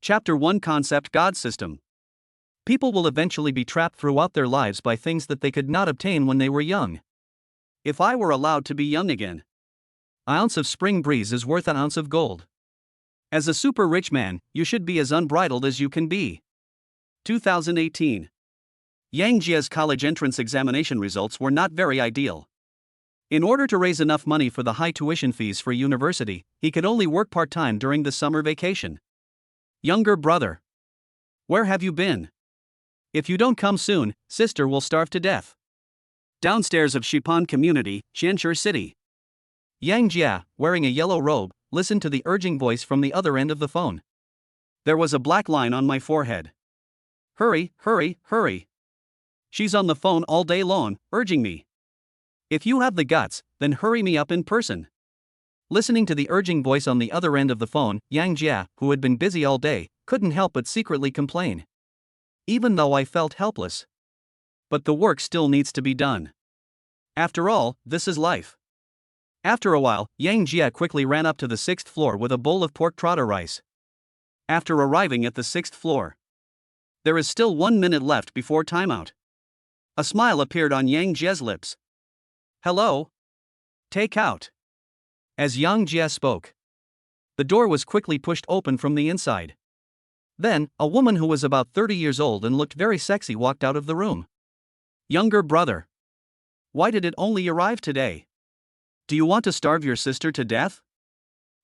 Chapter 1 Concept God System. People will eventually be trapped throughout their lives by things that they could not obtain when they were young. If I were allowed to be young again, an ounce of spring breeze is worth an ounce of gold. As a super rich man, you should be as unbridled as you can be. 2018. Yang Jie's college entrance examination results were not very ideal. In order to raise enough money for the high tuition fees for university, he could only work part-time during the summer vacation. Younger brother, where have you been? If you don't come soon, sister will starve to death. Downstairs of Xipan Community, Qianshi City. Yang Jia, wearing a yellow robe, listened to the urging voice from the other end of the phone. There was a black line on my forehead. Hurry, hurry, hurry. She's on the phone all day long, urging me. If you have the guts, then hurry me up in person. Listening to the urging voice on the other end of the phone, Yang Jia, who had been busy all day, couldn't help but secretly complain. Even though I felt helpless. But the work still needs to be done. After all, this is life. After a while, Yang Jia quickly ran up to the 6th floor with a bowl of pork trotter rice. After arriving at the 6th floor, there is still 1 minute left before timeout. A smile appeared on Yang Jia's lips. Hello? Take out. As Yang Jia spoke, the door was quickly pushed open from the inside. Then, a woman who was about 30 years old and looked very sexy walked out of the room. Younger brother, why did it only arrive today? Do you want to starve your sister to death?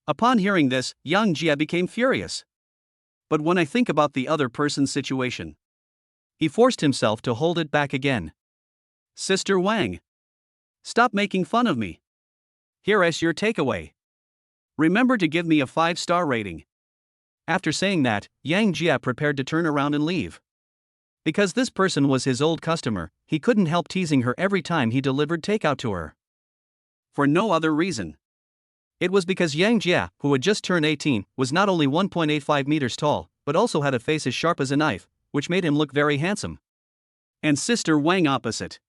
Upon hearing this, Yang Jia became furious. But when I think about the other person's situation, he forced himself to hold it back again. Sister Wang, stop making fun of me. Here is your takeaway. Remember to give me a 5-star rating. After saying that, Yang Jia prepared to turn around and leave. Because this person was his old customer, he couldn't help teasing her every time he delivered takeout to her. For no other reason. It was because Yang Jia, who had just turned 18, was not only 1.85 meters tall, but also had a face as sharp as a knife, which made him look very handsome. And Sister Wang opposite.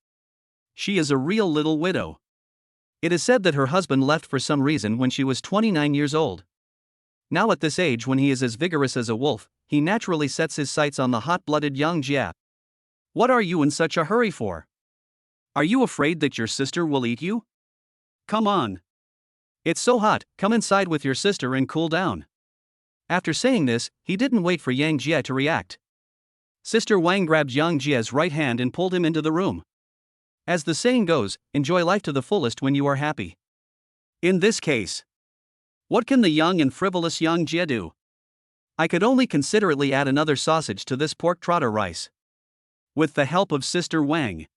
She is a real little widow. It is said that her husband left for some reason when she was 29 years old. Now at this age, when he is as vigorous as a wolf, he naturally sets his sights on the hot-blooded Yang Jia. What are you in such a hurry for? Are you afraid that your sister will eat you? Come on. It's so hot, come inside with your sister and cool down. After saying this, he didn't wait for Yang Jia to react. Sister Wang grabbed Yang Jia's right hand and pulled him into the room. As the saying goes, enjoy life to the fullest when you are happy. In this case, what can the young and frivolous Yang Jia do? I could only considerately add another sausage to this pork trotter rice. With the help of Sister Wang,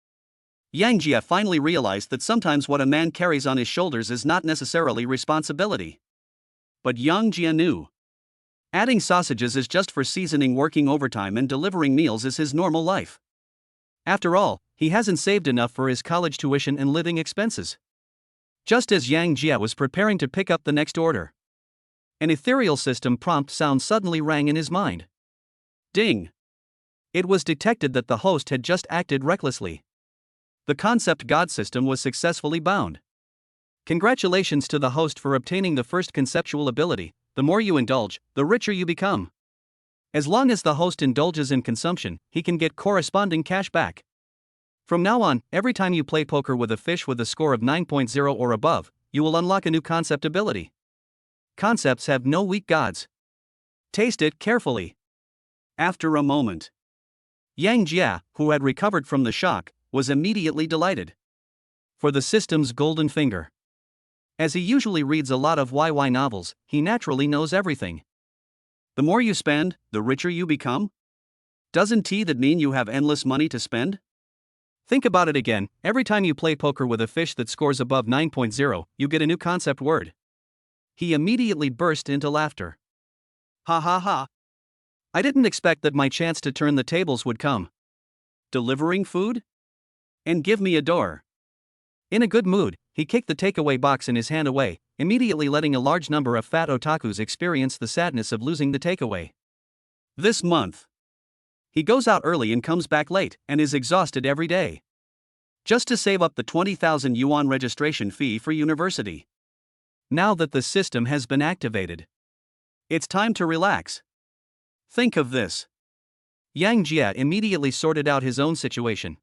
Yang Jia finally realized that sometimes what a man carries on his shoulders is not necessarily responsibility. But Yang Jia knew. Adding sausages is just for seasoning, working overtime and delivering meals is his normal life. After all, he hasn't saved enough for his college tuition and living expenses. Just as Yang Jia was preparing to pick up the next order, an ethereal system prompt sound suddenly rang in his mind. Ding! It was detected that the host had just acted recklessly. The concept God system was successfully bound. Congratulations to the host for obtaining the first conceptual ability. The more you indulge, the richer you become. As long as the host indulges in consumption, he can get corresponding cash back. From now on, every time you play poker with a fish with a score of 9.0 or above, you will unlock a new concept ability. Concepts have no weak gods. Taste it carefully. After a moment, Yang Jia, who had recovered from the shock, was immediately delighted. For the system's golden finger. As he usually reads a lot of YY novels, he naturally knows everything. The more you spend, the richer you become? Doesn't that mean you have endless money to spend? Think about it again, every time you play poker with a fish that scores above 9.0, you get a new concept word. He immediately burst into laughter. Ha ha ha. I didn't expect that my chance to turn the tables would come. Delivering food? And give me a door. In a good mood, he kicked the takeaway box in his hand away, immediately letting a large number of fat otakus experience the sadness of losing the takeaway. This month, he goes out early and comes back late, and is exhausted every day. Just to save up the 20,000 yuan registration fee for university. Now that the system has been activated, it's time to relax. Think of this. Yang Jia immediately sorted out his own situation.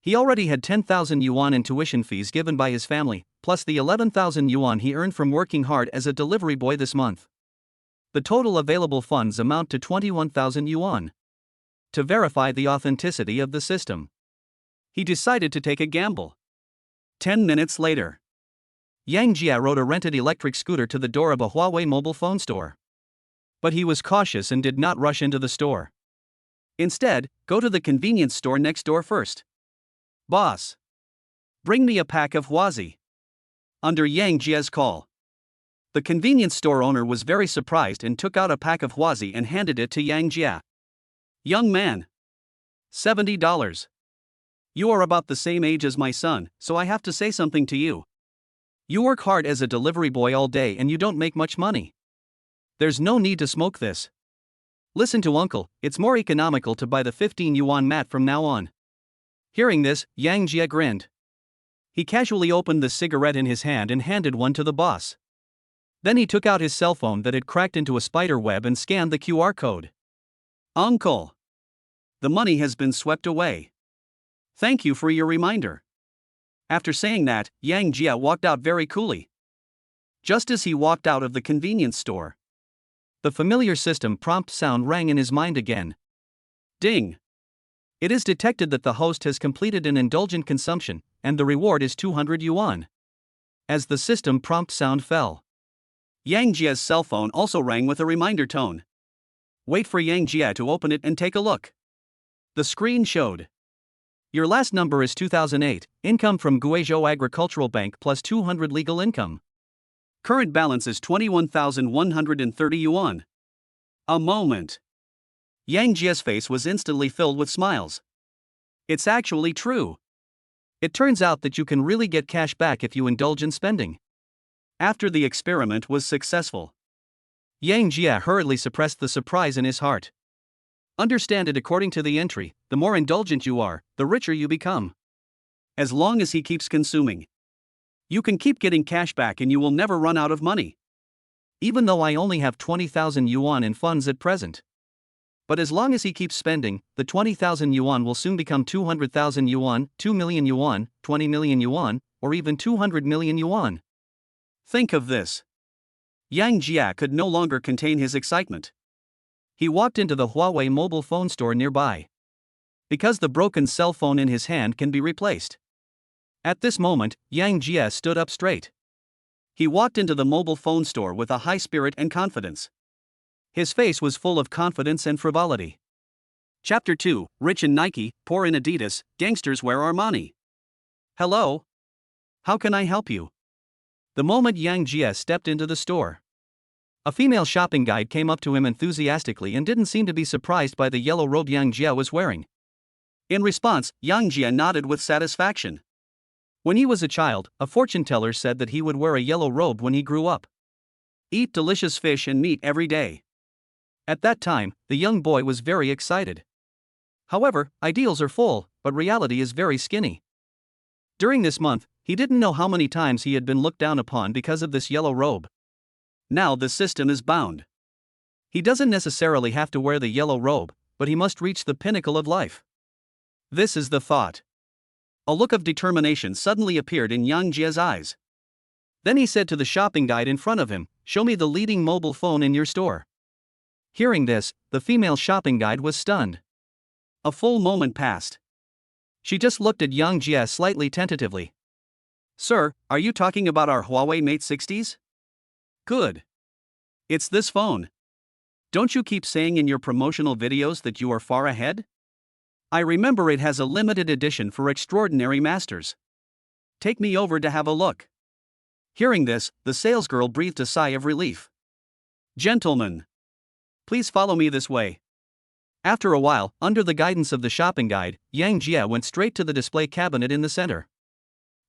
He already had 10,000 yuan in tuition fees given by his family, plus the 11,000 yuan he earned from working hard as a delivery boy this month. The total available funds amount to 21,000 yuan. To verify the authenticity of the system, he decided to take a gamble. 10 minutes later, Yang Jia rode a rented electric scooter to the door of a Huawei mobile phone store. But he was cautious and did not rush into the store. Instead, go to the convenience store next door first. Boss, bring me a pack of Huazi. Under Yang Jia's call, the convenience store owner was very surprised and took out a pack of Huazi and handed it to Yang Jia. Young man, $70. You are about the same age as my son, so I have to say something to you. You work hard as a delivery boy all day and you don't make much money. There's no need to smoke this. Listen to uncle, it's more economical to buy the 15 yuan mat from now on. Hearing this, Yang Jia grinned. He casually opened the cigarette in his hand and handed one to the boss. Then he took out his cell phone that had cracked into a spider web and scanned the QR code. Uncle, the money has been swept away. Thank you for your reminder. After saying that, Yang Jia walked out very coolly. Just as he walked out of the convenience store, the familiar system prompt sound rang in his mind again. Ding! It is detected that the host has completed an indulgent consumption, and the reward is 200 yuan. As the system prompt sound fell, Yang Jia's cell phone also rang with a reminder tone. Wait for Yang Jia to open it and take a look. The screen showed. Your last number is 2008, income from Guizhou Agricultural Bank plus 200 legal income. Current balance is 21,130 yuan. A moment. Yang Jia's face was instantly filled with smiles. It's actually true. It turns out that you can really get cash back if you indulge in spending. After the experiment was successful, Yang Jia hurriedly suppressed the surprise in his heart. Understand it according to the entry, the more indulgent you are, the richer you become. As long as he keeps consuming, you can keep getting cash back and you will never run out of money. Even though I only have 20,000 yuan in funds at present. But as long as he keeps spending, the 20,000 yuan will soon become 200,000 yuan, 2 million yuan, 20 million yuan, or even 200 million yuan. Think of this. Yang Jia could no longer contain his excitement. He walked into the Huawei mobile phone store nearby. Because the broken cell phone in his hand can be replaced. At this moment, Yang Jia stood up straight. He walked into the mobile phone store with a high spirit and confidence. His face was full of confidence and frivolity. Chapter 2, Rich in Nike, Poor in Adidas, Gangsters Wear Armani. Hello? How can I help you? The moment Yang Jia stepped into the store, a female shopping guide came up to him enthusiastically and didn't seem to be surprised by the yellow robe Yang Jia was wearing. In response, Yang Jia nodded with satisfaction. When he was a child, a fortune teller said that he would wear a yellow robe when he grew up. Eat delicious fish and meat every day. At that time, the young boy was very excited. However, ideals are full, but reality is very skinny. During this month, he didn't know how many times he had been looked down upon because of this yellow robe. Now the system is bound. He doesn't necessarily have to wear the yellow robe, but he must reach the pinnacle of life. This is the thought. A look of determination suddenly appeared in Yang Jia's eyes. Then he said to the shopping guide in front of him, "Show me the leading mobile phone in your store." Hearing this, the female shopping guide was stunned. A full moment passed. She just looked at Yang Jia slightly tentatively. "Sir, are you talking about our Huawei Mate 60s? Good. It's this phone. Don't you keep saying in your promotional videos that you are far ahead? I remember it has a limited edition for extraordinary masters. Take me over to have a look." Hearing this, the salesgirl breathed a sigh of relief. "Gentlemen, please follow me this way." After a while, under the guidance of the shopping guide, Yang Jia went straight to the display cabinet in the center.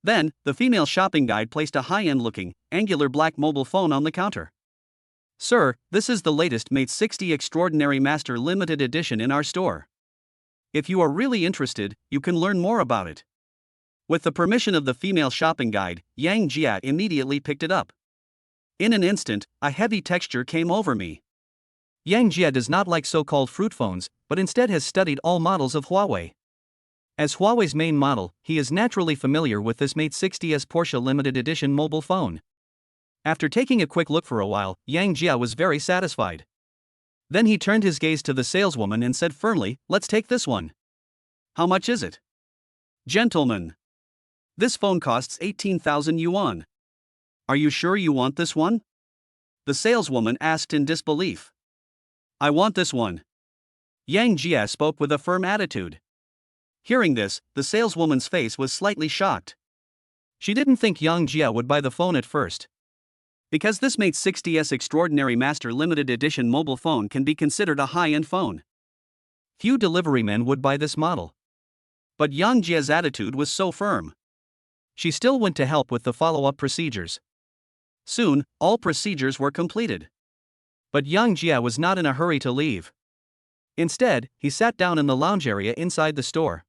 Then, the female shopping guide placed a high-end looking, angular black mobile phone on the counter. "Sir, this is the latest Mate 60 Extraordinary Master Limited Edition in our store. If you are really interested, you can learn more about it." With the permission of the female shopping guide, Yang Jia immediately picked it up. In an instant, a heavy texture came over me. Yang Jia does not like so-called fruit phones, but instead has studied all models of Huawei. As Huawei's main model, he is naturally familiar with this Mate 60s Porsche limited edition mobile phone. After taking a quick look for a while, Yang Jia was very satisfied. Then he turned his gaze to the saleswoman and said firmly, "Let's take this one." "How much is it?" "Gentlemen, this phone costs 18,000 yuan. Are you sure you want this one?" the saleswoman asked in disbelief. "I want this one." Yang Jia spoke with a firm attitude. Hearing this, the saleswoman's face was slightly shocked. She didn't think Yang Jia would buy the phone at first. Because this Mate 60s Extraordinary Master Limited Edition mobile phone can be considered a high-end phone. Few deliverymen would buy this model. But Yang Jia's attitude was so firm. She still went to help with the follow-up procedures. Soon, all procedures were completed. But Yang Jia was not in a hurry to leave. Instead, he sat down in the lounge area inside the store.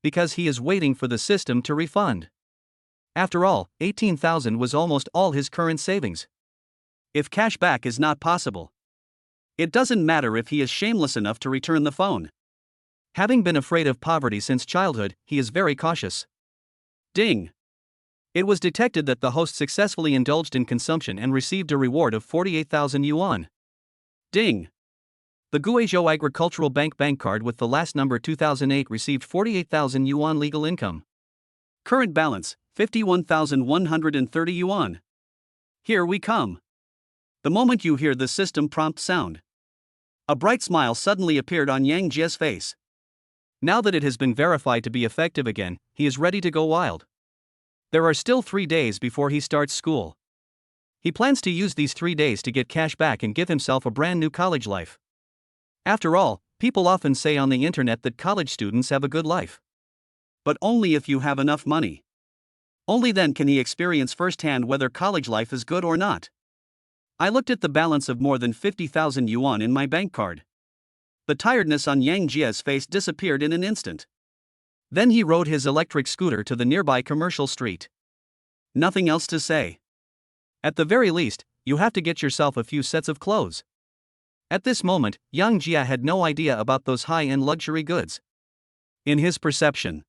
Because he is waiting for the system to refund. After all, 18,000 was almost all his current savings. If cash back is not possible, it doesn't matter if he is shameless enough to return the phone. Having been afraid of poverty since childhood, he is very cautious. Ding! It was detected that the host successfully indulged in consumption and received a reward of 48,000 yuan. Ding! The Guizhou Agricultural Bank card with the last number 2008 received 48,000 yuan legal income. Current balance, 51,130 yuan. Here we come. The moment you hear the system prompt sound, a bright smile suddenly appeared on Yang Jia's face. Now that it has been verified to be effective again, he is ready to go wild. There are still 3 days before he starts school. He plans to use these 3 days to get cash back and give himself a brand new college life. After all, people often say on the internet that college students have a good life. But only if you have enough money. Only then can he experience firsthand whether college life is good or not. I looked at the balance of more than 50,000 yuan in my bank card. The tiredness on Yang Jia's face disappeared in an instant. Then he rode his electric scooter to the nearby commercial street. Nothing else to say. At the very least, you have to get yourself a few sets of clothes. At this moment, Yang Jia had no idea about those high-end luxury goods. In his perception,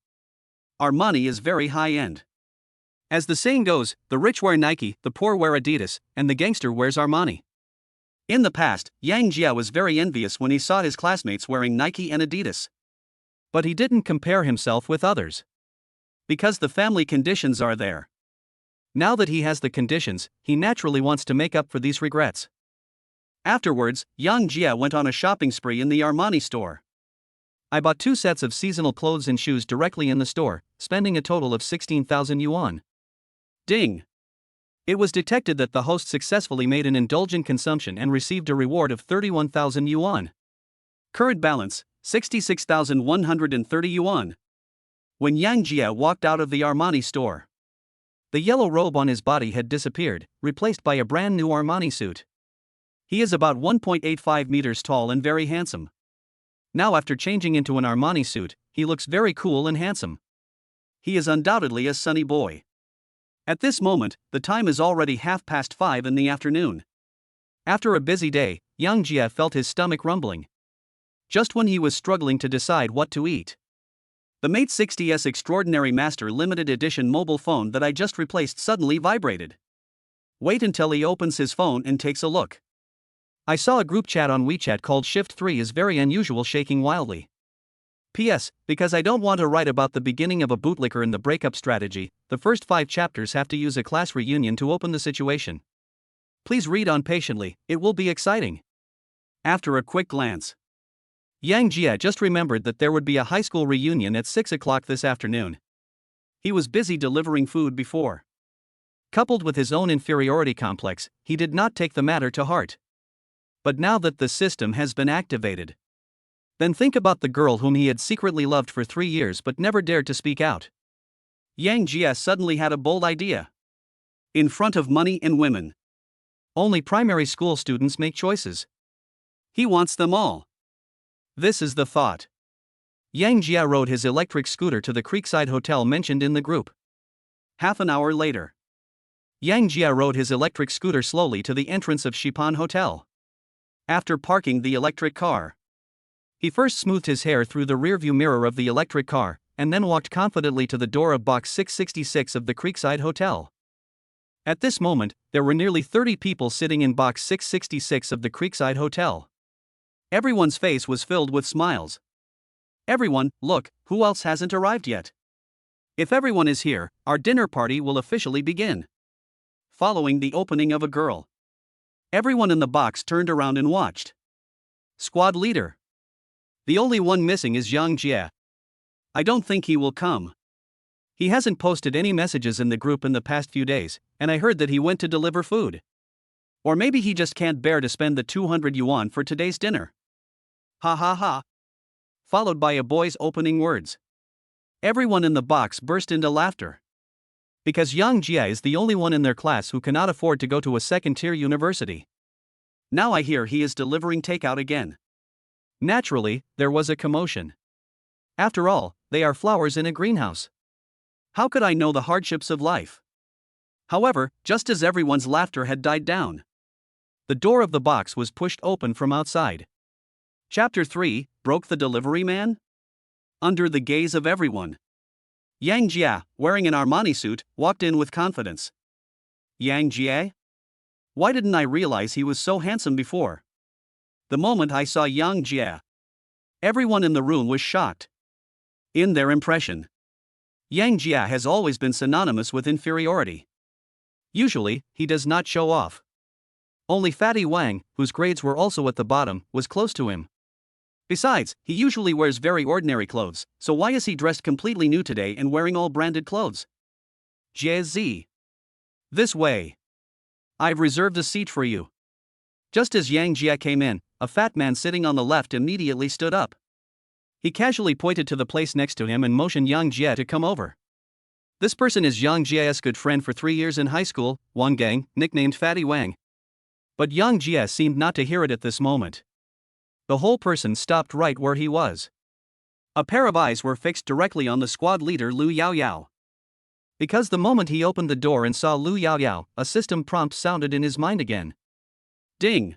our money is very high-end. As the saying goes, the rich wear Nike, the poor wear Adidas, and the gangster wears Armani. In the past, Yang Jia was very envious when he saw his classmates wearing Nike and Adidas. But he didn't compare himself with others. Because the family conditions are there. Now that he has the conditions, he naturally wants to make up for these regrets. Afterwards, Yang Jia went on a shopping spree in the Armani store. I bought 2 sets of seasonal clothes and shoes directly in the store, spending a total of 16,000 yuan. Ding! It was detected that the host successfully made an indulgent consumption and received a reward of 31,000 yuan. Current balance, 66,130 yuan. When Yang Jia walked out of the Armani store, the yellow robe on his body had disappeared, replaced by a brand new Armani suit. He is about 1.85 meters tall and very handsome. Now after changing into an Armani suit, he looks very cool and handsome. He is undoubtedly a sunny boy. At this moment, the time is already 5:30 in the afternoon. After a busy day, Yang Jia felt his stomach rumbling. Just when he was struggling to decide what to eat, the Mate 60s Extraordinary Master Limited Edition mobile phone that I just replaced suddenly vibrated. Wait until he opens his phone and takes a look. I saw a group chat on WeChat called Shift 3 is very unusual, shaking wildly. P.S. Because I don't want to write about the beginning of a bootlicker in the breakup strategy, the first 5 chapters have to use a class reunion to open the situation. Please read on patiently, it will be exciting. After a quick glance, Yang Jia just remembered that there would be a high school reunion at 6 o'clock this afternoon. He was busy delivering food before. Coupled with his own inferiority complex, he did not take the matter to heart. But now that the system has been activated, then think about the girl whom he had secretly loved for 3 years but never dared to speak out. Yang Jia suddenly had a bold idea. In front of money and women, only primary school students make choices. He wants them all. This is the thought. Yang Jia rode his electric scooter to the Creekside Hotel mentioned in the group. Half an hour later, Yang Jia rode his electric scooter slowly to the entrance of Xipan Hotel. After parking the electric car, he first smoothed his hair through the rearview mirror of the electric car, and then walked confidently to the door of box 666 of the Creekside Hotel. At this moment, there were nearly 30 people sitting in box 666 of the Creekside Hotel. Everyone's face was filled with smiles. Everyone, look, who else hasn't arrived yet? If everyone is here, our dinner party will officially begin. Following the opening of a girl, everyone in the box turned around and watched. Squad leader. The only one missing is Yang Jie. I don't think he will come. He hasn't posted any messages in the group in the past few days, and I heard that he went to deliver food. Or maybe he just can't bear to spend the 200 yuan for today's dinner. Ha ha ha. Followed by a boy's opening words. Everyone in the box burst into laughter. Because Yang Jie is the only one in their class who cannot afford to go to a second-tier university. Now I hear he is delivering takeout again. Naturally, there was a commotion. After all, they are flowers in a greenhouse. How could I know the hardships of life? However, just as everyone's laughter had died down, the door of the box was pushed open from outside. Chapter 3, Broke the Delivery Man? Under the gaze of everyone, Yang Jie, wearing an Armani suit, walked in with confidence. Yang Jie? Why didn't I realize he was so handsome before? The moment I saw Yang Jie, everyone in the room was shocked. In their impression, Yang Jie has always been synonymous with inferiority. Usually, he does not show off. Only fatty Wang, whose grades were also at the bottom, was close to him. Besides, he usually wears very ordinary clothes, so why is he dressed completely new today and wearing all branded clothes? Jie Z. This way. I've reserved a seat for you. Just as Yang Jie came in, a fat man sitting on the left immediately stood up. He casually pointed to the place next to him and motioned Yang Jie to come over. This person is Yang Jie's good friend for 3 years in high school, Wang, nicknamed Fatty Wang. But Yang Jie seemed not to hear it at this moment. The whole person stopped right where he was. A pair of eyes were fixed directly on the squad leader Lu Yaoyao. Because the moment he opened the door and saw Lu Yaoyao, a system prompt sounded in his mind again. Ding!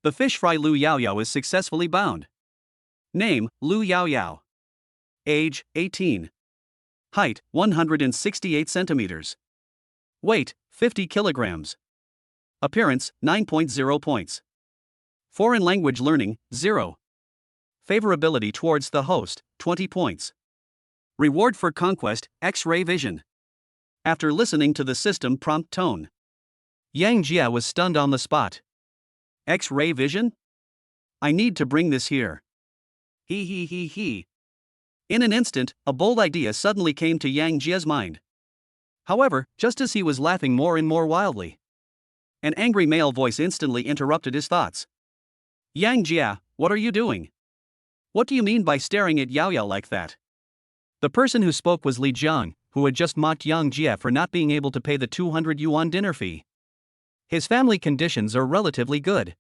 The fish fry Lu Yaoyao is successfully bound. Name, Lu Yaoyao. Age, 18. Height, 168 centimeters. Weight, 50 kilograms. Appearance, 9.0 points. Foreign language learning, 0. Favorability towards the host, 20 points. Reward for conquest, X-ray vision. After listening to the system prompt tone, Yang Jie was stunned on the spot. X-ray vision? I need to bring this here. He. In an instant, a bold idea suddenly came to Yang Jie's mind. However, just as he was laughing more and more wildly, an angry male voice instantly interrupted his thoughts. Yang Jie, what are you doing? What do you mean by staring at Yaoyao like that? The person who spoke was Li Jang, who had just mocked Yang Jie for not being able to pay the 200 yuan dinner fee. His family conditions are relatively good.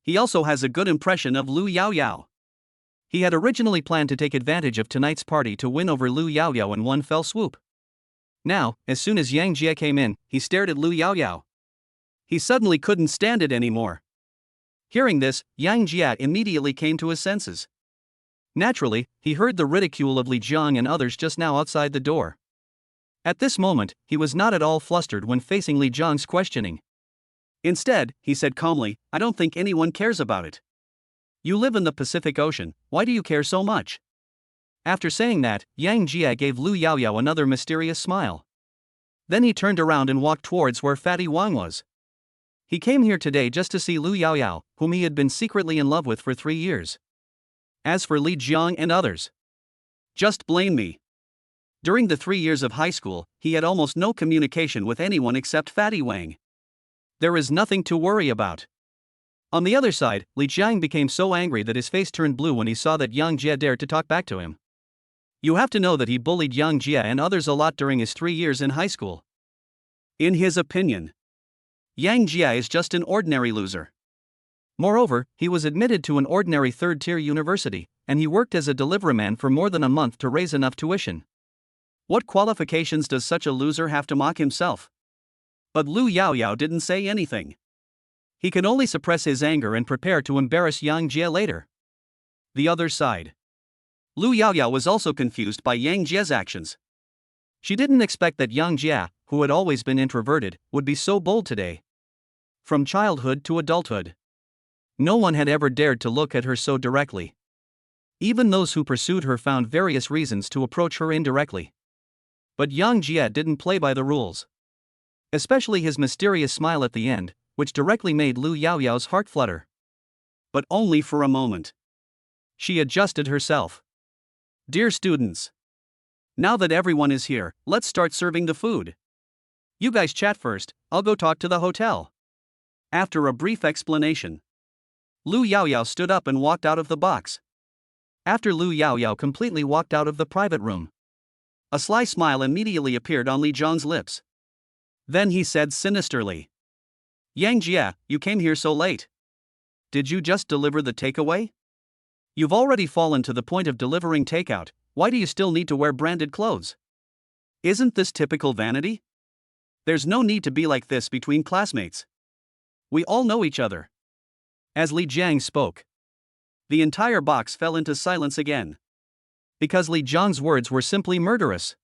He also has a good impression of Lu Yaoyao. He had originally planned to take advantage of tonight's party to win over Lu Yaoyao in one fell swoop. Now, as soon as Yang Jie came in, he stared at Lu Yaoyao. He suddenly couldn't stand it anymore. Hearing this, Yang Jie immediately came to his senses. Naturally, he heard the ridicule of Li Jang and others just now outside the door. At this moment, he was not at all flustered when facing Li Jang's questioning. Instead, he said calmly, I don't think anyone cares about it. You live in the Pacific Ocean, why do you care so much? After saying that, Yang Jie gave Lu Yaoyao another mysterious smile. Then he turned around and walked towards where Fatty Wang was. He came here today just to see Lu Yaoyao, whom he had been secretly in love with for 3 years. As for Li Jiang and others, just blame me. During the 3 years of high school, he had almost no communication with anyone except Fatty Wang. There is nothing to worry about. On the other side, Li Jiang became so angry that his face turned blue when he saw that Yang Jie dared to talk back to him. You have to know that he bullied Yang Jie and others a lot during his 3 years in high school. In his opinion, Yang Jie is just an ordinary loser. Moreover, he was admitted to an ordinary third-tier university, and he worked as a deliveryman for more than a month to raise enough tuition. What qualifications does such a loser have to mock himself? But Lu Yaoyao didn't say anything. He can only suppress his anger and prepare to embarrass Yang Jie later. The other side. Lu Yaoyao was also confused by Yang Jie's actions. She didn't expect that Yang Jie, who had always been introverted, would be so bold today. From childhood to adulthood, no one had ever dared to look at her so directly. Even those who pursued her found various reasons to approach her indirectly. But Yang Jie didn't play by the rules. Especially his mysterious smile at the end, which directly made Lu Yaoyao's heart flutter. But only for a moment. She adjusted herself. Dear students, now that everyone is here, let's start serving the food. You guys chat first, I'll go talk to the hotel. After a brief explanation, Lu Yaoyao stood up and walked out of the box. After Lu Yaoyao completely walked out of the private room, a sly smile immediately appeared on Li Jang's lips. Then he said sinisterly, Yang Jie, you came here so late. Did you just deliver the takeaway? You've already fallen to the point of delivering takeout, why do you still need to wear branded clothes? Isn't this typical vanity? There's no need to be like this between classmates. We all know each other. As Li Jang spoke, the entire box fell into silence again. Because Li Jang's words were simply murderous.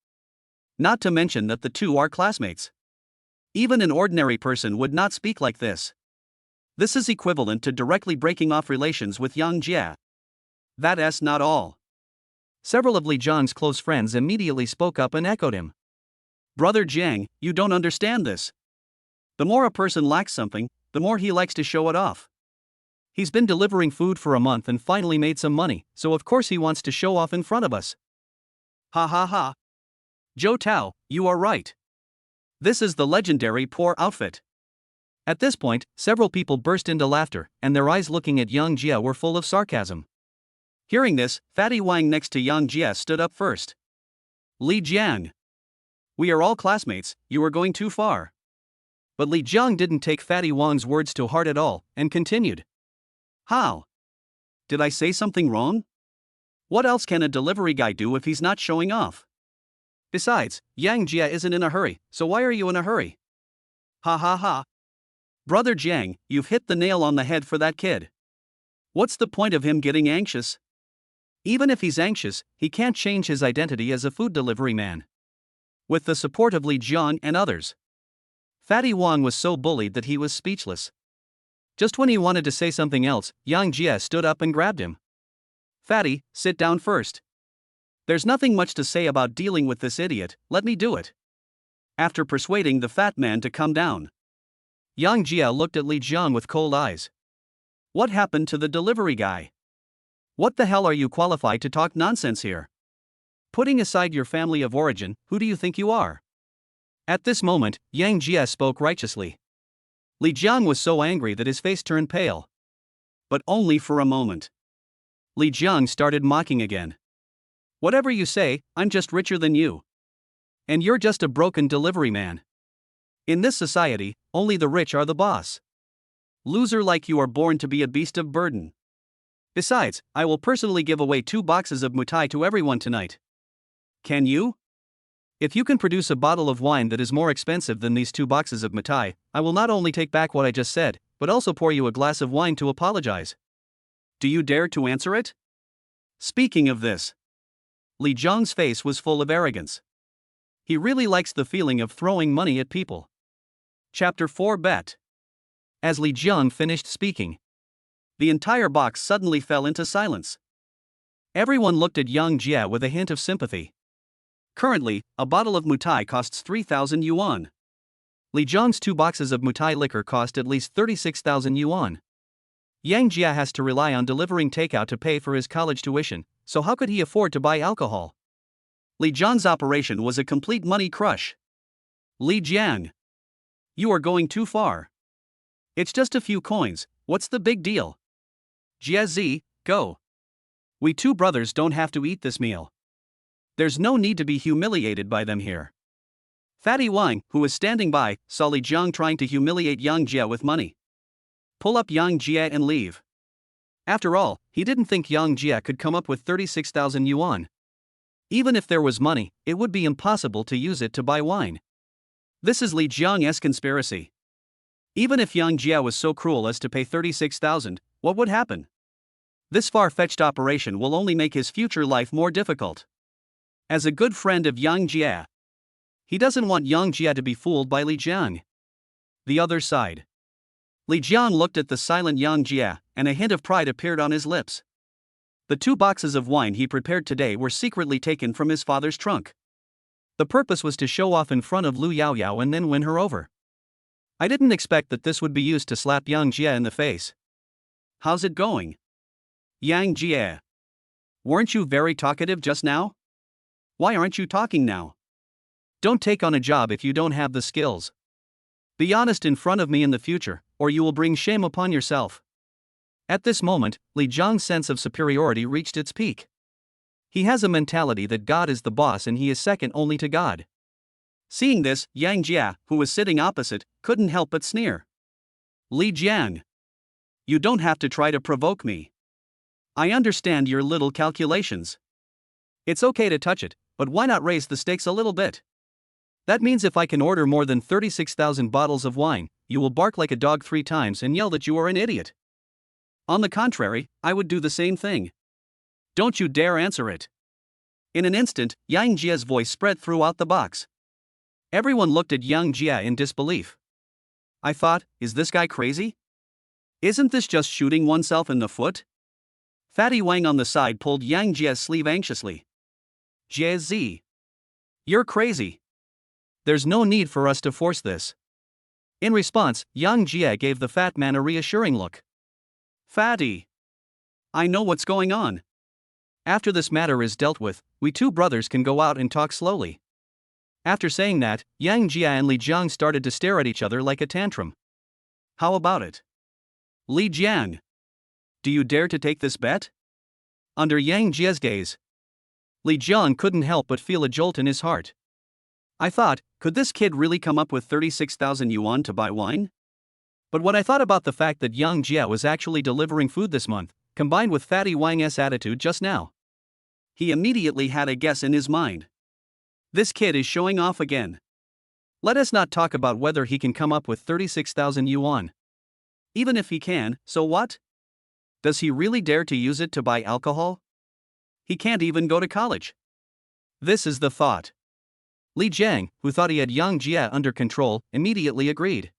Not to mention that the two are classmates. Even an ordinary person would not speak like this. This is equivalent to directly breaking off relations with Yang Jie. That's not all. Several of Li Jang's close friends immediately spoke up and echoed him. Brother Jiang, you don't understand this. The more a person lacks something, the more he likes to show it off. He's been delivering food for a month and finally made some money, so of course he wants to show off in front of us. Ha ha ha. Zhou Tao, you are right. This is the legendary poor outfit. At this point, several people burst into laughter, and their eyes looking at Yang Jie were full of sarcasm. Hearing this, Fatty Wang next to Yang Jie stood up first. Li Jiang. We are all classmates, you are going too far. But Li Jiang didn't take Fatty Wang's words to heart at all, and continued. How? Did I say something wrong? What else can a delivery guy do if he's not showing off? Besides, Yang Jie isn't in a hurry, so why are you in a hurry? Ha ha ha. Brother Jiang, you've hit the nail on the head for that kid. What's the point of him getting anxious? Even if he's anxious, he can't change his identity as a food delivery man. With the support of Li Jiang and others, Fatty Wang was so bullied that he was speechless. Just when he wanted to say something else, Yang Jie stood up and grabbed him. Fatty, sit down first. There's nothing much to say about dealing with this idiot, let me do it. After persuading the fat man to come down, Yang Jie looked at Li Jiang with cold eyes. What happened to the delivery guy? What the hell are you qualified to talk nonsense here? Putting aside your family of origin, who do you think you are? At this moment, Yang Jie spoke righteously. Li Jiang was so angry that his face turned pale. But only for a moment. Li Jiang started mocking again. Whatever you say, I'm just richer than you. And you're just a broken delivery man. In this society, only the rich are the boss. Loser like you are born to be a beast of burden. Besides, I will personally give away 2 boxes of mutai to everyone tonight. Can you? If you can produce a bottle of wine that is more expensive than these 2 boxes of mutai, I will not only take back what I just said, but also pour you a glass of wine to apologize. Do you dare to answer it? Speaking of this, Li Jiang's face was full of arrogance. He really likes the feeling of throwing money at people. Chapter 4 Bet. As Li Jiang finished speaking, the entire box suddenly fell into silence. Everyone looked at Yang Jie with a hint of sympathy. Currently, a bottle of mutai costs 3,000 yuan. Li Jiang's 2 boxes of mutai liquor cost at least 36,000 yuan. Yang Jie has to rely on delivering takeout to pay for his college tuition, so how could he afford to buy alcohol? Li Jiang's operation was a complete money crush. Li Jiang, you are going too far. It's just a few coins, what's the big deal? Jie Zi, go. We 2 brothers don't have to eat this meal. There's no need to be humiliated by them here. Fatty Wang, who was standing by, saw Li Jiang trying to humiliate Yang Jie with money. Pull up Yang Jie and leave. After all, he didn't think Yang Jie could come up with 36,000 yuan. Even if there was money, it would be impossible to use it to buy wine. This is Li Jiang's conspiracy. Even if Yang Jia was so cruel as to pay 36,000, what would happen? This far-fetched operation will only make his future life more difficult. As a good friend of Yang Jia, he doesn't want Yang Jia to be fooled by Li Jiang. The other side. Li Jiang looked at the silent Yang Jia, and a hint of pride appeared on his lips. The 2 boxes of wine he prepared today were secretly taken from his father's trunk. The purpose was to show off in front of Lu Yaoyao and then win her over. I didn't expect that this would be used to slap Yang Jia in the face. How's it going? Yang Jia. Weren't you very talkative just now? Why aren't you talking now? Don't take on a job if you don't have the skills. Be honest in front of me in the future, or you will bring shame upon yourself. At this moment, Li Jiang's sense of superiority reached its peak. He has a mentality that God is the boss and he is second only to God. Seeing this, Yang Jia, who was sitting opposite, couldn't help but sneer. Li Jiang. You don't have to try to provoke me. I understand your little calculations. It's okay to touch it, but why not raise the stakes a little bit? That means if I can order more than 36,000 bottles of wine, you will bark like a dog 3 times and yell that you are an idiot. On the contrary, I would do the same thing. Don't you dare answer it. In an instant, Yang Jia's voice spread throughout the box. Everyone looked at Yang Jia in disbelief. I thought, is this guy crazy? Isn't this just shooting oneself in the foot? Fatty Wang on the side pulled Yang Jia's sleeve anxiously. Jia Z. You're crazy. There's no need for us to force this. In response, Yang Jia gave the fat man a reassuring look. Fatty. I know what's going on. After this matter is dealt with, we 2 brothers can go out and talk slowly. After saying that, Yang Jia and Li Jiang started to stare at each other like a tantrum. How about it? Li Jiang. Do you dare to take this bet? Under Yang Jia's gaze, Li Jiang couldn't help but feel a jolt in his heart. I thought, could this kid really come up with 36,000 yuan to buy wine? But when I thought about the fact that Yang Jia was actually delivering food this month, combined with Fatty Wang's attitude just now, he immediately had a guess in his mind. This kid is showing off again. Let us not talk about whether he can come up with 36,000 yuan. Even if he can, so what? Does he really dare to use it to buy alcohol? He can't even go to college. This is the thought. Li Jiang, who thought he had Yang Jia under control, immediately agreed.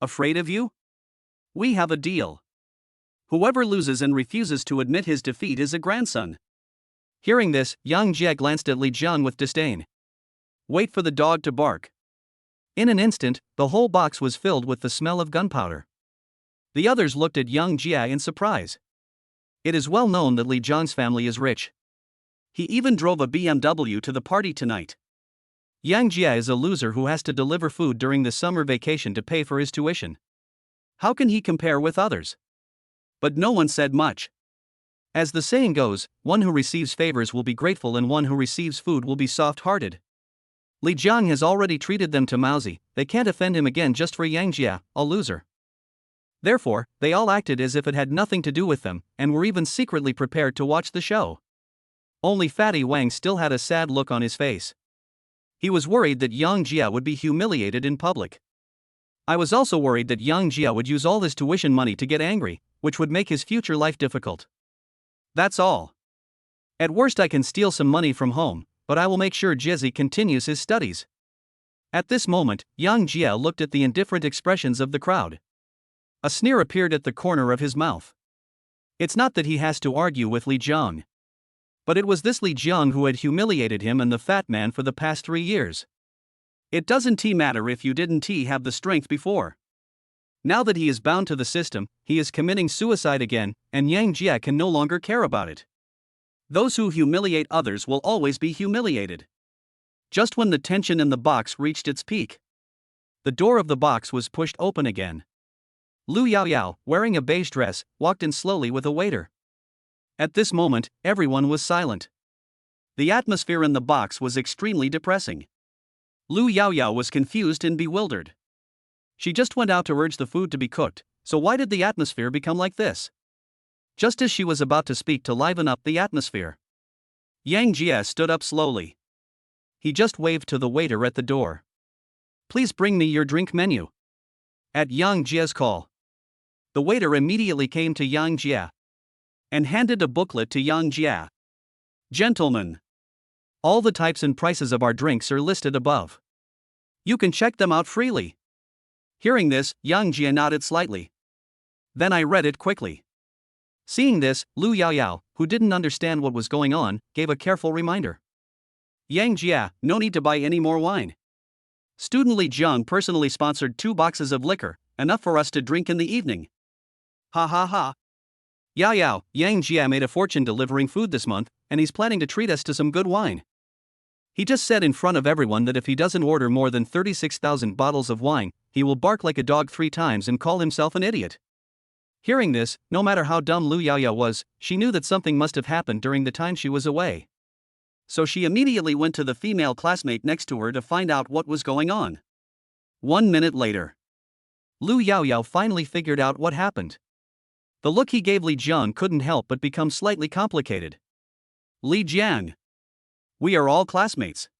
Afraid of you? We have a deal. Whoever loses and refuses to admit his defeat is a grandson. Hearing this, Yang Jia glanced at Li Jiang with disdain. Wait for the dog to bark. In an instant, the whole box was filled with the smell of gunpowder. The others looked at Yang Jia in surprise. It is well known that Li Jiang's family is rich. He even drove a BMW to the party tonight. Yang Jia is a loser who has to deliver food during the summer vacation to pay for his tuition. How can he compare with others? But no one said much. As the saying goes, one who receives favors will be grateful and one who receives food will be soft-hearted. Li Jiang has already treated them to mousy, they can't offend him again just for Yang Jia, a loser. Therefore, they all acted as if it had nothing to do with them, and were even secretly prepared to watch the show. Only Fatty Wang still had a sad look on his face. He was worried that Yang Jia would be humiliated in public. I was also worried that Yang Jia would use all his tuition money to get angry, which would make his future life difficult. That's all. At worst I can steal some money from home, but I will make sure Jizzy continues his studies. At this moment, Yang Jia looked at the indifferent expressions of the crowd. A sneer appeared at the corner of his mouth. It's not that he has to argue with Li Jiang. But it was this Li Jiang who had humiliated him and the fat man for the past 3 years. It doesn't matter if you didn't have the strength before. Now that he is bound to the system, he is committing suicide again, and Yang Jia can no longer care about it. Those who humiliate others will always be humiliated. Just when the tension in the box reached its peak, the door of the box was pushed open again. Lu Yaoyao, wearing a beige dress, walked in slowly with a waiter. At this moment, everyone was silent. The atmosphere in the box was extremely depressing. Lu Yaoyao was confused and bewildered. She just went out to urge the food to be cooked, so why did the atmosphere become like this? Just as she was about to speak to liven up the atmosphere, Yang Jia stood up slowly. He just waved to the waiter at the door. Please bring me your drink menu. At Yang Jie's call, the waiter immediately came to Yang Jie and handed a booklet to Yang Jie. Gentlemen, all the types and prices of our drinks are listed above. You can check them out freely. Hearing this, Yang Jie nodded slightly. Then I read it quickly. Seeing this, Lu Yaoyao, who didn't understand what was going on, gave a careful reminder. Yang Jie, no need to buy any more wine. Student Li Jang personally sponsored 2 boxes of liquor, enough for us to drink in the evening. Ha ha ha. Yaoyao, Yang Jie made a fortune delivering food this month, and he's planning to treat us to some good wine. He just said in front of everyone that if he doesn't order more than 36,000 bottles of wine, he will bark like a dog 3 times and call himself an idiot. Hearing this, no matter how dumb Lu Yaoyao was, she knew that something must have happened during the time she was away. So she immediately went to the female classmate next to her to find out what was going on. 1 minute later, Lu Yaoyao finally figured out what happened. The look he gave Li Jiang couldn't help but become slightly complicated. Li Jiang, we are all classmates.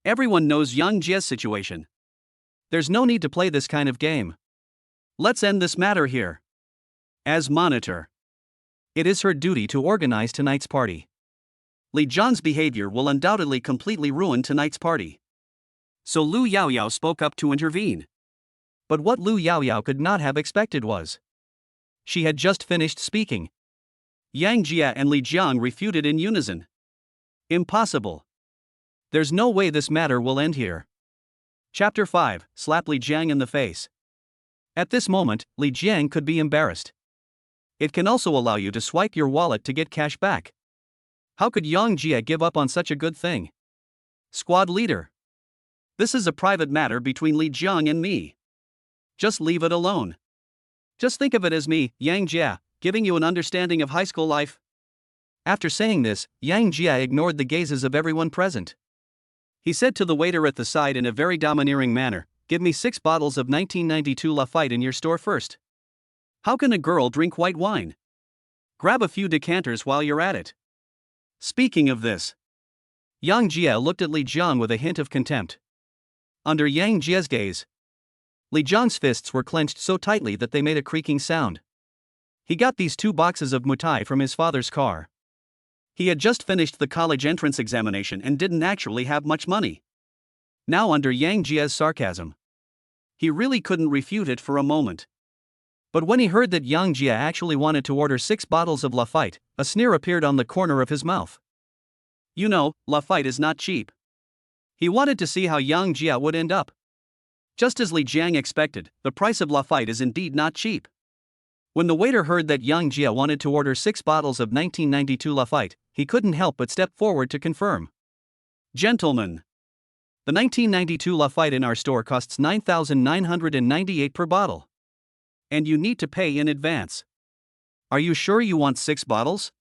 Everyone knows Yang Jie's situation. There's no need to play this kind of game. Let's end this matter here. As monitor, it is her duty to organize tonight's party. Li Jiang's behavior will undoubtedly completely ruin tonight's party. So Lu Yaoyao spoke up to intervene. But what Lu Yaoyao could not have expected was, she had just finished speaking. Yang Jie and Li Jiang refuted in unison. Impossible. There's no way this matter will end here. Chapter 5, Slap Li Jiang in the face. At this moment, Li Jiang could be embarrassed. It can also allow you to swipe your wallet to get cash back. How could Yang Jie give up on such a good thing? Squad leader. This is a private matter between Li Jiang and me. Just leave it alone. Just think of it as me, Yang Jie, giving you an understanding of high school life. After saying this, Yang Jie ignored the gazes of everyone present. He said to the waiter at the side in a very domineering manner, "Give me 6 bottles of 1992 Lafite in your store first. How can a girl drink white wine? Grab a few decanters while you're at it." Speaking of this, Yang Jie looked at Li Jiang with a hint of contempt. Under Yang Jie's gaze, Li Jiang's fists were clenched so tightly that they made a creaking sound. He got these 2 boxes of mutai from his father's car. He had just finished the college entrance examination and didn't actually have much money. Now under Yang Jie's sarcasm, he really couldn't refute it for a moment. But when he heard that Yang Jie actually wanted to order 6 bottles of Lafite, a sneer appeared on the corner of his mouth. You know, Lafite is not cheap. He wanted to see how Yang Jie would end up. Just as Li Jiang expected, the price of Lafite is indeed not cheap. When the waiter heard that Yang Jie wanted to order 6 bottles of 1992 Lafite, he couldn't help but step forward to confirm. Gentlemen, the 1992 Lafite in our store costs 9,998 per bottle. And you need to pay in advance. Are you sure you want 6 bottles?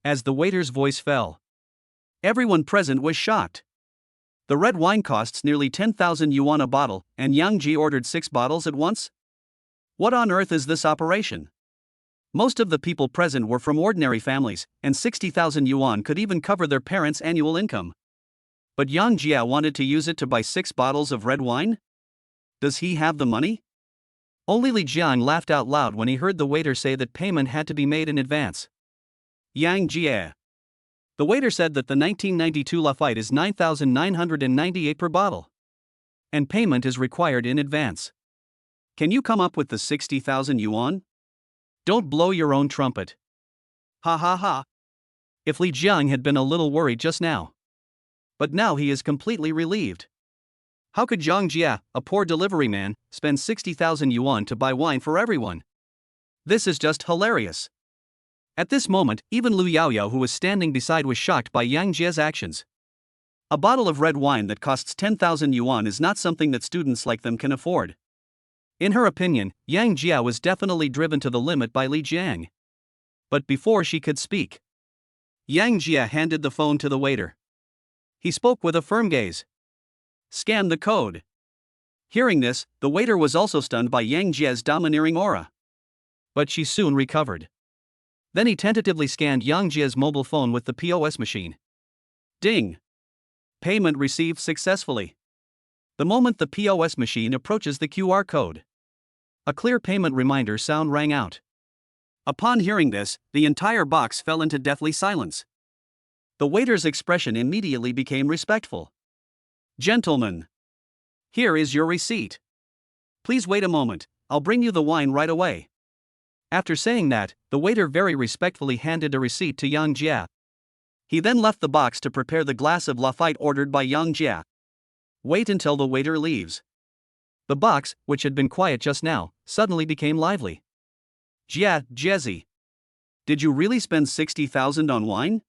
As the waiter's voice fell, everyone present was shocked. The red wine costs nearly 10,000 yuan a bottle, and Yang Jie ordered 6 bottles at once? What on earth is this operation? Most of the people present were from ordinary families, and 60,000 yuan could even cover their parents' annual income. But Yang Jie wanted to use it to buy 6 bottles of red wine? Does he have the money? Only Li Jiang laughed out loud when he heard the waiter say that payment had to be made in advance. Yang Jie. The waiter said that the 1992 Lafite is 9,998 per bottle. And payment is required in advance. Can you come up with the 60,000 yuan? Don't blow your own trumpet. Ha ha ha. If Li Jiang had been a little worried just now. But now he is completely relieved. How could Yang Jie, a poor delivery man, spend 60,000 yuan to buy wine for everyone? This is just hilarious. At this moment, even Lu Yaoyao, who was standing beside, was shocked by Yang Jie's actions. A bottle of red wine that costs 10,000 yuan is not something that students like them can afford. In her opinion, Yang Jie was definitely driven to the limit by Li Jiang. But before she could speak, Yang Jie handed the phone to the waiter. He spoke with a firm gaze. Scan the code. Hearing this, the waiter was also stunned by Yang Jie's domineering aura. But she soon recovered. Then he tentatively scanned Yang Jie's mobile phone with the POS machine. Ding! Payment received successfully. The moment the POS machine approaches the QR code, A clear payment reminder sound rang out. Upon hearing this, the entire box fell into deathly silence. The waiter's expression immediately became respectful. "Gentlemen, here is your receipt. Please wait a moment, I'll bring you the wine right away." After saying that, the waiter very respectfully handed a receipt to Yang Jia. He then left the box to prepare the glass of Lafite ordered by Yang Jia. Wait until the waiter leaves. The box, which had been quiet just now, suddenly became lively. "Jia, Jezzy. Did you really spend 60,000 on wine?"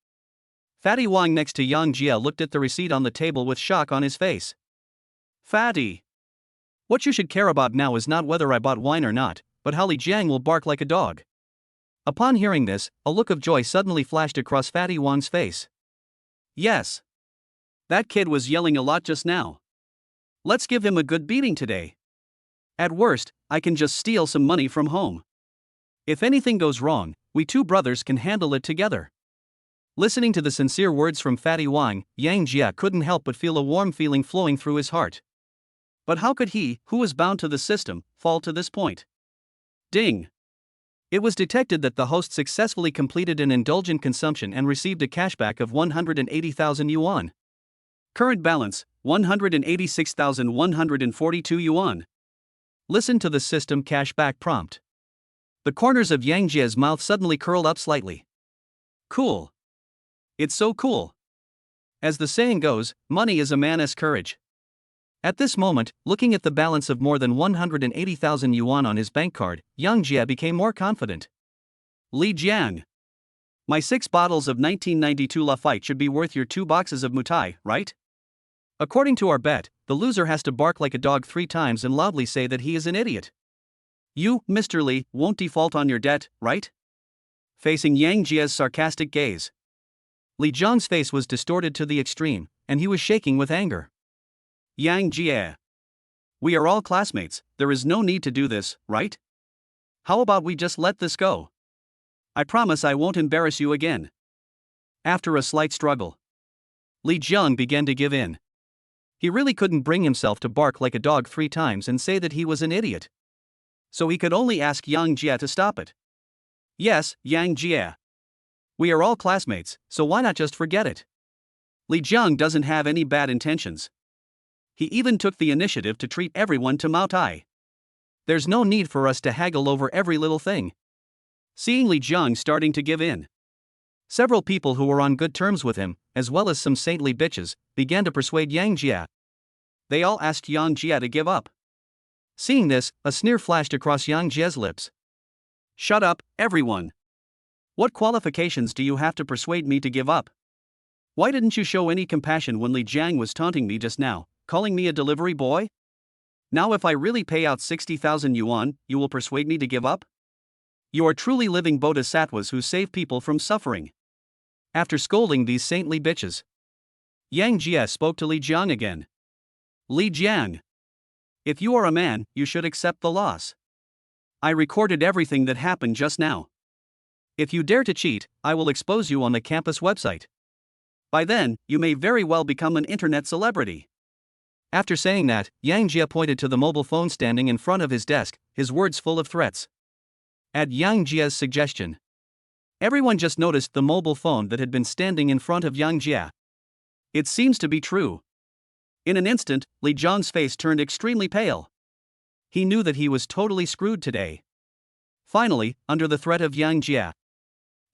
Fatty Wang next to Yang Jia looked at the receipt on the table with shock on his face. "Fatty. What you should care about now is not whether I bought wine or not, but how Li Jang will bark like a dog." Upon hearing this, a look of joy suddenly flashed across Fatty Wang's face. "Yes. That kid was yelling a lot just now. Let's give him a good beating today. At worst, I can just steal some money from home. If anything goes wrong, we two brothers can handle it together." Listening to the sincere words from Fatty Wang, Yang Jia couldn't help but feel a warm feeling flowing through his heart. But how could he, who was bound to the system, fall to this point? Ding! It was detected that the host successfully completed an indulgent consumption and received a cashback of 180,000 yuan. Current balance, 186,142 yuan. Listen to the system cashback prompt. The corners of Yang Jia's mouth suddenly curled up slightly. Cool. It's so cool. As the saying goes, money is a man's courage. At this moment, looking at the balance of more than 180,000 yuan on his bank card, Yang Jia became more confident. "Li Jiang. My 6 bottles of 1992 Lafite should be worth your 2 boxes of mutai, right? According to our bet, the loser has to bark like a dog 3 times and loudly say that he is an idiot. You, Mr. Li, won't default on your debt, right?" Facing Yang Jia's sarcastic gaze, Li Jiang's face was distorted to the extreme, and he was shaking with anger. "Yang Jia. We are all classmates, there is no need to do this, right? How about we just let this go? I promise I won't embarrass you again." After a slight struggle, Li Jiang began to give in. He really couldn't bring himself to bark like a dog 3 times and say that he was an idiot. So he could only ask Yang Jia to stop it. "Yes, Yang Jia. We are all classmates, so why not just forget it? Li Jiang doesn't have any bad intentions. He even took the initiative to treat everyone to Mao Tai. There's no need for us to haggle over every little thing." Seeing Li Jiang starting to give in, several people who were on good terms with him, as well as some saintly bitches, began to persuade Yang Jia. They all asked Yang Jia to give up. Seeing this, a sneer flashed across Yang Jia's lips. "Shut up, everyone. What qualifications do you have to persuade me to give up? Why didn't you show any compassion when Li Jiang was taunting me just now, calling me a delivery boy? Now if I really pay out 60,000 yuan, you will persuade me to give up? You are truly living bodhisattvas who save people from suffering." After scolding these saintly bitches, Yang Jia spoke to Li Jiang again. "Li Jiang. If you are a man, you should accept the loss. I recorded everything that happened just now. If you dare to cheat, I will expose you on the campus website. By then, you may very well become an internet celebrity." After saying that, Yang Jia pointed to the mobile phone standing in front of his desk, his words full of threats. At Yang Jia's suggestion, everyone just noticed the mobile phone that had been standing in front of Yang Jia. It seems to be true. In an instant, Li Jiang's face turned extremely pale. He knew that he was totally screwed today. Finally, under the threat of Yang Jia,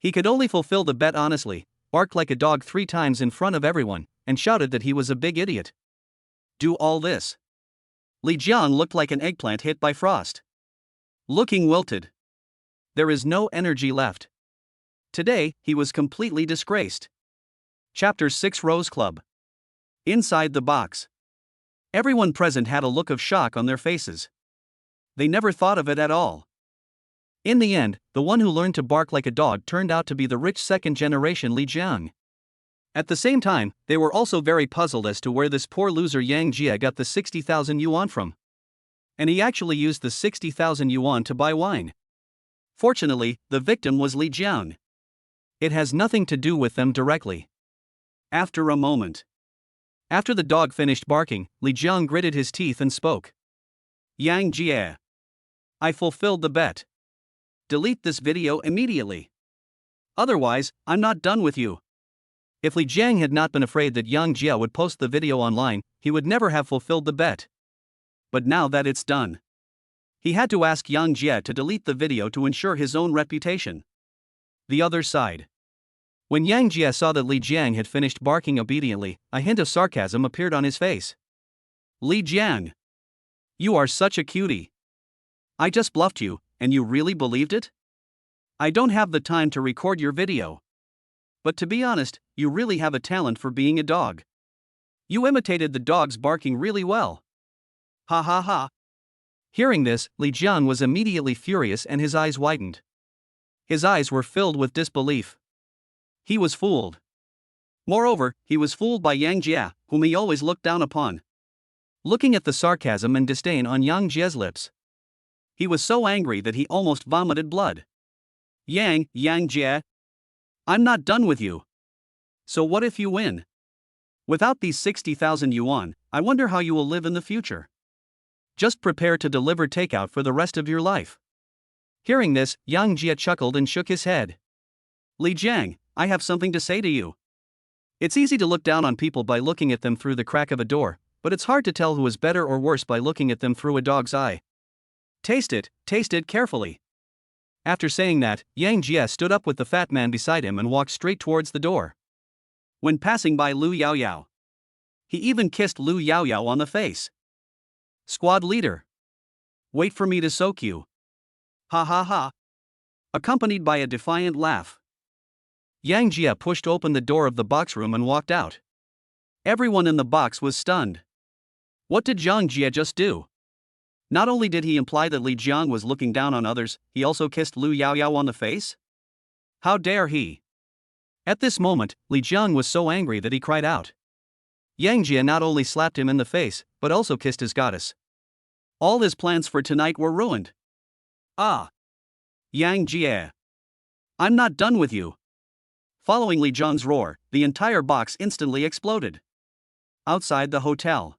he could only fulfill the bet honestly, barked like a dog 3 times in front of everyone, and shouted that he was a big idiot. Do all this. Li Jiang looked like an eggplant hit by frost. Looking wilted. There is no energy left. Today, he was completely disgraced. Chapter 6 Rose Club. Inside the box. Everyone present had a look of shock on their faces. They never thought of it at all. In the end, the one who learned to bark like a dog turned out to be the rich second-generation Li Jiang. At the same time, they were also very puzzled as to where this poor loser Yang Jia got the 60,000 yuan from. And he actually used the 60,000 yuan to buy wine. Fortunately, the victim was Li Jiang. It has nothing to do with them directly. After a moment. After the dog finished barking, Li Jiang gritted his teeth and spoke. Yang Jia. I fulfilled the bet. Delete this video immediately. Otherwise, I'm not done with you. If Li Jang had not been afraid that Yang Jia would post the video online, he would never have fulfilled the bet. But now that it's done, he had to ask Yang Jia to delete the video to ensure his own reputation. The other side. When Yang Jia saw that Li Jiang had finished barking obediently, a hint of sarcasm appeared on his face. Li Jiang, you are such a cutie. I just bluffed you, and you really believed it? I don't have the time to record your video. But to be honest, you really have a talent for being a dog. You imitated the dog's barking really well. Ha ha ha. Hearing this, Li Jiang was immediately furious and his eyes widened. His eyes were filled with disbelief. He was fooled. Moreover, he was fooled by Yang Jia, whom he always looked down upon. Looking at the sarcasm and disdain on Yang Jia's lips, he was so angry that he almost vomited blood. Yang Jia, I'm not done with you. So what if you win? Without these 60,000 yuan, I wonder how you will live in the future. Just prepare to deliver takeout for the rest of your life. Hearing this, Yang Jia chuckled and shook his head. Li Jiang, I have something to say to you. It's easy to look down on people by looking at them through the crack of a door, but it's hard to tell who is better or worse by looking at them through a dog's eye. Taste it carefully. After saying that, Yang Jia stood up with the fat man beside him and walked straight towards the door. When passing by Lu Yaoyao, he even kissed Lu Yaoyao on the face. Squad leader, wait for me to soak you. Ha ha ha. Accompanied by a defiant laugh, Yang Jia pushed open the door of the box room and walked out. Everyone in the box was stunned. What did Yang Jia just do? Not only did he imply that Li Jiang was looking down on others, he also kissed Lu Yaoyao on the face? How dare he? At this moment, Li Jiang was so angry that he cried out. Yang Jia not only slapped him in the face, but also kissed his goddess. All his plans for tonight were ruined. Ah! Yang Jia, I'm not done with you. Following Li Jiang's roar, the entire box instantly exploded. Outside the hotel,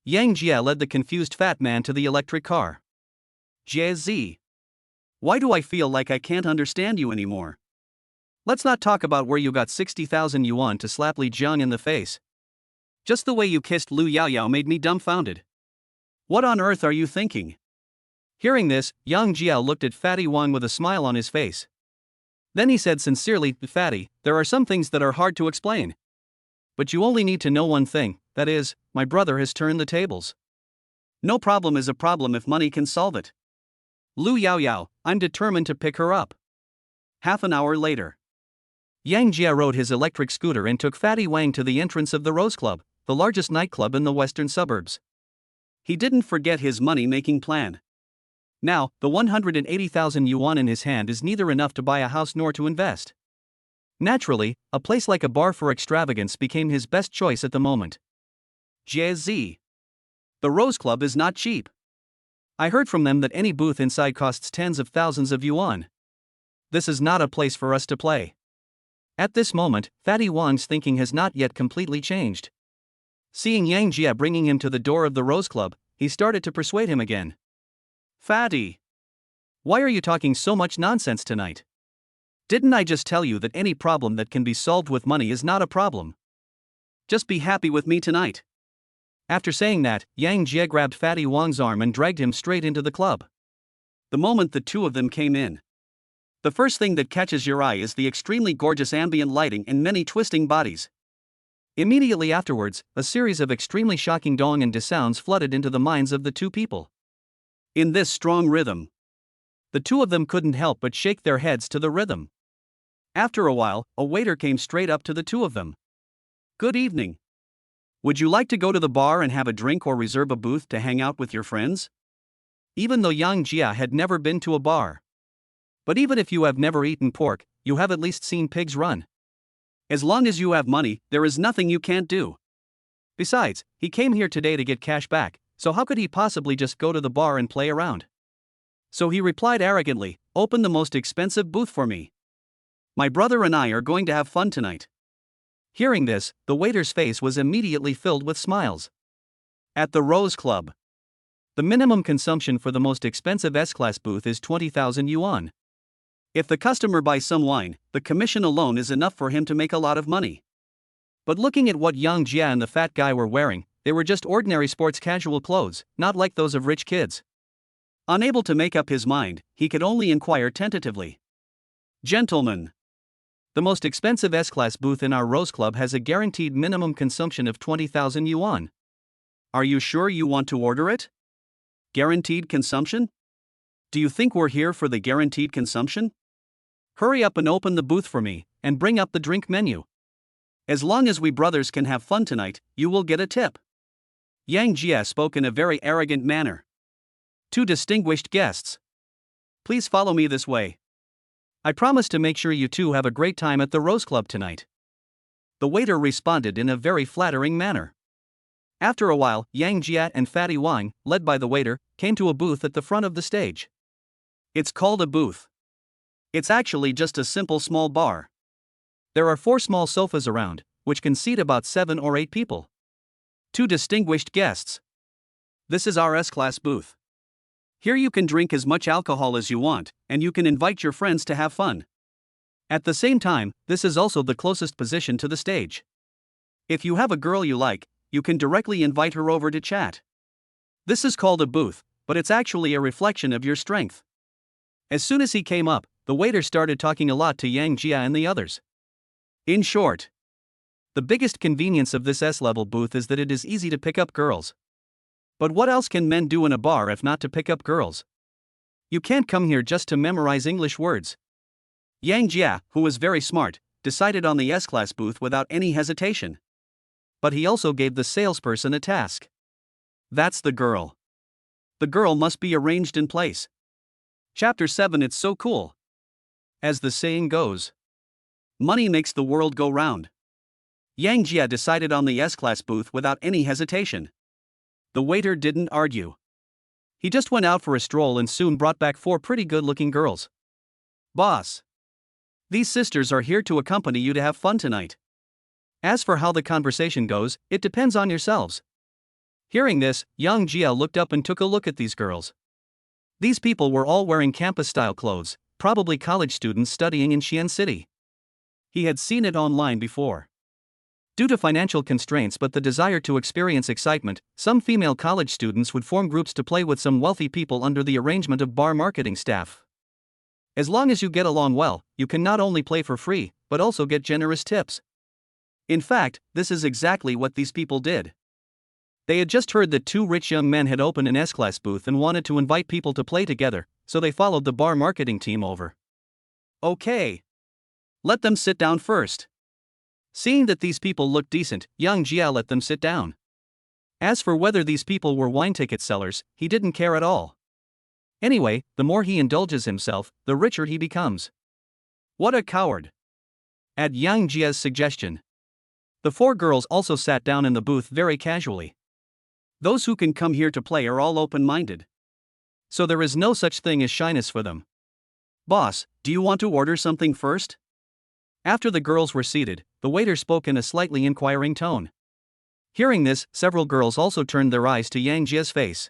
Yang Jia led the confused fat man to the electric car. Jia Z, why do I feel like I can't understand you anymore? Let's not talk about where you got 60,000 yuan to slap Li Jiang in the face. Just the way you kissed Lu Yaoyao made me dumbfounded. What on earth are you thinking? Hearing this, Yang Jia looked at Fatty Wang with a smile on his face. Then he said sincerely, Fatty, there are some things that are hard to explain. But you only need to know one thing, that is, my brother has turned the tables. No problem is a problem if money can solve it. Lu Yaoyao, I'm determined to pick her up. Half an hour later, Yang Jia rode his electric scooter and took Fatty Wang to the entrance of the Rose Club, the largest nightclub in the western suburbs. He didn't forget his money-making plan. Now, the 180,000 yuan in his hand is neither enough to buy a house nor to invest. Naturally, a place like a bar for extravagance became his best choice at the moment. Jia Z, the Rose Club is not cheap. I heard from them that any booth inside costs tens of thousands of yuan. This is not a place for us to play. At this moment, Fatty Wang's thinking has not yet completely changed. Seeing Yang Jia bringing him to the door of the Rose Club, he started to persuade him again. Fatty, why are you talking so much nonsense tonight? Didn't I just tell you that any problem that can be solved with money is not a problem? Just be happy with me tonight. After saying that, Yang Jia grabbed Fatty Wang's arm and dragged him straight into the club. The moment the two of them came in, the first thing that catches your eye is the extremely gorgeous ambient lighting and many twisting bodies. Immediately afterwards, a series of extremely shocking dong and dis sounds flooded into the minds of the two people. In this strong rhythm, the two of them couldn't help but shake their heads to the rhythm. After a while, a waiter came straight up to the two of them. Good evening. Would you like to go to the bar and have a drink or reserve a booth to hang out with your friends? Even though Yang Jia had never been to a bar. But even if you have never eaten pork, you have at least seen pigs run. As long as you have money, there is nothing you can't do. Besides, he came here today to get cash back, so how could he possibly just go to the bar and play around? So he replied arrogantly, open the most expensive booth for me. My brother and I are going to have fun tonight. Hearing this, the waiter's face was immediately filled with smiles. At the Rose Club, The minimum consumption for the most expensive S-Class booth is 20,000 yuan. If the customer buys some wine, the commission alone is enough for him to make a lot of money. But looking at what Yang Jia and the fat guy were wearing, they were just ordinary sports casual clothes, not like those of rich kids. Unable to make up his mind, he could only inquire tentatively. Gentlemen, the most expensive S-Class booth in our Rose Club has a guaranteed minimum consumption of 20,000 yuan. Are you sure you want to order it? Guaranteed consumption? Do you think we're here for the guaranteed consumption? Hurry up and open the booth for me, and bring up the drink menu. As long as we brothers can have fun tonight, you will get a tip. Yang Jia spoke in a very arrogant manner. Two distinguished guests. Please follow me this way. I promise to make sure you two have a great time at the Rose Club tonight. The waiter responded in a very flattering manner. After a while, Yang Jia and Fatty Wang, led by the waiter, came to a booth at the front of the stage. It's called a booth. It's actually just a simple small bar. There are 4 small sofas around, which can seat about 7 or 8 people. 2 distinguished guests. This is our S-Class booth. Here you can drink as much alcohol as you want, and you can invite your friends to have fun. At the same time, this is also the closest position to the stage. If you have a girl you like, you can directly invite her over to chat. This is called a booth, but it's actually a reflection of your strength. As soon as he came up, the waiter started talking a lot to Yang Jia and the others. In short, the biggest convenience of this S-level booth is that it is easy to pick up girls. But what else can men do in a bar if not to pick up girls? You can't come here just to memorize English words. Yang Jia, who was very smart, decided on the S-Class booth without any hesitation. But he also gave the salesperson a task. That's the girl. The girl must be arranged in place. Chapter 7. It's so cool. As the saying goes, money makes the world go round. Yang Jia decided on the S-Class booth without any hesitation. The waiter didn't argue. He just went out for a stroll and soon brought back 4 pretty good-looking girls. Boss, these sisters are here to accompany you to have fun tonight. As for how the conversation goes, it depends on yourselves. Hearing this, Yang Jia looked up and took a look at these girls. These people were all wearing campus-style clothes, probably college students studying in Xi'an City. He had seen it online before. Due to financial constraints but the desire to experience excitement, some female college students would form groups to play with some wealthy people under the arrangement of bar marketing staff. As long as you get along well, you can not only play for free, but also get generous tips. In fact, this is exactly what these people did. They had just heard that 2 rich young men had opened an S-Class booth and wanted to invite people to play together, so they followed the bar marketing team over. Okay. Let them sit down first. Seeing that these people looked decent, Yang Jia let them sit down. As for whether these people were wine ticket sellers, he didn't care at all. Anyway, the more he indulges himself, the richer he becomes. What a coward. At Yang Jia's suggestion, the 4 girls also sat down in the booth very casually. Those who can come here to play are all open-minded. So there is no such thing as shyness for them. Boss, do you want to order something first? After the girls were seated, the waiter spoke in a slightly inquiring tone. Hearing this, several girls also turned their eyes to Yang Jia's face.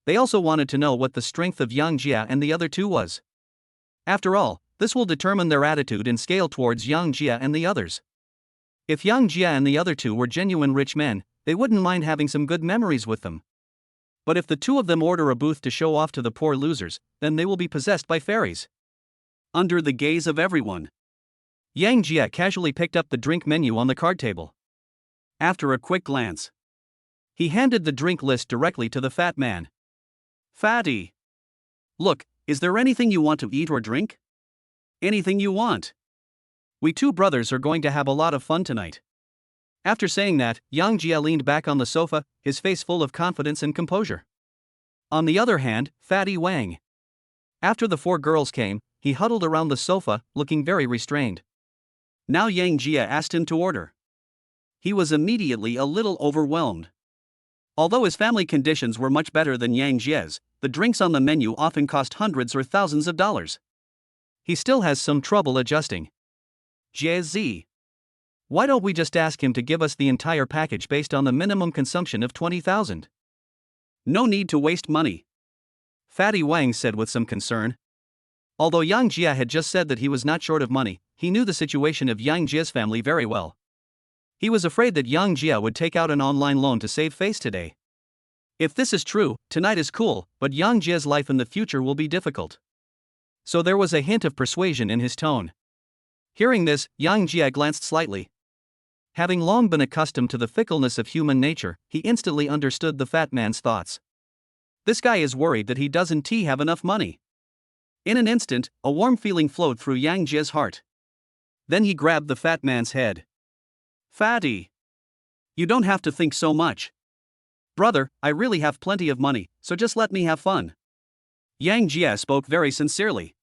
They also wanted to know what the strength of Yang Jia and the other 2 was. After all, this will determine their attitude and scale towards Yang Jia and the others. If Yang Jia and the other 2 were genuine rich men, they wouldn't mind having some good memories with them. But if the 2 of them order a booth to show off to the poor losers, then they will be possessed by fairies. Under the gaze of everyone, Yang Jia casually picked up the drink menu on the card table. After a quick glance, he handed the drink list directly to the fat man. Fatty, look, is there anything you want to eat or drink? Anything you want. We 2 brothers are going to have a lot of fun tonight. After saying that, Yang Jia leaned back on the sofa, his face full of confidence and composure. On the other hand, Fatty Wang. After the 4 girls came, he huddled around the sofa, looking very restrained. Now Yang Jia asked him to order. He was immediately a little overwhelmed. Although his family conditions were much better than Yang Jia's, the drinks on the menu often cost hundreds or thousands of dollars. He still has some trouble adjusting. Jia, why don't we just ask him to give us the entire package based on the minimum consumption of 20,000? No need to waste money, Fatty Wang said with some concern. Although Yang Jia had just said that he was not short of money, he knew the situation of Yang Jia's family very well. He was afraid that Yang Jia would take out an online loan to save face today. If this is true, tonight is cool, but Yang Jia's life in the future will be difficult. So there was a hint of persuasion in his tone. Hearing this, Yang Jia glanced slightly. Having long been accustomed to the fickleness of human nature, he instantly understood the fat man's thoughts. This guy is worried that he doesn't have enough money. In an instant, a warm feeling flowed through Yang Jia's heart. Then he grabbed the fat man's head. Fatty, you don't have to think so much. Brother, I really have plenty of money, so just let me have fun. Yang Jia spoke very sincerely.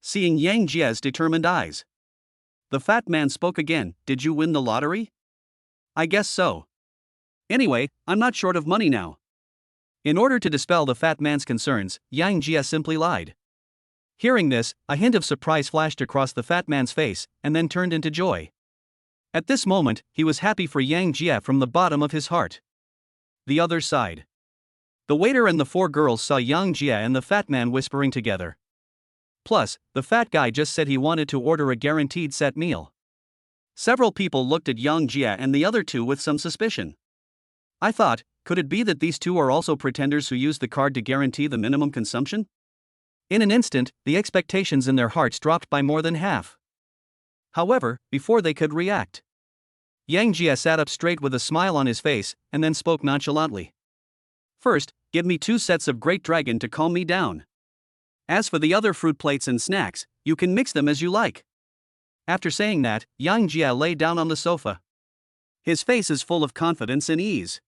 Seeing Yang Jia's determined eyes, the fat man spoke again. Did you win the lottery? I guess so. Anyway, I'm not short of money now. In order to dispel the fat man's concerns, Yang Jia simply lied. Hearing this, a hint of surprise flashed across the fat man's face, and then turned into joy. At this moment, he was happy for Yang Jia from the bottom of his heart. The other side. The waiter and the four girls saw Yang Jia and the fat man whispering together. Plus, the fat guy just said he wanted to order a guaranteed set meal. Several people looked at Yang Jia and the other two with some suspicion. I thought, could it be that these two are also pretenders who use the card to guarantee the minimum consumption? In an instant, the expectations in their hearts dropped by more than half. However, before they could react, Yang Jia sat up straight with a smile on his face, and then spoke nonchalantly. First, give me 2 sets of Great Dragon to calm me down. As for the other fruit plates and snacks, you can mix them as you like. After saying that, Yang Jia lay down on the sofa. His face is full of confidence and ease.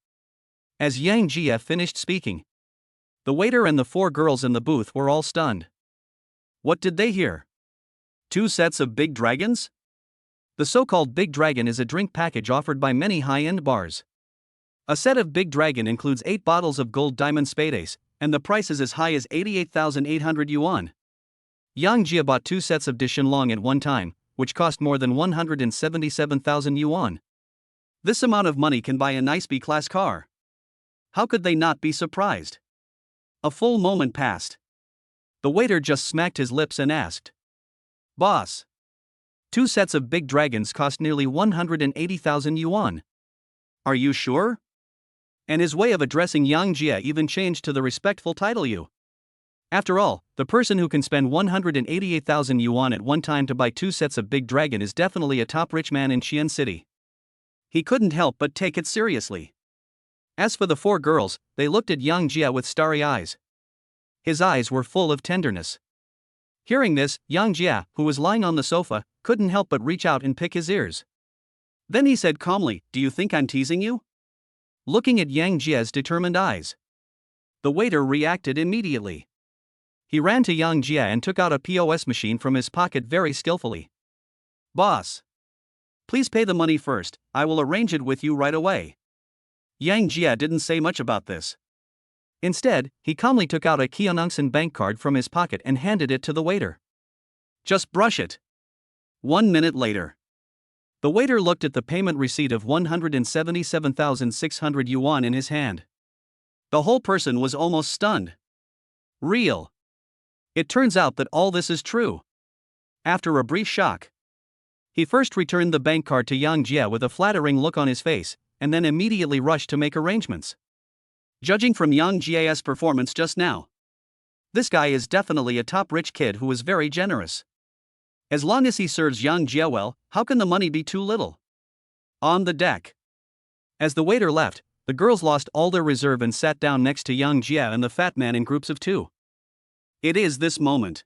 As Yang Jia finished speaking, the waiter and the 4 girls in the booth were all stunned. What did they hear? 2 sets of Big Dragons? The so-called Big Dragon is a drink package offered by many high-end bars. A set of Big Dragon includes 8 bottles of gold diamond spades, and the price is as high as 88,800 yuan. Yang Jia bought 2 sets of Dishinlong at one time, which cost more than 177,000 yuan. This amount of money can buy a nice B-class car. How could they not be surprised? A full moment passed. The waiter just smacked his lips and asked, "Boss, 2 sets of Big Dragons cost nearly 180,000 yuan. Are you sure?" And his way of addressing Yang Jia even changed to the respectful title "you." After all, the person who can spend 188,000 yuan at one time to buy 2 sets of Big Dragon is definitely a top rich man in Xi'an City. He couldn't help but take it seriously. As for the 4 girls, they looked at Yang Jia with starry eyes. His eyes were full of tenderness. Hearing this, Yang Jia, who was lying on the sofa, couldn't help but reach out and pick his ears. Then he said calmly, "Do you think I'm teasing you?" Looking at Yang Jia's determined eyes, the waiter reacted immediately. He ran to Yang Jia and took out a POS machine from his pocket very skillfully. "Boss, please pay the money first, I will arrange it with you right away." Yang Jia didn't say much about this. Instead, he calmly took out a Qianongsan bank card from his pocket and handed it to the waiter. "Just brush it." 1 minute later, the waiter looked at the payment receipt of 177,600 yuan in his hand. The whole person was almost stunned. Real. It turns out that all this is true. After a brief shock, he first returned the bank card to Yang Jia with a flattering look on his face, and then immediately rushed to make arrangements. Judging from Yang Jia's performance just now, this guy is definitely a top rich kid who is very generous. As long as he serves Yang Jia well, how can the money be too little? On the deck, as the waiter left, the girls lost all their reserve and sat down next to Yang Jia and the fat man in groups of 2. It is this moment.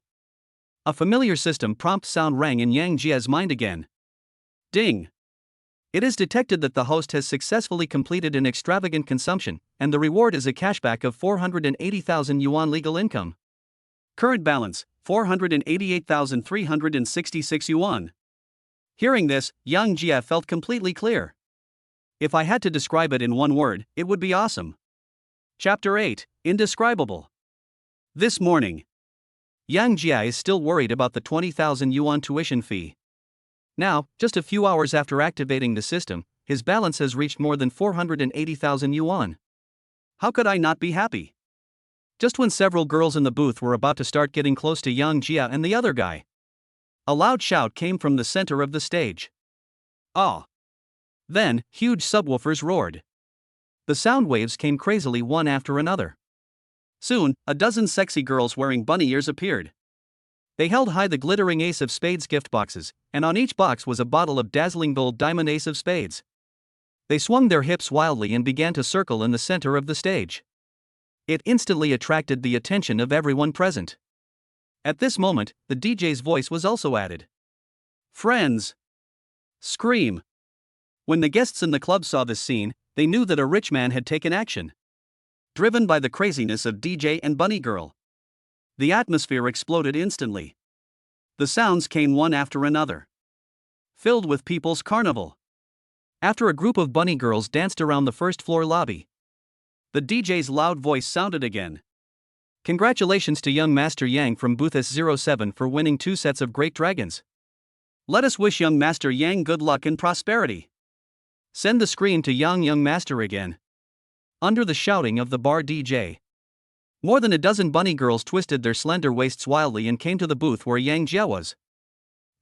A familiar system prompt sound rang in Yang Jia's mind again. Ding! It is detected that the host has successfully completed an extravagant consumption, and the reward is a cashback of 480,000 yuan legal income. Current balance, 488,366 yuan. Hearing this, Yang Jia felt completely clear. If I had to describe it in one word, it would be awesome. Chapter 8, Indescribable. This morning, Yang Jia is still worried about the 20,000 yuan tuition fee. Now, just a few hours after activating the system, his balance has reached more than 480,000 yuan. How could I not be happy? Just when several girls in the booth were about to start getting close to Yang Jia and the other guy, a loud shout came from the center of the stage. Ah! Then, huge subwoofers roared. The sound waves came crazily one after another. Soon, a dozen sexy girls wearing bunny ears appeared. They held high the glittering Ace of Spades gift boxes, and on each box was a bottle of dazzling gold diamond Ace of Spades. They swung their hips wildly and began to circle in the center of the stage. It instantly attracted the attention of everyone present. At this moment, the DJ's voice was also added. Friends! Scream! When the guests in the club saw this scene, they knew that a rich man had taken action. Driven by the craziness of DJ and Bunny Girl, the atmosphere exploded instantly. The sounds came one after another, filled with people's carnival. After a group of bunny girls danced around the first floor lobby, the DJ's loud voice sounded again. Congratulations to young Master Yang from booth S07 for winning 2 sets of Great Dragons. Let us wish young Master Yang good luck and prosperity. Send the screen to young Master again. Under the shouting of the bar DJ, more than a dozen bunny girls twisted their slender waists wildly and came to the booth where Yang Jia was.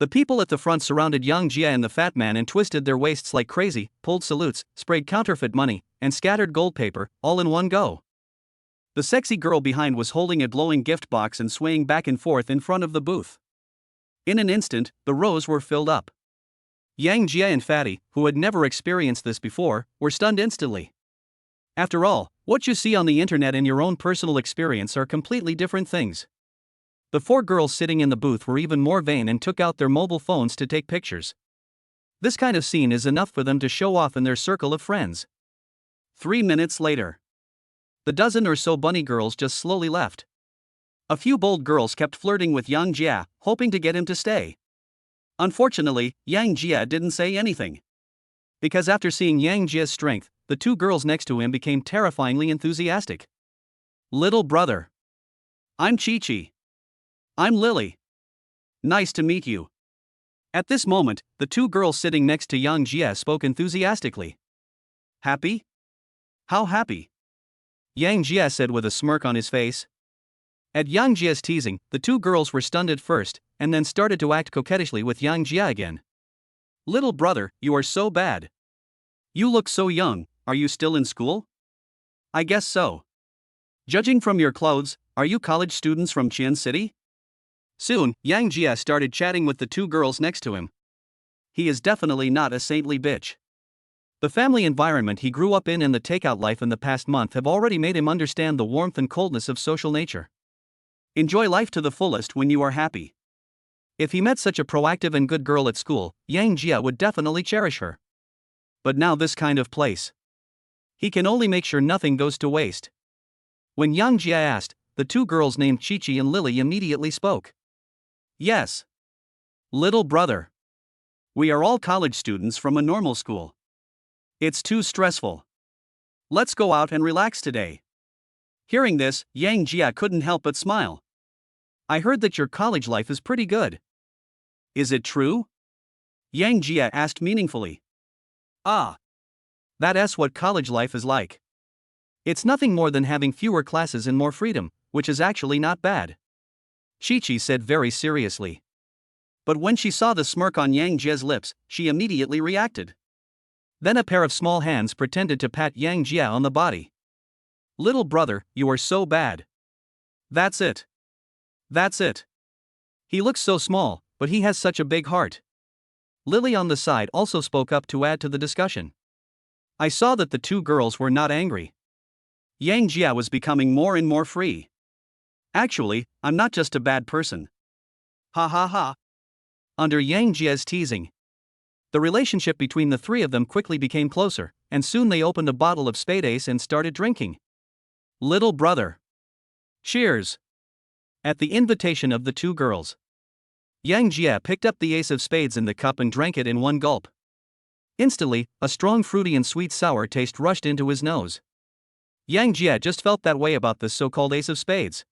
The people at the front surrounded Yang Jia and the fat man and twisted their waists like crazy, pulled salutes, sprayed counterfeit money, and scattered gold paper, all in one go. The sexy girl behind was holding a glowing gift box and swaying back and forth in front of the booth. In an instant, the rows were filled up. Yang Jia and Fatty, who had never experienced this before, were stunned instantly. After all, what you see on the internet and your own personal experience are completely different things. The 4 girls sitting in the booth were even more vain and took out their mobile phones to take pictures. This kind of scene is enough for them to show off in their circle of friends. 3 minutes later, the dozen or so bunny girls just slowly left. A few bold girls kept flirting with Yang Jia, hoping to get him to stay. Unfortunately, Yang Jia didn't say anything. Because after seeing Yang Jia's strength, the 2 girls next to him became terrifyingly enthusiastic. Little brother. I'm Chi-Chi. I'm Lily. Nice to meet you. At this moment, the 2 girls sitting next to Yang Jia spoke enthusiastically. Happy? How happy? Yang Jia said with a smirk on his face. At Yang Jia's teasing, the 2 girls were stunned at first, and then started to act coquettishly with Yang Jia again. Little brother, you are so bad. You look so young, are you still in school? I guess so. Judging from your clothes, are you college students from Qian City? Soon, Yang Jia started chatting with the 2 girls next to him. He is definitely not a saintly bitch. The family environment he grew up in and the takeout life in the past month have already made him understand the warmth and coldness of social nature. Enjoy life to the fullest when you are happy. If he met such a proactive and good girl at school, Yang Jia would definitely cherish her. But now this kind of place. He can only make sure nothing goes to waste. When Yang Jia asked, the 2 girls named Chi-Chi and Lily immediately spoke. Yes. Little brother. We are all college students from a normal school. It's too stressful. Let's go out and relax today. Hearing this, Yang Jia couldn't help but smile. I heard that your college life is pretty good. Is it true? Yang Jia asked meaningfully. Ah. That's what college life is like. It's nothing more than having fewer classes and more freedom, which is actually not bad. Chi-Chi said very seriously. But when she saw the smirk on Yang Jia's lips, she immediately reacted. Then a pair of small hands pretended to pat Yang Jia on the body. Little brother, you are so bad. That's it. That's it. He looks so small, but he has such a big heart. Lily on the side also spoke up to add to the discussion. I saw that the 2 girls were not angry. Yang Jia was becoming more and more free. Actually, I'm not just a bad person. Ha ha ha. Under Yang Jia's teasing, the relationship between the 3 of them quickly became closer, and soon they opened a bottle of Spade Ace and started drinking. Little brother. Cheers. At the invitation of the 2 girls, Yang Jia picked up the Ace of Spades in the cup and drank it in one gulp. Instantly, a strong fruity and sweet sour taste rushed into his nose. Yang Jia just felt that way about this so-called Ace of Spades.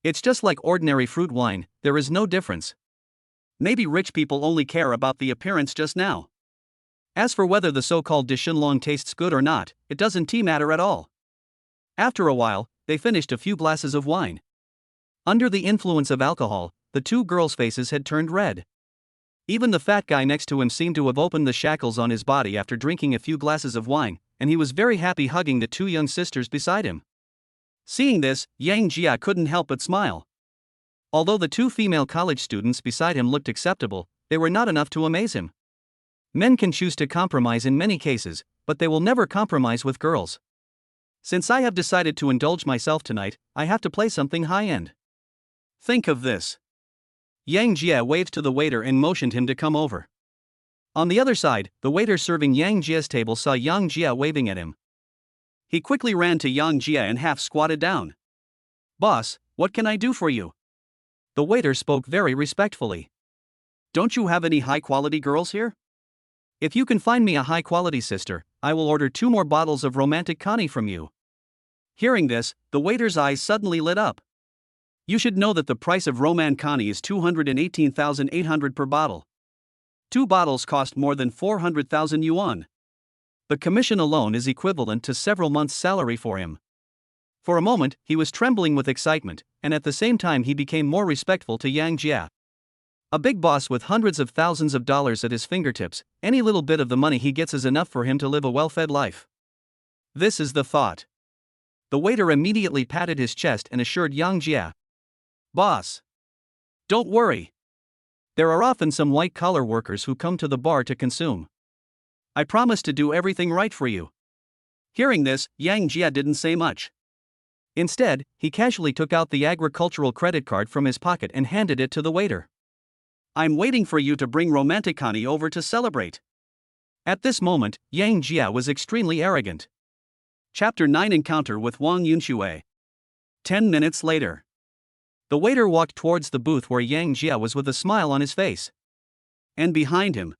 It's just like ordinary fruit wine, there is no difference. Maybe rich people only care about the appearance just now. As for whether the so-called Dishunlong tastes good or not, it doesn't matter at all. After a while, they finished a few glasses of wine. Under the influence of alcohol, the two girls' faces had turned red. Even the fat guy next to him seemed to have opened the shackles on his body after drinking a few glasses of wine, and he was very happy hugging the two young sisters beside him. Seeing this, Yang Jia couldn't help but smile. Although the two female college students beside him looked acceptable, they were not enough to amaze him. Men can choose to compromise in many cases, but they will never compromise with girls. Since I have decided to indulge myself tonight, I have to play something high-end. Think of this. Yang Jia waved to the waiter and motioned him to come over. On the other side, the waiter serving Yang Jia's table saw Yang Jia waving at him. He quickly ran to Yang Jia and half squatted down. "Boss, what can I do for you?" The waiter spoke very respectfully. "Don't you have any high-quality girls here? If you can find me a high-quality sister, I will order 2 more bottles of romantic connie from you." Hearing this, the waiter's eyes suddenly lit up. You should know that the price of Roman connie is 218,800 per bottle. 2 bottles cost more than 400,000 yuan. The commission alone is equivalent to several months' salary for him. For a moment, he was trembling with excitement, and at the same time he became more respectful to Yang Jia. A big boss with hundreds of thousands of dollars at his fingertips, any little bit of the money he gets is enough for him to live a well-fed life. This is the thought. The waiter immediately patted his chest and assured Yang Jia, "Boss, don't worry. There are often some white-collar workers who come to the bar to consume. I promise to do everything right for you." Hearing this, Yang Jia didn't say much. Instead, he casually took out the agricultural credit card from his pocket and handed it to the waiter. "I'm waiting for you to bring romantic connie over to celebrate." At this moment, Yang Jia was extremely arrogant. Chapter 9 Encounter with Wang Yunxue. 10 minutes later. The waiter walked towards the booth where Yang Jia was with a smile on his face. And behind him,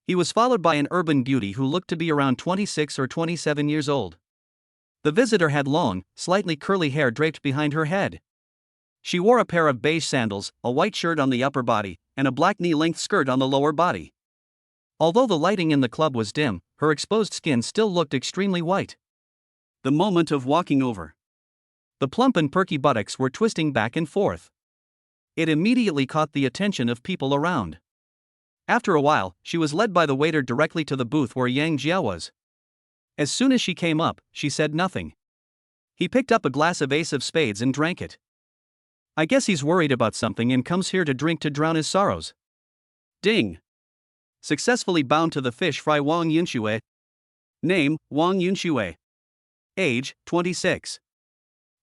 he was followed by an urban beauty who looked to be around 26 or 27 years old. The visitor had long, slightly curly hair draped behind her head. She wore a pair of beige sandals, a white shirt on the upper body, and a black knee-length skirt on the lower body. Although the lighting in the club was dim, her exposed skin still looked extremely white. The moment of walking over. The plump and perky buttocks were twisting back and forth. It immediately caught the attention of people around. After a while, she was led by the waiter directly to the booth where Yang Jia was. As soon as she came up, she said nothing. He picked up a glass of Ace of Spades and drank it. I guess he's worried about something and comes here to drink to drown his sorrows. Ding! Successfully bound to the fish fry Wang Yunxue. Name, Wang Yunxue. Age, 26.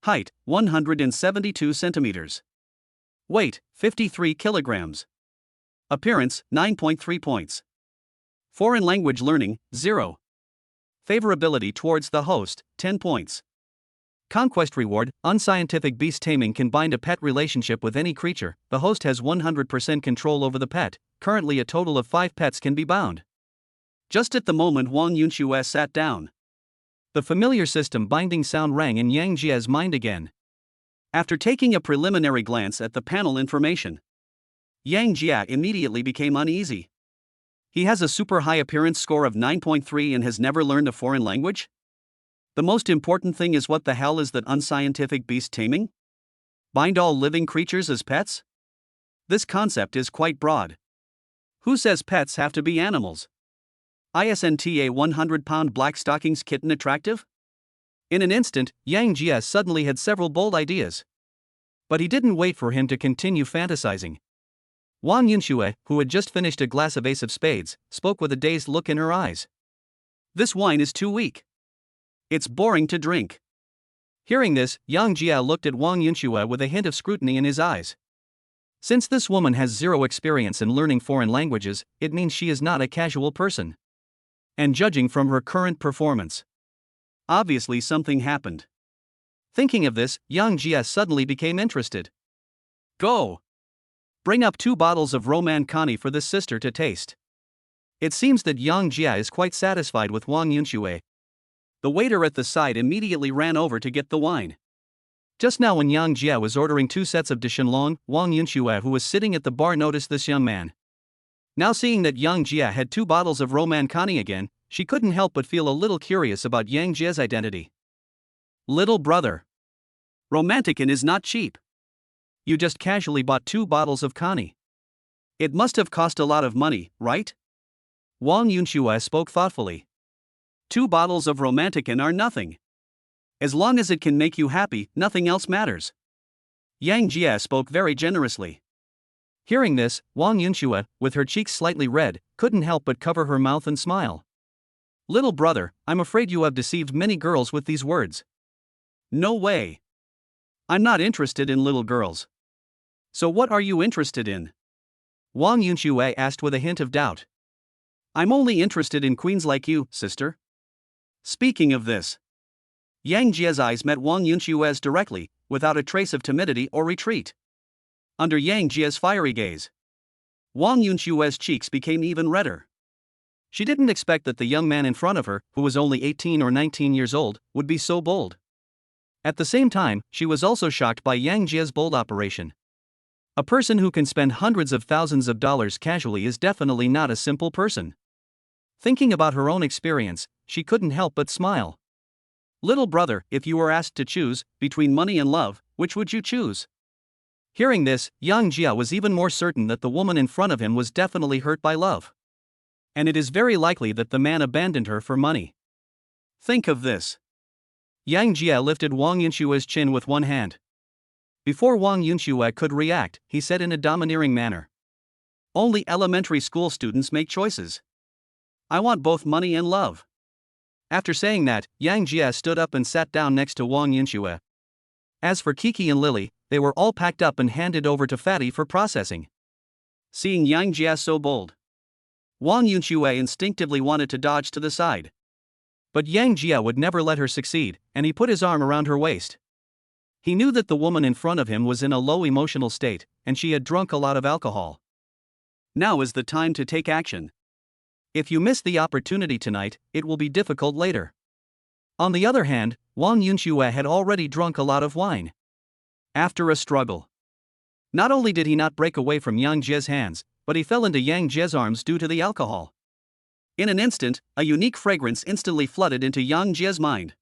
Height, 172 centimeters. Weight, 53 kilograms. Appearance, 9.3 points. Foreign language learning, 0. Favorability towards the host, 10 points. Conquest reward, unscientific beast taming can bind a pet relationship with any creature. The host has 100% control over the pet. Currently a total of 5 pets can be bound. Just at the moment Wang Yunxue sat down, the familiar system binding sound rang in Yang Jia's mind again. After taking a preliminary glance at the panel information, Yang Jia immediately became uneasy. He has a super high appearance score of 9.3 and has never learned a foreign language? The most important thing is, what the hell is that unscientific beast taming? Bind all living creatures as pets? This concept is quite broad. Who says pets have to be animals? Isn't a 100-pound black stockings kitten attractive? In an instant, Yang Jia suddenly had several bold ideas. But he didn't wait for him to continue fantasizing. Wang Yunxue, who had just finished a glass of Ace of Spades, spoke with a dazed look in her eyes. "This wine is too weak. It's boring to drink." Hearing this, Yang Jia looked at Wang Yunxue with a hint of scrutiny in his eyes. Since this woman has 0 experience in learning foreign languages, it means she is not a casual person. And judging from her current performance, obviously something happened. Thinking of this, Yang Jia suddenly became interested. "Go! Bring up 2 bottles of Roman connie for this sister to taste." It seems that Yang Jia is quite satisfied with Wang Yunxue. The waiter at the side immediately ran over to get the wine. Just now when Yang Jia was ordering 2 sets of Dishinlong, Wang Yunxue, who was sitting at the bar, noticed this young man. Now seeing that Yang Jia had 2 bottles of Roman connie again, she couldn't help but feel a little curious about Yang Jia's identity. Little brother. Romanticin is not cheap. You just casually bought 2 bottles of Connie. It must have cost a lot of money, right? Wang Yunxue spoke thoughtfully. 2 bottles of Romanticin are nothing. As long as it can make you happy, nothing else matters. Yang Jie spoke very generously. Hearing this, Wang Yunxue, with her cheeks slightly red, couldn't help but cover her mouth and smile. Little brother, I'm afraid you have deceived many girls with these words. No way. I'm not interested in little girls. So what are you interested in? Wang Yunxue asked with a hint of doubt. I'm only interested in queens like you, sister. Speaking of this. Yang Jie's eyes met Wang Yunxue's directly, without a trace of timidity or retreat. Under Yang Jie's fiery gaze, Wang Yunxue's cheeks became even redder. She didn't expect that the young man in front of her, who was only 18 or 19 years old, would be so bold. At the same time, she was also shocked by Yang Jie's bold operation. A person who can spend hundreds of thousands of dollars casually is definitely not a simple person. Thinking about her own experience, she couldn't help but smile. Little brother, if you were asked to choose between money and love, which would you choose? Hearing this, Yang Jia was even more certain that the woman in front of him was definitely hurt by love. And it is very likely that the man abandoned her for money. Think of this. Yang Jia lifted Wang Yunxue's chin with one hand. Before Wang Yunxue could react, he said in a domineering manner. Only elementary school students make choices. I want both money and love. After saying that, Yang Jia stood up and sat down next to Wang Yunxue. As for Kiki and Lily, they were all packed up and handed over to Fatty for processing. Seeing Yang Jia so bold, Wang Yunxue instinctively wanted to dodge to the side. But Yang Jia would never let her succeed, and he put his arm around her waist. He knew that the woman in front of him was in a low emotional state, and she had drunk a lot of alcohol. Now is the time to take action. If you miss the opportunity tonight, it will be difficult later. On the other hand, Wang Yunxue had already drunk a lot of wine. After a struggle, not only did he not break away from Yang Jie's hands, but he fell into Yang Jie's arms due to the alcohol. In an instant, a unique fragrance instantly flooded into Yang Jie's mind.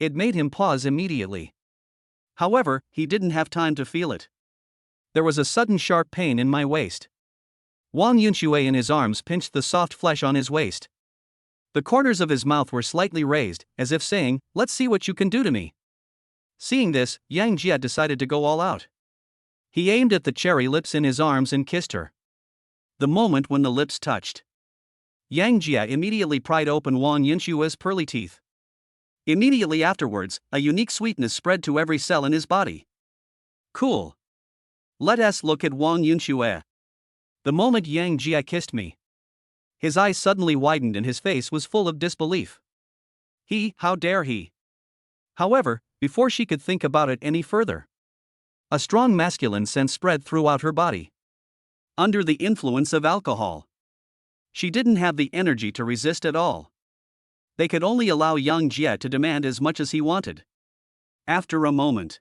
It made him pause immediately. However, he didn't have time to feel it. There was a sudden sharp pain in my waist. Wang Yunxue in his arms pinched the soft flesh on his waist. The corners of his mouth were slightly raised, as if saying, let's see what you can do to me. Seeing this, Yang Jia decided to go all out. He aimed at the cherry lips in his arms and kissed her. The moment when the lips touched, Yang Jia immediately pried open Wang Yunxue's pearly teeth. Immediately afterwards, a unique sweetness spread to every cell in his body. Cool. Let us look at Wang Yunxue. The moment Yang Jia kissed me, his eyes suddenly widened and his face was full of disbelief. How dare he? However, before she could think about it any further, a strong masculine sense spread throughout her body. Under the influence of alcohol, she didn't have the energy to resist at all. They could only allow Yang Jia to demand as much as he wanted. After a moment,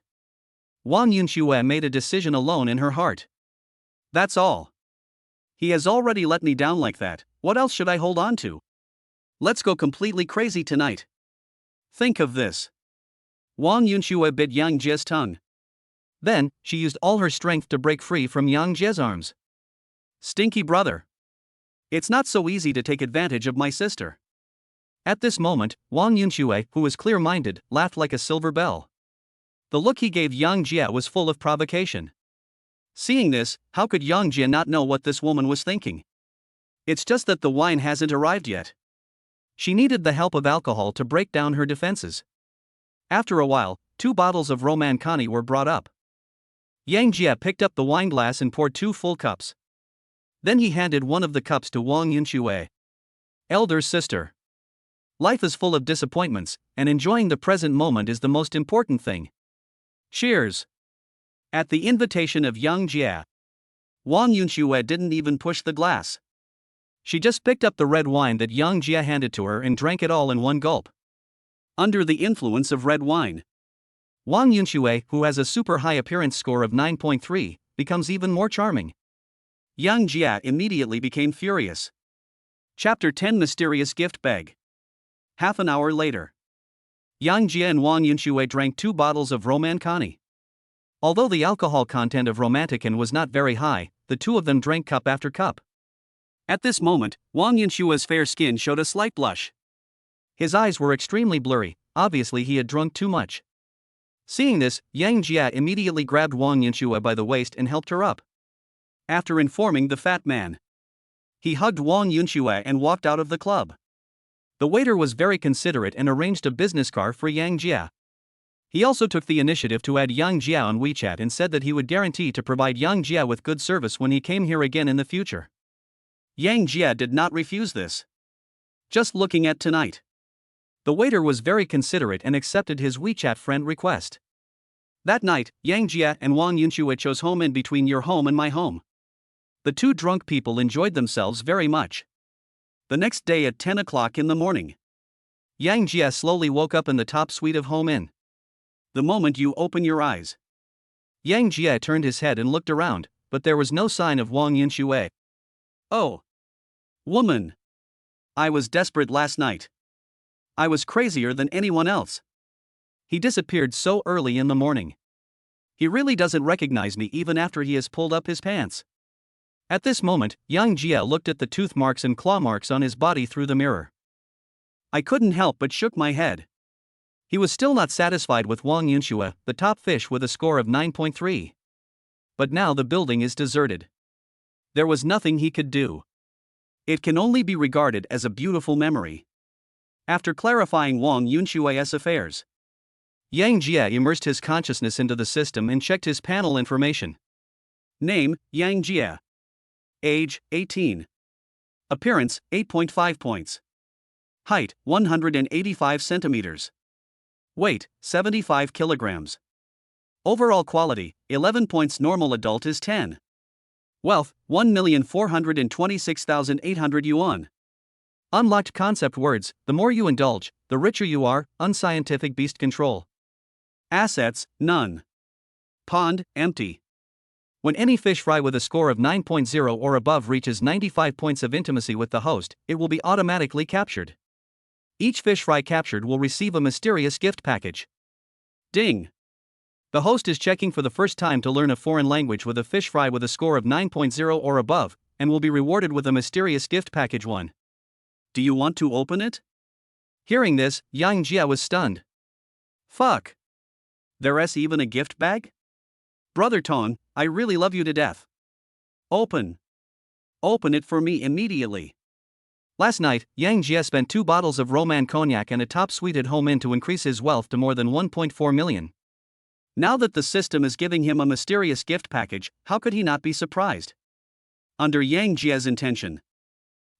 Wang Yunxue made a decision alone in her heart. That's all. He has already let me down like that, what else should I hold on to? Let's go completely crazy tonight. Think of this. Wang Yunxue bit Yang Jie's tongue. Then, she used all her strength to break free from Yang Jie's arms. Stinky brother. It's not so easy to take advantage of my sister. At this moment, Wang Yunxue, who was clear-minded, laughed like a silver bell. The look he gave Yang Jia was full of provocation. Seeing this, how could Yang Jia not know what this woman was thinking? It's just that the wine hasn't arrived yet. She needed the help of alcohol to break down her defenses. After a while, 2 bottles of Roman Connie were brought up. Yang Jia picked up the wine glass and poured 2 full cups. Then he handed one of the cups to Wang Yunxue. Elder sister. Life is full of disappointments, and enjoying the present moment is the most important thing. Cheers. At the invitation of Yang Jia, Wang Yunxue didn't even push the glass. She just picked up the red wine that Yang Jia handed to her and drank it all in one gulp. Under the influence of red wine, Wang Yunxue, who has a super high appearance score of 9.3, becomes even more charming. Yang Jia immediately became furious. Chapter 10 Mysterious Gift Bag. Half an hour later, Yang Jia and Wang Yunshui drank 2 bottles of Romancani. Although the alcohol content of Romantican was not very high, the two of them drank cup after cup. At this moment, Wang Yunshui's fair skin showed a slight blush. His eyes were extremely blurry, obviously he had drunk too much. Seeing this, Yang Jia immediately grabbed Wang Yunshui by the waist and helped her up. After informing the fat man, he hugged Wang Yunshui and walked out of the club. The waiter was very considerate and arranged a business car for Yang Jia. He also took the initiative to add Yang Jia on WeChat and said that he would guarantee to provide Yang Jia with good service when he came here again in the future. Yang Jia did not refuse this. Just looking at tonight. The waiter was very considerate and accepted his WeChat friend request. That night, Yang Jia and Wang Yunshui chose home in between your home and my home. The two drunk people enjoyed themselves very much. The next day at 10 o'clock in the morning, Yang Jia slowly woke up in the top suite of Home Inn. The moment you open your eyes, Yang Jia turned his head and looked around, but there was no sign of Wang Yunshui. Oh, woman! I was desperate last night. I was crazier than anyone else. He disappeared so early in the morning. He really doesn't recognize me even after he has pulled up his pants. At this moment, Yang Jia looked at the tooth marks and claw marks on his body through the mirror. I couldn't help but shook my head. He was still not satisfied with Wang Yunshui, the top fish with a score of 9.3. But now the building is deserted. There was nothing he could do. It can only be regarded as a beautiful memory. After clarifying Wang Yunshui's affairs, Yang Jia immersed his consciousness into the system and checked his panel information. Name, Yang Jia. Age, 18. Appearance, 8.5 points. Height, 185 centimeters. Weight, 75 kilograms. Overall quality, 11 points. Normal adult is 10. Wealth, 1,426,800 yuan. Unlocked concept words, the more you indulge, the richer you are. Unscientific beast control. Assets, none. Pond, empty. When any fish fry with a score of 9.0 or above reaches 95 points of intimacy with the host, it will be automatically captured. Each fish fry captured will receive a mysterious gift package. Ding! The host is checking for the first time to learn a foreign language with a fish fry with a score of 9.0 or above, and will be rewarded with a mysterious gift package 1. Do you want to open it? Hearing this, Yang Jia was stunned. Fuck! There's even a gift bag? Brother Ton, I really love you to death. Open. Open it for me immediately. Last night, Yang Jia spent 2 bottles of Roman cognac and a top suite at Home Inn to increase his wealth to more than 1.4 million. Now that the system is giving him a mysterious gift package, how could he not be surprised? Under Yang Jia's intention,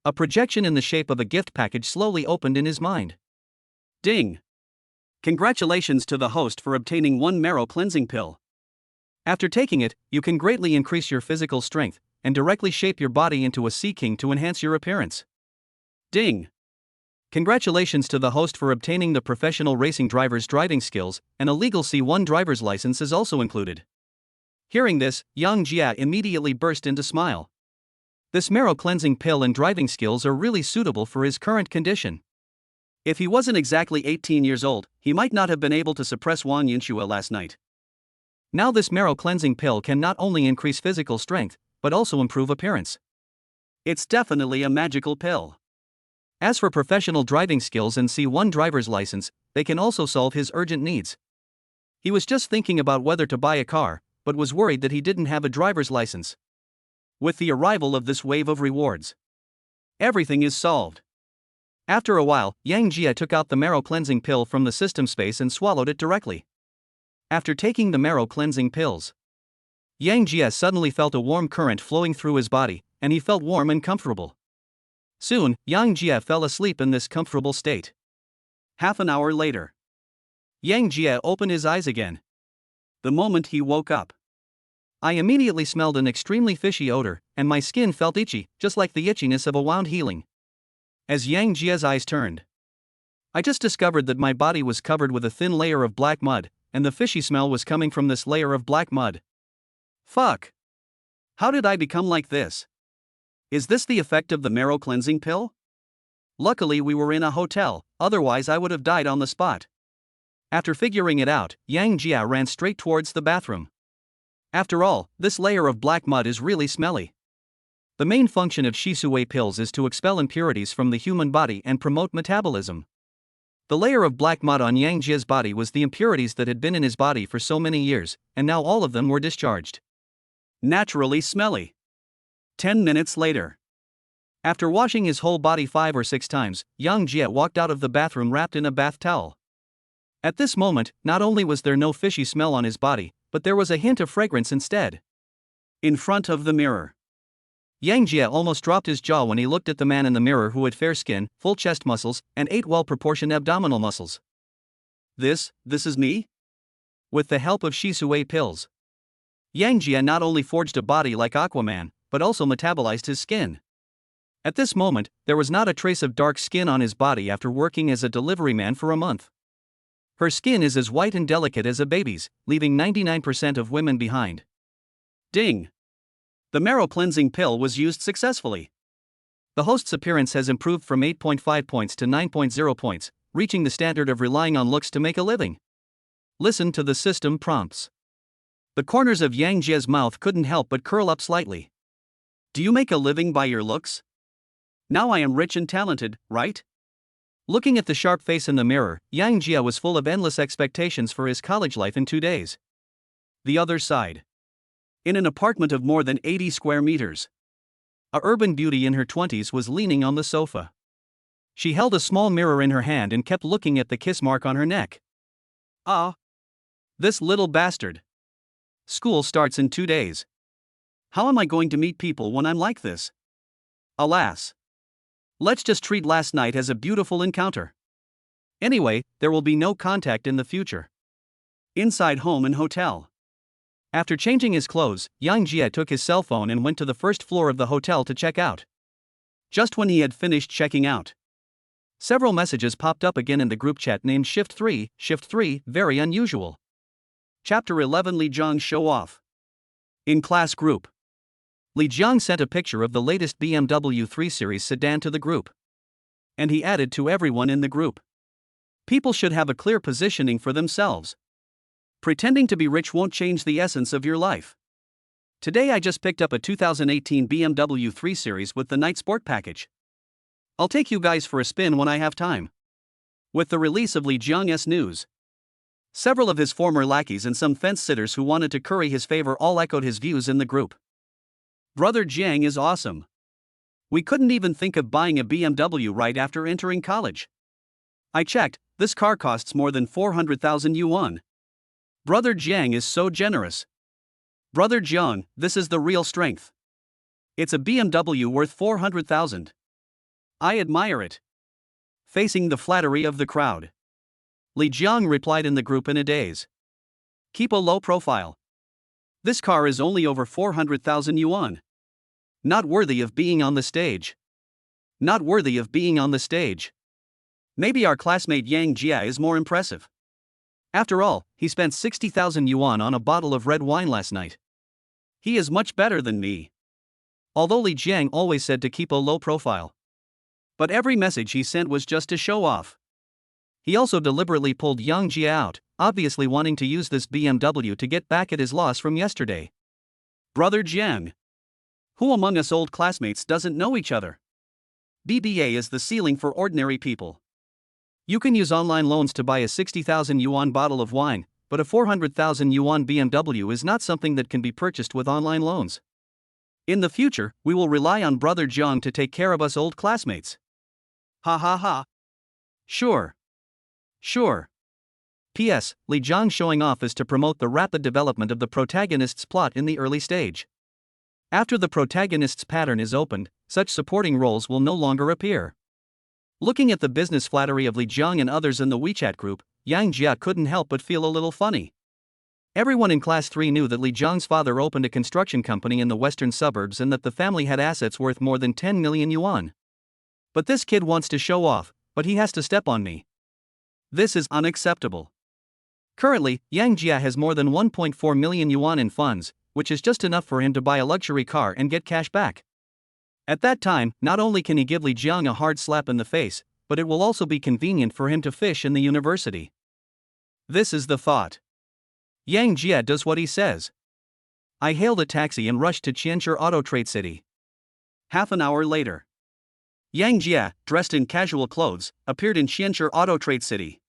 a projection in the shape of a gift package slowly opened in his mind. Ding! Congratulations to the host for obtaining 1 marrow cleansing pill. After taking it, you can greatly increase your physical strength and directly shape your body into a sea king to enhance your appearance. Ding! Congratulations to the host for obtaining the professional racing driver's driving skills, and a legal C1 driver's license is also included. Hearing this, Yang Jia immediately burst into smile. This marrow cleansing pill and driving skills are really suitable for his current condition. If he wasn't exactly 18 years old, he might not have been able to suppress Wang Yunshui last night. Now this marrow cleansing pill can not only increase physical strength, but also improve appearance. It's definitely a magical pill. As for professional driving skills and C1 driver's license, they can also solve his urgent needs. He was just thinking about whether to buy a car, but was worried that he didn't have a driver's license. With the arrival of this wave of rewards, everything is solved. After a while, Yang Jia took out the marrow cleansing pill from the system space and swallowed it directly. After taking the marrow cleansing pills, Yang Jia suddenly felt a warm current flowing through his body, and he felt warm and comfortable. Soon, Yang Jia fell asleep in this comfortable state. Half an hour later, Yang Jia opened his eyes again. The moment he woke up, I immediately smelled an extremely fishy odor, and my skin felt itchy, just like the itchiness of a wound healing. As Yang Jia's eyes turned, I just discovered that my body was covered with a thin layer of black mud, and the fishy smell was coming from this layer of black mud. Fuck! How did I become like this? Is this the effect of the marrow cleansing pill? Luckily we were in a hotel, otherwise I would have died on the spot. After figuring it out, Yang Jia ran straight towards the bathroom. After all, this layer of black mud is really smelly. The main function of Shisui pills is to expel impurities from the human body and promote metabolism. The layer of black mud on Yang Jia's body was the impurities that had been in his body for so many years, and now all of them were discharged. Naturally smelly. 10 minutes later. After washing his whole body 5 or 6 times, Yang Jia walked out of the bathroom wrapped in a bath towel. At this moment, not only was there no fishy smell on his body, but there was a hint of fragrance instead. In front of the mirror. Yang Jia almost dropped his jaw when he looked at the man in the mirror who had fair skin, full chest muscles, and 8 well-proportioned abdominal muscles. This is me? With the help of Shisui pills. Yang Jia not only forged a body like Aquaman, but also metabolized his skin. At this moment, there was not a trace of dark skin on his body after working as a delivery man for a month. Her skin is as white and delicate as a baby's, leaving 99% of women behind. Ding! The marrow cleansing pill was used successfully. The host's appearance has improved from 8.5 points to 9.0 points, reaching the standard of relying on looks to make a living. Listen to the system prompts. The corners of Yang Jia's mouth couldn't help but curl up slightly. Do you make a living by your looks? Now I am rich and talented, right? Looking at the sharp face in the mirror, Yang Jia was full of endless expectations for his college life in 2 days. The other side. In an apartment of more than 80 square meters. A urban beauty in her 20s was leaning on the sofa. She held a small mirror in her hand and kept looking at the kiss mark on her neck. Ah! This little bastard. School starts in 2 days. How am I going to meet people when I'm like this? Alas. Let's just treat last night as a beautiful encounter. Anyway, there will be no contact in the future. Inside home and hotel. After changing his clothes, Yang Jia took his cell phone and went to the first floor of the hotel to check out. Just when he had finished checking out, several messages popped up again in the group chat named Shift 3, very unusual. Chapter 11 Li Jang Show Off. In class group. Li Jang sent a picture of the latest BMW 3 Series sedan to the group. And he added to everyone in the group. People should have a clear positioning for themselves. Pretending to be rich won't change the essence of your life. Today I just picked up a 2018 BMW 3 Series with the Night Sport package. I'll take you guys for a spin when I have time. With the release of Li Jiang's news, several of his former lackeys and some fence-sitters who wanted to curry his favor all echoed his views in the group. Brother Jiang is awesome. We couldn't even think of buying a BMW right after entering college. I checked, this car costs more than 400,000 yuan. Brother Jiang is so generous. Brother Jiang, this is the real strength. It's a BMW worth 400,000. I admire it. Facing the flattery of the crowd, Li Jiang replied in the group in a daze. Keep a low profile. This car is only over 400,000 yuan. Not worthy of being on the stage. Not worthy of being on the stage. Maybe our classmate Yang Jia is more impressive. After all, he spent 60,000 yuan on a bottle of red wine last night. He is much better than me. Although Li Jiang always said to keep a low profile. But every message he sent was just to show off. He also deliberately pulled Yang Jia out, obviously wanting to use this BMW to get back at his loss from yesterday. Brother Jiang. Who among us old classmates doesn't know each other? BBA is the ceiling for ordinary people. You can use online loans to buy a 60,000 yuan bottle of wine, but a 400,000 yuan BMW is not something that can be purchased with online loans. In the future, we will rely on Brother Jiang to take care of us old classmates. Ha ha ha. Sure. Sure. P.S. Li Jiang showing off is to promote the rapid development of the protagonist's plot in the early stage. After the protagonist's pattern is opened, such supporting roles will no longer appear. Looking at the business flattery of Li Jiang and others in the WeChat group, Yang Jia couldn't help but feel a little funny. Everyone in Class 3 knew that Li Jiang's father opened a construction company in the western suburbs and that the family had assets worth more than 10 million yuan. But this kid wants to show off, but he has to step on me. This is unacceptable. Currently, Yang Jia has more than 1.4 million yuan in funds, which is just enough for him to buy a luxury car and get cash back. At that time, not only can he give Li Jiang a hard slap in the face, but it will also be convenient for him to fish in the university. This is the thought. Yang Jia does what he says. I hailed a taxi and rushed to Qianshi Auto Trade City. Half an hour later, Yang Jia, dressed in casual clothes, appeared in Qianshi Auto Trade City.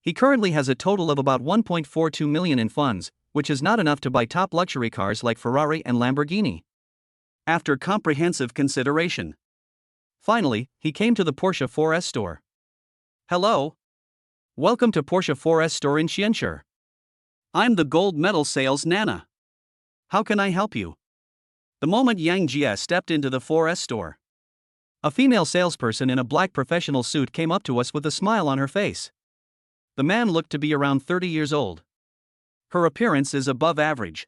He currently has a total of about 1.42 million in funds, which is not enough to buy top luxury cars like Ferrari and Lamborghini. After comprehensive consideration, finally, he came to the Porsche 4S store. Hello. Welcome to Porsche 4S store in Qianshi. I'm the gold medal sales Nana. How can I help you? The moment Yang Jia stepped into the 4S store, a female salesperson in a black professional suit came up to us with a smile on her face. The man looked to be around 30 years old. Her appearance is above average,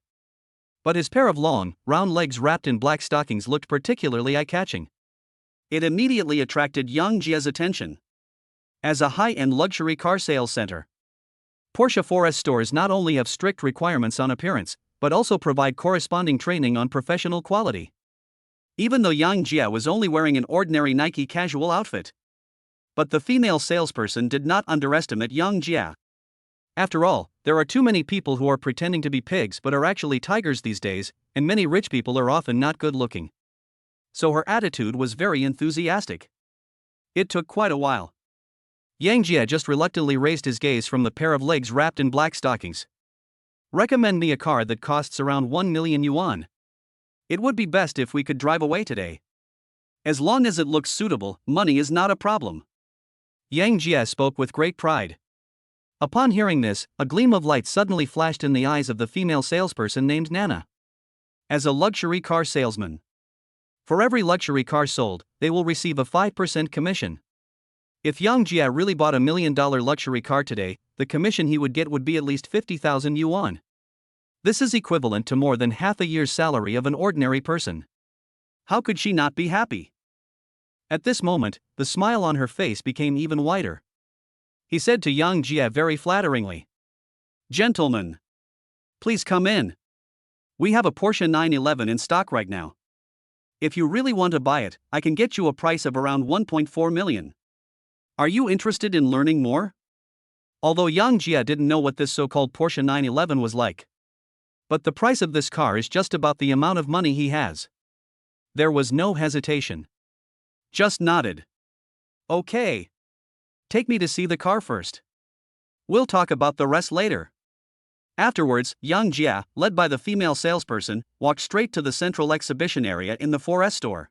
but his pair of long, round legs wrapped in black stockings looked particularly eye-catching. It immediately attracted Yang Jia's attention. As a high-end luxury car sales center, Porsche 4S stores not only have strict requirements on appearance, but also provide corresponding training on professional quality. Even though Yang Jia was only wearing an ordinary Nike casual outfit, but the female salesperson did not underestimate Yang Jia. After all, there are too many people who are pretending to be pigs but are actually tigers these days, and many rich people are often not good looking. So her attitude was very enthusiastic. It took quite a while. Yang Jia just reluctantly raised his gaze from the pair of legs wrapped in black stockings. Recommend me a car that costs around 1 million yuan. It would be best if we could drive away today. As long as it looks suitable, money is not a problem. Yang Jia spoke with great pride. Upon hearing this, a gleam of light suddenly flashed in the eyes of the female salesperson named Nana. As a luxury car salesman, for every luxury car sold, they will receive a 5% commission. If Yang Jia really bought a $1 million luxury car today, the commission he would get would be at least 50,000 yuan. This is equivalent to more than half a year's salary of an ordinary person. How could she not be happy? At this moment, the smile on her face became even wider. He said to Yang Jia very flatteringly, "Gentlemen, please come in. We have a Porsche 911 in stock right now. If you really want to buy it, I can get you a price of around 1.4 million. Are you interested in learning more?" Although Yang Jia didn't know what this so-called Porsche 911 was like, but the price of this car is just about the amount of money he has. There was no hesitation. Just nodded. Okay. Take me to see the car first. We'll talk about the rest later. Afterwards, Yang Jia, led by the female salesperson, walked straight to the central exhibition area in the 4S store.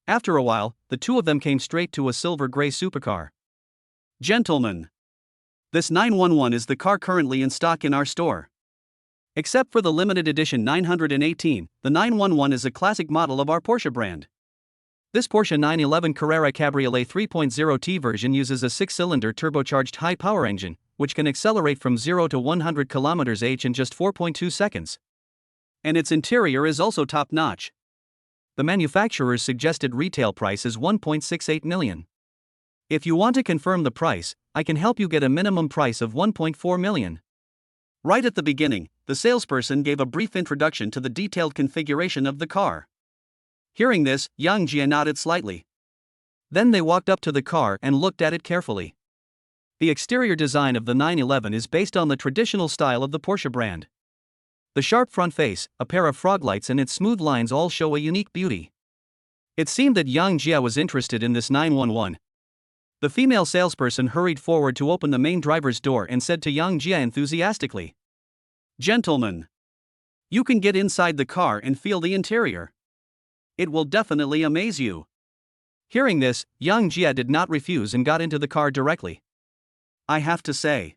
After a while, the two of them came straight to a silver-gray supercar. Gentlemen, this 911 is the car currently in stock in our store. Except for the limited edition 918, the 911 is a classic model of our Porsche brand. This Porsche 911 Carrera Cabriolet 3.0T version uses a 6-cylinder turbocharged high-power engine, which can accelerate from 0 to 100 km/h in just 4.2 seconds. And its interior is also top-notch. The manufacturer's suggested retail price is 1.68 million. If you want to confirm the price, I can help you get a minimum price of 1.4 million. Right at the beginning, the salesperson gave a brief introduction to the detailed configuration of the car. Hearing this, Yang Jia nodded slightly. Then they walked up to the car and looked at it carefully. The exterior design of the 911 is based on the traditional style of the Porsche brand. The sharp front face, a pair of frog lights and its smooth lines all show a unique beauty. It seemed that Yang Jia was interested in this 911. The female salesperson hurried forward to open the main driver's door and said to Yang Jia enthusiastically, "Gentlemen, you can get inside the car and feel the interior. It will definitely amaze you." Hearing this, Yang Jia did not refuse and got into the car directly. I have to say,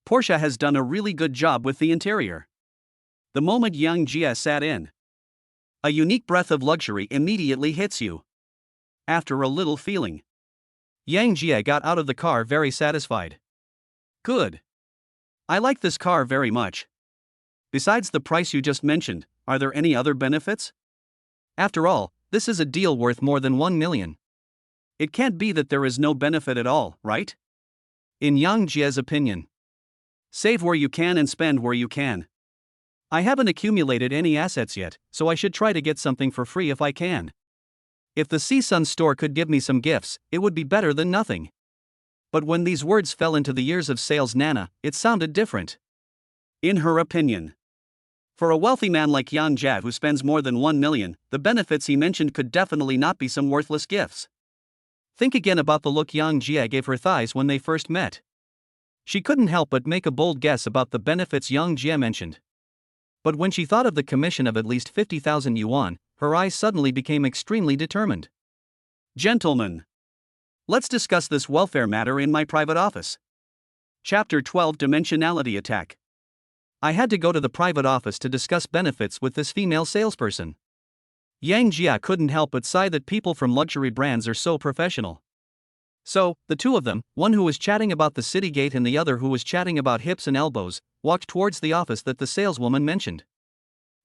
Porsche has done a really good job with the interior. The moment Yang Jia sat in, a unique breath of luxury immediately hits you. After a little feeling, Yang Jia got out of the car very satisfied. Good. I like this car very much. Besides the price you just mentioned, are there any other benefits? After all, this is a deal worth more than 1 million. It can't be that there is no benefit at all, right? In Yang Jia's opinion, save where you can and spend where you can. I haven't accumulated any assets yet, so I should try to get something for free if I can. If the Sea Sun store could give me some gifts, it would be better than nothing. But when these words fell into the ears of sales Nana, it sounded different. In her opinion, for a wealthy man like Yang Jia who spends more than 1 million, the benefits he mentioned could definitely not be some worthless gifts. Think again about the look Yang Jia gave her thighs when they first met. She couldn't help but make a bold guess about the benefits Yang Jia mentioned. But when she thought of the commission of at least 50,000 yuan, her eyes suddenly became extremely determined. Gentlemen, let's discuss this welfare matter in my private office. Chapter 12 Dimensionality Attack. I had to go to the private office to discuss benefits with this female salesperson. Yang Jia couldn't help but sigh that people from luxury brands are so professional. So, the two of them, one who was chatting about the city gate and the other who was chatting about hips and elbows, walked towards the office that the saleswoman mentioned.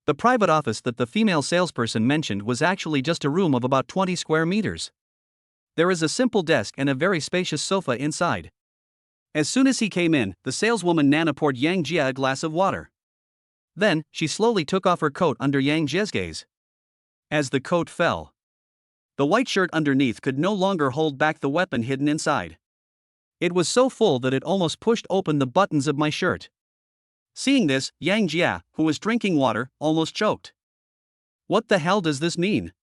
The private office that the female salesperson mentioned was actually just a room of about 20 square meters. There is a simple desk and a very spacious sofa inside. As soon as he came in, the saleswoman Nana poured Yang Jia a glass of water. Then, she slowly took off her coat under Yang Jia's gaze. As the coat fell, the white shirt underneath could no longer hold back the weapon hidden inside. It was so full that it almost pushed open the buttons of my shirt. Seeing this, Yang Jia, who was drinking water, almost choked. What the hell does this mean?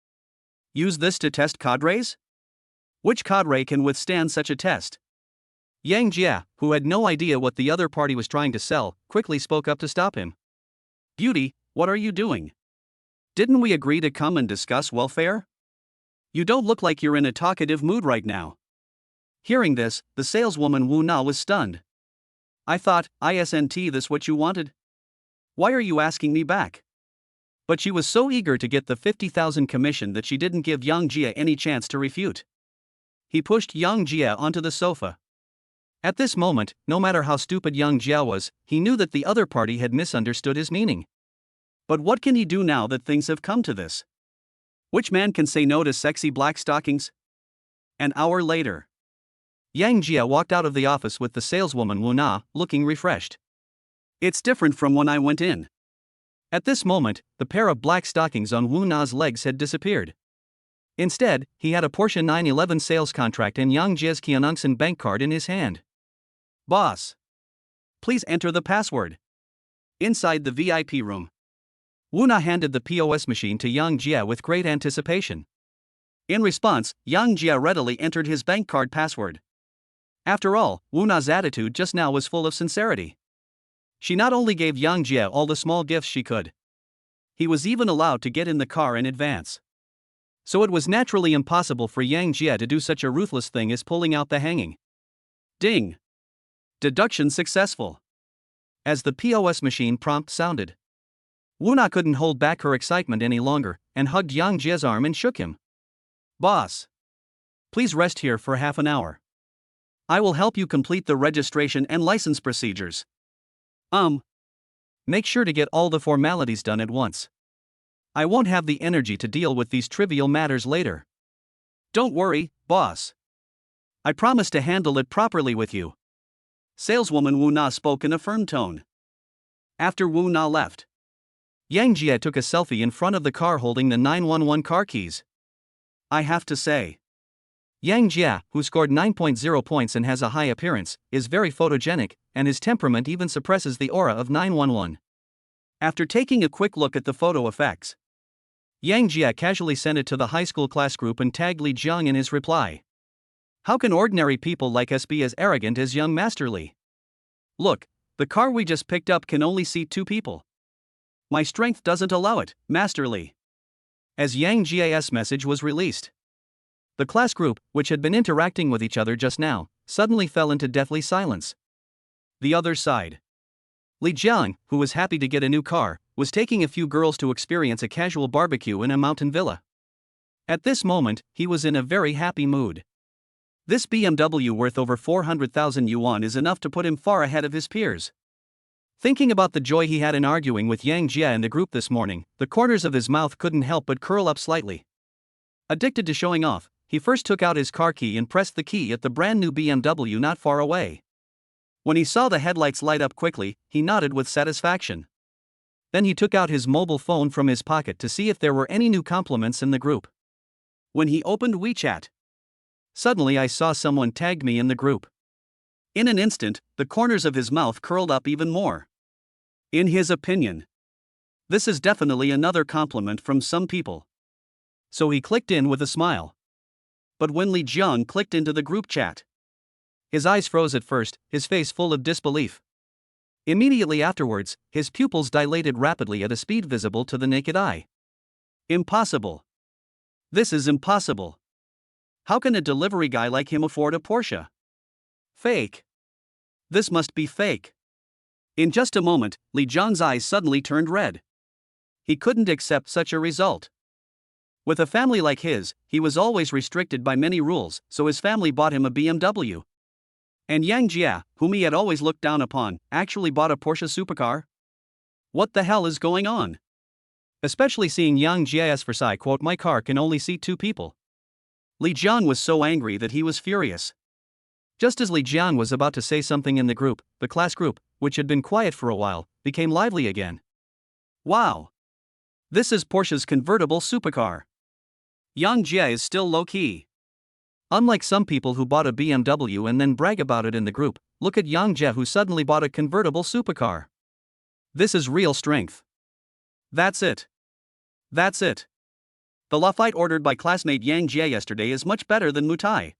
Use this to test cadres? Which cadre can withstand such a test? Yang Jia, who had no idea what the other party was trying to sell, quickly spoke up to stop him. Beauty, what are you doing? Didn't we agree to come and discuss welfare? You don't look like you're in a talkative mood right now. Hearing this, the saleswoman Wu Na was stunned. I thought, isn't this what you wanted? Why are you asking me back? But she was so eager to get the 50,000 commission that she didn't give Yang Jia any chance to refute. He pushed Yang Jia onto the sofa. At this moment, no matter how stupid Yang Jia was, he knew that the other party had misunderstood his meaning. But what can he do now that things have come to this? Which man can say no to sexy black stockings? An hour later, Yang Jia walked out of the office with the saleswoman Wu Na, looking refreshed. It's different from when I went in. At this moment, the pair of black stockings on Wu Na's legs had disappeared. Instead, he had a Porsche 911 sales contract and Yang Jia's Qianongsan bank card in his hand. Boss, please enter the password. Inside the VIP room, Wu Na handed the POS machine to Yang Jia with great anticipation. In response, Yang Jia readily entered his bank card password. After all, Wu Na's attitude just now was full of sincerity. She not only gave Yang Jia all the small gifts she could, he was even allowed to get in the car in advance. So it was naturally impossible for Yang Jia to do such a ruthless thing as pulling out the hanging. Ding! Deduction successful. As the POS machine prompt sounded, Wu Na couldn't hold back her excitement any longer, and hugged Yang Jia's arm and shook him. Boss, please rest here for half an hour. I will help you complete the registration and license procedures. Make sure to get all the formalities done at once. I won't have the energy to deal with these trivial matters later. Don't worry, boss. I promise to handle it properly with you. Saleswoman Wu Na spoke in a firm tone. After Wu Na left, Yang Jia took a selfie in front of the car holding the 911 car keys. I have to say, Yang Jia, who scored 9.0 points and has a high appearance, is very photogenic, and his temperament even suppresses the aura of 911. After taking a quick look at the photo effects, Yang Jia casually sent it to the high school class group and tagged Li Jang in his reply. How can ordinary people like us be as arrogant as young Master Li? Look, the car we just picked up can only seat 2 people. My strength doesn't allow it, Master Li. As Yang Jia's message was released, the class group, which had been interacting with each other just now, suddenly fell into deathly silence. The other side. Li Jiang, who was happy to get a new car, was taking a few girls to experience a casual barbecue in a mountain villa. At this moment, he was in a very happy mood. This BMW worth over 400,000 yuan is enough to put him far ahead of his peers. Thinking about the joy he had in arguing with Yang Jia in the group this morning, the corners of his mouth couldn't help but curl up slightly. Addicted to showing off, he first took out his car key and pressed the key at the brand new BMW not far away. When he saw the headlights light up quickly, he nodded with satisfaction. Then he took out his mobile phone from his pocket to see if there were any new compliments in the group. When he opened WeChat, suddenly I saw someone tagged me in the group. In an instant, the corners of his mouth curled up even more. In his opinion, this is definitely another compliment from some people. So he clicked in with a smile. But when Li Jang clicked into the group chat, his eyes froze at first, his face full of disbelief. Immediately afterwards, his pupils dilated rapidly at a speed visible to the naked eye. Impossible. This is impossible. How can a delivery guy like him afford a Porsche? Fake. This must be fake. In just a moment, Li Jiang's eyes suddenly turned red. He couldn't accept such a result. With a family like his, he was always restricted by many rules, so his family bought him a BMW. And Yang Jia, whom he had always looked down upon, actually bought a Porsche supercar? What the hell is going on? Especially seeing Yang Jia's Versailles quote, "My car can only seat 2 people." Li Jiang was so angry that he was furious. Just as Li Jiang was about to say something in the class group, which had been quiet for a while, became lively again. Wow! This is Porsche's convertible supercar. Yang Jia is still low-key. Unlike some people who bought a BMW and then brag about it in the group, look at Yang Jia who suddenly bought a convertible supercar. This is real strength. That's it. That's it. The Lafite ordered by classmate Yang Jia yesterday is much better than Mutai.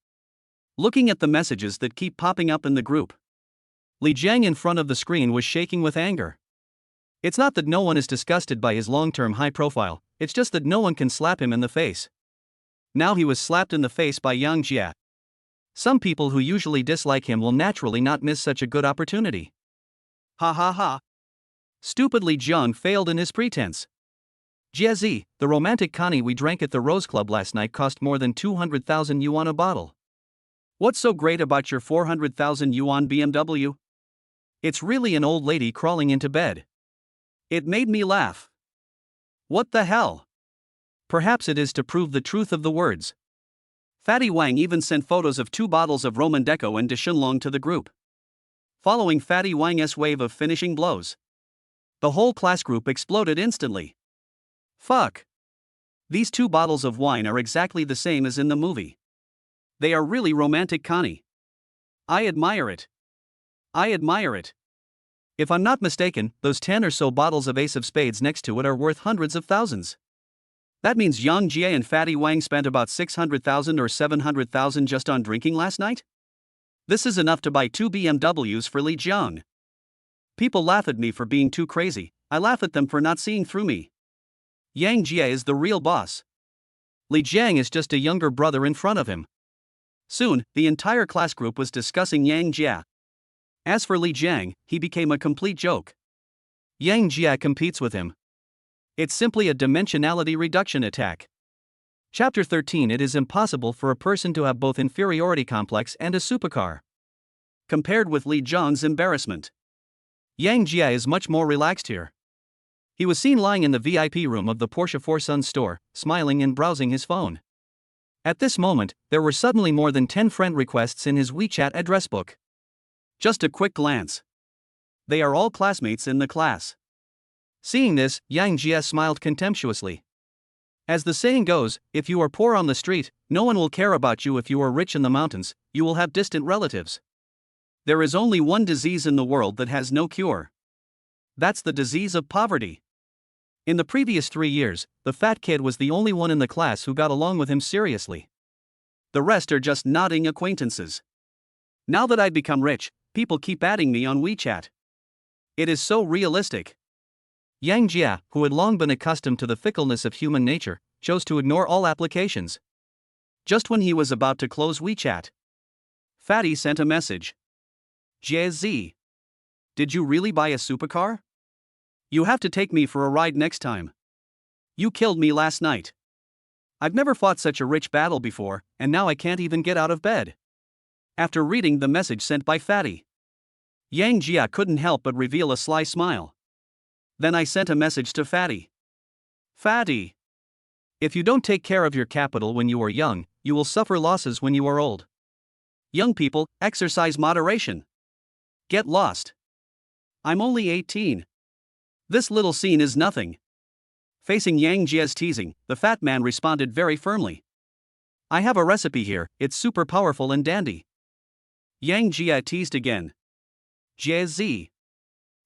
Looking at the messages that keep popping up in the group, Li Jang in front of the screen was shaking with anger. It's not that no one is disgusted by his long-term high profile, it's just that no one can slap him in the face. Now he was slapped in the face by Yang Jia. Some people who usually dislike him will naturally not miss such a good opportunity. Ha ha ha. Stupid Li Jiang failed in his pretense. Jia, the romantic Connie we drank at the Rose Club last night cost more than 200,000 yuan a bottle. What's so great about your 400,000 yuan BMW? It's really an old lady crawling into bed. It made me laugh. What the hell? Perhaps it is to prove the truth of the words. Fatty Wang even sent photos of 2 bottles of Roman Deco and de Shenlong to the group. Following Fatty Wang's wave of finishing blows, the whole class group exploded instantly. Fuck. These 2 bottles of wine are exactly the same as in the movie. They are really romantic, Connie. I admire it. I admire it. If I'm not mistaken, those 10 or so bottles of Ace of Spades next to it are worth hundreds of thousands. That means Yang Jia and Fatty Wang spent about 600,000 or 700,000 just on drinking last night? This is enough to buy 2 BMWs for Li Jiang. People laugh at me for being too crazy, I laugh at them for not seeing through me. Yang Jia is the real boss. Li Jiang is just a younger brother in front of him. Soon, the entire class group was discussing Yang Jia. As for Li Jiang, he became a complete joke. Yang Jia competes with him. It's simply a dimensionality reduction attack. Chapter 13. It is impossible for a person to have both inferiority complex and a supercar. Compared with Li Jiang's embarrassment, Yang Jia is much more relaxed here. He was seen lying in the VIP room of the Porsche 4 Sons store, smiling and browsing his phone. At this moment, there were suddenly more than 10 friend requests in his WeChat address book. Just a quick glance. They are all classmates in the class. Seeing this, Yang Jia smiled contemptuously. As the saying goes, if you are poor on the street, no one will care about you. If you are rich in the mountains, you will have distant relatives. There is only one disease in the world that has no cure. That's the disease of poverty. In the previous 3 years, the fat kid was the only one in the class who got along with him seriously. The rest are just nodding acquaintances. Now that I've become rich, people keep adding me on WeChat. It is so realistic. Yang Jia, who had long been accustomed to the fickleness of human nature, chose to ignore all applications. Just when he was about to close WeChat, Fatty sent a message. Jia, did you really buy a supercar? You have to take me for a ride next time. You killed me last night. I've never fought such a rich battle before, and now I can't even get out of bed. After reading the message sent by Fatty, Yang Jia couldn't help but reveal a sly smile. Then I sent a message to Fatty. Fatty, if you don't take care of your capital when you are young, you will suffer losses when you are old. Young people, exercise moderation. Get lost. I'm only 18. This little scene is nothing. Facing Yang Jia's teasing, the fat man responded very firmly. I have a recipe here, it's super powerful and dandy. Yang Jia teased again. Jie Z.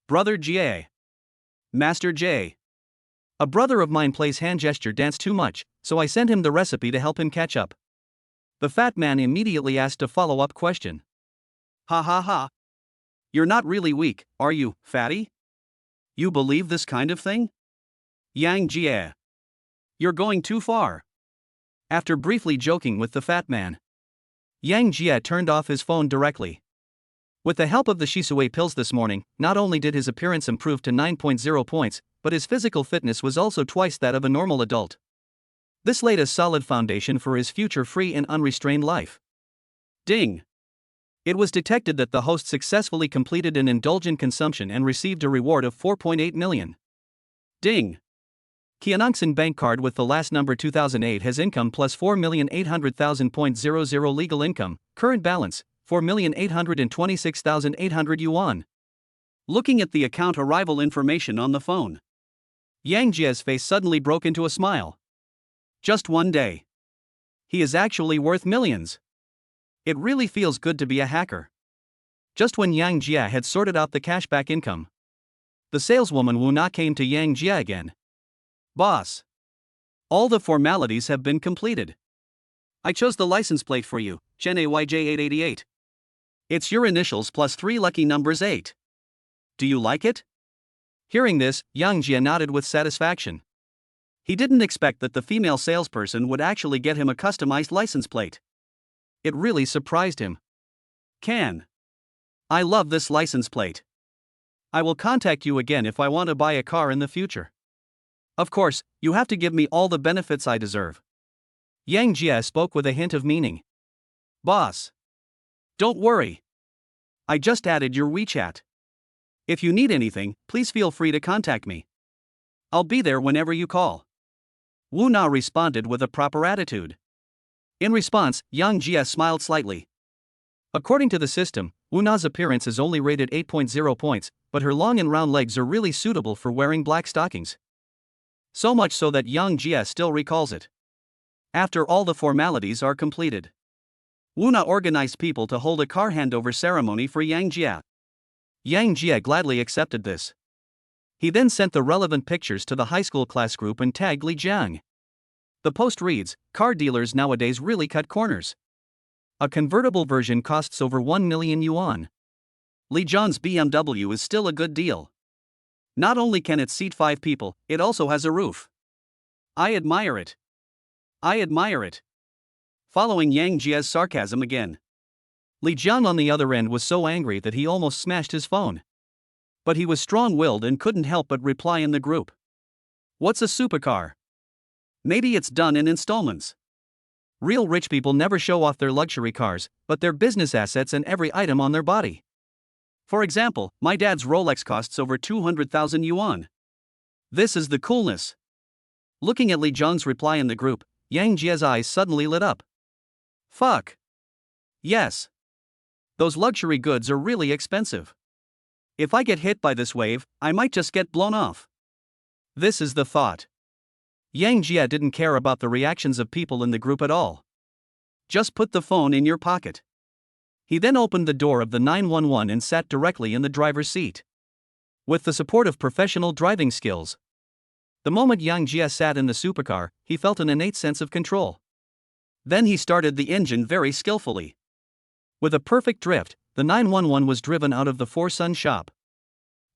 Brother Jie. Master J. A brother of mine plays hand gesture dance too much, so I sent him the recipe to help him catch up. The fat man immediately asked a follow-up question. Ha ha ha. You're not really weak, are you, fatty? You believe this kind of thing? Yang Jie. You're going too far. After briefly joking with the fat man, Yang Jie turned off his phone directly. With the help of the Shisui pills this morning, not only did his appearance improve to 9.0 points, but his physical fitness was also twice that of a normal adult. This laid a solid foundation for his future free and unrestrained life. Ding! It was detected that the host successfully completed an indulgent consumption and received a reward of 4.8 million. Ding! Qianongxin bank card with the last number 2008 has income plus 4,800,000.00 legal income, current balance, 4,826,800 yuan. Looking at the account arrival information on the phone, Yang Jie's face suddenly broke into a smile. Just one day. He is actually worth millions. It really feels good to be a hacker. Just when Yang Jie had sorted out the cashback income, the saleswoman Wu Na came to Yang Jie again. Boss. All the formalities have been completed. I chose the license plate for you, Chen AYJ888. It's your initials plus 3 lucky numbers 8. Do you like it? Hearing this, Yang Jie nodded with satisfaction. He didn't expect that the female salesperson would actually get him a customized license plate. It really surprised him. I love this license plate. I will contact you again if I want to buy a car in the future. Of course, you have to give me all the benefits I deserve. Yang Jie spoke with a hint of meaning. Boss. Don't worry. I just added your WeChat. If you need anything, please feel free to contact me. I'll be there whenever you call. Wu Na responded with a proper attitude. In response, Yang Jie smiled slightly. According to the system, Wu Na's appearance is only rated 8.0 points, but her long and round legs are really suitable for wearing black stockings. So much so that Yang Jie still recalls it. After all the formalities are completed, Wu Na organized people to hold a car handover ceremony for Yang Jie. Yang Jie gladly accepted this. He then sent the relevant pictures to the high school class group and tagged Li Jang. The post reads, car dealers nowadays really cut corners. A convertible version costs over 1 million yuan. Li Jang's BMW is still a good deal. Not only can it seat 5 people, it also has a roof. I admire it. I admire it. Following Yang Jie's sarcasm again, Li Jang on the other end was so angry that he almost smashed his phone. But he was strong-willed and couldn't help but reply in the group. What's a supercar? Maybe it's done in installments. Real rich people never show off their luxury cars, but their business assets and every item on their body. For example, my dad's Rolex costs over 200,000 yuan. This is the coolness. Looking at Li Jang's reply in the group, Yang Jie's eyes suddenly lit up. Fuck. Yes. Those luxury goods are really expensive. If I get hit by this wave, I might just get blown off. This is the thought. Yang Jie didn't care about the reactions of people in the group at all. Just put the phone in your pocket. He then opened the door of the 911 and sat directly in the driver's seat. With the support of professional driving skills, the moment Yang Jie sat in the supercar, he felt an innate sense of control. Then he started the engine very skillfully. With a perfect drift, the 911 was driven out of the Four Sun shop,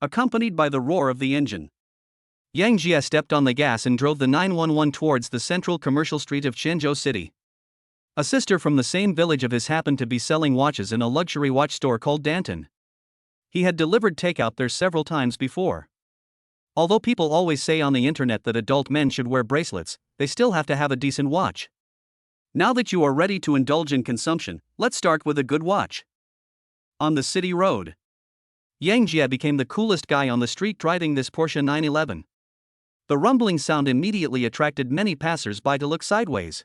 accompanied by the roar of the engine. Yang Jie stepped on the gas and drove the 911 towards the central commercial street of Quanzhou City. A sister from the same village of his happened to be selling watches in a luxury watch store called Danton. He had delivered takeout there several times before. Although people always say on the internet that adult men should wear bracelets, they still have to have a decent watch. Now that you are ready to indulge in consumption, let's start with a good watch. On the city road, Yang Jie became the coolest guy on the street driving this Porsche 911. The rumbling sound immediately attracted many passers-by to look sideways.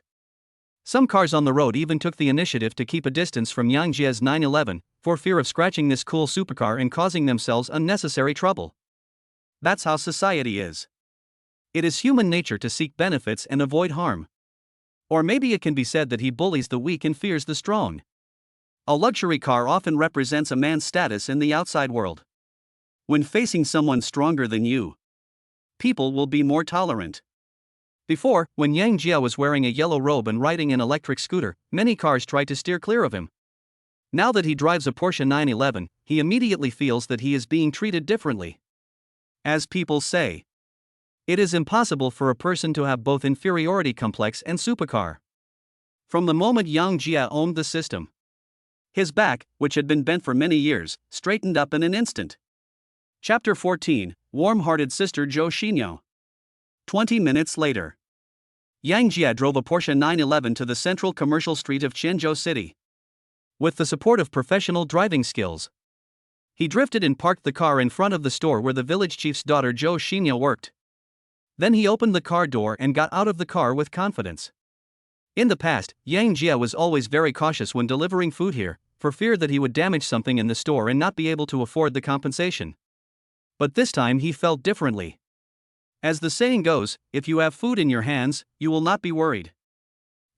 Some cars on the road even took the initiative to keep a distance from Yang Jie's 911, for fear of scratching this cool supercar and causing themselves unnecessary trouble. That's how society is. It is human nature to seek benefits and avoid harm. Or maybe it can be said that he bullies the weak and fears the strong. A luxury car often represents a man's status in the outside world. When facing someone stronger than you, people will be more tolerant. Before, when Yang Jia was wearing a yellow robe and riding an electric scooter, many cars tried to steer clear of him. Now that he drives a Porsche 911, he immediately feels that he is being treated differently. As people say, it is impossible for a person to have both inferiority complex and supercar. From the moment Yang Jia owned the system, his back, which had been bent for many years, straightened up in an instant. Chapter 14, Warm-Hearted Sister Joe Shinoa. 20 minutes later, Yang Jia drove a Porsche 911 to the central commercial street of Quanzhou City. With the support of professional driving skills, he drifted and parked the car in front of the store where the village chief's daughter Joe Shinoa worked. Then he opened the car door and got out of the car with confidence. In the past, Yang Jia was always very cautious when delivering food here, for fear that he would damage something in the store and not be able to afford the compensation. But this time he felt differently. As the saying goes, if you have food in your hands, you will not be worried.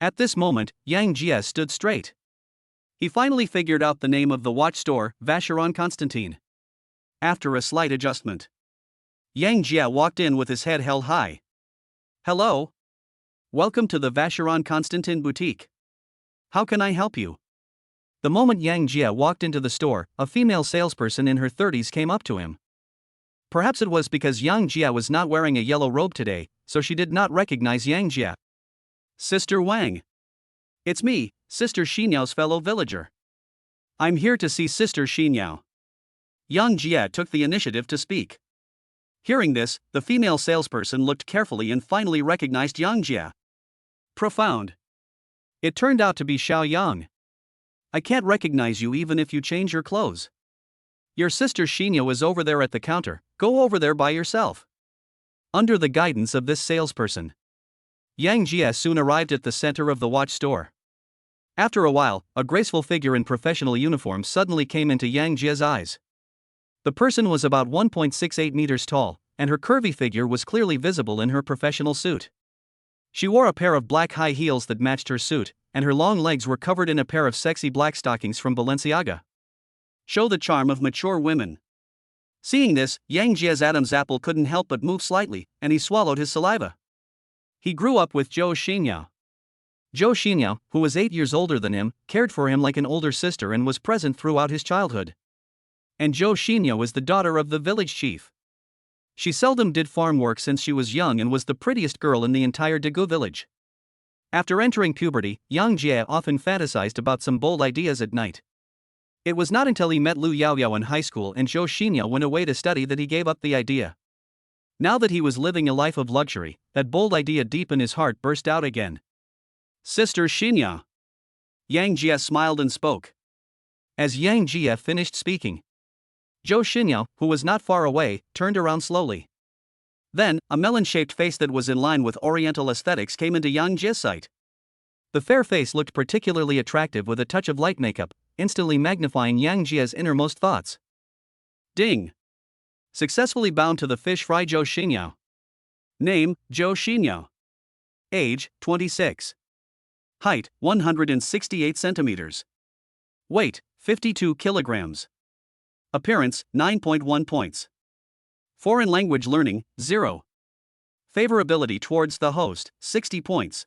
At this moment, Yang Jia stood straight. He finally figured out the name of the watch store, Vacheron Constantin. After a slight adjustment, Yang Jia walked in with his head held high. Hello. Welcome to the Vacheron Constantin boutique. How can I help you? The moment Yang Jia walked into the store, a female salesperson in her 30s came up to him. Perhaps it was because Yang Jia was not wearing a yellow robe today, so she did not recognize Yang Jia. Sister Wang. It's me, Sister Shinoa's fellow villager. I'm here to see Sister Shinoa. Yang Jia took the initiative to speak. Hearing this, the female salesperson looked carefully and finally recognized Yang Jia. Profound. It turned out to be Xiao Yang. I can't recognize you even if you change your clothes. Your sister Shinoa is over there at the counter, go over there by yourself. Under the guidance of this salesperson, Yang Jia soon arrived at the center of the watch store. After a while, a graceful figure in professional uniform suddenly came into Yang Jia's eyes. The person was about 1.68 meters tall, and her curvy figure was clearly visible in her professional suit. She wore a pair of black high heels that matched her suit, and her long legs were covered in a pair of sexy black stockings from Balenciaga. Show the charm of mature women. Seeing this, Yang Jia's Adam's apple couldn't help but move slightly, and he swallowed his saliva. He grew up with Joe Shinoa. Joe Shinoa, who was 8 years older than him, cared for him like an older sister and was present throughout his childhood. And Joe Shinoa was the daughter of the village chief. She seldom did farm work since she was young and was the prettiest girl in the entire Daegu village. After entering puberty, Yang Jia often fantasized about some bold ideas at night. It was not until he met Liu Yaoyao in high school and Joe Shinoa went away to study that he gave up the idea. Now that he was living a life of luxury, that bold idea deep in his heart burst out again. Sister Shinoa. Yang Jia smiled and spoke. As Yang Jia finished speaking, Joe Shinoa, who was not far away, turned around slowly. Then, a melon-shaped face that was in line with Oriental aesthetics came into Yang Jia's sight. The fair face looked particularly attractive with a touch of light makeup, instantly magnifying Yang Jia's innermost thoughts. Ding! Successfully bound to the fish fry Joe Shinoa. Name, Joe Shinoa. Age, 26. Height, 168 centimeters. Weight, 52 kilograms. Appearance, 9.1 points. Foreign language learning, 0. Favorability towards the host, 60 points.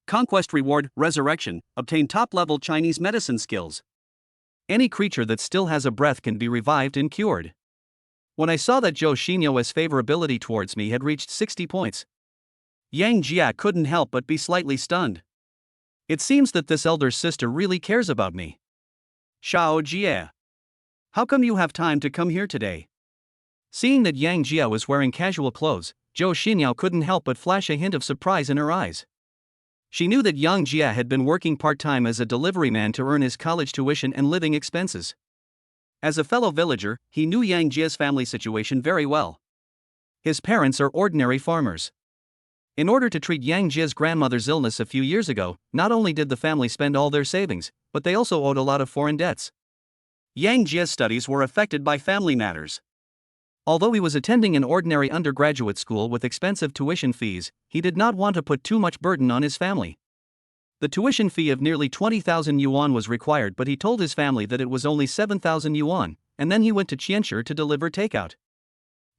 Conquest reward, resurrection, obtain top-level Chinese medicine skills. Any creature that still has a breath can be revived and cured. When I saw that Joe Shinoa's favorability towards me had reached 60 points, Yang Jia couldn't help but be slightly stunned. It seems that this elder sister really cares about me. Xiao Jia. How come you have time to come here today? Seeing that Yang Jia was wearing casual clothes, Joe Shinoa couldn't help but flash a hint of surprise in her eyes. She knew that Yang Jia had been working part-time as a delivery man to earn his college tuition and living expenses. As a fellow villager, he knew Yang Jia's family situation very well. His parents are ordinary farmers. In order to treat Yang Jia's grandmother's illness a few years ago, not only did the family spend all their savings, but they also owed a lot of foreign debts. Yang Jia's studies were affected by family matters. Although he was attending an ordinary undergraduate school with expensive tuition fees, he did not want to put too much burden on his family. The tuition fee of nearly 20,000 yuan was required, but he told his family that it was only 7,000 yuan, and then he went to Qianshi to deliver takeout.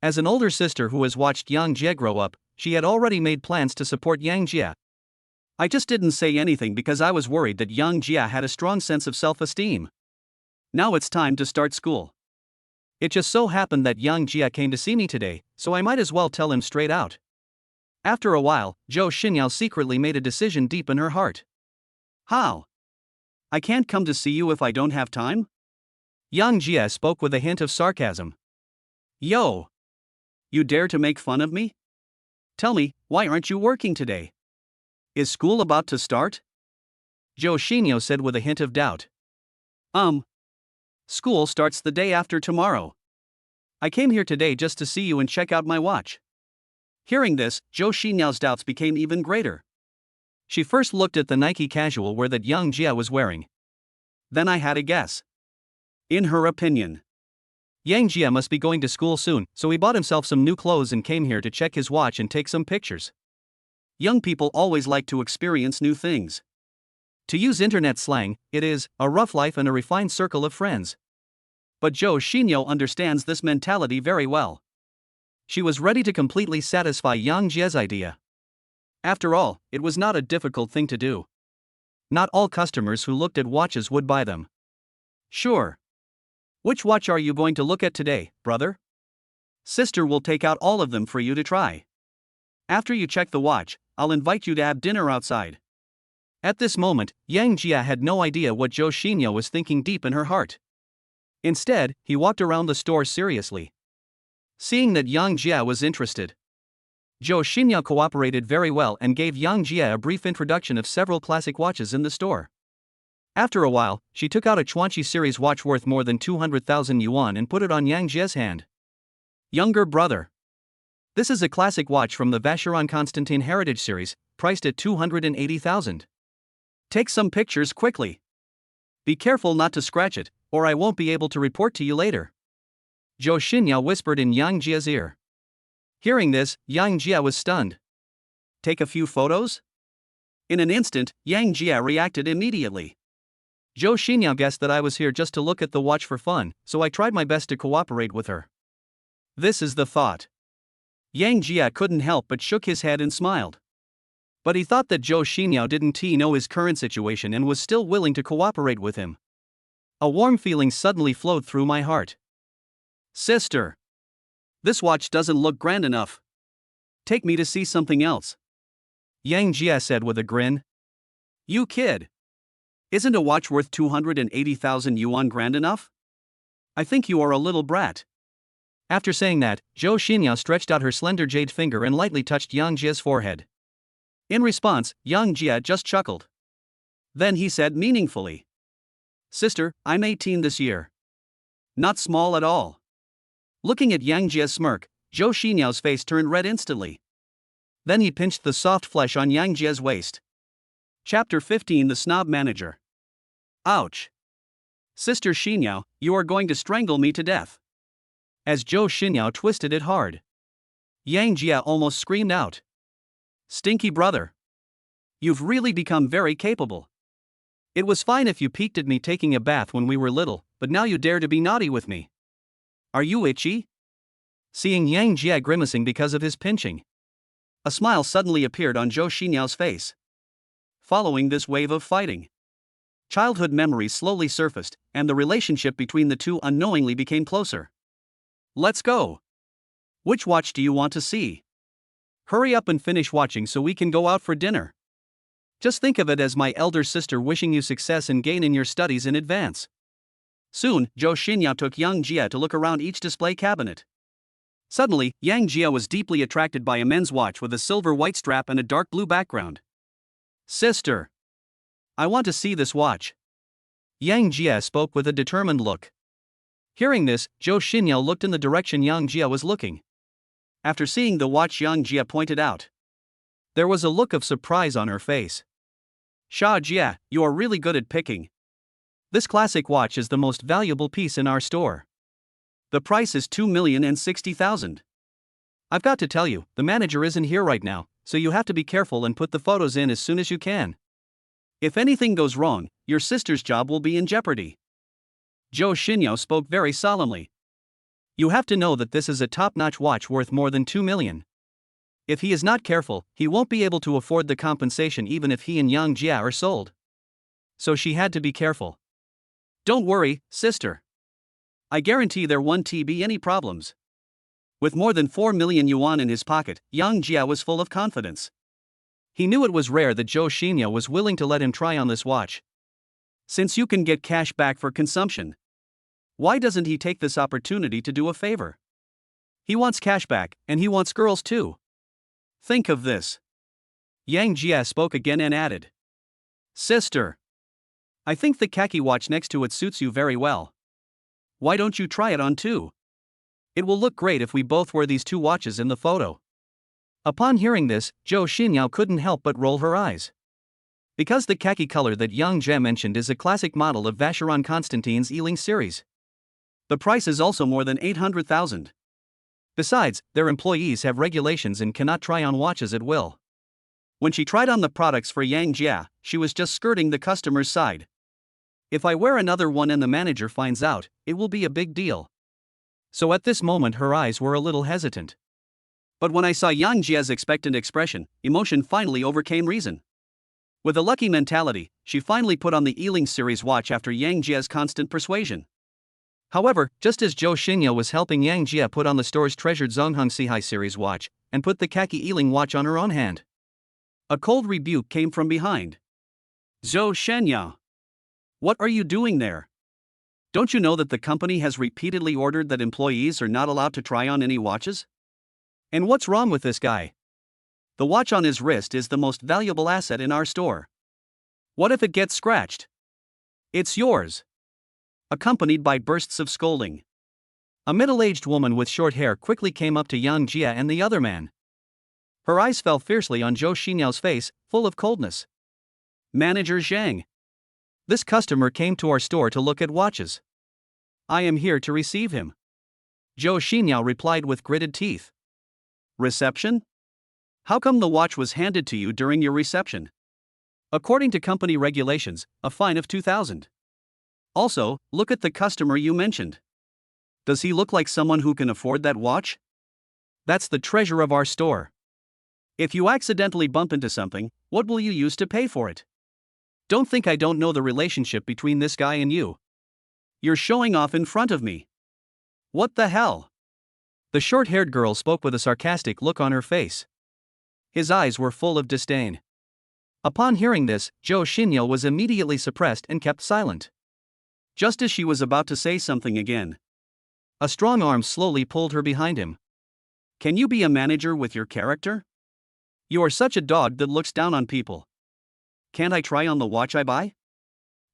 As an older sister who has watched Yang Jie grow up, she had already made plans to support Yang Jie. I just didn't say anything because I was worried that Yang Jie had a strong sense of self-esteem. Now it's time to start school. It just so happened that Yang Jie came to see me today, so I might as well tell him straight out. After a while, Joe Shinoa secretly made a decision deep in her heart. How? I can't come to see you if I don't have time? Yang Jie spoke with a hint of sarcasm. Yo! You dare to make fun of me? Tell me, why aren't you working today? Is school about to start? Joe Shinoa said with a hint of doubt. School starts the day after tomorrow. I came here today just to see you and check out my watch. Hearing this, Joe Shinoa's doubts became even greater. She first looked at the Nike casual wear that Yang Jie was wearing. Then I had a guess. In her opinion, Yang Jie must be going to school soon, so he bought himself some new clothes and came here to check his watch and take some pictures. Young people always like to experience new things. To use internet slang, it is a rough life and a refined circle of friends. But Joe Shinoa understands this mentality very well. She was ready to completely satisfy Yang Jie's idea. After all, it was not a difficult thing to do. Not all customers who looked at watches would buy them. Sure. Which watch are you going to look at today, brother? Sister will take out all of them for you to try. After you check the watch, I'll invite you to have dinner outside. At this moment, Yang Jie had no idea what Joe Shinoa was thinking deep in her heart. Instead, he walked around the store seriously. Seeing that Yang Jie was interested, Joe Shinoa cooperated very well and gave Yang Jie a brief introduction of several classic watches in the store. After a while, she took out a Chuanqi series watch worth more than 200,000 yuan and put it on Yang Jie's hand. Younger brother. This is a classic watch from the Vacheron Constantin Heritage series, priced at 280,000. Take some pictures quickly. Be careful not to scratch it, or I won't be able to report to you later. Joe Shinoa whispered in Yang Jie's ear. Hearing this, Yang Jie was stunned. Take a few photos? In an instant, Yang Jie reacted immediately. Joe Shinoa guessed that I was here just to look at the watch for fun, so I tried my best to cooperate with her. This is the thought. Yang Jie couldn't help but shook his head and smiled. But he thought that Joe Shinoa didn't know his current situation and was still willing to cooperate with him. A warm feeling suddenly flowed through my heart. Sister! This watch doesn't look grand enough. Take me to see something else. Yang Jie said with a grin. You kid! Isn't a watch worth 280,000 yuan grand enough? I think you are a little brat. After saying that, Joe Shinoa stretched out her slender jade finger and lightly touched Yang Jie's forehead. In response, Yang Jie just chuckled. Then he said meaningfully. Sister, I'm 18 this year. Not small at all. Looking at Yang Jie's smirk, Joe Shinoa's face turned red instantly. Then he pinched the soft flesh on Yang Jie's waist. Chapter 15 The Snob Manager. Ouch. Sister Shinoa, you are going to strangle me to death. As Joe Shinoa twisted it hard, Yang Jie almost screamed out. Stinky brother. You've really become very capable. It was fine if you peeked at me taking a bath when we were little, but now you dare to be naughty with me. Are you itchy? Seeing Yang Jie grimacing because of his pinching, a smile suddenly appeared on Joe Shinoa's face. Following this wave of fighting, childhood memories slowly surfaced, and the relationship between the two unknowingly became closer. Let's go. Which watch do you want to see? Hurry up and finish watching so we can go out for dinner. Just think of it as my elder sister wishing you success and gain in your studies in advance. Soon, Joe Shinoa took Yang Jie to look around each display cabinet. Suddenly, Yang Jie was deeply attracted by a men's watch with a silver white strap and a dark blue background. Sister! I want to see this watch. Yang Jie spoke with a determined look. Hearing this, Joe Shinoa looked in the direction Yang Jie was looking. After seeing the watch Yang Jie pointed out, there was a look of surprise on her face. Sha Jie, you are really good at picking. This classic watch is the most valuable piece in our store. The price is 2,060,000. I've got to tell you, the manager isn't here right now, so you have to be careful and put the photos in as soon as you can. If anything goes wrong, your sister's job will be in jeopardy. Joe Shinoa spoke very solemnly. You have to know that this is a top-notch watch worth more than 2 million. If he is not careful, he won't be able to afford the compensation even if he and Yang Jia are sold. So she had to be careful. Don't worry, sister. I guarantee there won't be any problems. With more than 4 million yuan in his pocket, Yang Jia was full of confidence. He knew it was rare that Joe Shinoa was willing to let him try on this watch. Since you can get cash back for consumption, why doesn't he take this opportunity to do a favor? He wants cash back, and he wants girls too. Think of this. Yang Jia spoke again and added. Sister. I think the khaki watch next to it suits you very well. Why don't you try it on too? It will look great if we both wear these two watches in the photo. Upon hearing this, Joe Shinoa couldn't help but roll her eyes. Because the khaki color that Yang Jia mentioned is a classic model of Vacheron Constantine's Ealing series. The price is also more than 800,000. Besides, their employees have regulations and cannot try on watches at will. When she tried on the products for Yang Jia, she was just skirting the customer's side. If I wear another one and the manager finds out, it will be a big deal. So at this moment her eyes were a little hesitant. But when I saw Yang Jia's expectant expression, emotion finally overcame reason. With a lucky mentality, she finally put on the Ealing series watch after Yang Jia's constant persuasion. However, just as Joe Shinoa was helping Yang Jia put on the store's treasured Zongheng Sihai series watch, and put the khaki Ealing watch on her own hand, a cold rebuke came from behind. Joe Shinoa. What are you doing there? Don't you know that the company has repeatedly ordered that employees are not allowed to try on any watches? And what's wrong with this guy? The watch on his wrist is the most valuable asset in our store. What if it gets scratched? It's yours. Accompanied by bursts of scolding. A middle-aged woman with short hair quickly came up to Yang Jia and the other man. Her eyes fell fiercely on Joe Shinoa's face, full of coldness. Manager Zhang. This customer came to our store to look at watches. I am here to receive him. Joe Shinoa replied with gritted teeth. Reception? How come the watch was handed to you during your reception? According to company regulations, a fine of 2,000. Also, look at the customer you mentioned. Does he look like someone who can afford that watch? That's the treasure of our store. If you accidentally bump into something, what will you use to pay for it? Don't think I don't know the relationship between this guy and you. You're showing off in front of me. What the hell? The short-haired girl spoke with a sarcastic look on her face. His eyes were full of disdain. Upon hearing this, Joe Shinoa was immediately suppressed and kept silent. Just as she was about to say something again, a strong arm slowly pulled her behind him. Can you be a manager with your character? You are such a dog that looks down on people. Can't I try on the watch I buy?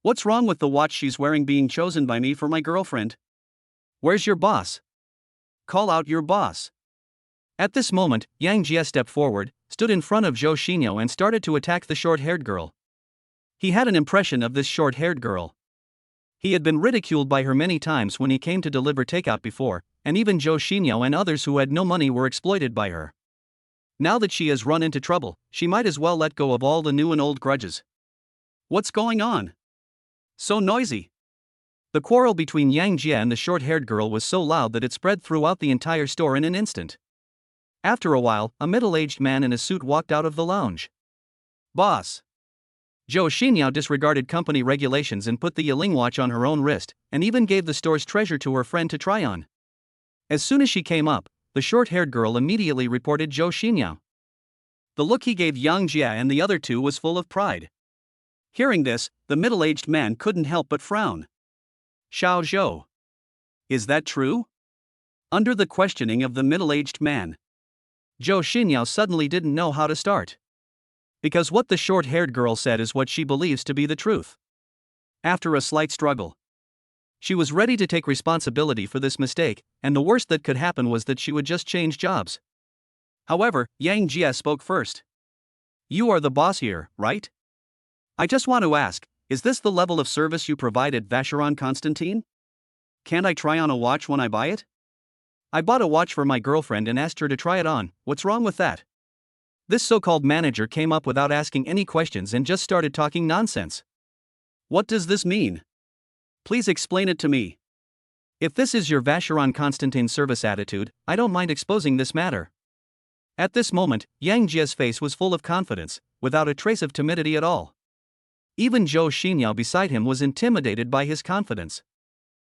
What's wrong with the watch she's wearing being chosen by me for my girlfriend? Where's your boss? Call out your boss. At this moment, Yang Jia stepped forward, stood in front of Joe Shinoa and started to attack the short-haired girl. He had an impression of this short-haired girl. He had been ridiculed by her many times when he came to deliver takeout before, and even Joe Shinoa and others who had no money were exploited by her. Now that she has run into trouble, she might as well let go of all the new and old grudges. What's going on? So noisy. The quarrel between Yang Jia and the short-haired girl was so loud that it spread throughout the entire store in an instant. After a while, a middle-aged man in a suit walked out of the lounge. Boss. Joe Shinoa disregarded company regulations and put the Yiling watch on her own wrist, and even gave the store's treasure to her friend to try on. As soon as she came up, the short-haired girl immediately reported Joe Shinoa. The look he gave Yang Jia and the other two was full of pride. Hearing this, the middle-aged man couldn't help but frown. Xiao Zhou. Is that true? Under the questioning of the middle-aged man, Joe Shinoa suddenly didn't know how to start. Because what the short-haired girl said is what she believes to be the truth. After a slight struggle, she was ready to take responsibility for this mistake, and the worst that could happen was that she would just change jobs. However, Yang Jia spoke first. You are the boss here, right? I just want to ask, is this the level of service you provide at Vacheron Constantine? Can't I try on a watch when I buy it? I bought a watch for my girlfriend and asked her to try it on, what's wrong with that? This so-called manager came up without asking any questions and just started talking nonsense. What does this mean? Please explain it to me. If this is your Vacheron Constantin service attitude, I don't mind exposing this matter. At this moment, Yang Jie's face was full of confidence, without a trace of timidity at all. Even Joe Shinoa beside him was intimidated by his confidence.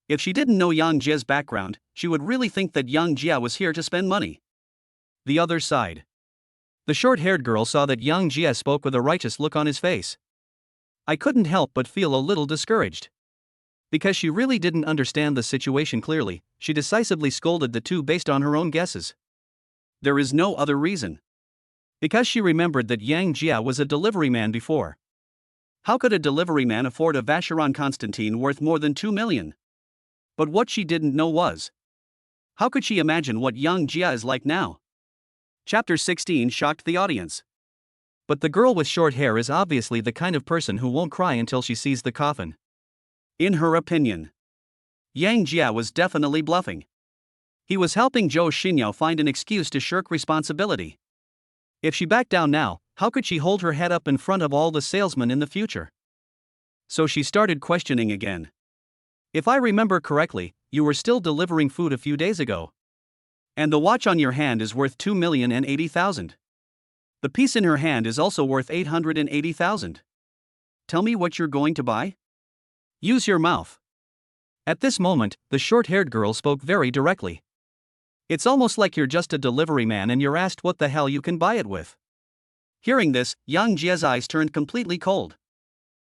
If she didn't know Yang Jie's background, she would really think that Yang Jie was here to spend money. The other side. The short-haired girl saw that Yang Jie spoke with a righteous look on his face. I couldn't help but feel a little discouraged. Because she really didn't understand the situation clearly, she decisively scolded the two based on her own guesses. There is no other reason. Because she remembered that Yang Jie was a delivery man before. How could a delivery man afford a Vacheron Constantin worth more than 2 million? But what she didn't know was, how could she imagine what Yang Jie is like now? Chapter 16 shocked the audience. But the girl with short hair is obviously the kind of person who won't cry until she sees the coffin. In her opinion, Yang Jie was definitely bluffing. He was helping Joe Shinoa find an excuse to shirk responsibility. If she backed down now, how could she hold her head up in front of all the salesmen in the future? So she started questioning again. If I remember correctly, you were still delivering food a few days ago. And the watch on your hand is worth 2,080,000. The piece in her hand is also worth 880,000. Tell me what you're going to buy? Use your mouth. At this moment, the short-haired girl spoke very directly. It's almost like you're just a delivery man and you're asked what the hell you can buy it with. Hearing this, Yang Jie's eyes turned completely cold.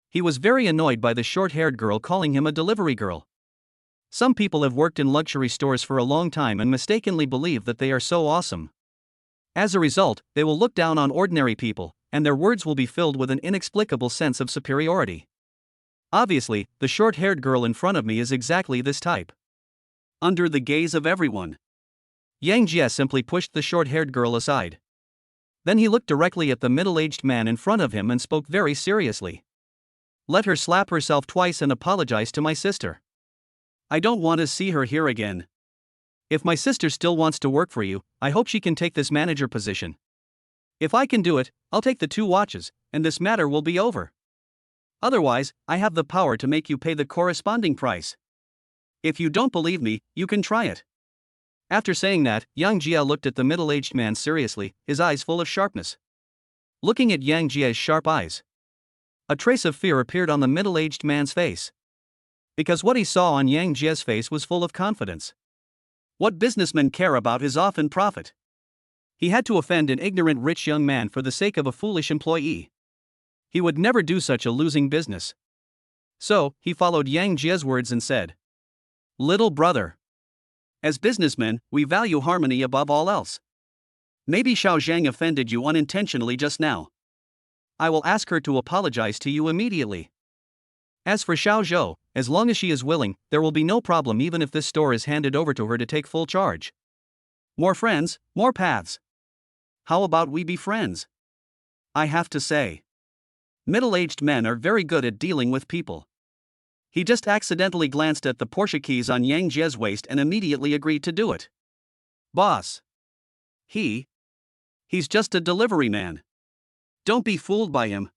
He was very annoyed by the short-haired girl calling him a delivery girl. Some people have worked in luxury stores for a long time and mistakenly believe that they are so awesome. As a result, they will look down on ordinary people, and their words will be filled with an inexplicable sense of superiority. Obviously, the short-haired girl in front of me is exactly this type. Under the gaze of everyone, Yang Jie simply pushed the short-haired girl aside. Then he looked directly at the middle-aged man in front of him and spoke very seriously. Let her slap herself twice and apologize to my sister. I don't want to see her here again. If my sister still wants to work for you, I hope she can take this manager position. If I can do it, I'll take the 2 watches, and this matter will be over. Otherwise, I have the power to make you pay the corresponding price. If you don't believe me, you can try it. After saying that, Yang Jie looked at the middle-aged man seriously, his eyes full of sharpness. Looking at Yang Jie's sharp eyes, a trace of fear appeared on the middle-aged man's face. Because what he saw on Yang Jie's face was full of confidence. What businessmen care about is often profit. He had to offend an ignorant rich young man for the sake of a foolish employee. He would never do such a losing business. So, he followed Yang Jie's words and said, "Little brother. As businessmen, we value harmony above all else. Maybe Xiao Zhang offended you unintentionally just now. I will ask her to apologize to you immediately. As for Xiao Zhou, as long as she is willing, there will be no problem even if this store is handed over to her to take full charge. More friends, more paths. How about we be friends? I have to say, middle-aged men are very good at dealing with people." He just accidentally glanced at the Porsche keys on Yang Jie's waist and immediately agreed to do it. Boss. He's just a delivery man. Don't be fooled by him.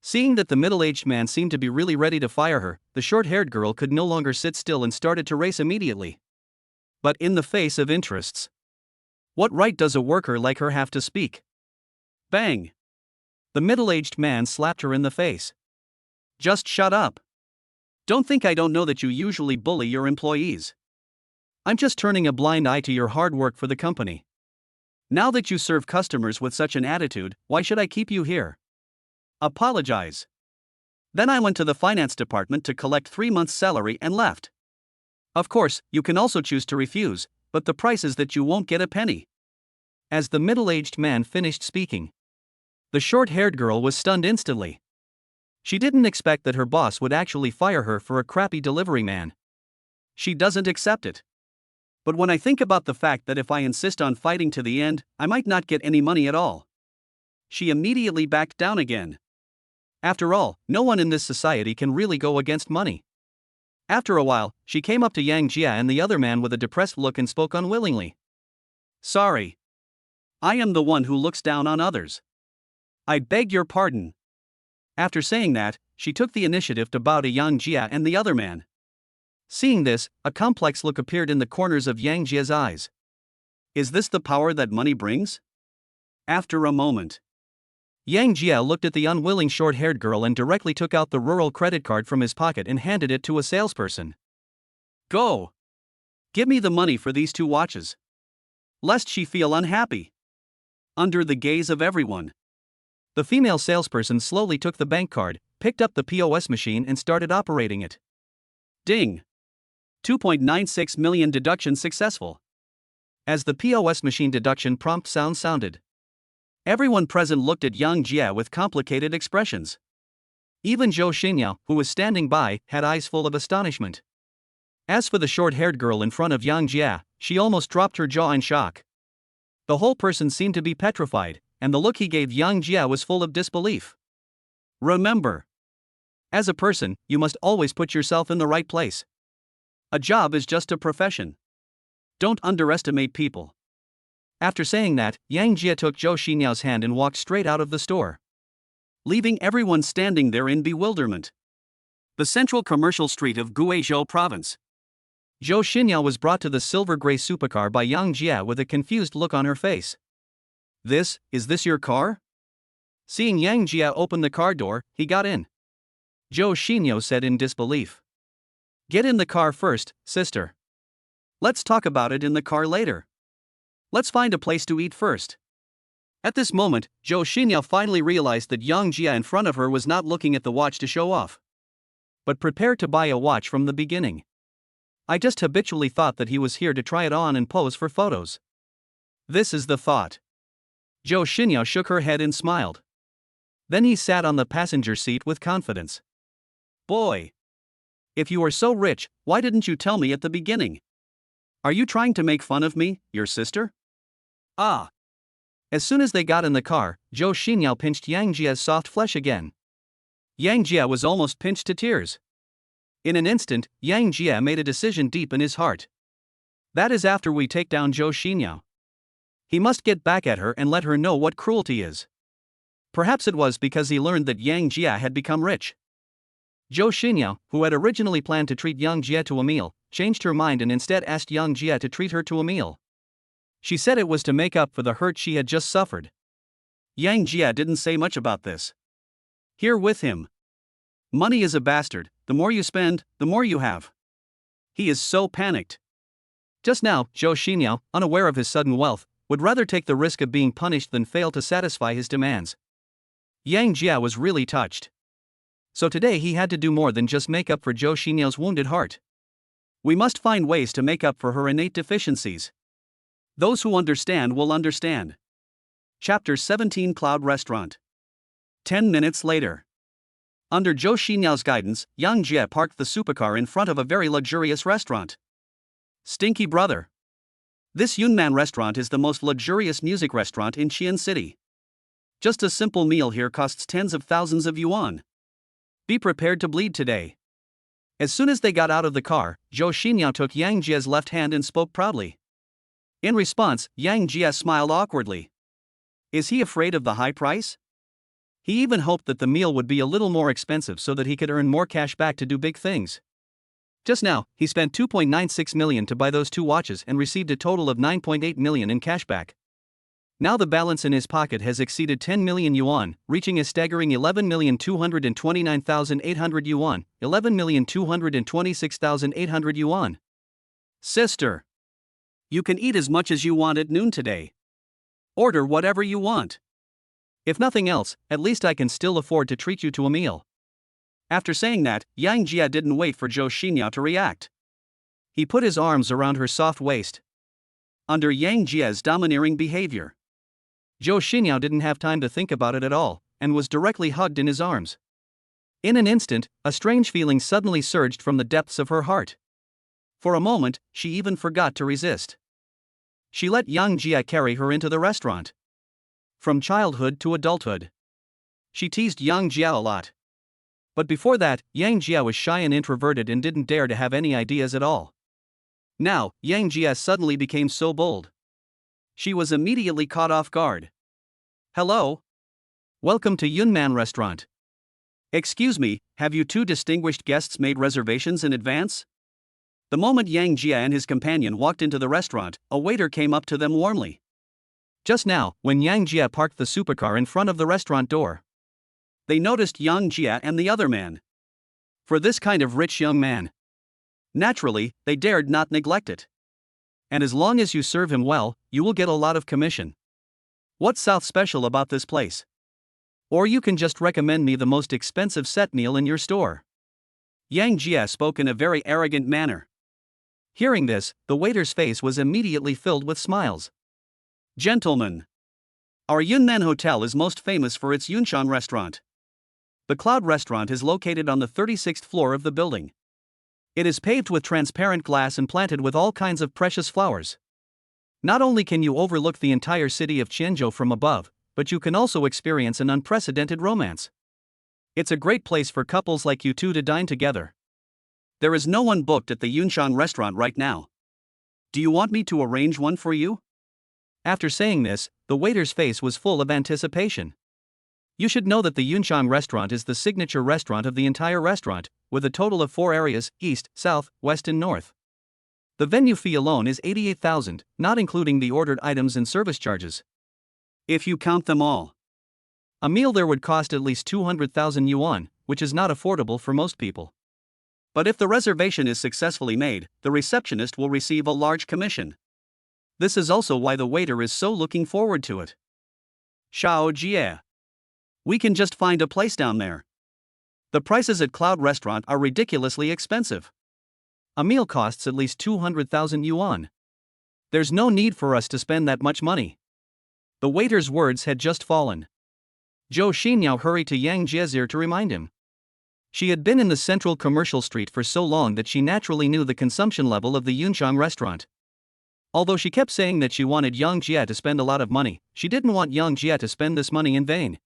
Seeing that the middle-aged man seemed to be really ready to fire her, the short-haired girl could no longer sit still and started to race immediately. But in the face of interests, what right does a worker like her have to speak? Bang! The middle-aged man slapped her in the face. Just shut up. Don't think I don't know that you usually bully your employees. I'm just turning a blind eye to your hard work for the company. Now that you serve customers with such an attitude, why should I keep you here? Apologize. Then I went to the finance department to collect 3 months' salary and left. Of course, you can also choose to refuse, but the price is that you won't get a penny. As the middle-aged man finished speaking, the short-haired girl was stunned instantly. She didn't expect that her boss would actually fire her for a crappy delivery man. She doesn't accept it. But when I think about the fact that if I insist on fighting to the end, I might not get any money at all, she immediately backed down again. After all, no one in this society can really go against money. After a while, she came up to Yang Jie and the other man with a depressed look and spoke unwillingly. Sorry. I am the one who looks down on others. I beg your pardon. After saying that, she took the initiative to bow to Yang Jia and the other man. Seeing this, a complex look appeared in the corners of Yang Jia's eyes. Is this the power that money brings? After a moment, Yang Jia looked at the unwilling short-haired girl and directly took out the rural credit card from his pocket and handed it to a salesperson. Go! Give me the money for these 2 watches. Lest she feel unhappy. Under the gaze of everyone, the female salesperson slowly took the bank card, picked up the POS machine and started operating it. Ding! 2.96 million deduction successful. As the POS machine deduction prompt sound sounded, everyone present looked at Yang Jia with complicated expressions. Even Joe Shinoa, who was standing by, had eyes full of astonishment. As for the short-haired girl in front of Yang Jia, she almost dropped her jaw in shock. The whole person seemed to be petrified, and the look he gave Yang Jia was full of disbelief. Remember, as a person, you must always put yourself in the right place. A job is just a profession. Don't underestimate people. After saying that, Yang Jia took Joe Shinoa's hand and walked straight out of the store, leaving everyone standing there in bewilderment. The central commercial street of Guizhou province. Joe Shinoa was brought to the silver-gray supercar by Yang Jia with a confused look on her face. Is this your car? Seeing Yang Jia open the car door, he got in. Joe Shinoa said in disbelief. Get in the car first, sister. Let's talk about it in the car later. Let's find a place to eat first. At this moment, Joe Shinoa finally realized that Yang Jia in front of her was not looking at the watch to show off, but prepared to buy a watch from the beginning. I just habitually thought that he was here to try it on and pose for photos. This is the thought. Joe Shinoa shook her head and smiled. Then he sat on the passenger seat with confidence. Boy! If you are so rich, why didn't you tell me at the beginning? Are you trying to make fun of me, your sister? Ah! As soon as they got in the car, Joe Shinoa pinched Yang Jia's soft flesh again. Yang Jia was almost pinched to tears. In an instant, Yang Jia made a decision deep in his heart. That is after we take down Joe Shinoa. He must get back at her and let her know what cruelty is. Perhaps it was because he learned that Yang Jia had become rich. Joe Shinoa, who had originally planned to treat Yang Jia to a meal, changed her mind and instead asked Yang Jia to treat her to a meal. She said it was to make up for the hurt she had just suffered. Yang Jia didn't say much about this. Here with him. Money is a bastard, the more you spend, the more you have. He is so panicked. Just now, Joe Shinoa, unaware of his sudden wealth, would rather take the risk of being punished than fail to satisfy his demands. Yang Jia was really touched. So today he had to do more than just make up for Joe Shinoa's wounded heart. We must find ways to make up for her innate deficiencies. Those who understand will understand. Chapter 17 Cloud Restaurant. 10 minutes later. Under Joe Shinoa's guidance, Yang Jia parked the supercar in front of a very luxurious restaurant. Stinky brother. This Yunnan restaurant is the most luxurious music restaurant in Xi'an City. Just a simple meal here costs tens of thousands of yuan. Be prepared to bleed today. As soon as they got out of the car, Joe Shinoa took Yang Jia's left hand and spoke proudly. In response, Yang Jia smiled awkwardly. Is he afraid of the high price? He even hoped that the meal would be a little more expensive so that he could earn more cash back to do big things. Just now, he spent 2.96 million to buy those 2 watches and received a total of 9.8 million in cash back. Now the balance in his pocket has exceeded 10 million yuan, reaching a staggering 11,229,800 yuan, 11,226,800 yuan. Sister! You can eat as much as you want at noon today. Order whatever you want. If nothing else, at least I can still afford to treat you to a meal. After saying that, Yang Jia didn't wait for Joe Shinoa to react. He put his arms around her soft waist. Under Yang Jia's domineering behavior, Joe Shinoa didn't have time to think about it at all, and was directly hugged in his arms. In an instant, a strange feeling suddenly surged from the depths of her heart. For a moment, she even forgot to resist. She let Yang Jia carry her into the restaurant. From childhood to adulthood, she teased Yang Jia a lot. But before that, Yang Jia was shy and introverted and didn't dare to have any ideas at all. Now, Yang Jia suddenly became so bold. She was immediately caught off guard. Hello? Welcome to Yunnan Restaurant. Excuse me, have you two distinguished guests made reservations in advance? The moment Yang Jia and his companion walked into the restaurant, a waiter came up to them warmly. Just now, when Yang Jia parked the supercar in front of the restaurant door, they noticed Yang Jia and the other man. For this kind of rich young man, naturally, they dared not neglect it. And as long as you serve him well, you will get a lot of commission. What's South special about this place? Or you can just recommend me the most expensive set meal in your store. Yang Jia spoke in a very arrogant manner. Hearing this, the waiter's face was immediately filled with smiles. Gentlemen, our Yunnan hotel is most famous for its Yunshan restaurant. The Cloud restaurant is located on the 36th floor of the building. It is paved with transparent glass and planted with all kinds of precious flowers. Not only can you overlook the entire city of Qianzhou from above, but you can also experience an unprecedented romance. It's a great place for couples like you two to dine together. There is no one booked at the Yunshan restaurant right now. Do you want me to arrange one for you? After saying this, the waiter's face was full of anticipation. You should know that the Yunshan restaurant is the signature restaurant of the entire restaurant, with a total of 4 areas, east, south, west and north. The venue fee alone is 88,000, not including the ordered items and service charges. If you count them all, a meal there would cost at least 200,000 yuan, which is not affordable for most people. But if the reservation is successfully made, the receptionist will receive a large commission. This is also why the waiter is so looking forward to it. Xiao Jie. We can just find a place down there. The prices at Cloud Restaurant are ridiculously expensive. A meal costs at least 200,000 yuan. There's no need for us to spend that much money. The waiter's words had just fallen. Joe Shinoa hurried to Yang Jie's ear to remind him. She had been in the central commercial street for so long that she naturally knew the consumption level of the Yunshan restaurant. Although she kept saying that she wanted Yang Jia to spend a lot of money, she didn't want Yang Jia to spend this money in vain.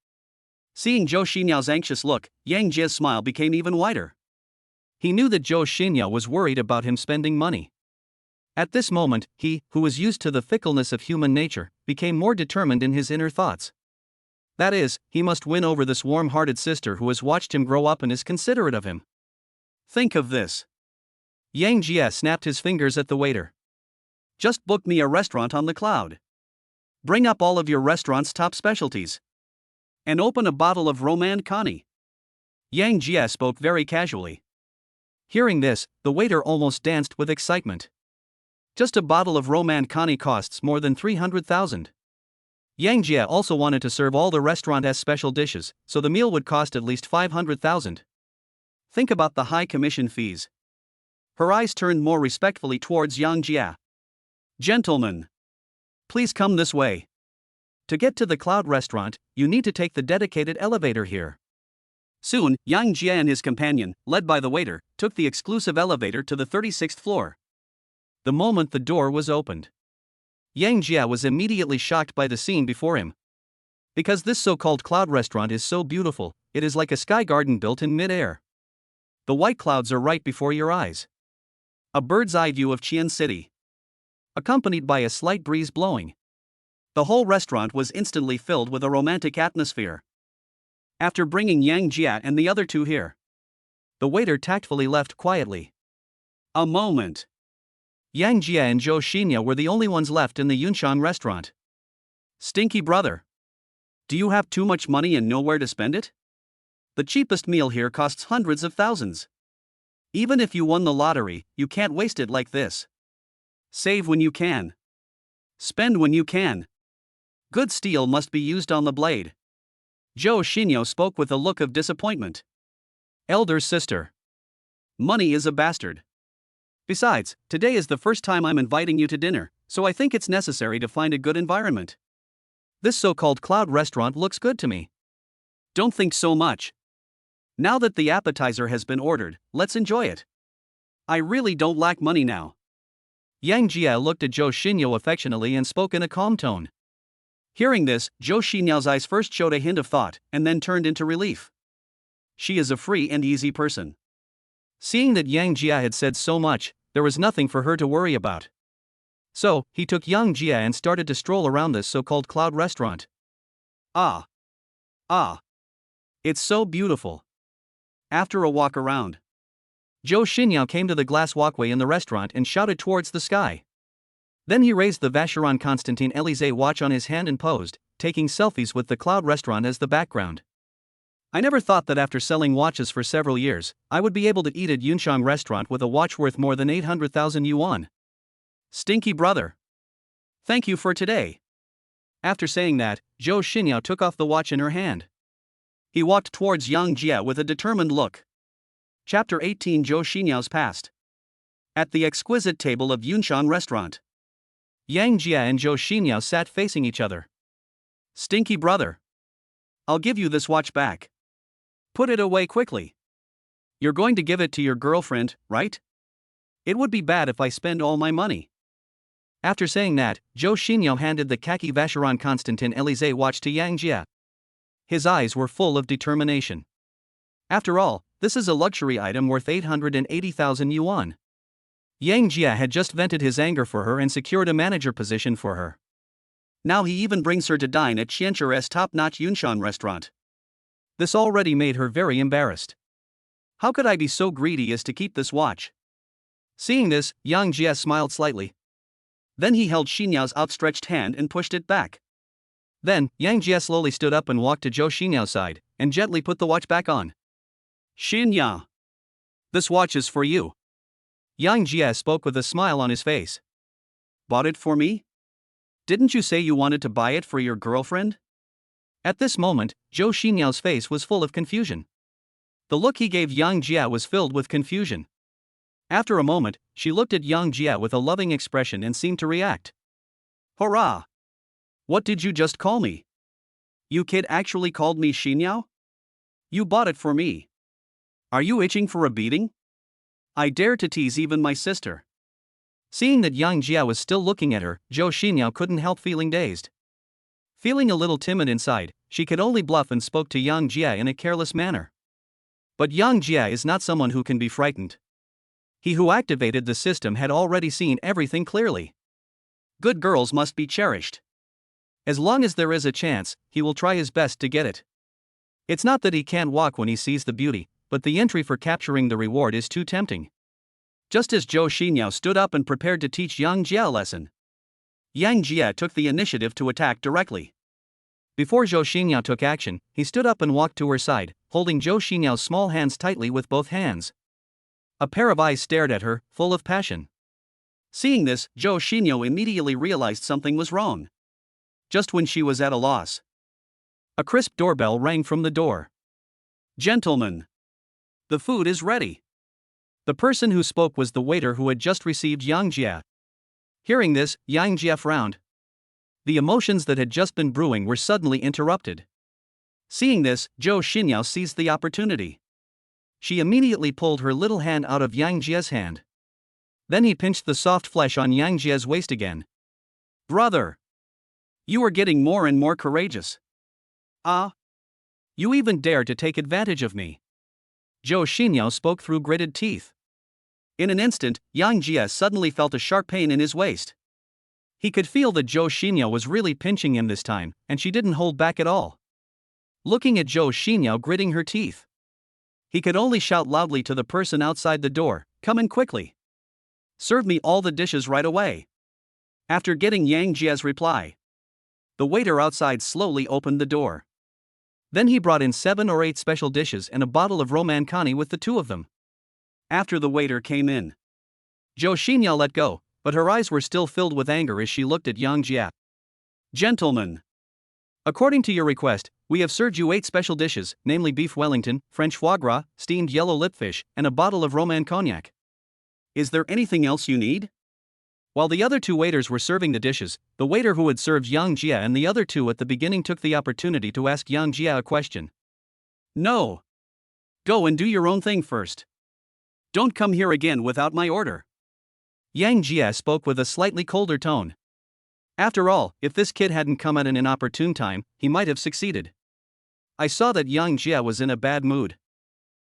Seeing Joe Shinoa's anxious look, Yang Jia's smile became even wider. He knew that Joe Shinoa was worried about him spending money. At this moment, he, who was used to the fickleness of human nature, became more determined in his inner thoughts. That is, he must win over this warm-hearted sister who has watched him grow up and is considerate of him. Think of this. Yang Jia snapped his fingers at the waiter. Just book me a restaurant on the Cloud. Bring up all of your restaurant's top specialties. And open a bottle of Roman Connie. Yang Jia spoke very casually. Hearing this, the waiter almost danced with excitement. Just a bottle of Roman Connie costs more than 300,000. Yang Jia also wanted to serve all the restaurant's special dishes, so the meal would cost at least 500,000. Think about the high commission fees. Her eyes turned more respectfully towards Yang Jia. Gentlemen, please come this way. To get to the Cloud restaurant, you need to take the dedicated elevator here. Soon, Yang Jia and his companion, led by the waiter, took the exclusive elevator to the 36th floor. The moment the door was opened, Yang Jia was immediately shocked by the scene before him. Because this so-called Cloud restaurant is so beautiful, it is like a sky garden built in mid-air. The white clouds are right before your eyes. A bird's-eye view of Qian City, accompanied by a slight breeze blowing. The whole restaurant was instantly filled with a romantic atmosphere. After bringing Yang Jia and the other two here, the waiter tactfully left quietly. A moment. Yang Jia and Joe Shinoa were the only ones left in the Yunshan restaurant. Stinky brother. Do you have too much money and nowhere to spend it? The cheapest meal here costs hundreds of thousands. Even if you won the lottery, you can't waste it like this. Save when you can. Spend when you can. Good steel must be used on the blade. Joe Shinoa spoke with a look of disappointment. Elder sister. Money is a bastard. Besides, today is the first time I'm inviting you to dinner, so I think it's necessary to find a good environment. This so-called Cloud restaurant looks good to me. Don't think so much. Now that the appetizer has been ordered, let's enjoy it. I really don't lack money now. Yang Jia looked at Joe Shinoa affectionately and spoke in a calm tone. Hearing this, Joe Shinoa's eyes first showed a hint of thought, and then turned into relief. She is a free and easy person. Seeing that Yang Jia had said so much, there was nothing for her to worry about. So, he took Yang Jia and started to stroll around this so-called cloud restaurant. Ah. Ah. It's so beautiful. After a walk around, Joe Shinoa came to the glass walkway in the restaurant and shouted towards the sky. Then he raised the Vacheron Constantin Elysée watch on his hand and posed, taking selfies with the cloud restaurant as the background. I never thought that after selling watches for several years, I would be able to eat at Yunchang restaurant with a watch worth more than 800,000 yuan. Stinky brother. Thank you for today. After saying that, Joe Shinoa took off the watch in her hand. He walked towards Yang Jia with a determined look. Chapter 18 Joe Shinoa's Past. At the exquisite table of Yunchang restaurant, Yang Jia and Joe Shinoa sat facing each other. Stinky brother. I'll give you this watch back. Put it away quickly. You're going to give it to your girlfriend, right? It would be bad if I spend all my money. After saying that, Joe Shinoa handed the khaki Vacheron Constantin Elysée watch to Yang Jia. His eyes were full of determination. After all, this is a luxury item worth 880,000 yuan. Yang Jia had just vented his anger for her and secured a manager position for her. Now he even brings her to dine at Qianzhi's top-notch Yunchang restaurant. This already made her very embarrassed. How could I be so greedy as to keep this watch? Seeing this, Yang Jia smiled slightly. Then he held Shinoa's outstretched hand and pushed it back. Then, Yang Jia slowly stood up and walked to Joe Shinoa's side, and gently put the watch back on. Shinoa. This watch is for you. Yang Jia spoke with a smile on his face. Bought it for me? Didn't you say you wanted to buy it for your girlfriend? At this moment, Joe Shinoa's face was full of confusion. The look he gave Yang Jia was filled with confusion. After a moment, she looked at Yang Jia with a loving expression and seemed to react. Hurrah! What did you just call me? You kid actually called me Shinoa? You bought it for me. Are you itching for a beating? I dare to tease even my sister. Seeing that Yang Jia was still looking at her, Joe Shinoa couldn't help feeling dazed. Feeling a little timid inside, she could only bluff and spoke to Yang Jia in a careless manner. But Yang Jia is not someone who can be frightened. He who activated the system had already seen everything clearly. Good girls must be cherished. As long as there is a chance, he will try his best to get it. It's not that he can't walk when he sees the beauty, but the entry for capturing the reward is too tempting. Just as Joe Shinoa stood up and prepared to teach Yang Jia a lesson, Yang Jia took the initiative to attack directly. Before Joe Shinoa took action, he stood up and walked to her side, holding Joe Shinoa's small hands tightly with both hands. A pair of eyes stared at her, full of passion. Seeing this, Joe Shinoa immediately realized something was wrong. Just when she was at a loss, a crisp doorbell rang from the door. Gentlemen, the food is ready. The person who spoke was the waiter who had just received Yang Jia. Hearing this, Yang Jia frowned. The emotions that had just been brewing were suddenly interrupted. Seeing this, Joe Shinoa seized the opportunity. She immediately pulled her little hand out of Yang Jia's hand. Then he pinched the soft flesh on Yang Jia's waist again. Brother! You are getting more and more courageous. Ah! You even dare to take advantage of me. Joe Shinoa spoke through gritted teeth. In an instant, Yang Jia suddenly felt a sharp pain in his waist. He could feel that Joe Shinoa was really pinching him this time, and she didn't hold back at all. Looking at Joe Shinoa gritting her teeth, he could only shout loudly to the person outside the door, "Come in quickly. Serve me all the dishes right away." After getting Yang Jia's reply, the waiter outside slowly opened the door. Then he brought in 7 or 8 special dishes and a bottle of Romancani with the 2 of them. After the waiter came in, Joe Shinoa let go, but her eyes were still filled with anger as she looked at Yang Jia. Gentlemen, according to your request, we have served you 8 special dishes, namely beef Wellington, French foie gras, steamed yellow lipfish, and a bottle of Roman cognac. Is there anything else you need? While the other 2 waiters were serving the dishes, the waiter who had served Yang Jia and the other 2 at the beginning took the opportunity to ask Yang Jia a question. No. Go and do your own thing first. Don't come here again without my order. Yang Jia spoke with a slightly colder tone. After all, if this kid hadn't come at an inopportune time, he might have succeeded. I saw that Yang Jia was in a bad mood.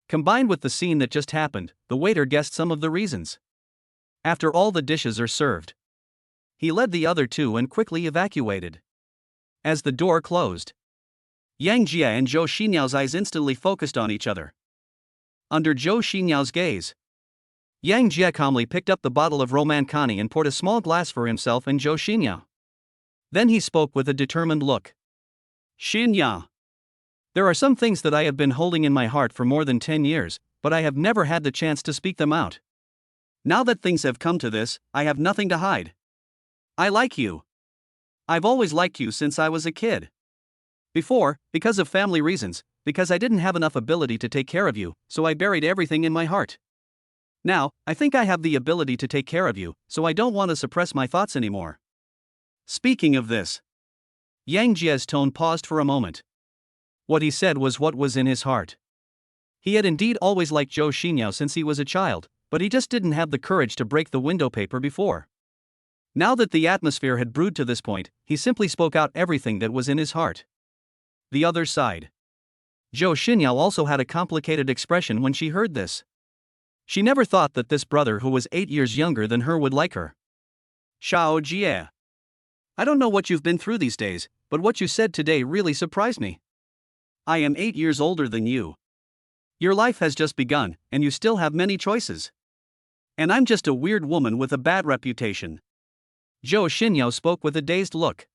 Combined with the scene that just happened, the waiter guessed some of the reasons. After all the dishes are served, He led the other two and quickly evacuated. As the door closed, Yang Jie and Joe Shinoa's eyes instantly focused on each other. Under Joe Shinoa's gaze, Yang Jie calmly picked up the bottle of Romancani and poured a small glass for himself and Joe Shinoa. Then he spoke with a determined look. Shinoa, there are some things that I have been holding in my heart for more than 10 years, but I have never had the chance to speak them out. Now that things have come to this, I have nothing to hide. I like you. I've always liked you since I was a kid. Before, because of family reasons, because I didn't have enough ability to take care of you, so I buried everything in my heart. Now, I think I have the ability to take care of you, so I don't want to suppress my thoughts anymore. Speaking of this, Yang Jie's tone paused for a moment. What he said was what was in his heart. He had indeed always liked Joe Shinoa since he was a child, but he just didn't have the courage to break the window paper before. Now that the atmosphere had brewed to this point, he simply spoke out everything that was in his heart. The other side. Joe Shinoa also had a complicated expression when she heard this. She never thought that this brother who was 8 years younger than her would like her. Xiao Jie. I don't know what you've been through these days, but what you said today really surprised me. I am 8 years older than you. Your life has just begun, and you still have many choices. And I'm just a weird woman with a bad reputation. Joe Shinoa spoke with a dazed look.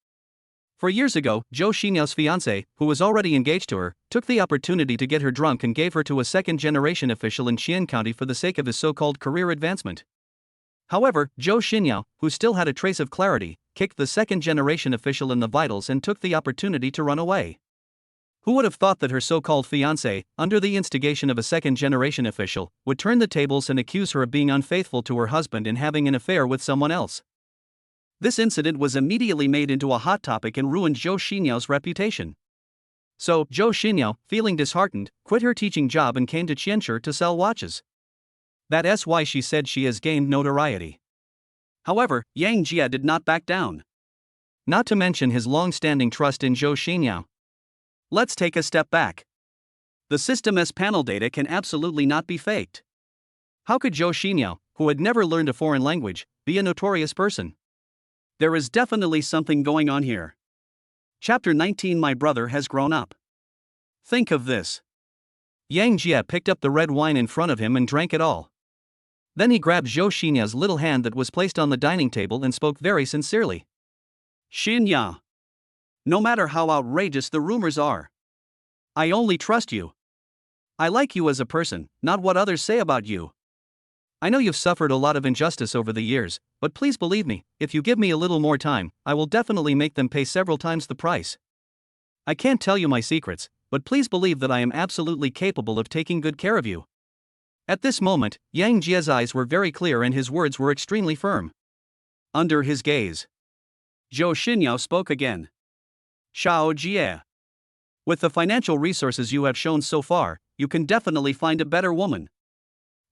For years ago, Joe Shinoa's fiancé, who was already engaged to her, took the opportunity to get her drunk and gave her to a second-generation official in Qian County for the sake of his so-called career advancement. However, Joe Shinoa, who still had a trace of clarity, kicked the second-generation official in the vitals and took the opportunity to run away. Who would have thought that her so-called fiancé, under the instigation of a second-generation official, would turn the tables and accuse her of being unfaithful to her husband and having an affair with someone else? This incident was immediately made into a hot topic and ruined Joe Shinoa's reputation. So, Joe Shinoa, feeling disheartened, quit her teaching job and came to Qianshi to sell watches. That's why she said she has gained notoriety. However, Yang Jie did not back down. Not to mention his long-standing trust in Joe Shinoa. Let's take a step back. The system's panel data can absolutely not be faked. How could Joe Shinoa, who had never learned a foreign language, be a notorious person? There is definitely something going on here. Chapter 19. My brother has grown up. Think of this. Yang Jie picked up the red wine in front of him and drank it all. Then he grabbed Joe Shinoa's little hand that was placed on the dining table and spoke very sincerely. Shinoa. No matter how outrageous the rumors are, I only trust you. I like you as a person, not what others say about you. I know you've suffered a lot of injustice over the years, but please believe me, if you give me a little more time, I will definitely make them pay several times the price. I can't tell you my secrets, but please believe that I am absolutely capable of taking good care of you. At this moment, Yang Jie's eyes were very clear and his words were extremely firm. Under his gaze, Joe Shinoa spoke again. Xiao Jie. With the financial resources you have shown so far, you can definitely find a better woman.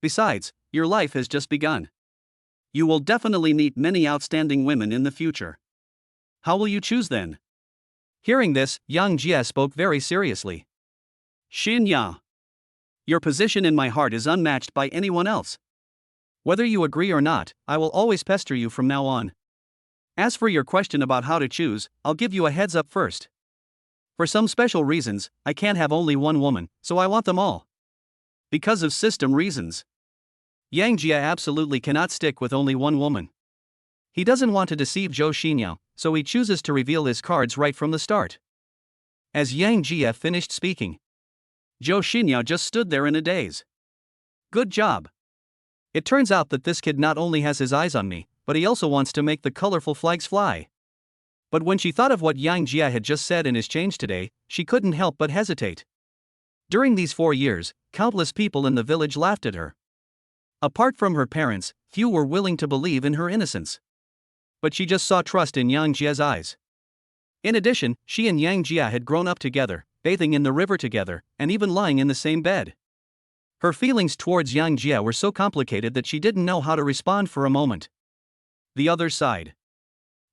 Besides, your life has just begun. You will definitely meet many outstanding women in the future. How will you choose then? Hearing this, Yang Jie spoke very seriously. Shinoa. Your position in my heart is unmatched by anyone else. Whether you agree or not, I will always pester you from now on. As for your question about how to choose, I'll give you a heads up first. For some special reasons, I can't have only one woman, so I want them all. Because of system reasons. Yang Jie absolutely cannot stick with only one woman. He doesn't want to deceive Joe Shinoa, so he chooses to reveal his cards right from the start. As Yang Jie finished speaking, Joe Shinoa just stood there in a daze. Good job. It turns out that this kid not only has his eyes on me, but he also wants to make the colorful flags fly. But when she thought of what Yang Jie had just said in his change today, she couldn't help but hesitate. During these 4 years, countless people in the village laughed at her. Apart from her parents, few were willing to believe in her innocence. But she just saw trust in Yang Jie's eyes. In addition, she and Yang Jie had grown up together, bathing in the river together, and even lying in the same bed. Her feelings towards Yang Jie were so complicated that she didn't know how to respond for a moment. The other side.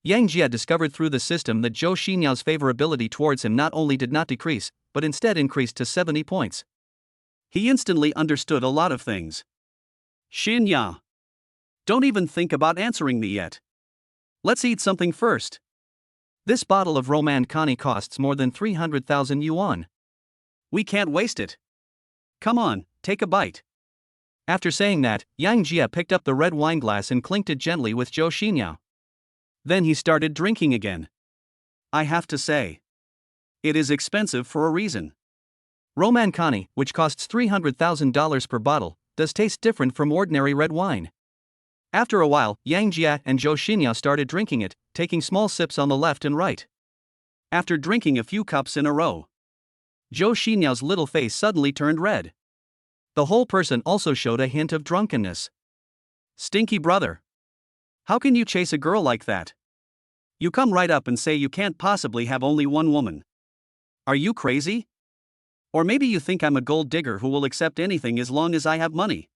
Yang Jie discovered through the system that Joe Shinoa's favorability towards him not only did not decrease, but instead increased to 70 points. He instantly understood a lot of things. Shinoa. Don't even think about answering me yet. Let's eat something first. This bottle of Roman Connie costs more than 300,000 yuan. We can't waste it. Come on, take a bite. After saying that, Yang Jia picked up the red wine glass and clinked it gently with Joe Shinoa. Then he started drinking again. I have to say, it is expensive for a reason. Roman Connie, which costs $300,000 per bottle, does taste different from ordinary red wine. After a while, Yang Jia and Joe Shinoa started drinking it, taking small sips on the left and right. After drinking a few cups in a row, Joe Shinoa's little face suddenly turned red. The whole person also showed a hint of drunkenness. Stinky brother. How can you chase a girl like that? You come right up and say you can't possibly have only one woman. Are you crazy? Or maybe you think I'm a gold digger who will accept anything as long as I have money.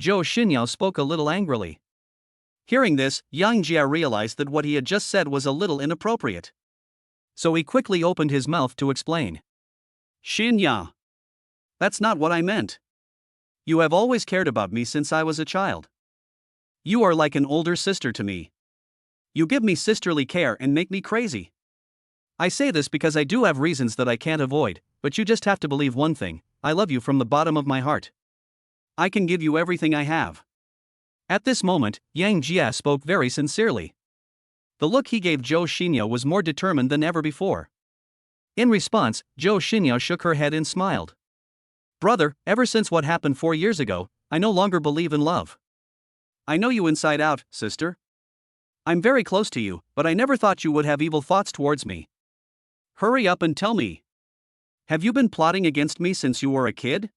Joe Shinoa spoke a little angrily. Hearing this, Yang Jia realized that what he had just said was a little inappropriate. So he quickly opened his mouth to explain. Shinoa. That's not what I meant. You have always cared about me since I was a child. You are like an older sister to me. You give me sisterly care and make me crazy. I say this because I do have reasons that I can't avoid, but you just have to believe one thing: I love you from the bottom of my heart. I can give you everything I have. At this moment, Yang Jia spoke very sincerely. The look he gave Joe Shinoa was more determined than ever before. In response, Joe Shinoa shook her head and smiled. Brother, ever since what happened 4 years ago, I no longer believe in love. I know you inside out, sister. I'm very close to you, but I never thought you would have evil thoughts towards me. Hurry up and tell me. Have you been plotting against me since you were a kid?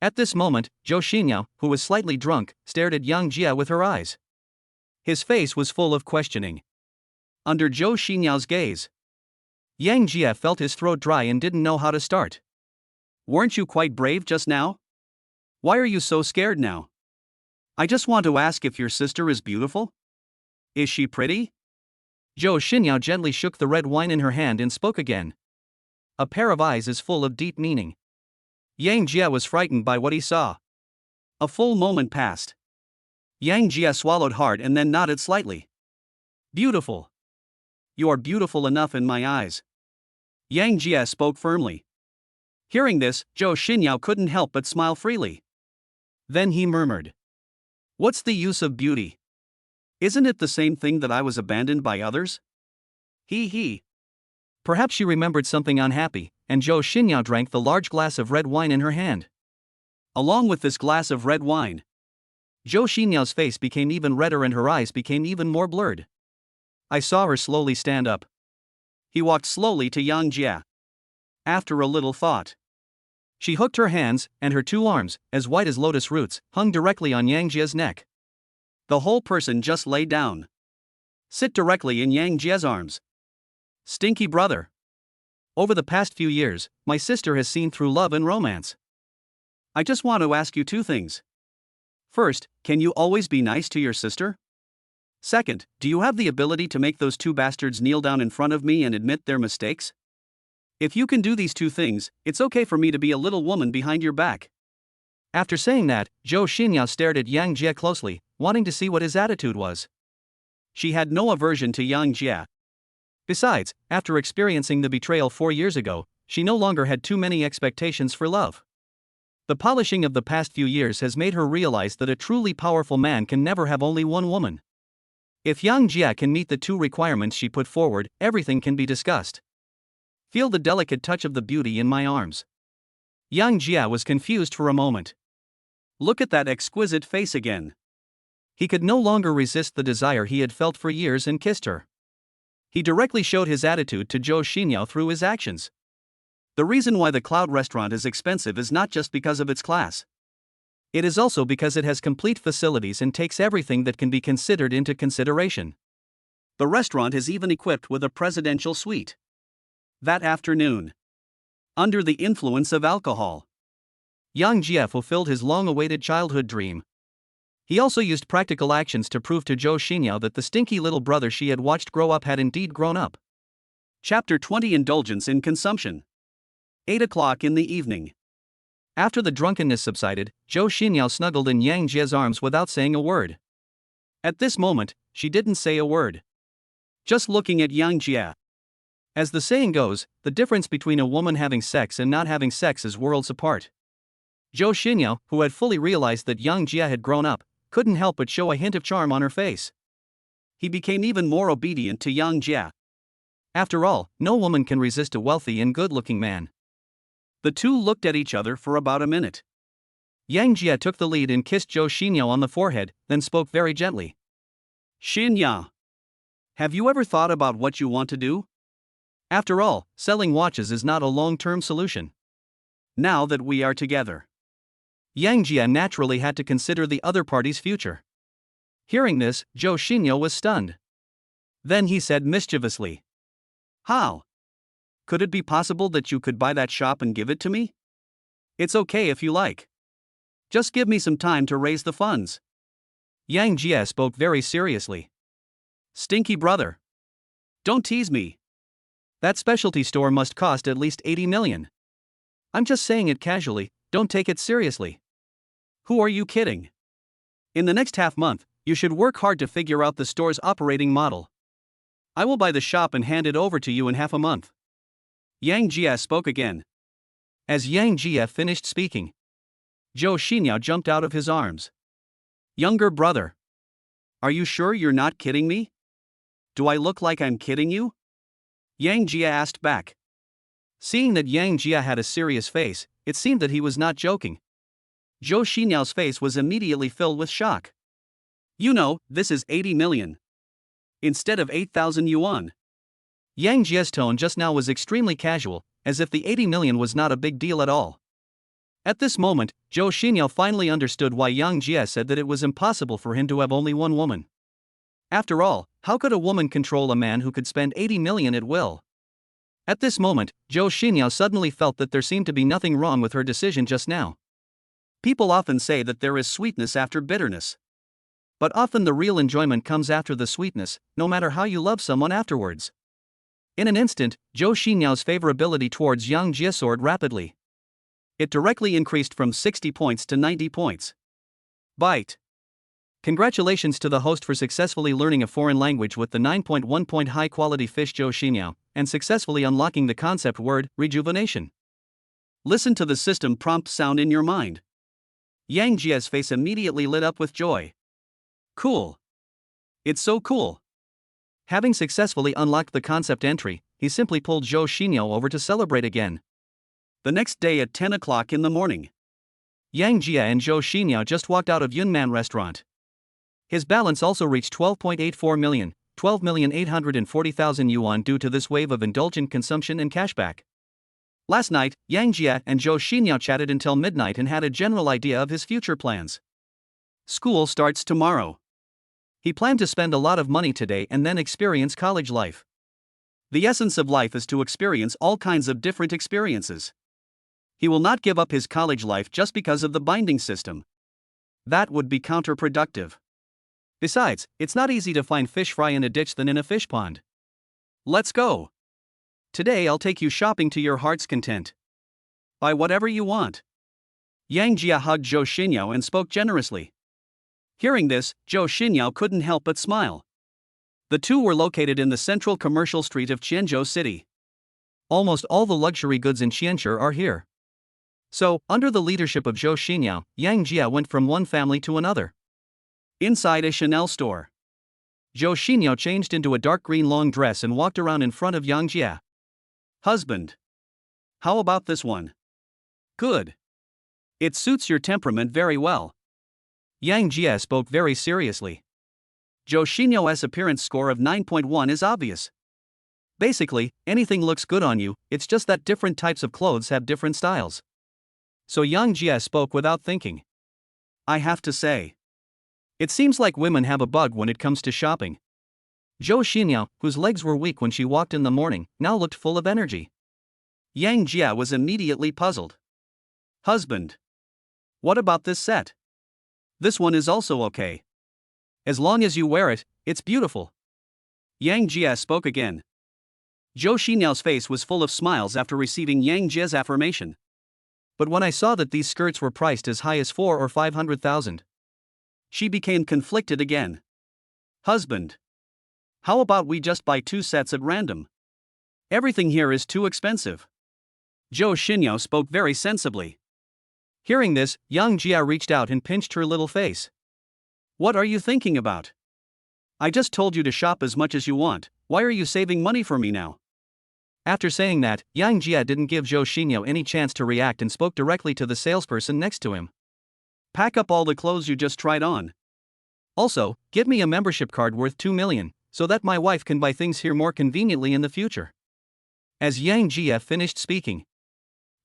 At this moment, Joe Shinoa, who was slightly drunk, stared at Yang Jia with her eyes. His face was full of questioning. Under Joe Shinoa's gaze, Yang Jia felt his throat dry and didn't know how to start. Weren't you quite brave just now? Why are you so scared now? I just want to ask if your sister is beautiful. Is she pretty? Joe Shinoa gently shook the red wine in her hand and spoke again. A pair of eyes is full of deep meaning. Yang Jia was frightened by what he saw. A full moment passed. Yang Jia swallowed hard and then nodded slightly. Beautiful. You are beautiful enough in my eyes. Yang Jia spoke firmly. Hearing this, Joe Shinoa couldn't help but smile freely. Then he murmured. What's the use of beauty? Isn't it the same thing that I was abandoned by others? He. Perhaps she remembered something unhappy, and Joe Shinoa drank the large glass of red wine in her hand. Along with this glass of red wine, Joe Shinoa's face became even redder and her eyes became even more blurred. I saw her slowly stand up. He walked slowly to Yang Jia. After a little thought, she hooked her hands, and her two arms, as white as lotus roots, hung directly on Yang Jia's neck. The whole person just lay down. Sit directly in Yang Jia's arms. Stinky brother. Over the past few years, my sister has seen through love and romance. I just want to ask you two things. First, can you always be nice to your sister? Second, do you have the ability to make those two bastards kneel down in front of me and admit their mistakes? If you can do these two things, it's okay for me to be a little woman behind your back. After saying that, Joe Shinoa stared at Yang Jia closely, wanting to see what his attitude was. She had no aversion to Yang Jia. Besides, after experiencing the betrayal 4 years ago, she no longer had too many expectations for love. The polishing of the past few years has made her realize that a truly powerful man can never have only one woman. If Yang Jia can meet the two requirements she put forward, everything can be discussed. Feel the delicate touch of the beauty in my arms. Yang Jia was confused for a moment. Look at that exquisite face again. He could no longer resist the desire he had felt for years and kissed her. He directly showed his attitude to Joe Shinoa through his actions. The reason why the Cloud restaurant is expensive is not just because of its class. It is also because it has complete facilities and takes everything that can be considered into consideration. The restaurant is even equipped with a presidential suite. That afternoon, under the influence of alcohol, Yang Jia fulfilled his long-awaited childhood dream. He also used practical actions to prove to Joe Shinoa that the stinky little brother she had watched grow up had indeed grown up. Chapter 20: Indulgence in Consumption. 8 o'clock in the evening. After the drunkenness subsided, Joe Shinoa snuggled in Yang Jia's arms without saying a word. At this moment, she didn't say a word. Just looking at Yang Jia. As the saying goes, the difference between a woman having sex and not having sex is worlds apart. Joe Shinoa, who had fully realized that Yang Jia had grown up, couldn't help but show a hint of charm on her face. He became even more obedient to Yang Jia. After all, no woman can resist a wealthy and good-looking man. The two looked at each other for about a minute. Yang Jia took the lead and kissed Joe Shinoa on the forehead, then spoke very gently. Shinoa, have you ever thought about what you want to do? After all, selling watches is not a long-term solution. Now that we are together. Yang Jia naturally had to consider the other party's future. Hearing this, Joe Shinoa was stunned. Then he said mischievously. How? Could it be possible that you could buy that shop and give it to me? It's okay if you like. Just give me some time to raise the funds. Yang Jia spoke very seriously. Stinky brother. Don't tease me. That specialty store must cost at least 80 million. I'm just saying it casually, don't take it seriously. Who are you kidding? In the next half month, you should work hard to figure out the store's operating model. I will buy the shop and hand it over to you in half a month. Yang Jia spoke again. As Yang Jia finished speaking, Joe Shinoa jumped out of his arms. Younger brother. Are you sure you're not kidding me? Do I look like I'm kidding you? Yang Jia asked back. Seeing that Yang Jia had a serious face, it seemed that he was not joking. Joe Shinoa's face was immediately filled with shock. You know, this is 80 million. Instead of 8,000 yuan. Yang Jia's tone just now was extremely casual, as if the 80 million was not a big deal at all. At this moment, Joe Shinoa finally understood why Yang Jia said that it was impossible for him to have only one woman. After all, how could a woman control a man who could spend 80 million at will? At this moment, Joe Shinoa suddenly felt that there seemed to be nothing wrong with her decision just now. People often say that there is sweetness after bitterness. But often the real enjoyment comes after the sweetness, no matter how you love someone afterwards. In an instant, Joe Shinoa's favorability towards Yang Jia soared rapidly. It directly increased from 60 points to 90 points. Bite. Congratulations to the host for successfully learning a foreign language with the 9.1 point high-quality fish Joe Shinoa, and successfully unlocking the concept word, rejuvenation. Listen to the system prompt sound in your mind. Yang Jia's face immediately lit up with joy. Cool. It's so cool. Having successfully unlocked the concept entry, he simply pulled Joe Shinoa over to celebrate again. The next day at 10 o'clock in the morning, Yang Jia and Joe Shinoa just walked out of Yunman restaurant. His balance also reached 12.84 million, 12,840,000 yuan due to this wave of indulgent consumption and cashback. Last night, Yang Jia and Joe Shinoa chatted until midnight and had a general idea of his future plans. School starts tomorrow. He planned to spend a lot of money today and then experience college life. The essence of life is to experience all kinds of different experiences. He will not give up his college life just because of the binding system. That would be counterproductive. Besides, it's not easy to find fish fry in a ditch than in a fish pond. Let's go. Today I'll take you shopping to your heart's content. Buy whatever you want. Yang Jia hugged Joe Shinoa and spoke generously. Hearing this, Joe Shinoa couldn't help but smile. The two were located in the central commercial street of Qianzhou City. Almost all the luxury goods in Qianzhou are here. So, under the leadership of Joe Shinoa, Yang Jia went from one family to another. Inside a Chanel store, Joe Shinoa changed into a dark green long dress and walked around in front of Yang Jia. Husband. How about this one? Good. It suits your temperament very well. Yang Jia spoke very seriously. Joe Shinoa's appearance score of 9.1 is obvious. Basically, anything looks good on you, it's just that different types of clothes have different styles. So Yang Jia spoke without thinking. I have to say, it seems like women have a bug when it comes to shopping. Joe Shinoa, whose legs were weak when she walked in the morning, now looked full of energy. Yang Jia was immediately puzzled. Husband. What about this set? This one is also okay. As long as you wear it, it's beautiful. Yang Jia spoke again. Joe Shinoa's face was full of smiles after receiving Yang Jia's affirmation. But when I saw that these skirts were priced as high as 4 or 500,000, she became conflicted again. Husband. How about we just buy 2 sets at random? Everything here is too expensive. Joe Shinoa spoke very sensibly. Hearing this, Yang Jia reached out and pinched her little face. What are you thinking about? I just told you to shop as much as you want, why are you saving money for me now? After saying that, Yang Jia didn't give Joe Shinoa any chance to react and spoke directly to the salesperson next to him. Pack up all the clothes you just tried on. Also, give me a membership card worth 2 million, so that my wife can buy things here more conveniently in the future. As Yang Jia finished speaking,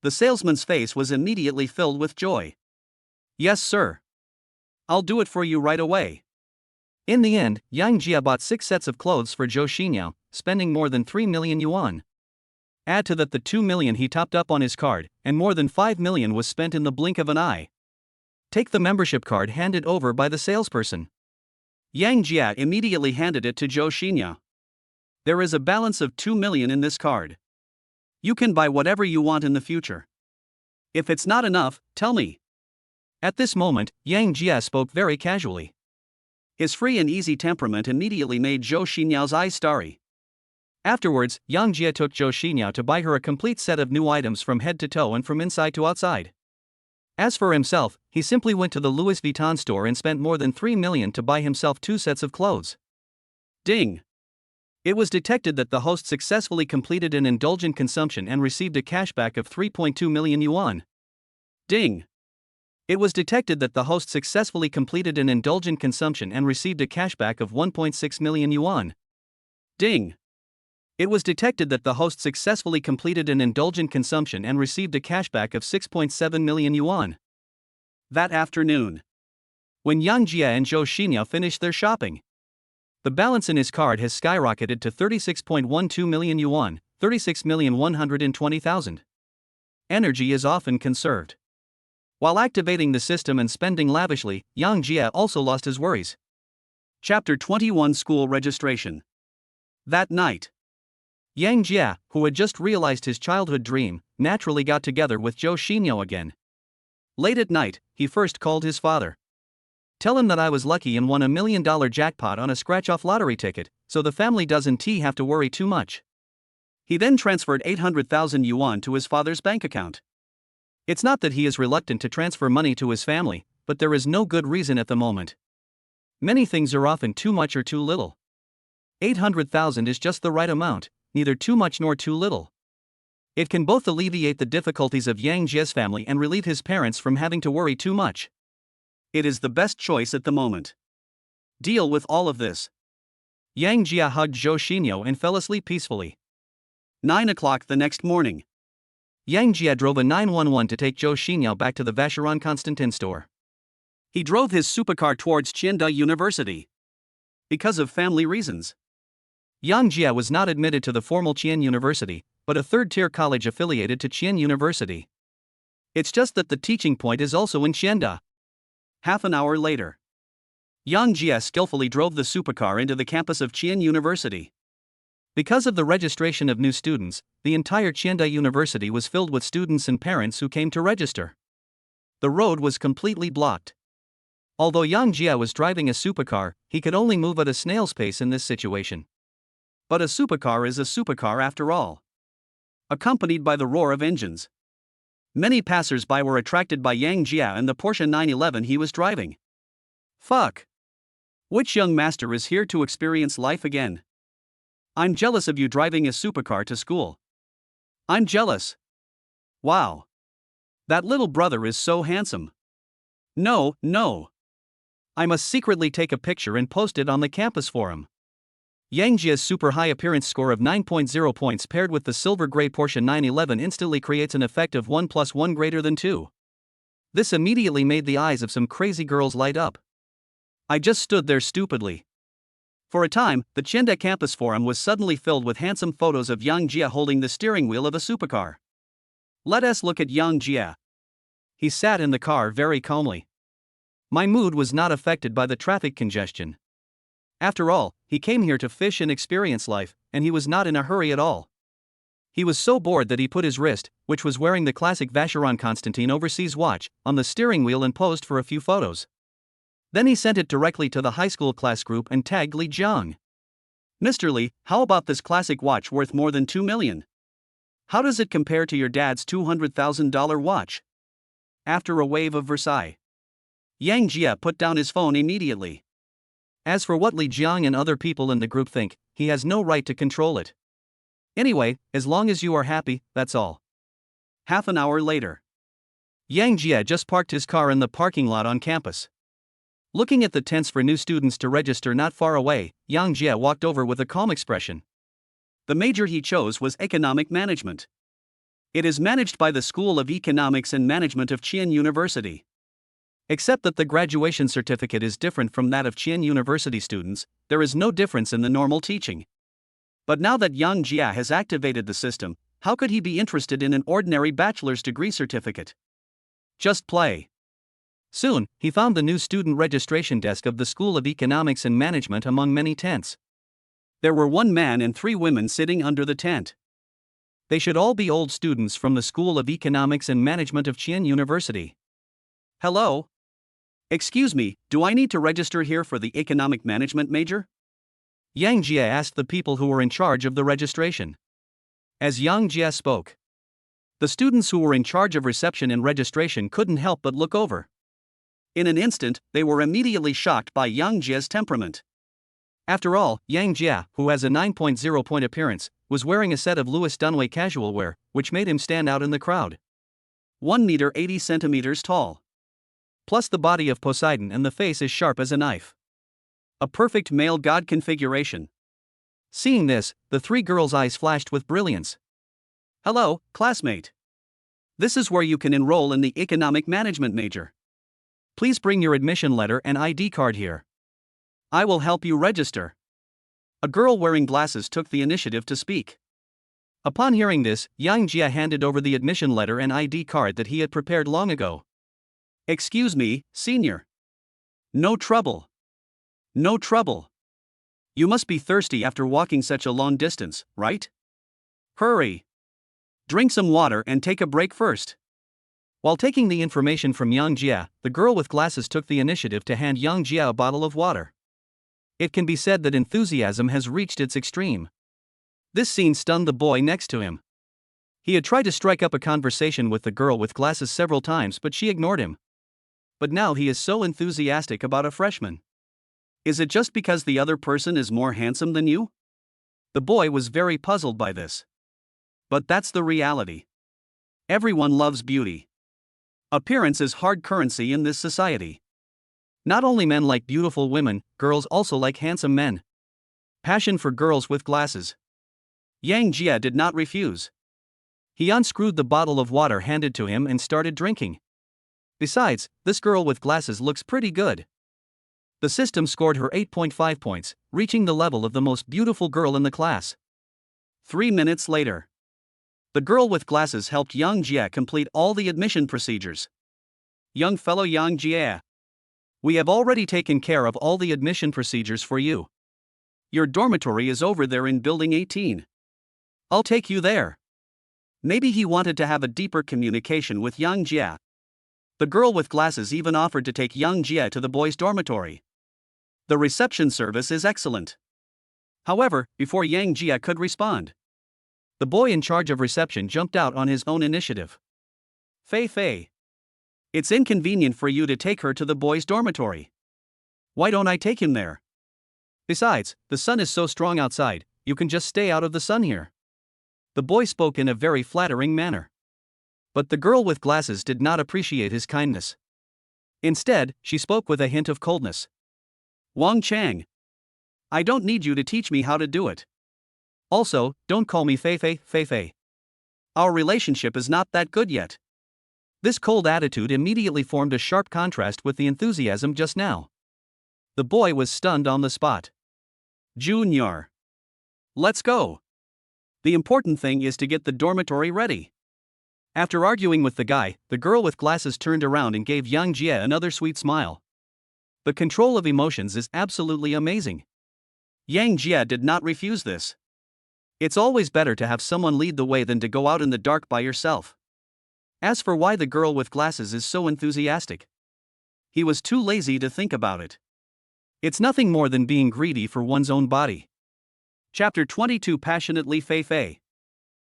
the salesman's face was immediately filled with joy. Yes, sir. I'll do it for you right away. In the end, Yang Jia bought 6 sets of clothes for Joe Shinoa, spending more than 3 million yuan. Add to that the 2 million he topped up on his card, and more than 5 million was spent in the blink of an eye. Take the membership card handed over by the salesperson. Yang Jia immediately handed it to Joe Shinoa. There is a balance of 2 million in this card. You can buy whatever you want in the future. If it's not enough, tell me. At this moment, Yang Jia spoke very casually. His free and easy temperament immediately made Joe Shinoa's eyes starry. Afterwards, Yang Jia took Joe Shinoa to buy her a complete set of new items from head to toe and from inside to outside. As for himself, he simply went to the Louis Vuitton store and spent more than 3 million to buy himself 2 sets of clothes. Ding! It was detected that the host successfully completed an indulgent consumption and received a cashback of 3.2 million yuan. Ding! It was detected that the host successfully completed an indulgent consumption and received a cashback of 1.6 million yuan. Ding! It was detected that the host successfully completed an indulgent consumption and received a cashback of 6.7 million yuan. That afternoon, when Yang Jia and Joe Shinoa finished their shopping, the balance in his card has skyrocketed to 36.12 million yuan, 36,120,000. Energy is often conserved. While activating the system and spending lavishly, Yang Jia also lost his worries. Chapter 21 School Registration. That night, Yang Jia, who had just realized his childhood dream, naturally got together with Joe Shinoa again. Late at night, he first called his father. Tell him that I was lucky and won $1 million jackpot on a scratch-off lottery ticket, so the family doesn't have to worry too much. He then transferred 800,000 yuan to his father's bank account. It's not that he is reluctant to transfer money to his family, but there is no good reason at the moment. Many things are often too much or too little. 800,000 is just the right amount, neither too much nor too little. It can both alleviate the difficulties of Yang Jia's family and relieve his parents from having to worry too much. It is the best choice at the moment. Deal with all of this. Yang Jia hugged Joe Shinoa and fell asleep peacefully. 9 o'clock the next morning, Yang Jia drove a 911 to take Joe Shinoa back to the Vacheron Constantin store. He drove his supercar towards Qianda University. Because of family reasons, Yang Jia was not admitted to the formal Qian University, but a third-tier college affiliated to Qian University. It's just that the teaching point is also in Qianda. Half an hour later, Yang Jia skillfully drove the supercar into the campus of Qian University. Because of the registration of new students, the entire Qianda University was filled with students and parents who came to register. The road was completely blocked. Although Yang Jia was driving a supercar, he could only move at a snail's pace in this situation. But a supercar is a supercar after all. Accompanied by the roar of engines, many passers-by were attracted by Yang Jia and the Porsche 911 he was driving. Fuck! Which young master is here to experience life again? I'm jealous of you driving a supercar to school. I'm jealous. Wow. That little brother is so handsome. No. I must secretly take a picture and post it on the campus forum. Yang Jia's super high appearance score of 9.0 points paired with the silver gray Porsche 911 instantly creates an effect of 1 + 1 greater than 2. This immediately made the eyes of some crazy girls light up. I just stood there stupidly. For a time, the Qianda campus forum was suddenly filled with handsome photos of Yang Jia holding the steering wheel of a supercar. Let us look at Yang Jia. He sat in the car very calmly. My mood was not affected by the traffic congestion. After all, he came here to fish and experience life, and he was not in a hurry at all. He was so bored that he put his wrist, which was wearing the classic Vacheron Constantin overseas watch, on the steering wheel and posed for a few photos. Then he sent it directly to the high school class group and tagged Li Jang. "Mr. Li, how about this classic watch worth more than 2 million? How does it compare to your dad's $200,000 watch?" After a wave of Versailles, Yang Jia put down his phone immediately. As for what Li Jiang and other people in the group think, he has no right to control it. Anyway, as long as you are happy, that's all. Half an hour later, Yang Jia just parked his car in the parking lot on campus. Looking at the tents for new students to register not far away, Yang Jia walked over with a calm expression. The major he chose was economic management. It is managed by the School of Economics and Management of Qian University. Except that the graduation certificate is different from that of Qian University students, there is no difference in the normal teaching. But now that Yang Jia has activated the system, how could he be interested in an ordinary bachelor's degree certificate? Just play. Soon, he found the new student registration desk of the School of Economics and Management among many tents. There were 1 man and 3 women sitting under the tent. They should all be old students from the School of Economics and Management of Qian University. "Hello? Excuse me, do I need to register here for the economic management major?" Yang Jia asked the people who were in charge of the registration. As Yang Jia spoke, the students who were in charge of reception and registration couldn't help but look over. In an instant, they were immediately shocked by Yang Jia's temperament. After all, Yang Jia, who has a 9.0 point appearance, was wearing a set of Louis Dunway casual wear, which made him stand out in the crowd. 1 meter 80 centimeters tall. Plus the body of Poseidon and the face is sharp as a knife. A perfect male god configuration. Seeing this, the 3 girls' eyes flashed with brilliance. "Hello, classmate. This is where you can enroll in the economic management major. Please bring your admission letter and ID card here. I will help you register." A girl wearing glasses took the initiative to speak. Upon hearing this, Yang Jia handed over the admission letter and ID card that he had prepared long ago. "Excuse me, senior. No trouble. No trouble. You must be thirsty after walking such a long distance, right? Hurry. Drink some water and take a break first." While taking the information from Yang Jia, the girl with glasses took the initiative to hand Yang Jia a bottle of water. It can be said that enthusiasm has reached its extreme. This scene stunned the boy next to him. He had tried to strike up a conversation with the girl with glasses several times, but she ignored him. But now he is so enthusiastic about a freshman. Is it just because the other person is more handsome than you? The boy was very puzzled by this. But that's the reality. Everyone loves beauty. Appearance is hard currency in this society. Not only men like beautiful women, girls also like handsome men. Passion for girls with glasses. Yang Jia did not refuse. He unscrewed the bottle of water handed to him and started drinking. Besides, this girl with glasses looks pretty good. The system scored her 8.5 points, reaching the level of the most beautiful girl in the class. 3 minutes later, the girl with glasses helped Yang Jia complete all the admission procedures. "Young fellow Yang Jia, we have already taken care of all the admission procedures for you. Your dormitory is over there in building 18. I'll take you there." Maybe he wanted to have a deeper communication with Yang Jia. The girl with glasses even offered to take Yang Jia to the boys' dormitory. The reception service is excellent. However, before Yang Jia could respond, the boy in charge of reception jumped out on his own initiative. "Fei, it's inconvenient for you to take her to the boys' dormitory. Why don't I take him there? Besides, the sun is so strong outside, you can just stay out of the sun here." The boy spoke in a very flattering manner. But the girl with glasses did not appreciate his kindness. Instead, she spoke with a hint of coldness. "Wang Chang, I don't need you to teach me how to do it. Also, don't call me Fei. Our relationship is not that good yet." This cold attitude immediately formed a sharp contrast with the enthusiasm just now. The boy was stunned on the spot. "Junior, let's go. The important thing is to get the dormitory ready." After arguing with the guy, the girl with glasses turned around and gave Yang Jia another sweet smile. The control of emotions is absolutely amazing. Yang Jia did not refuse this. It's always better to have someone lead the way than to go out in the dark by yourself. As for why the girl with glasses is so enthusiastic, he was too lazy to think about it. It's nothing more than being greedy for one's own body. Chapter 22 Passionately Fei Fei.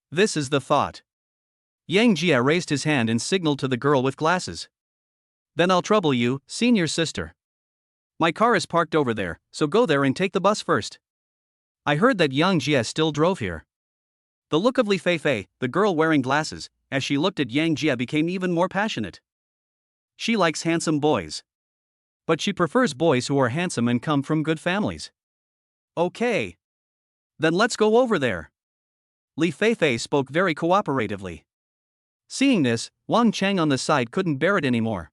This is the thought. Yang Jia raised his hand and signaled to the girl with glasses. Then I'll trouble you, senior sister. My car is parked over there, so go there and take the bus first. I heard that Yang Jia still drove here. The look of Li Fei Fei, the girl wearing glasses, as she looked at Yang Jia became even more passionate. She likes handsome boys. But she prefers boys who are handsome and come from good families. Okay. Then let's go over there. Li Fei Fei spoke very cooperatively. Seeing this, Wang Chang on the side couldn't bear it anymore.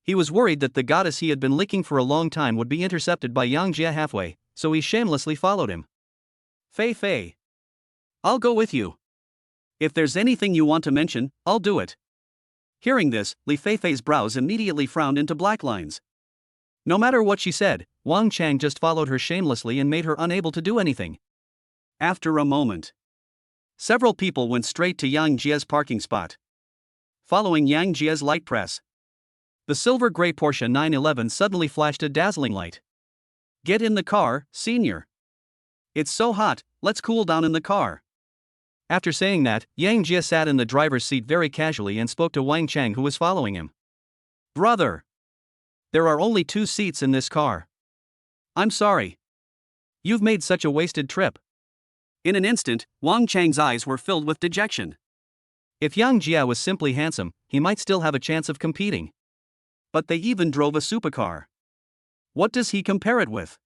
He was worried that the goddess he had been licking for a long time would be intercepted by Yang Jia halfway, so he shamelessly followed him. Fei Fei. I'll go with you. If there's anything you want to mention, I'll do it. Hearing this, Li Fei Fei's brows immediately frowned into black lines. No matter what she said, Wang Chang just followed her shamelessly and made her unable to do anything. After a moment, several people went straight to Yang Jia's parking spot. Following Yang Jia's light press, the silver-gray Porsche 911 suddenly flashed a dazzling light. Get in the car, senior. It's so hot, let's cool down in the car. After saying that, Yang Jia sat in the driver's seat very casually and spoke to Wang Chang, who was following him. Brother, there are only 2 seats in this car. I'm sorry. You've made such a wasted trip. In an instant, Wang Chang's eyes were filled with dejection. If Yang Jia was simply handsome, he might still have a chance of competing. But they even drove a supercar. What does he compare it with?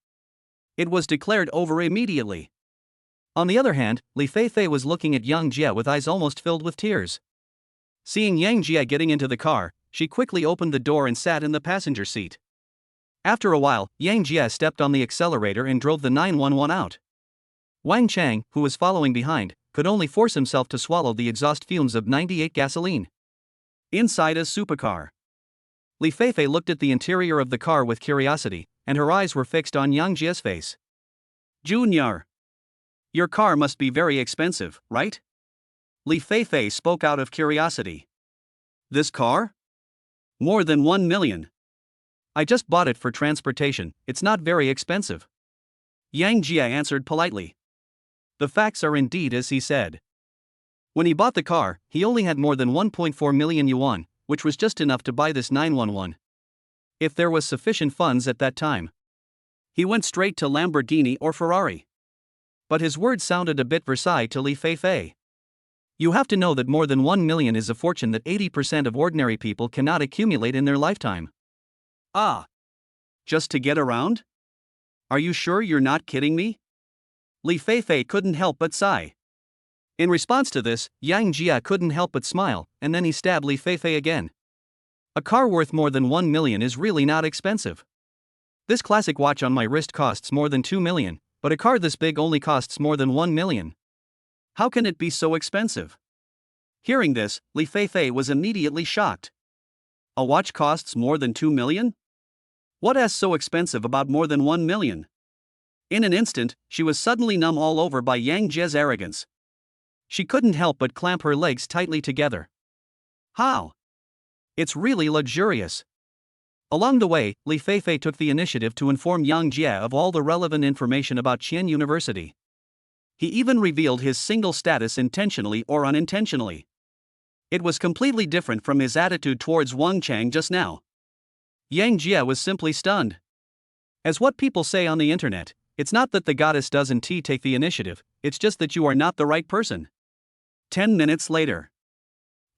It was declared over immediately. On the other hand, Li Fei Fei was looking at Yang Jia with eyes almost filled with tears. Seeing Yang Jia getting into the car, she quickly opened the door and sat in the passenger seat. After a while, Yang Jia stepped on the accelerator and drove the 911 out. Wang Chang, who was following behind, could only force himself to swallow the exhaust fumes of 98 gasoline. Inside a supercar, Li Fei Fei looked at the interior of the car with curiosity, and her eyes were fixed on Yang Jia's face. Junior, your car must be very expensive, right? Li Fei Fei spoke out of curiosity. This car? More than 1 million. I just bought it for transportation, it's not very expensive. Yang Jia answered politely. The facts are indeed as he said. When he bought the car, he only had more than 1.4 million yuan, which was just enough to buy this 911. If there was sufficient funds at that time, he went straight to Lamborghini or Ferrari. But his words sounded a bit Versailles to Li Fei Fei. You have to know that more than 1 million is a fortune that 80% of ordinary people cannot accumulate in their lifetime. Ah. Just to get around? Are you sure you're not kidding me? Li Fei Fei couldn't help but sigh. In response to this, Yang Jia couldn't help but smile, and then he stabbed Li Fei Fei again. A car worth more than 1 million is really not expensive. This classic watch on my wrist costs more than 2 million, but a car this big only costs more than 1 million. How can it be so expensive? Hearing this, Li Fei Fei was immediately shocked. A watch costs more than 2 million? What is so expensive about more than 1 million? In an instant, she was suddenly numb all over by Yang Jia's arrogance. She couldn't help but clamp her legs tightly together. How? It's really luxurious. Along the way, Li Fei Fei took the initiative to inform Yang Jia of all the relevant information about Qian University. He even revealed his single status intentionally or unintentionally. It was completely different from his attitude towards Wang Chang just now. Yang Jia was simply stunned. As what people say on the internet, it's not that the goddess doesn't take the initiative, it's just that you are not the right person. 10 minutes later,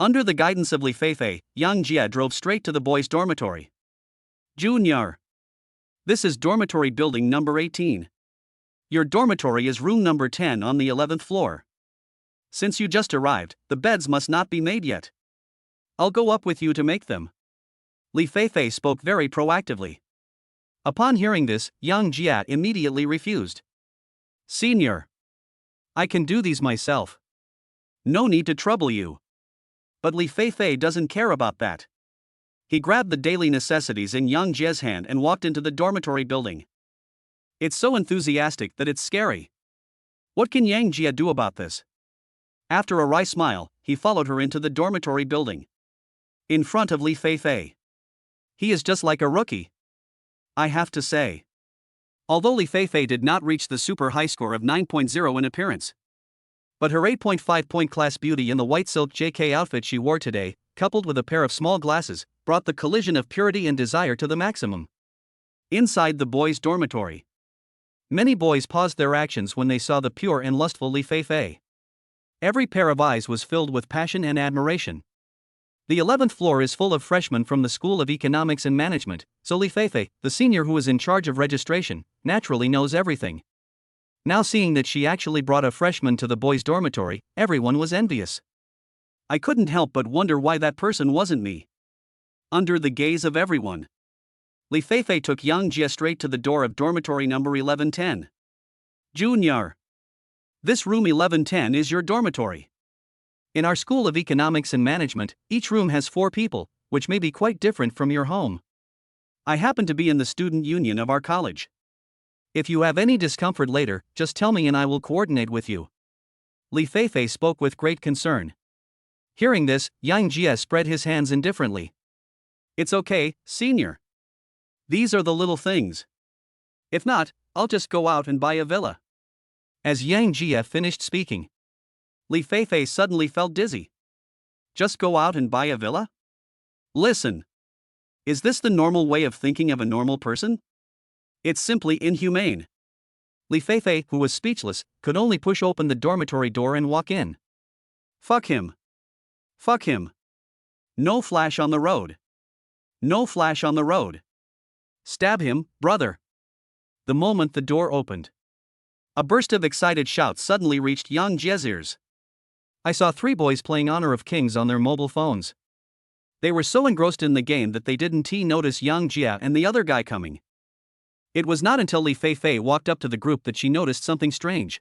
under the guidance of Li Fei Fei, Yang Jia drove straight to the boys' dormitory. Junior, this is dormitory building number 18. Your dormitory is room number 10 on the 11th floor. Since you just arrived, the beds must not be made yet. I'll go up with you to make them. Li Fei Fei spoke very proactively. Upon hearing this, Yang Jia immediately refused. Senior, I can do these myself. No need to trouble you. But Li Fei Fei doesn't care about that. He grabbed the daily necessities in Yang Jia's hand and walked into the dormitory building. It's so enthusiastic that it's scary. What can Yang Jia do about this? After a wry smile, he followed her into the dormitory building. In front of Li Fei Fei, He is just like a rookie, I have to say. Although Li Feifei did not reach the super high score of 9.0 in appearance, but her 8.5-point class beauty in the white silk JK outfit she wore today, coupled with a pair of small glasses, brought the collision of purity and desire to the maximum. Inside the boys' dormitory, many boys paused their actions when they saw the pure and lustful Li Feifei. Every pair of eyes was filled with passion and admiration. The 11th floor is full of freshmen from the School of Economics and Management, so Li Feifei, the senior who is in charge of registration, naturally knows everything. Now seeing that she actually brought a freshman to the boys' dormitory, everyone was envious. I couldn't help but wonder why that person wasn't me. Under the gaze of everyone, Li Feifei took Yang Jie straight to the door of dormitory number 1110. Junior, this room 1110 is your dormitory. In our School of Economics and Management, each room has 4 people, which may be quite different from your home. I happen to be in the student union of our college. If you have any discomfort later, just tell me and I will coordinate with you. Li Feifei spoke with great concern. Hearing this, Yang Jie spread his hands indifferently. It's okay, senior. These are the little things. If not, I'll just go out and buy a villa. As Yang Jie finished speaking, Li Feifei suddenly felt dizzy. Just go out and buy a villa? Listen. Is this the normal way of thinking of a normal person? It's simply inhumane. Li Feifei, who was speechless, could only push open the dormitory door and walk in. Fuck him. Fuck him. No flash on the road. No flash on the road. Stab him, brother. The moment the door opened, a burst of excited shouts suddenly reached Yang Jie's ears. I saw 3 boys playing Honor of Kings on their mobile phones. They were so engrossed in the game that they didn't notice Yang Jie and the other guy coming. It was not until Li Feifei walked up to the group that she noticed something strange.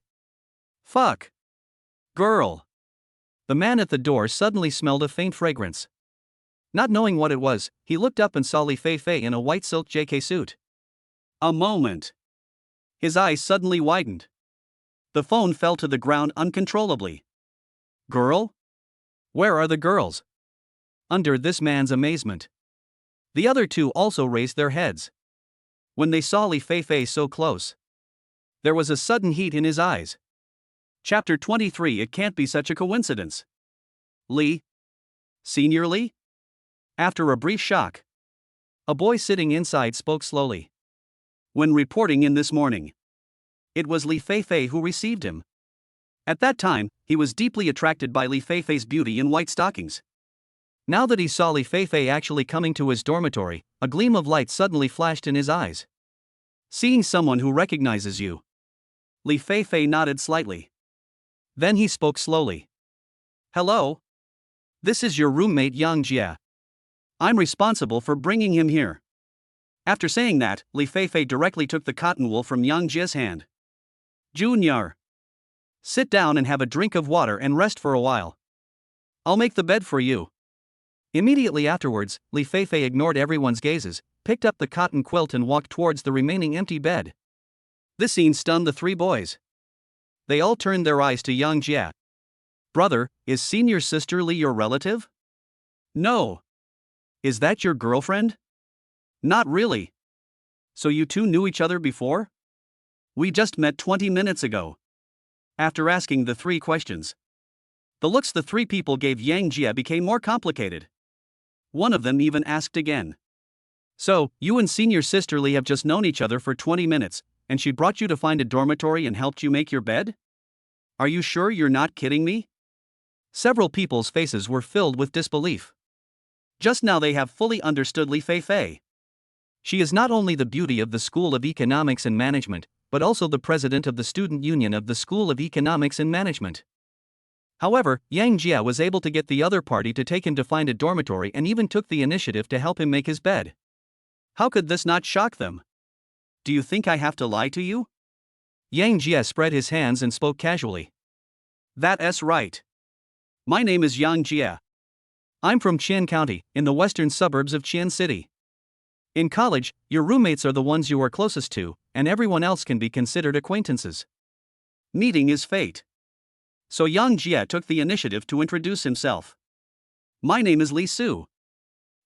Fuck. Girl. The man at the door suddenly smelled a faint fragrance. Not knowing what it was, he looked up and saw Li Feifei in a white silk JK suit. A moment. His eyes suddenly widened. The phone fell to the ground uncontrollably. Girl? Where are the girls? Under this man's amazement, the other 2 also raised their heads. When they saw Li Feifei so close, there was a sudden heat in his eyes. Chapter 23. It can't be such a coincidence. Li? Senior Li? After a brief shock, a boy sitting inside spoke slowly. When reporting in this morning, it was Li Feifei who received him. At that time, he was deeply attracted by Li Feifei's beauty in white stockings. Now that he saw Li Feifei actually coming to his dormitory, a gleam of light suddenly flashed in his eyes. Seeing someone who recognizes you. Li Feifei nodded slightly. Then he spoke slowly. Hello? This is your roommate Yang Jie. I'm responsible for bringing him here. After saying that, Li Feifei directly took the cotton wool from Yang Jie's hand. Junior. Sit down and have a drink of water and rest for a while. I'll make the bed for you. Immediately afterwards, Li Feifei ignored everyone's gazes, picked up the cotton quilt and walked towards the remaining empty bed. This scene stunned the 3 boys. They all turned their eyes to Yang Jie. Brother, is senior sister Li your relative? No. Is that your girlfriend? Not really. So you 2 knew each other before? We just met 20 minutes ago. After asking the 3 questions, the looks the 3 people gave Yang Jie became more complicated. One of them even asked again. So, you and senior sister Li have just known each other for 20 minutes, and she brought you to find a dormitory and helped you make your bed? Are you sure you're not kidding me? Several people's faces were filled with disbelief. Just now they have fully understood Li Feifei. She is not only the beauty of the School of Economics and Management, but also the president of the student union of the School of Economics and Management. However, Yang Jie was able to get the other party to take him to find a dormitory and even took the initiative to help him make his bed. How could this not shock them? Do you think I have to lie to you? Yang Jie spread his hands and spoke casually. That's right. My name is Yang Jie. I'm from Qian County, in the western suburbs of Qian City. In college, your roommates are the ones you are closest to, and everyone else can be considered acquaintances. Meeting is fate. So Yang Jie took the initiative to introduce himself. My name is Li Su.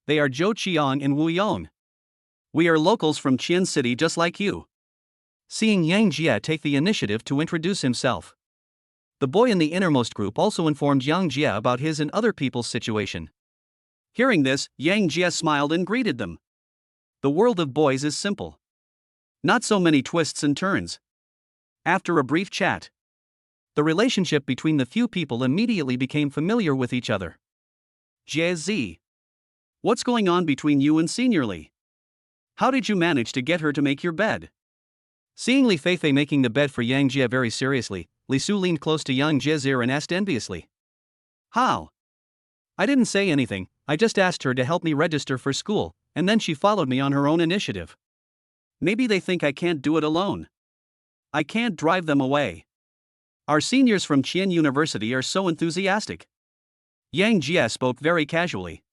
they are Joe Qiang and Wu Yong. We are locals from Qian City just like you. Seeing Yang Jie take the initiative to introduce himself, the boy in the innermost group also informed Yang Jie about his and other people's situation. Hearing this, Yang Jie smiled and greeted them. The world of boys is simple. Not so many twists and turns. After a brief chat, the relationship between the few people immediately became familiar with each other. Jie Z. What's going on between you and Senior Li? How did you manage to get her to make your bed? Seeing Li Feifei making the bed for Yang Jie very seriously, Li Su leaned close to Yang Jie's ear and asked enviously. How? I didn't say anything, I just asked her to help me register for school, and then she followed me on her own initiative. Maybe they think I can't do it alone. I can't drive them away. Our seniors from Qian University are so enthusiastic. Yang Jie spoke very casually.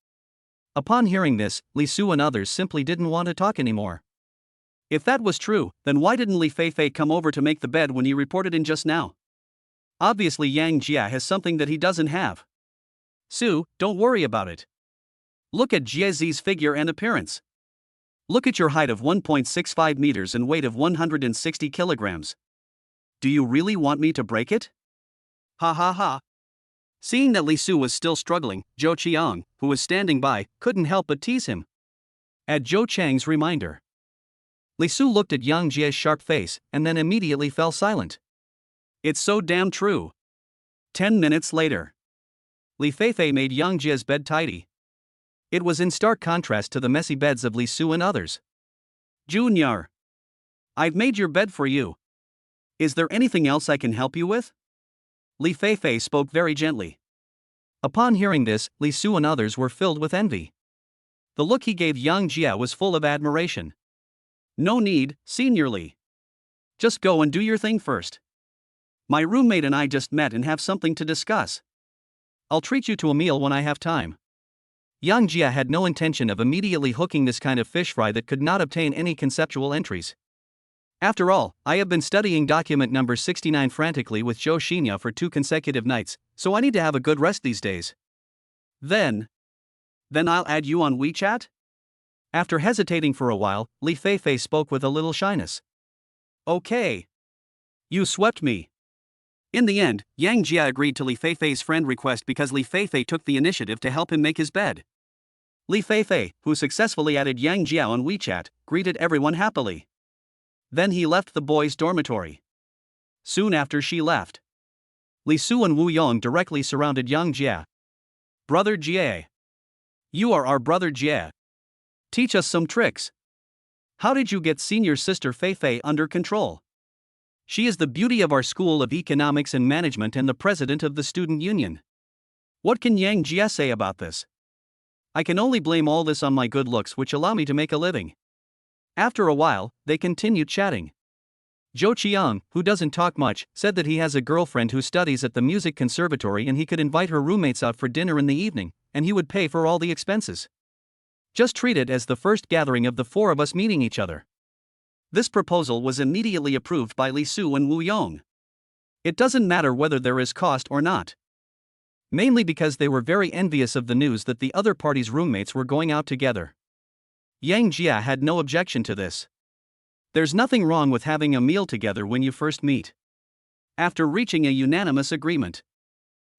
Upon hearing this, Li Su and others simply didn't want to talk anymore. If that was true, then why didn't Li Feifei come over to make the bed when he reported in just now? Obviously Yang Jie has something that he doesn't have. Su, don't worry about it. Look at Jie Z's figure and appearance. Look at your height of 1.65 meters and weight of 160 kilograms. Do you really want me to break it? Ha ha ha. Seeing that Li Su was still struggling, Zhou Qiang, who was standing by, couldn't help but tease him. At Zhou Chang's reminder, Li Su looked at Yang Jie's sharp face and then immediately fell silent. It's so damn true. 10 minutes later, Li Feifei made Yang Jie's bed tidy. It was in stark contrast to the messy beds of Li Su and others. Junior, I've made your bed for you. Is there anything else I can help you with? Li Feifei spoke very gently. Upon hearing this, Li Su and others were filled with envy. The look he gave Yang Jie was full of admiration. No need, Senior Li. Just go and do your thing first. My roommate and I just met and have something to discuss. I'll treat you to a meal when I have time. Yang Jie had no intention of immediately hooking this kind of fish fry that could not obtain any conceptual entries. After all, I have been studying document number 69 frantically with Joe Shinoa for 2 consecutive nights, so I need to have a good rest these days. Then I'll add you on WeChat? After hesitating for a while, Li Feifei spoke with a little shyness. Okay. You swept me. In the end, Yang Jie agreed to Li Feifei's friend request because Li Feifei took the initiative to help him make his bed. Li Feifei, who successfully added Yang Jie on WeChat, greeted everyone happily. Then he left the boys' dormitory. Soon after she left, Li Su and Wu Yong directly surrounded Yang Jie. Brother Jie. You are our brother Jie. Teach us some tricks. How did you get senior sister Feifei under control? She is the beauty of our School of Economics and Management and the president of the student union. What can Yang Jie say about this? I can only blame all this on my good looks, which allow me to make a living. After a while, they continued chatting. Zhou Qiang, who doesn't talk much, said that he has a girlfriend who studies at the music conservatory and he could invite her roommates out for dinner in the evening, and he would pay for all the expenses. Just treat it as the first gathering of the 4 of us meeting each other. This proposal was immediately approved by Li Su and Wu Yong. It doesn't matter whether there is cost or not. Mainly because they were very envious of the news that the other party's roommates were going out together. Yang Jie had no objection to this. There's nothing wrong with having a meal together when you first meet. After reaching a unanimous agreement,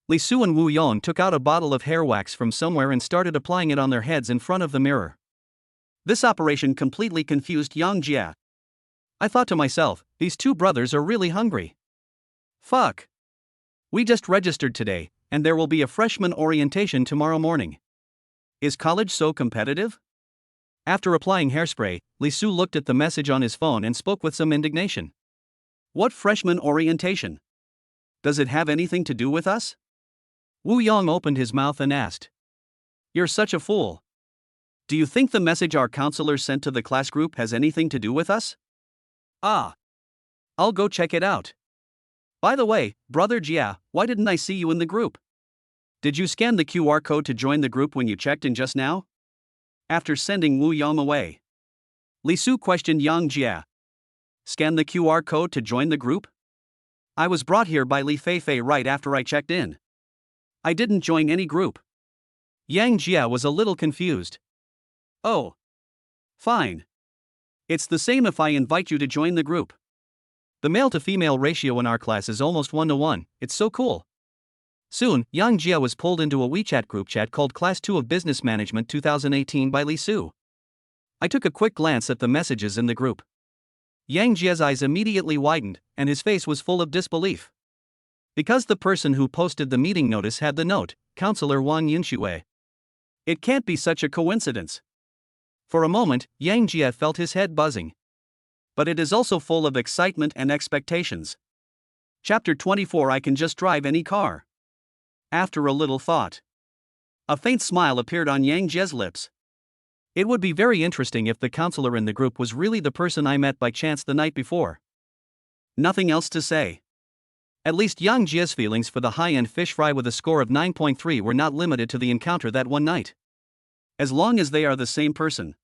Li Su and Wu Yong took out a bottle of hair wax from somewhere and started applying it on their heads in front of the mirror. This operation completely confused Yang Jie. I thought to myself, these 2 brothers are really hungry. Fuck. We just registered today, and there will be a freshman orientation tomorrow morning. Is college so competitive? After applying hairspray, Li Su looked at the message on his phone and spoke with some indignation. What freshman orientation? Does it have anything to do with us? Wu Yong opened his mouth and asked. You're such a fool. Do you think the message our counselor sent to the class group has anything to do with us? Ah. I'll go check it out. By the way, brother Jie, why didn't I see you in the group? Did you scan the QR code to join the group when you checked in just now? After sending Wu Yong away, Li Su questioned Yang Jie. Scan the QR code to join the group? I was brought here by Li Feifei right after I checked in. I didn't join any group. Yang Jie was a little confused. Oh, fine. It's the same if I invite you to join the group. The male to female ratio in our class is almost 1-to-1, it's so cool. Soon, Yang Jia was pulled into a WeChat group chat called Class 2 of Business Management 2018 by Li Su. I took a quick glance at the messages in the group. Yang Jia's eyes immediately widened, and his face was full of disbelief. Because the person who posted the meeting notice had the note, Counselor Wang Yunshui. It can't be such a coincidence. For a moment, Yang Jia felt his head buzzing. But it is also full of excitement and expectations. Chapter 24 I can just drive any car. After a little thought, a faint smile appeared on Yang Jia's lips. It would be very interesting if the counselor in the group was really the person I met by chance the night before. Nothing else to say. At least Yang Jia's feelings for the high-end fish fry with a score of 9.3 were not limited to the encounter that one night. As long as they are the same person,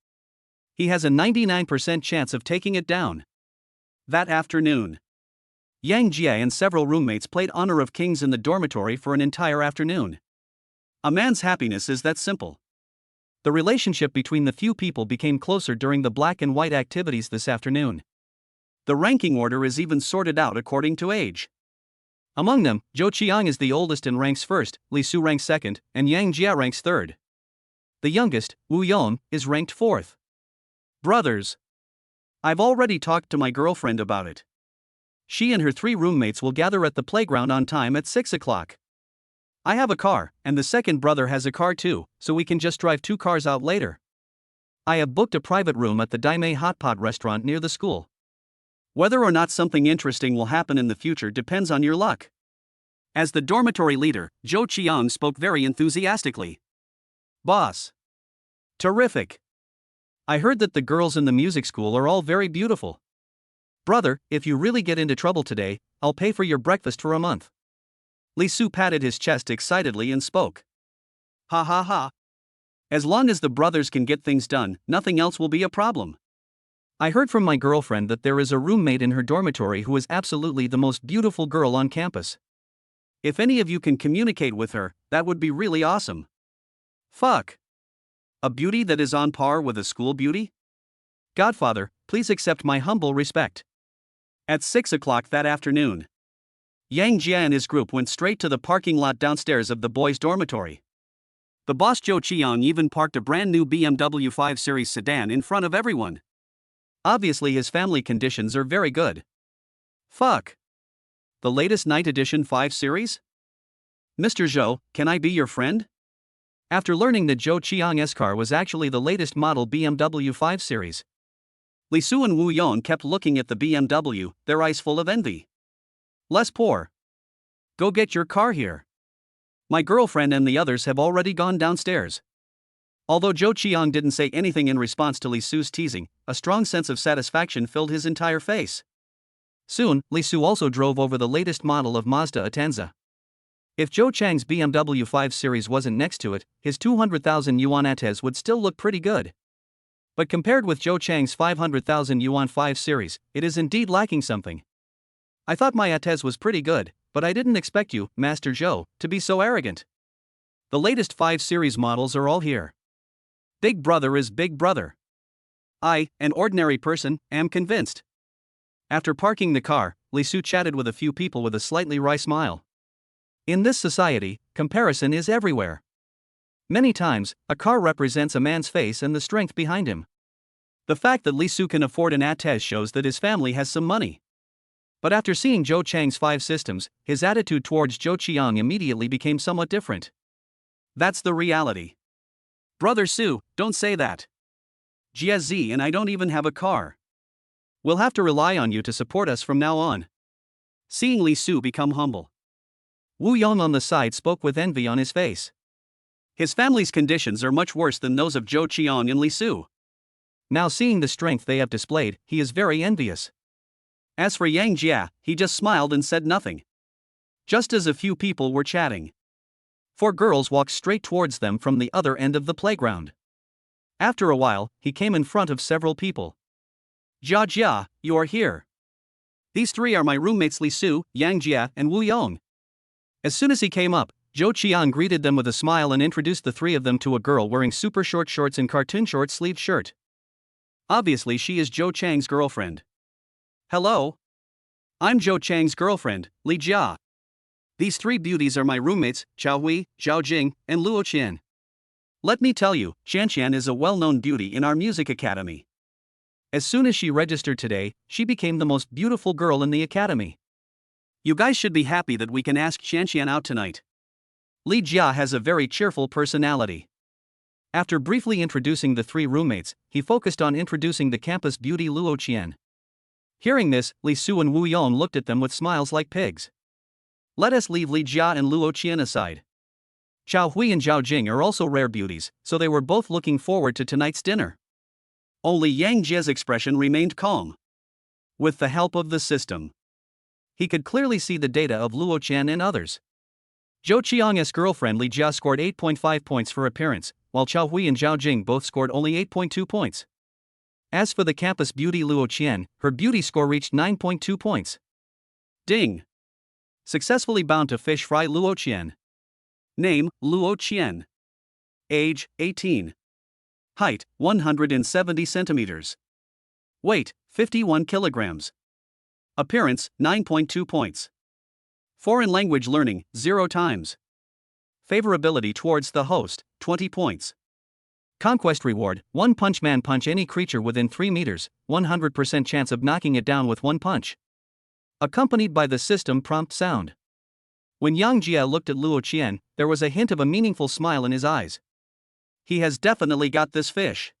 he has a 99% chance of taking it down. That afternoon, Yang Jia and several roommates played Honor of Kings in the dormitory for an entire afternoon. A man's happiness is that simple. The relationship between the few people became closer during the black and white activities this afternoon. The ranking order is even sorted out according to age. Among them, Joe Shinoa is the oldest and ranks first, Li Su ranks second, and Yang Jia ranks third. The youngest, Wong, is ranked fourth. Brothers. I've already talked to my girlfriend about it. She and her 3 roommates will gather at the playground on time at 6 o'clock. I have a car, and the second brother has a car too, so we can just drive 2 cars out later. I have booked a private room at the Daime Hot Pot restaurant near the school. Whether or not something interesting will happen in the future depends on your luck. As the dormitory leader, Joe Shinoa spoke very enthusiastically. Boss. Terrific. I heard that the girls in the music school are all very beautiful. Brother, if you really get into trouble today, I'll pay for your breakfast for a month. Li Su patted his chest excitedly and spoke. Ha ha ha. As long as the brothers can get things done, nothing else will be a problem. I heard from my girlfriend that there is a roommate in her dormitory who is absolutely the most beautiful girl on campus. If any of you can communicate with her, that would be really awesome. Fuck. A beauty that is on par with a school beauty? Godfather, please accept my humble respect. At 6 o'clock that afternoon, Yang Jia and his group went straight to the parking lot downstairs of the boys' dormitory. The boss Joe Shinoa even parked a brand new BMW 5 Series sedan in front of everyone. Obviously his family conditions are very good. Fuck. The latest night edition 5 Series? Mr. Zhou, can I be your friend? After learning that Joe Shinoa's car was actually the latest model BMW 5 Series, Li Su and Wong kept looking at the BMW, their eyes full of envy. Less poor. Go get your car here. My girlfriend and the others have already gone downstairs. Although Joe Shinoa didn't say anything in response to Li Su's teasing, a strong sense of satisfaction filled his entire face. Soon, Li Su also drove over the latest model of Mazda Atenza. If Joe Chang's BMW 5 Series wasn't next to it, his 200,000 yuan Atez would still look pretty good. But compared with Joe Chang's 500,000 yuan 5 Series, it is indeed lacking something. I thought my Atez was pretty good, but I didn't expect you, Master Zhou, to be so arrogant. The latest 5 Series models are all here. Big brother is big brother. I, an ordinary person, am convinced. After parking the car, Li Su chatted with a few people with a slightly wry smile. In this society, comparison is everywhere. Many times, a car represents a man's face and the strength behind him. The fact that Li Su can afford an Atez shows that his family has some money. But after seeing Joe Chang's 5 systems, his attitude towards Joe Shinoa immediately became somewhat different. That's the reality. Brother Su, don't say that. Jia Z and I don't even have a car. We'll have to rely on you to support us from now on. Seeing Li Su become humble, Wong on the side spoke with envy on his face. His family's conditions are much worse than those of Joe Shinoa and Li Su. Now seeing the strength they have displayed, he is very envious. As for Yang Jia, he just smiled and said nothing. Just as a few people were chatting, 4 girls walked straight towards them from the other end of the playground. After a while, he came in front of several people. Jia Jia, you are here. These 3 are my roommates Li Su, Yang Jia, and Wong. As soon as he came up, Zhou Qiang greeted them with a smile and introduced the three of them to a girl wearing super short shorts and cartoon short-sleeved shirt. Obviously she is Zhou Chang's girlfriend. Hello? I'm Zhou Chang's girlfriend, Li Jia. These three beauties are my roommates, Chao Hui, Zhao Jing, and Luo Qian. Let me tell you, Xian is a well-known beauty in our music academy. As soon as she registered today, she became the most beautiful girl in the academy. You guys should be happy that we can ask Xian out tonight. Li Jia has a very cheerful personality. After briefly introducing the three roommates, he focused on introducing the campus beauty Luo Qian. Hearing this, Li Su and Wu Yong looked at them with smiles like pigs. Let us leave Li Jia and Luo Qian aside. Chao Hui and Zhao Jing are also rare beauties, so they were both looking forward to tonight's dinner. Only Yang Jie's expression remained calm. With the help of the system, he could clearly see the data of Luo Qian and others. Zhou Qiang's girlfriend Li Jia scored 8.5 points for appearance, while Chao Hui and Zhao Jing both scored only 8.2 points. As for the campus beauty Luo Qian, her beauty score reached 9.2 points. Ding! Successfully bound to fish fry Luo Qian. Name, Luo Qian. Age, 18. Height, 170 centimeters. Weight, 51 kilograms. Appearance, 9.2 points. Foreign language learning, 0 times. Favorability towards the host, 20 points. Conquest reward, One Punch Man punch any creature within 3 meters, 100% chance of knocking it down with one punch. Accompanied by the system prompt sound. When Yang Jia looked at Luo Qian, there was a hint of a meaningful smile in his eyes. He has definitely got this fish.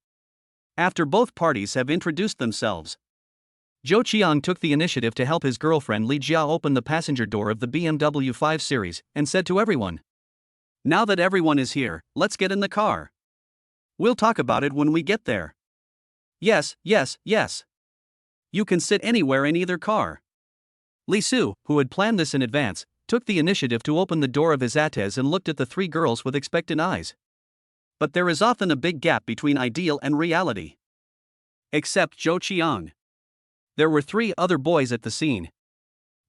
After both parties have introduced themselves, Zhou Qiang took the initiative to help his girlfriend Li Jia open the passenger door of the BMW 5 Series and said to everyone, "Now that everyone is here, let's get in the car. We'll talk about it when we get there." Yes. You can sit anywhere in either car. Li Su, who had planned this in advance, took the initiative to open the door of his Atez and looked at the three girls with expectant eyes. But there is often a big gap between ideal and reality. Except Zhou Qiang. There were 3 other boys at the scene.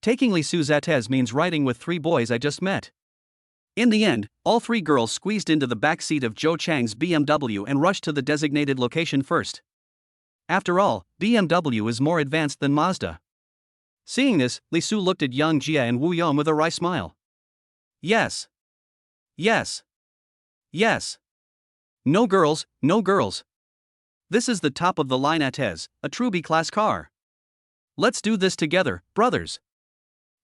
Taking Li Su's Atez means riding with 3 boys I just met. In the end, all 3 girls squeezed into the back seat of Zhou Chang's BMW and rushed to the designated location first. After all, BMW is more advanced than Mazda. Seeing this, Li Su looked at Yang Jia and Wu Yong with a wry smile. Yes. No girls. This is the top of the line Atez, a true B-class car. Let's do this together, brothers.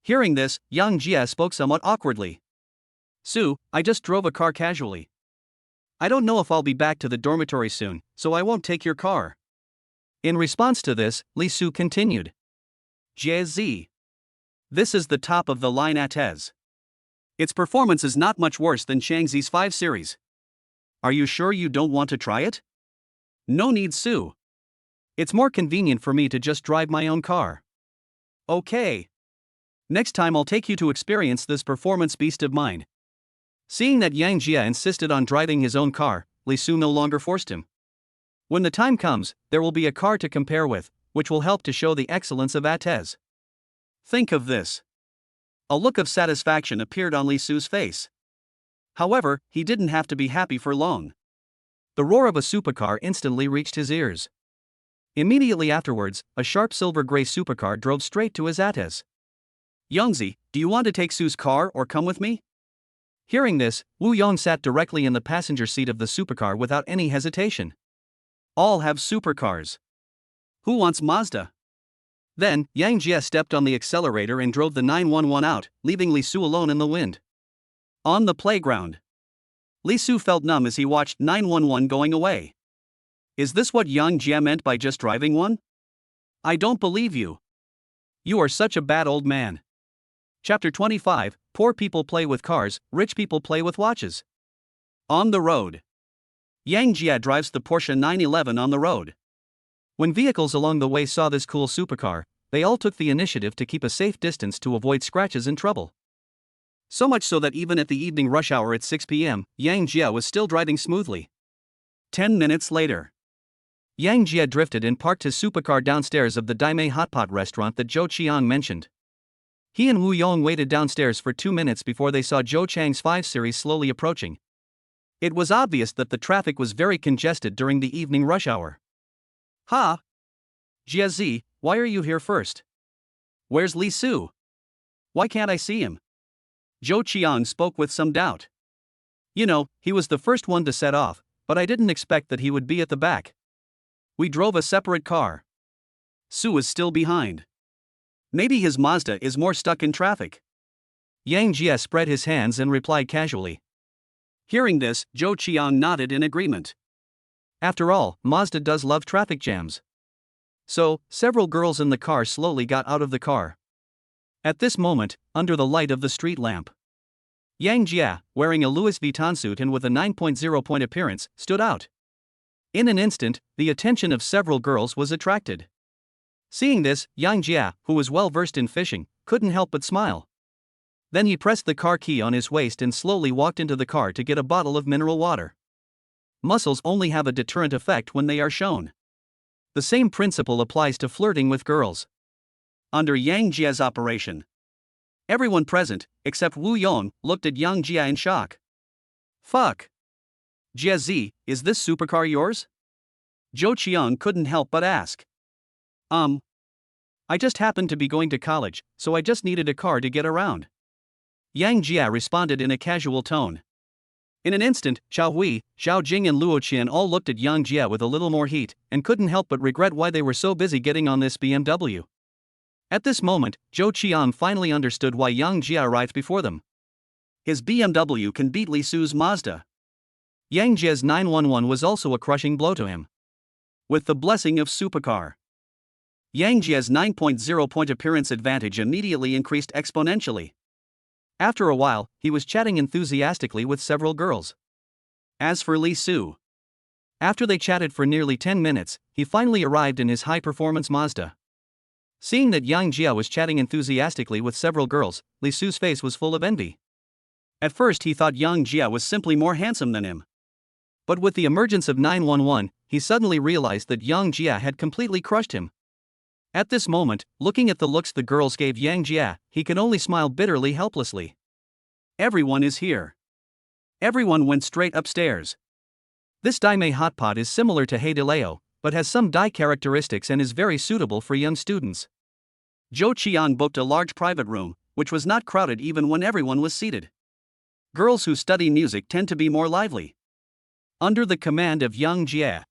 Hearing this, Yang Jia spoke somewhat awkwardly. Su, I just drove a car casually. I don't know if I'll be back to the dormitory soon, so I won't take your car. In response to this, Li Su continued. Jie. This is the top of the line Atez. Its performance is not much worse than Shangzi's 5 Series. Are you sure you don't want to try it? No need, Su. It's more convenient for me to just drive my own car. Okay. Next time I'll take you to experience this performance beast of mine. Seeing that Yang Jia insisted on driving his own car, Li Su no longer forced him. When the time comes, there will be a car to compare with, which will help to show the excellence of Atez. Think of this. A look of satisfaction appeared on Li Su's face. However, he didn't have to be happy for long. The roar of a supercar instantly reached his ears. Immediately afterwards, a sharp silver-gray supercar drove straight to his Atez. Yongzi, do you want to take Su's car or come with me? Hearing this, Wu Yong sat directly in the passenger seat of the supercar without any hesitation. All have supercars. Who wants Mazda? Then, Yang Jia stepped on the accelerator and drove the 911 out, leaving Li Su alone in the wind. On the playground, Li Su felt numb as he watched 911 going away. Is this what Yang Jia meant by just driving one? I don't believe you. You are such a bad old man. Chapter 25, Poor people play with cars, rich people play with watches. On the road. Yang Jia drives the Porsche 911 on the road. When vehicles along the way saw this cool supercar, they all took the initiative to keep a safe distance to avoid scratches and trouble. So much so that even at the evening rush hour at 6 p.m., Yang Jia was still driving smoothly. 10 minutes later, Yang Jia drifted and parked his supercar downstairs of the Daimei Hotpot restaurant that Zhou Qiang mentioned. He and Wu Yong waited downstairs for 2 minutes before they saw Zhou Chang's 5 Series slowly approaching. It was obvious that the traffic was very congested during the evening rush hour. Ha! Jia, why are you here first? Where's Li Su? Why can't I see him? Zhou Qiang spoke with some doubt. You know, he was the first one to set off, but I didn't expect that he would be at the back. We drove a separate car. Su is still behind. Maybe his Mazda is more stuck in traffic. Yang Jia spread his hands and replied casually. Hearing this, Zhou Qiang nodded in agreement. After all, Mazda does love traffic jams. So, several girls in the car slowly got out of the car. At this moment, under the light of the street lamp, Yang Jia, wearing a Louis Vuitton suit and with a 9.0 point appearance, stood out. In an instant, the attention of several girls was attracted. Seeing this, Yang Jia, who was well versed in fishing, couldn't help but smile. Then he pressed the car key on his waist and slowly walked into the car to get a bottle of mineral water. Muscles only have a deterrent effect when they are shown. The same principle applies to flirting with girls. Under Yang Jia's operation, everyone present, except Wu Yong, looked at Yang Jia in shock. Fuck. Jia, is this supercar yours? Zhou Qiang couldn't help but ask. I just happened to be going to college, so I just needed a car to get around. Yang Jia responded in a casual tone. In an instant, Xiao Hui, Xiao Jing and Luo Qian all looked at Yang Jia with a little more heat, and couldn't help but regret why they were so busy getting on this BMW. At this moment, Zhou Qiang finally understood why Yang Jia arrived before them. His BMW can beat Li Su's Mazda. Yang Jia's 911 was also a crushing blow to him. With the blessing of supercar, Yang Jia's 9.0 point appearance advantage immediately increased exponentially. After a while, he was chatting enthusiastically with several girls. As for Li Su, after they chatted for nearly 10 minutes, he finally arrived in his high-performance Mazda. Seeing that Yang Jia was chatting enthusiastically with several girls, Li Su's face was full of envy. At first he thought Yang Jia was simply more handsome than him. But with the emergence of 911, he suddenly realized that Yang Jia had completely crushed him. At this moment, looking at the looks the girls gave Yang Jia, he could only smile bitterly helplessly. Everyone is here. Everyone went straight upstairs. This Daimei hot pot is similar to Heidileo, but has some dye characteristics and is very suitable for young students. Zhou Qiang booked a large private room, which was not crowded even when everyone was seated. Girls who study music tend to be more lively. Under the command of Yang Jia,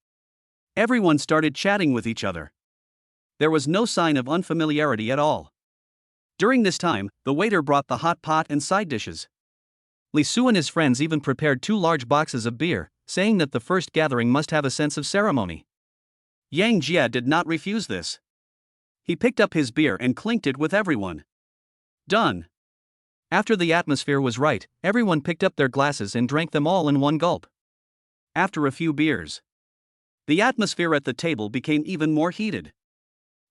everyone started chatting with each other. There was no sign of unfamiliarity at all. During this time, the waiter brought the hot pot and side dishes. Li Su and his friends even prepared 2 large boxes of beer, saying that the first gathering must have a sense of ceremony. Yang Jia did not refuse this. He picked up his beer and clinked it with everyone. Done. After the atmosphere was right, everyone picked up their glasses and drank them all in one gulp. After a few beers, the atmosphere at the table became even more heated.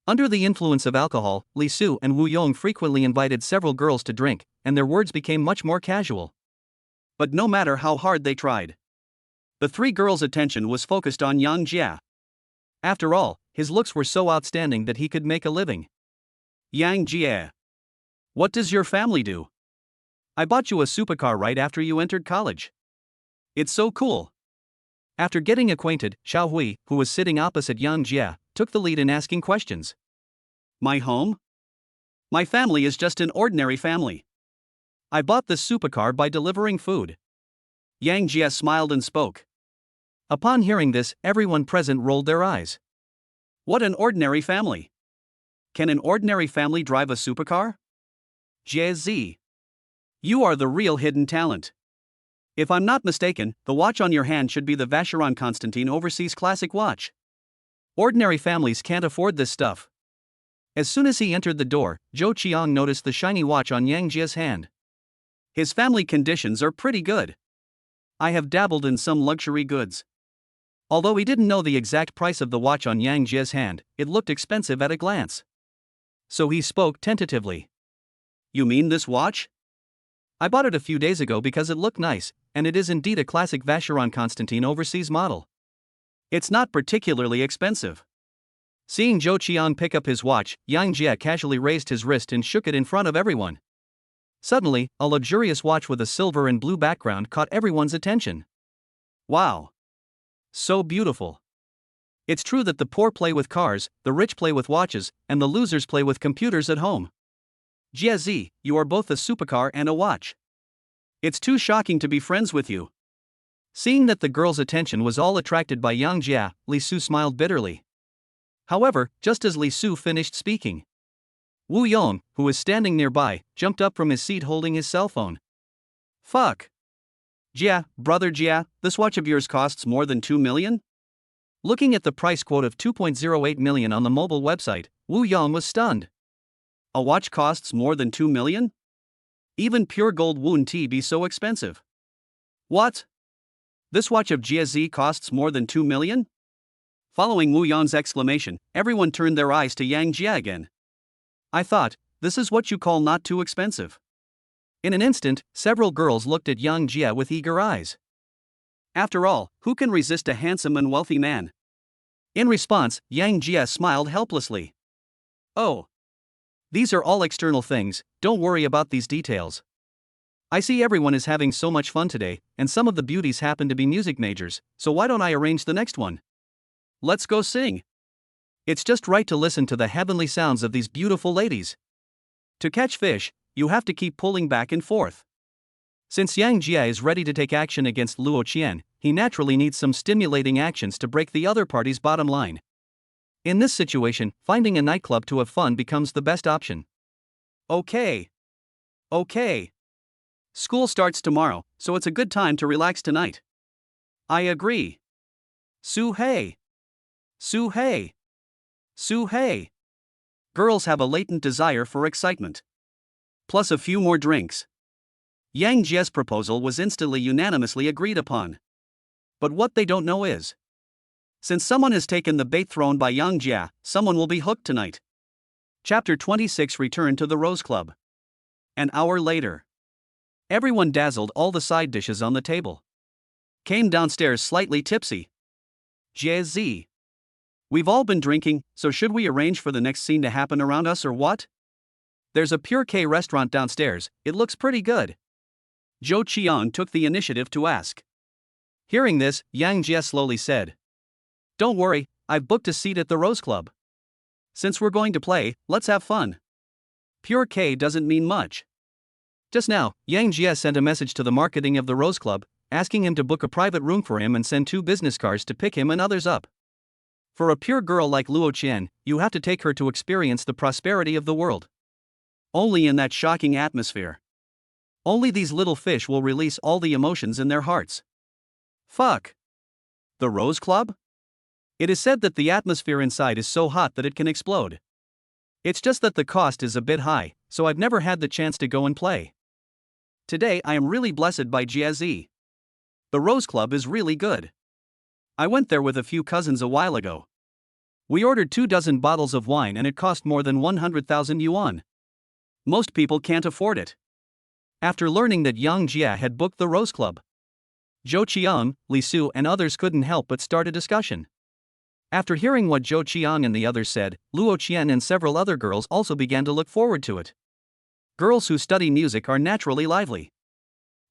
Under the influence of alcohol, Li Su and Wu Yong frequently invited several girls to drink, and their words became much more casual. But no matter how hard they tried, the 3 girls' attention was focused on Yang Jia. After all, his looks were so outstanding that he could make a living. Yang Jia, what does your family do? I bought you a supercar right after you entered college. It's so cool. After getting acquainted, Xiao Hui, who was sitting opposite Yang Jia, took the lead in asking questions. My home? My family is just an ordinary family. I bought this supercar by delivering food. Yang Jia smiled and spoke. Upon hearing this, everyone present rolled their eyes. What an ordinary family. Can an ordinary family drive a supercar? Jia, you are the real hidden talent. If I'm not mistaken, the watch on your hand should be the Vacheron Constantin Overseas Classic watch. Ordinary families can't afford this stuff. As soon as he entered the door, Zhou Qiang noticed the shiny watch on Yang Jia's hand. His family conditions are pretty good. I have dabbled in some luxury goods. Although he didn't know the exact price of the watch on Yang Jia's hand, it looked expensive at a glance. So he spoke tentatively. You mean this watch? I bought it a few days ago because it looked nice, and it is indeed a classic Vacheron Constantin Overseas model. It's not particularly expensive. Seeing Zhou Qiang pick up his watch, Yang Jie casually raised his wrist and shook it in front of everyone. Suddenly, a luxurious watch with a silver and blue background caught everyone's attention. Wow! So beautiful. It's true that the poor play with cars, the rich play with watches, and the losers play with computers at home. Jie, you are both a supercar and a watch. It's too shocking to be friends with you. Seeing that the girl's attention was all attracted by Yang Jie, Li Su smiled bitterly. However, just as Li Su finished speaking, Wu Yong, who was standing nearby, jumped up from his seat holding his cell phone. Fuck. Jie, brother Jie, this watch of yours costs more than 2 million? Looking at the price quote of 2.08 million on the mobile website, Wu Yong was stunned. A watch costs more than 2 million? Even pure gold wouldn't be so expensive. What? This watch of Jie costs more than 2 million? Following Wu Yong's exclamation, everyone turned their eyes to Yang Jie again. I thought, this is what you call not too expensive. In an instant, several girls looked at Yang Jie with eager eyes. After all, who can resist a handsome and wealthy man? In response, Yang Jie smiled helplessly. Oh. These are all external things, don't worry about these details. I see everyone is having so much fun today, and some of the beauties happen to be music majors, so why don't I arrange the next one? Let's go sing. It's just right to listen to the heavenly sounds of these beautiful ladies. To catch fish, you have to keep pulling back and forth. Since Yang Jie is ready to take action against Luo Qian, he naturally needs some stimulating actions to break the other party's bottom line. In this situation, finding a nightclub to have fun becomes the best option. Okay. School starts tomorrow, so it's a good time to relax tonight. I agree. Su-hei. Girls have a latent desire for excitement. Plus a few more drinks. Yang Jie's proposal was instantly unanimously agreed upon. But what they don't know is, since someone has taken the bait thrown by Yang Jie, someone will be hooked tonight. Chapter 26 Return to the Rose Club. An hour later. Everyone dazzled all the side dishes on the table. Came downstairs slightly tipsy. Jie. We've all been drinking, so should we arrange for the next scene to happen around us or what? There's a Pure K restaurant downstairs, it looks pretty good. Zhou Qiang took the initiative to ask. Hearing this, Yang Jie slowly said. Don't worry, I've booked a seat at the Rose Club. Since we're going to play, let's have fun. Pure K doesn't mean much. Just now, Yang Jie sent a message to the marketing of the Rose Club, asking him to book a private room for him and send 2 business cars to pick him and others up. For a pure girl like Luo Qian, you have to take her to experience the prosperity of the world. Only in that shocking atmosphere. Only these little fish will release all the emotions in their hearts. Fuck. The Rose Club? It is said that the atmosphere inside is so hot that it can explode. It's just that the cost is a bit high, so I've never had the chance to go and play. Today I am really blessed by Jie. The Rose Club is really good. I went there with a few cousins a while ago. We ordered 24 bottles of wine and it cost more than 100,000 yuan. Most people can't afford it. After learning that Yang Jie had booked the Rose Club, Zhou Qiang, Li Su and others couldn't help but start a discussion. After hearing what Zhou Qiang and the others said, Luo Qian and several other girls also began to look forward to it. Girls who study music are naturally lively.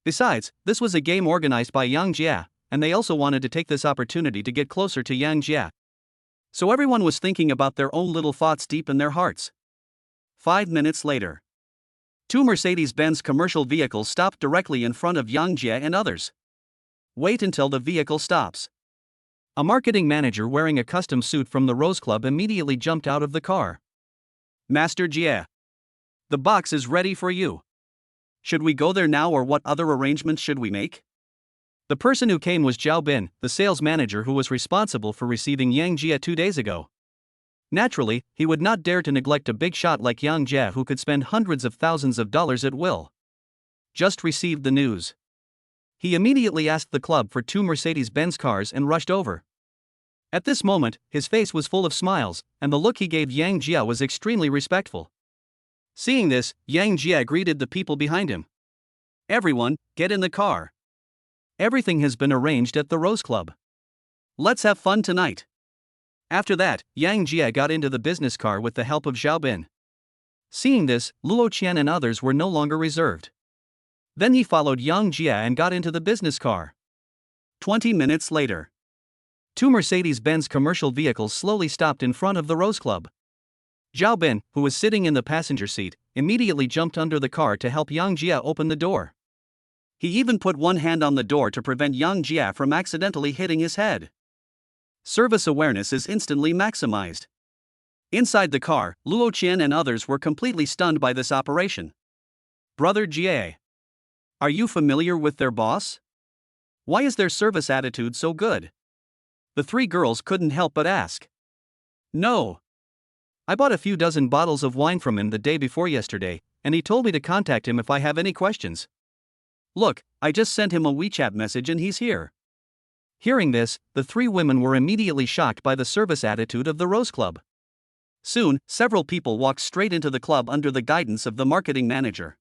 Besides, this was a game organized by Yang Jie, and they also wanted to take this opportunity to get closer to Yang Jie. So everyone was thinking about their own little thoughts deep in their hearts. 5 minutes later. 2 Mercedes-Benz commercial vehicles stopped directly in front of Yang Jie and others. Wait until the vehicle stops. A marketing manager wearing a custom suit from the Rose Club immediately jumped out of the car. Master Jie. The box is ready for you. Should we go there now or what other arrangements should we make? The person who came was Zhao Bin, the sales manager who was responsible for receiving Yang Jie 2 days ago. Naturally, he would not dare to neglect a big shot like Yang Jie who could spend hundreds of thousands of dollars at will. Just received the news. He immediately asked the club for 2 Mercedes-Benz cars and rushed over. At this moment, his face was full of smiles, and the look he gave Yang Jie was extremely respectful. Seeing this, Yang Jie greeted the people behind him. Everyone, get in the car. Everything has been arranged at the Rose Club. Let's have fun tonight. After that, Yang Jie got into the business car with the help of Zhao Bin. Seeing this, Luo Qian and others were no longer reserved. Then he followed Yang Jie and got into the business car. 20 minutes later, two Mercedes-Benz commercial vehicles slowly stopped in front of the Rose Club. Zhao Bin, who was sitting in the passenger seat, immediately jumped under the car to help Yang Jie open the door. He even put one hand on the door to prevent Yang Jie from accidentally hitting his head. Service awareness is instantly maximized. Inside the car, Luo Qian and others were completely stunned by this operation. Brother Jie, are you familiar with their boss? Why is their service attitude so good? The three girls couldn't help but ask. No. I bought a few dozen bottles of wine from him the day before yesterday, and he told me to contact him if I have any questions. Look, I just sent him a WeChat message and he's here. Hearing this, the three women were immediately shocked by the service attitude of the Rose Club. Soon, several people walked straight into the club under the guidance of the marketing manager.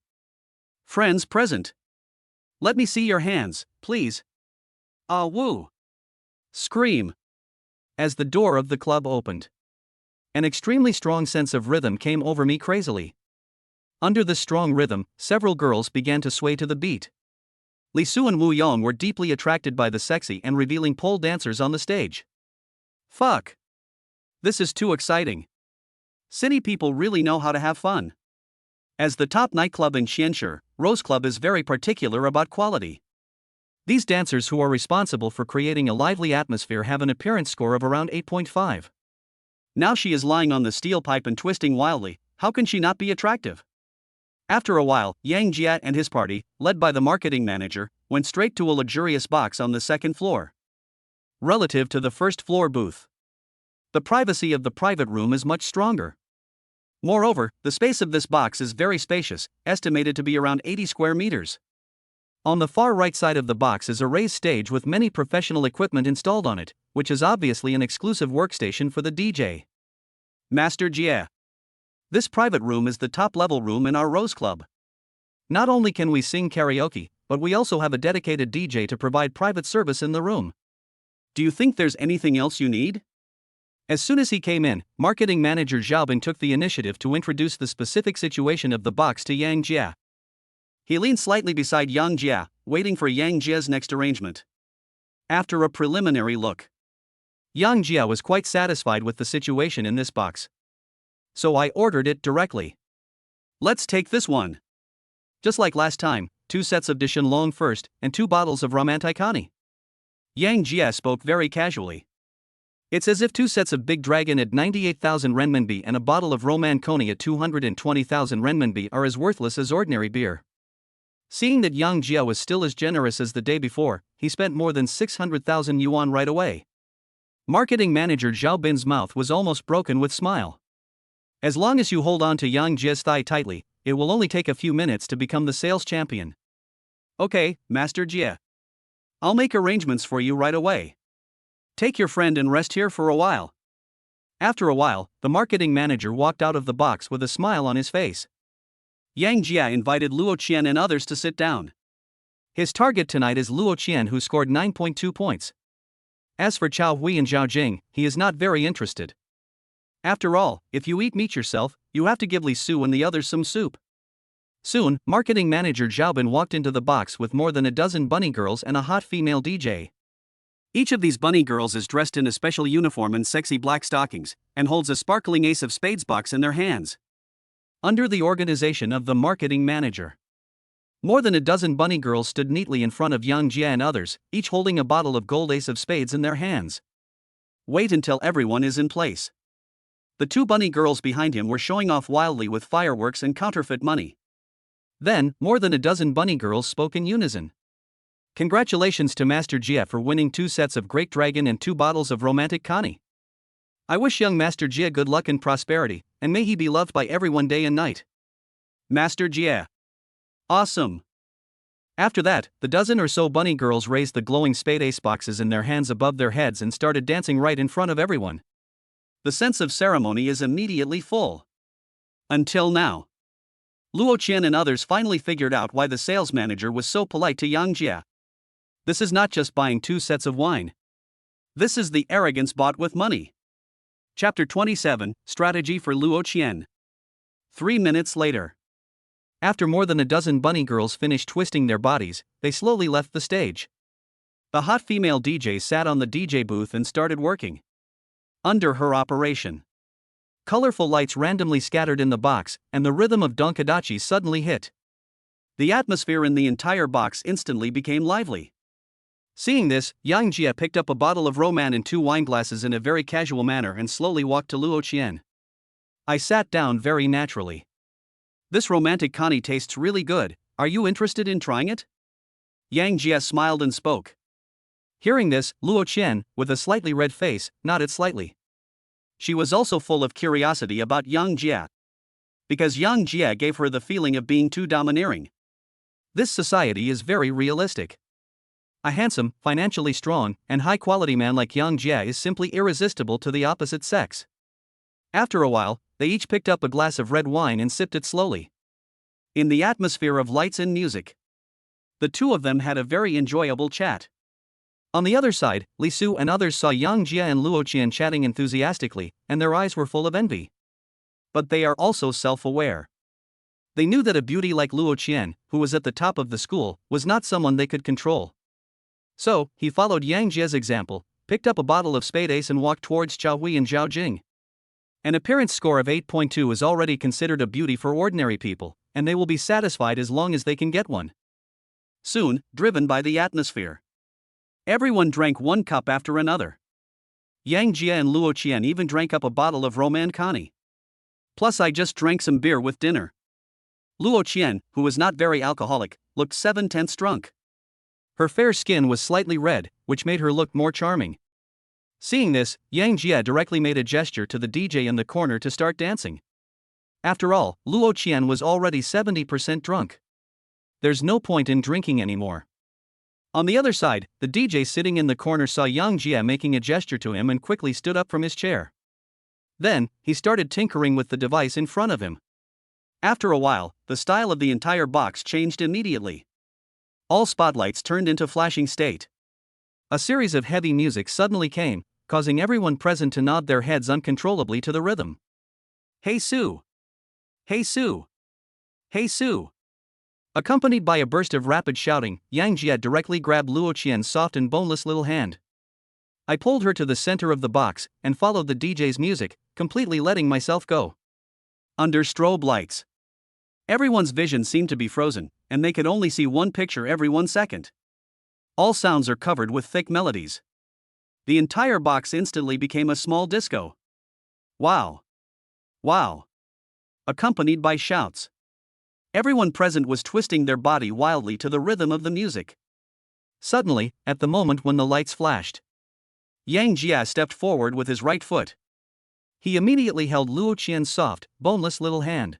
Friends present. Let me see your hands, please. Ah woo! Scream! As the door of the club opened. An extremely strong sense of rhythm came over me crazily. Under this strong rhythm, several girls began to sway to the beat. Li Su and Wu Yong were deeply attracted by the sexy and revealing pole dancers on the stage. Fuck! This is too exciting. City people really know how to have fun. As the top nightclub in Xianshi, Rose Club is very particular about quality. These dancers who are responsible for creating a lively atmosphere have an appearance score of around 8.5. Now she is lying on the steel pipe and twisting wildly, how can she not be attractive? After a while, Yang Jie and his party, led by the marketing manager, went straight to a luxurious box on the second floor. Relative to the first floor booth, the privacy of the private room is much stronger. Moreover, the space of this box is very spacious, estimated to be around 80 square meters. On the far right side of the box is a raised stage with many professional equipment installed on it, which is obviously an exclusive workstation for the DJ. Master Jie. This private room is the top-level room in our Rose Club. Not only can we sing karaoke, but we also have a dedicated DJ to provide private service in the room. Do you think there's anything else you need? As soon as he came in, marketing manager Zhao Bin took the initiative to introduce the specific situation of the box to Yang Jie. He leaned slightly beside Yang Jie, waiting for Yang Jie's next arrangement. After a preliminary look, Yang Jie was quite satisfied with the situation in this box. So I ordered it directly. Let's take this one. Just like last time, 2 sets of Dishinlong first, and 2 bottles of Romanticani. Yang Jie spoke very casually. It's as if 2 sets of Big Dragon at 98,000 renminbi and a bottle of Romanconi at 220,000 renminbi are as worthless as ordinary beer. Seeing that Yang Jie was still as generous as the day before, he spent more than 600,000 yuan right away. Marketing manager Zhao Bin's mouth was almost broken with smile. As long as you hold on to Yang Jie's thigh tightly, it will only take a few minutes to become the sales champion. Okay, Master Jie. I'll make arrangements for you right away. Take your friend and rest here for a while. After a while, the marketing manager walked out of the box with a smile on his face. Yang Jie invited Luo Qian and others to sit down. His target tonight is Luo Qian, who scored 9.2 points. As for Chao Hui and Zhao Jing, he is not very interested. After all, if you eat meat yourself, you have to give Li Su and the others some soup. Soon, marketing manager Zhao Bin walked into the box with more than a dozen bunny girls and a hot female DJ. Each of these bunny girls is dressed in a special uniform and sexy black stockings, and holds a sparkling ace of spades box in their hands. Under the organization of the marketing manager, more than a dozen bunny girls stood neatly in front of Yang Jie and others, each holding a bottle of gold ace of spades in their hands. Wait until everyone is in place. The 2 bunny girls behind him were showing off wildly with fireworks and counterfeit money. Then, more than a dozen bunny girls spoke in unison. Congratulations to Master Jie for winning 2 sets of Great Dragon and 2 bottles of Romantic Connie. I wish young Master Jie good luck and prosperity, and may he be loved by everyone day and night. Master Jie. Awesome. After that, the dozen or so bunny girls raised the glowing spade ace boxes in their hands above their heads and started dancing right in front of everyone. The sense of ceremony is immediately full. Until now. Luo Qian and others finally figured out why the sales manager was so polite to Yang Jie. This is not just buying 2 sets of wine. This is the arrogance bought with money. Chapter 27, Strategy for Luo Qian. 3 minutes later. After more than a dozen bunny girls finished twisting their bodies, they slowly left the stage. The hot female DJ sat on the DJ booth and started working. Under her operation, colorful lights randomly scattered in the box, and the rhythm of donkadachi suddenly hit. The atmosphere in the entire box instantly became lively. Seeing this, Yang Jia picked up a bottle of Roman and 2 wineglasses in a very casual manner and slowly walked to Luo Qian. I sat down very naturally. This romantic connie tastes really good, are you interested in trying it? Yang Jia smiled and spoke. Hearing this, Luo Qian, with a slightly red face, nodded slightly. She was also full of curiosity about Yang Jia. Because Yang Jia gave her the feeling of being too domineering. This society is very realistic. A handsome, financially strong, and high-quality man like Yang Jia is simply irresistible to the opposite sex. After a while, they each picked up a glass of red wine and sipped it slowly. In the atmosphere of lights and music, the two of them had a very enjoyable chat. On the other side, Li Su and others saw Yang Jia and Luo Qian chatting enthusiastically, and their eyes were full of envy. But they are also self-aware. They knew that a beauty like Luo Qian, who was at the top of the school, was not someone they could control. So, he followed Yang Jia's example, picked up a bottle of Spade Ace and walked towards Zhao Hui and Zhao Jing. An appearance score of 8.2 is already considered a beauty for ordinary people, and they will be satisfied as long as they can get one. Soon, driven by the atmosphere, everyone drank 1 cup after another. Yang Jia and Luo Qian even drank up a bottle of Roman Connie. Plus I just drank some beer with dinner. Luo Qian, who was not very alcoholic, looked 7/10 drunk. Her fair skin was slightly red, which made her look more charming. Seeing this, Yang Jia directly made a gesture to the DJ in the corner to start dancing. After all, Luo Qian was already 70% drunk. There's no point in drinking anymore. On the other side, the DJ sitting in the corner saw Yang Jia making a gesture to him and quickly stood up from his chair. Then, he started tinkering with the device in front of him. After a while, the style of the entire box changed immediately. All spotlights turned into flashing state. A series of heavy music suddenly came, causing everyone present to nod their heads uncontrollably to the rhythm. Hey Sue! Hey Sue! Hey Sue! Accompanied by a burst of rapid shouting, Yang Jia directly grabbed Luo Qian's soft and boneless little hand. I pulled her to the center of the box and followed the DJ's music, completely letting myself go. Under strobe lights, everyone's vision seemed to be frozen, and they could only see one picture every 1 second. All sounds are covered with thick melodies. The entire box instantly became a small disco. Wow! Wow! Accompanied by shouts. Everyone present was twisting their body wildly to the rhythm of the music. Suddenly, at the moment when the lights flashed, Yang Jia stepped forward with his right foot. He immediately held Luo Qian's soft, boneless little hand.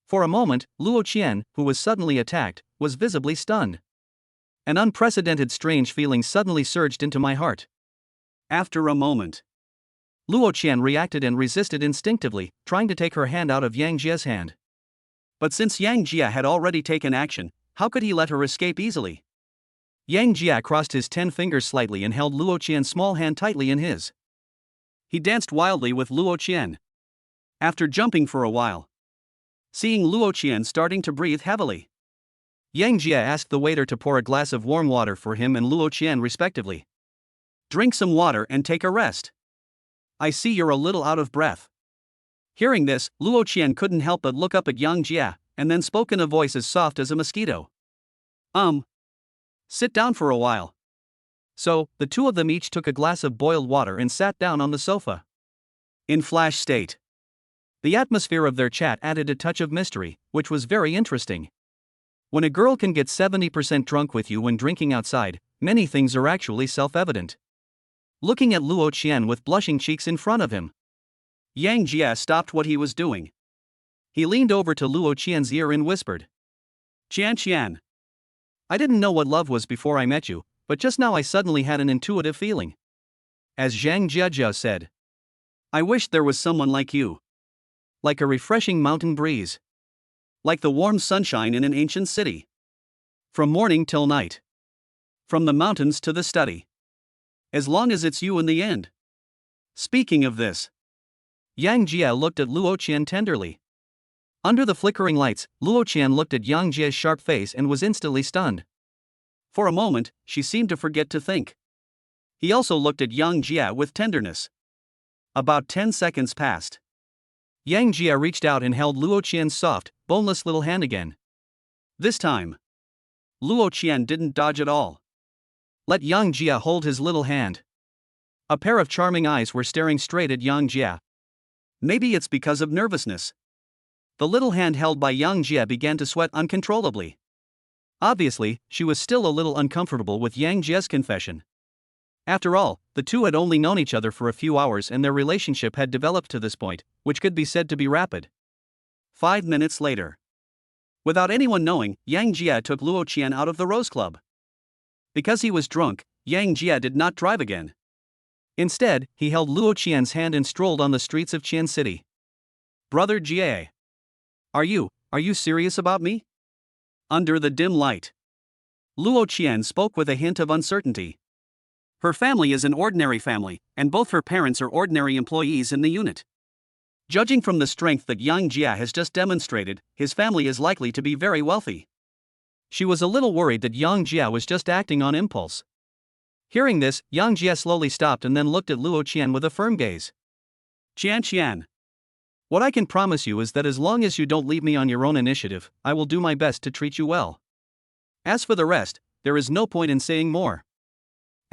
For a moment, Luo Qian, who was suddenly attacked, was visibly stunned. An unprecedented strange feeling suddenly surged into my heart. After a moment, Luo Qian reacted and resisted instinctively, trying to take her hand out of Yang Jia's hand. But since Yang Jia had already taken action, how could he let her escape easily? Yang Jia crossed his 10 fingers slightly and held Luo Qian's small hand tightly in his. He danced wildly with Luo Qian. After jumping for a while, seeing Luo Qian starting to breathe heavily, Yang Jia asked the waiter to pour a glass of warm water for him and Luo Qian respectively. Drink some water and take a rest. I see you're a little out of breath. Hearing this, Luo Qian couldn't help but look up at Yang Jia, and then spoke in a voice as soft as a mosquito. Sit down for a while. So, the two of them each took a glass of boiled water and sat down on the sofa. In flash state, the atmosphere of their chat added a touch of mystery, which was very interesting. When a girl can get 70% drunk with you when drinking outside, many things are actually self-evident. Looking at Luo Qian with blushing cheeks in front of him, Yang Jia stopped what he was doing. He leaned over to Luo Qian's ear and whispered, Qian, I didn't know what love was before I met you, but just now I suddenly had an intuitive feeling. As Zhang Jiajia said, I wish there was someone like you. Like a refreshing mountain breeze. Like the warm sunshine in an ancient city. From morning till night. From the mountains to the study. As long as it's you in the end. Speaking of this, Yang Jie looked at Luo Qian tenderly. Under the flickering lights, Luo Qian looked at Yang Jie's sharp face and was instantly stunned. For a moment, she seemed to forget to think. He also looked at Yang Jie with tenderness. About 10 seconds passed. Yang Jie reached out and held Luo Qian's soft, boneless little hand again. This time, Luo Qian didn't dodge at all. Let Yang Jie hold his little hand. A pair of charming eyes were staring straight at Yang Jie. Maybe it's because of nervousness. The little hand held by Yang Jie began to sweat uncontrollably. Obviously, she was still a little uncomfortable with Yang Jie's confession. After all, the two had only known each other for a few hours and their relationship had developed to this point, which could be said to be rapid. 5 minutes later. Without anyone knowing, Yang Jie took Luo Qian out of the Rose Club. Because he was drunk, Yang Jie did not drive again. Instead, he held Luo Qian's hand and strolled on the streets of Qian City. Brother Jie. Are you serious about me? Under the dim light, Luo Qian spoke with a hint of uncertainty. Her family is an ordinary family, and both her parents are ordinary employees in the unit. Judging from the strength that Yang Jie has just demonstrated, his family is likely to be very wealthy. She was a little worried that Yang Jie was just acting on impulse. Hearing this, Yang Jie slowly stopped and then looked at Luo Qian with a firm gaze. Qian. What I can promise you is that as long as you don't leave me on your own initiative, I will do my best to treat you well. As for the rest, there is no point in saying more.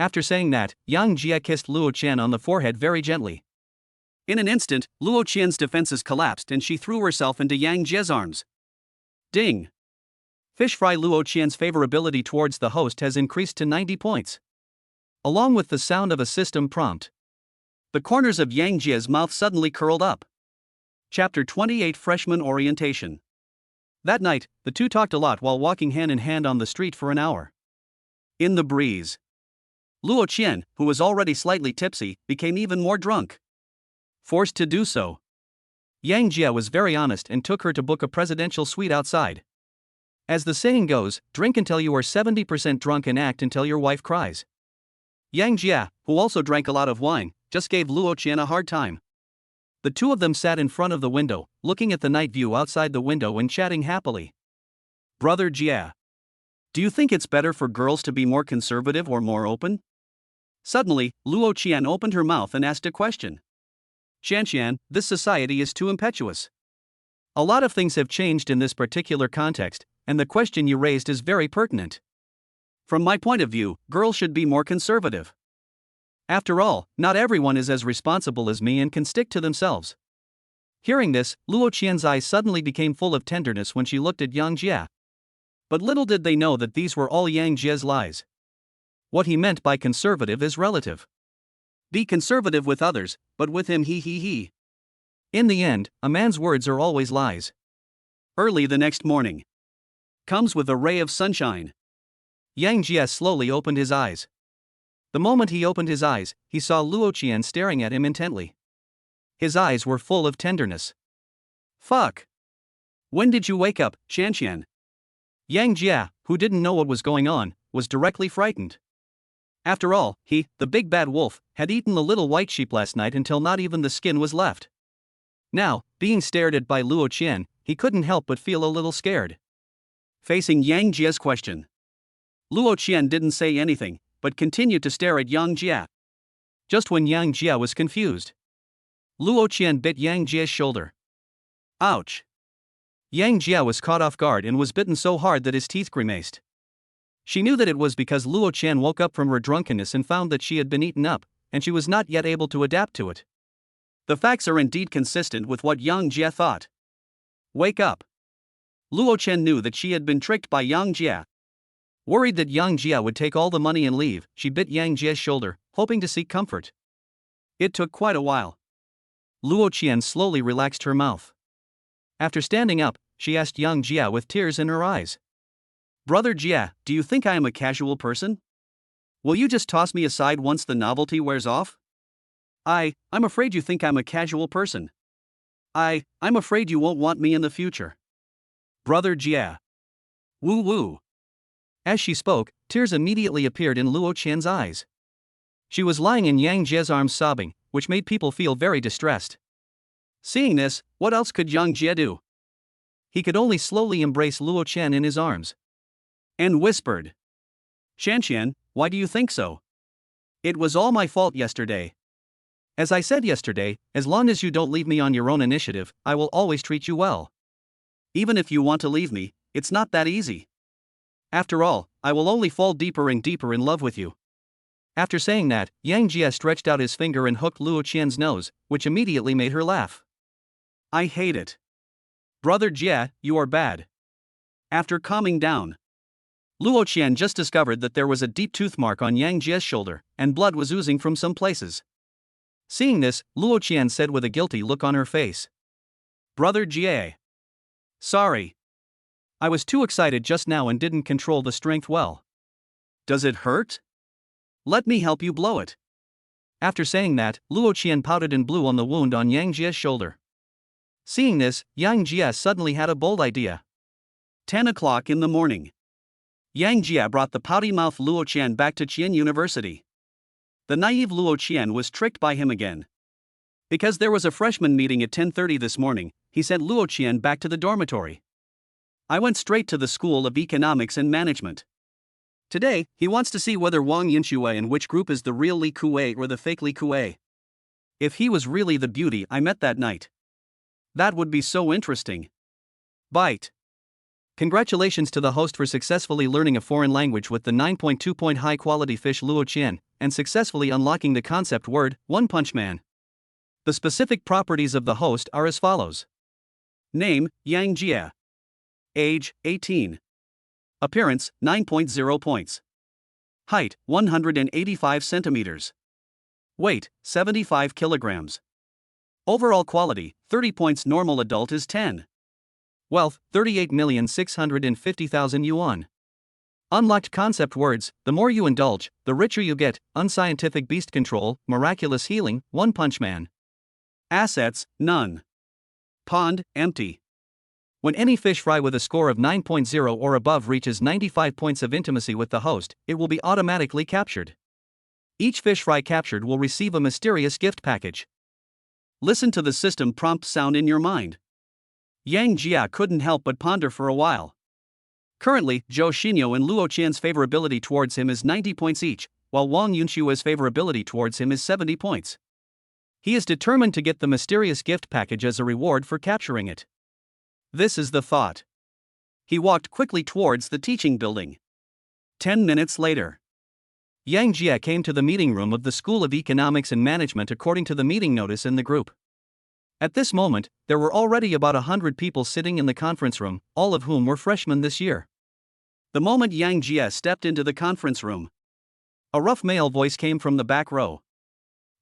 After saying that, Yang Jie kissed Luo Qian on the forehead very gently. In an instant, Luo Qian's defenses collapsed and she threw herself into Yang Jie's arms. Ding! Fish Fry Luo Qian's favorability towards the host has increased to 90 points. Along with the sound of a system prompt, the corners of Yang Jie's mouth suddenly curled up. Chapter 28 Freshman Orientation. That night, the two talked a lot while walking hand in hand on the street for an hour. In the breeze, Luo Qian, who was already slightly tipsy, became even more drunk. Forced to do so, Yang Jie was very honest and took her to book a presidential suite outside. As the saying goes, drink until you are 70% drunk and act until your wife cries. Yang Jie, who also drank a lot of wine, just gave Luo Qian a hard time. The two of them sat in front of the window, looking at the night view outside the window and chatting happily. Brother Jie, do you think it's better for girls to be more conservative or more open? Suddenly, Luo Qian opened her mouth and asked a question. Qian, this society is too impetuous. A lot of things have changed in this particular context, and the question you raised is very pertinent. From my point of view, girls should be more conservative. After all, not everyone is as responsible as me and can stick to themselves. Hearing this, Luo Qian's eyes suddenly became full of tenderness when she looked at Yang Jie. But little did they know that these were all Yang Jie's lies. What he meant by conservative is relative. Be conservative with others, but with him he. In the end, a man's words are always lies. Early the next morning comes with a ray of sunshine. Yang Jie slowly opened his eyes. The moment he opened his eyes, he saw Luo Qian staring at him intently. His eyes were full of tenderness. Fuck! When did you wake up, Qian? Yang Jie, who didn't know what was going on, was directly frightened. After all, he, the big bad wolf, had eaten the little white sheep last night until not even the skin was left. Now, being stared at by Luo Qian, he couldn't help but feel a little scared. Facing Yang Jie's question, Luo Qian didn't say anything, but continued to stare at Yang Jie. Just when Yang Jie was confused, Luo Qian bit Yang Jie's shoulder. Ouch! Yang Jie was caught off guard and was bitten so hard that his teeth grimaced. She knew that it was because Luo Qian woke up from her drunkenness and found that she had been eaten up, and she was not yet able to adapt to it. The facts are indeed consistent with what Yang Jie thought. Wake up! Luo Qian knew that she had been tricked by Yang Jie. Worried that Yang Jie would take all the money and leave, she bit Yang Jie's shoulder, hoping to seek comfort. It took quite a while. Luo Qian slowly relaxed her mouth. After standing up, she asked Yang Jie with tears in her eyes. Brother Jie, do you think I am a casual person? Will you just toss me aside once the novelty wears off? I'm afraid you think I'm a casual person. I'm afraid you won't want me in the future. Brother Jie. Woo woo. As she spoke, tears immediately appeared in Luo Qian's eyes. She was lying in Yang Jie's arms sobbing, which made people feel very distressed. Seeing this, what else could Yang Jie do? He could only slowly embrace Luo Qian in his arms. And whispered, "Shanqian, why do you think so? It was all my fault yesterday. As I said yesterday, as long as you don't leave me on your own initiative, I will always treat you well. Even if you want to leave me, it's not that easy. After all, I will only fall deeper and deeper in love with you." After saying that, Yang Jie stretched out his finger and hooked Luo Qian's nose, which immediately made her laugh. "I hate it. Brother Jie, you are bad." After calming down, Luo Qian just discovered that there was a deep tooth mark on Yang Jie's shoulder, and blood was oozing from some places. Seeing this, Luo Qian said with a guilty look on her face, "Brother Jie. Sorry. I was too excited just now and didn't control the strength well. Does it hurt? Let me help you blow it." After saying that, Luo Qian pouted and blew on the wound on Yang Jie's shoulder. Seeing this, Yang Jie suddenly had a bold idea. 10 o'clock in the morning. Yang Jie brought the pouty-mouthed Luo Qian back to Qian University. The naive Luo Qian was tricked by him again. Because there was a freshman meeting at 10:30 this morning, he sent Luo Qian back to the dormitory. "I went straight to the School of Economics and Management. Today, he wants to see whether Wang Yunxue in which group is the real Li Kuei or the fake Li Kuei. If he was really the beauty I met that night. That would be so interesting." Bite. Congratulations to the host for successfully learning a foreign language with the 9.2-point high-quality fish Luo Qian, and successfully unlocking the concept word, One Punch Man. The specific properties of the host are as follows. Name, Yang Jie. Age, 18. Appearance, 9.0 points. Height, 185 centimeters. Weight, 75 kilograms. Overall quality, 30 points. Normal adult is 10. Wealth, 38,650,000 yuan. Unlocked concept words, the more you indulge, the richer you get. Unscientific beast control, miraculous healing, One Punch Man. Assets, none. Pond, empty. When any fish fry with a score of 9.0 or above reaches 95 points of intimacy with the host, it will be automatically captured. Each fish fry captured will receive a mysterious gift package. Listen to the system prompt sound in your mind. Yang Jie couldn't help but ponder for a while. Currently, Joe Shinoa and Luo Qian's favorability towards him is 90 points each, while Wang Yunshue's favorability towards him is 70 points. He is determined to get the mysterious gift package as a reward for capturing it. This is the thought. He walked quickly towards the teaching building. 10 minutes later, Yang Jie came to the meeting room of the School of Economics and Management according to the meeting notice in the group. At this moment, there were already about 100 people sitting in the conference room, all of whom were freshmen this year. The moment Yang Jie stepped into the conference room, a rough male voice came from the back row.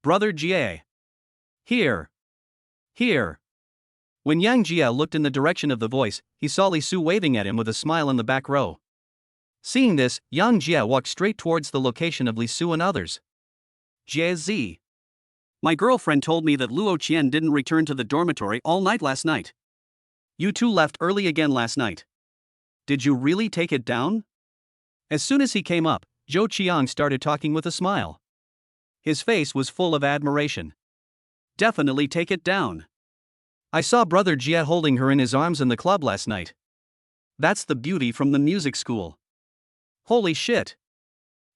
"Brother Jie. Here. Here." When Yang Jie looked in the direction of the voice, he saw Li Su waving at him with a smile in the back row. Seeing this, Yang Jie walked straight towards the location of Li Su and others. "Jie Z. My girlfriend told me that Luo Qian didn't return to the dormitory all night last night. You two left early again last night. Did you really take it down?" As soon as he came up, Zhou Qiang started talking with a smile. His face was full of admiration. "Definitely take it down. I saw Brother Jie holding her in his arms in the club last night. That's the beauty from the music school. Holy shit.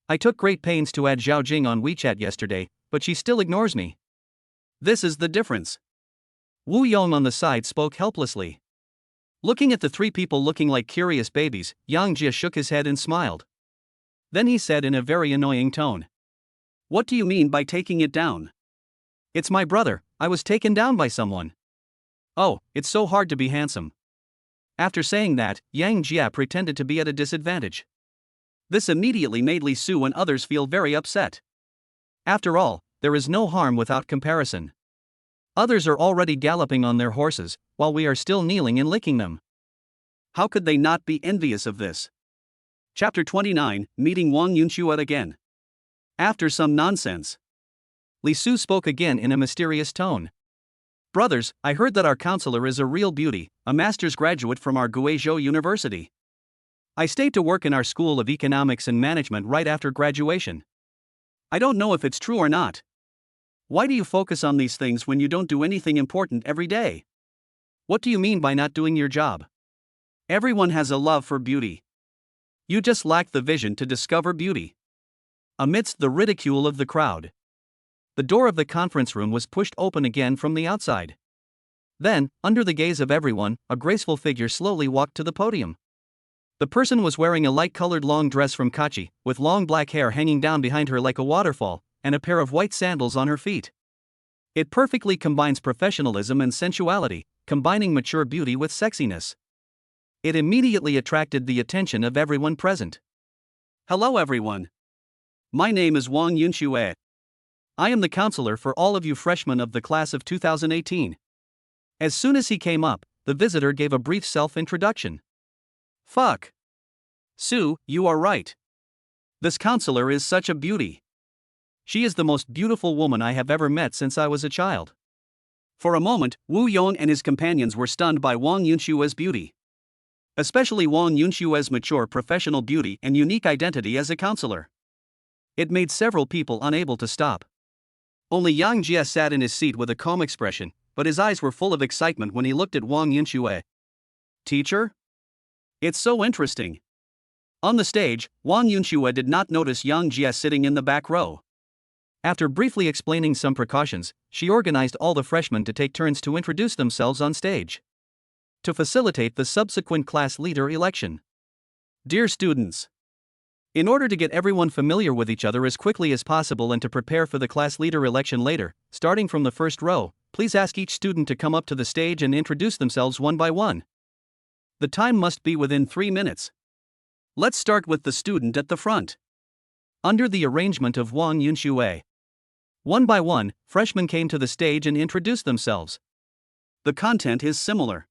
I took great pains to add Zhao Jing on WeChat yesterday, but she still ignores me. This is the difference." Wu Yong on the side spoke helplessly. Looking at the three people looking like curious babies, Yang Jie shook his head and smiled. Then he said in a very annoying tone, "What do you mean by taking it down?" "It's my brother, I was taken down by someone." "Oh, it's so hard to be handsome." After saying that, Yang Jie pretended to be at a disadvantage. This immediately made Li Su and others feel very upset. After all, there is no harm without comparison. Others are already galloping on their horses, while we are still kneeling and licking them. How could they not be envious of this? Chapter 29, Meeting Wang Yunxue again. After some nonsense, Li Su spoke again in a mysterious tone. "Brothers, I heard that our counselor is a real beauty, a master's graduate from our Guizhou University. I stayed to work in our School of Economics and Management right after graduation. I don't know if it's true or not. Why do you focus on these things when you don't do anything important every day? What do you mean by not doing your job? Everyone has a love for beauty. You just lack the vision to discover beauty. Amidst the ridicule of the crowd, the door of the conference room was pushed open again from the outside. Then, under the gaze of everyone, a graceful figure slowly walked to the podium. The person was wearing a light-colored long dress from Kachi, with long black hair hanging down behind her like a waterfall, and a pair of white sandals on her feet. It perfectly combines professionalism and sensuality, combining mature beauty with sexiness. It immediately attracted the attention of everyone present. Hello everyone. My name is Wang Yunxue. I am the counselor for all of you freshmen of the class of 2018. As soon as he came up, the visitor gave a brief self-introduction. Fuck. Sue, you are right. This counselor is such a beauty. She is the most beautiful woman I have ever met since I was a child. For a moment, Wu Yong and his companions were stunned by Wang Yunshue's beauty. Especially Wang Yunshue's mature professional beauty and unique identity as a counselor. It made several people unable to stop. Only Yang Jie sat in his seat with a calm expression, but his eyes were full of excitement when he looked at Wang Yunxue. Teacher? It's so interesting. On the stage, Wang Yunxue did not notice Yang Jie sitting in the back row. After briefly explaining some precautions, she organized all the freshmen to take turns to introduce themselves on stage, to facilitate the subsequent class leader election. Dear students, in order to get everyone familiar with each other as quickly as possible and to prepare for the class leader election later, starting from the first row, please ask each student to come up to the stage and introduce themselves one by one. The time must be within 3 minutes. Let's start with the student at the front. Under the arrangement of Wang Yunxue, one by one, freshmen came to the stage and introduced themselves. The content is similar.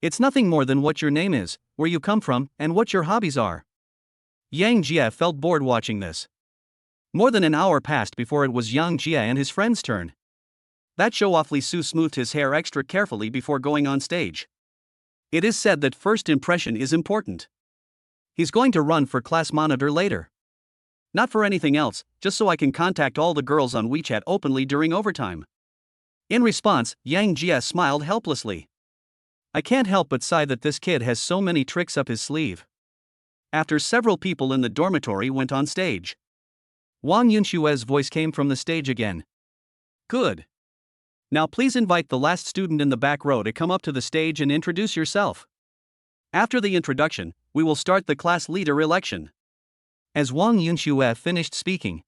It's nothing more than what your name is, where you come from, and what your hobbies are. Yang Jie felt bored watching this. More than an hour passed before it was Yang Jie and his friend's turn. That show-offly Su smoothed his hair extra carefully before going on stage. It is said that first impression is important. He's going to run for class monitor later. Not for anything else, just so I can contact all the girls on WeChat openly during overtime. In response, Yang Jie smiled helplessly. I can't help but sigh that this kid has so many tricks up his sleeve. After several people in the dormitory went on stage, Wang Yunshue's voice came from the stage again. Good. Now please invite the last student in the back row to come up to the stage and introduce yourself. After the introduction, we will start the class leader election. As Wang Yunxue finished speaking,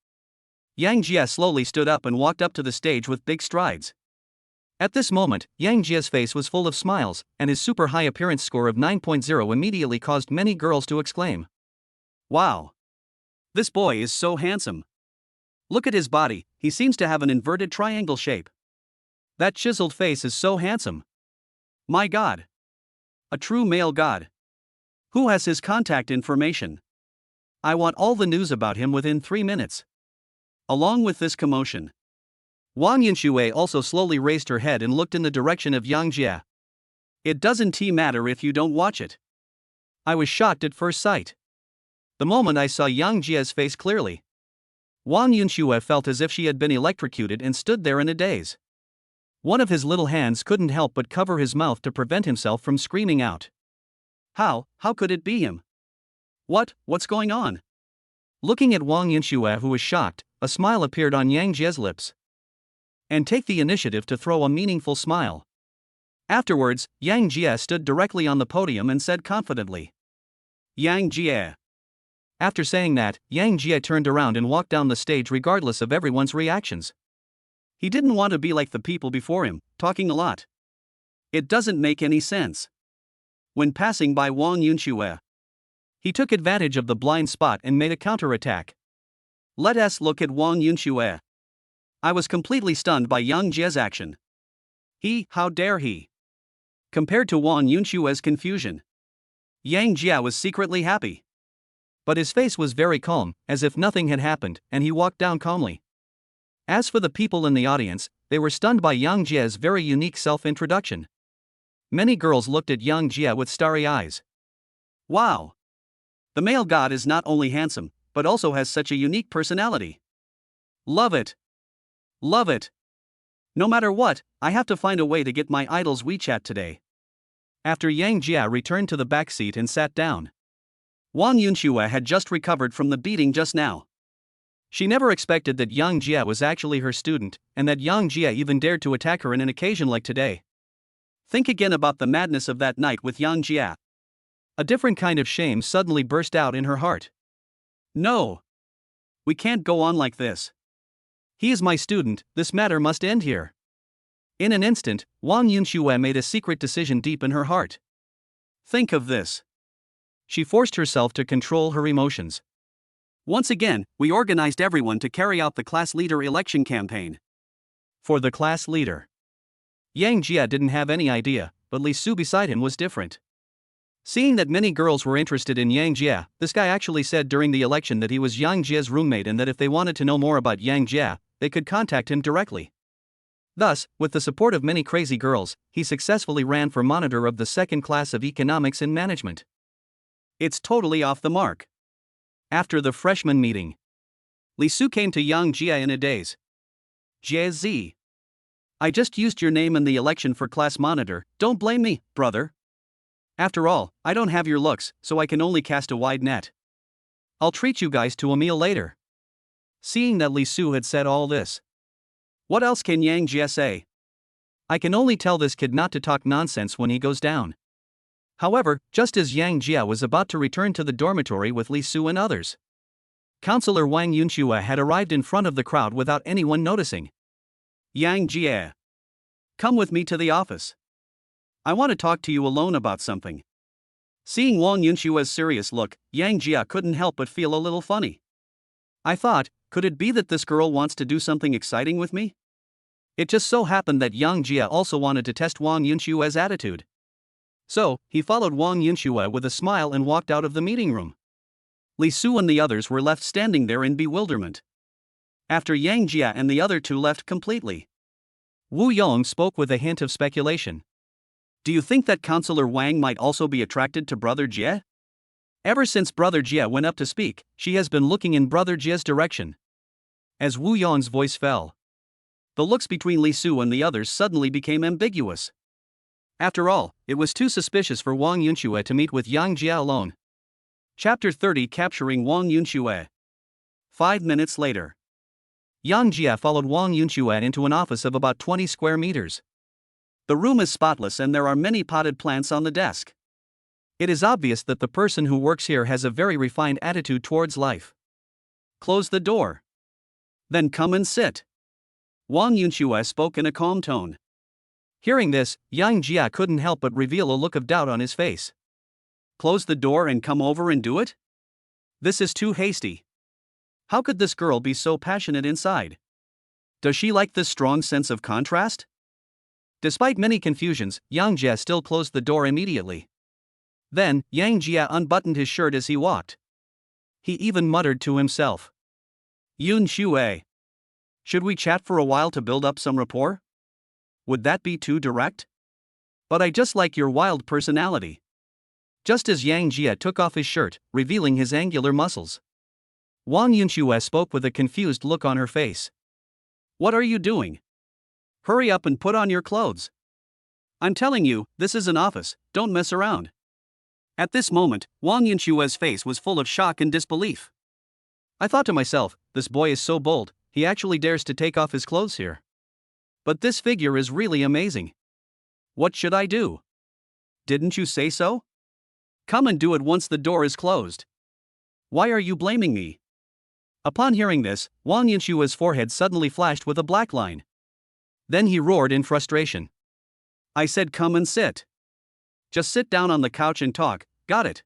Yang Jie slowly stood up and walked up to the stage with big strides. At this moment, Yang Jie's face was full of smiles, and his super high appearance score of 9.0 immediately caused many girls to exclaim. Wow! This boy is so handsome. Look at his body, he seems to have an inverted triangle shape. That chiseled face is so handsome. My God! A true male god. Who has his contact information? I want all the news about him within 3 minutes. Along with this commotion, Wang Yunxue also slowly raised her head and looked in the direction of Yang Jie. It doesn't matter if you don't watch it. I was shocked at first sight. The moment I saw Yang Jie's face clearly, Wang Yunxue felt as if she had been electrocuted and stood there in a daze. One of his little hands couldn't help but cover his mouth to prevent himself from screaming out. How could it be him? What's going on? Looking at Wang Yunxue, who was shocked, a smile appeared on Yang Jie's lips. And take the initiative to throw a meaningful smile. Afterwards, Yang Jie stood directly on the podium and said confidently, Yang Jie. After saying that, Yang Jie turned around and walked down the stage regardless of everyone's reactions. He didn't want to be like the people before him, talking a lot. It doesn't make any sense. When passing by Wang Yunxue, he took advantage of the blind spot and made a counterattack. Let us look at Wang Yunxue. I was completely stunned by Yang Jie's action. How dare he? Compared to Wang Yunshue's confusion, Yang Jie was secretly happy. But his face was very calm, as if nothing had happened, and he walked down calmly. As for the people in the audience, they were stunned by Yang Jie's very unique self-introduction. Many girls looked at Yang Jie with starry eyes. Wow! The male god is not only handsome, but also has such a unique personality. Love it! Love it. No matter what, I have to find a way to get my idol's WeChat today. After Yang Jia returned to the back seat and sat down, Wang Yunxue had just recovered from the beating just now. She never expected that Yang Jia was actually her student, and that Yang Jia even dared to attack her in an occasion like today. Think again about the madness of that night with Yang Jia. A different kind of shame suddenly burst out in her heart. No. We can't go on like this. He is my student, this matter must end here. In an instant, Wang Yunxue made a secret decision deep in her heart. Think of this. She forced herself to control her emotions. Once again, we organized everyone to carry out the class leader election campaign. For the class leader. Yang Jia didn't have any idea, but Li Su beside him was different. Seeing that many girls were interested in Yang Jia, this guy actually said during the election that he was Yang Jia's roommate and that if they wanted to know more about Yang Jia, they could contact him directly. Thus, with the support of many crazy girls, he successfully ran for monitor of the second class of economics and management. It's totally off the mark. After the freshman meeting, Li Su came to Yang Jia in a daze. Jia Z. I just used your name in the election for class monitor, don't blame me, brother. After all, I don't have your looks, so I can only cast a wide net. I'll treat you guys to a meal later. Seeing that Li Su had said all this, what else can Yang Jia say? I can only tell this kid not to talk nonsense when he goes down. However, just as Yang Jia was about to return to the dormitory with Li Su and others, Counselor Wang Yunxue had arrived in front of the crowd without anyone noticing. Yang Jia. Come with me to the office. I want to talk to you alone about something. Seeing Wang Yunshue's serious look, Yang Jia couldn't help but feel a little funny. I thought, could it be that this girl wants to do something exciting with me? It just so happened that Yang Jia also wanted to test Wang Yunshue's attitude. So, he followed Wang Yunxue with a smile and walked out of the meeting room. Li Su and the others were left standing there in bewilderment. After Yang Jia and the other two left completely, Wu Yong spoke with a hint of speculation. Do you think that Counselor Wang might also be attracted to Brother Jia? Ever since Brother Jia went up to speak, she has been looking in Brother Jia's direction. As Wu Yong's voice fell, the looks between Li Su and the others suddenly became ambiguous. After all, it was too suspicious for Wang Yunxue to meet with Yang Jia alone. Chapter 30 Capturing Wang Yunxue. 5 minutes later, Yang Jia followed Wang Yunxue into an office of about 20 square meters. The room is spotless and there are many potted plants on the desk. It is obvious that the person who works here has a very refined attitude towards life. Close the door. Then come and sit. Wang Yunxue spoke in a calm tone. Hearing this, Yang Jia couldn't help but reveal a look of doubt on his face. Close the door and come over and do it? This is too hasty. How could this girl be so passionate inside? Does she like this strong sense of contrast? Despite many confusions, Yang Jia still closed the door immediately. Then, Yang Jia unbuttoned his shirt as he walked. He even muttered to himself. Yun Xue. Should we chat for a while to build up some rapport? Would that be too direct? But I just like your wild personality. Just as Yang Jia took off his shirt, revealing his angular muscles, Wang Yunxue spoke with a confused look on her face. What are you doing? Hurry up and put on your clothes. I'm telling you, this is an office, don't mess around. At this moment, Wang Yunxue's face was full of shock and disbelief. I thought to myself, this boy is so bold, he actually dares to take off his clothes here. But this figure is really amazing. What should I do? Didn't you say so? Come and do it once the door is closed. Why are you blaming me? Upon hearing this, Wang Yunshue's forehead suddenly flashed with a black line. Then he roared in frustration. I said come and sit. Just sit down on the couch and talk, got it?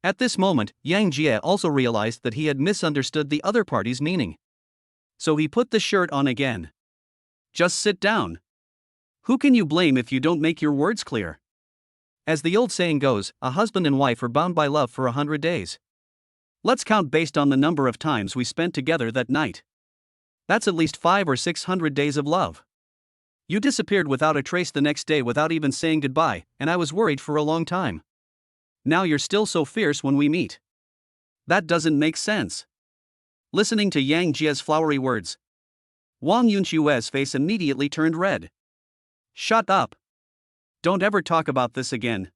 At this moment, Yang Jia also realized that he had misunderstood the other party's meaning. So he put the shirt on again. Just sit down. Who can you blame if you don't make your words clear? As the old saying goes, a husband and wife are bound by love for 100 days. Let's count based on the number of times we spent together that night. That's at least 500 or 600 days of love. You disappeared without a trace the next day without even saying goodbye, and I was worried for a long time. Now you're still so fierce when we meet. That doesn't make sense. Listening to Yang Jia's flowery words, Wang Yunshue's face immediately turned red. Shut up. Don't ever talk about this again.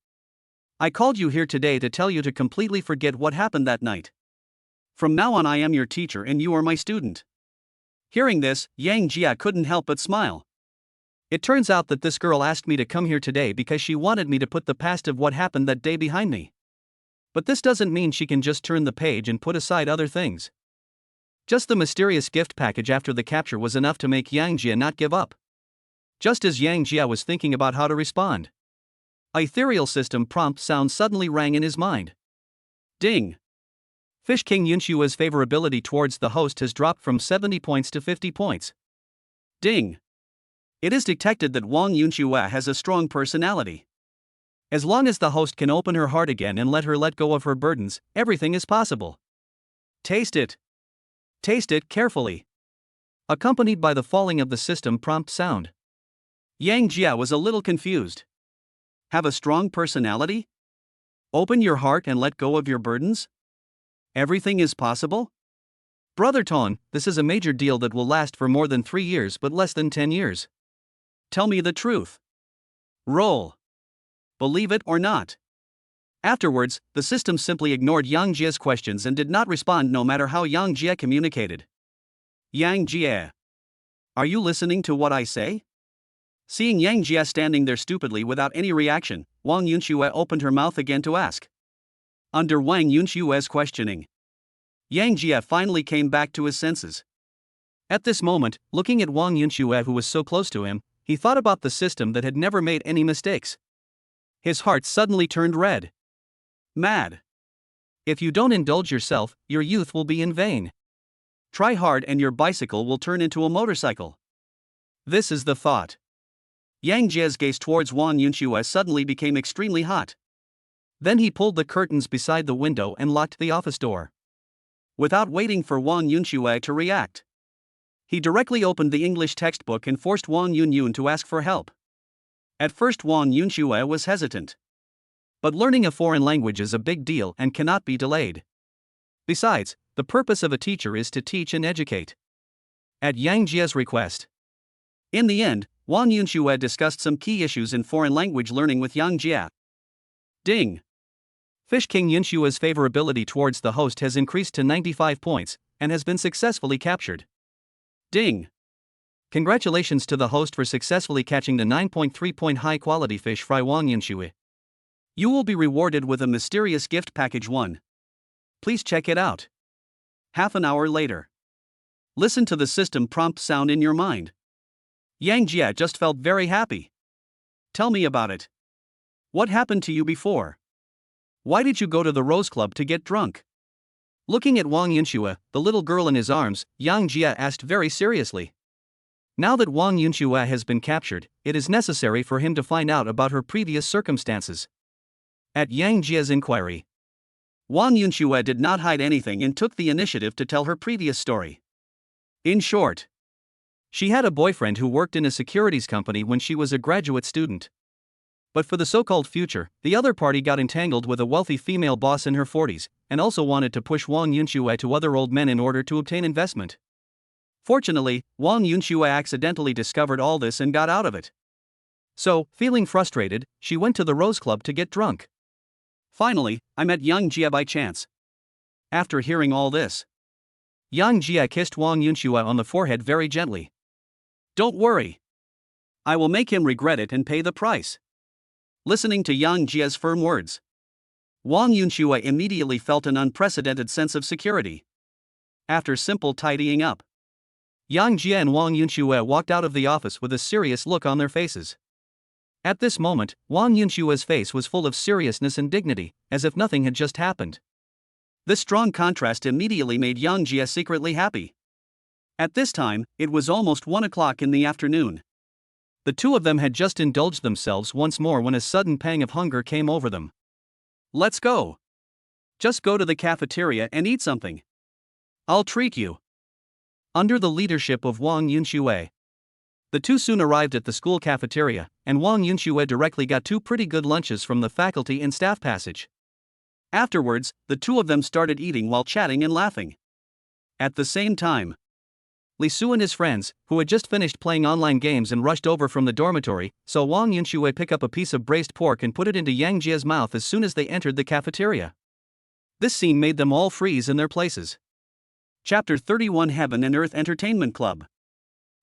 I called you here today to tell you to completely forget what happened that night. From now on I am your teacher and you are my student. Hearing this, Yang Jia couldn't help but smile. It turns out that this girl asked me to come here today because she wanted me to put the past of what happened that day behind me. But this doesn't mean she can just turn the page and put aside other things. Just the mysterious gift package after the capture was enough to make Yang Jia not give up. Just as Yang Jia was thinking about how to respond, a ethereal system prompt sound suddenly rang in his mind. Ding! Fish King Yunshua's favorability towards the host has dropped from 70 points to 50 points. Ding! It is detected that Wang Yunshua has a strong personality. As long as the host can open her heart again and let her let go of her burdens, everything is possible. Taste it. Taste it carefully. Accompanied by the falling of the system prompt sound. Yang Jia was a little confused. Have a strong personality? Open your heart and let go of your burdens? Everything is possible? Brother Ton, this is a major deal that will last for more than 3 years but less than 10 years. Tell me the truth. Roll. Believe it or not. Afterwards, the system simply ignored Yang Jia's questions and did not respond no matter how Yang Jia communicated. Yang Jia. Are you listening to what I say? Seeing Yang Jia standing there stupidly without any reaction, Wang Yunshua opened her mouth again to ask. Under Wang Yunshua's questioning, Yang Jia finally came back to his senses. At this moment, looking at Wang Yunshua who was so close to him, he thought about the system that had never made any mistakes. His heart suddenly turned red. Mad. If you don't indulge yourself, your youth will be in vain. Try hard and your bicycle will turn into a motorcycle. This is the thought. Yang Jia's gaze towards Wang Yunshua suddenly became extremely hot. Then he pulled the curtains beside the window and locked the office door. Without waiting for Wang Yunshua to react, he directly opened the English textbook and forced Wang Yunyun to ask for help. At first Wang Yunshua was hesitant. But learning a foreign language is a big deal and cannot be delayed. Besides, the purpose of a teacher is to teach and educate. At Yang Jia's request. In the end, Wang Yunshua discussed some key issues in foreign language learning with Yang Jia. Ding! Fish King Yunshua's favorability towards the host has increased to 95 points, and has been successfully captured. Ding! Congratulations to the host for successfully catching the 9.3-point high-quality fish fry Wang Yunshua. You will be rewarded with a mysterious gift package 1. Please check it out. Half an hour later. Listen to the system prompt sound in your mind. Yang Jia just felt very happy. Tell me about it. What happened to you before? Why did you go to the Rose Club to get drunk? Looking at Wang Yunshua, the little girl in his arms, Yang Jia asked very seriously. Now that Wang Yunshua has been captured, it is necessary for him to find out about her previous circumstances. At Yang Jia's inquiry, Wang Yunshua did not hide anything and took the initiative to tell her previous story. In short, she had a boyfriend who worked in a securities company when she was a graduate student. But for the so-called future, the other party got entangled with a wealthy female boss in her 40s, and also wanted to push Wang Yunshua to other old men in order to obtain investment. Fortunately, Wang Yunshua accidentally discovered all this and got out of it. So, feeling frustrated, she went to the Rose Club to get drunk. Finally, I met Yang Jia by chance. After hearing all this, Yang Jia kissed Wang Yunshua on the forehead very gently. Don't worry. I will make him regret it and pay the price. Listening to Yang Jia's firm words, Wang Yunshua immediately felt an unprecedented sense of security. After simple tidying up, Yang Jia and Wang Yunshua walked out of the office with a serious look on their faces. At this moment, Wang Yunshua's face was full of seriousness and dignity, as if nothing had just happened. This strong contrast immediately made Yang Jia secretly happy. At this time, it was almost 1 o'clock in the afternoon. The two of them had just indulged themselves once more when a sudden pang of hunger came over them. Let's go. Just go to the cafeteria and eat something. I'll treat you. Under the leadership of Wang Yunshua, the two soon arrived at the school cafeteria, and Wang Yunshua directly got 2 pretty good lunches from the faculty and staff passage. Afterwards, the two of them started eating while chatting and laughing. At the same time, Li Su and his friends, who had just finished playing online games and rushed over from the dormitory, saw Wang Yunxue pick up a piece of braised pork and put it into Yang Jie's mouth as soon as they entered the cafeteria. This scene made them all freeze in their places. Chapter 31 Heaven and Earth Entertainment Club.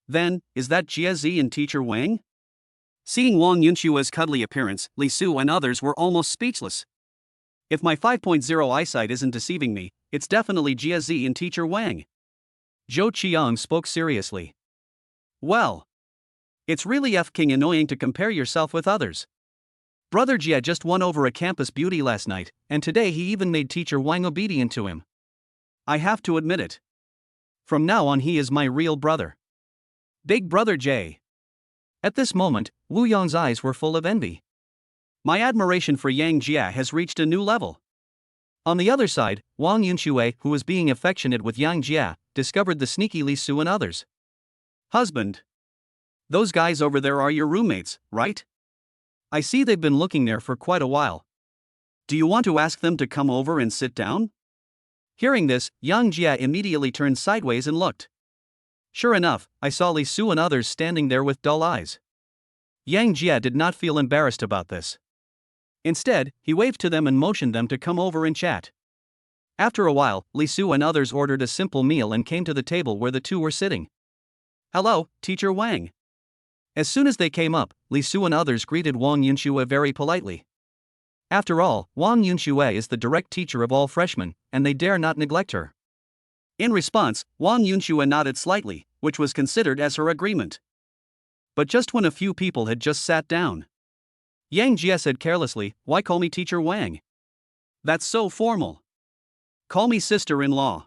Then, is that Jie Zi and Teacher Wang? Seeing Wang Yunshua's cuddly appearance, Li Su and others were almost speechless. If my 5.0 eyesight isn't deceiving me, it's definitely Jie Zi and Teacher Wang. Joe Shinoa spoke seriously. Well, it's really f***ing annoying to compare yourself with others. Brother Jie just won over a campus beauty last night, and today he even made Teacher Wang obedient to him. I have to admit it. From now on he is my real brother. Big Brother Jie. At this moment, Wu Yong's eyes were full of envy. My admiration for Yang Jie has reached a new level. On the other side, Wang Yunxue, who was being affectionate with Yang Jie, discovered the sneaky Li Su and others. Husband. Those guys over there are your roommates, right? I see they've been looking there for quite a while. Do you want to ask them to come over and sit down? Hearing this, Yang Jie immediately turned sideways and looked. Sure enough, I saw Li Su and others standing there with dull eyes. Yang Jie did not feel embarrassed about this. Instead, he waved to them and motioned them to come over and chat. After a while, Li Su and others ordered a simple meal and came to the table where the two were sitting. Hello, Teacher Wang. As soon as they came up, Li Su and others greeted Wang Yunxue very politely. After all, Wang Yunxue is the direct teacher of all freshmen, and they dare not neglect her. In response, Wang Yunxue nodded slightly, which was considered as her agreement. But just when a few people had just sat down, Yang Jie said carelessly, "Why call me Teacher Wang? That's so formal. Call me sister-in-law.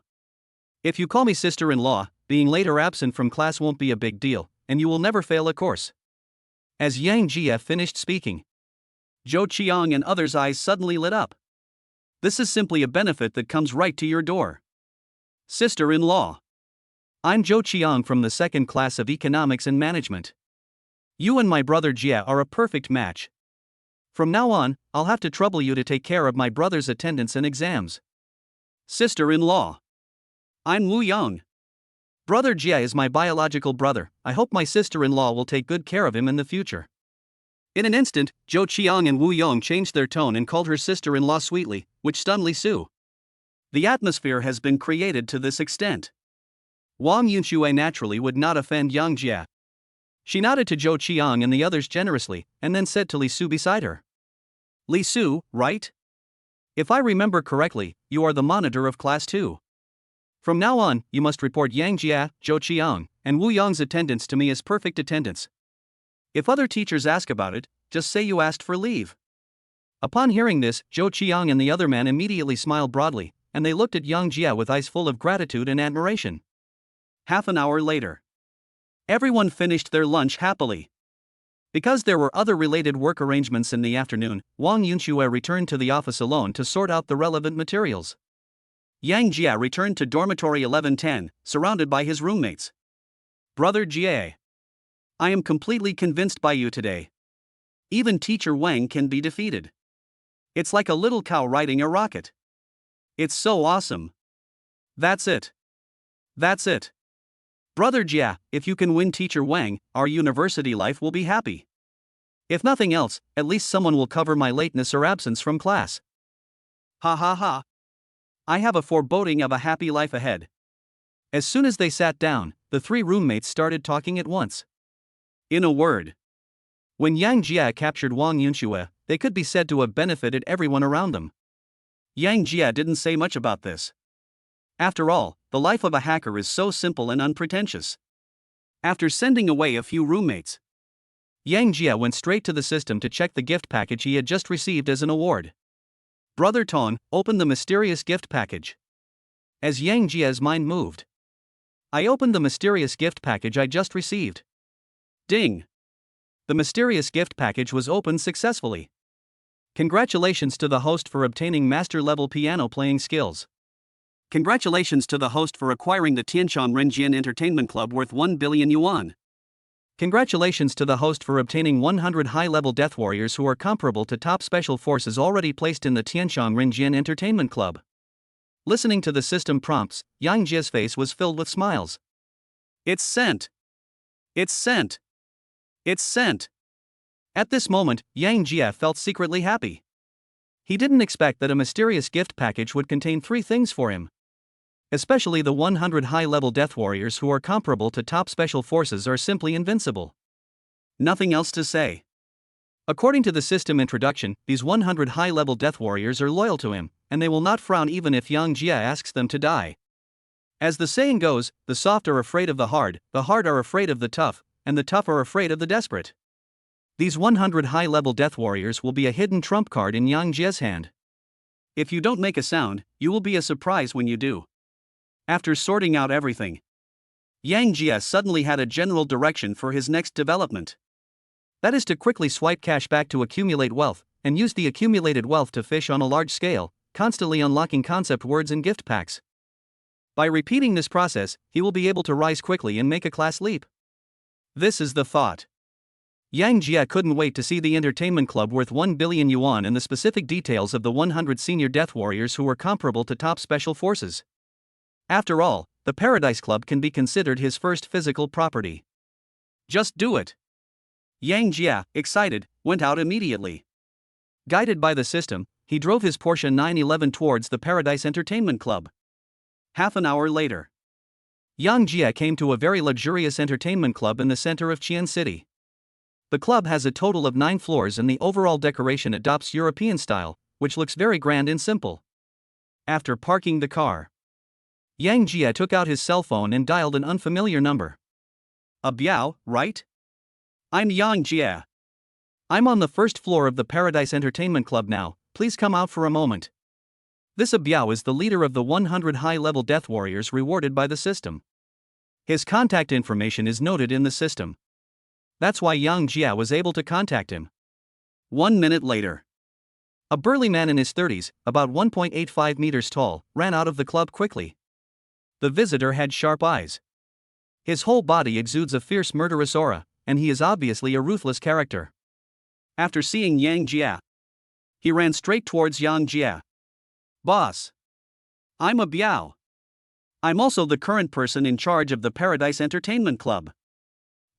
If you call me sister-in-law, being late or absent from class won't be a big deal, and you will never fail a course." As Yang Jie finished speaking, Zhou Qiang and others' eyes suddenly lit up. This is simply a benefit that comes right to your door. Sister-in-law. I'm Zhou Qiang from the second class of Economics and Management. You and my brother Jie are a perfect match. From now on, I'll have to trouble you to take care of my brother's attendance and exams. Sister-in-law. I'm Wu Yang. Brother Jie is my biological brother. I hope my sister-in-law will take good care of him in the future. In an instant, Zhou Qiang and Wu Yang changed their tone and called her sister-in-law sweetly, which stunned Li Su. The atmosphere has been created to this extent. Wang Yunxue naturally would not offend Yang Jie. She nodded to Zhou Qiang and the others generously, and then said to Li Su beside her. Li Su, right? If I remember correctly, you are the monitor of class 2. From now on, you must report Yang Jie, Zhou Qiang, and Wu Yang's attendance to me as perfect attendance. If other teachers ask about it, just say you asked for leave. Upon hearing this, Zhou Qiang and the other man immediately smiled broadly, and they looked at Yang Jie with eyes full of gratitude and admiration. Half an hour later, everyone finished their lunch happily. Because there were other related work arrangements in the afternoon, Wang Yunxue returned to the office alone to sort out the relevant materials. Yang Jie returned to dormitory 1110, surrounded by his roommates. Brother Jie. I am completely convinced by you today. Even Teacher Wang can be defeated. It's like a little cow riding a rocket. It's so awesome. That's it. That's it. Brother Jie, if you can win Teacher Wang, our university life will be happy. If nothing else, at least someone will cover my lateness or absence from class. Ha ha ha. I have a foreboding of a happy life ahead. As soon as they sat down, the three roommates started talking at once. In a word, when Yang Jie captured Wang Yunxue, they could be said to have benefited everyone around them. Yang Jie didn't say much about this. After all, the life of a hacker is so simple and unpretentious. After sending away a few roommates, Yang Jie went straight to the system to check the gift package he had just received as an award. Brother Tong opened the mysterious gift package. As Yang Jie's mind moved, I opened the mysterious gift package I just received. Ding! The mysterious gift package was opened successfully. Congratulations to the host for obtaining master-level piano playing skills. Congratulations to the host for acquiring the Tianchong Renjian Entertainment Club worth 1 billion yuan. Congratulations to the host for obtaining 100 high-level death warriors who are comparable to top special forces already placed in the Tianchong Renjian Entertainment Club. Listening to the system prompts, Yang Jie's face was filled with smiles. It's sent. It's sent. It's sent. At this moment, Yang Jia felt secretly happy. He didn't expect that a mysterious gift package would contain 3 things for him. Especially the 100 high-level death warriors who are comparable to top special forces are simply invincible. Nothing else to say. According to the system introduction, these 100 high-level death warriors are loyal to him, and they will not frown even if Yang Jia asks them to die. As the saying goes, the soft are afraid of the hard are afraid of the tough, and the tough are afraid of the desperate. These 100 high-level death warriors will be a hidden trump card in Yang Jia's hand. If you don't make a sound, you will be a surprise when you do. After sorting out everything, Yang Jia suddenly had a general direction for his next development. That is to quickly swipe cash back to accumulate wealth, and use the accumulated wealth to fish on a large scale, constantly unlocking concept words and gift packs. By repeating this process, he will be able to rise quickly and make a class leap. This is the thought. Yang Jia couldn't wait to see the entertainment club worth 1 billion yuan and the specific details of the 100 senior death warriors who were comparable to top special forces. After all, the Paradise Club can be considered his first physical property. Just do it. Yang Jia, excited, went out immediately. Guided by the system, he drove his Porsche 911 towards the Paradise Entertainment Club. Half an hour later, Yang Jia came to a very luxurious entertainment club in the center of Qian City. The club has a total of 9 floors and the overall decoration adopts European style, which looks very grand and simple. After parking the car, Yang Jia took out his cell phone and dialed an unfamiliar number. A Biao, right? I'm Yang Jia. I'm on the first floor of the Paradise Entertainment Club now, please come out for a moment. This Biao is the leader of the 100 high-level death warriors rewarded by the system. His contact information is noted in the system. That's why Yang Jia was able to contact him. 1 minute later, a burly man in his 30s, about 1.85 meters tall, ran out of the club quickly. The visitor had sharp eyes. His whole body exudes a fierce murderous aura, and he is obviously a ruthless character. After seeing Yang Jia, he ran straight towards Yang Jia. Boss, I'm a Biao. I'm also the current person in charge of the Paradise Entertainment Club.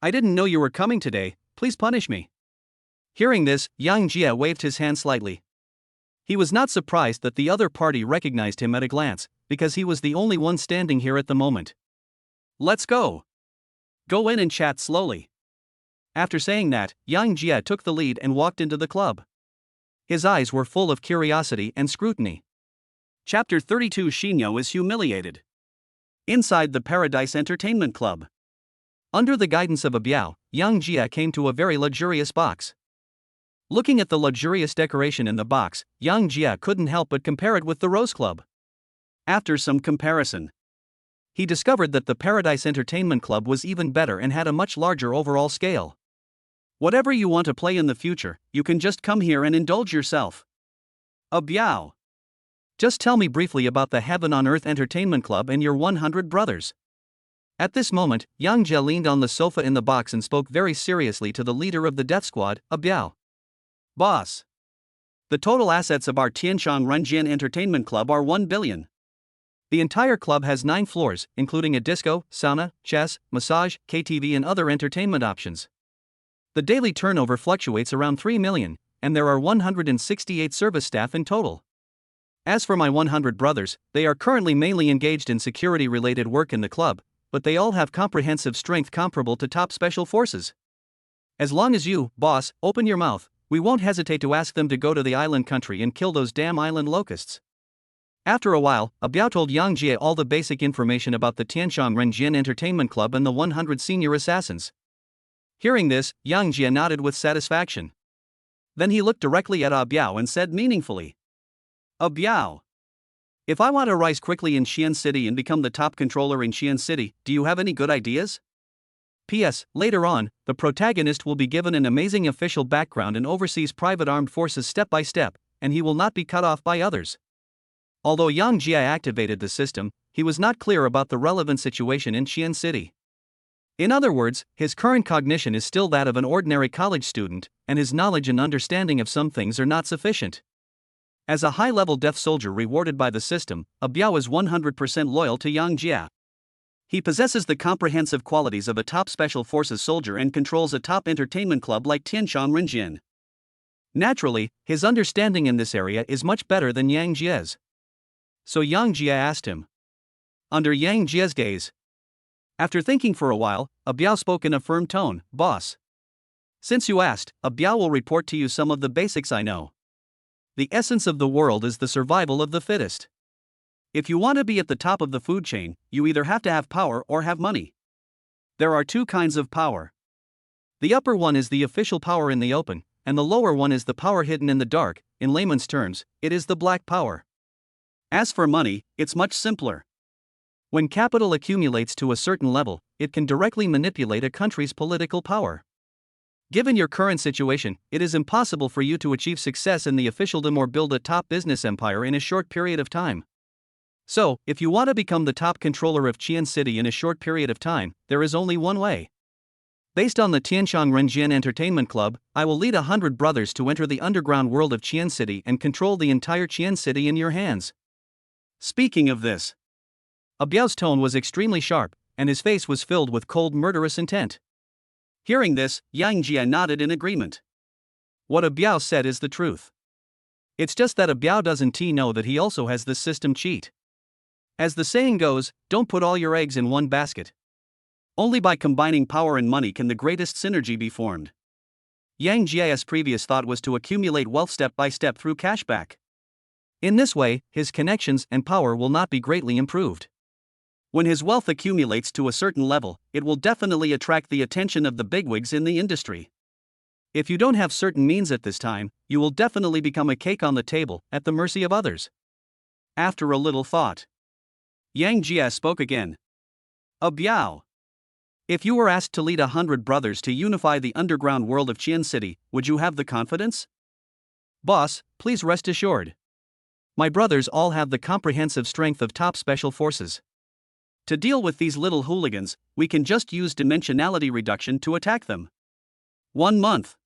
I didn't know you were coming today, please punish me. Hearing this, Yang Jia waved his hand slightly. He was not surprised that the other party recognized him at a glance, because he was the only one standing here at the moment. Let's go. Go in and chat slowly. After saying that, Yang Jia took the lead and walked into the club. His eyes were full of curiosity and scrutiny. Chapter 32 Xinyo is humiliated. Inside the Paradise Entertainment Club. Under the guidance of a Biao, Yang Jia came to a very luxurious box. Looking at the luxurious decoration in the box, Yang Jia couldn't help but compare it with the Rose Club. After some comparison, he discovered that the Paradise Entertainment Club was even better and had a much larger overall scale. Whatever you want to play in the future, you can just come here and indulge yourself. A Biao. Just tell me briefly about the Heaven on Earth Entertainment Club and your 100 brothers. At this moment, Yang Jia leaned on the sofa in the box and spoke very seriously to the leader of the death squad, a Biao. Boss, the total assets of our Tianshang Renjian Entertainment Club are 1 billion. The entire club has 9 floors, including a disco, sauna, chess, massage, KTV and other entertainment options. The daily turnover fluctuates around 3 million, and there are 168 service staff in total. As for my 100 brothers, they are currently mainly engaged in security-related work in the club, but they all have comprehensive strength comparable to top special forces. As long as you, boss, open your mouth, we won't hesitate to ask them to go to the island country and kill those damn island locusts. After a while, a Biao told Yang Jia all the basic information about the Tianshang Renjian Entertainment Club and the 100 senior assassins. Hearing this, Yang Jia nodded with satisfaction. Then he looked directly at A Biao and said meaningfully, A Biao, if I want to rise quickly in Xian City and become the top controller in Xian City, do you have any good ideas? P.S. Later on, the protagonist will be given an amazing official background and oversees private armed forces step by step, and he will not be cut off by others. Although Yang Jia activated the system, he was not clear about the relevant situation in Xian City. In other words, his current cognition is still that of an ordinary college student, and his knowledge and understanding of some things are not sufficient. As a high-level death soldier rewarded by the system, A Biao is 100% loyal to Yang Jia. He possesses the comprehensive qualities of a top special forces soldier and controls a top entertainment club like Tianshang Renjin. Naturally, his understanding in this area is much better than Yang Jie's. So Yang Jie asked him. Under Yang Jie's gaze. After thinking for a while, Biao spoke in a firm tone, "Boss. Since you asked, Biao will report to you some of the basics I know. The essence of the world is the survival of the fittest. If you want to be at the top of the food chain, you either have to have power or have money. There are two kinds of power. The upper one is the official power in the open, and the lower one is the power hidden in the dark. In layman's terms, it is the black power. As for money, it's much simpler. When capital accumulates to a certain level, it can directly manipulate a country's political power. Given your current situation, it is impossible for you to achieve success in the officialdom or build a top business empire in a short period of time. So, if you want to become the top controller of Qian City in a short period of time, there is only one way. Based on the Tianshang Renjin Entertainment Club, I will lead 100 brothers to enter the underground world of Qian City and control the entire Qian City in your hands." Speaking of this, Biao's tone was extremely sharp, and his face was filled with cold murderous intent. Hearing this, Yang Jie nodded in agreement. What Biao said is the truth. It's just that Biao doesn't know that he also has this system cheat. As the saying goes, don't put all your eggs in one basket. Only by combining power and money can the greatest synergy be formed. Yang Jie's previous thought was to accumulate wealth step by step through cashback. In this way, his connections and power will not be greatly improved. When his wealth accumulates to a certain level, it will definitely attract the attention of the bigwigs in the industry. If you don't have certain means at this time, you will definitely become a cake on the table, at the mercy of others. After a little thought, Yang Jie spoke again. Biao. If you were asked to lead 100 brothers to unify the underground world of Qian City, would you have the confidence? Boss, please rest assured. My brothers all have the comprehensive strength of top special forces. To deal with these little hooligans, we can just use dimensionality reduction to attack them. 1 month.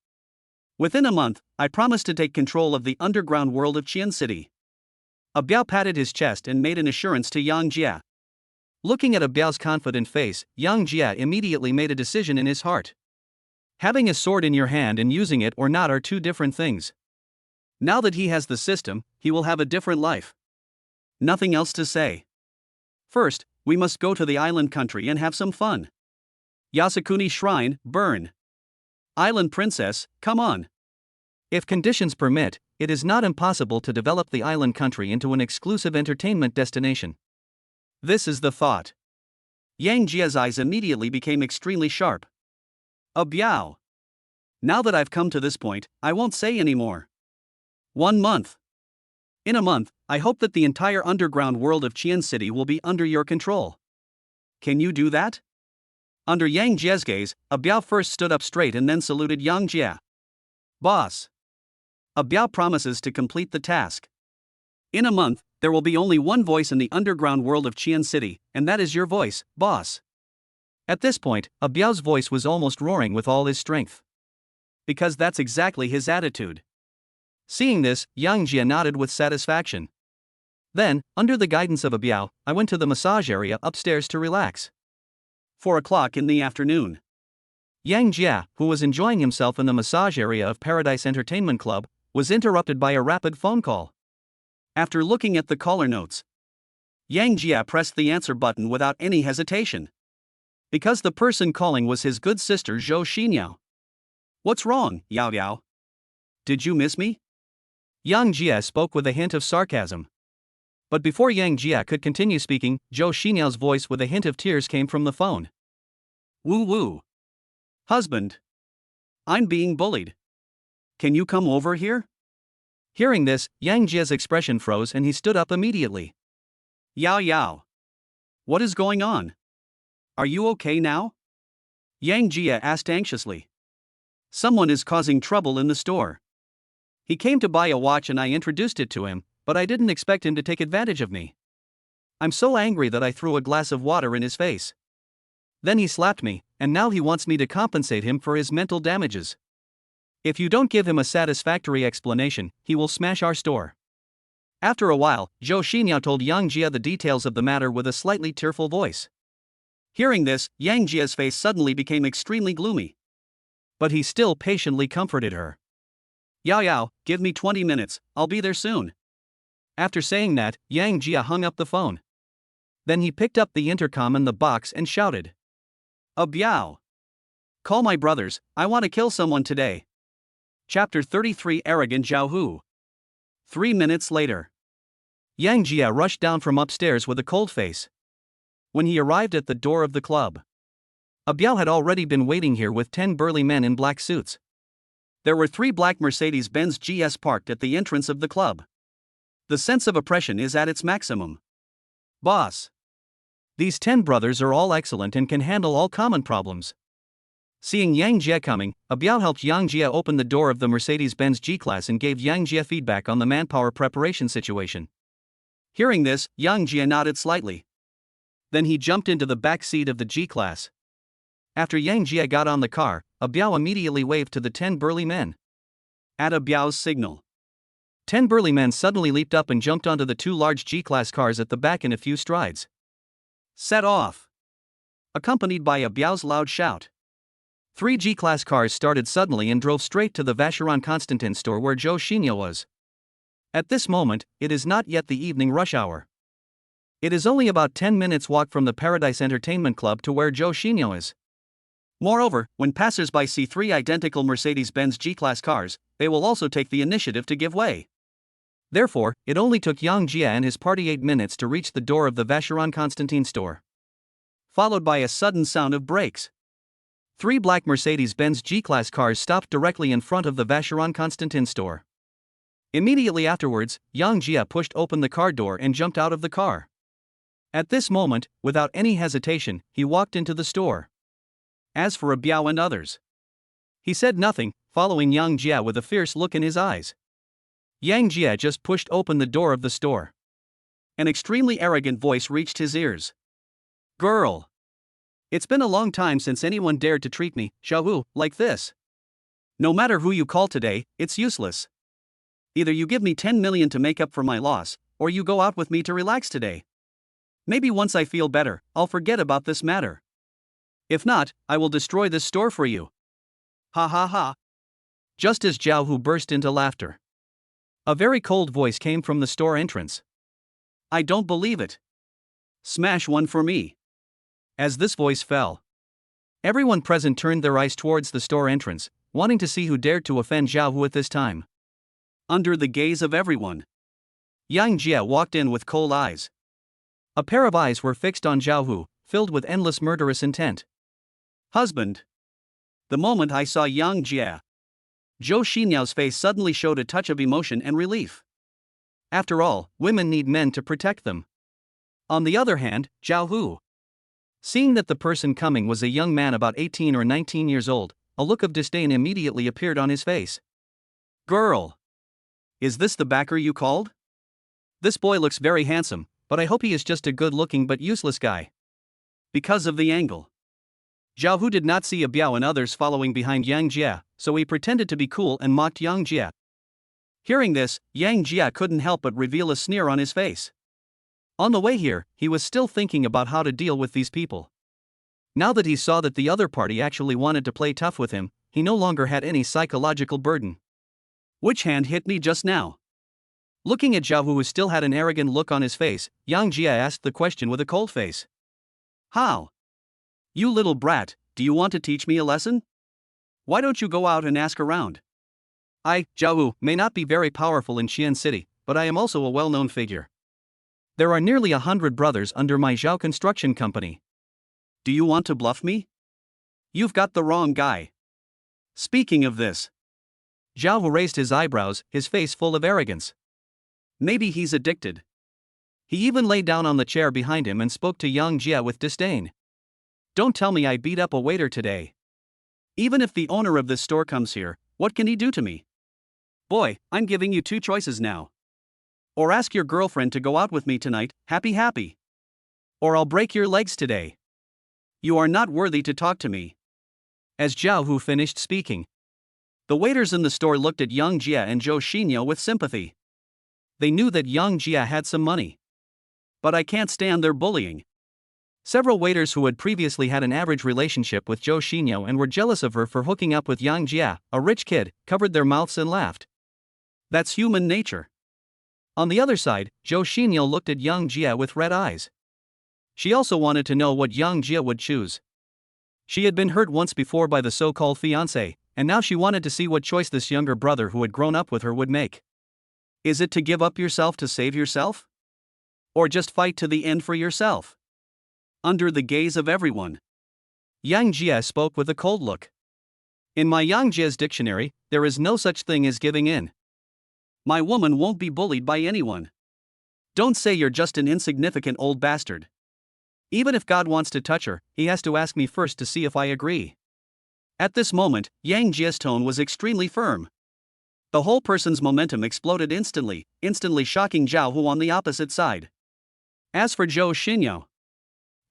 Within a month, I promise to take control of the underground world of Qian City. Biao patted his chest and made an assurance to Yang Jie. Looking at Biao's confident face, Yang Jie immediately made a decision in his heart. Having a sword in your hand and using it or not are two different things. Now that he has the system, he will have a different life. Nothing else to say. First, we must go to the island country and have some fun. Yasukuni Shrine, burn. Island Princess, come on. If conditions permit, it is not impossible to develop the island country into an exclusive entertainment destination. This is the thought. Yang Jie's eyes immediately became extremely sharp. Biao. Now that I've come to this point, I won't say any more. 1 month. In a month, I hope that the entire underground world of Qian City will be under your control. Can you do that? Under Yang Jie's gaze, Biao first stood up straight and then saluted Yang Jie. Boss. Biao promises to complete the task. In a month, there will be only one voice in the underground world of Qian City, and that is your voice, boss. At this point, Biao's voice was almost roaring with all his strength. Because that's exactly his attitude. Seeing this, Yang Jie nodded with satisfaction. Then, under the guidance of Biao, I went to the massage area upstairs to relax. 4 o'clock in the afternoon. Yang Jie, who was enjoying himself in the massage area of Paradise Entertainment Club, was interrupted by a rapid phone call. After looking at the caller notes, Yang Jie pressed the answer button without any hesitation. Because the person calling was his good sister Joe Shinoa. What's wrong, Yao Yao? Did you miss me? Yang Jie spoke with a hint of sarcasm. But before Yang Jie could continue speaking, Joe Shinoa's voice with a hint of tears came from the phone. Woo woo. Husband. I'm being bullied. Can you come over here? Hearing this, Yang Jie's expression froze and he stood up immediately. Yao Yao. What is going on? Are you okay now? Yang Jie asked anxiously. Someone is causing trouble in the store. He came to buy a watch and I introduced it to him, but I didn't expect him to take advantage of me. I'm so angry that I threw a glass of water in his face. Then he slapped me, and now he wants me to compensate him for his mental damages. If you don't give him a satisfactory explanation, he will smash our store. After a while, Joe Shinoa told Yang Jie the details of the matter with a slightly tearful voice. Hearing this, Yang Jia's face suddenly became extremely gloomy. But he still patiently comforted her. Yao Yao, give me 20 minutes, I'll be there soon. After saying that, Yang Jia hung up the phone. Then he picked up the intercom and the box and shouted. Biao. Call my brothers, I want to kill someone today. Chapter 33 Arrogant Zhao Hu. 3 minutes later. Yang Jia rushed down from upstairs with a cold face. When he arrived at the door of the club, Biao had already been waiting here with 10 burly men in black suits. There were 3 black Mercedes-Benz GS parked at the entrance of the club. The sense of oppression is at its maximum. Boss. These 10 brothers are all excellent and can handle all common problems. Seeing Yang Jia coming, Biao helped Yang Jia open the door of the Mercedes-Benz G-Class and gave Yang Jia feedback on the manpower preparation situation. Hearing this, Yang Jia nodded slightly. Then he jumped into the back seat of the G-Class. After Yang Jia got on the car, Biao immediately waved to the 10 burly men. At Biao's signal, 10 burly men suddenly leaped up and jumped onto the 2 large G-Class cars at the back in a few strides. Set off! Accompanied by Biao's loud shout. 3 G-Class cars started suddenly and drove straight to the Vacheron Constantin store where Joe Shinoa was. At this moment, it is not yet the evening rush hour. It is only about 10 minutes walk from the Paradise Entertainment Club to where Joe Shinoa is. Moreover, when passers-by see 3 identical Mercedes-Benz G-Class cars, they will also take the initiative to give way. Therefore, it only took Yang Jia and his party 8 minutes to reach the door of the Vacheron Constantin store. Followed by a sudden sound of brakes. 3 black Mercedes-Benz G-Class cars stopped directly in front of the Vacheron Constantin store. Immediately afterwards, Yang Jia pushed open the car door and jumped out of the car. At this moment, without any hesitation, he walked into the store. As for Biao and others, he said nothing, following Yang Jia with a fierce look in his eyes. Yang Jia just pushed open the door of the store. An extremely arrogant voice reached his ears. Girl! It's been a long time since anyone dared to treat me, Xiao Hu, like this. No matter who you call today, it's useless. Either you give me 10 million to make up for my loss, or you go out with me to relax today. Maybe once I feel better, I'll forget about this matter. If not, I will destroy this store for you. Ha ha ha. Just as Zhao Hu burst into laughter, a very cold voice came from the store entrance. I don't believe it. Smash one for me. As this voice fell, everyone present turned their eyes towards the store entrance, wanting to see who dared to offend Zhao Hu at this time. Under the gaze of everyone, Yang Jia walked in with cold eyes. A pair of eyes were fixed on Zhao Hu, filled with endless murderous intent. Husband. The moment I saw Yang Jia, Joe Shinoa's face suddenly showed a touch of emotion and relief. After all, women need men to protect them. On the other hand, Zhao Hu, seeing that the person coming was a young man about 18 or 19 years old, a look of disdain immediately appeared on his face. Girl! Is this the backer you called? This boy looks very handsome, but I hope he is just a good-looking but useless guy. Because of the angle, Zhao Hu did not see Biao and others following behind Yang Jia, so he pretended to be cool and mocked Yang Jia. Hearing this, Yang Jia couldn't help but reveal a sneer on his face. On the way here, he was still thinking about how to deal with these people. Now that he saw that the other party actually wanted to play tough with him, he no longer had any psychological burden. Which hand hit me just now? Looking at Zhao Hu, who still had an arrogant look on his face, Yang Jia asked the question with a cold face. How? You little brat, do you want to teach me a lesson? Why don't you go out and ask around? I, Zhao Hu, may not be very powerful in Xi'an City, but I am also a well-known figure. There are nearly 100 brothers under my Zhao construction company. Do you want to bluff me? You've got the wrong guy. Speaking of this, Zhao Hu raised his eyebrows, his face full of arrogance. Maybe he's addicted. He even lay down on the chair behind him and spoke to Yang Jia with disdain. Don't tell me I beat up a waiter today. Even if the owner of this store comes here, what can he do to me? Boy, I'm giving you 2 choices now. Or ask your girlfriend to go out with me tonight, happy. Or I'll break your legs today. You are not worthy to talk to me. As Zhao Hu finished speaking, the waiters in the store looked at Yang Jia and Joe Shinoa with sympathy. They knew that Yang Jia had some money. But I can't stand their bullying. Several waiters who had previously had an average relationship with Joe Shinoa and were jealous of her for hooking up with Yang Jia, a rich kid, covered their mouths and laughed. That's human nature. On the other side, Joe Shinoa looked at Yang Jia with red eyes. She also wanted to know what Yang Jia would choose. She had been hurt once before by the so-called fiancé, and now she wanted to see what choice this younger brother who had grown up with her would make. Is it to give up yourself to save yourself? Or just fight to the end for yourself? Under the gaze of everyone. Yang Jia spoke with a cold look. In my Yang Jia's dictionary, there is no such thing as giving in. My woman won't be bullied by anyone. Don't say you're just an insignificant old bastard. Even if God wants to touch her, he has to ask me first to see if I agree. At this moment, Yang Jia's tone was extremely firm. The whole person's momentum exploded instantly shocking Zhao Hu on the opposite side. As for Joe Shinoa,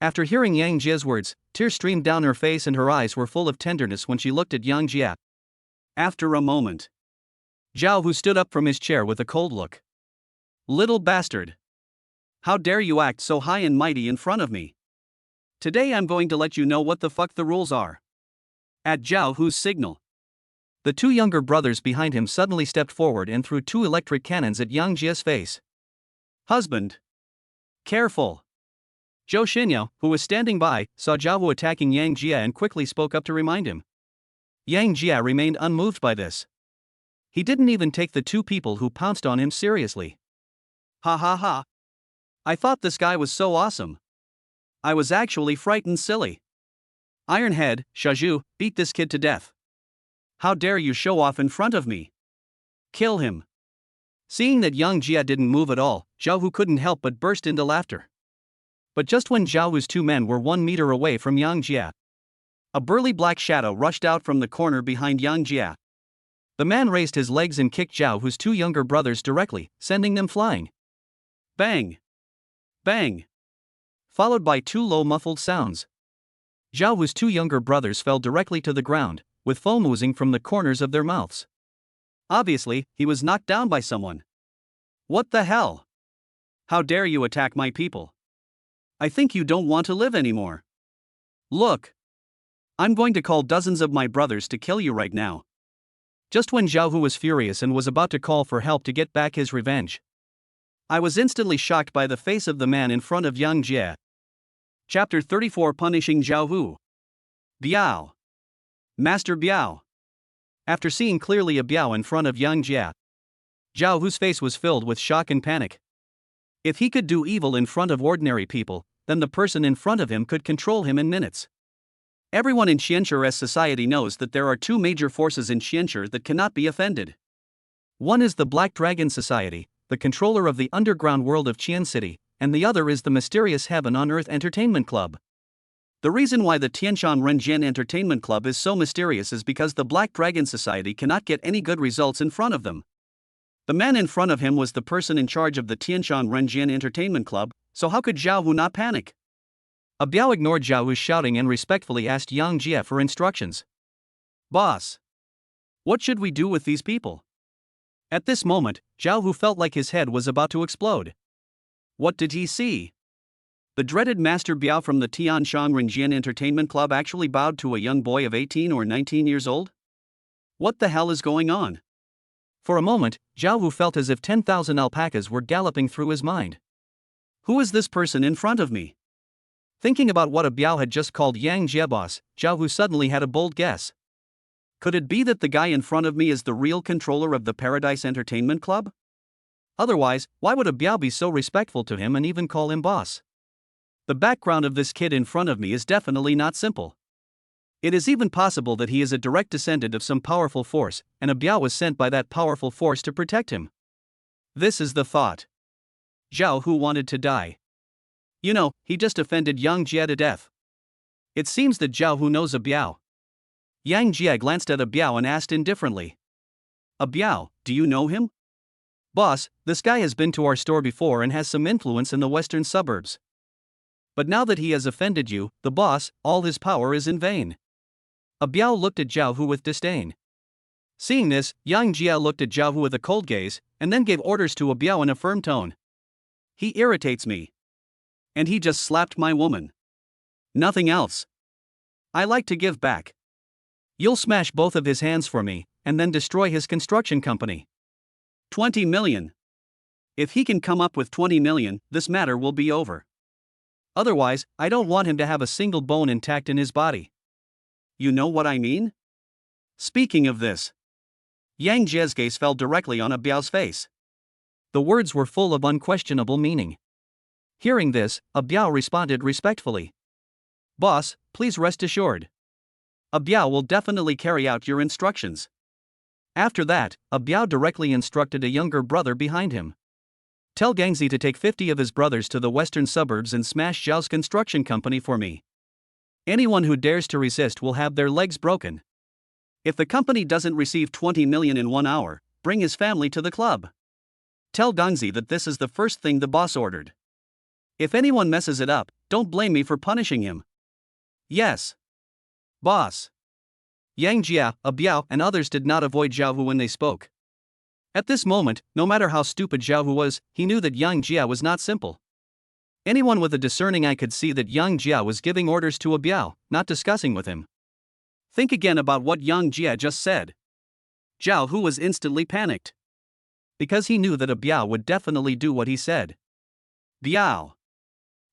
after hearing Yang Jia's words, tears streamed down her face and her eyes were full of tenderness when she looked at Yang Jia. After a moment, Zhao Hu stood up from his chair with a cold look. Little bastard. How dare you act so high and mighty in front of me? Today I'm going to let you know what the fuck the rules are. At Zhao Hu's signal, the two younger brothers behind him suddenly stepped forward and threw two electric cannons at Yang Jia's face. Husband. Careful. Joe Shinoa, who was standing by, saw Zhao Hu attacking Yang Jia and quickly spoke up to remind him. Yang Jia remained unmoved by this. He didn't even take the two people who pounced on him seriously. Ha ha ha. I thought this guy was so awesome. I was actually frightened silly. Ironhead, Shaju, beat this kid to death. How dare you show off in front of me? Kill him. Seeing that Yang Jia didn't move at all, Zhao Hu couldn't help but burst into laughter. But just when Zhao Hu's two men were 1 meter away from Yang Jia, a burly black shadow rushed out from the corner behind Yang Jia. The man raised his legs and kicked Zhao Hu's two younger brothers directly, sending them flying. Bang! Bang! Followed by two low muffled sounds. Zhao Hu's two younger brothers fell directly to the ground, with foam oozing from the corners of their mouths. Obviously, he was knocked down by someone. What the hell? How dare you attack my people? I think you don't want to live anymore. Look. I'm going to call dozens of my brothers to kill you right now. Just when Zhao Hu was furious and was about to call for help to get back his revenge, I was instantly shocked by the face of the man in front of Yang Jia. Chapter 34 Punishing Zhao Hu. Biao. Master Biao. After seeing clearly a Biao in front of Yang Jia, Zhao Hu's face was filled with shock and panic. If he could do evil in front of ordinary people, then the person in front of him could control him in minutes. Everyone in Qianshur's society knows that there are two major forces in Qianshur that cannot be offended. One is the Black Dragon Society, the controller of the underground world of Qian City, and the other is the mysterious Heaven on Earth Entertainment Club. The reason why the Tianshan Renjian Entertainment Club is so mysterious is because the Black Dragon Society cannot get any good results in front of them. The man in front of him was the person in charge of the Tianshan Renjian Entertainment Club, so how could Zhao Hu not panic? A Biao ignored Zhao Hu's shouting and respectfully asked Yang Jia for instructions. Boss. What should we do with these people? At this moment, Zhao Hu felt like his head was about to explode. What did he see? The dreaded Master Biao from the Tianshan Renjian Entertainment Club actually bowed to a young boy of 18 or 19 years old? What the hell is going on? For a moment, Zhao Hu felt as if 10,000 alpacas were galloping through his mind. Who is this person in front of me? Thinking about what a Biao had just called Yang Jia boss, Zhao Hu suddenly had a bold guess. Could it be that the guy in front of me is the real controller of the Paradise Entertainment Club? Otherwise, why would a Biao be so respectful to him and even call him boss? The background of this kid in front of me is definitely not simple. It is even possible that he is a direct descendant of some powerful force, and a Biao was sent by that powerful force to protect him. This is the thought. Zhao Hu wanted to die. You know, he just offended Yang Jia to death. It seems that Zhao Hu knows a Biao. Yang Jia glanced at a Biao and asked indifferently. A Biao, do you know him? Boss, this guy has been to our store before and has some influence in the western suburbs. But now that he has offended you, the boss, all his power is in vain. A Biao looked at Zhao Hu with disdain. Seeing this, Yang Jia looked at Zhao Hu with a cold gaze, and then gave orders to a Biao in a firm tone. He irritates me. And he just slapped my woman. Nothing else. I like to give back. You'll smash both of his hands for me, and then destroy his construction company. 20 million. If he can come up with 20 million, this matter will be over. Otherwise, I don't want him to have a single bone intact in his body. You know what I mean? Speaking of this, Yang Jie's gaze fell directly on Biao's face. The words were full of unquestionable meaning. Hearing this, Biao responded respectfully. Boss, please rest assured. Biao will definitely carry out your instructions. After that, Biao directly instructed a younger brother behind him. Tell Gangzi to take 50 of his brothers to the western suburbs and smash Zhao's construction company for me. Anyone who dares to resist will have their legs broken. If the company doesn't receive 20 million in 1 hour, bring his family to the club. Tell Gangzi that this is the first thing the boss ordered. If anyone messes it up, don't blame me for punishing him. Yes. Boss. Yang Jia, Biao, and others did not avoid Zhao Hu when they spoke. At this moment, no matter how stupid Zhao Hu was, he knew that Yang Jia was not simple. Anyone with a discerning eye could see that Yang Jia was giving orders to Biao, not discussing with him. Think again about what Yang Jia just said. Zhao Hu was instantly panicked. Because he knew that Biao would definitely do what he said. Biao.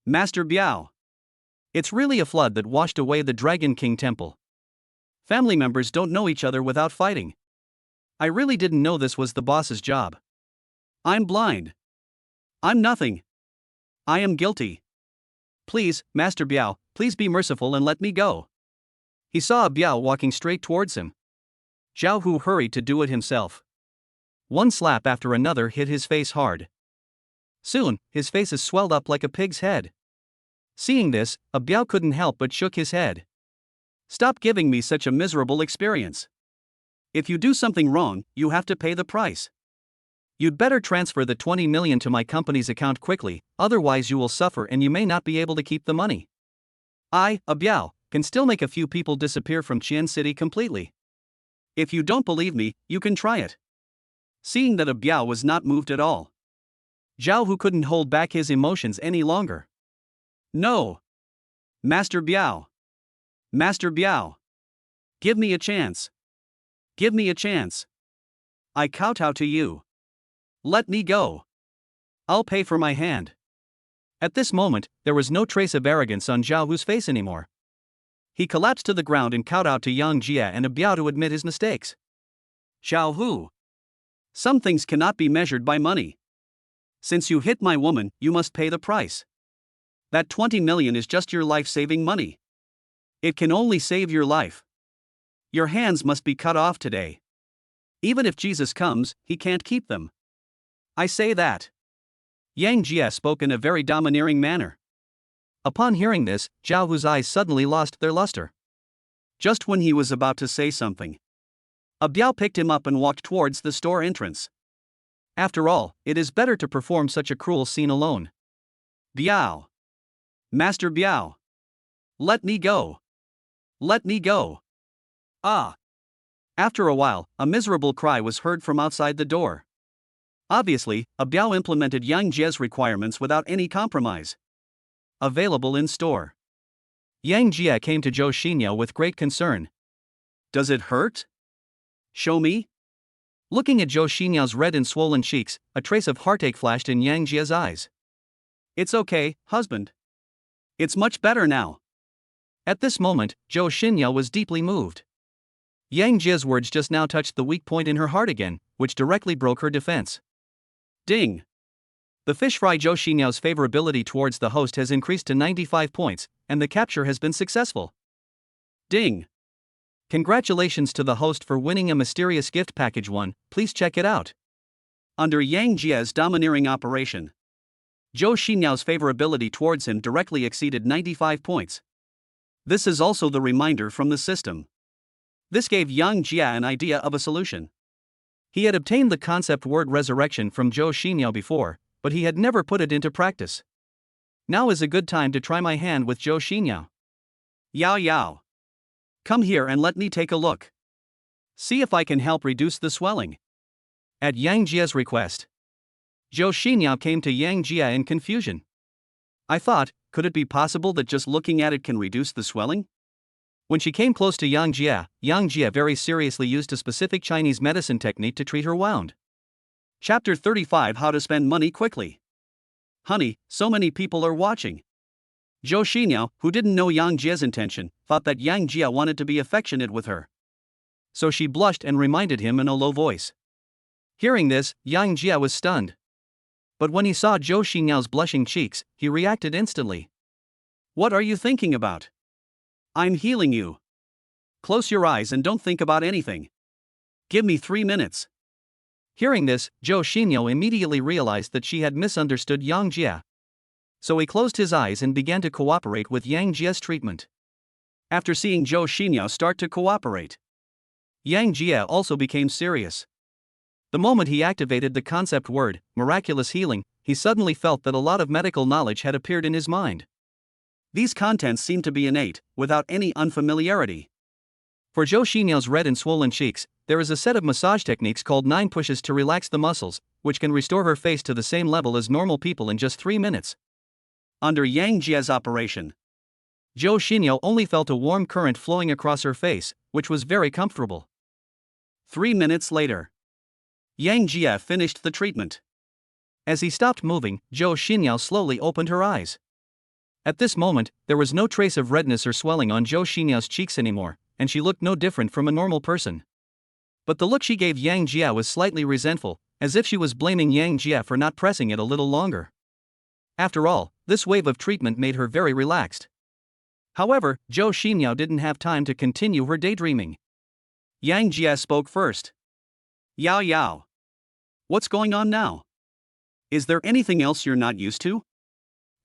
Master Biao. It's really a flood that washed away the Dragon King temple. Family members don't know each other without fighting. I really didn't know this was the boss's job. I'm blind. I'm nothing. I am guilty. Please, Master Biao, please be merciful and let me go. He saw Biao walking straight towards him. Zhao Hu hurried to do it himself. One slap after another hit his face hard. Soon, his face is swelled up like a pig's head. Seeing this, Biao couldn't help but shook his head. Stop giving me such a miserable experience. If you do something wrong, you have to pay the price. You'd better transfer the 20 million to my company's account quickly, otherwise you will suffer and you may not be able to keep the money. Biao, can still make a few people disappear from Qian City completely. If you don't believe me, you can try it. Seeing that Biao was not moved at all, Zhao Hu couldn't hold back his emotions any longer. No. Master Biao. Master Biao. Give me a chance. Give me a chance. I kowtow to you. Let me go. I'll pay for my hand. At this moment, there was no trace of arrogance on Zhao Hu's face anymore. He collapsed to the ground and kowtowed to Yang Jia and Biao to admit his mistakes. Zhao Hu. Some things cannot be measured by money. Since you hit my woman, you must pay the price. That 20 million is just your life-saving money. It can only save your life. Your hands must be cut off today. Even if Jesus comes, he can't keep them. I say that. Yang Jia spoke in a very domineering manner. Upon hearing this, Zhao Hu's eyes suddenly lost their luster. Just when he was about to say something, Biao picked him up and walked towards the store entrance. After all, it is better to perform such a cruel scene alone. Biao. Master Biao. Let me go. Let me go. Ah. After a while, a miserable cry was heard from outside the door. Obviously, Biao implemented Yang Jie's requirements without any compromise. Available in store. Yang Jia came to Joe Shinoa with great concern. Does it hurt? Show me? Looking at Joe Shinoa's red and swollen cheeks, a trace of heartache flashed in Yang Jia's eyes. It's okay, husband. It's much better now. At this moment, Joe Shinoa was deeply moved. Yang Jia's words just now touched the weak point in her heart again, which directly broke her defense. Ding! The fish fry Joe Shinoa's favorability towards the host has increased to 95 points, and the capture has been successful. Ding! Congratulations to the host for winning a mysterious gift package 1, please check it out. Under Yang Jia's domineering operation, Joe Shinoa's favorability towards him directly exceeded 95 points. This is also the reminder from the system. This gave Yang Jia an idea of a solution. He had obtained the concept word resurrection from Joe Shinoa before, but he had never put it into practice. Now is a good time to try my hand with Joe Shinoa. Yao Yao. Come here and let me take a look. See if I can help reduce the swelling. At Yang Jia's request, Joe Shinoa came to Yang Jia in confusion. I thought, could it be possible that just looking at it can reduce the swelling? When she came close to Yang Jia very seriously used a specific Chinese medicine technique to treat her wound. Chapter 35: How to Spend Money Quickly. Honey, so many people are watching. Joe Shinoa, who didn't know Yang Jia's intention, thought that Yang Jia wanted to be affectionate with her. So she blushed and reminded him in a low voice. Hearing this, Yang Jia was stunned. But when he saw Joe Shinoa's blushing cheeks, he reacted instantly. What are you thinking about? I'm healing you. Close your eyes and don't think about anything. Give me 3 minutes. Hearing this, Joe Shinoa immediately realized that she had misunderstood Yang Jia. So he closed his eyes and began to cooperate with Yang Jia's treatment. After seeing Joe Shinoa start to cooperate, Yang Jia also became serious. The moment he activated the concept word, miraculous healing, he suddenly felt that a lot of medical knowledge had appeared in his mind. These contents seemed to be innate, without any unfamiliarity. For Joe Shinoa's red and swollen cheeks, there is a set of massage techniques called 9 pushes to relax the muscles, which can restore her face to the same level as normal people in just 3 minutes. Under Yang Jia's operation, Joe Shinoa only felt a warm current flowing across her face, which was very comfortable. 3 minutes later, Yang Jia finished the treatment. As he stopped moving, Joe Shinoa slowly opened her eyes. At this moment, there was no trace of redness or swelling on Joe Shinoa's cheeks anymore, and she looked no different from a normal person. But the look she gave Yang Jia was slightly resentful, as if she was blaming Yang Jia for not pressing it a little longer. After all, this wave of treatment made her very relaxed. However, Joe Shinoa didn't have time to continue her daydreaming. Yang Jia spoke first. Yao. What's going on now? Is there anything else you're not used to?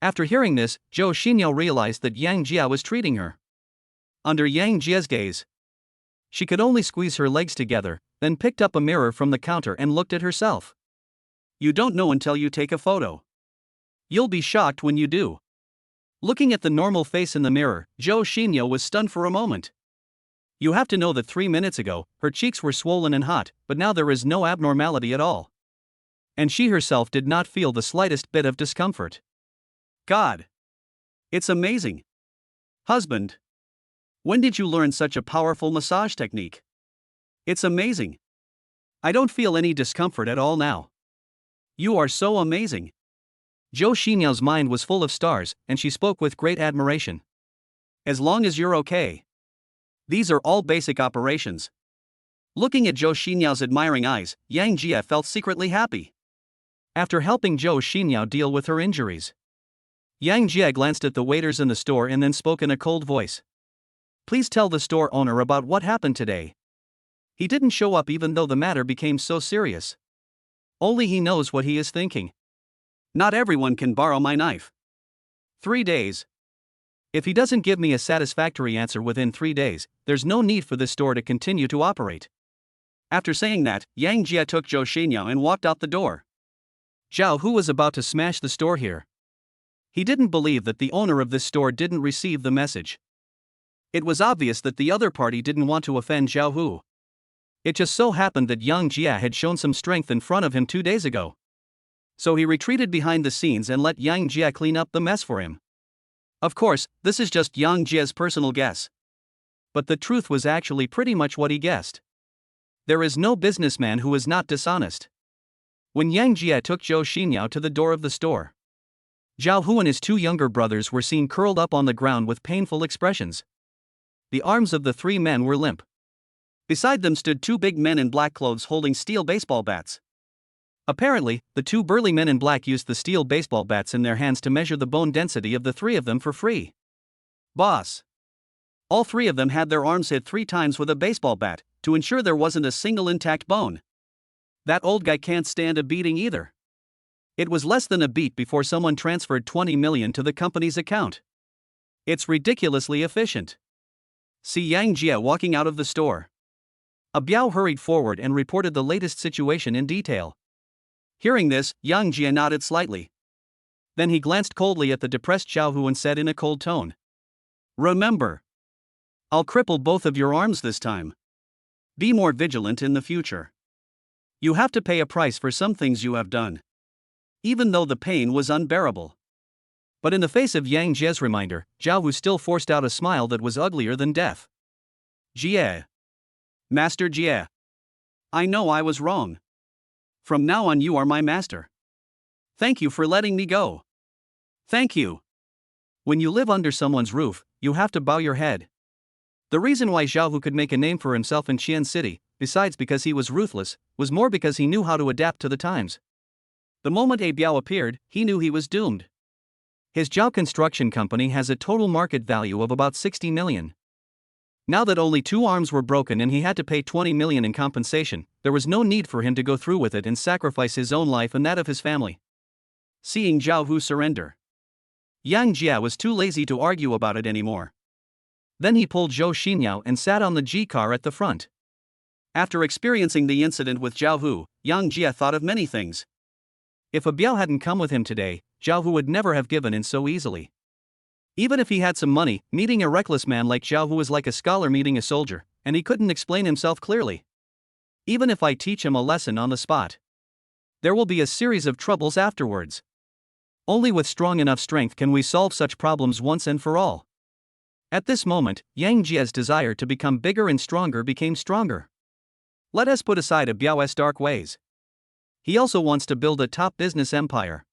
After hearing this, Joe Shinoa realized that Yang Jia was treating her. Under Yang Jia's gaze, she could only squeeze her legs together, then picked up a mirror from the counter and looked at herself. You don't know until you take a photo. You'll be shocked when you do. Looking at the normal face in the mirror, Joe Shinoa was stunned for a moment. You have to know that 3 minutes ago, her cheeks were swollen and hot, but now there is no abnormality at all. And she herself did not feel the slightest bit of discomfort. God! It's amazing. Husband, when did you learn such a powerful massage technique? It's amazing. I don't feel any discomfort at all now. You are so amazing. Joe Shinoa's mind was full of stars, and she spoke with great admiration. As long as you're okay. These are all basic operations. Looking at Joe Shinoa's admiring eyes, Yang Jia felt secretly happy. After helping Joe Shinoa deal with her injuries, Yang Jia glanced at the waiters in the store and then spoke in a cold voice. Please tell the store owner about what happened today. He didn't show up even though the matter became so serious. Only he knows what he is thinking. Not everyone can borrow my knife. 3 days. If he doesn't give me a satisfactory answer within 3 days, there's no need for this store to continue to operate. After saying that, Yang Jia took Joe Shinoa and walked out the door. Zhao Hu was about to smash the store here. He didn't believe that the owner of this store didn't receive the message. It was obvious that the other party didn't want to offend Zhao Hu. It just so happened that Yang Jia had shown some strength in front of him 2 days ago. So he retreated behind the scenes and let Yang Jia clean up the mess for him. Of course, this is just Yang Jia's personal guess. But the truth was actually pretty much what he guessed. There is no businessman who is not dishonest. When Yang Jia took Joe Shinoa to the door of the store, Zhao Hu and his 2 younger brothers were seen curled up on the ground with painful expressions. The arms of the 3 men were limp. Beside them stood 2 big men in black clothes holding steel baseball bats. Apparently, the 2 burly men in black used the steel baseball bats in their hands to measure the bone density of the 3 of them for free. Boss! All 3 of them had their arms hit 3 times with a baseball bat, to ensure there wasn't a single intact bone. That old guy can't stand a beating either. It was less than a beat before someone transferred 20 million to the company's account. It's ridiculously efficient. See Yang Jia walking out of the store. A Biao hurried forward and reported the latest situation in detail. Hearing this, Yang Jia nodded slightly. Then he glanced coldly at the depressed Zhao Hu and said in a cold tone. Remember, I'll cripple both of your arms this time. Be more vigilant in the future. You have to pay a price for some things you have done. Even though the pain was unbearable. But in the face of Yang Jie's reminder, Zhao Hu still forced out a smile that was uglier than death. Jie. Master Jie. I know I was wrong. From now on you are my master. Thank you for letting me go. Thank you. When you live under someone's roof, you have to bow your head. The reason why Zhao Hu could make a name for himself in Qian City, besides because he was ruthless, was more because he knew how to adapt to the times. The moment A Biao appeared, he knew he was doomed. His Zhao construction company has a total market value of about 60 million. Now that only 2 arms were broken and he had to pay 20 million in compensation, there was no need for him to go through with it and sacrifice his own life and that of his family. Seeing Zhao Hu surrender, Yang Jie was too lazy to argue about it anymore. Then he pulled Joe Shinoa and sat on the G car at the front. After experiencing the incident with Zhao Hu, Yang Jie thought of many things. If A Biao hadn't come with him today, Zhao Hu would never have given in so easily. Even if he had some money, meeting a reckless man like Zhao Hu was like a scholar meeting a soldier, and he couldn't explain himself clearly. Even if I teach him a lesson on the spot, there will be a series of troubles afterwards. Only with strong enough strength can we solve such problems once and for all. At this moment, Yang Jie's desire to become bigger and stronger became stronger. Let us put aside A Biao's dark ways. He also wants to build a top business empire.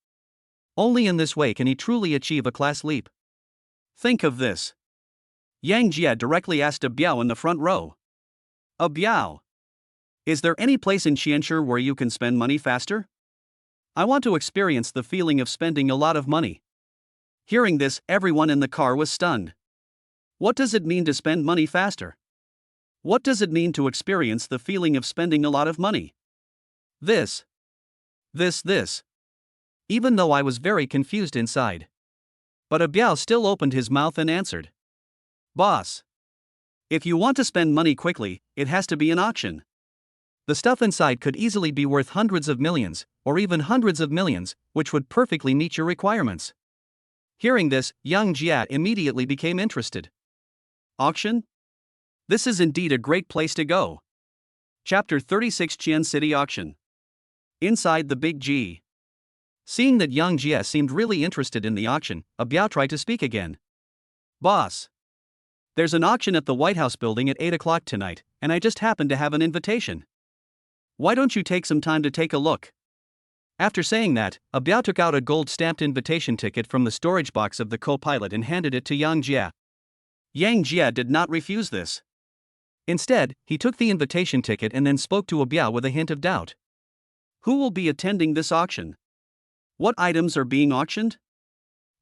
Only in this way can he truly achieve a class leap. Think of this. Yang Jie directly asked A Biao in the front row. A Biao, is there any place in Qianshi where you can spend money faster? I want to experience the feeling of spending a lot of money. Hearing this, everyone in the car was stunned. What does it mean to spend money faster? What does it mean to experience the feeling of spending a lot of money? This. Even though I was very confused inside. But A Biao still opened his mouth and answered. Boss. If you want to spend money quickly, it has to be an auction. The stuff inside could easily be worth hundreds of millions, or even hundreds of millions, which would perfectly meet your requirements. Hearing this, Yang Jie immediately became interested. Auction? This is indeed a great place to go. Chapter 36 Qian City Auction. Inside the Big G. Seeing that Yang Jie seemed really interested in the auction, A Biao tried to speak again. Boss. There's an auction at the White House building at 8 o'clock tonight, and I just happened to have an invitation. Why don't you take some time to take a look? After saying that, A Biao took out a gold-stamped invitation ticket from the storage box of the co-pilot and handed it to Yang Jie. Yang Jie did not refuse this. Instead, he took the invitation ticket and then spoke to A Biao with a hint of doubt. Who will be attending this auction? What items are being auctioned?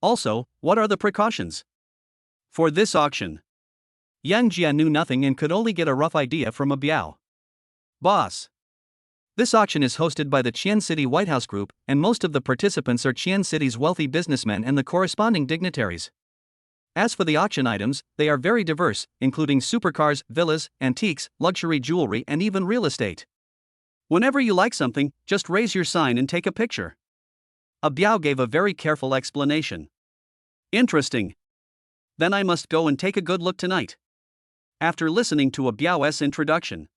Also, what are the precautions for this auction? Yang Jie knew nothing and could only get a rough idea from A Biao. Boss. This auction is hosted by the Qian City White House Group, and most of the participants are Qian City's wealthy businessmen and the corresponding dignitaries. As for the auction items, they are very diverse, including supercars, villas, antiques, luxury jewelry, and even real estate. Whenever you like something, just raise your sign and take a picture. A Biao gave a very careful explanation. Interesting. Then I must go and take a good look tonight. After listening to A Biao's introduction,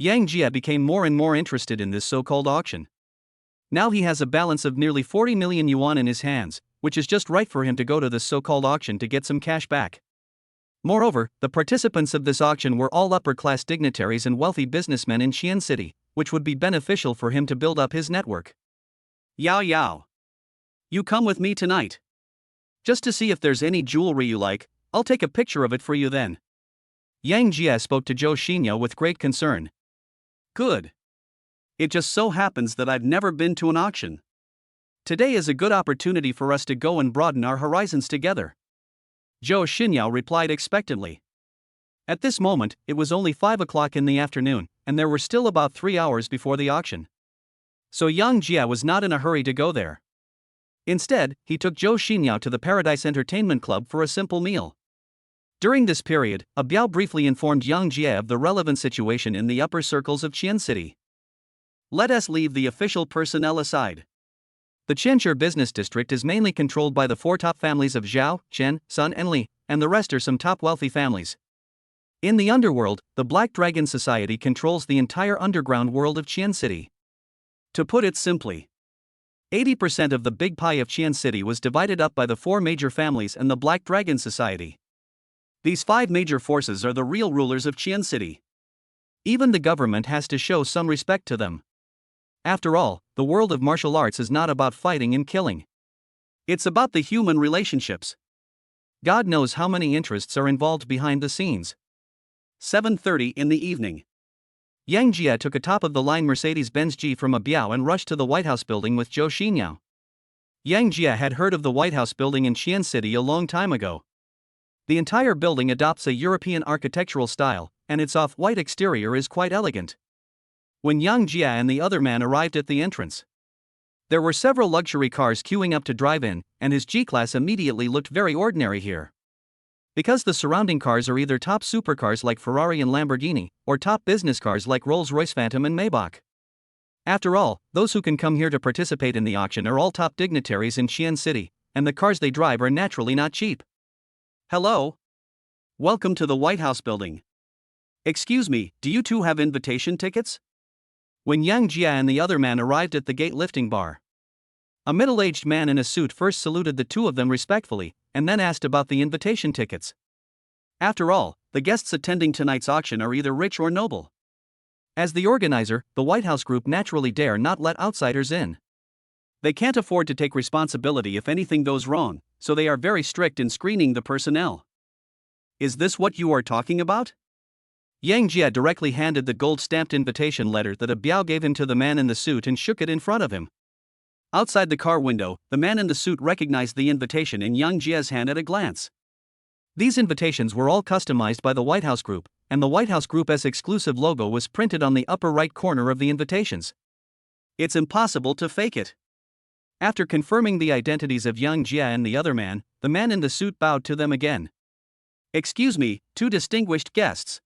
Yang Jie became more and more interested in this so-called auction. Now he has a balance of nearly 40 million yuan in his hands, which is just right for him to go to this so-called auction to get some cash back. Moreover, the participants of this auction were all upper-class dignitaries and wealthy businessmen in Qian City, which would be beneficial for him to build up his network. Yao. You come with me tonight. Just to see if there's any jewelry you like, I'll take a picture of it for you then. Yang Jie spoke to Joe Shinoa with great concern. Good. It just so happens that I've never been to an auction. Today is a good opportunity for us to go and broaden our horizons together. Joe Shinoa replied expectantly. At this moment, it was only 5 o'clock in the afternoon, and there were still about 3 hours before the auction. So Yang Jie was not in a hurry to go there. Instead, he took Joe Shinoa to the Paradise Entertainment Club for a simple meal. During this period, A Biao briefly informed Yang Jie of the relevant situation in the upper circles of Qian City. Let us leave the official personnel aside. The Qianshi business district is mainly controlled by the 4 top families of Zhao, Chen, Sun and Li, and the rest are some top wealthy families. In the underworld, the Black Dragon Society controls the entire underground world of Qian City. To put it simply, 80% of the big pie of Qian City was divided up by the 4 major families and the Black Dragon Society. These 5 major forces are the real rulers of Qian City. Even the government has to show some respect to them. After all, the world of martial arts is not about fighting and killing. It's about the human relationships. God knows how many interests are involved behind the scenes. 7:30 in the evening. Yang Jia took a top-of-the-line Mercedes-Benz G from a Biao and rushed to the White House building with Joe Shinoa. Yang Jia had heard of the White House building in Qian City a long time ago. The entire building adopts a European architectural style, and its off-white exterior is quite elegant. When Yang Jia and the other man arrived at the entrance, there were several luxury cars queuing up to drive in, and his G-Class immediately looked very ordinary here. Because the surrounding cars are either top supercars like Ferrari and Lamborghini, or top business cars like Rolls-Royce Phantom and Maybach. After all, those who can come here to participate in the auction are all top dignitaries in Qian City, and the cars they drive are naturally not cheap. Hello? Welcome to the White House building. Excuse me, do you two have invitation tickets? When Yang Jia and the other man arrived at the gate lifting bar, a middle-aged man in a suit first saluted the two of them respectfully, and then asked about the invitation tickets. After all, the guests attending tonight's auction are either rich or noble. As the organizer, the White House group naturally dare not let outsiders in. They can't afford to take responsibility if anything goes wrong, so they are very strict in screening the personnel. Is this what you are talking about? Yang Jia directly handed the gold-stamped invitation letter that a Biao gave him to the man in the suit and shook it in front of him. Outside the car window, the man in the suit recognized the invitation in Yang Jia's hand at a glance. These invitations were all customized by the White House Group, and the White House Group's exclusive logo was printed on the upper right corner of the invitations. It's impossible to fake it. After confirming the identities of Yang Jia and the other man, the man in the suit bowed to them again. Excuse me, two distinguished guests.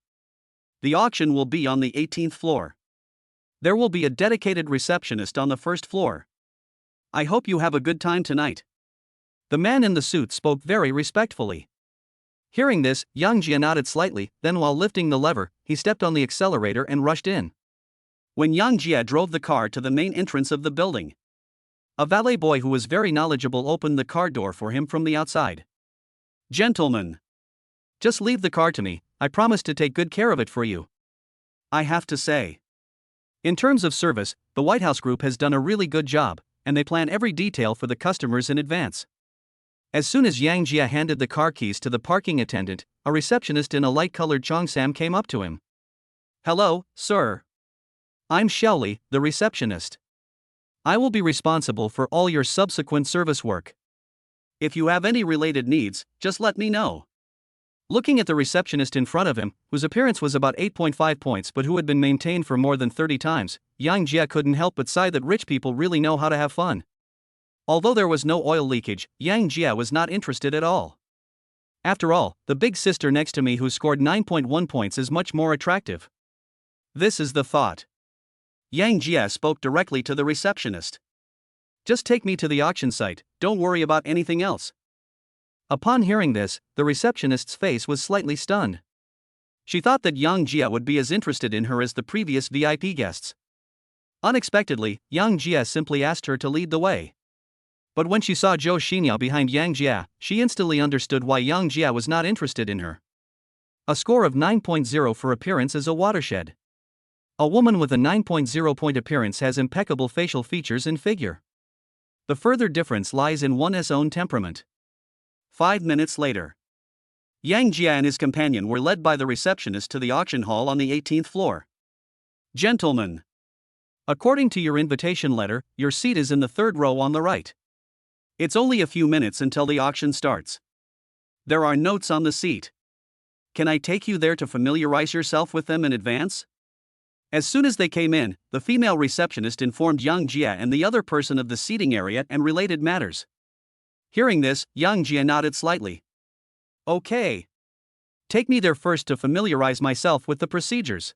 The auction will be on the 18th floor. There will be a dedicated receptionist on the first floor. I hope you have a good time tonight. The man in the suit spoke very respectfully. Hearing this, Yang Jia nodded slightly, then while lifting the lever, he stepped on the accelerator and rushed in. When Yang Jia drove the car to the main entrance of the building, a valet boy who was very knowledgeable opened the car door for him from the outside. Gentlemen, just leave the car to me, I promise to take good care of it for you. I have to say, in terms of service, the White House Group has done a really good job, and they plan every detail for the customers in advance. As soon as Yang Jia handed the car keys to the parking attendant, a receptionist in a light-colored cheongsam came up to him. Hello, sir. I'm Xiaoli, the receptionist. I will be responsible for all your subsequent service work. If you have any related needs, just let me know. Looking at the receptionist in front of him, whose appearance was about 8.5 points but who had been maintained for more than 30 times, Yang Jia couldn't help but sigh that rich people really know how to have fun. Although there was no oil leakage, Yang Jia was not interested at all. After all, the big sister next to me who scored 9.1 points is much more attractive. This is the thought. Yang Jia spoke directly to the receptionist. Just take me to the auction site, don't worry about anything else. Upon hearing this, the receptionist's face was slightly stunned. She thought that Yang Jia would be as interested in her as the previous VIP guests. Unexpectedly, Yang Jia simply asked her to lead the way. But when she saw Joe Shinoa behind Yang Jia, she instantly understood why Yang Jia was not interested in her. A score of 9.0 for appearance is a watershed. A woman with a 9.0 point appearance has impeccable facial features and figure. The further difference lies in one's own temperament. 5 minutes later, Yang Jia and his companion were led by the receptionist to the auction hall on the 18th floor. Gentlemen, according to your invitation letter, your seat is in the third row on the right. It's only a few minutes until the auction starts. There are notes on the seat. Can I take you there to familiarize yourself with them in advance? As soon as they came in, the female receptionist informed Yang Jia and the other person of the seating area and related matters. Hearing this, Yang Jia nodded slightly. Okay. Take me there first to familiarize myself with the procedures.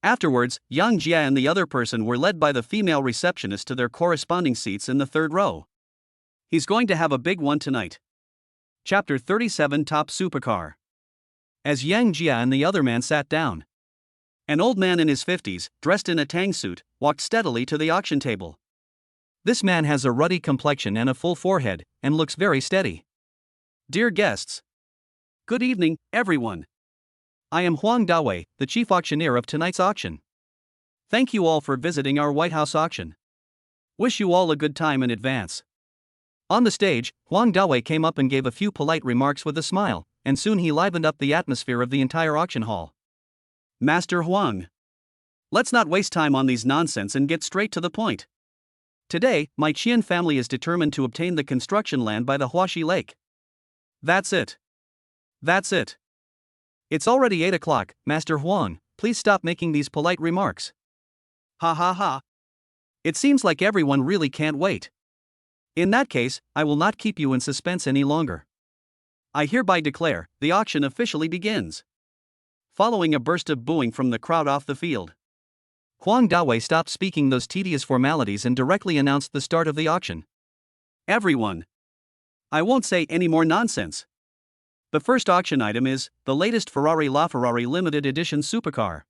Afterwards, Yang Jia and the other person were led by the female receptionist to their corresponding seats in the third row. He's going to have a big one tonight. Chapter 37 Top Supercar. As Yang Jia and the other man sat down, an old man in his 50s, dressed in a tang suit, walked steadily to the auction table. This man has a ruddy complexion and a full forehead, and looks very steady. Dear guests. Good evening, everyone. I am Huang Dawei, the chief auctioneer of tonight's auction. Thank you all for visiting our White House auction. Wish you all a good time in advance. On the stage, Huang Dawei came up and gave a few polite remarks with a smile, and soon he livened up the atmosphere of the entire auction hall. Master Huang. Let's not waste time on these nonsense and get straight to the point. Today, my Qian family is determined to obtain the construction land by the Huaxi Lake. That's it. That's it. It's already 8 o'clock, Master Huang, please stop making these polite remarks. Ha ha ha. It seems like everyone really can't wait. In that case, I will not keep you in suspense any longer. I hereby declare, the auction officially begins. Following a burst of booing from the crowd off the field, Huang Dawei stopped speaking those tedious formalities and directly announced the start of the auction. Everyone. I won't say any more nonsense. The first auction item is the latest Ferrari LaFerrari limited edition supercar.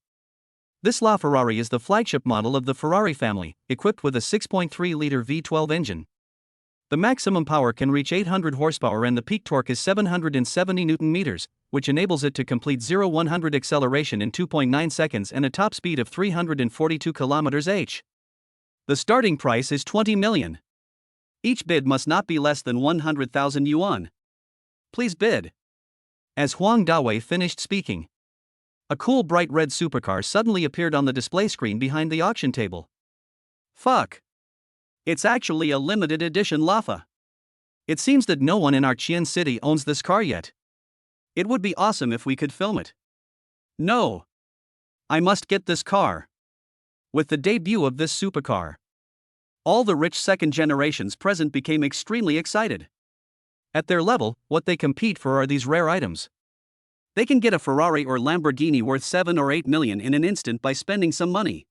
This LaFerrari is the flagship model of the Ferrari family, equipped with a 6.3-liter V12 engine. The maximum power can reach 800 horsepower and the peak torque is 770 Nm, which enables it to complete 0-100 acceleration in 2.9 seconds and a top speed of 342 km/h. The starting price is 20 million. Each bid must not be less than 100,000 yuan. Please bid. As Huang Dawei finished speaking, a cool bright red supercar suddenly appeared on the display screen behind the auction table. Fuck. It's actually a limited edition LaFa. It seems that no one in our Qian city owns this car yet. It would be awesome if we could film it. No. I must get this car. With the debut of this supercar, all the rich second generations present became extremely excited. At their level, what they compete for are these rare items. They can get a Ferrari or Lamborghini worth 7 or 8 million in an instant by spending some money.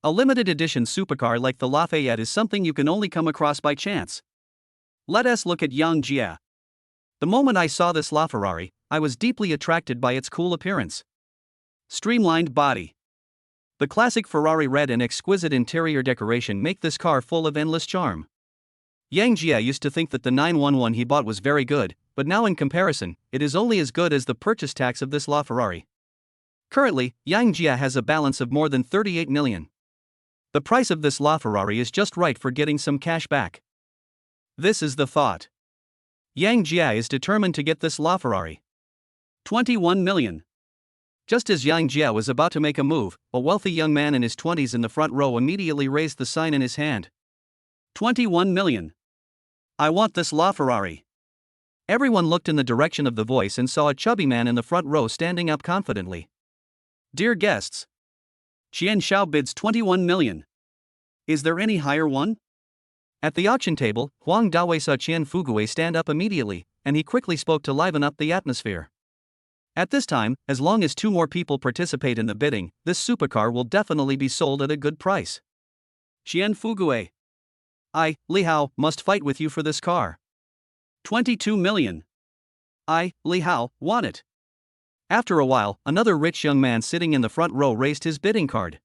A limited edition supercar like the Lafayette is something you can only come across by chance. Let us look at Yang Jia. The moment I saw this LaFerrari, I was deeply attracted by its cool appearance. Streamlined body. The classic Ferrari red and exquisite interior decoration make this car full of endless charm. Yang Jia used to think that the 911 he bought was very good, but now in comparison, it is only as good as the purchase tax of this LaFerrari. Currently, Yang Jia has a balance of more than 38 million. The price of this LaFerrari is just right for getting some cash back. This is the thought. Yang Jia is determined to get this LaFerrari. 21 million. Just as Yang Jia was about to make a move, a wealthy young man in his 20s in the front row immediately raised the sign in his hand. 21 million. I want this LaFerrari. Everyone looked in the direction of the voice and saw a chubby man in the front row standing up confidently. Dear guests. Qian Xiao bids 21 million. Is there any higher one? At the auction table, Huang Dawei saw Qian Fugui stand up immediately, and he quickly spoke to liven up the atmosphere. At this time, as long as 2 more people participate in the bidding, this supercar will definitely be sold at a good price. Qian Fugui. I, Li Hao, must fight with you for this car. 22 million. I, Li Hao, want it. After a while, another rich young man sitting in the front row raised his bidding card.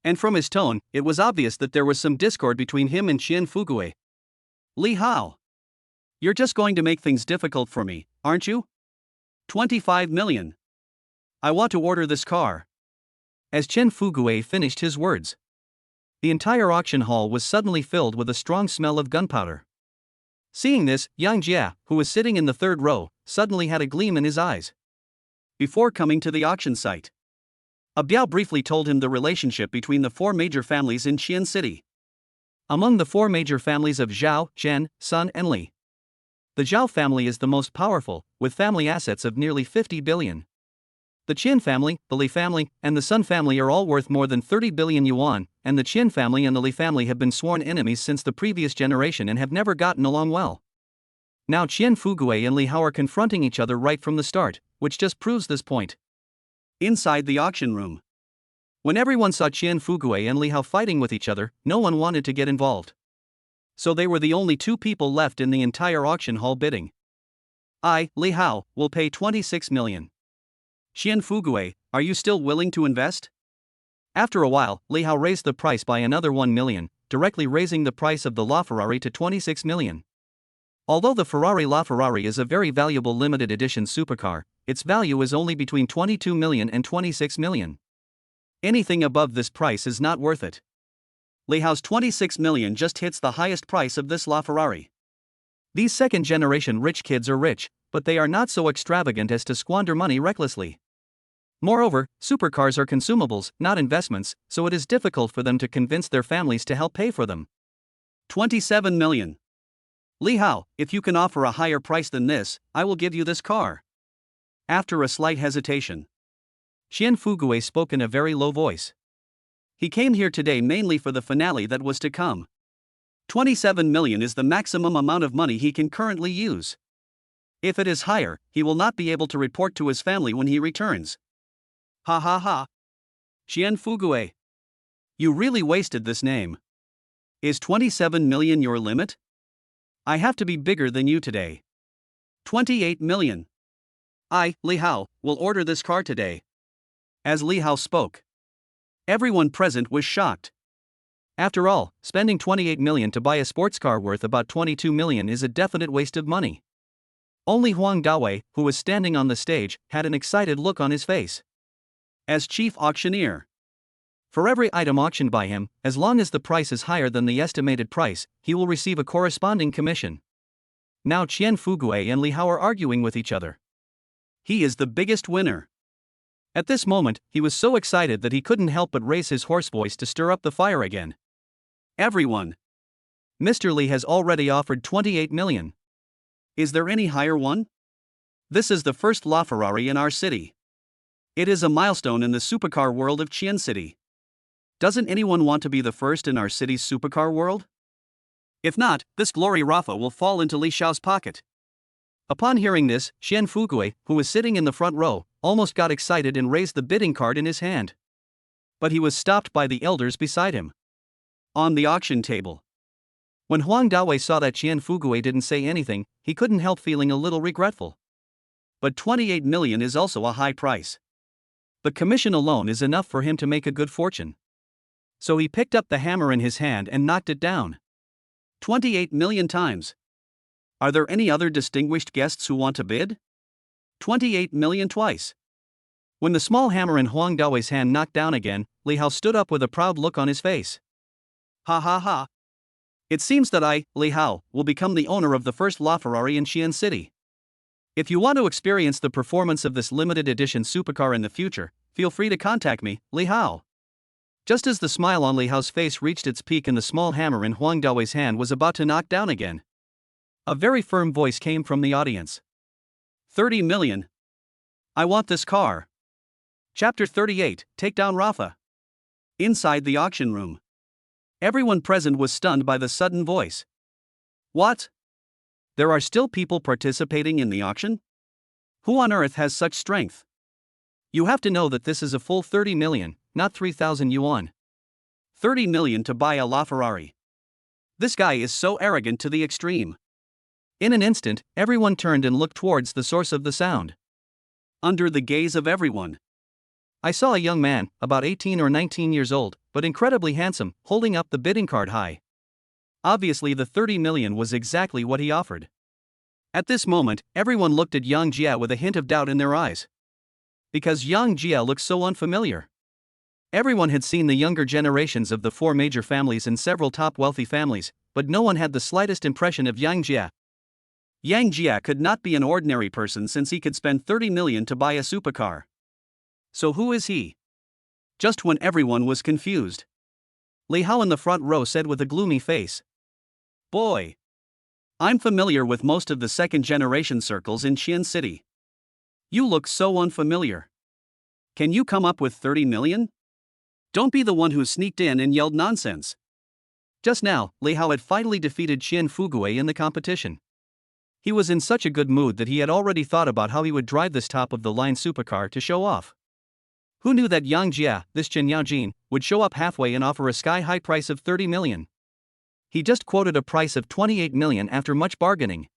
And from his tone, it was obvious that there was some discord between him and Qian Fugui. Li Hao. You're just going to make things difficult for me, aren't you? 25 million. I want to order this car. As Qian Fugui finished his words, the entire auction hall was suddenly filled with a strong smell of gunpowder. Seeing this, Yang Jia, who was sitting in the third row, suddenly had a gleam in his eyes. Before coming to the auction site, Biao briefly told him the relationship between the 4 major families in Qian City. Among the 4 major families of Zhao, Zhen, Sun and Li, the Zhao family is the most powerful, with family assets of nearly 50 billion. The Qian family, the Li family, and the Sun family are all worth more than 30 billion yuan, and the Qian family and the Li family have been sworn enemies since the previous generation and have never gotten along well. Now Qian Fugui and Li Hao are confronting each other right from the start, which just proves this point. Inside the auction room, when everyone saw Qian Fugui and Li Hao fighting with each other, no one wanted to get involved. So they were the only 2 people left in the entire auction hall bidding. I, Li Hao, will pay 26 million. Qian Fugui, are you still willing to invest? After a while, Li Hao raised the price by another 1 million, directly raising the price of the LaFerrari to 26 million. Although the Ferrari LaFerrari is a very valuable limited edition supercar, its value is only between 22 million and 26 million. Anything above this price is not worth it. Li Hao's 26 million just hits the highest price of this LaFerrari. These second-generation rich kids are rich, but they are not so extravagant as to squander money recklessly. Moreover, supercars are consumables, not investments, so it is difficult for them to convince their families to help pay for them. 27 million. Li Hao, if you can offer a higher price than this, I will give you this car. After a slight hesitation, Qian Fugue spoke in a very low voice. He came here today mainly for the finale that was to come. 27 million is the maximum amount of money he can currently use. If it is higher, he will not be able to report to his family when he returns. Ha ha ha. Qian Fugue. You really wasted this name. Is 27 million your limit? I have to be bigger than you today. 28 million. I, Li Hao, will order this car today. As Li Hao spoke, everyone present was shocked. After all, spending 28 million to buy a sports car worth about 22 million is a definite waste of money. Only Huang Dawei, who was standing on the stage, had an excited look on his face. As chief auctioneer, for every item auctioned by him, as long as the price is higher than the estimated price, he will receive a corresponding commission. Now Qian Fugue and Li Hao are arguing with each other. He is the biggest winner. At this moment, he was so excited that he couldn't help but raise his hoarse voice to stir up the fire again. Everyone. Mr. Li has already offered 28 million. Is there any higher one? This is the first LaFerrari in our city. It is a milestone in the supercar world of Qian City. Doesn't anyone want to be the first in our city's supercar world? If not, this glory Rafa will fall into Li Xiao's pocket. Upon hearing this, Qian Fugue, who was sitting in the front row, almost got excited and raised the bidding card in his hand. But he was stopped by the elders beside him. On the auction table. When Huang Dawei saw that Qian Fugue didn't say anything, he couldn't help feeling a little regretful. But 28 million is also a high price. The commission alone is enough for him to make a good fortune. So he picked up the hammer in his hand and knocked it down. 28 million times. Are there any other distinguished guests who want to bid? 28 million twice. When the small hammer in Huang Dawei's hand knocked down again, Li Hao stood up with a proud look on his face. Ha ha ha. It seems that I, Li Hao, will become the owner of the first LaFerrari in Qian City. If you want to experience the performance of this limited edition supercar in the future, feel free to contact me, Li Hao. Just as the smile on Li Hao's face reached its peak and the small hammer in Huang Dawei's hand was about to knock down again, a very firm voice came from the audience. 30 million. I want this car. Chapter 38, Take Down Rafa. Inside the auction room, everyone present was stunned by the sudden voice. What? There are still people participating in the auction? Who on earth has such strength? You have to know that this is a full 30 million, not 3,000 yuan. 30 million to buy a LaFerrari. This guy is so arrogant to the extreme. In an instant, everyone turned and looked towards the source of the sound. Under the gaze of everyone, I saw a young man, about 18 or 19 years old, but incredibly handsome, holding up the bidding card high. Obviously the 30 million was exactly what he offered. At this moment, everyone looked at Yang Jia with a hint of doubt in their eyes. Because Yang Jia looked so unfamiliar. Everyone had seen the younger generations of the four major families and several top wealthy families, but no one had the slightest impression of Yang Jia. Yang Jia could not be an ordinary person since he could spend 30 million to buy a supercar. So who is he? Just when everyone was confused, Li Hao in the front row said with a gloomy face. Boy. I'm familiar with most of the second-generation circles in Qian City. You look so unfamiliar. Can you come up with 30 million? Don't be the one who sneaked in and yelled nonsense. Just now, Li Hao had finally defeated Qian Fugue in the competition. He was in such a good mood that he had already thought about how he would drive this top-of-the-line supercar to show off. Who knew that Yang Jia, this Chen Yaojin, would show up halfway and offer a sky-high price of 30 million? He just quoted a price of 28 million after much bargaining.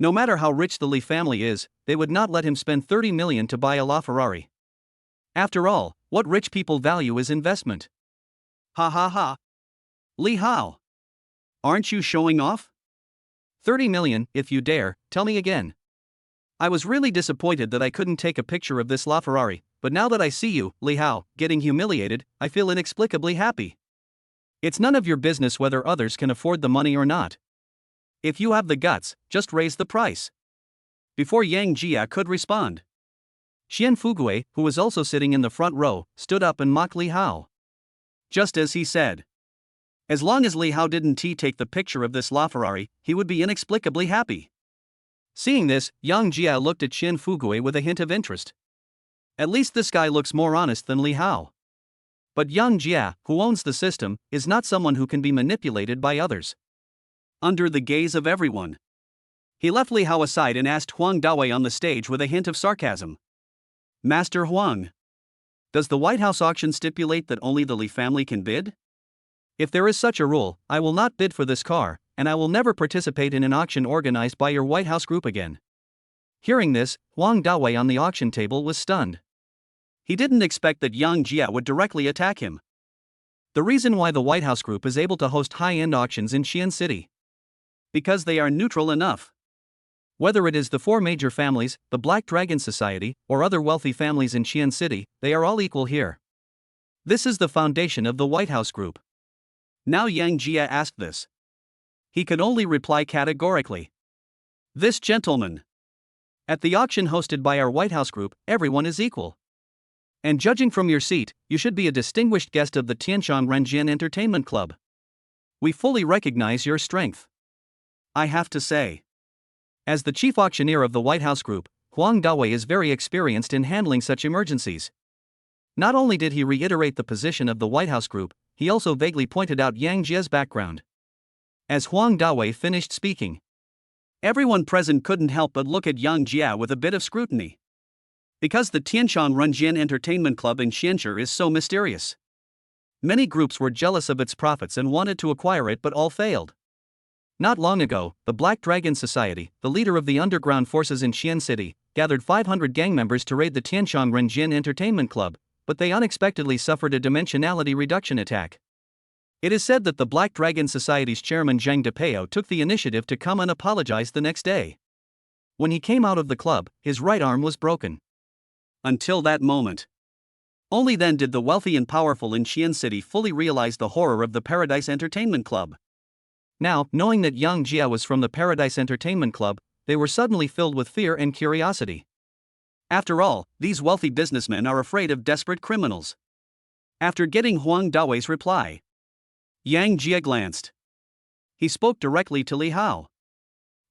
No matter how rich the Li family is, they would not let him spend 30 million to buy a LaFerrari. After all, what rich people value is investment. Ha ha ha. Li Hao. Aren't you showing off? 30 million, if you dare, tell me again. I was really disappointed that I couldn't take a picture of this LaFerrari, but now that I see you, Li Hao, getting humiliated, I feel inexplicably happy. It's none of your business whether others can afford the money or not. If you have the guts, just raise the price. Before Yang Jia could respond, Xian Fugue, who was also sitting in the front row, stood up and mocked Li Hao. Just as he said. As long as Li Hao didn't take the picture of this LaFerrari, he would be inexplicably happy. Seeing this, Yang Jia looked at Xian Fugue with a hint of interest. At least this guy looks more honest than Li Hao. But Yang Jia, who owns the system, is not someone who can be manipulated by others. Under the gaze of everyone, he left Li Hao aside and asked Huang Dawei on the stage with a hint of sarcasm. Master Huang, does the White House auction stipulate that only the Li family can bid? If there is such a rule, I will not bid for this car, and I will never participate in an auction organized by your White House group again. Hearing this, Huang Dawei on the auction table was stunned. He didn't expect that Yang Jia would directly attack him. The reason why the White House group is able to host high-end auctions in Xi'an City. Because they are neutral enough. Whether it is the four major families, the Black Dragon Society, or other wealthy families in Xi'an City, they are all equal here. This is the foundation of the White House group. Now Yang Jia asked this. He could only reply categorically. This gentleman. At the auction hosted by our White House group, everyone is equal. And judging from your seat, you should be a distinguished guest of the Tianshang Renjian Entertainment Club. We fully recognize your strength. I have to say. As the chief auctioneer of the White House group, Huang Dawei is very experienced in handling such emergencies. Not only did he reiterate the position of the White House group, he also vaguely pointed out Yang Jia's background. As Huang Dawei finished speaking, everyone present couldn't help but look at Yang Jia with a bit of scrutiny. Because the Tianshang Renjian Entertainment Club in Xianxi is so mysterious. Many groups were jealous of its profits and wanted to acquire it, but all failed. Not long ago, the Black Dragon Society, the leader of the underground forces in Xi'an City, gathered 500 gang members to raid the Tianshang Renjian Entertainment Club, but they unexpectedly suffered a dimensionality reduction attack. It is said that the Black Dragon Society's chairman Zhang Depeo took the initiative to come and apologize the next day. When he came out of the club, his right arm was broken. Until that moment. Only then did the wealthy and powerful in Xi'an City fully realize the horror of the Paradise Entertainment Club. Now, knowing that Yang Jia was from the Paradise Entertainment Club, they were suddenly filled with fear and curiosity. After all, these wealthy businessmen are afraid of desperate criminals. After getting Huang Dawei's reply, Yang Jia glanced. He spoke directly to Li Hao.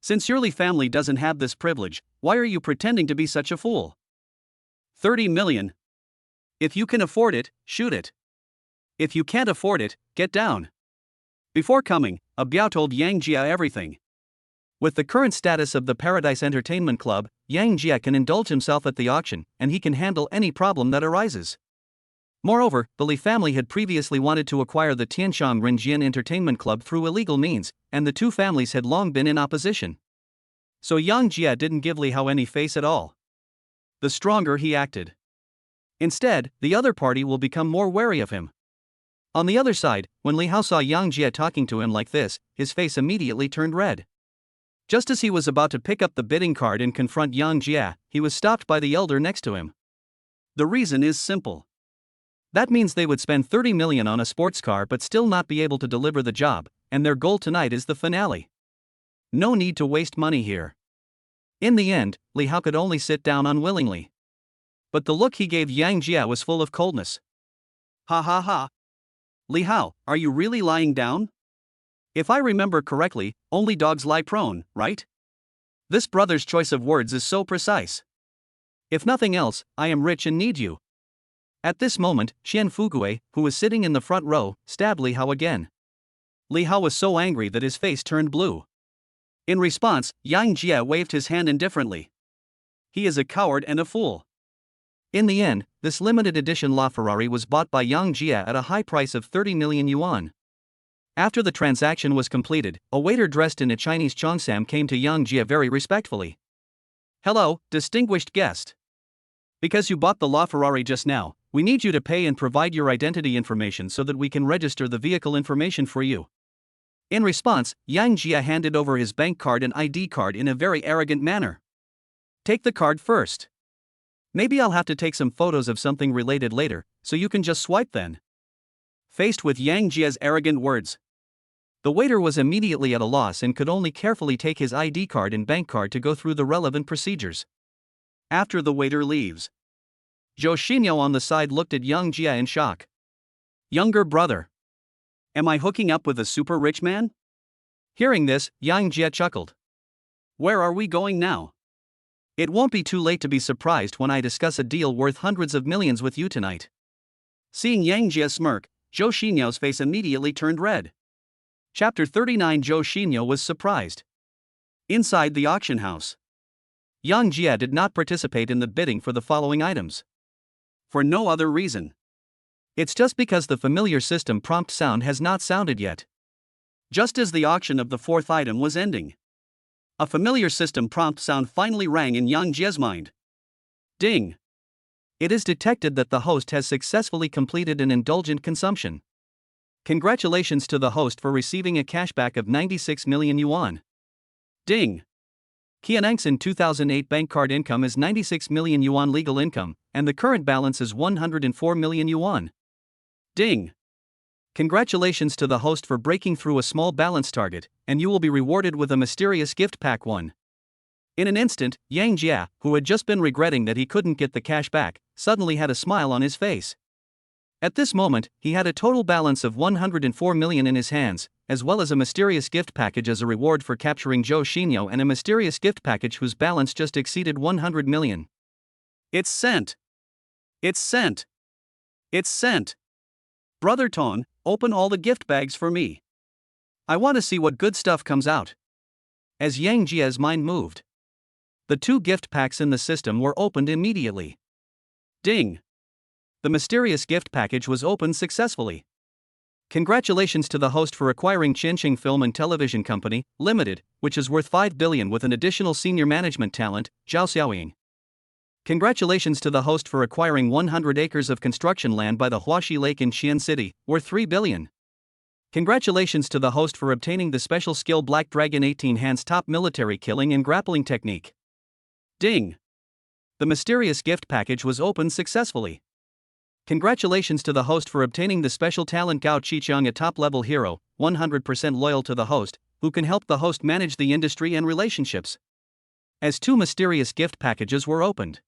Since your Li family doesn't have this privilege, why are you pretending to be such a fool? 30 million. If you can afford it, shoot it. If you can't afford it, get down. Before coming, Biao told Yang Jia everything. With the current status of the Paradise Entertainment Club, Yang Jia can indulge himself at the auction, and he can handle any problem that arises. Moreover, the Li family had previously wanted to acquire the Tianshang Renjian Entertainment Club through illegal means, and the two families had long been in opposition. So Yang Jia didn't give Li Hao any face at all. The stronger he acted. Instead, the other party will become more wary of him. On the other side, when Li Hao saw Yang Jia talking to him like this, his face immediately turned red. Just as he was about to pick up the bidding card and confront Yang Jia, he was stopped by the elder next to him. The reason is simple. That means they would spend 30 million on a sports car but still not be able to deliver the job, and their goal tonight is the finale. No need to waste money here. In the end, Li Hao could only sit down unwillingly. But the look he gave Yang Jia was full of coldness. Ha ha ha. Li Hao, are you really lying down? If I remember correctly, only dogs lie prone, right? This brother's choice of words is so precise. If nothing else, I am rich and need you. At this moment, Xian Fugue, who was sitting in the front row, stabbed Li Hao again. Li Hao was so angry that his face turned blue. In response, Yang Jia waved his hand indifferently. He is a coward and a fool. In the end, this limited edition LaFerrari was bought by Yang Jia at a high price of 30 million yuan. After the transaction was completed, a waiter dressed in a Chinese cheongsam came to Yang Jia very respectfully. Hello, distinguished guest. Because you bought the LaFerrari just now, We need you to pay and provide your identity information so that we can register the vehicle information for you. In response, Yang Jia handed over his bank card and ID card in a very arrogant manner. Take the card first. Maybe I'll have to take some photos of something related later, so you can just swipe then. Faced with Yang Jia's arrogant words, the waiter was immediately at a loss and could only carefully take his ID card and bank card to go through the relevant procedures. After the waiter leaves, Joe Shinoa on the side looked at Yang Jia in shock. Younger brother. Am I hooking up with a super rich man? Hearing this, Yang Jia chuckled. Where are we going now? It won't be too late to be surprised when I discuss a deal worth hundreds of millions with you tonight. Seeing Yang Jia smirk, Joe Shinoa's face immediately turned red. Chapter 39. Joe Shinoa was surprised. Inside the auction house, Yang Jia did not participate in the bidding for the following items. For no other reason. It's just because the familiar system prompt sound has not sounded yet. Just as the auction of the fourth item was ending, a familiar system prompt sound finally rang in Yang Jia's mind. Ding! It is detected that the host has successfully completed an indulgent consumption. Congratulations to the host for receiving a cashback of 96 million yuan. Ding! Qianang's in 2008 bank card income is 96 million yuan legal income, and the current balance is 104 million yuan. Ding! Congratulations to the host for breaking through a small balance target, and you will be rewarded with a mysterious gift pack 1. In an instant, Yang Jia, who had just been regretting that he couldn't get the cash back, suddenly had a smile on his face. At this moment, he had a total balance of 104 million in his hands, as well as a mysterious gift package as a reward for capturing Joe Shinoa and a mysterious gift package whose balance just exceeded 100 million. It's sent! It's sent! It's sent! Brother Ton, open all the gift bags for me. I want to see what good stuff comes out. As Yang Jia's mind moved, the 2 gift packs in the system were opened immediately. Ding! The mysterious gift package was opened successfully. Congratulations to the host for acquiring Qinxing Film and Television Company, Limited, which is worth 5 billion with an additional senior management talent, Zhao Xiaoying. Congratulations to the host for acquiring 100 acres of construction land by the Huaxi Lake in Xi'an City, worth 3 billion. Congratulations to the host for obtaining the special skill Black Dragon 18 Hands Top Military Killing and Grappling Technique. Ding! The mysterious gift package was opened successfully. Congratulations to the host for obtaining the special talent Gao Qichang, a top-level hero, 100% loyal to the host, who can help the host manage the industry and relationships. As 2 mysterious gift packages were opened.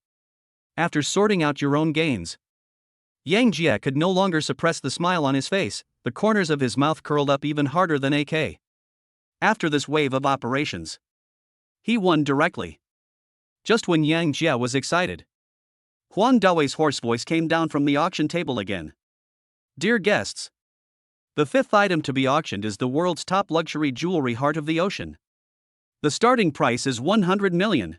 After sorting out your own gains, Yang Jia could no longer suppress the smile on his face, the corners of his mouth curled up even harder than AK. After this wave of operations, he won directly. Just when Yang Jia was excited, Huang Dawei's hoarse voice came down from the auction table again. Dear guests, the 5th item to be auctioned is the world's top luxury jewelry, Heart of the Ocean. The starting price is 100 million.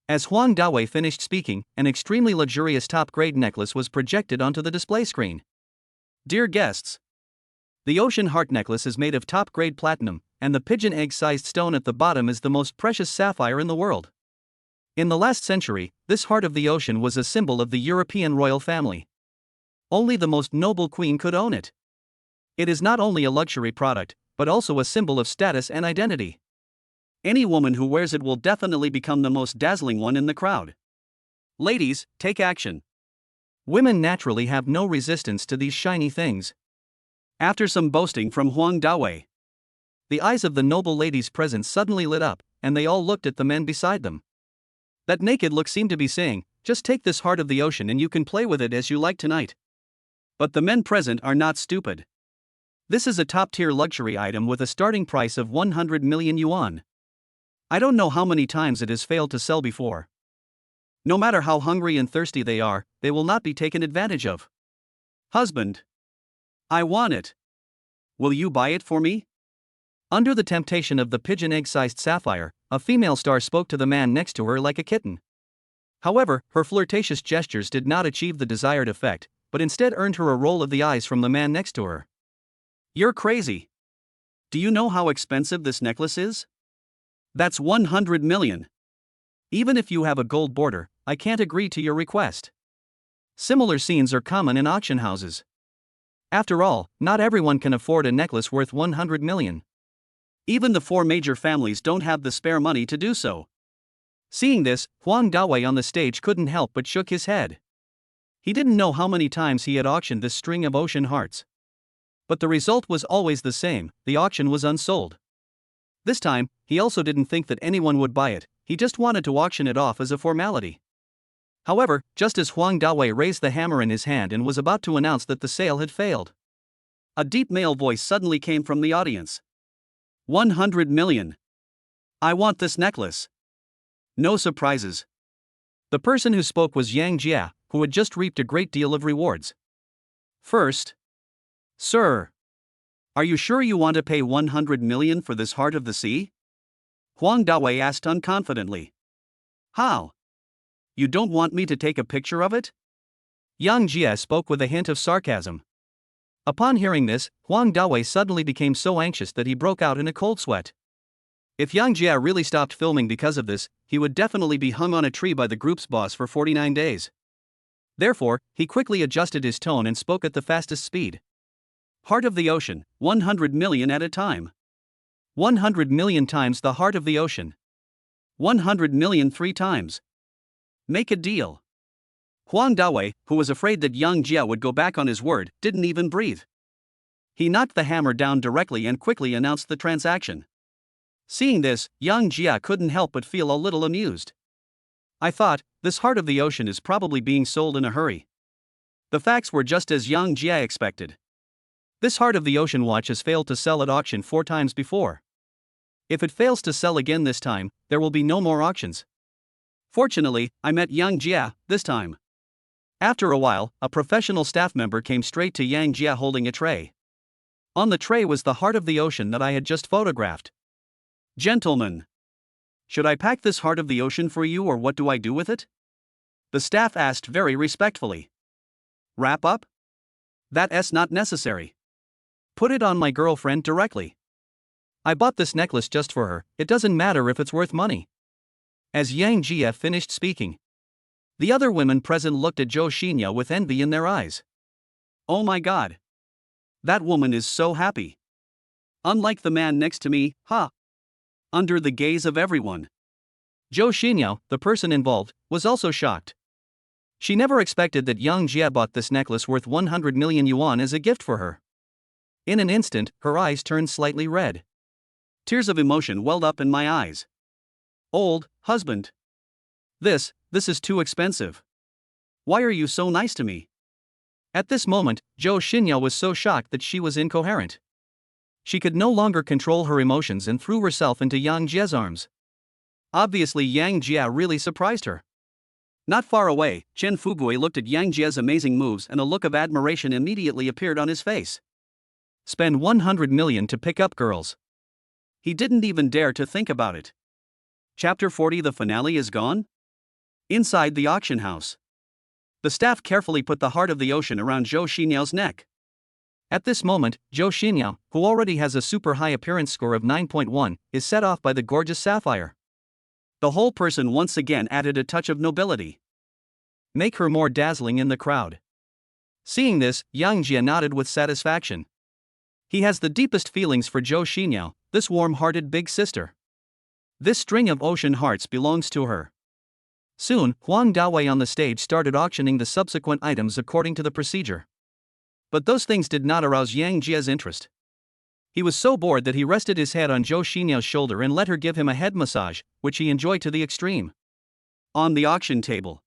As Huang Dawei finished speaking, an extremely luxurious top-grade necklace was projected onto the display screen. Dear guests, the Ocean Heart necklace is made of top-grade platinum, and the pigeon egg-sized stone at the bottom is the most precious sapphire in the world. In the last century, this Heart of the Ocean was a symbol of the European royal family. Only the most noble queen could own it. It is not only a luxury product, but also a symbol of status and identity. Any woman who wears it will definitely become the most dazzling one in the crowd. Ladies, take action. Women naturally have no resistance to these shiny things. After some boasting from Huang Dawei, the eyes of the noble ladies present suddenly lit up, and they all looked at the men beside them. That naked look seemed to be saying, just take this Heart of the Ocean and you can play with it as you like tonight. But the men present are not stupid. This is a top-tier luxury item with a starting price of 100 million yuan. I don't know how many times it has failed to sell before. No matter how hungry and thirsty they are, they will not be taken advantage of. Husband, I want it. Will you buy it for me? Under the temptation of the pigeon egg-sized sapphire, a female star spoke to the man next to her like a kitten. However, her flirtatious gestures did not achieve the desired effect, but instead earned her a roll of the eyes from the man next to her. You're crazy. Do you know how expensive this necklace is? That's 100 million. Even if you have a gold border, I can't agree to your request. Similar scenes are common in auction houses. After all, not everyone can afford a necklace worth 100 million. Even the four major families don't have the spare money to do so. Seeing this, Huang Dawei on the stage couldn't help but shook his head. He didn't know how many times he had auctioned this string of ocean hearts. But the result was always the same: the auction was unsold. This time, he also didn't think that anyone would buy it, he just wanted to auction it off as a formality. However, just as Huang Dawei raised the hammer in his hand and was about to announce that the sale had failed, a deep male voice suddenly came from the audience. 100 million. I want this necklace. No surprises. The person who spoke was Yang Jia, who had just reaped a great deal of rewards. First, Sir, are you sure you want to pay 100 million for this heart of the sea? Huang Dawei asked unconfidently. How? You don't want me to take a picture of it? Yang Jia spoke with a hint of sarcasm. Upon hearing this, Huang Dawei suddenly became so anxious that he broke out in a cold sweat. If Yang Jia really stopped filming because of this, he would definitely be hung on a tree by the group's boss for 49 days. Therefore, he quickly adjusted his tone and spoke at the fastest speed. Heart of the ocean, 100 million at a time. 100 million times the heart of the ocean. 100 million 3 times. Make a deal. Huang Dawei, who was afraid that Yang Jia would go back on his word, didn't even breathe. He knocked the hammer down directly and quickly announced the transaction. Seeing this, Yang Jia couldn't help but feel a little amused. I thought, this heart of the ocean is probably being sold in a hurry. The facts were just as Yang Jia expected. This heart of the ocean watch has failed to sell at auction 4 times before. If it fails to sell again this time, there will be no more auctions. Fortunately, I met Yang Jia this time. After a while, a professional staff member came straight to Yang Jia holding a tray. On the tray was the heart of the ocean that I had just photographed. Gentlemen, should I pack this heart of the ocean for you, or what do I do with it? The staff asked very respectfully. Wrap up? That's not necessary. Put it on my girlfriend directly. I bought this necklace just for her, it doesn't matter if it's worth money. As Yang Jia finished speaking, the other women present looked at Joe Shinoa with envy in their eyes. Oh my god. That woman is so happy. Unlike the man next to me, Under the gaze of everyone, Joe Shinoa, the person involved, was also shocked. She never expected that Yang Jia bought this necklace worth 100 million yuan as a gift for her. In an instant, her eyes turned slightly red. Tears of emotion welled up in my eyes. Old husband. This is too expensive. Why are you so nice to me? At this moment, Joe Shinoa was so shocked that she was incoherent. She could no longer control her emotions and threw herself into Yang Jia's arms. Obviously, Yang Jia really surprised her. Not far away, Chen Fugui looked at Yang Jia's amazing moves and a look of admiration immediately appeared on his face. Spend 100 million to pick up girls. He didn't even dare to think about it. Chapter 40. The finale is gone? Inside the auction house, the staff carefully put the heart of the ocean around Joe Shinoa's neck. At this moment, Joe Shinoa, who already has a super high appearance score of 9.1, is set off by the gorgeous sapphire. The whole person once again added a touch of nobility. Make her more dazzling in the crowd. Seeing this, Yang Jia nodded with satisfaction. He has the deepest feelings for Joe Shinoa, this warm-hearted big sister. This string of ocean hearts belongs to her. Soon, Huang Dawei on the stage started auctioning the subsequent items according to the procedure. But those things did not arouse Yang Jia's interest. He was so bored that he rested his head on Joe Shinoa's shoulder and let her give him a head massage, which he enjoyed to the extreme. On the auction table,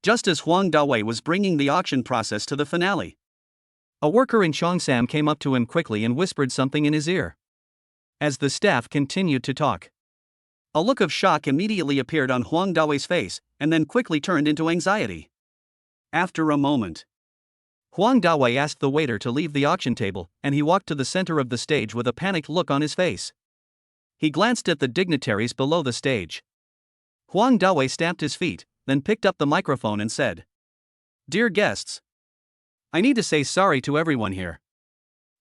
just as Huang Dawei was bringing the auction process to the finale, a worker in Cheongsam came up to him quickly and whispered something in his ear. As the staff continued to talk, a look of shock immediately appeared on Huang Dawei's face, and then quickly turned into anxiety. After a moment, Huang Dawei asked the waiter to leave the auction table, and he walked to the center of the stage with a panicked look on his face. He glanced at the dignitaries below the stage. Huang Dawei stamped his feet, then picked up the microphone and said, "Dear guests, I need to say sorry to everyone here.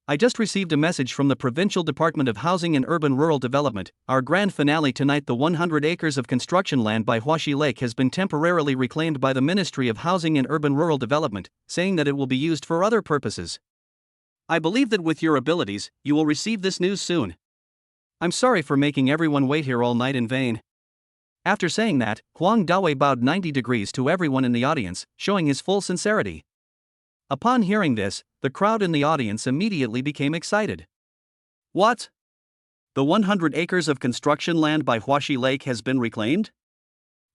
I just received a message from the Provincial Department of Housing and Urban Rural Development. Our grand finale tonight, the 100 acres of construction land by Huaxi Lake has been temporarily reclaimed by the Ministry of Housing and Urban Rural Development, saying that it will be used for other purposes. I believe that with your abilities, you will receive this news soon. I'm sorry for making everyone wait here all night in vain. After saying that, Huang Dawei bowed 90 degrees to everyone in the audience, showing his full sincerity. Upon hearing this, the crowd in the audience immediately became excited. What? The 100 acres of construction land by Huaxi Lake has been reclaimed?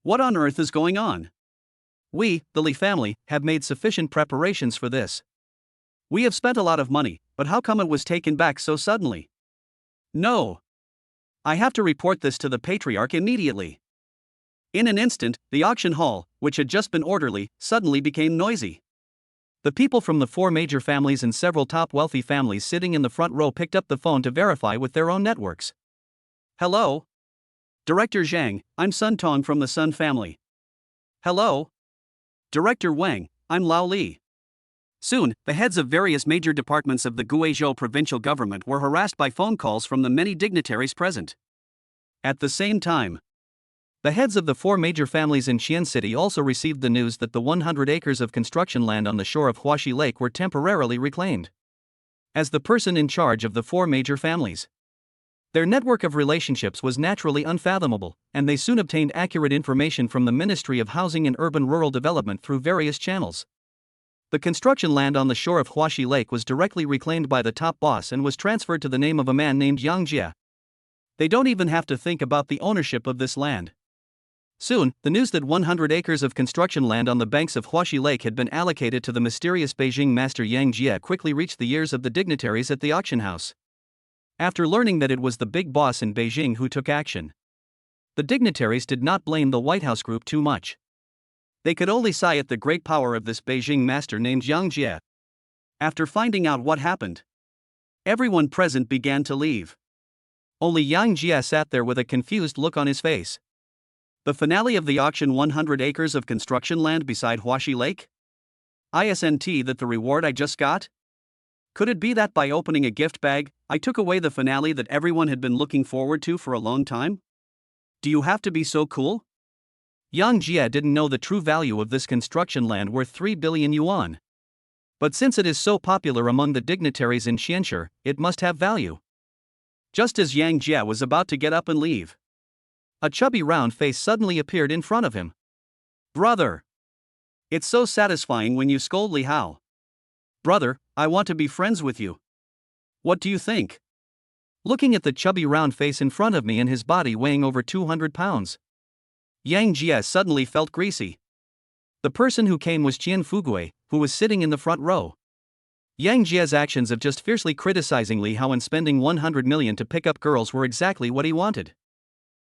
What on earth is going on? We, the Li family, have made sufficient preparations for this. We have spent a lot of money, but how come it was taken back so suddenly? No. I have to report this to the patriarch immediately. In an instant, the auction hall, which had just been orderly, suddenly became noisy. The people from the 4 major families and several top wealthy families sitting in the front row picked up the phone to verify with their own networks. Hello? Director Zhang, I'm Sun Tong from the Sun family. Hello? Director Wang, I'm Lao Li. Soon, the heads of various major departments of the Guizhou provincial government were harassed by phone calls from the many dignitaries present. At the same time, the heads of the 4 major families in Xian City also received the news that the 100 acres of construction land on the shore of Huaxi Lake were temporarily reclaimed. As the person in charge of the 4 major families, their network of relationships was naturally unfathomable, and they soon obtained accurate information from the Ministry of Housing and Urban Rural Development through various channels. The construction land on the shore of Huaxi Lake was directly reclaimed by the top boss and was transferred to the name of a man named Yang Jie. They don't even have to think about the ownership of this land. Soon, the news that 100 acres of construction land on the banks of Huaxi Lake had been allocated to the mysterious Beijing master Yang Jie quickly reached the ears of the dignitaries at the auction house. After learning that it was the big boss in Beijing who took action, the dignitaries did not blame the White House group too much. They could only sigh at the great power of this Beijing master named Yang Jie. After finding out what happened, everyone present began to leave. Only Yang Jie sat there with a confused look on his face. The finale of the auction, 100 acres of construction land beside Huaxi Lake? Isn't that the reward I just got? Could it be that by opening a gift bag, I took away the finale that everyone had been looking forward to for a long time? Do you have to be so cool? Yang Jie didn't know the true value of this construction land worth 3 billion yuan. But since it is so popular among the dignitaries in Xianshi, it must have value. Just as Yang Jie was about to get up and leave, a chubby round face suddenly appeared in front of him. Brother! It's so satisfying when you scold Li Hao. Brother, I want to be friends with you. What do you think? Looking at the chubby round face in front of me and his body weighing over 200 pounds. Yang Jie suddenly felt greasy. The person who came was Qian Fugui, who was sitting in the front row. Yang Jie's actions of just fiercely criticizing Li Hao and spending 100 million to pick up girls were exactly what he wanted.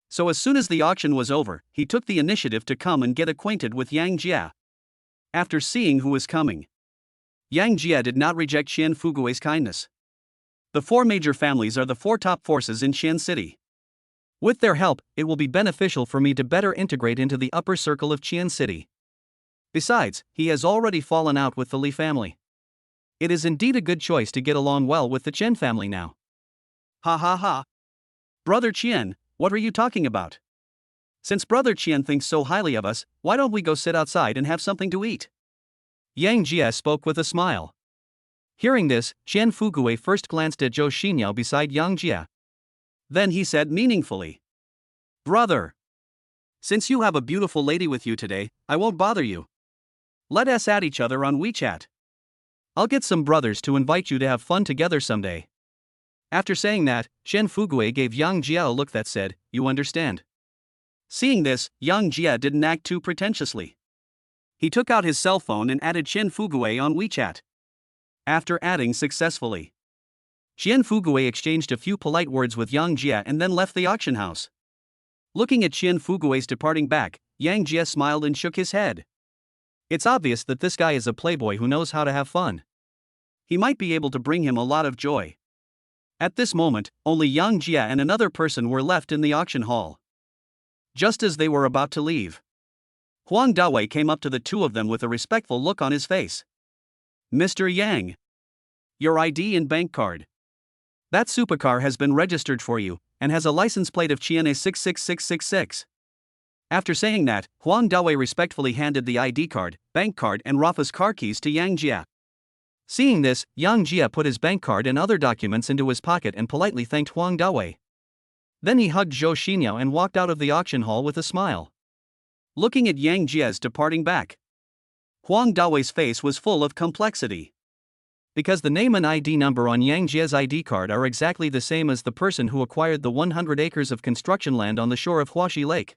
So as soon as the auction was over, he took the initiative to come and get acquainted with Yang Jie. After seeing who was coming, Yang Jie did not reject Qian Fugui's kindness. The 4 major families are the 4 top forces in Xian City. With their help, it will be beneficial for me to better integrate into the upper circle of Qian City. Besides, he has already fallen out with the Li family. It is indeed a good choice to get along well with the Chen family now. Ha ha ha. Brother Qian, what are you talking about? Since Brother Qian thinks so highly of us, why don't we go sit outside and have something to eat? Yang Jie spoke with a smile. Hearing this, Qian Fugui first glanced at Joe Shinoa beside Yang Jie. Then he said meaningfully, Brother! Since you have a beautiful lady with you today, I won't bother you. Let us add each other on WeChat. I'll get some brothers to invite you to have fun together someday. After saying that, Qian Fugui gave Yang Jie a look that said, you understand. Seeing this, Yang Jie didn't act too pretentiously. He took out his cell phone and added Qian Fugui on WeChat. After adding successfully, Qian Fugui exchanged a few polite words with Yang Jie and then left the auction house. Looking at Qian Fugui's departing back, Yang Jie smiled and shook his head. It's obvious that this guy is a playboy who knows how to have fun. He might be able to bring him a lot of joy. At this moment, only Yang Jie and another person were left in the auction hall. Just as they were about to leave, Huang Dawei came up to the 2 of them with a respectful look on his face. Mr. Yang. your ID and bank card. That supercar has been registered for you, and has a license plate of Chiene 66666. After saying that, Huang Dawei respectfully handed the ID card, bank card and Rafa's car keys to Yang Jia. Seeing this, Yang Jia put his bank card and other documents into his pocket and politely thanked Huang Dawei. Then he hugged Joe Shinoa and walked out of the auction hall with a smile. Looking at Yang Jia's departing back, Huang Dawei's face was full of complexity. Because the name and ID number on Yang Jia's ID card are exactly the same as the person who acquired the 100 acres of construction land on the shore of Huaxi Lake.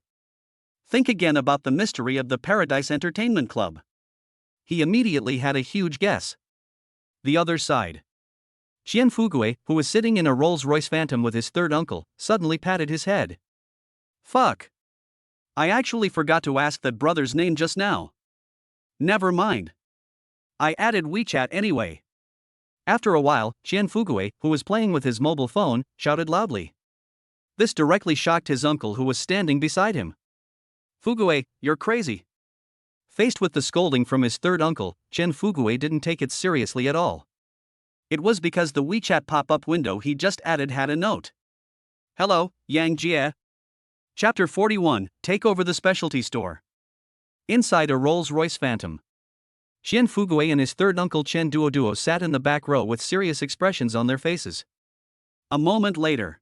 Think again about the mystery of the Paradise Entertainment Club. He immediately had a huge guess. The other side. Qian Fugue, who was sitting in a Rolls-Royce Phantom with his third uncle, suddenly patted his head. Fuck. I actually forgot to ask that brother's name just now. Never mind. I added WeChat anyway. After a while, Qian Fugue, who was playing with his mobile phone, shouted loudly. This directly shocked his uncle who was standing beside him. Fugue, you're crazy. Faced with the scolding from his third uncle, Qian Fugue didn't take it seriously at all. It was because the WeChat pop-up window he just added had a note. Hello, Yang Jia. Chapter 41, Take Over the Specialty Store. Inside a Rolls-Royce Phantom. Qian Fugue and his third uncle Chen Duoduo sat in the back row with serious expressions on their faces. A moment later,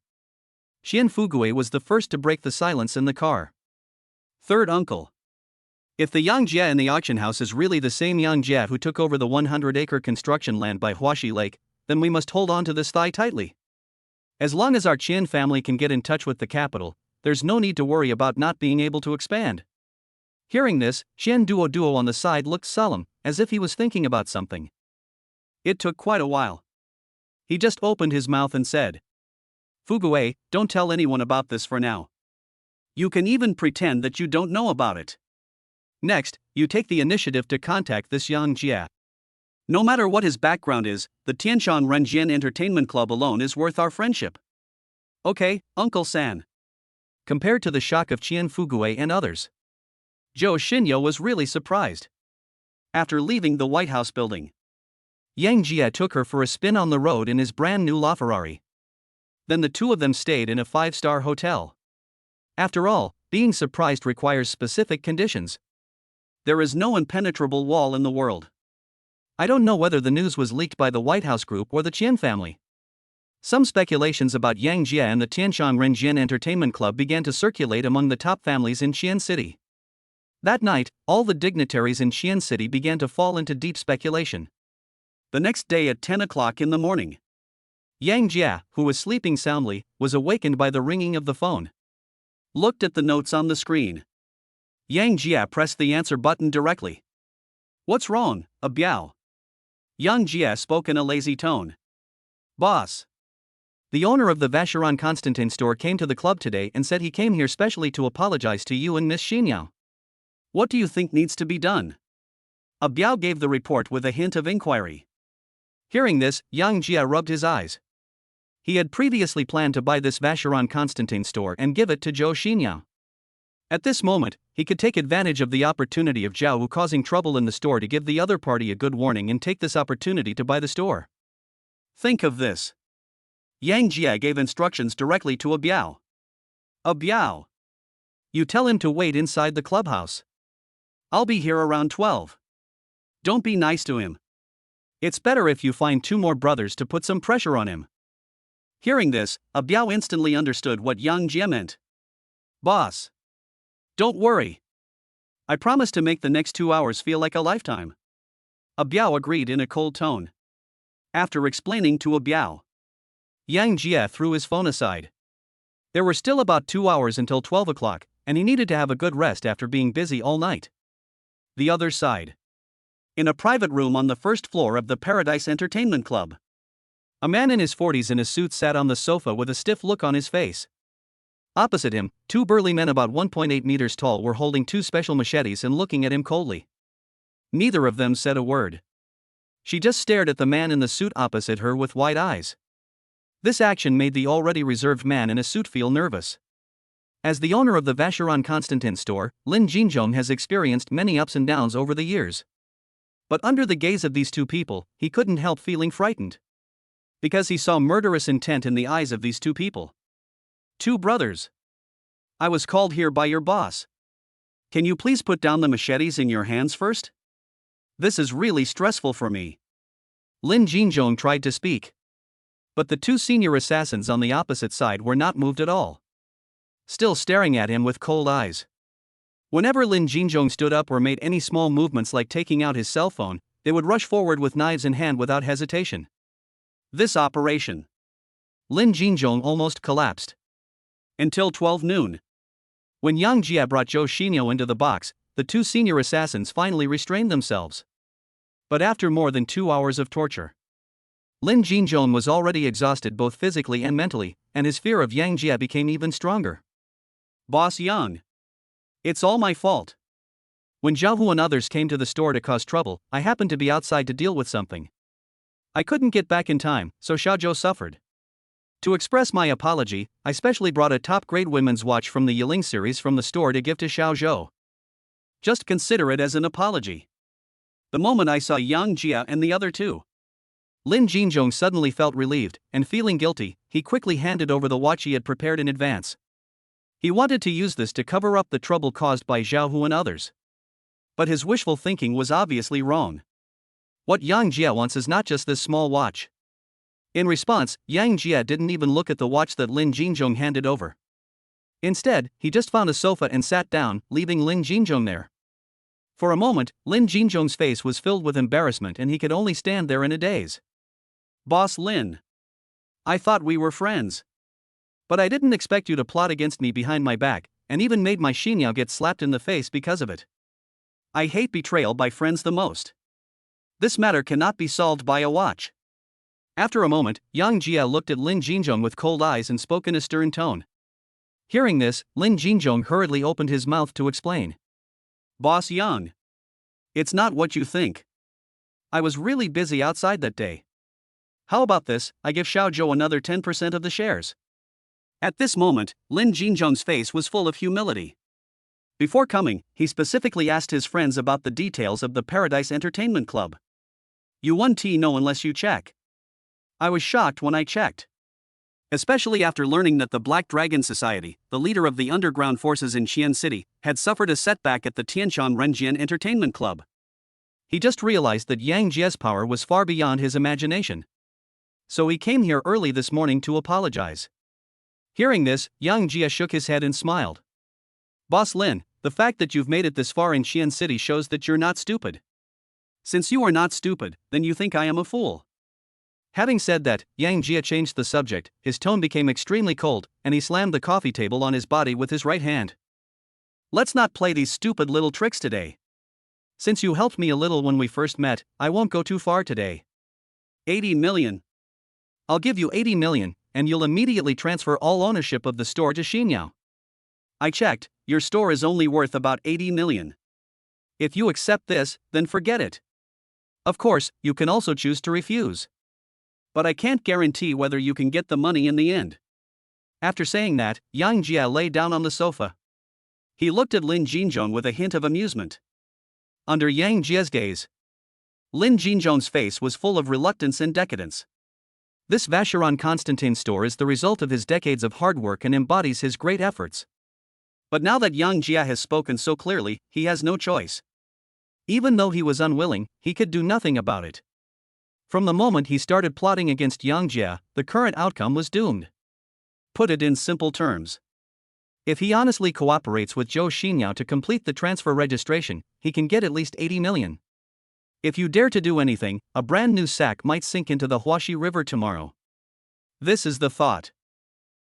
Qian Fugue was the first to break the silence in the car. Third uncle. If the Yang Jia in the auction house is really the same Yang Jia who took over the 100-acre construction land by Huaxi Lake, then we must hold on to this thigh tightly. As long as our Qian family can get in touch with the capital, there's no need to worry about not being able to expand. Hearing this, Qian Duoduo on the side looked solemn, as if he was thinking about something. It took quite a while. He just opened his mouth and said, Fugue, don't tell anyone about this for now. You can even pretend that you don't know about it. Next, you take the initiative to contact this Yang Jia. No matter what his background is, the Tianshan Renjian Entertainment Club alone is worth our friendship. Okay, Uncle San. Compared to the shock of Qian Fugue and others, Joe Shinoa was really surprised. After leaving the White House building, Yang Jia took her for a spin on the road in his brand new LaFerrari. Then the two of them stayed in a 5-star hotel. After all, being surprised requires specific conditions. There is no impenetrable wall in the world. I don't know whether the news was leaked by the White House group or the Qian family. Some speculations about Yang Jia and the Tianshan Renjian Entertainment Club began to circulate among the top families in Qian City. That night, all the dignitaries in Qian City began to fall into deep speculation. The next day at 10 o'clock in the morning, Yang Jia, who was sleeping soundly, was awakened by the ringing of the phone. Looked at the notes on the screen. Yang Jia pressed the answer button directly. What's wrong, Biao? Yang Jia spoke in a lazy tone. Boss. The owner of the Vacheron Constantin store came to the club today and said he came here specially to apologize to you and Miss Xinyao. What do you think needs to be done? Biao gave the report with a hint of inquiry. Hearing this, Yang Jia rubbed his eyes. He had previously planned to buy this Vacheron Constantin store and give it to Joe Shinoa. At this moment, he could take advantage of the opportunity of Zhao causing trouble in the store to give the other party a good warning and take this opportunity to buy the store. Think of this. Yang Jia gave instructions directly to Biao. Biao. You tell him to wait inside the clubhouse. I'll be here around 12. Don't be nice to him. It's better if you find 2 more brothers to put some pressure on him. Hearing this, Biao instantly understood what Yang Jia meant. Boss. Don't worry. I promise to make the next 2 hours feel like a lifetime. Biao agreed in a cold tone. After explaining to Biao, Yang Jia threw his phone aside. There were still about 2 hours until 12 o'clock, and he needed to have a good rest after being busy all night. The other side. In a private room on the first floor of the Paradise Entertainment Club, a man in his 40s in a suit sat on the sofa with a stiff look on his face. Opposite him, 2 burly men about 1.8 meters tall were holding 2 special machetes and looking at him coldly. Neither of them said a word. She just stared at the man in the suit opposite her with wide eyes. This action made the already reserved man in a suit feel nervous. As the owner of the Vacheron Constantin store, Lin Jinzhong has experienced many ups and downs over the years. But under the gaze of these 2 people, he couldn't help feeling frightened. because he saw murderous intent in the eyes of these two people. Two brothers. I was called here by your boss. Can you please put down the machetes in your hands first? This is really stressful for me. Lin Jinzhong tried to speak. But the two senior assassins on the opposite side were not moved at all, still staring at him with cold eyes. Whenever Lin Jinzhong stood up or made any small movements like taking out his cell phone, they would rush forward with knives in hand without hesitation. This operation. Lin Jinzhong almost collapsed. Until 12 noon. When Yang Jia brought Joe Shinoa into the box, the two senior assassins finally restrained themselves. But after more than 2 hours of torture, Lin Jinzhong was already exhausted both physically and mentally, and his fear of Yang Jia became even stronger. Boss Yang. It's all my fault. When Zhao Hu and others came to the store to cause trouble, I happened to be outside to deal with something. I couldn't get back in time, so Xiao suffered. To express my apology, I specially brought a top-grade women's watch from the Yiling series from the store to give to Xiao. Just consider it as an apology. The moment I saw Yang Jia and the other two, Lin Jinzhong suddenly felt relieved, and feeling guilty, he quickly handed over the watch he had prepared in advance. He wanted to use this to cover up the trouble caused by Zhao Hu and others. But his wishful thinking was obviously wrong. What Yang Jia wants is not just this small watch. In response, Yang Jia didn't even look at the watch that Lin Jinzhong handed over. Instead, he just found a sofa and sat down, leaving Lin Jinzhong there. For a moment, Lin Jinzhong's face was filled with embarrassment and he could only stand there in a daze. Boss Lin. I thought we were friends. But I didn't expect you to plot against me behind my back, and even made my Xiniao get slapped in the face because of it. I hate betrayal by friends the most. This matter cannot be solved by a watch. After a moment, Yang Jia looked at Lin Jinzhong with cold eyes and spoke in a stern tone. Hearing this, Lin Jinzhong hurriedly opened his mouth to explain. Boss Yang. It's not what you think. I was really busy outside that day. How about this, I give Xiao another 10% of the shares. At this moment, Lin Jinzhong's face was full of humility. Before coming, he specifically asked his friends about the details of the Paradise Entertainment Club. You won't know unless you check. I was shocked when I checked. Especially after learning that the Black Dragon Society, the leader of the underground forces in Xian City, had suffered a setback at the Tianshan Renjian Entertainment Club. He just realized that Yang Jia's power was far beyond his imagination. So he came here early this morning to apologize. Hearing this, Yang Jia shook his head and smiled. Boss Lin, the fact that you've made it this far in Xian City shows that you're not stupid. Since you are not stupid, then you think I am a fool. Having said that, Yang Jia changed the subject, his tone became extremely cold, and he slammed the coffee table on his body with his right hand. Let's not play these stupid little tricks today. Since you helped me a little when we first met, I won't go too far today. 80 million. I'll give you 80 million, and you'll immediately transfer all ownership of the store to Xiniao. I checked, your store is only worth about 80 million. If you accept this, then forget it. Of course, you can also choose to refuse. But I can't guarantee whether you can get the money in the end. After saying that, Yang Jia lay down on the sofa. He looked at Lin Jinzhong with a hint of amusement. Under Yang Jia's gaze, Lin Jinzhong's face was full of reluctance and decadence. This Vacheron Constantin store is the result of his decades of hard work and embodies his great efforts. But now that Yang Jia has spoken so clearly, he has no choice. Even though he was unwilling, he could do nothing about it. From the moment he started plotting against Yang Jia, the current outcome was doomed. Put it in simple terms. If he honestly cooperates with Joe Shinoa to complete the transfer registration, he can get at least 80 million. If you dare to do anything, a brand new sack might sink into the Huaxi River tomorrow. This is the thought.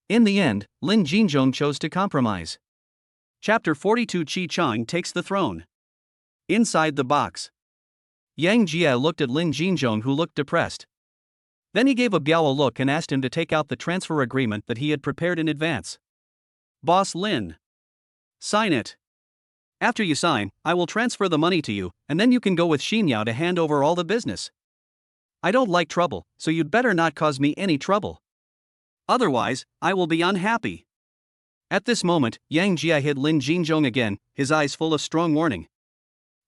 In the end, Lin Jinzhong chose to compromise. Chapter 42 Qi Chang takes the throne. Inside the box, Yang Jia looked at Lin Jinzhong, who looked depressed. Then he gave a Biao look and asked him to take out the transfer agreement that he had prepared in advance. Boss Lin. Sign it. After you sign, I will transfer the money to you, and then you can go with Xiniao to hand over all the business. I don't like trouble, so you'd better not cause me any trouble. Otherwise, I will be unhappy. At this moment, Yang Jia hit Lin Jinzhong again, his eyes full of strong warning.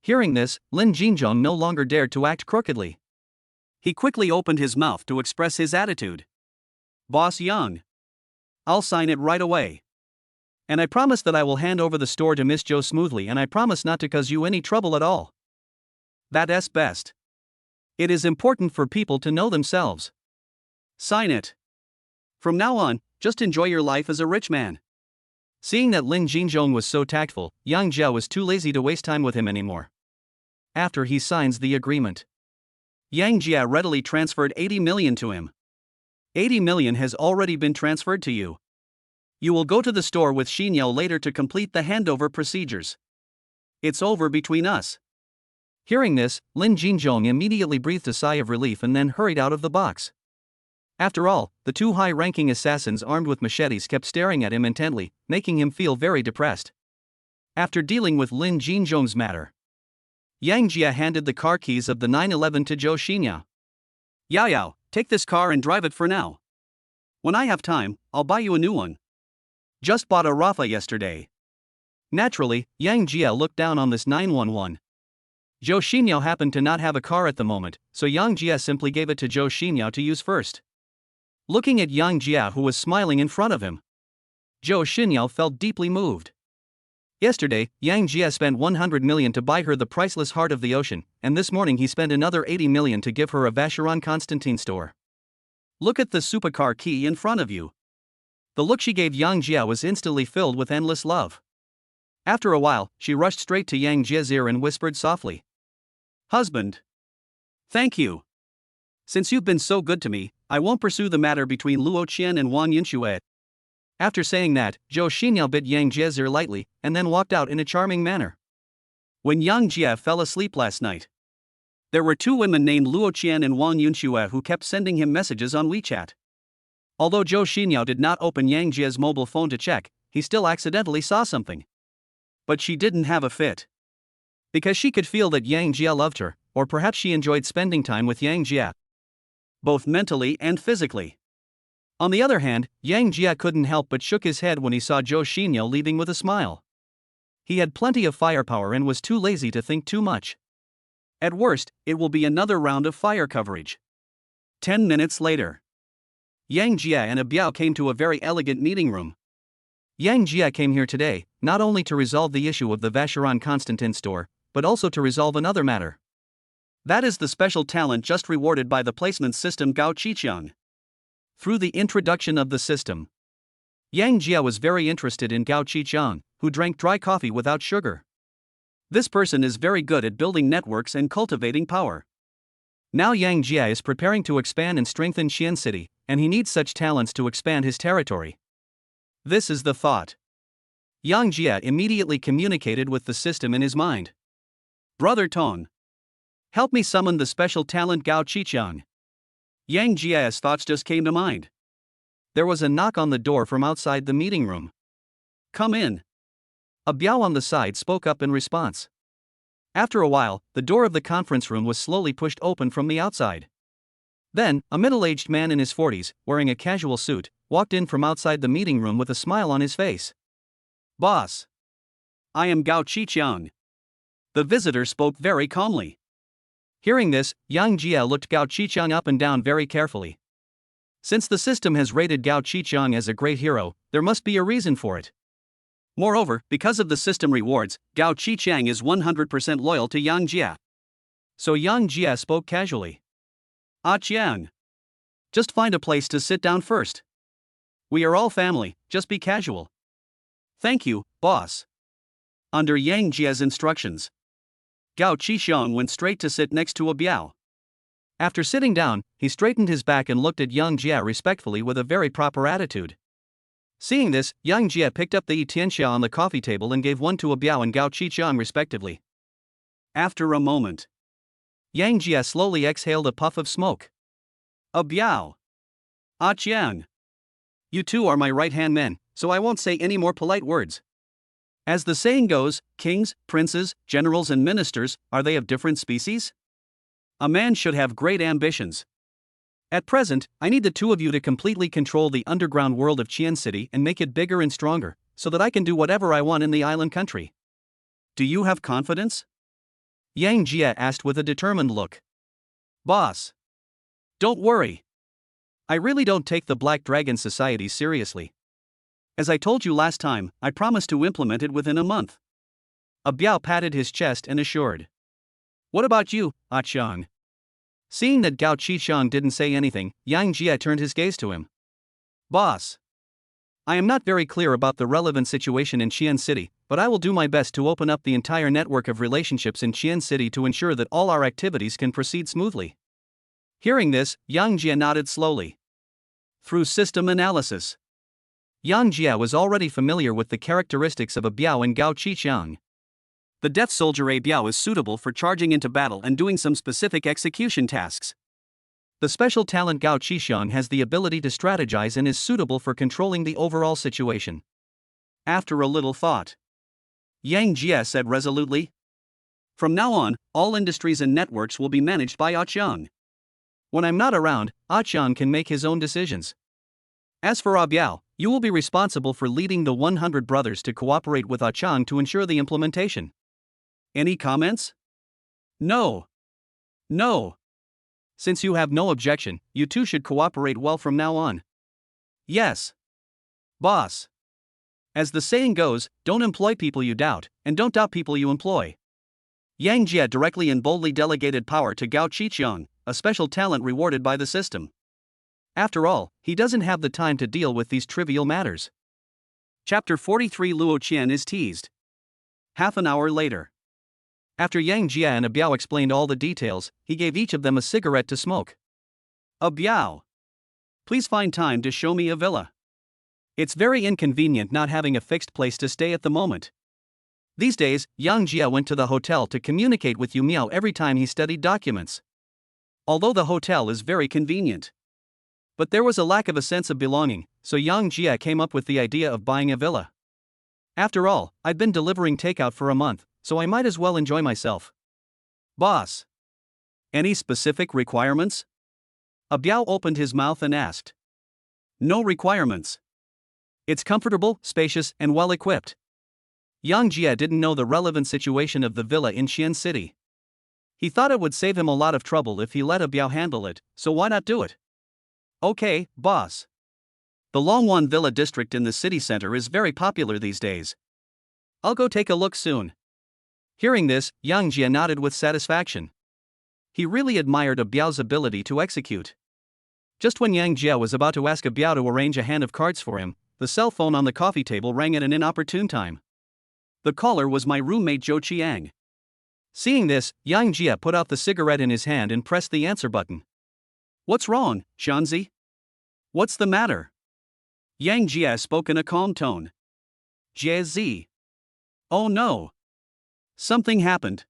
Hearing this, Lin Jinzhong no longer dared to act crookedly. He quickly opened his mouth to express his attitude. Boss Yang. I'll sign it right away. And I promise that I will hand over the store to Miss Joe smoothly, and I promise not to cause you any trouble at all. That's best. It is important for people to know themselves. Sign it. From now on, just enjoy your life as a rich man. Seeing that Lin Jinzhong was so tactful, Yang Jia was too lazy to waste time with him anymore. After he signs the agreement, Yang Jia readily transferred 80 million to him. 80 million has already been transferred to you. You will go to the store with Xinyo later to complete the handover procedures. It's over between us. Hearing this, Lin Jinzhong immediately breathed a sigh of relief and then hurried out of the box. After all, the two high-ranking assassins armed with machetes kept staring at him intently, making him feel very depressed. After dealing with Lin Jinzhong's matter, Yang Jia handed the car keys of the 911 to Joe Shinoa. Yao, take this car and drive it for now. When I have time, I'll buy you a new one. Just bought a Rafa yesterday. Naturally, Yang Jia looked down on this 911. Joe Shinoa happened to not have a car at the moment, so Yang Jia simply gave it to Joe Shinoa to use first. Looking at Yang Jia, who was smiling in front of him, Joe Shinoa felt deeply moved. Yesterday, Yang Jia spent 100 million to buy her the priceless heart of the ocean, and this morning he spent another 80 million to give her a Vacheron Constantine store. Look at the supercar key in front of you. The look she gave Yang Jia was instantly filled with endless love. After a while, she rushed straight to Yang Jia's ear and whispered softly, "Husband. Thank you. Since you've been so good to me, I won't pursue the matter between Luo Qian and Wang Yunxue." After saying that, Zhou Xinyo bit Yang Jia's ear lightly, and then walked out in a charming manner. When Yang Jia fell asleep last night, there were two women named Luo Qian and Wang Yunxue who kept sending him messages on WeChat. Although Zhou Xinyo did not open Yang Jia's mobile phone to check, he still accidentally saw something. But she didn't have a fit. Because she could feel that Yang Jia loved her, or perhaps she enjoyed spending time with Yang Jia, both mentally and physically. On the other hand, Yang Jia couldn't help but shook his head when he saw Zhou Xinyo leaving with a smile. He had plenty of firepower and was too lazy to think too much. At worst, it will be another round of fire coverage. 10 minutes later, Yang Jia and a Biao came to a very elegant meeting room. Yang Jia came here today, not only to resolve the issue of the Vacheron Constantine store, but also to resolve another matter. That is the special talent just rewarded by the placement system Gao Qiqiang. Through the introduction of the system, Yang Jia was very interested in Gao Qiqiang, who drank dry coffee without sugar. This person is very good at building networks and cultivating power. Now Yang Jia is preparing to expand and strengthen Xian City, and he needs such talents to expand his territory. This is the thought Yang Jia immediately communicated with the system in his mind. Brother Tong, help me summon the special talent Gao Qiqiang. Yang Jia's thoughts just came to mind. There was a knock on the door from outside the meeting room. Come in. A Biao on the side spoke up in response. After a while, the door of the conference room was slowly pushed open from the outside. Then, a middle-aged man in his 40s, wearing a casual suit, walked in from outside the meeting room with a smile on his face. Boss. I am Gao Qiqiang. The visitor spoke very calmly. Hearing this, Yang Jia looked Gao Qiqiang up and down very carefully. Since the system has rated Gao Qiqiang as a great hero, there must be a reason for it. Moreover, because of the system rewards, Gao Qiqiang is 100% loyal to Yang Jia. So Yang Jia spoke casually. Ah Qiang. Just find a place to sit down first. We are all family, just be casual. Thank you, boss. Under Yang Jia's instructions, Gao Qiqiang went straight to sit next to a Biao. After sitting down, he straightened his back and looked at Yang Jia respectfully with a very proper attitude. Seeing this, Yang Jia picked up the Tianxia on the coffee table and gave one to a Biao and Gao Qiqiang respectively. After a moment, Yang Jia slowly exhaled a puff of smoke. A Biao. Ah Qiang. You two are my right-hand men, so I won't say any more polite words. As the saying goes, kings, princes, generals and ministers, are they of different species? A man should have great ambitions. At present, I need the two of you to completely control the underground world of Qian City and make it bigger and stronger, so that I can do whatever I want in the island country. Do you have confidence? Yang Jia asked with a determined look. Boss. Don't worry. I really don't take the Black Dragon Society seriously. As I told you last time, I promised to implement it within a month. Biao patted his chest and assured. What about you, Ah Chang? Seeing that Gao Qixiang didn't say anything, Yang Jie turned his gaze to him. Boss. I am not very clear about the relevant situation in Qian City, but I will do my best to open up the entire network of relationships in Qian City to ensure that all our activities can proceed smoothly. Hearing this, Yang Jie nodded slowly. Through system analysis. Yang Jie was already familiar with the characteristics of a Biao and Gao Qixiang. The Death Soldier A Biao is suitable for charging into battle and doing some specific execution tasks. The special talent Gao Qixiang has the ability to strategize and is suitable for controlling the overall situation. After a little thought, Yang Jie said resolutely, from now on, all industries and networks will be managed by Ah Chang. When I'm not around, Ah Chang can make his own decisions. As for Ah Biao, you will be responsible for leading the 100 brothers to cooperate with Ah Chang to ensure the implementation. Any comments? No. Since you have no objection, you two should cooperate well from now on. Yes. Boss. As the saying goes, don't employ people you doubt, and don't doubt people you employ. Yang Jie directly and boldly delegated power to Gao Qixiang, a special talent rewarded by the system. After all, he doesn't have the time to deal with these trivial matters. Chapter 43 Luo Qian is teased. Half an hour later. After Yang Jie and Biao explained all the details, he gave each of them a cigarette to smoke. Biao. Please find time to show me a villa. It's very inconvenient not having a fixed place to stay at the moment. These days, Yang Jie went to the hotel to communicate with Yu Miao every time he studied documents. Although the hotel is very convenient. But there was a lack of a sense of belonging, so Yang Jie came up with the idea of buying a villa. After all, I've been delivering takeout for a month, so I might as well enjoy myself. Boss. Any specific requirements? Biao opened his mouth and asked. No requirements. It's comfortable, spacious, and well equipped. Yang Jie didn't know the relevant situation of the villa in Qian City. He thought it would save him a lot of trouble if he let Biao handle it, so why not do it? Okay, boss. The Longwan Villa district in the city center is very popular these days. I'll go take a look soon. Hearing this, Yang Jie nodded with satisfaction. He really admired Biao's ability to execute. Just when Yang Jie was about to ask Biao to arrange a hand of cards for him, the cell phone on the coffee table rang at an inopportune time. The caller was my roommate Zhou Qiang. Seeing this, Yang Jie put out the cigarette in his hand and pressed the answer button. What's wrong, Shanzi? What's the matter? Yang Jie spoke in a calm tone. Jie. Oh no. Something happened.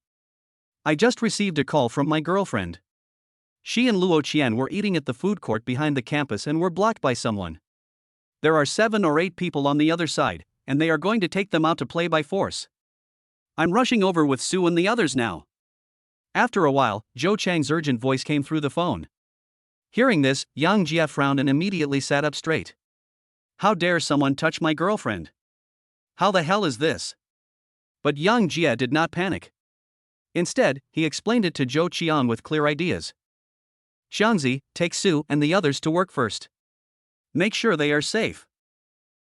I just received a call from my girlfriend. She and Luo Qian were eating at the food court behind the campus and were blocked by someone. There are 7 or 8 people on the other side, and they are going to take them out to play by force. I'm rushing over with Sue and the others now. After a while, Zhou Chang's urgent voice came through the phone. Hearing this, Yang Jie frowned and immediately sat up straight. How dare someone touch my girlfriend? How the hell is this? But Yang Jie did not panic. Instead, he explained it to Zhou Qian with clear ideas. Shanzi, take Sue and the others to work first. Make sure they are safe.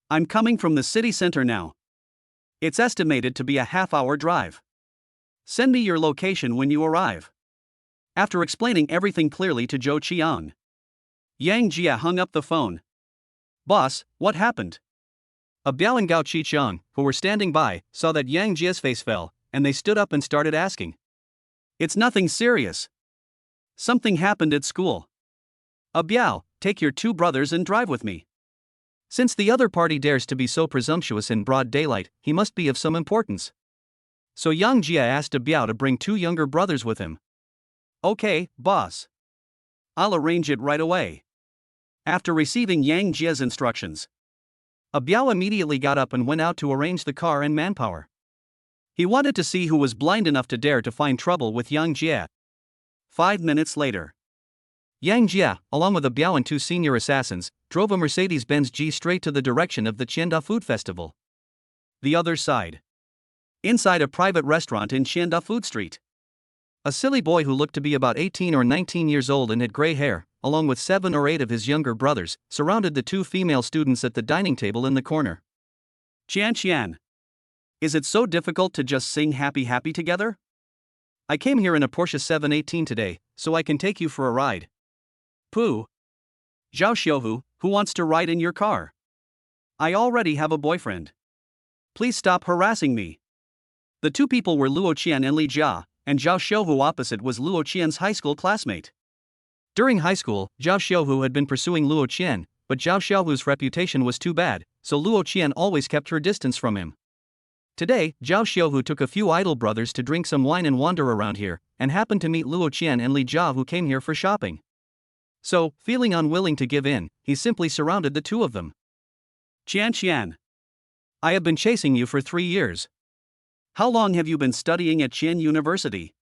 I'm coming from the city center now. It's estimated to be a half-hour drive. Send me your location when you arrive. After explaining everything clearly to Zhou Qian, Yang Jie hung up the phone. Boss, what happened? Biao and Gao Qixiang, who were standing by, saw that Yang Jie's face fell, and they stood up and started asking. It's nothing serious. Something happened at school. Biao, take your 2 brothers and drive with me. Since the other party dares to be so presumptuous in broad daylight, he must be of some importance. So Yang Jie asked Biao to bring 2 younger brothers with him. Okay, boss. I'll arrange it right away. After receiving Yang Jie's instructions, Biao immediately got up and went out to arrange the car and manpower. He wanted to see who was blind enough to dare to find trouble with Yang Jie. 5 minutes later, Yang Jie, along with Biao and 2 senior assassins, drove a Mercedes-Benz G straight to the direction of the Qianda Food Festival. The other side. Inside a private restaurant in Qianda Food Street. A silly boy who looked to be about 18 or 19 years old and had gray hair, along with 7 or 8 of his younger brothers, surrounded the 2 female students at the dining table in the corner. Qian, is it so difficult to just sing happy happy together? I came here in a Porsche 718 today, so I can take you for a ride. Pooh. Zhao Xiaohu, who wants to ride in your car? I already have a boyfriend. Please stop harassing me. The 2 people were Luo Qian and Li Jia, and Zhao Xiaohu opposite was Luo Qian's high school classmate. During high school, Zhao Xiaohu had been pursuing Luo Qian, but Zhao Xiaohu's reputation was too bad, so Luo Qian always kept her distance from him. Today, Zhao Xiaohu took a few idol brothers to drink some wine and wander around here, and happened to meet Luo Qian and Li Jia, who came here for shopping. So, feeling unwilling to give in, he simply surrounded the 2 of them. Qian, I have been chasing you for 3 years. How long have you been studying at Qian University?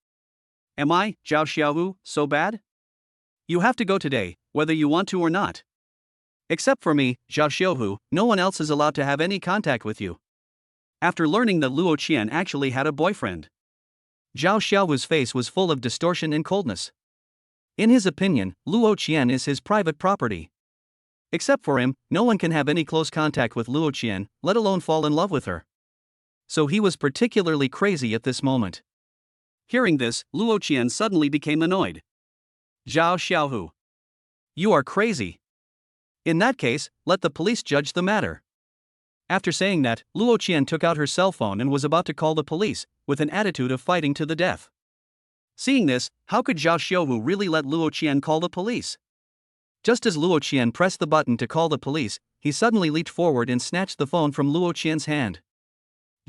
Am I, Zhao Xiaohu, so bad? You have to go today, whether you want to or not. Except for me, Zhao Xiaohu, no one else is allowed to have any contact with you. After learning that Luo Qian actually had a boyfriend, Zhao Xiaohu's face was full of distortion and coldness. In his opinion, Luo Qian is his private property. Except for him, no one can have any close contact with Luo Qian, let alone fall in love with her. So he was particularly crazy at this moment. Hearing this, Luo Qian suddenly became annoyed. Zhao Xiaohu. You are crazy. In that case, let the police judge the matter. After saying that, Luo Qian took out her cell phone and was about to call the police, with an attitude of fighting to the death. Seeing this, how could Zhao Xiaohu really let Luo Qian call the police? Just as Luo Qian pressed the button to call the police, he suddenly leaped forward and snatched the phone from Luo Qian's hand.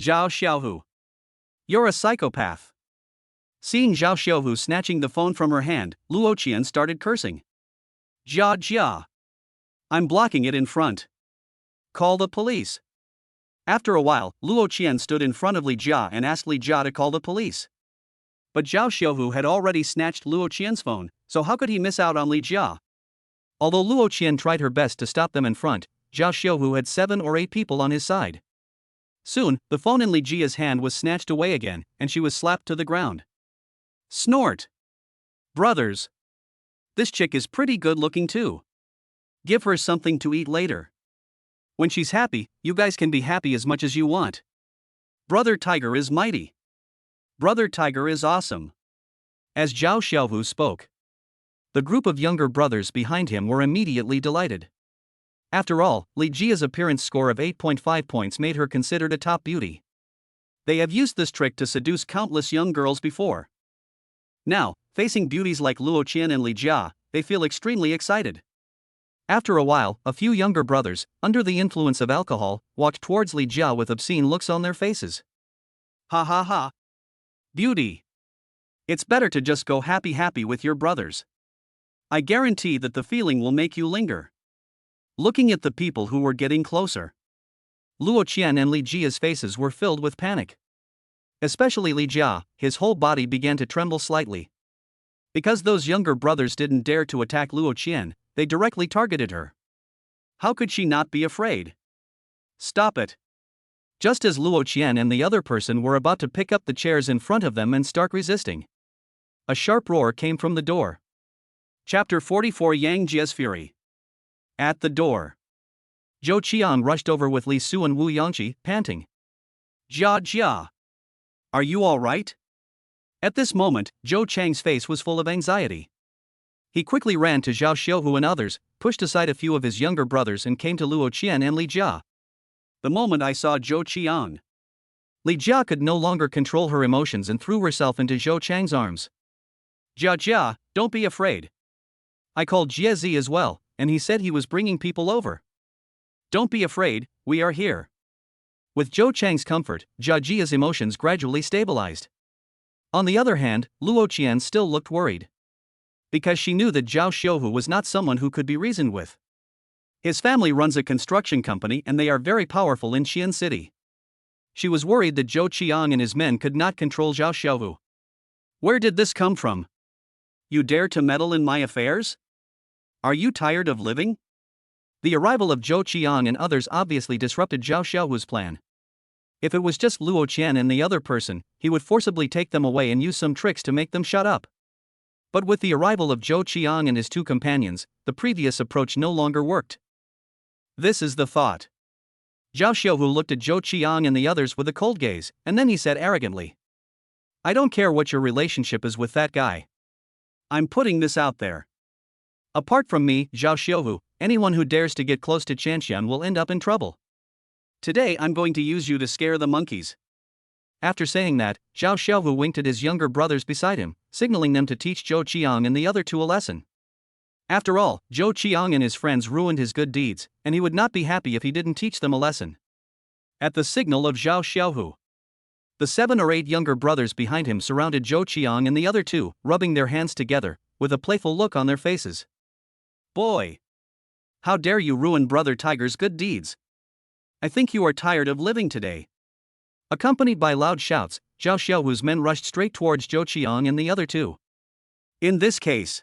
Zhao Xiaohu. You're a psychopath. Seeing Zhao Xiaohu snatching the phone from her hand, Luo Qian started cursing. Jia. I'm blocking it in front. Call the police. After a while, Luo Qian stood in front of Li Jia and asked Li Jia to call the police. But Zhao Xiaohu had already snatched Luo Qian's phone, so how could he miss out on Li Jia? Although Luo Qian tried her best to stop them in front, Zhao Xiaohu had 7 or 8 people on his side. Soon, the phone in Li Jia's hand was snatched away again, and she was slapped to the ground. Snort. Brothers. This chick is pretty good looking too. Give her something to eat later. When she's happy, you guys can be happy as much as you want. Brother Tiger is mighty. Brother Tiger is awesome. As Zhao Xiaohu spoke, the group of younger brothers behind him were immediately delighted. After all, Li Jia's appearance score of 8.5 points made her considered a top beauty. They have used this trick to seduce countless young girls before. Now, facing beauties like Luo Qian and Li Jia, they feel extremely excited. After a while, a few younger brothers, under the influence of alcohol, walked towards Li Jia with obscene looks on their faces. Ha ha ha. Beauty. It's better to just go happy with your brothers. I guarantee that the feeling will make you linger. Looking at the people who were getting closer, Luo Qian and Li Jia's faces were filled with panic. Especially Li Jia, his whole body began to tremble slightly. Because those younger brothers didn't dare to attack Luo Qian, they directly targeted her. How could she not be afraid? Stop it. Just as Luo Qian and the other person were about to pick up the chairs in front of them and start resisting, a sharp roar came from the door. Chapter 44 Yang Jia's Fury. At the door, Zhou Qiang rushed over with Li Su and Wu Yangqi, panting. Jia. Are you all right? At this moment, Zhou Chang's face was full of anxiety. He quickly ran to Zhao Xiaohu and others, pushed aside a few of his younger brothers and came to Luo Qian and Li Jia. The moment I saw Zhou Qiang, Li Jia could no longer control her emotions and threw herself into Zhou Chang's arms. Jia, don't be afraid. I called Jie Zi as well, and he said he was bringing people over. Don't be afraid, we are here. With Zhou Chang's comfort, Jia Jia's emotions gradually stabilized. On the other hand, Luo Qian still looked worried. Because she knew that Zhao Xiaohu was not someone who could be reasoned with. His family runs a construction company and they are very powerful in Xian City. She was worried that Zhou Qiang and his men could not control Zhao Xiaohu. Where did this come from? You dare to meddle in my affairs? Are you tired of living? The arrival of Zhou Qiang and others obviously disrupted Zhao Xiaohu's plan. If it was just Luo Qian and the other person, he would forcibly take them away and use some tricks to make them shut up. But with the arrival of Zhou Qiang and his two companions, the previous approach no longer worked. This is the thought. Zhao Xiaohu looked at Zhou Qiang and the others with a cold gaze, and then he said arrogantly, "I don't care what your relationship is with that guy. I'm putting this out there. Apart from me, Zhao Xiaohu, anyone who dares to get close to Qianxian will end up in trouble. Today I'm going to use you to scare the monkeys." After saying that, Zhao Xiaohu winked at his younger brothers beside him, signaling them to teach Zhou Qiang and the other two a lesson. After all, Zhou Qiang and his friends ruined his good deeds, and he would not be happy if he didn't teach them a lesson. At the signal of Zhao Xiaohu, the 7 or 8 younger brothers behind him surrounded Zhou Qiang and the other two, rubbing their hands together, with a playful look on their faces. "Boy! How dare you ruin Brother Tiger's good deeds? I think you are tired of living today." Accompanied by loud shouts, Zhao Xiaohu's men rushed straight towards Zhou Qiang and the other two. In this case,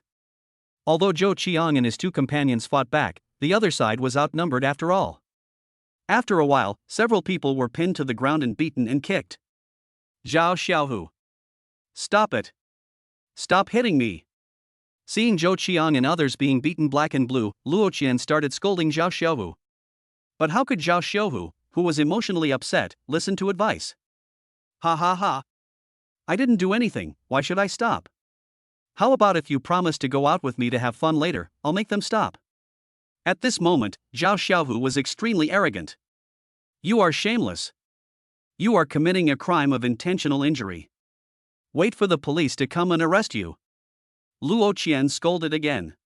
although Zhou Qiang and his two companions fought back, the other side was outnumbered after all. After a while, several people were pinned to the ground and beaten and kicked. "Zhao Xiaohu! Stop it! Stop hitting me!" Seeing Zhou Qiang and others being beaten black and blue, Luo Qian started scolding Zhao Xiaohu. But how could Zhao Xiaohu, who was emotionally upset, listen to advice? "Ha ha ha! I didn't do anything, why should I stop? How about if you promise to go out with me to have fun later, I'll make them stop." At this moment, Zhao Xiaohu was extremely arrogant. "You are shameless. You are committing a crime of intentional injury. Wait for the police to come and arrest you." Luo Qian scolded again.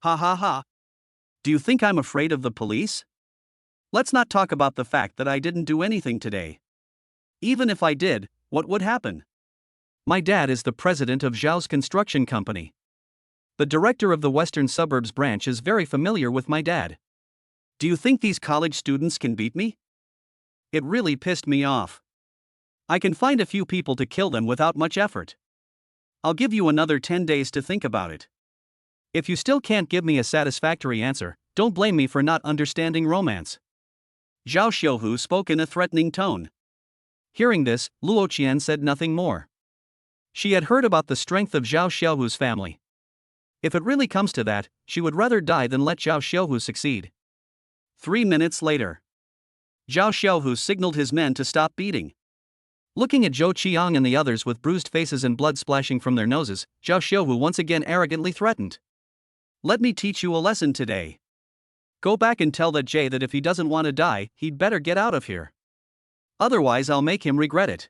"Ha ha ha! Do you think I'm afraid of the police? Let's not talk about the fact that I didn't do anything today. Even if I did, what would happen? My dad is the president of Zhao's construction company. The director of the Western Suburbs branch is very familiar with my dad. Do you think these college students can beat me? It really pissed me off. I can find a few people to kill them without much effort. I'll give you another 10 days to think about it. If you still can't give me a satisfactory answer, don't blame me for not understanding romance." Zhao Xiaohu spoke in a threatening tone. Hearing this, Luo Qian said nothing more. She had heard about the strength of Zhao Xiaohu's family. If it really comes to that, she would rather die than let Zhao Xiaohu succeed. 3 minutes later, Zhao Xiaohu signaled his men to stop beating. Looking at Zhou Qiang and the others with bruised faces and blood splashing from their noses, Zhao Xiaohu once again arrogantly threatened. "Let me teach you a lesson today. Go back and tell that Jay that if he doesn't want to die, he'd better get out of here. Otherwise I'll make him regret it."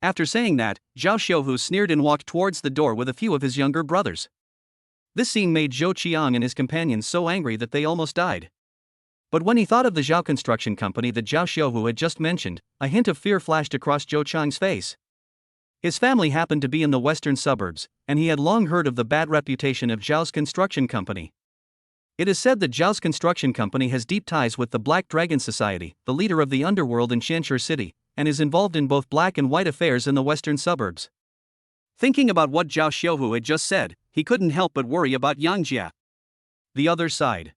After saying that, Zhao Xiaohu sneered and walked towards the door with a few of his younger brothers. This scene made Zhou Qiang and his companions so angry that they almost died. But when he thought of the Zhao construction company that Zhao Xiaohu had just mentioned, a hint of fear flashed across Zhou Qiang's face. His family happened to be in the western suburbs, and he had long heard of the bad reputation of Zhao's construction company. It is said that Zhao's construction company has deep ties with the Black Dragon Society, the leader of the underworld in Qianshi City, and is involved in both black and white affairs in the western suburbs. Thinking about what Zhao Xiaohu had just said, he couldn't help but worry about Yang Jia. The other side.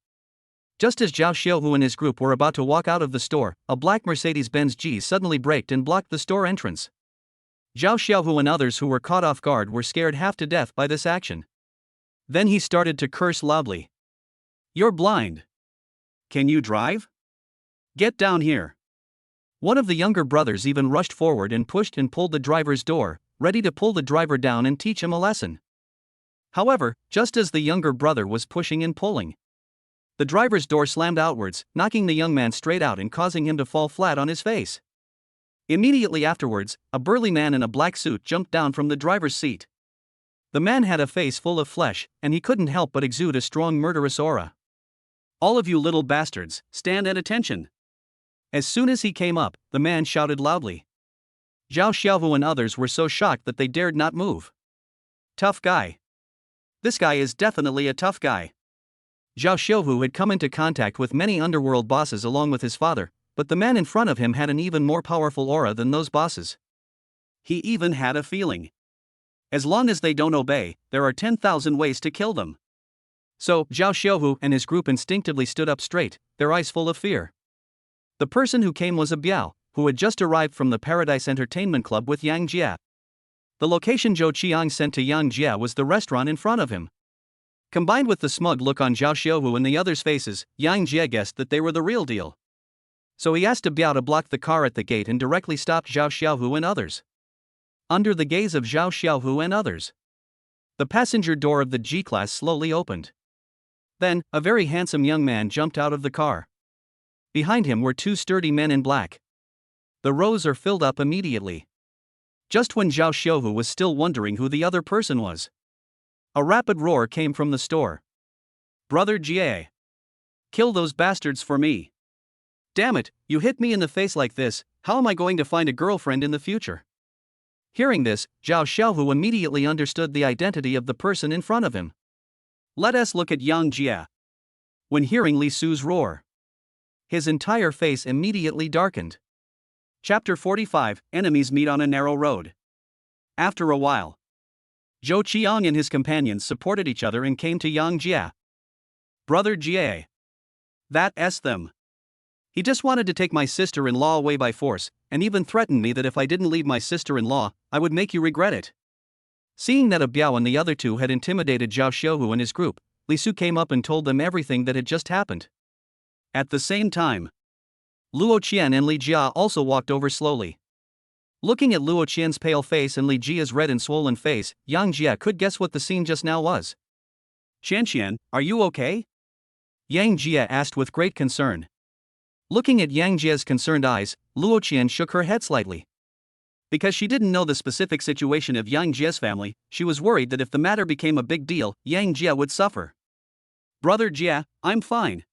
Just as Zhao Xiaohu and his group were about to walk out of the store, a black Mercedes-Benz G suddenly braked and blocked the store entrance. Zhao Xiaohu and others who were caught off guard were scared half to death by this action. Then he started to curse loudly. "You're blind. Can you drive? Get down here." One of the younger brothers even rushed forward and pushed and pulled the driver's door, ready to pull the driver down and teach him a lesson. However, just as the younger brother was pushing and pulling, the driver's door slammed outwards, knocking the young man straight out and causing him to fall flat on his face. Immediately afterwards, a burly man in a black suit jumped down from the driver's seat. The man had a face full of flesh, and he couldn't help but exude a strong murderous aura. "All of you little bastards, stand at attention." As soon as he came up, the man shouted loudly. Zhao Xiaohu and others were so shocked that they dared not move. "Tough guy. This guy is definitely a tough guy." Zhao Xiaohu had come into contact with many underworld bosses along with his father, but the man in front of him had an even more powerful aura than those bosses. He even had a feeling. As long as they don't obey, there are 10,000 ways to kill them. So, Zhao Xiaohu and his group instinctively stood up straight, their eyes full of fear. The person who came was a Biao, who had just arrived from the Paradise Entertainment Club with Yang Jia. The location Zhou Qiang sent to Yang Jia was the restaurant in front of him. Combined with the smug look on Zhao Xiaohu and the others' faces, Yang Jia guessed that they were the real deal. So he asked Biao to block the car at the gate and directly stopped Zhao Xiaohu and others. Under the gaze of Zhao Xiaohu and others, the passenger door of the G-Class slowly opened. Then, a very handsome young man jumped out of the car. Behind him were two sturdy men in black. The rows are filled up immediately. Just when Zhao Xiaohu was still wondering who the other person was, a rapid roar came from the store. "Brother Jie! Kill those bastards for me! Damn it, you hit me in the face like this, how am I going to find a girlfriend in the future?" Hearing this, Zhao Xiaohu immediately understood the identity of the person in front of him. Let us look at Yang Jia. When hearing Li Su's roar, his entire face immediately darkened. Chapter 45, Enemies Meet on a Narrow Road. After a while, Zhou Qiang and his companions supported each other and came to Yang Jia. "Brother Jie. That's them. He just wanted to take my sister-in-law away by force, and even threatened me that if I didn't leave my sister-in-law, I would make you regret it." Seeing that Biao and the other two had intimidated Zhao Xiaohu and his group, Li Su came up and told them everything that had just happened. At the same time, Luo Qian and Li Jia also walked over slowly. Looking at Luo Qian's pale face and Li Jia's red and swollen face, Yang Jia could guess what the scene just now was. "Qianqian, are you okay?" Yang Jia asked with great concern. Looking at Yang Jia's concerned eyes, Luo Qian shook her head slightly. Because she didn't know the specific situation of Yang Jia's family, she was worried that if the matter became a big deal, Yang Jia would suffer. "Brother Jia, I'm fine."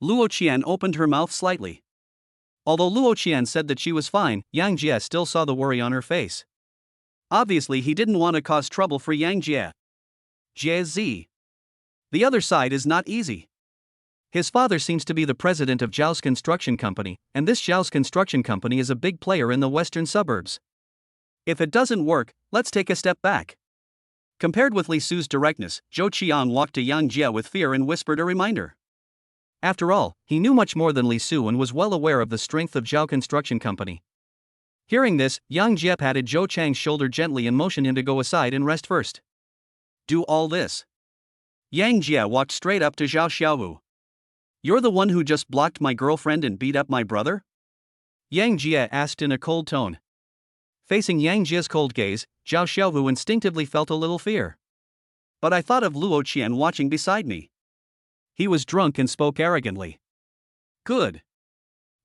Luo Qian opened her mouth slightly. Although Luo Qian said that she was fine, Yang Jia still saw the worry on her face. Obviously he didn't want to cause trouble for Yang Jia. Jie Z. The other side is not easy. His father seems to be the president of Zhao's construction company, and this Zhao's construction company is a big player in the western suburbs. If it doesn't work, let's take a step back. Compared with Li Su's directness, Zhou Qiang walked to Yang Jia with fear and whispered a reminder. After all, he knew much more than Li Su and was well aware of the strength of Zhao Construction Company. Hearing this, Yang Jia patted Zhou Chang's shoulder gently and motioned him to go aside and rest first. Do all this. Yang Jia walked straight up to Zhao Xiaohu. "You're the one who just blocked my girlfriend and beat up my brother?" Yang Jia asked in a cold tone. Facing Yang Jia's cold gaze, Zhao Xiaohu instinctively felt a little fear. "But I thought of Luo Qian watching beside me. He was drunk and spoke arrogantly." "Good.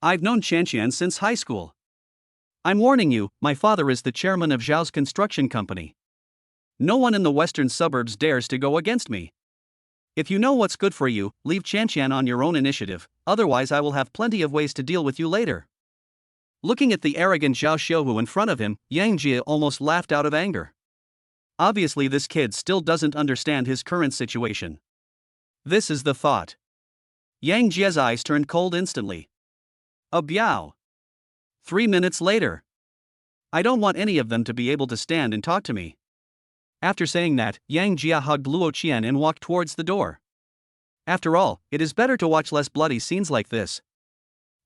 I've known Qianqian since high school. I'm warning you, my father is the chairman of Zhao's construction company. No one in the western suburbs dares to go against me. If you know what's good for you, leave Qianqian on your own initiative, otherwise I will have plenty of ways to deal with you later." Looking at the arrogant Zhao Xiaohu in front of him, Yang Jia almost laughed out of anger. Obviously this kid still doesn't understand his current situation. This is the thought. Yang Jia's eyes turned cold instantly. "A Biao." 3 minutes later. "I don't want any of them to be able to stand and talk to me." After saying that, Yang Jia hugged Luo Qian and walked towards the door. After all, it is better to watch less bloody scenes like this.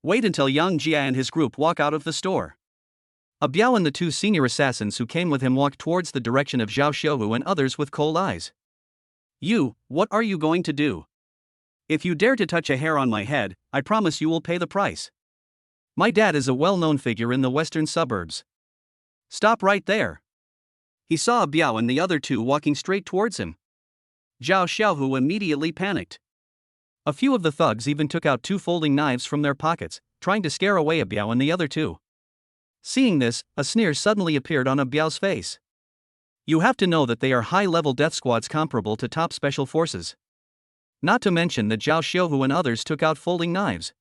Wait until Yang Jia and his group walk out of the store. A Biao and the two senior assassins who came with him walked towards the direction of Zhao Xiaohu and others with cold eyes. "You, what are you going to do? If you dare to touch a hair on my head, I promise you will pay the price. My dad is a well-known figure in the western suburbs." "Stop right there." He saw Biao and the other two walking straight towards him. Zhao Xiaohu immediately panicked. A few of the thugs even took out 2 folding knives from their pockets, trying to scare away Biao and the other two. Seeing this, a sneer suddenly appeared on Biao's face. "You have to know that they are high-level death squads comparable to top special forces. Not to mention that Zhao Xiaohu and others took out folding knives.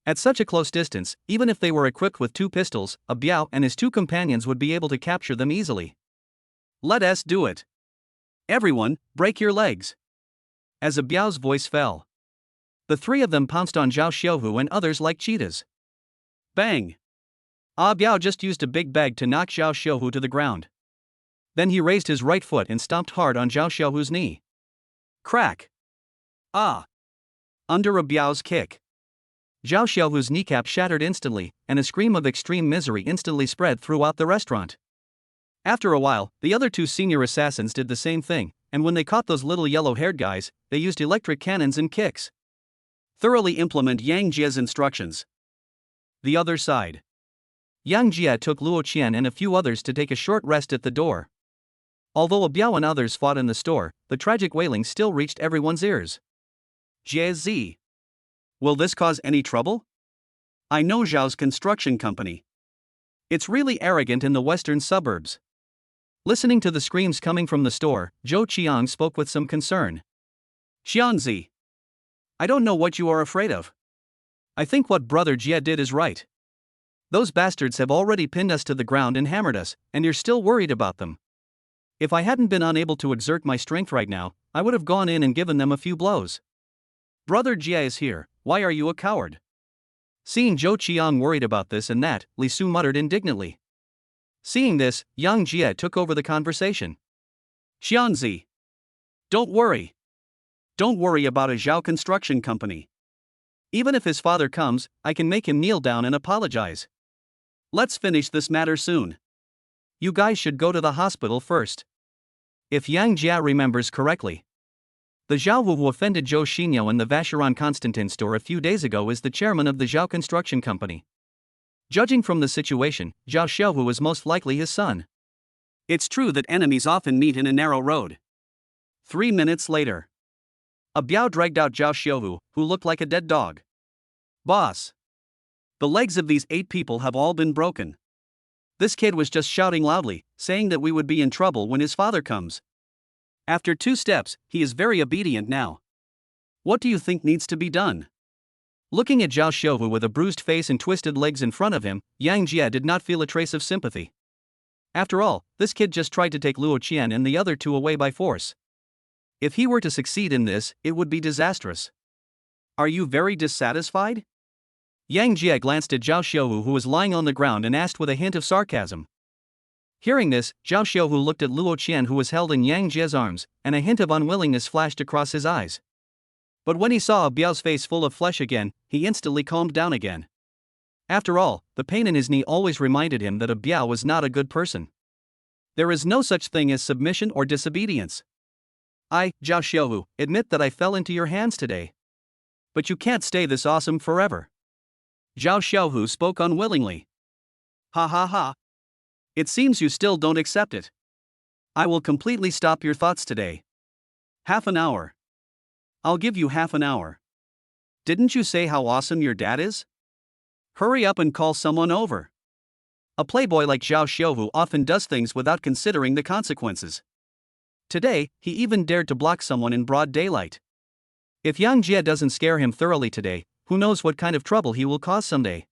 At such a close distance, even if they were equipped with 2 pistols, Biao and his 2 companions would be able to capture them easily. Let us do it. Everyone, break your legs." As Biao's voice fell, the 3 of them pounced on Zhao Xiaohu and others like cheetahs. Bang! Biao just used a big bag to knock Zhao Xiaohu to the ground. Then he raised his right foot and stomped hard on Zhao Xiaohu's knee. Crack! Ah! Under Biao's kick, Zhao Xiaohu's kneecap shattered instantly, and a scream of extreme misery instantly spread throughout the restaurant. After a while, the other two senior assassins did the same thing, and when they caught those little yellow-haired guys, they used electric cannons and kicks. Thoroughly implement Yang Jie's instructions. The other side. Yang Jie took Luo Qian and a few others to take a short rest at the door. Although Biao and others fought in the store, the tragic wailing still reached everyone's ears. Jie Z. Will this cause any trouble? I know Zhao's construction company. It's really arrogant in the western suburbs. Listening to the screams coming from the store, Zhou Qiang spoke with some concern. Xianzi. I don't know what you are afraid of. I think what Brother Jie did is right. Those bastards have already pinned us to the ground and hammered us, and you're still worried about them. If I hadn't been unable to exert my strength right now, I would have gone in and given them a few blows. Brother Jie is here, why are you a coward? Seeing Zhou Qiang worried about this and that, Li Su muttered indignantly. Seeing this, Yang Jie took over the conversation. Xianzi. Don't worry. Don't worry about a Zhao construction company. Even if his father comes, I can make him kneel down and apologize. Let's finish this matter soon. You guys should go to the hospital first. If Yang Jie remembers correctly, the Zhao who offended Joe Shinoa in the Vacheron Constantin store a few days ago is the chairman of the Zhao construction company. Judging from the situation, Zhao Xiaohu is most likely his son. It's true that enemies often meet in a narrow road. 3 minutes later. Biao dragged out Zhao Xiaohu, who looked like a dead dog. Boss. The legs of these 8 people have all been broken. This kid was just shouting loudly, saying that we would be in trouble when his father comes. After 2 steps, he is very obedient now. What do you think needs to be done? Looking at Zhao Xiaohu with a bruised face and twisted legs in front of him, Yang Jie did not feel a trace of sympathy. After all, this kid just tried to take Luo Qian and the other 2 away by force. If he were to succeed in this, it would be disastrous. Are you very dissatisfied? Yang Jie glanced at Zhao Xiaohu, who was lying on the ground, and asked with a hint of sarcasm. Hearing this, Zhao Xiaohu looked at Luo Qian, who was held in Yang Jie's arms, and a hint of unwillingness flashed across his eyes. But when he saw Biao's face full of flesh again, he instantly calmed down again. After all, the pain in his knee always reminded him that Biao was not a good person. There is no such thing as submission or disobedience. I, Zhao Xiaohu, admit that I fell into your hands today. But you can't stay this awesome forever. Zhao Xiaohu spoke unwillingly. Ha ha ha. It seems you still don't accept it. I will completely stop your thoughts today. Half an hour. I'll give you half an hour. Didn't you say how awesome your dad is? Hurry up and call someone over. A playboy like Zhao Xiaohu often does things without considering the consequences. Today, he even dared to block someone in broad daylight. If Yang Jie doesn't scare him thoroughly today, who knows what kind of trouble he will cause someday.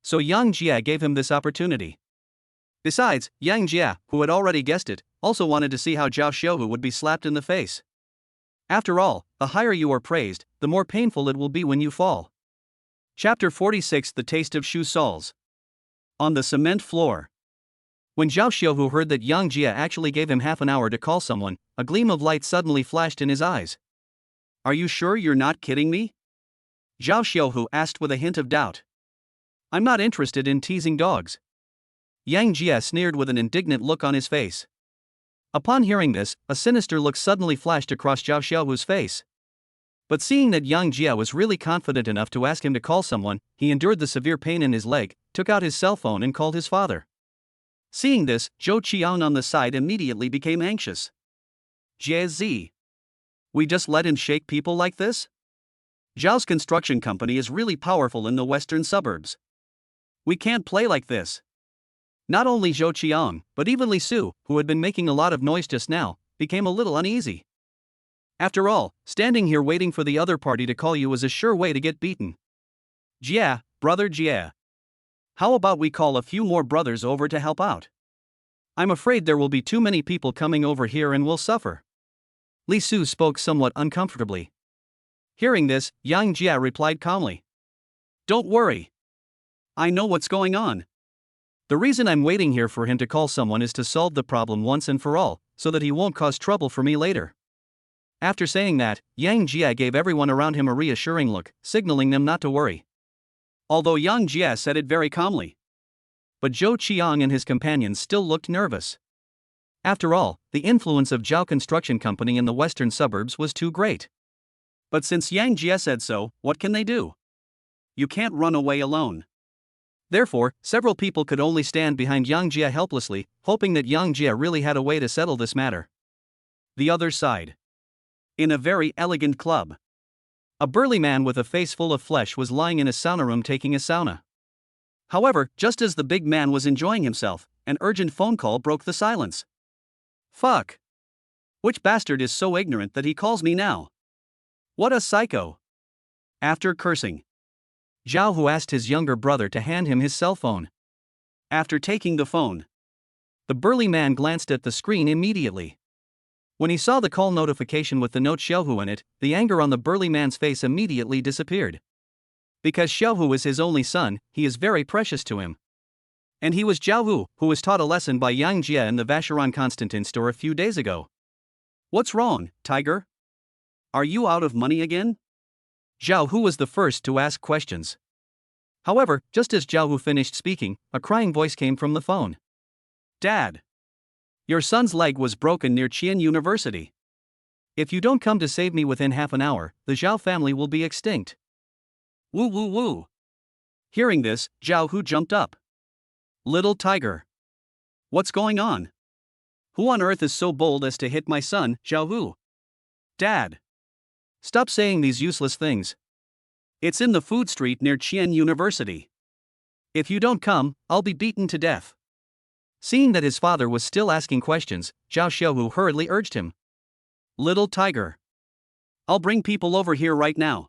So Yang Jie gave him this opportunity. Besides, Yang Jie, who had already guessed it, also wanted to see how Zhao Xiaohu would be slapped in the face. After all, the higher you are praised, the more painful it will be when you fall. Chapter 46: The Taste of Shoe Soles. On the cement floor. When Zhao Xiaohu heard that Yang Jie actually gave him half an hour to call someone, a gleam of light suddenly flashed in his eyes. Are you sure you're not kidding me? Zhao Xiaohu asked with a hint of doubt. I'm not interested in teasing dogs. Yang Jie sneered with an indignant look on his face. Upon hearing this, a sinister look suddenly flashed across Zhao Xiaohu's face. But seeing that Yang Jie was really confident enough to ask him to call someone, he endured the severe pain in his leg, took out his cell phone and called his father. Seeing this, Zhou Qiang on the side immediately became anxious. Jie Z. We just let him shake people like this? Zhao's construction company is really powerful in the western suburbs. We can't play like this. Not only Zhou Qiang, but even Li Su, who had been making a lot of noise just now, became a little uneasy. After all, standing here waiting for the other party to call you is a sure way to get beaten. Jie, brother Jie. How about we call a few more brothers over to help out? I'm afraid there will be too many people coming over here and will suffer. Li Su spoke somewhat uncomfortably. Hearing this, Yang Jie replied calmly. Don't worry. I know what's going on. The reason I'm waiting here for him to call someone is to solve the problem once and for all, so that he won't cause trouble for me later. After saying that, Yang Jie gave everyone around him a reassuring look, signaling them not to worry. although Yang Jie said it very calmly. But Zhou Qiang and his companions still looked nervous. After all, the influence of Zhao Construction Company in the western suburbs was too great. But since Yang Jie said so, what can they do? You can't run away alone. Therefore, several people could only stand behind Yang Jie helplessly, hoping that Yang Jie really had a way to settle this matter. The other side. In a very elegant club. A burly man with a face full of flesh was lying in a sauna room taking a sauna. However, just as the big man was enjoying himself, an urgent phone call broke the silence. Fuck. Which bastard is so ignorant that he calls me now? What a psycho. After cursing, Zhao Hu asked his younger brother to hand him his cell phone. After taking the phone, the burly man glanced at the screen immediately. When he saw the call notification with the note Xiaohu in it, the anger on the burly man's face immediately disappeared. Because Xiaohu is his only son, he is very precious to him. And he was Zhao Hu, who was taught a lesson by Yang Jie in the Vacheron Constantin store a few days ago. What's wrong, Tiger? Are you out of money again? Zhao Hu was the first to ask questions. However, just as Zhao Hu finished speaking, a crying voice came from the phone. Dad! Your son's leg was broken near Qian University. If you don't come to save me within half an hour, the Zhao family will be extinct. Woo woo woo. Hearing this, Zhao Hu jumped up. Little Tiger. What's going on? Who on earth is so bold as to hit my son, Zhao Hu? Dad. Stop saying these useless things. It's in the food street near Qian University. If you don't come, I'll be beaten to death. Seeing that his father was still asking questions, Zhao Xiaohu hurriedly urged him. Little Tiger. I'll bring people over here right now.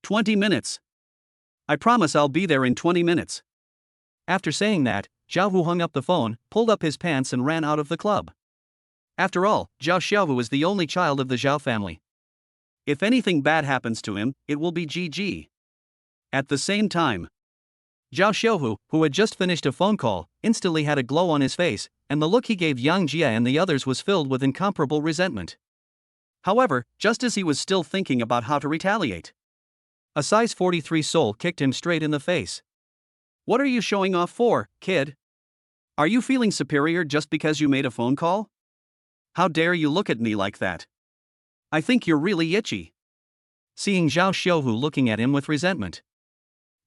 20 minutes. I promise I'll be there in 20 minutes. After saying that, Zhao Hu hung up the phone, pulled up his pants and ran out of the club. After all, Zhao Xiaohu is the only child of the Zhao family. If anything bad happens to him, it will be GG. At the same time, Zhao Xiaohu, who had just finished a phone call, instantly had a glow on his face, and the look he gave Yang Jie and the others was filled with incomparable resentment. However, just as he was still thinking about how to retaliate, a size 43 soul kicked him straight in the face. What are you showing off for, kid? Are you feeling superior just because you made a phone call? How dare you look at me like that? I think you're really itchy. Seeing Zhao Xiaohu looking at him with resentment,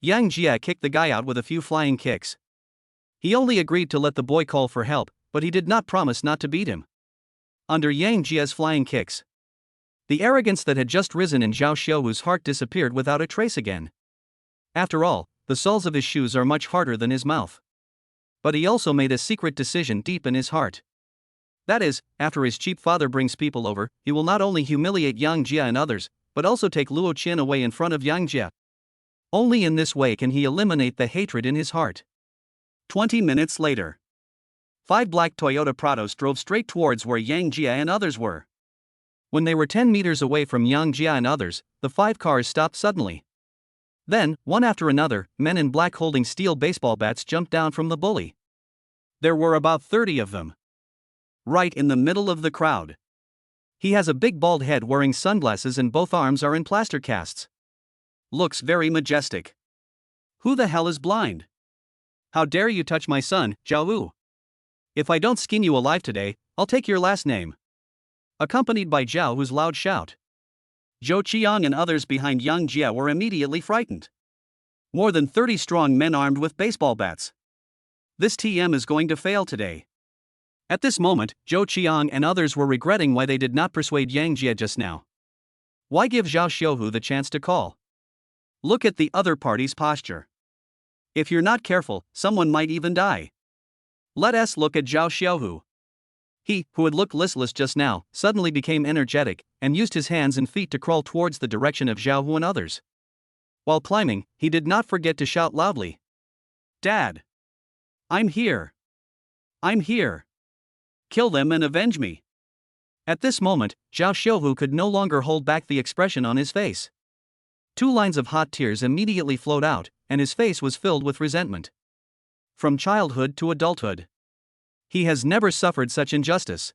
Yang Jie kicked the guy out with a few flying kicks. He only agreed to let the boy call for help, but he did not promise not to beat him. Under Yang Jie's flying kicks, the arrogance that had just risen in Zhao Xiaohu's heart disappeared without a trace again. After all, the soles of his shoes are much harder than his mouth. But he also made a secret decision deep in his heart. That is, after his cheap father brings people over, he will not only humiliate Yang Jie and others, but also take Luo Qian away in front of Yang Jie. Only in this way can he eliminate the hatred in his heart. 20 minutes later, 5 black Toyota Prados drove straight towards where Yang Jie and others were. When they were 10 meters away from Yang Jie and others, the 5 cars stopped suddenly. Then, one after another, men in black holding steel baseball bats jumped down from the bully. There were about 30 of them. Right in the middle of the crowd. He has a big bald head wearing sunglasses and both arms are in plaster casts. Looks very majestic. Who the hell is blind? How dare you touch my son, Zhao Wu? If I don't skin you alive today, I'll take your last name. Accompanied by Zhao Wu's loud shout. Zhou Qiang and others behind Yang Jie were immediately frightened. More than 30 strong men armed with baseball bats. This TM is going to fail today. At this moment, Zhou Qiang and others were regretting why they did not persuade Yang Jie just now. Why give Zhao Xiaohu the chance to call? Look at the other party's posture. If you're not careful, someone might even die. Let us look at Zhao Xiaohu. He, who had looked listless just now, suddenly became energetic, and used his hands and feet to crawl towards the direction of Zhao Hu and others. While climbing, he did not forget to shout loudly. Dad! I'm here! I'm here! Kill them and avenge me! At this moment, Zhao Xiaohu could no longer hold back the expression on his face. 2 lines of hot tears immediately flowed out, and his face was filled with resentment. From childhood to adulthood, he has never suffered such injustice.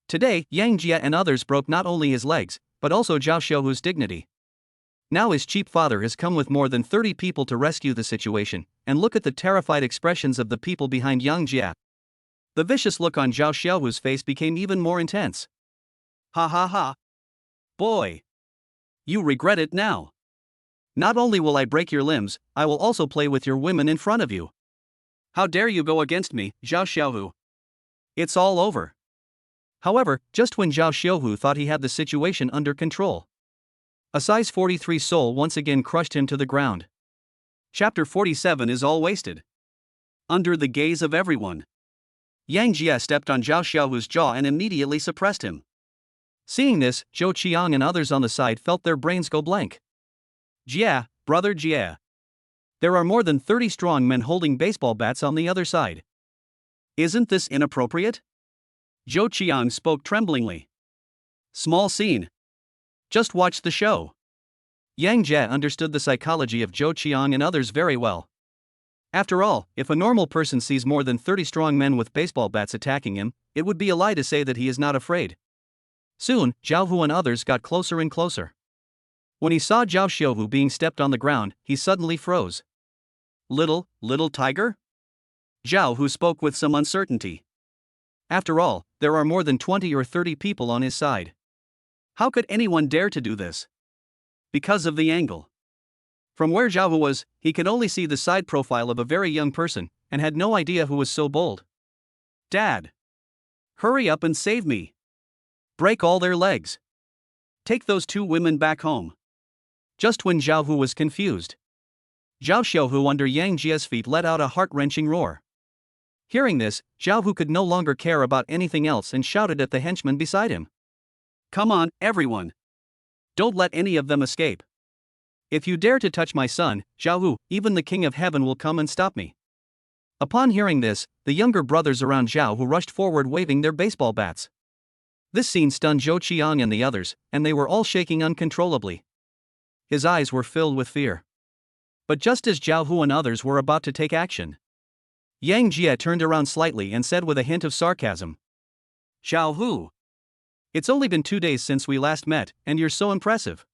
Today, Yang Jie and others broke not only his legs, but also Zhao Xiaohu's dignity. Now his cheap father has come with more than 30 people to rescue the situation, and look at the terrified expressions of the people behind Yang Jia. The vicious look on Zhao Xiaohu's face became even more intense. Ha ha ha. Boy. You regret it now. Not only will I break your limbs, I will also play with your women in front of you. How dare you go against me, Zhao Xiaohu? It's all over. However, just when Zhao Xiaohu thought he had the situation under control, a size 43 soul once again crushed him to the ground. Chapter 47 is all wasted. Under the gaze of everyone, Yang Jia stepped on Zhao Xiaohu's jaw and immediately suppressed him. Seeing this, Zhou Qiang and others on the side felt their brains go blank. Jia, brother Jia. There are more than 30 strong men holding baseball bats on the other side. Isn't this inappropriate? Zhou Qiang spoke tremblingly. Small scene. Just watch the show. Yang Jia understood the psychology of Zhou Qiang and others very well. After all, if a normal person sees more than 30 strong men with baseball bats attacking him, it would be a lie to say that he is not afraid. Soon, Zhao Hu and others got closer and closer. When he saw Zhao Xiaohu being stepped on the ground, he suddenly froze. Little tiger? Zhao Hu spoke with some uncertainty. After all, there are more than 20 or 30 people on his side. How could anyone dare to do this? Because of the angle. From where Zhao Hu was, he could only see the side profile of a very young person, and had no idea who was so bold. Dad! Hurry up and save me! Break all their legs! Take those two women back home! Just when Zhao Hu was confused, Zhao Xiaohu under Yang Jia's feet let out a heart-wrenching roar. Hearing this, Zhao Hu could no longer care about anything else and shouted at the henchmen beside him. Come on, everyone! Don't let any of them escape. If you dare to touch my son, Zhao Hu, even the King of Heaven will come and stop me. Upon hearing this, the younger brothers around Zhao Hu rushed forward waving their baseball bats. This scene stunned Zhou Qiang and the others, and they were all shaking uncontrollably. His eyes were filled with fear. But just as Zhao Hu and others were about to take action, Yang Jia turned around slightly and said with a hint of sarcasm, Zhao Hu. It's only been 2 days since we last met, and you're so impressive.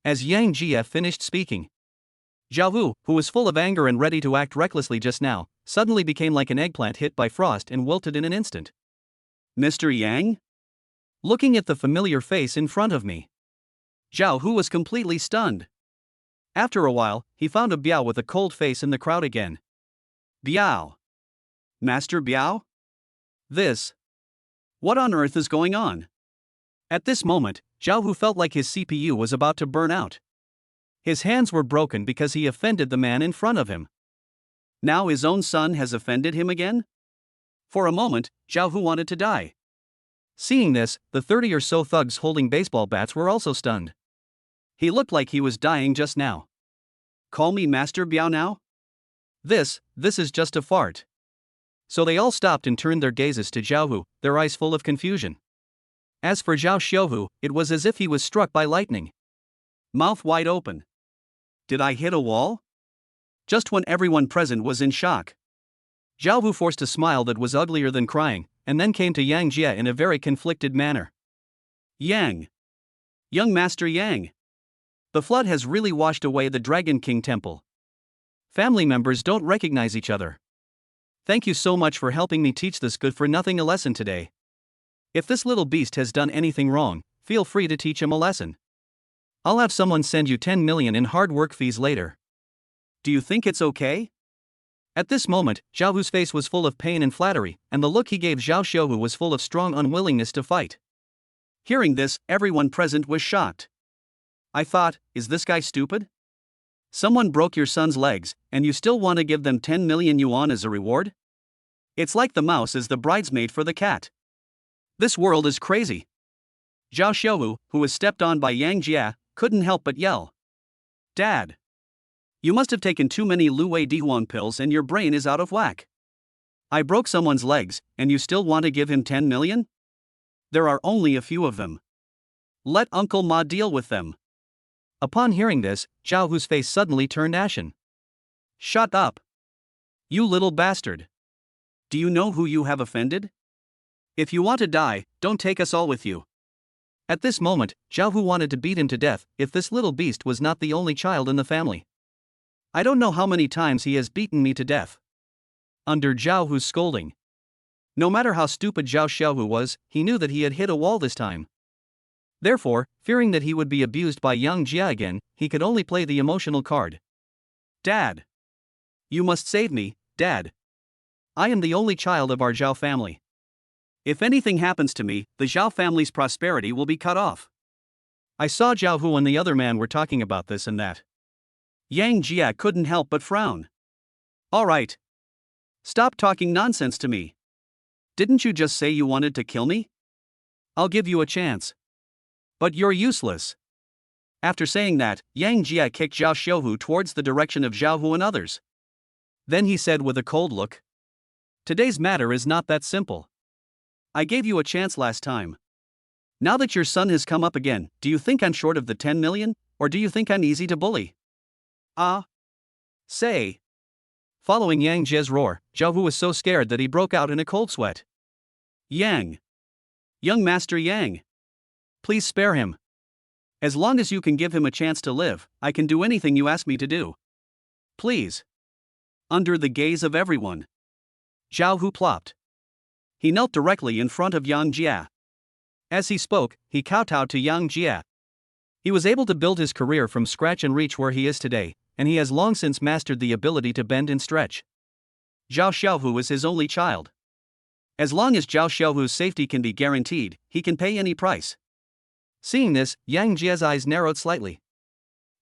As Yang Jia finished speaking, Zhao Hu, who was full of anger and ready to act recklessly just now, suddenly became like an eggplant hit by frost and wilted in an instant. Mr. Yang? Looking at the familiar face in front of me, Zhao Hu was completely stunned. After a while, he found a Biao with a cold face in the crowd again. Biao. Master Biao? This. What on earth is going on? At this moment, Zhao Hu felt like his CPU was about to burn out. His hands were broken because he offended the man in front of him. Now his own son has offended him again? For a moment, Zhao Hu wanted to die. Seeing this, the 30 or so thugs holding baseball bats were also stunned. He looked like he was dying just now. Call me Master Biao now? This is just a fart. So they all stopped and turned their gazes to Zhao Hu, their eyes full of confusion. As for Zhao Xiaohu, it was as if he was struck by lightning. Mouth wide open. Did I hit a wall? Just when everyone present was in shock, Zhao Hu forced a smile that was uglier than crying, and then came to Yang Jia in a very conflicted manner. Yang. Young Master Yang. The flood has really washed away the Dragon King temple. Family members don't recognize each other. Thank you so much for helping me teach this good-for-nothing a lesson today. If this little beast has done anything wrong, feel free to teach him a lesson. I'll have someone send you 10 million in hard work fees later. Do you think it's okay? At this moment, Zhao Hu's face was full of pain and flattery, and the look he gave Zhao Xiaohu was full of strong unwillingness to fight. Hearing this, everyone present was shocked. I thought, is this guy stupid? Someone broke your son's legs, and you still want to give them 10 million yuan as a reward? It's like the mouse is the bridesmaid for the cat. This world is crazy. Zhao Xiaohu, who was stepped on by Yang Jia, couldn't help but yell. Dad! You must have taken too many Luwei Dihuang pills and your brain is out of whack. I broke someone's legs, and you still want to give him 10 million? There are only a few of them. Let Uncle Ma deal with them. Upon hearing this, Zhao Hu's face suddenly turned ashen. Shut up! You little bastard! Do you know who you have offended? If you want to die, don't take us all with you. At this moment, Zhao Hu wanted to beat him to death if this little beast was not the only child in the family. I don't know how many times he has beaten me to death. Under Zhao Hu's scolding. No matter how stupid Zhao Xiaohu was, he knew that he had hit a wall this time. Therefore, fearing that he would be abused by Yang Jia again, he could only play the emotional card. Dad! You must save me, Dad. I am the only child of our Zhao family. If anything happens to me, the Zhao family's prosperity will be cut off. I saw Zhao Hu and the other man were talking about this and that. Yang Jia couldn't help but frown. All right. Stop talking nonsense to me. Didn't you just say you wanted to kill me? I'll give you a chance. But you're useless. After saying that, Yang Jia kicked Zhao Xiaohu towards the direction of Zhao Hu and others. Then he said with a cold look. Today's matter is not that simple. I gave you a chance last time. Now that your son has come up again, do you think I'm short of the 10 million, or do you think I'm easy to bully? Say. Following Yang Jie's roar, Zhao Hu was so scared that he broke out in a cold sweat. Yang. Young Master Yang. Please spare him. As long as you can give him a chance to live, I can do anything you ask me to do. Please. Under the gaze of everyone, Zhao Hu plopped. He knelt directly in front of Yang Jia. As he spoke, he kowtowed to Yang Jia. He was able to build his career from scratch and reach where he is today, and he has long since mastered the ability to bend and stretch. Zhao Xiaohu is his only child. As long as Zhao Xiaohu's safety can be guaranteed, he can pay any price. Seeing this, Yang Jia's eyes narrowed slightly.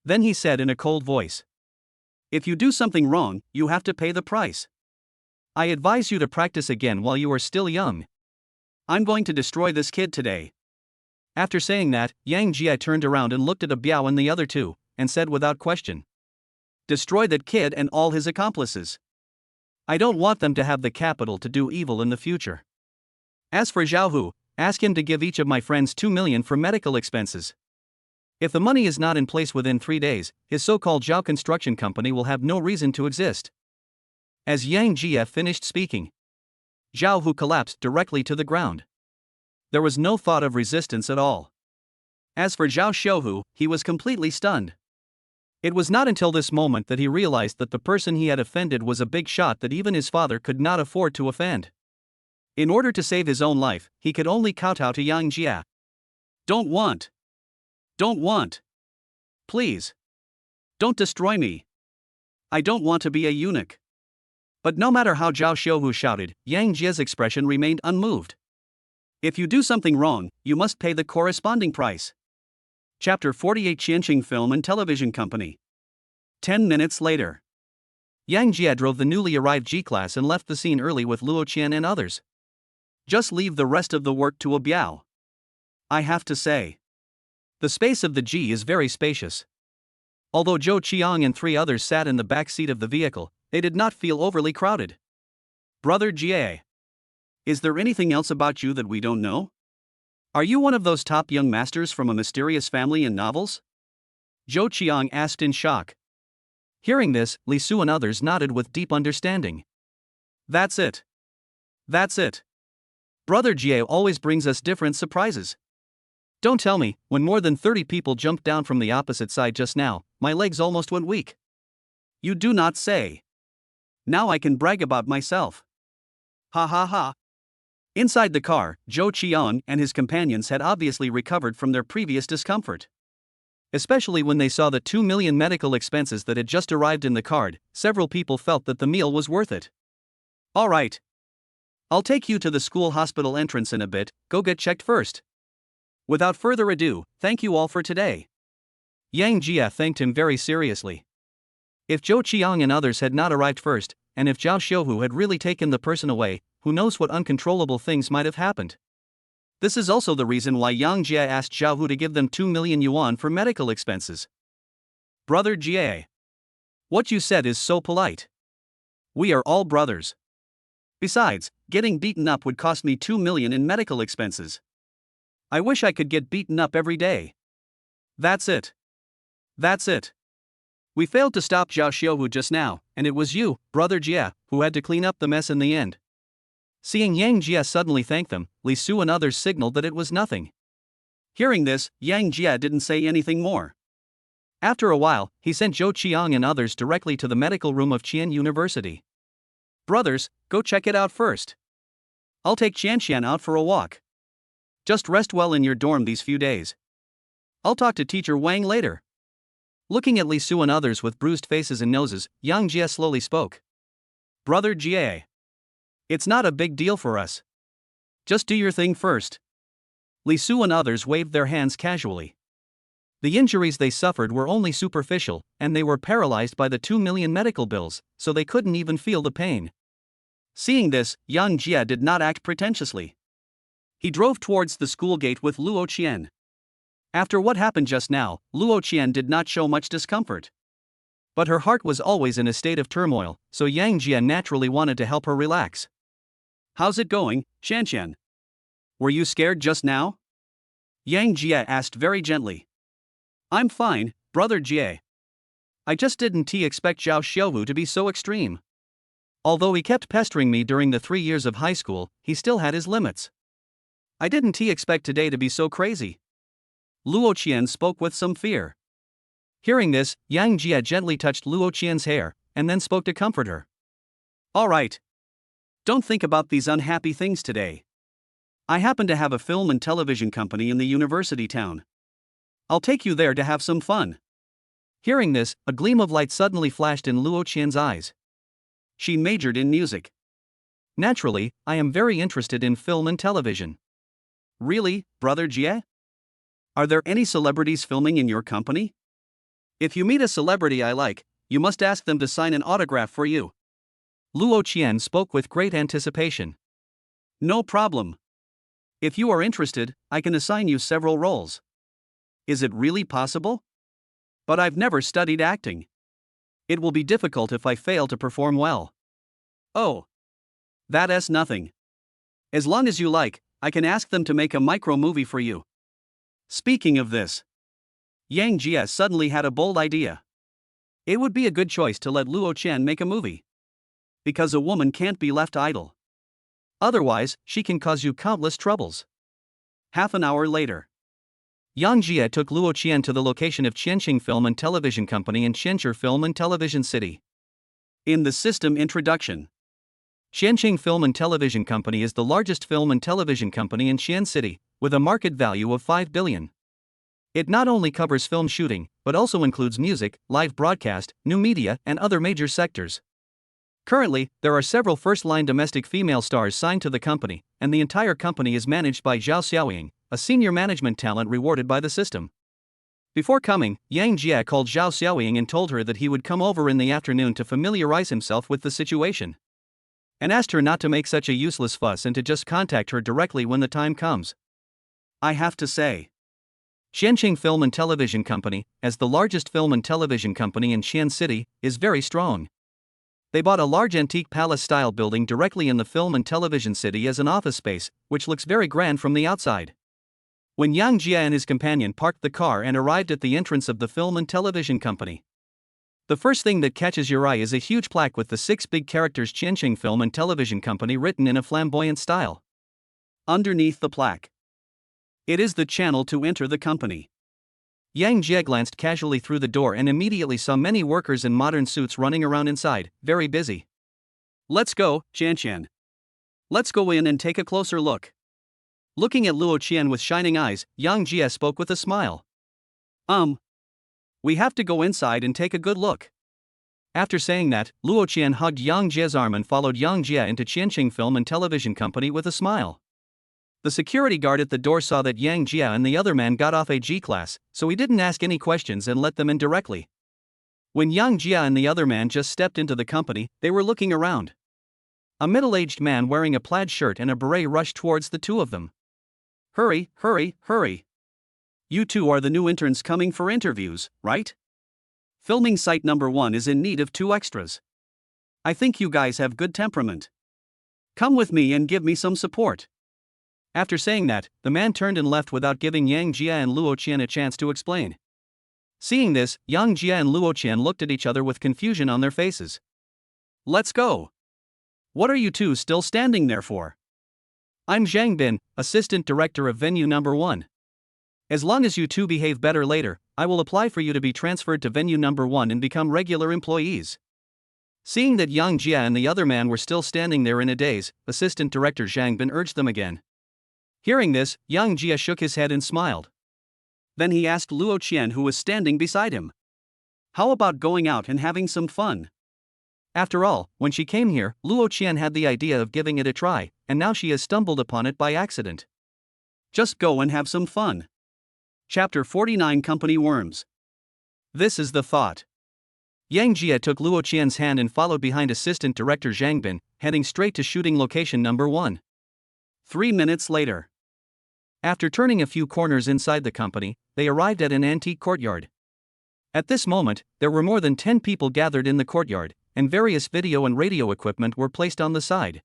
Then he said in a cold voice. If you do something wrong, you have to pay the price. I advise you to practice again while you are still young. I'm going to destroy this kid today. After saying that, Yang Jia turned around and looked at Biao and the other two, and said without question. Destroy that kid and all his accomplices. I don't want them to have the capital to do evil in the future. As for Zhao Hu, ask him to give each of my friends 2 million for medical expenses. If the money is not in place within 3 days, his so-called Zhao construction company will have no reason to exist. As Yang Jia finished speaking, Zhao Hu collapsed directly to the ground. There was no thought of resistance at all. As for Zhao Xiaohu, he was completely stunned. It was not until this moment that he realized that the person he had offended was a big shot that even his father could not afford to offend. In order to save his own life, he could only kowtow to Yang Jia. Don't want. Please. Don't destroy me. I don't want to be a eunuch. But no matter how Zhao Xiaohu shouted, Yang Jia's expression remained unmoved. If you do something wrong, you must pay the corresponding price. Chapter 48 Qianqing Film and Television Company. 10 minutes later. Yang Jia drove the newly arrived G-Class and left the scene early with Luo Qian and others. Just leave the rest of the work to a Biao. I have to say. The space of the G is very spacious. Although Zhou Qiang and 3 others sat in the back seat of the vehicle, they did not feel overly crowded. Brother Jie. Is there anything else about you that we don't know? Are you one of those top young masters from a mysterious family in novels? Zhou Qiang asked in shock. Hearing this, Li Su and others nodded with deep understanding. That's it. Brother Jie always brings us different surprises. Don't tell me, when more than 30 people jumped down from the opposite side just now, my legs almost went weak. You do not say. Now I can brag about myself. Ha ha ha. Inside the car, Zhou Qiang and his companions had obviously recovered from their previous discomfort. Especially when they saw the 2 million medical expenses that had just arrived in the card, several people felt that the meal was worth it. All right. I'll take you to the school hospital entrance in a bit, go get checked first. Without further ado, thank you all for today. Yang Jia thanked him very seriously. If Zhou Qiang and others had not arrived first, and if Zhao Xiaohu had really taken the person away, who knows what uncontrollable things might have happened. This is also the reason why Yang Jia asked Zhao Hu to give them 2 million yuan for medical expenses. Brother Jie. What you said is so polite. We are all brothers. Besides, getting beaten up would cost me 2 million in medical expenses. I wish I could get beaten up every day. That's it. We failed to stop Zhao Xiaohu just now, and it was you, Brother Jia, who had to clean up the mess in the end. Seeing Yang Jia suddenly thank them, Li Su and others signaled that it was nothing. Hearing this, Yang Jie didn't say anything more. After a while, he sent Zhou Qiang and others directly to the medical room of Qian University. Brothers, go check it out first. I'll take Qianqian out for a walk. Just rest well in your dorm these few days. I'll talk to teacher Wang later. Looking at Li Su and others with bruised faces and noses, Yang Jie slowly spoke. Brother Jie. It's not a big deal for us. Just do your thing first. Li Su and others waved their hands casually. The injuries they suffered were only superficial, and they were paralyzed by the 2 million medical bills, so they couldn't even feel the pain. Seeing this, Yang Jie did not act pretentiously. He drove towards the school gate with Luo Qian. After what happened just now, Luo Qian did not show much discomfort. But her heart was always in a state of turmoil, so Yang Jie naturally wanted to help her relax. How's it going, Qianqian? Were you scared just now? Yang Jie asked very gently. I'm fine, brother Jie. I just didn't expect Zhao Xiaowu to be so extreme. Although he kept pestering me during the 3 years of high school, he still had his limits. I didn't expect today to be so crazy. Luo Qian spoke with some fear. Hearing this, Yang Jie gently touched Luo Qian's hair, and then spoke to comfort her. All right. Don't think about these unhappy things today. I happen to have a film and television company in the university town. I'll take you there to have some fun. Hearing this, a gleam of light suddenly flashed in Luo Qian's eyes. She majored in music. Naturally, I am very interested in film and television. Really, brother Jie? Are there any celebrities filming in your company? If you meet a celebrity I like, you must ask them to sign an autograph for you. Luo Qian spoke with great anticipation. No problem. If you are interested, I can assign you several roles. Is it really possible? But I've never studied acting. It will be difficult if I fail to perform well. Oh. That's nothing. As long as you like, I can ask them to make a micro-movie for you. Speaking of this, Yang Jie suddenly had a bold idea. It would be a good choice to let Luo Qian make a movie. Because a woman can't be left idle. Otherwise, she can cause you countless troubles. Half an hour later, Yang Jie took Luo Qian to the location of Qianqing Film and Television Company in Qianzhi Film and Television City. In the system introduction, Qianqing Film and Television Company is the largest film and television company in Qian City, with a market value of 5 billion. It not only covers film shooting, but also includes music, live broadcast, new media, and other major sectors. Currently, there are several first-line domestic female stars signed to the company, and the entire company is managed by Zhao Xiaoying, a senior management talent rewarded by the system. Before coming, Yang Jie called Zhao Xiaoying and told her that he would come over in the afternoon to familiarize himself with the situation. And asked her not to make such a useless fuss and to just contact her directly when the time comes. I have to say, Qianqing Film and Television Company, as the largest film and television company in Qian City, is very strong. They bought a large antique palace-style building directly in the film and television city as an office space, which looks very grand from the outside. When Yang Jie and his companion parked the car and arrived at the entrance of the film and television company, the first thing that catches your eye is a huge plaque with the 6 big characters Qianqing Film and Television Company written in a flamboyant style. Underneath the plaque, it is the channel to enter the company. Yang Jie glanced casually through the door and immediately saw many workers in modern suits running around inside, very busy. Let's go, Qianqian. Let's go in and take a closer look. Looking at Luo Qian with shining eyes, Yang Jie spoke with a smile. We have to go inside and take a good look. After saying that, Luo Qian hugged Yang Jie's arm and followed Yang Jie into Qianqing Film and Television Company with a smile. The security guard at the door saw that Yang Jie and the other man got off a G-class, so he didn't ask any questions and let them in directly. When Yang Jie and the other man just stepped into the company, they were looking around. A middle-aged man wearing a plaid shirt and a beret rushed towards the two of them. Hurry, hurry, hurry. You two are the new interns coming for interviews, right? Filming site number 1 is in need of 2 extras. I think you guys have good temperament. Come with me and give me some support. After saying that, the man turned and left without giving Yang Jie and Luo Qian a chance to explain. Seeing this, Yang Jie and Luo Qian looked at each other with confusion on their faces. Let's go. What are you two still standing there for? I'm Zhang Bin, assistant director of venue number 1. As long as you two behave better later, I will apply for you to be transferred to venue number 1 and become regular employees. Seeing that Yang Jia and the other man were still standing there in a daze, Assistant Director Zhang Bin urged them again. Hearing this, Yang Jia shook his head and smiled. Then he asked Luo Qian, who was standing beside him, "How about going out and having some fun?" After all, when she came here, Luo Qian had the idea of giving it a try, and now she has stumbled upon it by accident. Just go and have some fun. Chapter 49 Company Worms. This is the thought. Yang Jia took Luo Qian's hand and followed behind Assistant Director Zhang Bin, heading straight to shooting location number 1. 3 minutes later. After turning a few corners inside the company, they arrived at an antique courtyard. At this moment, there were more than 10 people gathered in the courtyard, and various video and radio equipment were placed on the side.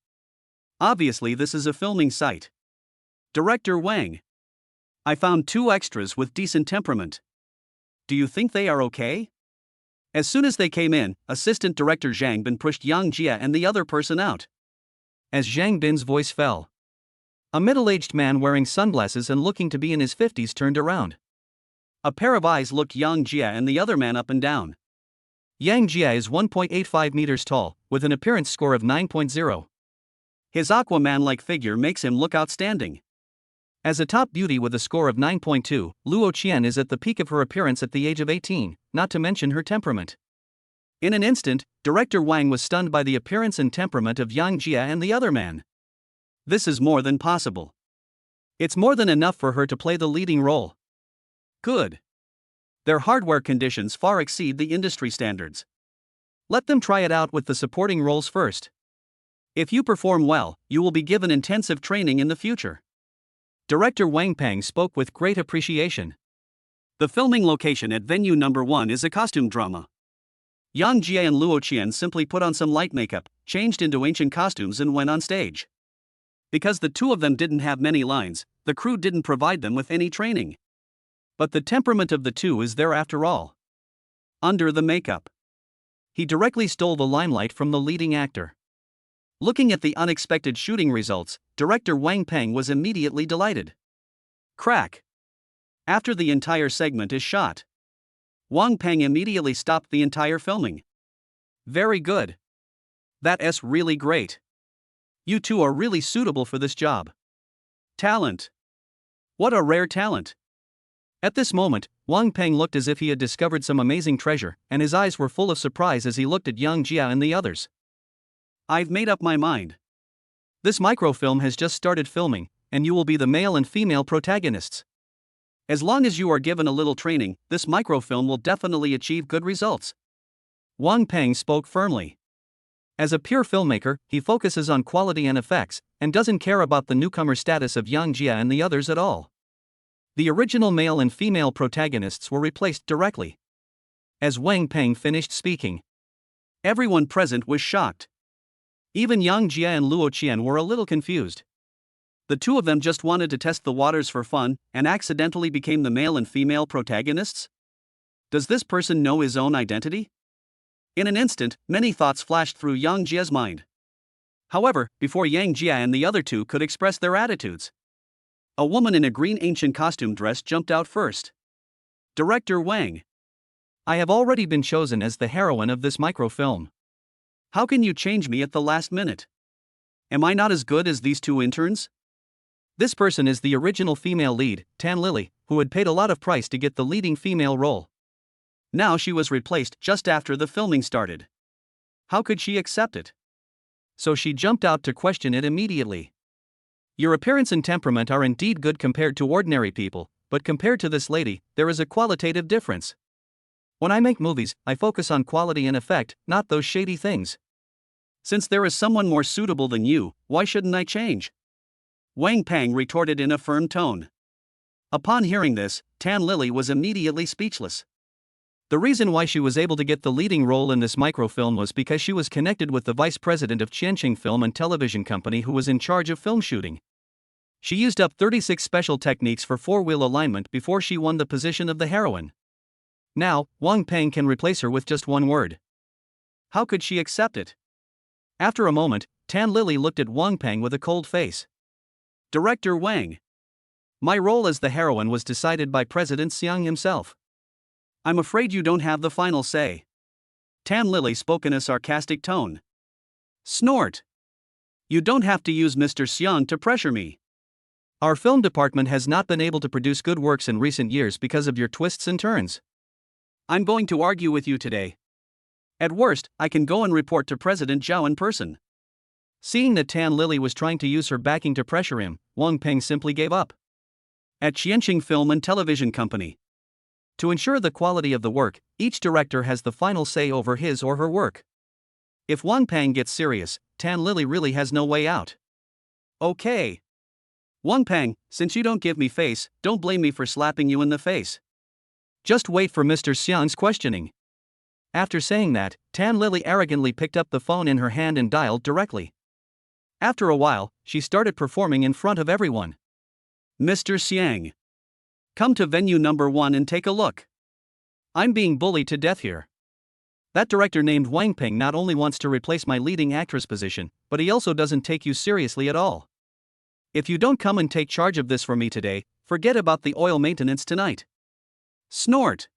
Obviously, this is a filming site. Director Wang. I found 2 extras with decent temperament. Do you think they are okay? As soon as they came in, Assistant Director Zhang Bin pushed Yang Jia and the other person out. As Zhang Bin's voice fell, a middle-aged man wearing sunglasses and looking to be in his 50s turned around. A pair of eyes looked Yang Jia and the other man up and down. Yang Jia is 1.85 meters tall, with an appearance score of 9.0. His Aquaman-like figure makes him look outstanding. As a top beauty with a score of 9.2, Luo Qian is at the peak of her appearance at the age of 18, not to mention her temperament. In an instant, Director Wang was stunned by the appearance and temperament of Yang Jia and the other man. This is more than possible. It's more than enough for her to play the leading role. Good. Their hardware conditions far exceed the industry standards. Let them try it out with the supporting roles first. If you perform well, you will be given intensive training in the future. Director Wang Peng spoke with great appreciation. The filming location at venue number 1 is a costume drama. Yang Jia and Luo Qian simply put on some light makeup, changed into ancient costumes and went on stage. Because the two of them didn't have many lines, the crew didn't provide them with any training. But the temperament of the two is there after all. Under the makeup, he directly stole the limelight from the leading actor. Looking at the unexpected shooting results, Director Wang Peng was immediately delighted. Crack. After the entire segment is shot, Wang Peng immediately stopped the entire filming. Very good. That's really great. You two are really suitable for this job. Talent. What a rare talent. At this moment, Wang Peng looked as if he had discovered some amazing treasure, and his eyes were full of surprise as he looked at Yang Jia and the others. I've made up my mind. This microfilm has just started filming, and you will be the male and female protagonists. As long as you are given a little training, this microfilm will definitely achieve good results. Wang Peng spoke firmly. As a pure filmmaker, he focuses on quality and effects, and doesn't care about the newcomer status of Yang Jia and the others at all. The original male and female protagonists were replaced directly. As Wang Peng finished speaking, everyone present was shocked. Even Yang Jia and Luo Qian were a little confused. The two of them just wanted to test the waters for fun, and accidentally became the male and female protagonists? Does this person know his own identity? In an instant, many thoughts flashed through Yang Jia's mind. However, before Yang Jia and the other two could express their attitudes, a woman in a green ancient costume dress jumped out first. Director Wang. I have already been chosen as the heroine of this microfilm. How can you change me at the last minute? Am I not as good as these two interns? This person is the original female lead, Tan Lily, who had paid a lot of price to get the leading female role. Now she was replaced just after the filming started. How could she accept it? So she jumped out to question it immediately. Your appearance and temperament are indeed good compared to ordinary people, but compared to this lady, there is a qualitative difference. When I make movies, I focus on quality and effect, not those shady things. Since there is someone more suitable than you, why shouldn't I change? Wang Peng retorted in a firm tone. Upon hearing this, Tan Lily was immediately speechless. The reason why she was able to get the leading role in this microfilm was because she was connected with the vice president of Qianqing Film and Television Company who was in charge of film shooting. She used up 36 special techniques for four-wheel alignment before she won the position of the heroine. Now, Wang Peng can replace her with just one word. How could she accept it? After a moment, Tan Lily looked at Wang Peng with a cold face. Director Wang. My role as the heroine was decided by President Xiang himself. I'm afraid you don't have the final say. Tan Lily spoke in a sarcastic tone. Snort. You don't have to use Mr. Xiang to pressure me. Our film department has not been able to produce good works in recent years because of your twists and turns. I'm going to argue with you today. At worst, I can go and report to President Zhao in person. Seeing that Tan Lily was trying to use her backing to pressure him, Wang Peng simply gave up. At Qianqing Film and Television Company, to ensure the quality of the work, each director has the final say over his or her work. If Wang Peng gets serious, Tan Lily really has no way out. Okay. Wang Peng, since you don't give me face, don't blame me for slapping you in the face. Just wait for Mr. Xiang's questioning. After saying that, Tan Lily arrogantly picked up the phone in her hand and dialed directly. After a while, she started performing in front of everyone. Mr. Xiang, come to venue number 1 and take a look. I'm being bullied to death here. That director named Wang Peng not only wants to replace my leading actress position, but he also doesn't take you seriously at all. If you don't come and take charge of this for me today, forget about the oil maintenance tonight. Snort.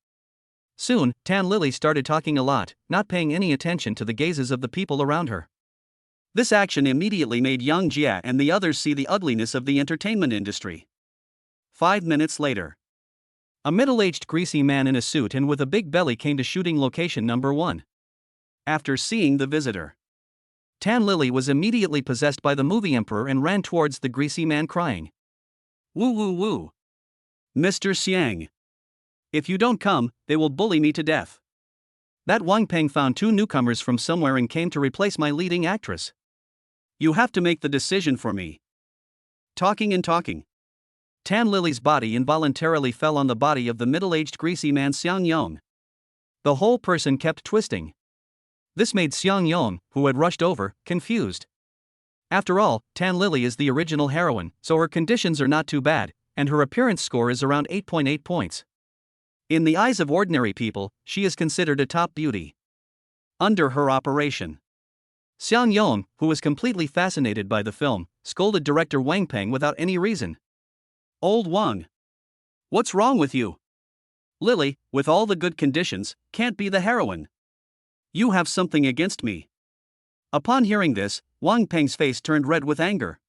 Soon, Tan Lily started talking a lot, not paying any attention to the gazes of the people around her. This action immediately made Yang Jia and the others see the ugliness of the entertainment industry. 5 minutes later, a middle-aged greasy man in a suit and with a big belly came to shooting location number 1. After seeing the visitor, Tan Lily was immediately possessed by the movie emperor and ran towards the greasy man crying. Woo woo woo. Mr. Xiang. If you don't come, they will bully me to death. That Wang Peng found 2 newcomers from somewhere and came to replace my leading actress. You have to make the decision for me. Talking and talking. Tan Lily's body involuntarily fell on the body of the middle-aged greasy man Xiang Yong. The whole person kept twisting. This made Xiang Yong, who had rushed over, confused. After all, Tan Lily is the original heroine, so her conditions are not too bad, and her appearance score is around 8.8 points. In the eyes of ordinary people, she is considered a top beauty. Under her operation, Xiang Yong, who was completely fascinated by the film, scolded director Wang Peng without any reason. Old Wang. What's wrong with you? Lily, with all the good conditions, can't be the heroine. You have something against me. Upon hearing this, Wang Peng's face turned red with anger.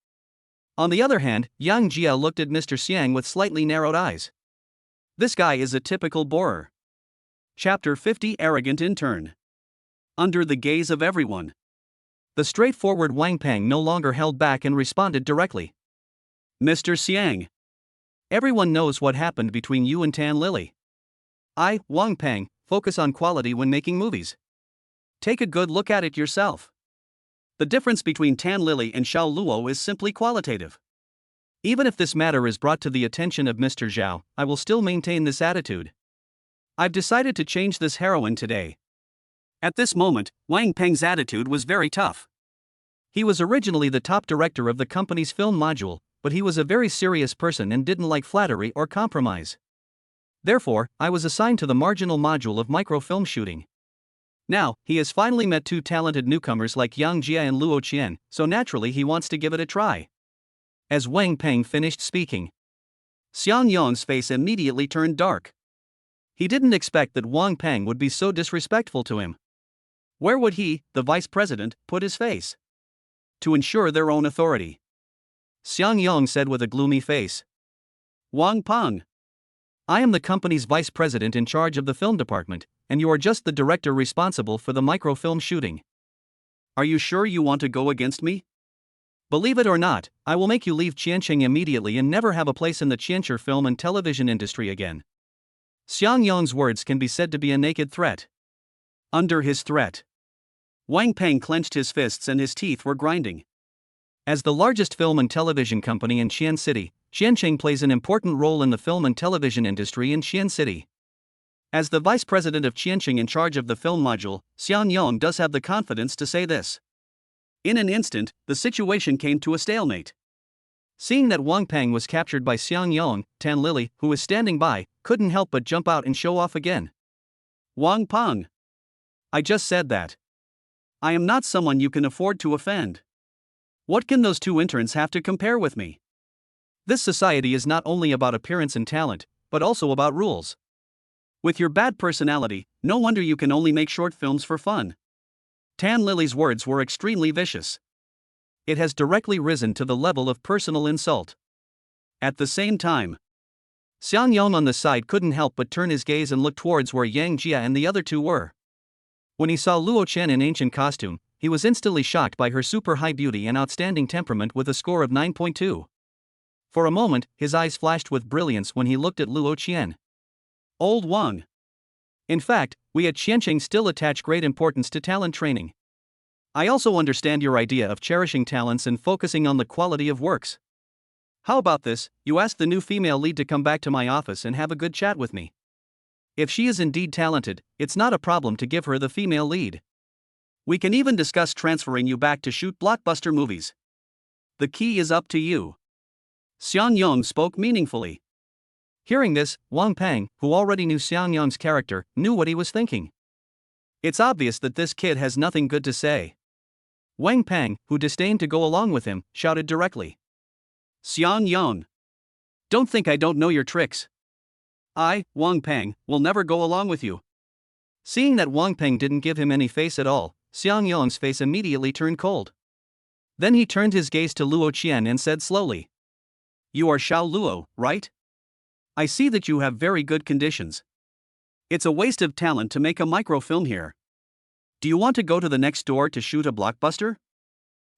On the other hand, Yang Jia looked at Mr. Xiang with slightly narrowed eyes. This guy is a typical borer. Chapter 50 Arrogant Intern. Under the gaze of everyone, the straightforward Wang Peng no longer held back and responded directly. Mr. Xiang. Everyone knows what happened between you and Tan Lily. I, Wang Peng, focus on quality when making movies. Take a good look at it yourself. The difference between Tan Lily and Xiao Luo is simply qualitative. Even if this matter is brought to the attention of Mr. Zhao, I will still maintain this attitude. I've decided to change this heroine today. At this moment, Wang Peng's attitude was very tough. He was originally the top director of the company's film module, but he was a very serious person and didn't like flattery or compromise. Therefore, I was assigned to the marginal module of microfilm shooting. Now, he has finally met 2 talented newcomers like Yang Jia and Luo Qian, so naturally he wants to give it a try. As Wang Peng finished speaking, Xiang Yong's face immediately turned dark. He didn't expect that Wang Peng would be so disrespectful to him. Where would he, the vice president, put his face? To ensure their own authority. Xiang Yong said with a gloomy face. Wang Peng. I am the company's vice president in charge of the film department, and you are just the director responsible for the microfilm shooting. Are you sure you want to go against me? Believe it or not, I will make you leave Qianqing immediately and never have a place in the Qianqing film and television industry again. Xiang Yong's words can be said to be a naked threat. Under his threat, Wang Peng clenched his fists and his teeth were grinding. As the largest film and television company in Xian City, Qianqing plays an important role in the film and television industry in Xian City. As the vice president of Qianqing in charge of the film module, Xiang Yong does have the confidence to say this. In an instant, the situation came to a stalemate. Seeing that Wang Peng was captured by Xiang Yong, Tan Lily, who was standing by, couldn't help but jump out and show off again. Wang Peng. I just said that. I am not someone you can afford to offend. What can those 2 interns have to compare with me? This society is not only about appearance and talent, but also about rules. With your bad personality, no wonder you can only make short films for fun. Tan Lily's words were extremely vicious. It has directly risen to the level of personal insult. At the same time, Xiang Yong on the side couldn't help but turn his gaze and look towards where Yang Jia and the other two were. When he saw Luo Chen in ancient costume, he was instantly shocked by her super high beauty and outstanding temperament with a score of 9.2. For a moment, his eyes flashed with brilliance when he looked at Luo Chen. Old Wang. In fact, we at Qiancheng still attach great importance to talent training. I also understand your idea of cherishing talents and focusing on the quality of works. How about this, you ask the new female lead to come back to my office and have a good chat with me. If she is indeed talented, it's not a problem to give her the female lead. We can even discuss transferring you back to shoot blockbuster movies. The key is up to you. Xiang Yong spoke meaningfully. Hearing this, Wang Pang, who already knew Xiang Yong's character, knew what he was thinking. It's obvious that this kid has nothing good to say. Wang Pang, who disdained to go along with him, shouted directly. Xiang Yong. Don't think I don't know your tricks. I, Wang Pang, will never go along with you. Seeing that Wang Pang didn't give him any face at all, Xiang Yong's face immediately turned cold. Then he turned his gaze to Luo Qian and said slowly. You are Xiao Luo, right? I see that you have very good conditions. It's a waste of talent to make a microfilm here. Do you want to go to the next door to shoot a blockbuster?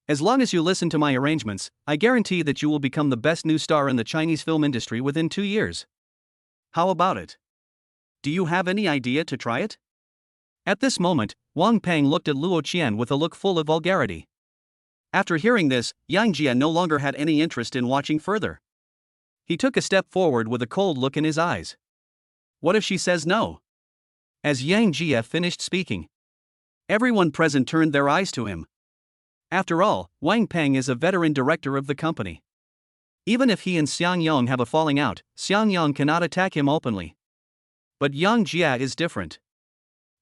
As long as you listen to my arrangements, I guarantee that you will become the best new star in the Chinese film industry within 2 years. How about it? Do you have any idea to try it? At this moment, Wang Pang looked at Luo Qian with a look full of vulgarity. After hearing this, Yang Jia no longer had any interest in watching further. He took a step forward with a cold look in his eyes. What if she says no? As Yang Jia finished speaking, everyone present turned their eyes to him. After all, Wang Pang is a veteran director of the company. Even if he and Xiang Yong have a falling out, Xiang Yong cannot attack him openly. But Yang Jia is different.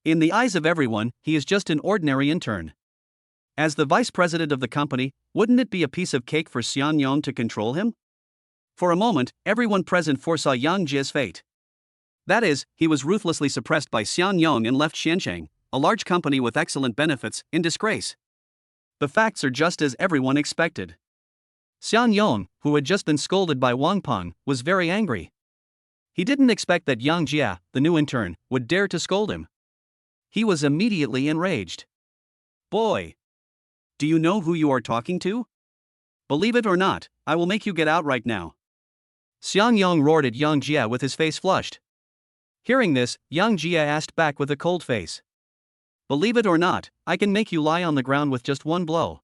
In the eyes of everyone, he is just an ordinary intern. As the vice president of the company, wouldn't it be a piece of cake for Xiang Yong to control him? For a moment, everyone present foresaw Yang Jia's fate. That is, he was ruthlessly suppressed by Xiang Yong and left Qiancheng, a large company with excellent benefits, in disgrace. The facts are just as everyone expected. Xiang Yong, who had just been scolded by Wang Pang, was very angry. He didn't expect that Yang Jia, the new intern, would dare to scold him. He was immediately enraged. Boy! Do you know who you are talking to? Believe it or not, I will make you get out right now. Xiang Yong roared at Yang Jia with his face flushed. Hearing this, Yang Jia asked back with a cold face. Believe it or not, I can make you lie on the ground with just one blow.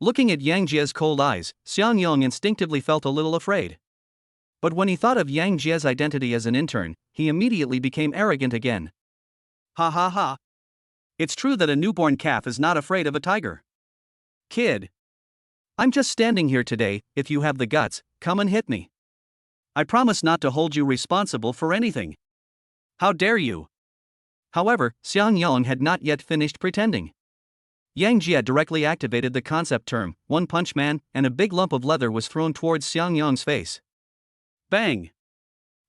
Looking at Yang Jia's cold eyes, Xiang Yong instinctively felt a little afraid. But when he thought of Yang Jia's identity as an intern, he immediately became arrogant again. Ha ha ha. It's true that a newborn calf is not afraid of a tiger. Kid. I'm just standing here today, if you have the guts, come and hit me. I promise not to hold you responsible for anything. How dare you? However, Xiang Yong had not yet finished pretending. Yang Jia directly activated the concept term, One Punch Man, and a big lump of leather was thrown towards Xiang Yong's face. Bang!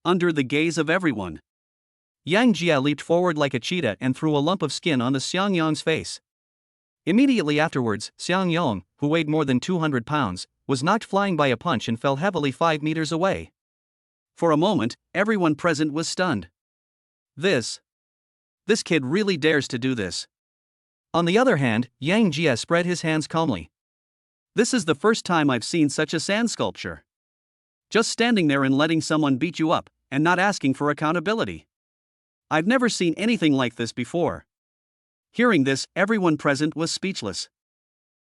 Under the gaze of everyone, Yang Jia leaped forward like a cheetah and threw a lump of skin on the Xiang Yong's face. Immediately afterwards, Xiang Yong, who weighed more than 200 pounds, was knocked flying by a punch and fell heavily 5 meters away. For a moment, everyone present was stunned. This kid really dares to do this. On the other hand, Yang Jia spread his hands calmly. This is the first time I've seen such a sand sculpture. Just standing there and letting someone beat you up, and not asking for accountability. I've never seen anything like this before. Hearing this, everyone present was speechless.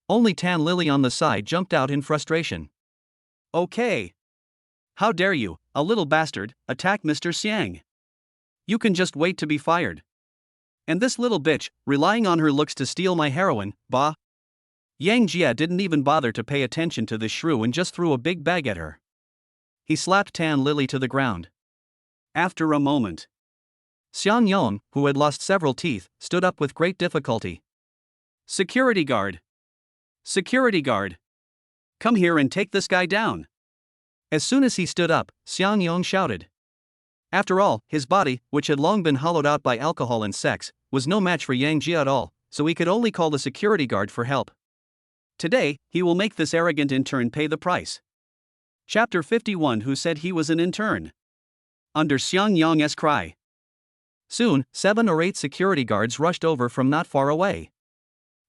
Only Tan Lily on the side jumped out in frustration. Okay. How dare you, a little bastard, attack Mr. Xiang? You can just wait to be fired. And this little bitch, relying on her looks to steal my heroin, bah? Yang Jia didn't even bother to pay attention to the shrew and just threw a big bag at her. He slapped Tan Lily to the ground. After a moment, Xiang Yong, who had lost several teeth, stood up with great difficulty. Security guard! Security guard! Come here and take this guy down. As soon as he stood up, Xiang Yong shouted. After all, his body, which had long been hollowed out by alcohol and sex, was no match for Yang Jia at all, so he could only call the security guard for help. Today, he will make this arrogant intern pay the price. Chapter 51. Who said he was an intern? Under Xiang Yong's cry. Soon, 7 or 8 security guards rushed over from not far away.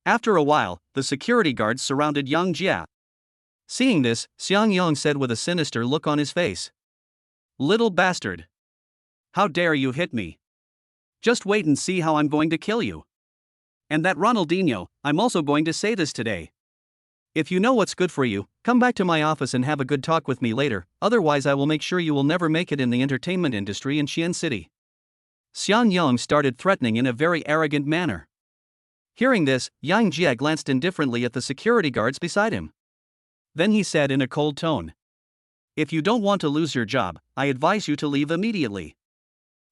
After a while, the security guards surrounded Yang Jia. Seeing this, Xiang Yong said with a sinister look on his face. Little bastard. How dare you hit me? Just wait and see how I'm going to kill you. And that Ronaldinho, I'm also going to say this today. If you know what's good for you, come back to my office and have a good talk with me later, otherwise I will make sure you will never make it in the entertainment industry in Xian City. Xiang Yong started threatening in a very arrogant manner. Hearing this, Yang Jia glanced indifferently at the security guards beside him. Then he said in a cold tone. If you don't want to lose your job, I advise you to leave immediately.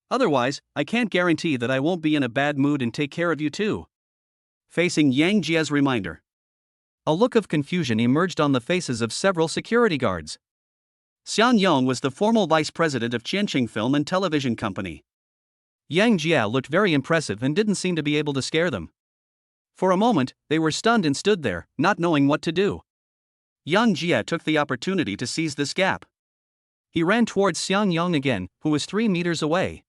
Otherwise, I can't guarantee that I won't be in a bad mood and take care of you too. Facing Yang Jia's reminder. A look of confusion emerged on the faces of several security guards. Xiang Yong was the former vice president of Qianqing Film and Television Company. Yang Jia looked very impressive and didn't seem to be able to scare them. For a moment, they were stunned and stood there, not knowing what to do. Yang Jia took the opportunity to seize this gap. He ran towards Xiang Yong again, who was 3 meters away.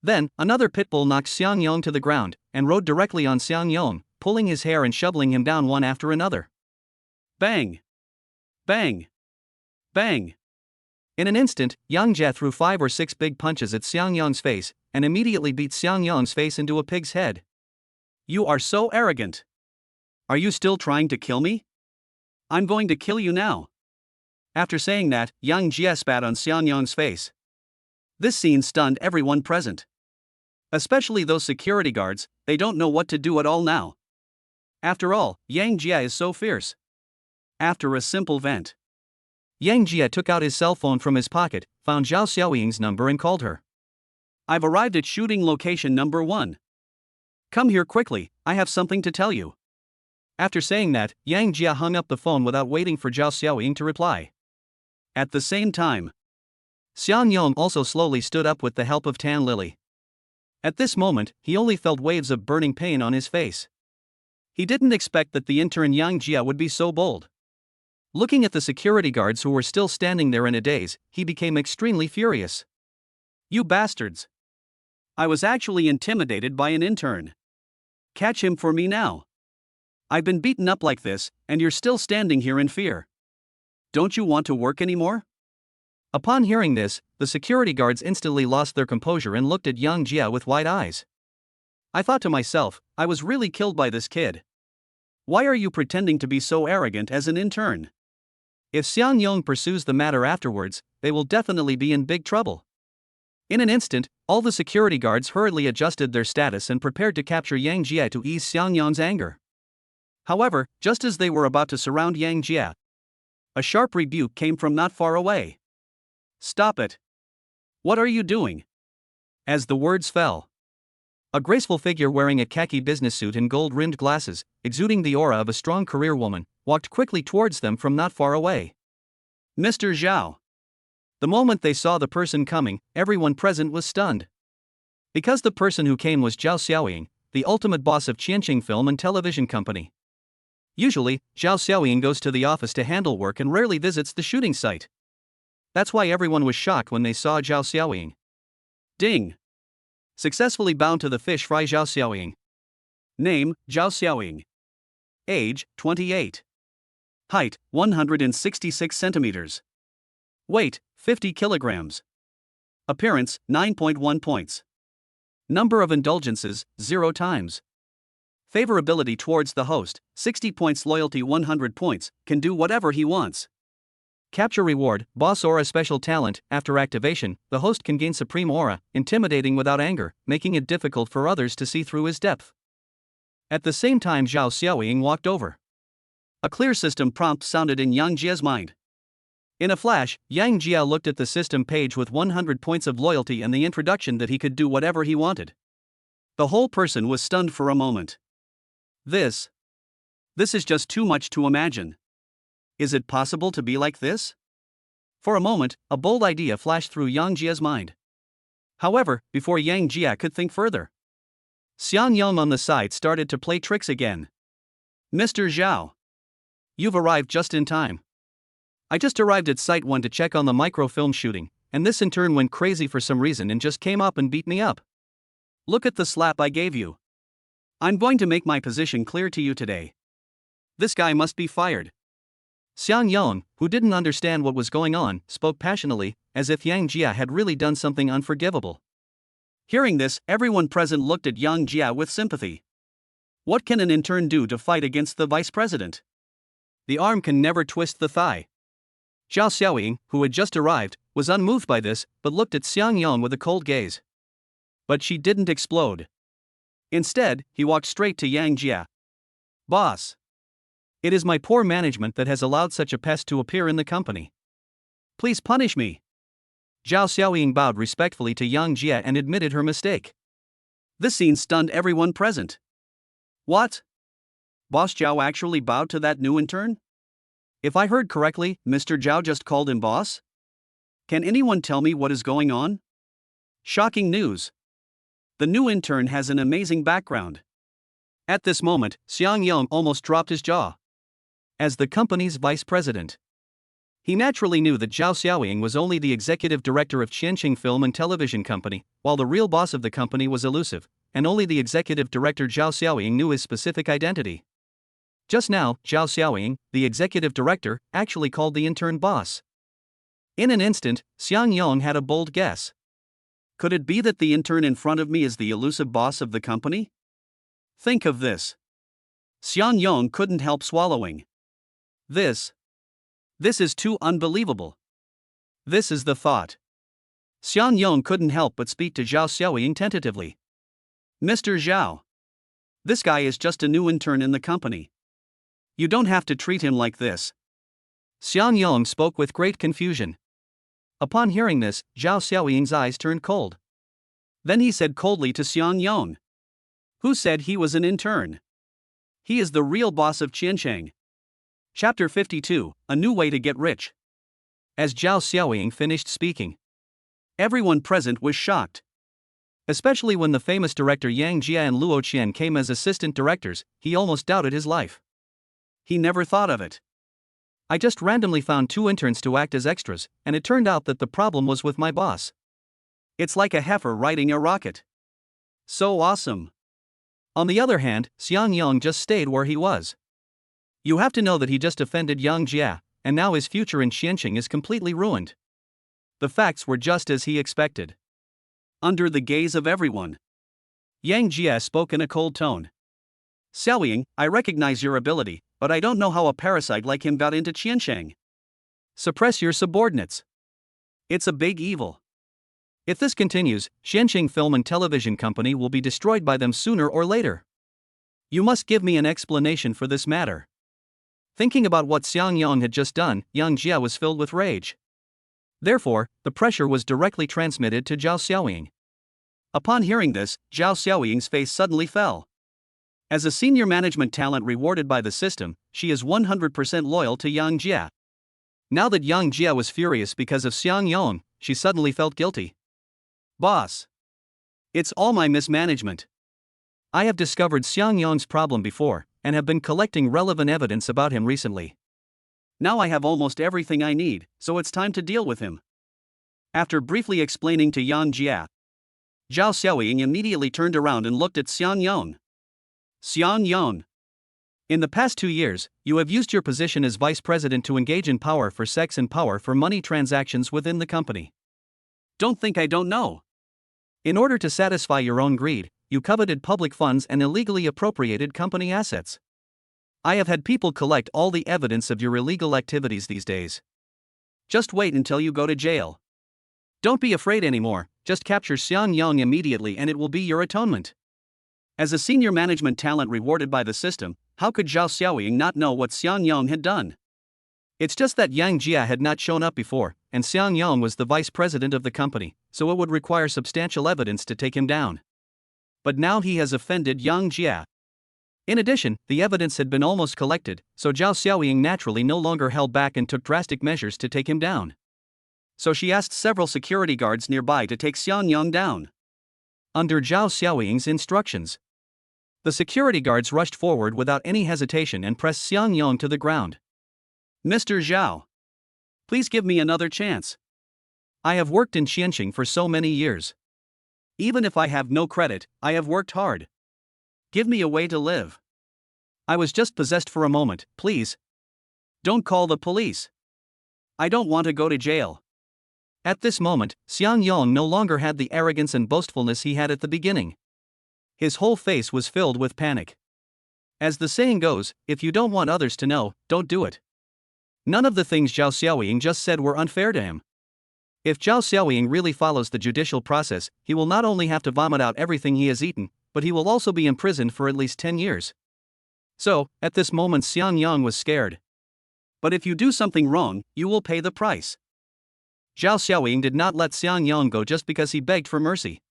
Then, another pitbull knocked Xiang Yong to the ground, and rode directly on Xiang Yong, pulling his hair and shoveling him down one after another. Bang! Bang! Bang! In an instant, Yang Jia threw 5 or 6 big punches at Xiang Yong's face, and immediately beat Xiang Yong's face into a pig's head. You are so arrogant! Are you still trying to kill me? I'm going to kill you now. After saying that, Yang Jia spat on Xiang Yong's face. This scene stunned everyone present. Especially those security guards, they don't know what to do at all now. After all, Yang Jia is so fierce. After a simple vent, Yang Jia took out his cell phone from his pocket, found Zhao Xiaoying's number and called her. I've arrived at shooting location number 1. Come here quickly, I have something to tell you. After saying that, Yang Jia hung up the phone without waiting for Zhao Xiaoying to reply. At the same time, Xiang Yong also slowly stood up with the help of Tan Lily. At this moment, he only felt waves of burning pain on his face. He didn't expect that the intern Yang Jia would be so bold. Looking at the security guards who were still standing there in a daze, he became extremely furious. You bastards! I was actually intimidated by an intern. Catch him for me now. I've been beaten up like this, and you're still standing here in fear. Don't you want to work anymore? Upon hearing this, the security guards instantly lost their composure and looked at Yang Jia with wide eyes. I thought to myself, I was really killed by this kid. Why are you pretending to be so arrogant as an intern? If Xiang Yong pursues the matter afterwards, they will definitely be in big trouble. In an instant, all the security guards hurriedly adjusted their status and prepared to capture Yang Jia to ease Xiang Yong's anger. However, just as they were about to surround Yang Jia, a sharp rebuke came from not far away. Stop it! What are you doing? As the words fell, a graceful figure wearing a khaki business suit and gold-rimmed glasses, exuding the aura of a strong career woman, walked quickly towards them from not far away. Mr. Zhao. The moment they saw the person coming, everyone present was stunned. Because the person who came was Zhao Xiaoying, the ultimate boss of Qianqing Film and Television Company. Usually, Zhao Xiaoying goes to the office to handle work and rarely visits the shooting site. That's why everyone was shocked when they saw Zhao Xiaoying. Ding! Successfully bound to the fish fry Zhao Xiaoying. Name, Zhao Xiaoying. Age, 28. Height, 166 centimeters. Weight, 50 kilograms. Appearance, 9.1 points. Number of indulgences, 0 times. Favorability towards the host, 60 points. Loyalty 100 points, can do whatever he wants. Capture reward, boss aura special talent. After activation, the host can gain supreme aura, intimidating without anger, making it difficult for others to see through his depth. At the same time Zhao Xiaoying walked over. A clear system prompt sounded in Yang Jia's mind. In a flash, Yang Jia looked at the system page with 100 points of loyalty and the introduction that he could do whatever he wanted. The whole person was stunned for a moment. This is just too much to imagine. Is it possible to be like this? For a moment, a bold idea flashed through Yang Jia's mind. However, before Yang Jia could think further, Xiang Yang on the side started to play tricks again. Mr. Zhao, you've arrived just in time. I just arrived at Site 1 to check on the microfilm shooting, and this in turn went crazy for some reason and just came up and beat me up. Look at the slap I gave you. I'm going to make my position clear to you today. This guy must be fired. Xiang Yang, who didn't understand what was going on, spoke passionately, as if Yang Jia had really done something unforgivable. Hearing this, everyone present looked at Yang Jia with sympathy. What can an intern do to fight against the vice president? The arm can never twist the thigh. Zhao Xiaoying, who had just arrived, was unmoved by this, but looked at Xiang Yang with a cold gaze. But she didn't explode. Instead, he walked straight to Yang Jia. Boss. It is my poor management that has allowed such a pest to appear in the company. Please punish me. Zhao Xiaoying bowed respectfully to Yang Jia and admitted her mistake. This scene stunned everyone present. What? Boss Zhao actually bowed to that new intern? If I heard correctly, Mr. Zhao just called him boss? Can anyone tell me what is going on? Shocking news. The new intern has an amazing background. At this moment, Xiang Yang almost dropped his jaw. As the company's vice president, he naturally knew that Zhao Xiaoying was only the executive director of Qianqing Film and Television Company, while the real boss of the company was elusive, and only the executive director Zhao Xiaoying knew his specific identity. Just now, Zhao Xiaoying, the executive director, actually called the intern boss. In an instant, Xiang Yang had a bold guess. Could it be that the intern in front of me is the elusive boss of the company? Think of this. Xiang Yang couldn't help swallowing. This is too unbelievable. This is the thought. Xiang Yang couldn't help but speak to Zhao Xiaoying tentatively. Mr. Zhao. This guy is just a new intern in the company. You don't have to treat him like this. Xiang Yang spoke with great confusion. Upon hearing this, Zhao Xiaoying's eyes turned cold. Then he said coldly to Xiang Yang. Who said he was an intern? He is the real boss of Qiancheng. Chapter 52, A New Way to Get Rich. As Zhao Xiaoying finished speaking, everyone present was shocked. Especially when the famous director Yang Jia and Luo Qian came as assistant directors, he almost doubted his life. He never thought of it. I just randomly found 2 interns to act as extras, and it turned out that the problem was with my boss. It's like a heifer riding a rocket. So awesome. On the other hand, Xiang Yang just stayed where he was. You have to know that he just offended Yang Jia, and now his future in Qianqing is completely ruined. The facts were just as he expected. Under the gaze of everyone, Yang Jia spoke in a cold tone. Xiaoying, I recognize your ability, but I don't know how a parasite like him got into Qiancheng. Suppress your subordinates. It's a big evil. If this continues, Qianqing Film and Television Company will be destroyed by them sooner or later. You must give me an explanation for this matter. Thinking about what Xiang Yang had just done, Yang Jia was filled with rage. Therefore, the pressure was directly transmitted to Zhao Xiaoying. Upon hearing this, Zhao Xiaoying's face suddenly fell. As a senior management talent rewarded by the system, she is 100% loyal to Yang Jia. Now that Yang Jia was furious because of Xiang Yang, she suddenly felt guilty. Boss. It's all my mismanagement. I have discovered Xiang Yang's problem before, and have been collecting relevant evidence about him recently. Now I have almost everything I need, so it's time to deal with him. After briefly explaining to Yang Jia, Zhao Xiaoying immediately turned around and looked at Xiang Yang. Xiang Yang. In the past 2 years, you have used your position as vice president to engage in power for sex and power for money transactions within the company. Don't think I don't know. In order to satisfy your own greed, you coveted public funds and illegally appropriated company assets. I have had people collect all the evidence of your illegal activities these days. Just wait until you go to jail. Don't be afraid anymore, just capture Xiang Yang immediately and it will be your atonement. As a senior management talent rewarded by the system, how could Zhao Xiaoying not know what Xiang Yang had done? It's just that Yang Jia had not shown up before, and Xiang Yang was the vice president of the company, so it would require substantial evidence to take him down. But now he has offended Yang Jia. In addition, the evidence had been almost collected, so Zhao Xiaoying naturally no longer held back and took drastic measures to take him down. So she asked several security guards nearby to take Xiang Yang down. Under Zhao Xiaoying's instructions, the security guards rushed forward without any hesitation and pressed Xiang Yang to the ground. Mr. Zhao, please give me another chance. I have worked in Qianqing for so many years. Even if I have no credit, I have worked hard. Give me a way to live. I was just possessed for a moment, please. Don't call the police. I don't want to go to jail. At this moment, Xiang Yang no longer had the arrogance and boastfulness he had at the beginning. His whole face was filled with panic. As the saying goes, if you don't want others to know, don't do it. None of the things Zhao Xiaoying just said were unfair to him. If Zhao Xiaoying really follows the judicial process, he will not only have to vomit out everything he has eaten, but he will also be imprisoned for at least 10 years. So, at this moment Xiang Yang was scared. But if you do something wrong, you will pay the price. Zhao Xiaoying did not let Xiang Yang go just because he begged for mercy.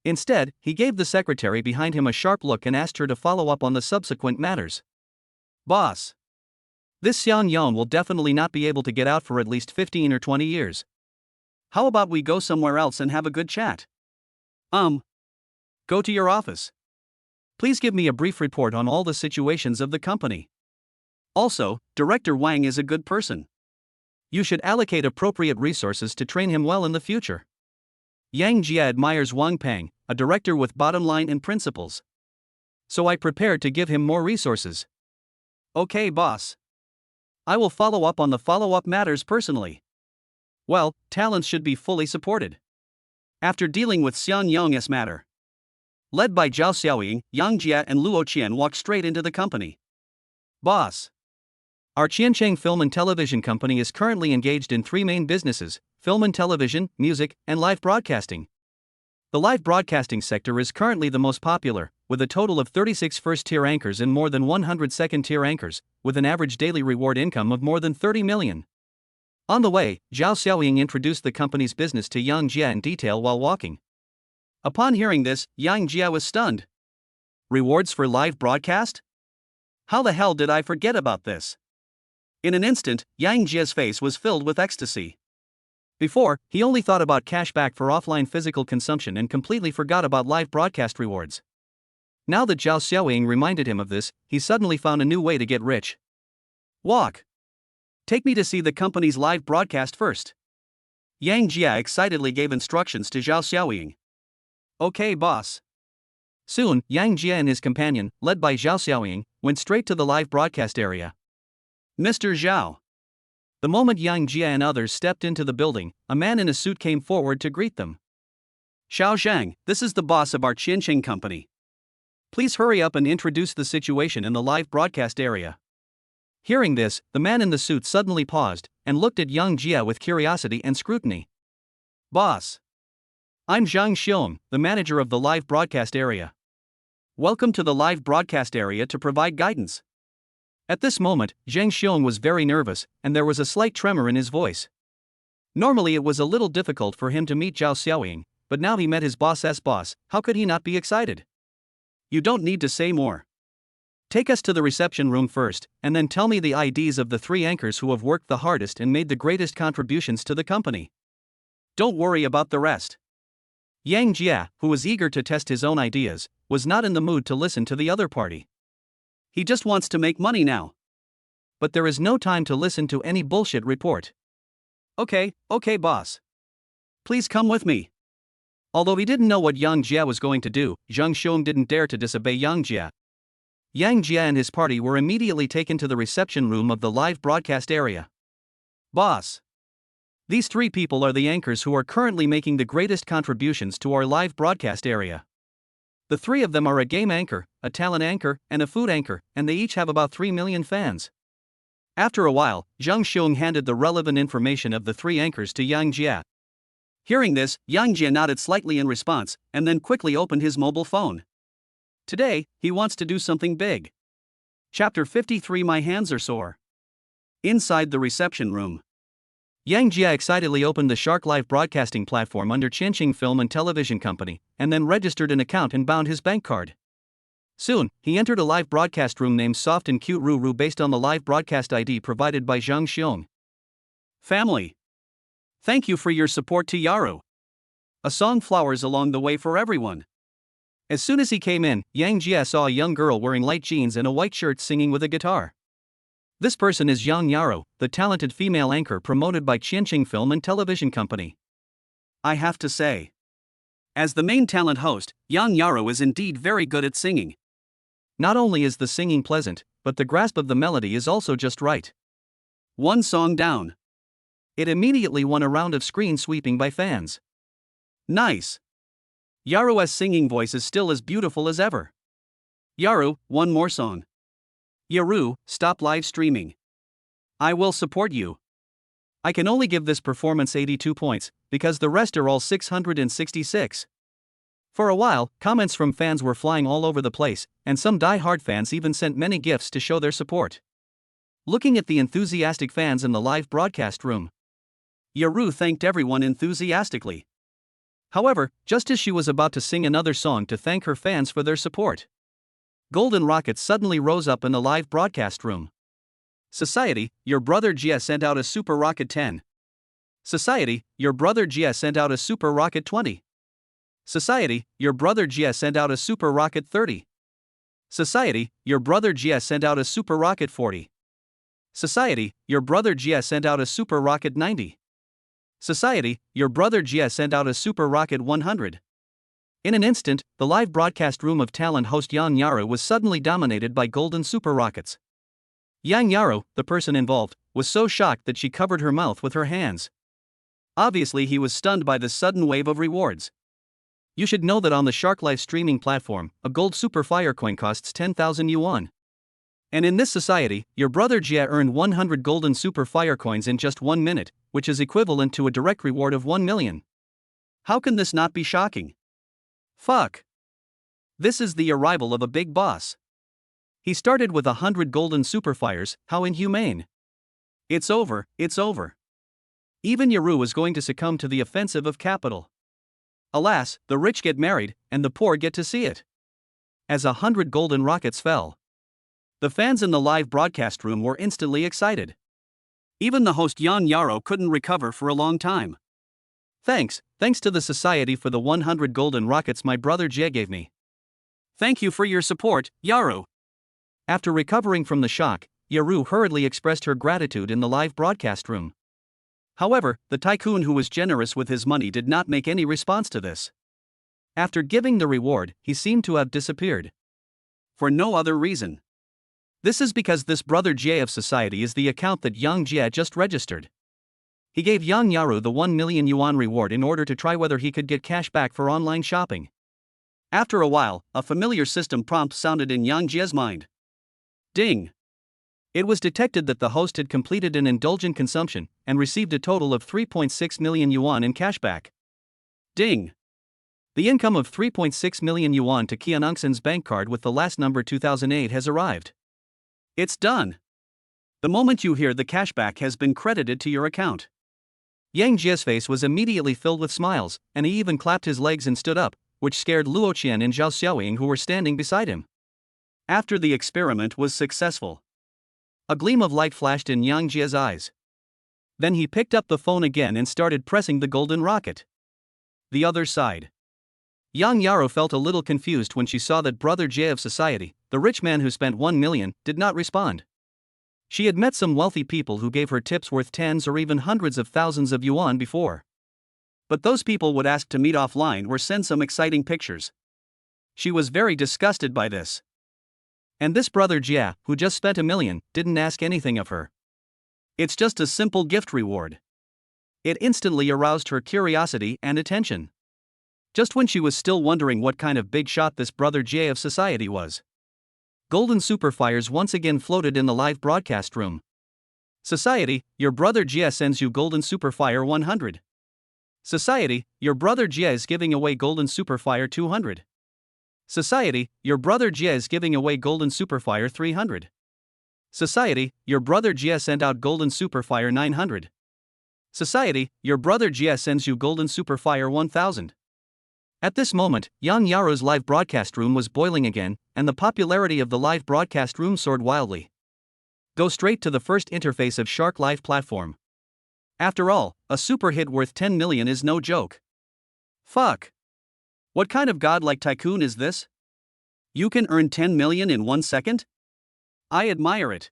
Instead, he gave the secretary behind him a sharp look and asked her to follow up on the subsequent matters. Boss, this Xiang Yang will definitely not be able to get out for at least 15 or 20 years. How about we go somewhere else and have a good chat? Go to your office. Please give me a brief report on all the situations of the company. Also, Director Wang is a good person. You should allocate appropriate resources to train him well in the future. Yang Jia admires Wang Peng, a director with bottom line and principles. So I prepared to give him more resources. Okay, boss. I will follow up on the follow-up matters personally. Well, talents should be fully supported. After dealing with Xiang Yang's matter, led by Zhao Xiaoying, Yang Jia and Luo Qian walked straight into the company. Boss, our Qiancheng Film and Television Company is currently engaged in 3 main businesses: film and television, music, and live broadcasting. The live broadcasting sector is currently the most popular, with a total of 36 first-tier anchors and more than 100 second-tier anchors, with an average daily reward income of more than 30 million. On the way, Zhao Xiaoying introduced the company's business to Yang Jia in detail while walking. Upon hearing this, Yang Jia was stunned. Rewards for live broadcast? How the hell did I forget about this? In an instant, Yang Jia's face was filled with ecstasy. Before, he only thought about cash back for offline physical consumption and completely forgot about live broadcast rewards. Now that Zhao Xiaoying reminded him of this, he suddenly found a new way to get rich. Walk. Take me to see the company's live broadcast first. Yang Jia excitedly gave instructions to Zhao Xiaoying. Okay, boss. Soon, Yang Jia and his companion, led by Zhao Xiaoying, went straight to the live broadcast area. Mr. Zhao. The moment Yang Jia and others stepped into the building, a man in a suit came forward to greet them. Xiao Zhang, this is the boss of our Qiancheng company. Please hurry up and introduce the situation in the live broadcast area. Hearing this, the man in the suit suddenly paused and looked at Yang Jia with curiosity and scrutiny. Boss. I'm Zhang Xiong, the manager of the live broadcast area. Welcome to the live broadcast area to provide guidance. At this moment, Zhang Xiong was very nervous, and there was a slight tremor in his voice. Normally it was a little difficult for him to meet Zhao Xiaoying, but now he met his boss's boss, how could he not be excited? You don't need to say more. Take us to the reception room first, and then tell me the IDs of the 3 anchors who have worked the hardest and made the greatest contributions to the company. Don't worry about the rest. Yang Jia, who was eager to test his own ideas, was not in the mood to listen to the other party. He just wants to make money now. But there is no time to listen to any bullshit report. Okay, boss. Please come with me. Although he didn't know what Yang Jia was going to do, Zhang Xiong didn't dare to disobey Yang Jia. Yang Jia and his party were immediately taken to the reception room of the live broadcast area. Boss. These 3 people are the anchors who are currently making the greatest contributions to our live broadcast area. The 3 of them are a game anchor, a talent anchor, and a food anchor, and they each have about 3 million fans. After a while, Zhang Xiong handed the relevant information of the 3 anchors to Yang Jia. Hearing this, Yang Jia nodded slightly in response, and then quickly opened his mobile phone. Today, he wants to do something big. Chapter 53 My hands are sore. Inside the reception room, Yang Jia excitedly opened the Shark Live broadcasting platform under Qiancheng Film and Television Company, and then registered an account and bound his bank card. Soon, he entered a live broadcast room named Soft and Cute Ruru based on the live broadcast ID provided by Zhang Xiong. Family. Thank you for your support to Yaru. A song flowers along the way for everyone. As soon as he came in, Yang Jia saw a young girl wearing light jeans and a white shirt singing with a guitar. This person is Yang Yaru, the talented female anchor promoted by Qianqing Film and Television Company. I have to say, as the main talent host, Yang Yaru is indeed very good at singing. Not only is the singing pleasant, but the grasp of the melody is also just right. One song down. It immediately won a round of screen sweeping by fans. Nice. Yaru's singing voice is still as beautiful as ever. Yaru, one more song. Yaru, stop live streaming. I will support you. I can only give this performance 82 points, because the rest are all 666. For a while, comments from fans were flying all over the place, and some die-hard fans even sent many gifts to show their support. Looking at the enthusiastic fans in the live broadcast room, Yaru thanked everyone enthusiastically. However, just as she was about to sing another song to thank her fans for their support, golden rockets suddenly rose up in the live broadcast room. Society, your brother Jia sent out a super rocket 10. Society, your brother Jia sent out a super rocket 20. Society, your brother Jia sent out a super rocket 30. Society, your brother Jia sent out a super rocket 40. Society, your brother Jia sent out a super rocket 90. Society, your brother Jia sent out a super rocket 100. In an instant, the live broadcast room of talent host Yang Yaru was suddenly dominated by golden super rockets. Yang Yaru, the person involved, was so shocked that she covered her mouth with her hands. Obviously, he was stunned by this sudden wave of rewards. You should know that on the Shark Live streaming platform, a gold super fire coin costs 10,000 yuan. And in this society, your brother Jia earned 100 golden super fire coins in just 1 minute, which is equivalent to a direct reward of 1 million. How can this not be shocking? Fuck. This is the arrival of a big boss. He started with 100 golden super fires, how inhumane. It's over, it's over. Even Yaru is going to succumb to the offensive of capital. Alas, the rich get married, and the poor get to see it. As 100 golden rockets fell, the fans in the live broadcast room were instantly excited. Even the host Yang Yaru couldn't recover for a long time. Thanks to the society for the 100 golden rockets my brother Jie gave me. Thank you for your support, Yaru. After recovering from the shock, Yaru hurriedly expressed her gratitude in the live broadcast room. However, the tycoon who was generous with his money did not make any response to this. After giving the reward, he seemed to have disappeared. For no other reason. This is because this brother Jie of society is the account that Yang Jie just registered. He gave Yang Yaru the 1 million yuan reward in order to try whether he could get cash back for online shopping. After a while, a familiar system prompt sounded in Yang Jie's mind. Ding! It was detected that the host had completed an indulgent consumption and received a total of 3.6 million yuan in cashback. Ding! The income of 3.6 million yuan to Qianungsen's bank card with the last number 2008 has arrived. It's done. The moment you hear the cashback has been credited to your account. Yang Jie's face was immediately filled with smiles, and he even clapped his legs and stood up, which scared Luo Qian and Zhao Xiaoying who were standing beside him. After the experiment was successful, a gleam of light flashed in Yang Jie's eyes. Then he picked up the phone again and started pressing the golden rocket. The other side. Yang Yaru felt a little confused when she saw that brother Jie of society, the rich man who spent 1 million, did not respond. She had met some wealthy people who gave her tips worth tens or even hundreds of thousands of yuan before. But those people would ask to meet offline or send some exciting pictures. She was very disgusted by this. And this brother Jia, who just spent 1 million, didn't ask anything of her. It's just a simple gift reward. It instantly aroused her curiosity and attention. Just when she was still wondering what kind of big shot this brother Jie of society was, golden superfires once again floated in the live broadcast room. Society, your brother Jia sends you golden superfire 100. Society, your brother Jia is giving away golden superfire 200. Society, your brother Jia is giving away golden superfire 300. Society, your brother Jia sent out golden superfire 900. Society, your brother Jia sends you golden superfire 1000. At this moment, Yang Yaru's live broadcast room was boiling again, and the popularity of the live broadcast room soared wildly. Go straight to the first interface of Shark Live platform. After all, a super hit worth 10 million is no joke. Fuck. What kind of godlike tycoon is this? You can earn 10 million in 1 second? I admire it.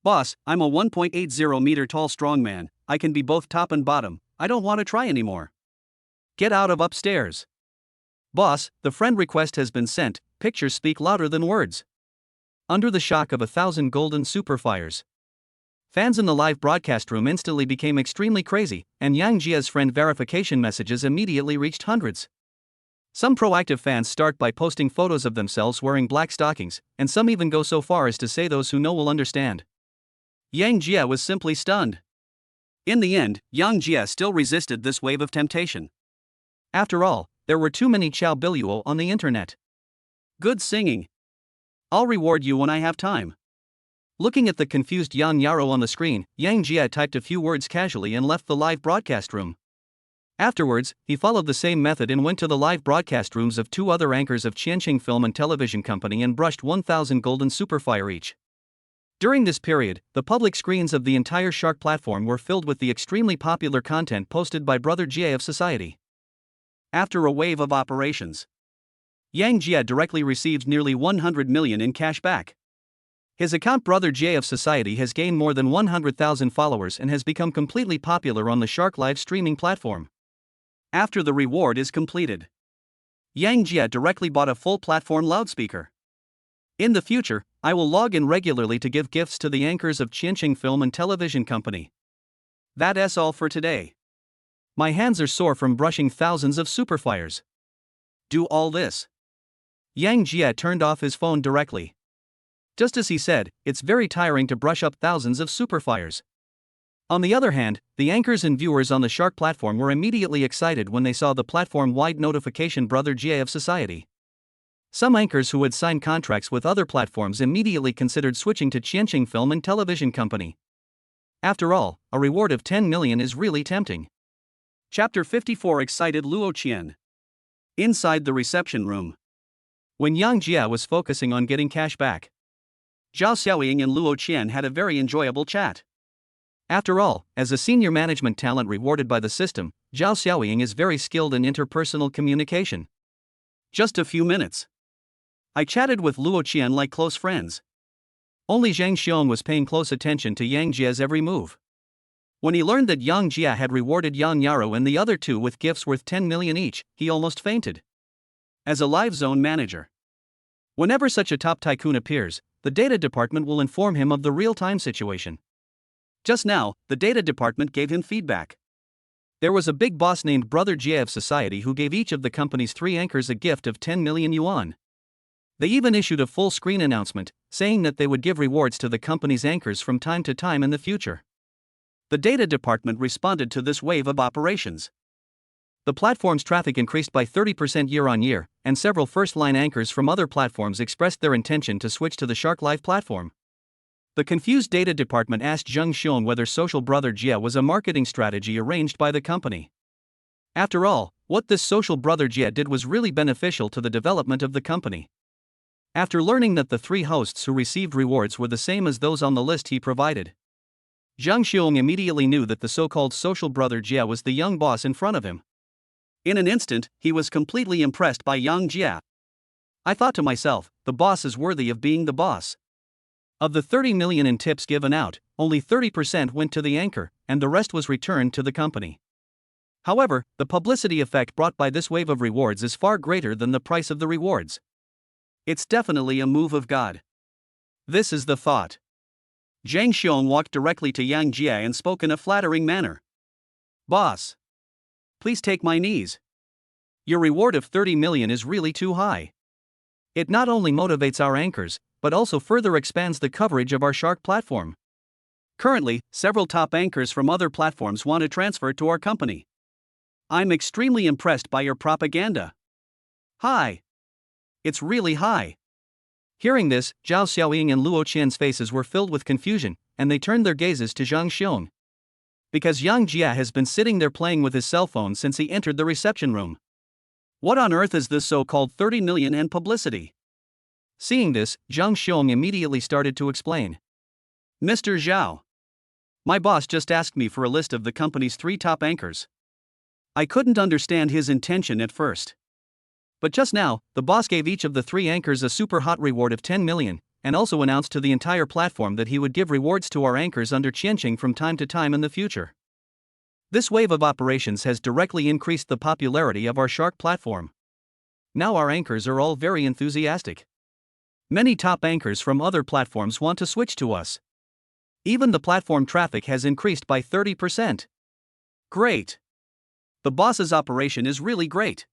Boss, I'm a 1.80 meter tall strongman, I can be both top and bottom, I don't want to try anymore. Get out of upstairs. Boss, the friend request has been sent, pictures speak louder than words. Under the shock of 1,000 golden superfires, fans in the live broadcast room instantly became extremely crazy, and Yang Jia's friend verification messages immediately reached hundreds. Some proactive fans start by posting photos of themselves wearing black stockings, and some even go so far as to say those who know will understand. Yang Jia was simply stunned. In the end, Yang Jia still resisted this wave of temptation. After all, there were too many Chao Biluo on the internet. Good singing. I'll reward you when I have time. Looking at the confused Yan Yaro on the screen, Yang Jia typed a few words casually and left the live broadcast room. Afterwards, he followed the same method and went to the live broadcast rooms of 2 other anchors of Qianqing Film and Television Company and brushed 1,000 golden superfire each. During this period, the public screens of the entire Shark platform were filled with the extremely popular content posted by Brother Jie of Society. After a wave of operations, Yang Jia directly received nearly 100 million in cash back. His account Brother Jie of Society has gained more than 100,000 followers and has become completely popular on the Shark live streaming platform. After the reward is completed, Yang Jia directly bought a full platform loudspeaker. In the future, I will log in regularly to give gifts to the anchors of Qianqing Film and Television Company. That's all for today. My hands are sore from brushing thousands of superfires. Do all this. Yang Jia turned off his phone directly. Just as he said, it's very tiring to brush up thousands of superfires. On the other hand, the anchors and viewers on the Shark platform were immediately excited when they saw the platform-wide notification Brother Jie of Society. Some anchors who had signed contracts with other platforms immediately considered switching to Qianqing Film and Television Company. After all, a reward of 10 million is really tempting. Chapter 54 excited Luo Qian. Inside the reception room, when Yang Jia was focusing on getting cash back, Zhao Xiaoying and Luo Qian had a very enjoyable chat. After all, as a senior management talent rewarded by the system, Zhao Xiaoying is very skilled in interpersonal communication. Just a few minutes, I chatted with Luo Qian like close friends. Only Zhang Xiong was paying close attention to Yang Jia's every move. When he learned that Yang Jia had rewarded Yan Yaro and the other 2 with gifts worth 10 million each, he almost fainted. As a live zone manager, whenever such a top tycoon appears, the data department will inform him of the real-time situation. Just now, the data department gave him feedback. There was a big boss named Brother Jie of Society who gave each of the company's 3 anchors a gift of 10 million yuan. They even issued a full-screen announcement, saying that they would give rewards to the company's anchors from time to time in the future. The data department responded to this wave of operations. The platform's traffic increased by 30% year-on-year, and several first-line anchors from other platforms expressed their intention to switch to the Shark Live platform. The confused data department asked Zheng Xiong whether Social Brother Jia was a marketing strategy arranged by the company. After all, what this Social Brother Jia did was really beneficial to the development of the company. After learning that the 3 hosts who received rewards were the same as those on the list he provided, Zhang Xiong immediately knew that the so-called Social Brother Jia was the young boss in front of him. In an instant, he was completely impressed by Yang Jia. I thought to myself, the boss is worthy of being the boss. Of the 30 million in tips given out, only 30% went to the anchor, and the rest was returned to the company. However, the publicity effect brought by this wave of rewards is far greater than the price of the rewards. It's definitely a move of God. This is the thought. Zhang Xiong walked directly to Yang Jia and spoke in a flattering manner. Boss, please take my knees. Your reward of 30 million is really too high. It not only motivates our anchors, but also further expands the coverage of our Shark platform. Currently, several top anchors from other platforms want to transfer to our company. I'm extremely impressed by your propaganda. High. It's really high. Hearing this, Zhao Xiaoying and Luo Qian's faces were filled with confusion, and they turned their gazes to Zhang Xiong. Because Yang Jia has been sitting there playing with his cell phone since he entered the reception room. What on earth is this so-called 30 million and publicity? Seeing this, Zhang Xiong immediately started to explain. Mr. Zhao, My boss just asked me for a list of the company's 3 top anchors. I couldn't understand his intention at first. But just now, the boss gave each of the 3 anchors a super hot reward of 10 million, and also announced to the entire platform that he would give rewards to our anchors under Qianqing from time to time in the future. This wave of operations has directly increased the popularity of our Shark platform. Now our anchors are all very enthusiastic. Many top anchors from other platforms want to switch to us. Even the platform traffic has increased by 30%. Great! The boss's operation is really great.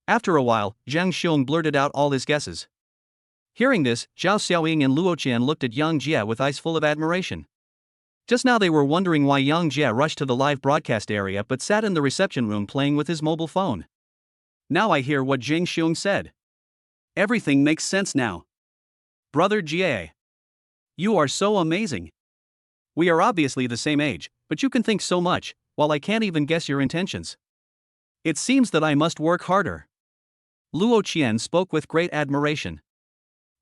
After a while, Zhang Xiong blurted out all his guesses. Hearing this, Zhao Xiaoying and Luo Qian looked at Yang Jie with eyes full of admiration. Just now they were wondering why Yang Jie rushed to the live broadcast area but sat in the reception room playing with his mobile phone. Now I hear what Zhang Xiong said. Everything makes sense now. Brother Jie. You are so amazing. We are obviously the same age, but you can think so much, while I can't even guess your intentions. It seems that I must work harder. Luo Qian spoke with great admiration.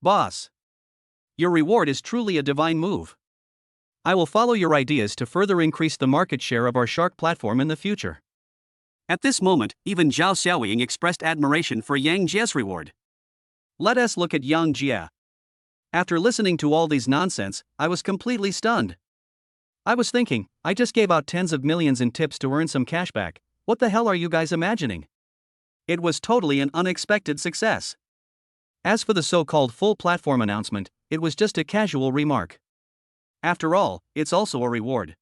Boss. Your reward is truly a divine move. I will follow your ideas to further increase the market share of our Shark platform in the future. At this moment, even Zhao Xiaoying expressed admiration for Yang Jie's reward. Let us look at Yang Jie. After listening to all these nonsense, I was completely stunned. I was thinking, I just gave out tens of millions in tips to earn some cash back. What the hell are you guys imagining? It was totally an unexpected success. As for the so-called full platform announcement, it was just a casual remark. After all, it's also a reward.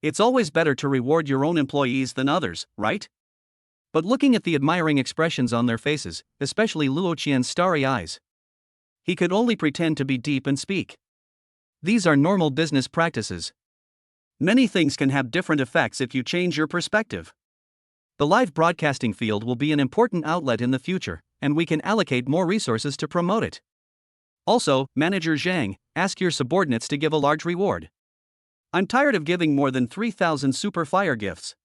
It's always better to reward your own employees than others, right? But looking at the admiring expressions on their faces, especially Luo Qian's starry eyes, he could only pretend to be deep and speak. These are normal business practices. Many things can have different effects if you change your perspective. The live broadcasting field will be an important outlet in the future, and we can allocate more resources to promote it. Also, Manager Zhang, ask your subordinates to give a large reward. I'm tired of giving more than 3,000 super fire gifts.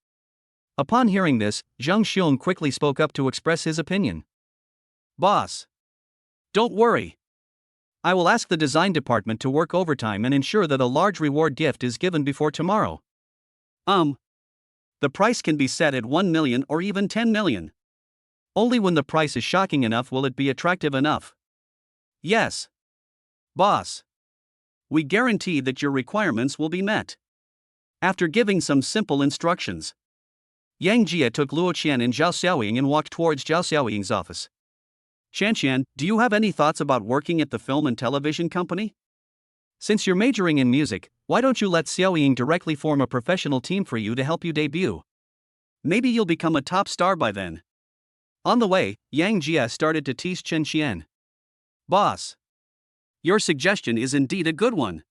Upon hearing this, Zhang Xiong quickly spoke up to express his opinion. Boss. Don't worry. I will ask the design department to work overtime and ensure that a large reward gift is given before tomorrow. The price can be set at 1 million or even 10 million. Only when the price is shocking enough will it be attractive enough. Yes. Boss. We guarantee that your requirements will be met. After giving some simple instructions, Yang Jie took Luo Qian and Zhao Xiaoying and walked towards Zhao Xiaoying's office. Qian, do you have any thoughts about working at the film and television company? Since you're majoring in music, why don't you let Xiaoying directly form a professional team for you to help you debut? Maybe you'll become a top star by then. On the way, Yang Jie started to tease Qian. Boss. Your suggestion is indeed a good one.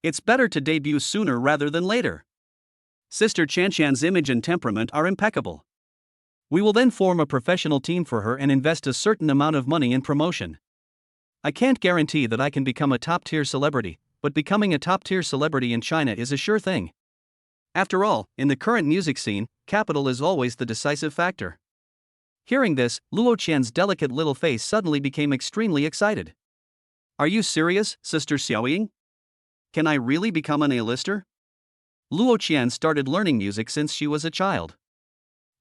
It's better to debut sooner rather than later. Sister Qian's image and temperament are impeccable. We will then form a professional team for her and invest a certain amount of money in promotion. I can't guarantee that I can become a top-tier celebrity, but becoming a top-tier celebrity in China is a sure thing. After all, in the current music scene, capital is always the decisive factor. Hearing this, Luo Qian's delicate little face suddenly became extremely excited. Are you serious, Sister Xiaoying? Can I really become an A-lister? Luo Qian started learning music since she was a child.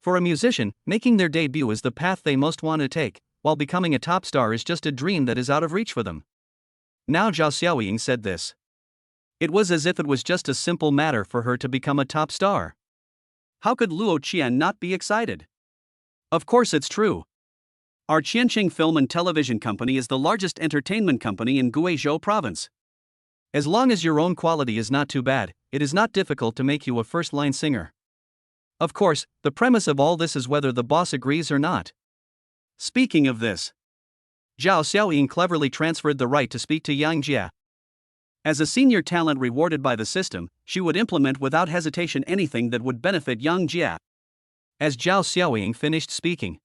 For a musician, making their debut is the path they most want to take, while becoming a top star is just a dream that is out of reach for them. Now Zhao Xiaoying said this. It was as if it was just a simple matter for her to become a top star. How could Luo Qian not be excited? Of course it's true. Our Qianqing Film and Television Company is the largest entertainment company in Guizhou Province. As long as your own quality is not too bad, it is not difficult to make you a first-line singer. Of course, the premise of all this is whether the boss agrees or not. Speaking of this, Zhao Xiaoying cleverly transferred the right to speak to Yang Jie. As a senior talent rewarded by the system, she would implement without hesitation anything that would benefit Yang Jie. As Zhao Xiaoying finished speaking,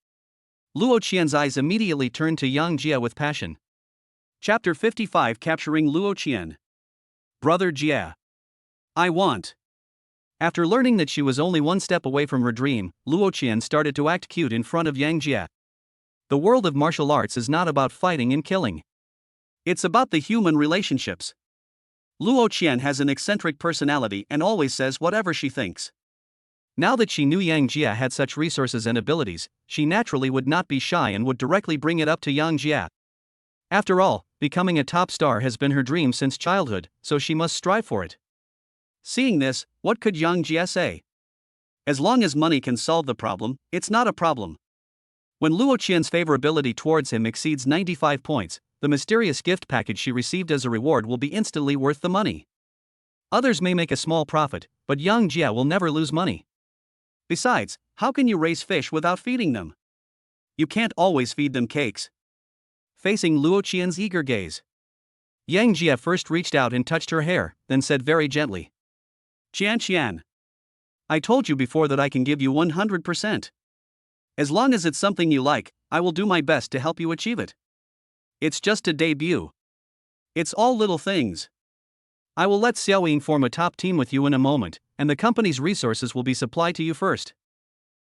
Luo Qian's eyes immediately turned to Yang Jie with passion. Chapter 55 Capturing Luo Qian. Brother Jie. I want. After learning that she was only one step away from her dream, Luo Qian started to act cute in front of Yang Jie. The world of martial arts is not about fighting and killing. It's about the human relationships. Luo Qian has an eccentric personality and always says whatever she thinks. Now that she knew Yang Jia had such resources and abilities, she naturally would not be shy and would directly bring it up to Yang Jia. After all, becoming a top star has been her dream since childhood, so she must strive for it. Seeing this, what could Yang Jia say? As long as money can solve the problem, it's not a problem. When Luo Qian's favorability towards him exceeds 95 points, the mysterious gift package she received as a reward will be instantly worth the money. Others may make a small profit, but Yang Jia will never lose money. Besides, how can you raise fish without feeding them? You can't always feed them cakes. Facing Luo Qian's eager gaze, Yang Jia first reached out and touched her hair, then said very gently, Qian, I told you before that I can give you 100%. As long as it's something you like, I will do my best to help you achieve it. It's just a debut. It's all little things. I will let Xiaoying form a top team with you in a moment, and the company's resources will be supplied to you first.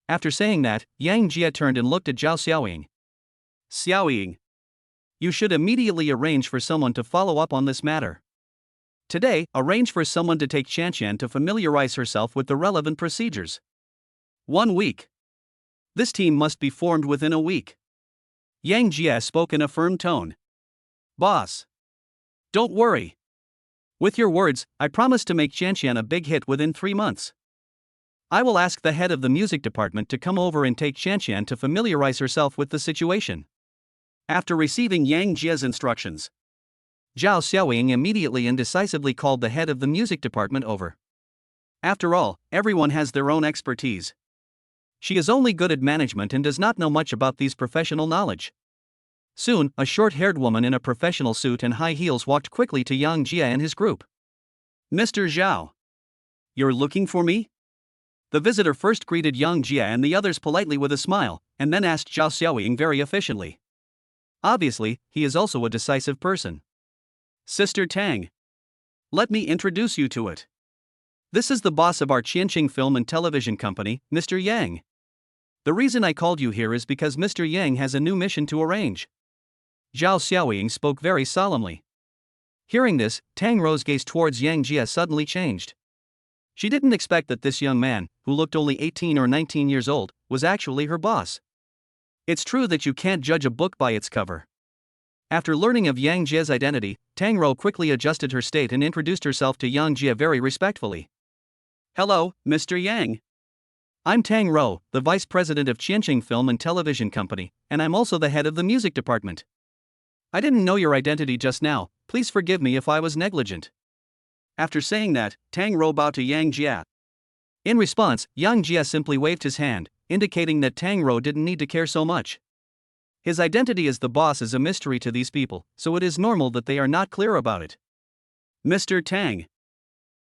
After saying that, Yang Jia turned and looked at Zhao Xiaoying. Xiaoying, you should immediately arrange for someone to follow up on this matter. Today, arrange for someone to take Qianqian to familiarize herself with the relevant procedures. 1 week. This team must be formed within a week. Yang Jia spoke in a firm tone. Boss, don't worry. With your words, I promise to make Qianqian a big hit within 3 months. I will ask the head of the music department to come over and take Qianqian to familiarize herself with the situation. After receiving Yang Jia's instructions, Zhao Xiaoying immediately and decisively called the head of the music department over. After all, everyone has their own expertise. She is only good at management and does not know much about these professional knowledge. Soon, a short-haired woman in a professional suit and high heels walked quickly to Yang Jia and his group. Mr. Zhao, you're looking for me? The visitor first greeted Yang Jia and the others politely with a smile, and then asked Zhao Xiaoying very efficiently. Obviously, he is also a decisive person. Sister Tang, let me introduce you to it. This is the boss of our Qianqing Film and Television Company, Mr. Yang. The reason I called you here is because Mr. Yang has a new mission to arrange. Zhao Xiaoying spoke very solemnly. Hearing this, Tang Rou's gaze towards Yang Jia suddenly changed. She didn't expect that this young man, who looked only 18 or 19 years old, was actually her boss. It's true that you can't judge a book by its cover. After learning of Yang Jia's identity, Tang Rou quickly adjusted her state and introduced herself to Yang Jia very respectfully. Hello, Mr. Yang. I'm Tang Rou, the vice president of Qianqing Film and Television Company, and I'm also the head of the music department. I didn't know your identity just now, please forgive me if I was negligent. After saying that, Tang Rou bowed to Yang Jia. In response, Yang Jia simply waved his hand, indicating that Tang Rou didn't need to care so much. His identity as the boss is a mystery to these people, so it is normal that they are not clear about it. Mr. Tang,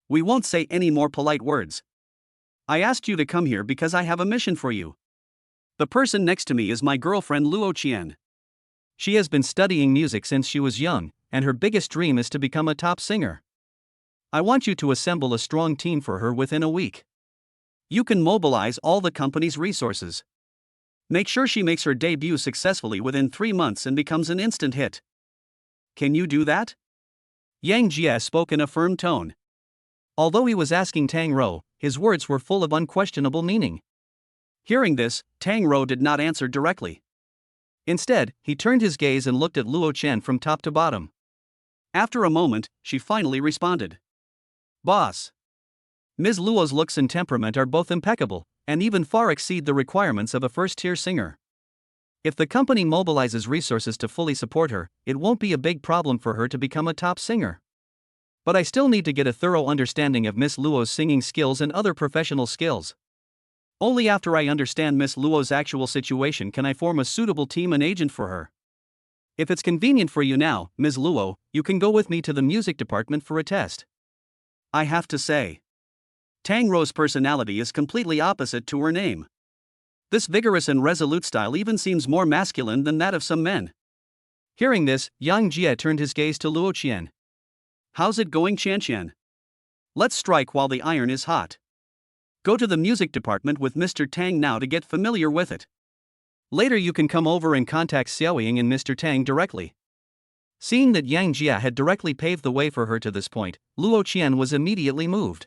we won't say any more polite words. I asked you to come here because I have a mission for you. The person next to me is my girlfriend Luo Qian. She has been studying music since she was young, and her biggest dream is to become a top singer. I want you to assemble a strong team for her within a week. You can mobilize all the company's resources. Make sure she makes her debut successfully within 3 months and becomes an instant hit. Can you do that? Yang Jia spoke in a firm tone. Although he was asking Tang Rou, his words were full of unquestionable meaning. Hearing this, Tang Rou did not answer directly. Instead, he turned his gaze and looked at Luo Qian from top to bottom. After a moment, she finally responded. Boss, Ms. Luo's looks and temperament are both impeccable, and even far exceed the requirements of a first-tier singer. If the company mobilizes resources to fully support her, it won't be a big problem for her to become a top singer. But I still need to get a thorough understanding of Ms. Luo's singing skills and other professional skills. Only after I understand Ms. Luo's actual situation can I form a suitable team and agent for her. If it's convenient for you now, Ms. Luo, you can go with me to the music department for a test. I have to say, Tang Rou's personality is completely opposite to her name. This vigorous and resolute style even seems more masculine than that of some men. Hearing this, Yang Jia turned his gaze to Luo Qian. How's it going, Qianqian? Let's strike while the iron is hot. Go to the music department with Mr. Tang now to get familiar with it. Later you can come over and contact Xiaoying and Mr. Tang directly. Seeing that Yang Jia had directly paved the way for her to this point, Luo Qian was immediately moved.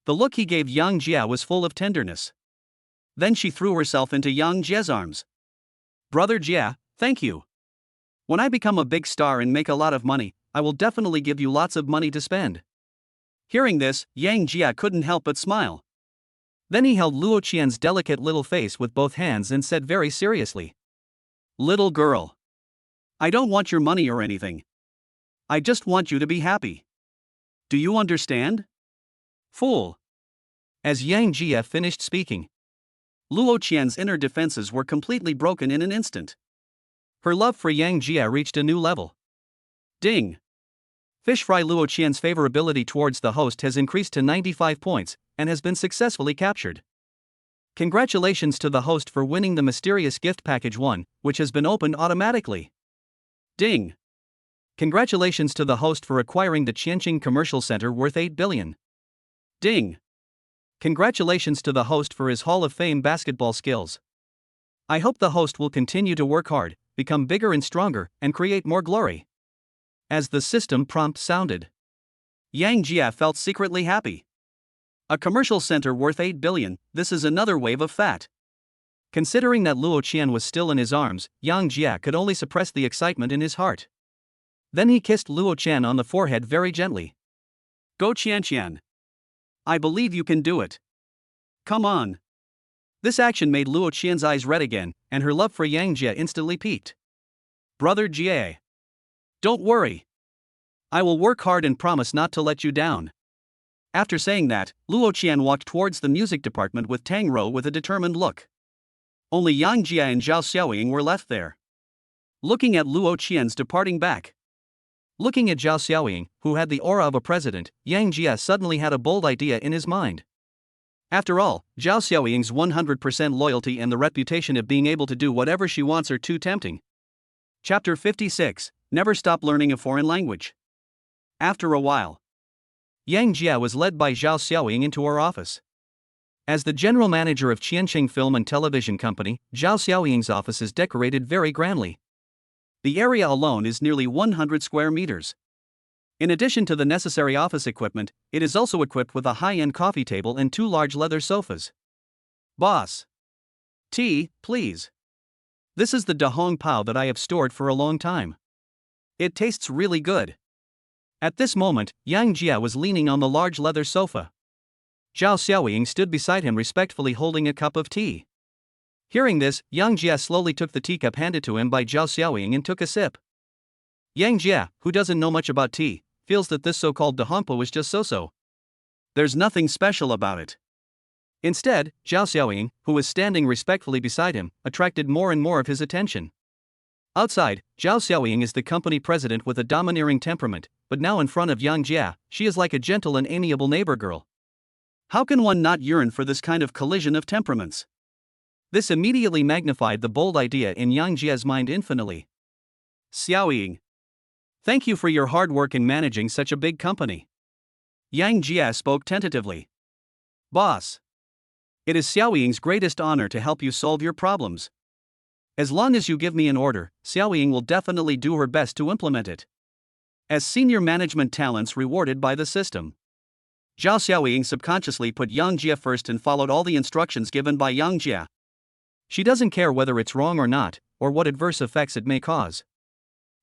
The look he gave Yang Jia was full of tenderness. Then she threw herself into Yang Jia's arms. "Brother Jia, thank you. When I become a big star and make a lot of money, I will definitely give you lots of money to spend." Hearing this, Yang Jia couldn't help but smile. Then he held Luo Qian's delicate little face with both hands and said very seriously, "Little girl, I don't want your money or anything. I just want you to be happy. Do you understand?" Fool. As Yang Jia finished speaking, Luo Qian's inner defenses were completely broken in an instant. Her love for Yang Jia reached a new level. Ding! Fish Fry Luo Qian's favorability towards the host has increased to 95 points, and has been successfully captured. Congratulations to the host for winning the mysterious gift package 1, which has been opened automatically. Ding! Congratulations to the host for acquiring the Qianqing Commercial Center worth 8 billion. Ding! Congratulations to the host for his Hall of Fame basketball skills. I hope the host will continue to work hard, become bigger and stronger, and create more glory. As the system prompt sounded, Yang Jia felt secretly happy. A commercial center worth 8 billion, this is another wave of fat. Considering that Luo Qian was still in his arms, Yang Jia could only suppress the excitement in his heart. Then he kissed Luo Qian on the forehead very gently. "Go Qian. I believe you can do it. Come on." This action made Luo Qian's eyes red again, and her love for Yang Jia instantly peaked. "Brother Jia, don't worry. I will work hard and promise not to let you down." After saying that, Luo Qian walked towards the music department with Tang Rou with a determined look. Only Yang Jia and Zhao Xiaoying were left there. Looking at Luo Qian's departing back. Looking at Zhao Xiaoying, who had the aura of a president, Yang Jia suddenly had a bold idea in his mind. After all, Zhao Xiaoying's 100% loyalty and the reputation of being able to do whatever she wants are too tempting. Chapter 56, Never Stop Learning a Foreign Language. After a while, Yang Jia was led by Zhao Xiaoying into her office. As the general manager of Qianqing Film and Television Company, Zhao Xiaoying's office is decorated very grandly. The area alone is nearly 100 square meters. In addition to the necessary office equipment, it is also equipped with a high-end coffee table and 2 large leather sofas. "Boss. Tea, please. This is the Dahong Pao that I have stored for a long time. It tastes really good." At this moment, Yang Jia was leaning on the large leather sofa. Zhao Xiaoying stood beside him respectfully holding a cup of tea. Hearing this, Yang Jia slowly took the teacup handed to him by Zhao Xiaoying and took a sip. Yang Jia, who doesn't know much about tea, feels that this so-called Dahongpa is just so-so. There's nothing special about it. Instead, Zhao Xiaoying, who was standing respectfully beside him, attracted more and more of his attention. Outside, Zhao Xiaoying is the company president with a domineering temperament, but now in front of Yang Jia, she is like a gentle and amiable neighbor girl. How can one not yearn for this kind of collision of temperaments? This immediately magnified the bold idea in Yang Jia's mind infinitely. "Xiaoying, thank you for your hard work in managing such a big company." Yang Jia spoke tentatively. "Boss, it is Xiaoying's greatest honor to help you solve your problems. As long as you give me an order, Xiaoying will definitely do her best to implement it. As senior management talents rewarded by the system." Zhao Xiaoying subconsciously put Yang Jia first and followed all the instructions given by Yang Jia. She doesn't care whether it's wrong or not, or what adverse effects it may cause.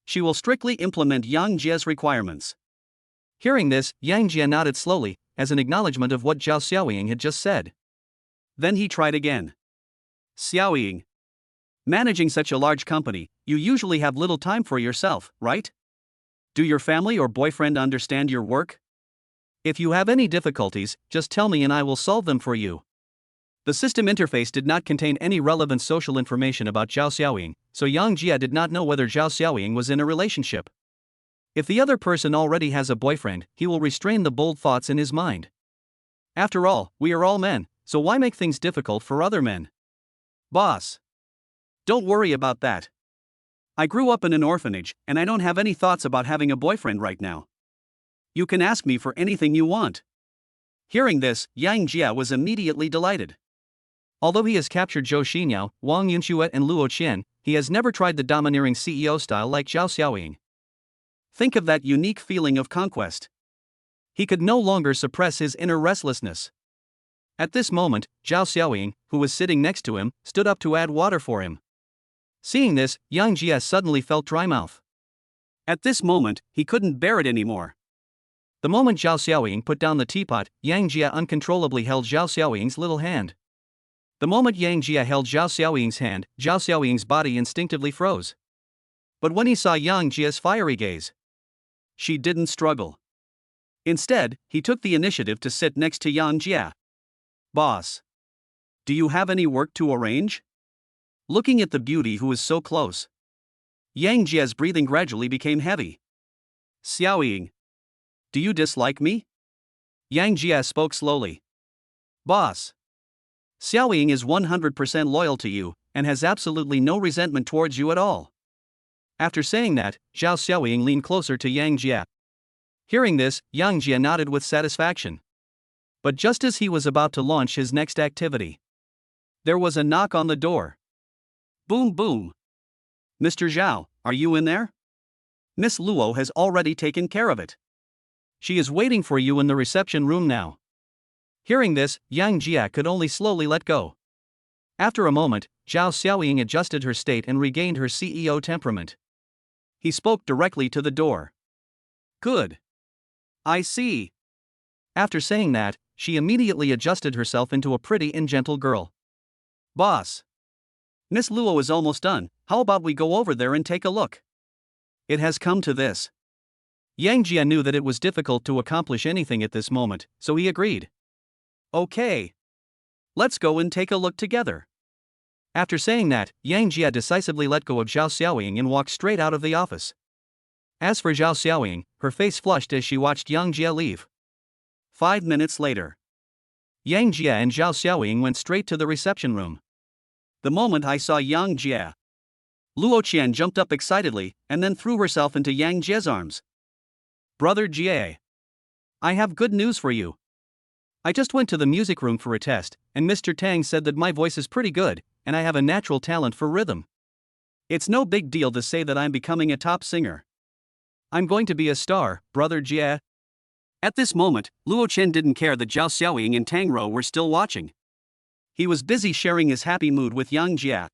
She will strictly implement Yang Jia's requirements. Hearing this, Yang Jia nodded slowly, as an acknowledgement of what Zhao Xiaoying had just said. Then he tried again. "Xiaoying, managing such a large company, you usually have little time for yourself, right? Do your family or boyfriend understand your work? If you have any difficulties, just tell me and I will solve them for you." The system interface did not contain any relevant social information about Zhao Xiaoying, so Yang Jia did not know whether Zhao Xiaoying was in a relationship. If the other person already has a boyfriend, he will restrain the bold thoughts in his mind. After all, we are all men, so why make things difficult for other men? "Boss, don't worry about that. I grew up in an orphanage, and I don't have any thoughts about having a boyfriend right now. You can ask me for anything you want." Hearing this, Yang Jia was immediately delighted. Although he has captured Joe Shinoa, Wang Yunshuet and Luo Qian, he has never tried the domineering CEO style like Zhao Xiaoying. Think of that unique feeling of conquest. He could no longer suppress his inner restlessness. At this moment, Zhao Xiaoying, who was sitting next to him, stood up to add water for him. Seeing this, Yang Jie suddenly felt dry mouth. At this moment, he couldn't bear it anymore. The moment Zhao Xiaoying put down the teapot, Yang Jie uncontrollably held Zhao Xiaoying's little hand. The moment Yang Jie held Zhao Xiaoying's hand, Zhao Xiaoying's body instinctively froze. But when he saw Yang Jie's fiery gaze, she didn't struggle. Instead, he took the initiative to sit next to Yang Jie. Boss, do you have any work to arrange? Looking at the beauty who is so close, Yang Jie's breathing gradually became heavy. Xiaoying, do you dislike me? Yang Jie spoke slowly. Boss, Xiaoying is 100% loyal to you, and has absolutely no resentment towards you at all. After saying that, Zhao Xiaoying leaned closer to Yang Jie. Hearing this, Yang Jie nodded with satisfaction. But just as he was about to launch his next activity, there was a knock on the door. Boom boom. Mr. Zhao, are you in there? Miss Luo has already taken care of it. She is waiting for you in the reception room now. Hearing this, Yang Jie could only slowly let go. After a moment, Zhao Xiaoying adjusted her state and regained her CEO temperament. He spoke directly to the door. Good. I see. After saying that, she immediately adjusted herself into a pretty and gentle girl. Boss, Miss Luo is almost done, how about we go over there and take a look? It has come to this. Yang Jie knew that it was difficult to accomplish anything at this moment, so he agreed. Okay. Let's go and take a look together. After saying that, Yang Jie decisively let go of Zhao Xiaoying and walked straight out of the office. As for Zhao Xiaoying, her face flushed as she watched Yang Jie leave. 5 minutes later, Yang Jie and Zhao Xiaoying went straight to the reception room. The moment I saw Yang Jie, Luo Qian jumped up excitedly and then threw herself into Yang Jie's arms. Brother Jie, I have good news for you. I just went to the music room for a test, and Mr. Tang said that my voice is pretty good, and I have a natural talent for rhythm. It's no big deal to say that I'm becoming a top singer. I'm going to be a star, Brother Jie. At this moment, Luo Chen didn't care that Zhao Xiaoying and Tang Rou were still watching. He was busy sharing his happy mood with Yang Jie.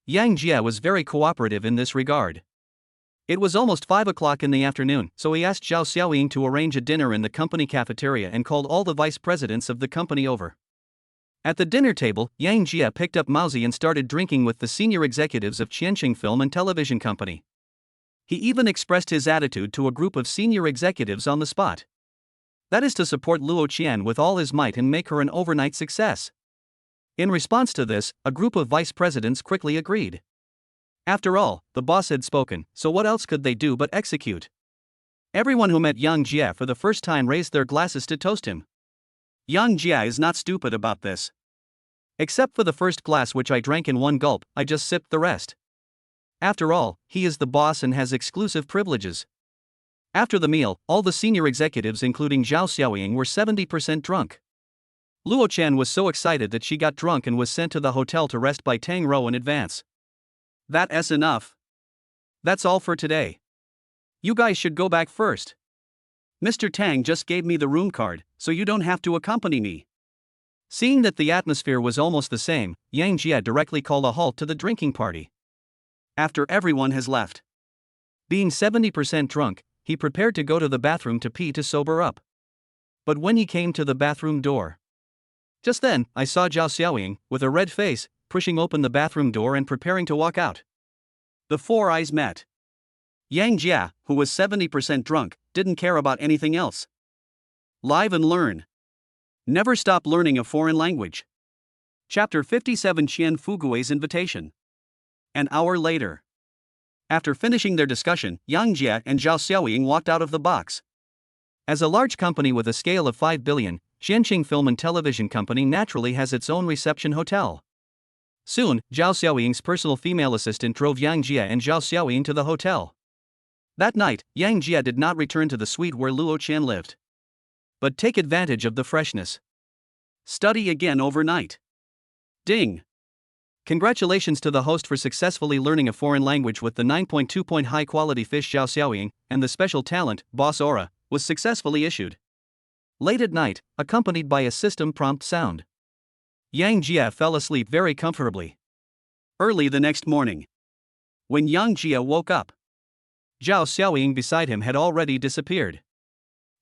Yang Jie was very cooperative in this regard. It was almost 5 o'clock in the afternoon, so he asked Zhao Xiaoying to arrange a dinner in the company cafeteria and called all the vice presidents of the company over. At the dinner table, Yang Jie picked up Mauzi and started drinking with the senior executives of Qianxing Film and Television Company. He even expressed his attitude to a group of senior executives on the spot. That is to support Luo Qian with all his might and make her an overnight success. In response to this, a group of vice presidents quickly agreed. After all, the boss had spoken, so what else could they do but execute? Everyone who met Yang Jie for the first time raised their glasses to toast him. Yang Jie is not stupid about this. Except for the first glass which I drank in one gulp, I just sipped the rest. After all, he is the boss and has exclusive privileges. After the meal, all the senior executives including Zhao Xiaoying were 70% drunk. Luo Chen was so excited that she got drunk and was sent to the hotel to rest by Tang Rou in advance. That's enough. That's all for today. You guys should go back first. Mr. Tang just gave me the room card, so you don't have to accompany me. Seeing that the atmosphere was almost the same, Yang Jie directly called a halt to the drinking party. After everyone has left, being 70% drunk, he prepared to go to the bathroom to pee to sober up. But when he came to the bathroom door, just then, I saw Zhao Xiaoying, with a red face, pushing open the bathroom door and preparing to walk out. The four eyes met. Yang Jie, who was 70% drunk, didn't care about anything else. Live and learn. Never stop learning a foreign language. Chapter 57 Qian Fugui's Invitation. An hour later. After finishing their discussion, Yang Jie and Zhao Xiaoying walked out of the box. As a large company with a scale of 5 billion, Qianxing Film and Television Company naturally has its own reception hotel. Soon, Zhao Xiaoying's personal female assistant drove Yang Jie and Zhao Xiaoying to the hotel. That night, Yang Jie did not return to the suite where Luo Qian lived, but take advantage of the freshness. Study again overnight. Ding. Congratulations to the host for successfully learning a foreign language with the 9.2 high quality fish Zhao Xiaoying, and the special talent, Boss Aura, was successfully issued. Late at night, accompanied by a system prompt sound. Yang Jia fell asleep very comfortably. Early the next morning, when Yang Jia woke up, Zhao Xiaoying beside him had already disappeared.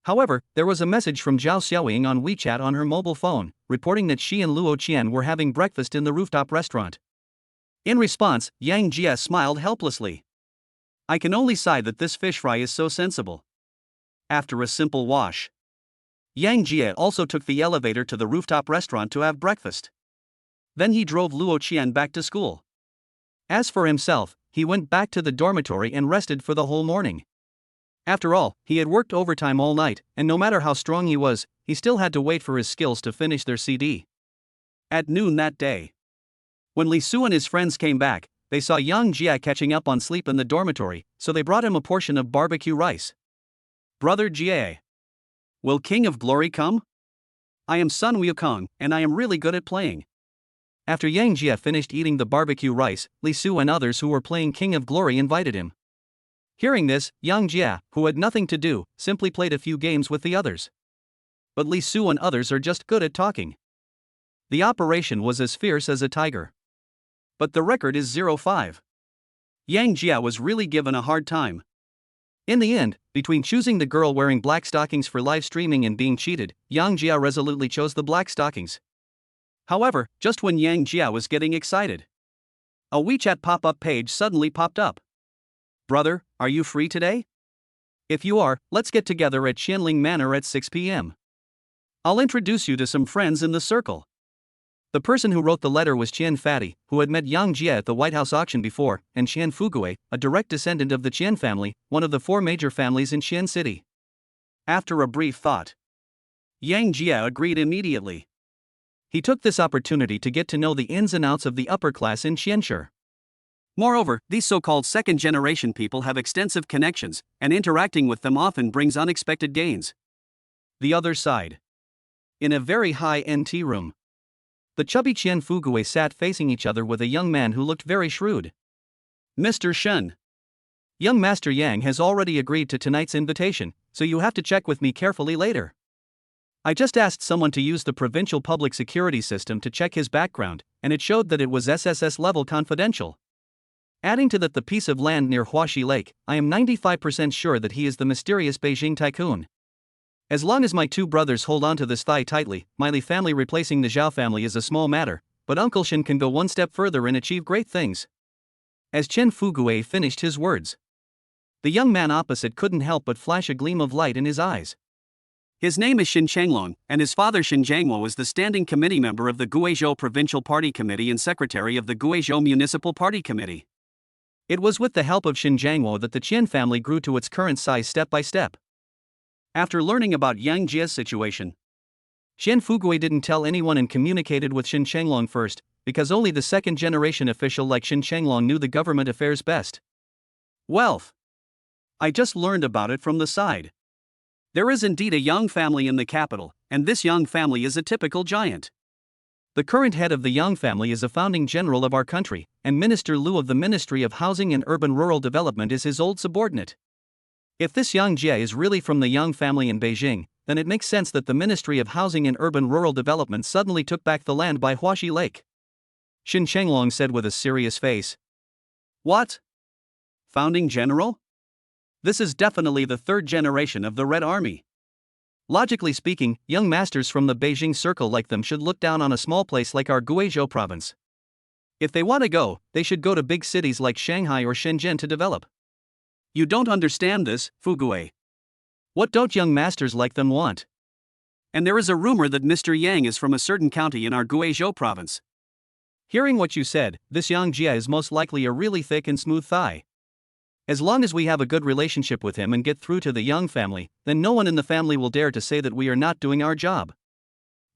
However, there was a message from Zhao Xiaoying on WeChat on her mobile phone, reporting that she and Luo Qian were having breakfast in the rooftop restaurant. In response, Yang Jia smiled helplessly. I can only sigh that this fish fry is so sensible. After a simple wash, Yang Jia also took the elevator to the rooftop restaurant to have breakfast. Then he drove Luo Qian back to school. As for himself, he went back to the dormitory and rested for the whole morning. After all, he had worked overtime all night, and no matter how strong he was, he still had to wait for his skills to finish their CD. At noon that day, when Li Su and his friends came back, they saw Yang Jia catching up on sleep in the dormitory, so they brought him a portion of barbecue rice. Brother Jia, will King of Glory come? I am Sun Wukong, and I am really good at playing. After Yang Jia finished eating the barbecue rice, Li Su and others who were playing King of Glory invited him. Hearing this, Yang Jia, who had nothing to do, simply played a few games with the others. But Li Su and others are just good at talking. The operation was as fierce as a tiger. But the record is 0-5. Yang Jia was really given a hard time. In the end, between choosing the girl wearing black stockings for live streaming and being cheated, Yang Jia resolutely chose the black stockings. However, just when Yang Jia was getting excited, a WeChat pop-up page suddenly popped up. Brother, are you free today? If you are, let's get together at Qianling Manor at 6 p.m. I'll introduce you to some friends in the circle. The person who wrote the letter was Qian Fatty, who had met Yang Jia at the White House auction before, and Qian Fugui, a direct descendant of the Qian family, one of the 4 major families in Qian City. After a brief thought, Yang Jia agreed immediately. He took this opportunity to get to know the ins and outs of the upper class in Qianshi. Moreover, these so-called second-generation people have extensive connections, and interacting with them often brings unexpected gains. The other side. In a very high-end tea room, the chubby Qian Fugui sat facing each other with a young man who looked very shrewd. Mr. Shen. Young Master Yang has already agreed to tonight's invitation, so you have to check with me carefully later. I just asked someone to use the provincial public security system to check his background, and it showed that it was SSS level confidential. Adding to that the piece of land near Huaxi Lake, I am 95% sure that he is the mysterious Beijing tycoon. As long as my 2 brothers hold on to this thigh tightly, my Li family replacing the Zhao family is a small matter, but Uncle Shen can go one step further and achieve great things. As Chen Fugui finished his words, the young man opposite couldn't help but flash a gleam of light in his eyes. His name is Xin Changlong, and his father Xin Jiangmo was the standing committee member of the Guizhou Provincial Party Committee and secretary of the Guizhou Municipal Party Committee. It was with the help of Xin Jiangmo that the Qian family grew to its current size step by step. After learning about Yang Jia's situation, Qian Fugui didn't tell anyone and communicated with Xin Changlong first, because only the second-generation official like Xin Changlong knew the government affairs best. Wealth. I just learned about it from the side. There is indeed a Yang family in the capital, and this Yang family is a typical giant. The current head of the Yang family is a founding general of our country, and Minister Liu of the Ministry of Housing and Urban Rural Development is his old subordinate. If this Yang Jia is really from the Yang family in Beijing, then it makes sense that the Ministry of Housing and Urban Rural Development suddenly took back the land by Huaxi Lake. Xin Changlong said with a serious face. What? Founding general? This is definitely the 3rd generation of the Red Army. Logically speaking, young masters from the Beijing circle like them should look down on a small place like our Guizhou province. If they want to go, they should go to big cities like Shanghai or Shenzhen to develop. You don't understand this, Fugui. What don't young masters like them want? And there is a rumor that Mr. Yang is from a certain county in our Guizhou province. Hearing what you said, this Yang Jia is most likely a really thick and smooth thigh. As long as we have a good relationship with him and get through to the Yang family, then no one in the family will dare to say that we are not doing our job.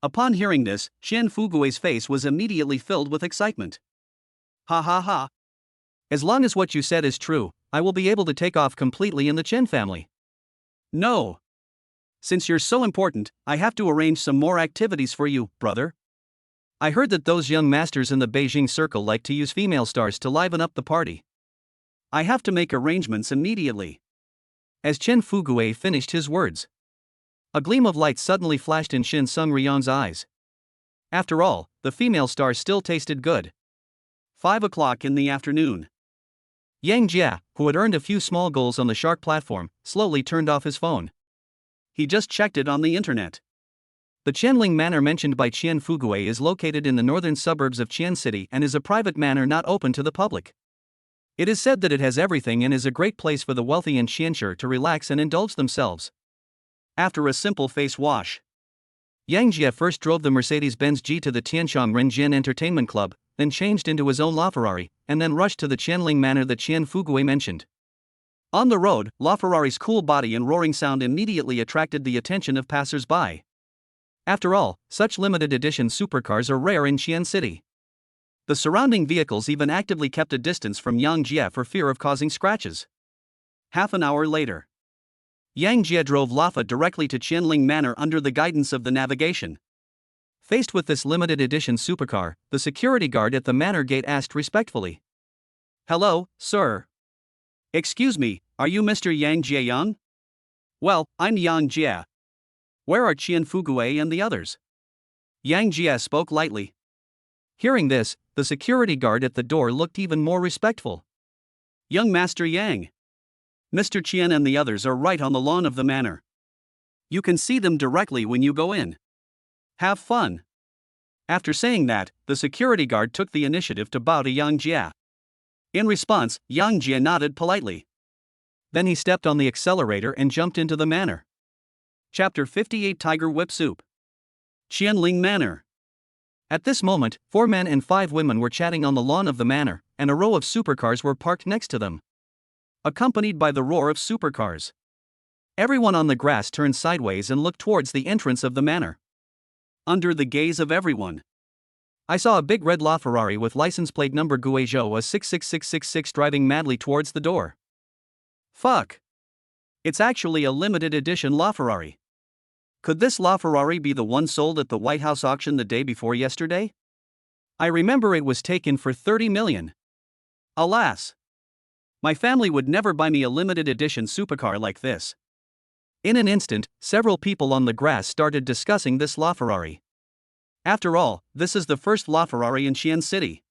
Upon hearing this, Qian Fugui's face was immediately filled with excitement. Ha ha ha. As long as what you said is true, I will be able to take off completely in the Chen family. No. Since you're so important, I have to arrange some more activities for you, brother. I heard that those young masters in the Beijing circle like to use female stars to liven up the party. I have to make arrangements immediately. As Chen Fugui finished his words, a gleam of light suddenly flashed in Shin Sung-ryong's eyes. After all, the female star still tasted good. 5 o'clock in the afternoon. Yang Jia, who had earned a few small goals on the Shark platform, slowly turned off his phone. He just checked it on the internet. The Qianling Manor mentioned by Qian Fugui is located in the northern suburbs of Qian City and is a private manor not open to the public. It is said that it has everything and is a great place for the wealthy in Qianshi to relax and indulge themselves. After a simple face wash, Yang Jia first drove the Mercedes-Benz G to the Tianshang Renjin Entertainment Club, then changed into his own LaFerrari, and then rushed to the Qianling Manor that Qian Fugui mentioned. On the road, LaFerrari's cool body and roaring sound immediately attracted the attention of passers-by. After all, such limited edition supercars are rare in Qian City. The surrounding vehicles even actively kept a distance from Yang Jia for fear of causing scratches. Half an hour later, Yang Jia drove Lafa directly to Qianling Manor under the guidance of the navigation. Faced with this limited edition supercar, the security guard at the manor gate asked respectfully, "Hello, sir. Excuse me, are you Mr. Yang Jia? Well, I'm Yang Jia. Where are Qian Fugui and the others?" Yang Jia spoke lightly. Hearing this, the security guard at the door looked even more respectful. "Young Master Yang. Mr. Qian and the others are right on the lawn of the manor. You can see them directly when you go in. Have fun." After saying that, the security guard took the initiative to bow to Yang Jia. In response, Yang Jia nodded politely. Then he stepped on the accelerator and jumped into the manor. Chapter 58 Tiger Whip Soup. Qianling Manor. At this moment, 4 men and 5 women were chatting on the lawn of the manor, and a row of supercars were parked next to them, accompanied by the roar of supercars. Everyone on the grass turned sideways and looked towards the entrance of the manor. Under the gaze of everyone, I saw a big red LaFerrari with license plate number Guizhou 66666 driving madly towards the door. Fuck! It's actually a limited edition LaFerrari. Could this LaFerrari be the one sold at the White House auction the day before yesterday? I remember it was taken for 30 million. Alas! My family would never buy me a limited edition supercar like this. In an instant, several people on the grass started discussing this LaFerrari. After all, this is the first LaFerrari in Qian City.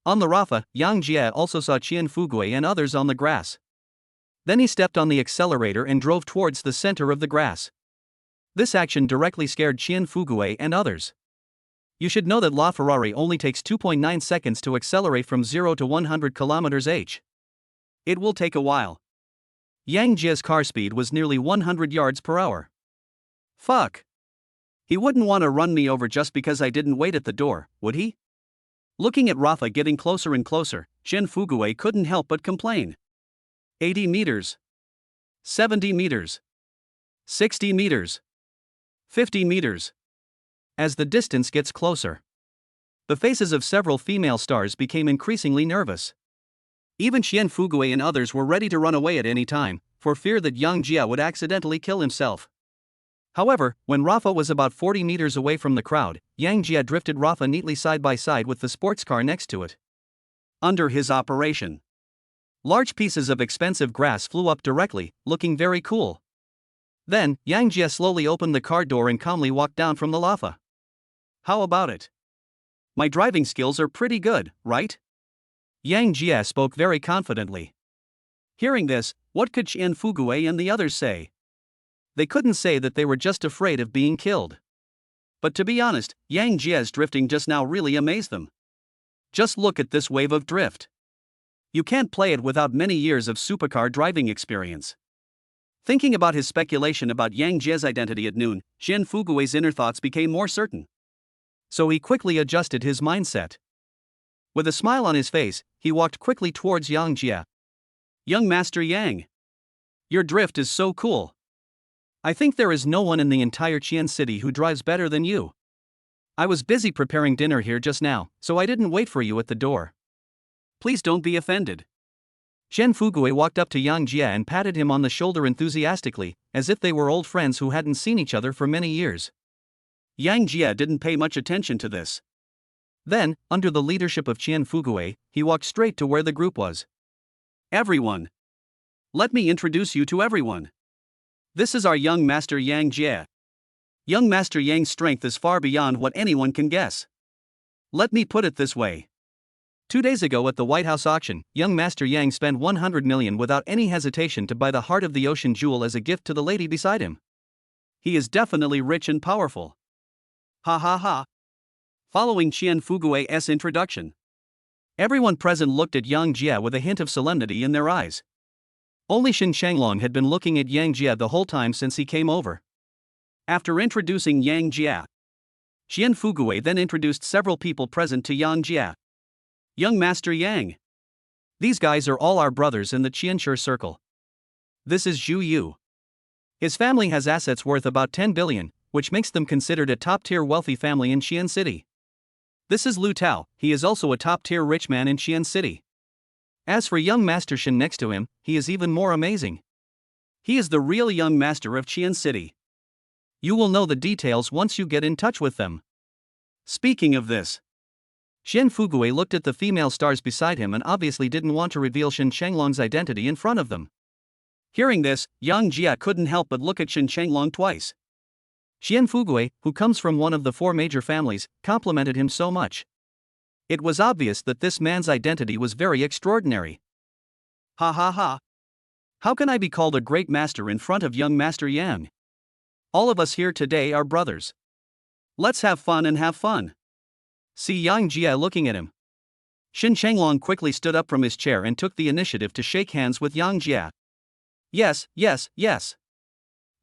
On the Rafa, Yang Jia also saw Qian Fugui and others on the grass. Then he stepped on the accelerator and drove towards the center of the grass. This action directly scared Qian Fugui and others. You should know that LaFerrari only takes 2.9 seconds to accelerate from 0 to 100 km/h. It will take a while. Yang Jia's car speed was nearly 100 yards per hour. Fuck! He wouldn't want to run me over just because I didn't wait at the door, would he? Looking at Rafa getting closer and closer, Qian Fugui couldn't help but complain. 80 meters. 70 meters. 60 meters. 50 meters. As the distance gets closer, the faces of several female stars became increasingly nervous. Even Qian Fugui and others were ready to run away at any time, for fear that Yang Jia would accidentally kill himself. However, when Rafa was about 40 meters away from the crowd, Yang Jia drifted Rafa neatly side by side with the sports car next to it. Under his operation, large pieces of expensive grass flew up directly, looking very cool. Then, Yang Jia slowly opened the car door and calmly walked down from the Lafa. How about it? My driving skills are pretty good, right? Yang Jia spoke very confidently. Hearing this, what could Qian Fugui and the others say? They couldn't say that they were just afraid of being killed. But to be honest, Yang Jia's drifting just now really amazed them. Just look at this wave of drift. You can't play it without many years of supercar driving experience. Thinking about his speculation about Yang Jia's identity at noon, Qian Fugui's inner thoughts became more certain. So he quickly adjusted his mindset. With a smile on his face, he walked quickly towards Yang Jia. Young Master Yang. Your drift is so cool. I think there is no one in the entire Qian City who drives better than you. I was busy preparing dinner here just now, so I didn't wait for you at the door. Please don't be offended. Qian Fugui walked up to Yang Jia and patted him on the shoulder enthusiastically, as if they were old friends who hadn't seen each other for many years. Yang Jia didn't pay much attention to this. Then, under the leadership of Qian Fugui, he walked straight to where the group was. Everyone. Let me introduce you to everyone. This is our young master Yang Jie. Young master Yang's strength is far beyond what anyone can guess. Let me put it this way. 2 days ago at the White House auction, young master Yang spent 100 million without any hesitation to buy the Heart of the Ocean jewel as a gift to the lady beside him. He is definitely rich and powerful. Ha ha ha. Following Qian Fugui's introduction, everyone present looked at Yang Jie with a hint of solemnity in their eyes. Only Shen Shanglong had been looking at Yang Jie the whole time since he came over. After introducing Yang Jie, Qian Fugui then introduced several people present to Yang Jie. Young Master Yang. These guys are all our brothers in the Qianshi circle. This is Zhu Yu. His family has assets worth about 10 billion, which makes them considered a top-tier wealthy family in Qian City. This is Lu Tao, he is also a top-tier rich man in Qian City. As for young Master Shen next to him, he is even more amazing. He is the real young master of Qian City. You will know the details once you get in touch with them. Speaking of this, Qian Fugui looked at the female stars beside him and obviously didn't want to reveal Shen Shanglong's identity in front of them. Hearing this, Yang Jie couldn't help but look at Shen Shanglong twice. Qian Fugui, who comes from one of the 4 major families, complimented him so much. It was obvious that this man's identity was very extraordinary. Ha ha ha. How can I be called a great master in front of young Master Yang? All of us here today are brothers. Let's have fun and have fun. See Yang Jie looking at him. Shen Shanglong quickly stood up from his chair and took the initiative to shake hands with Yang Jie. Yes, yes, yes.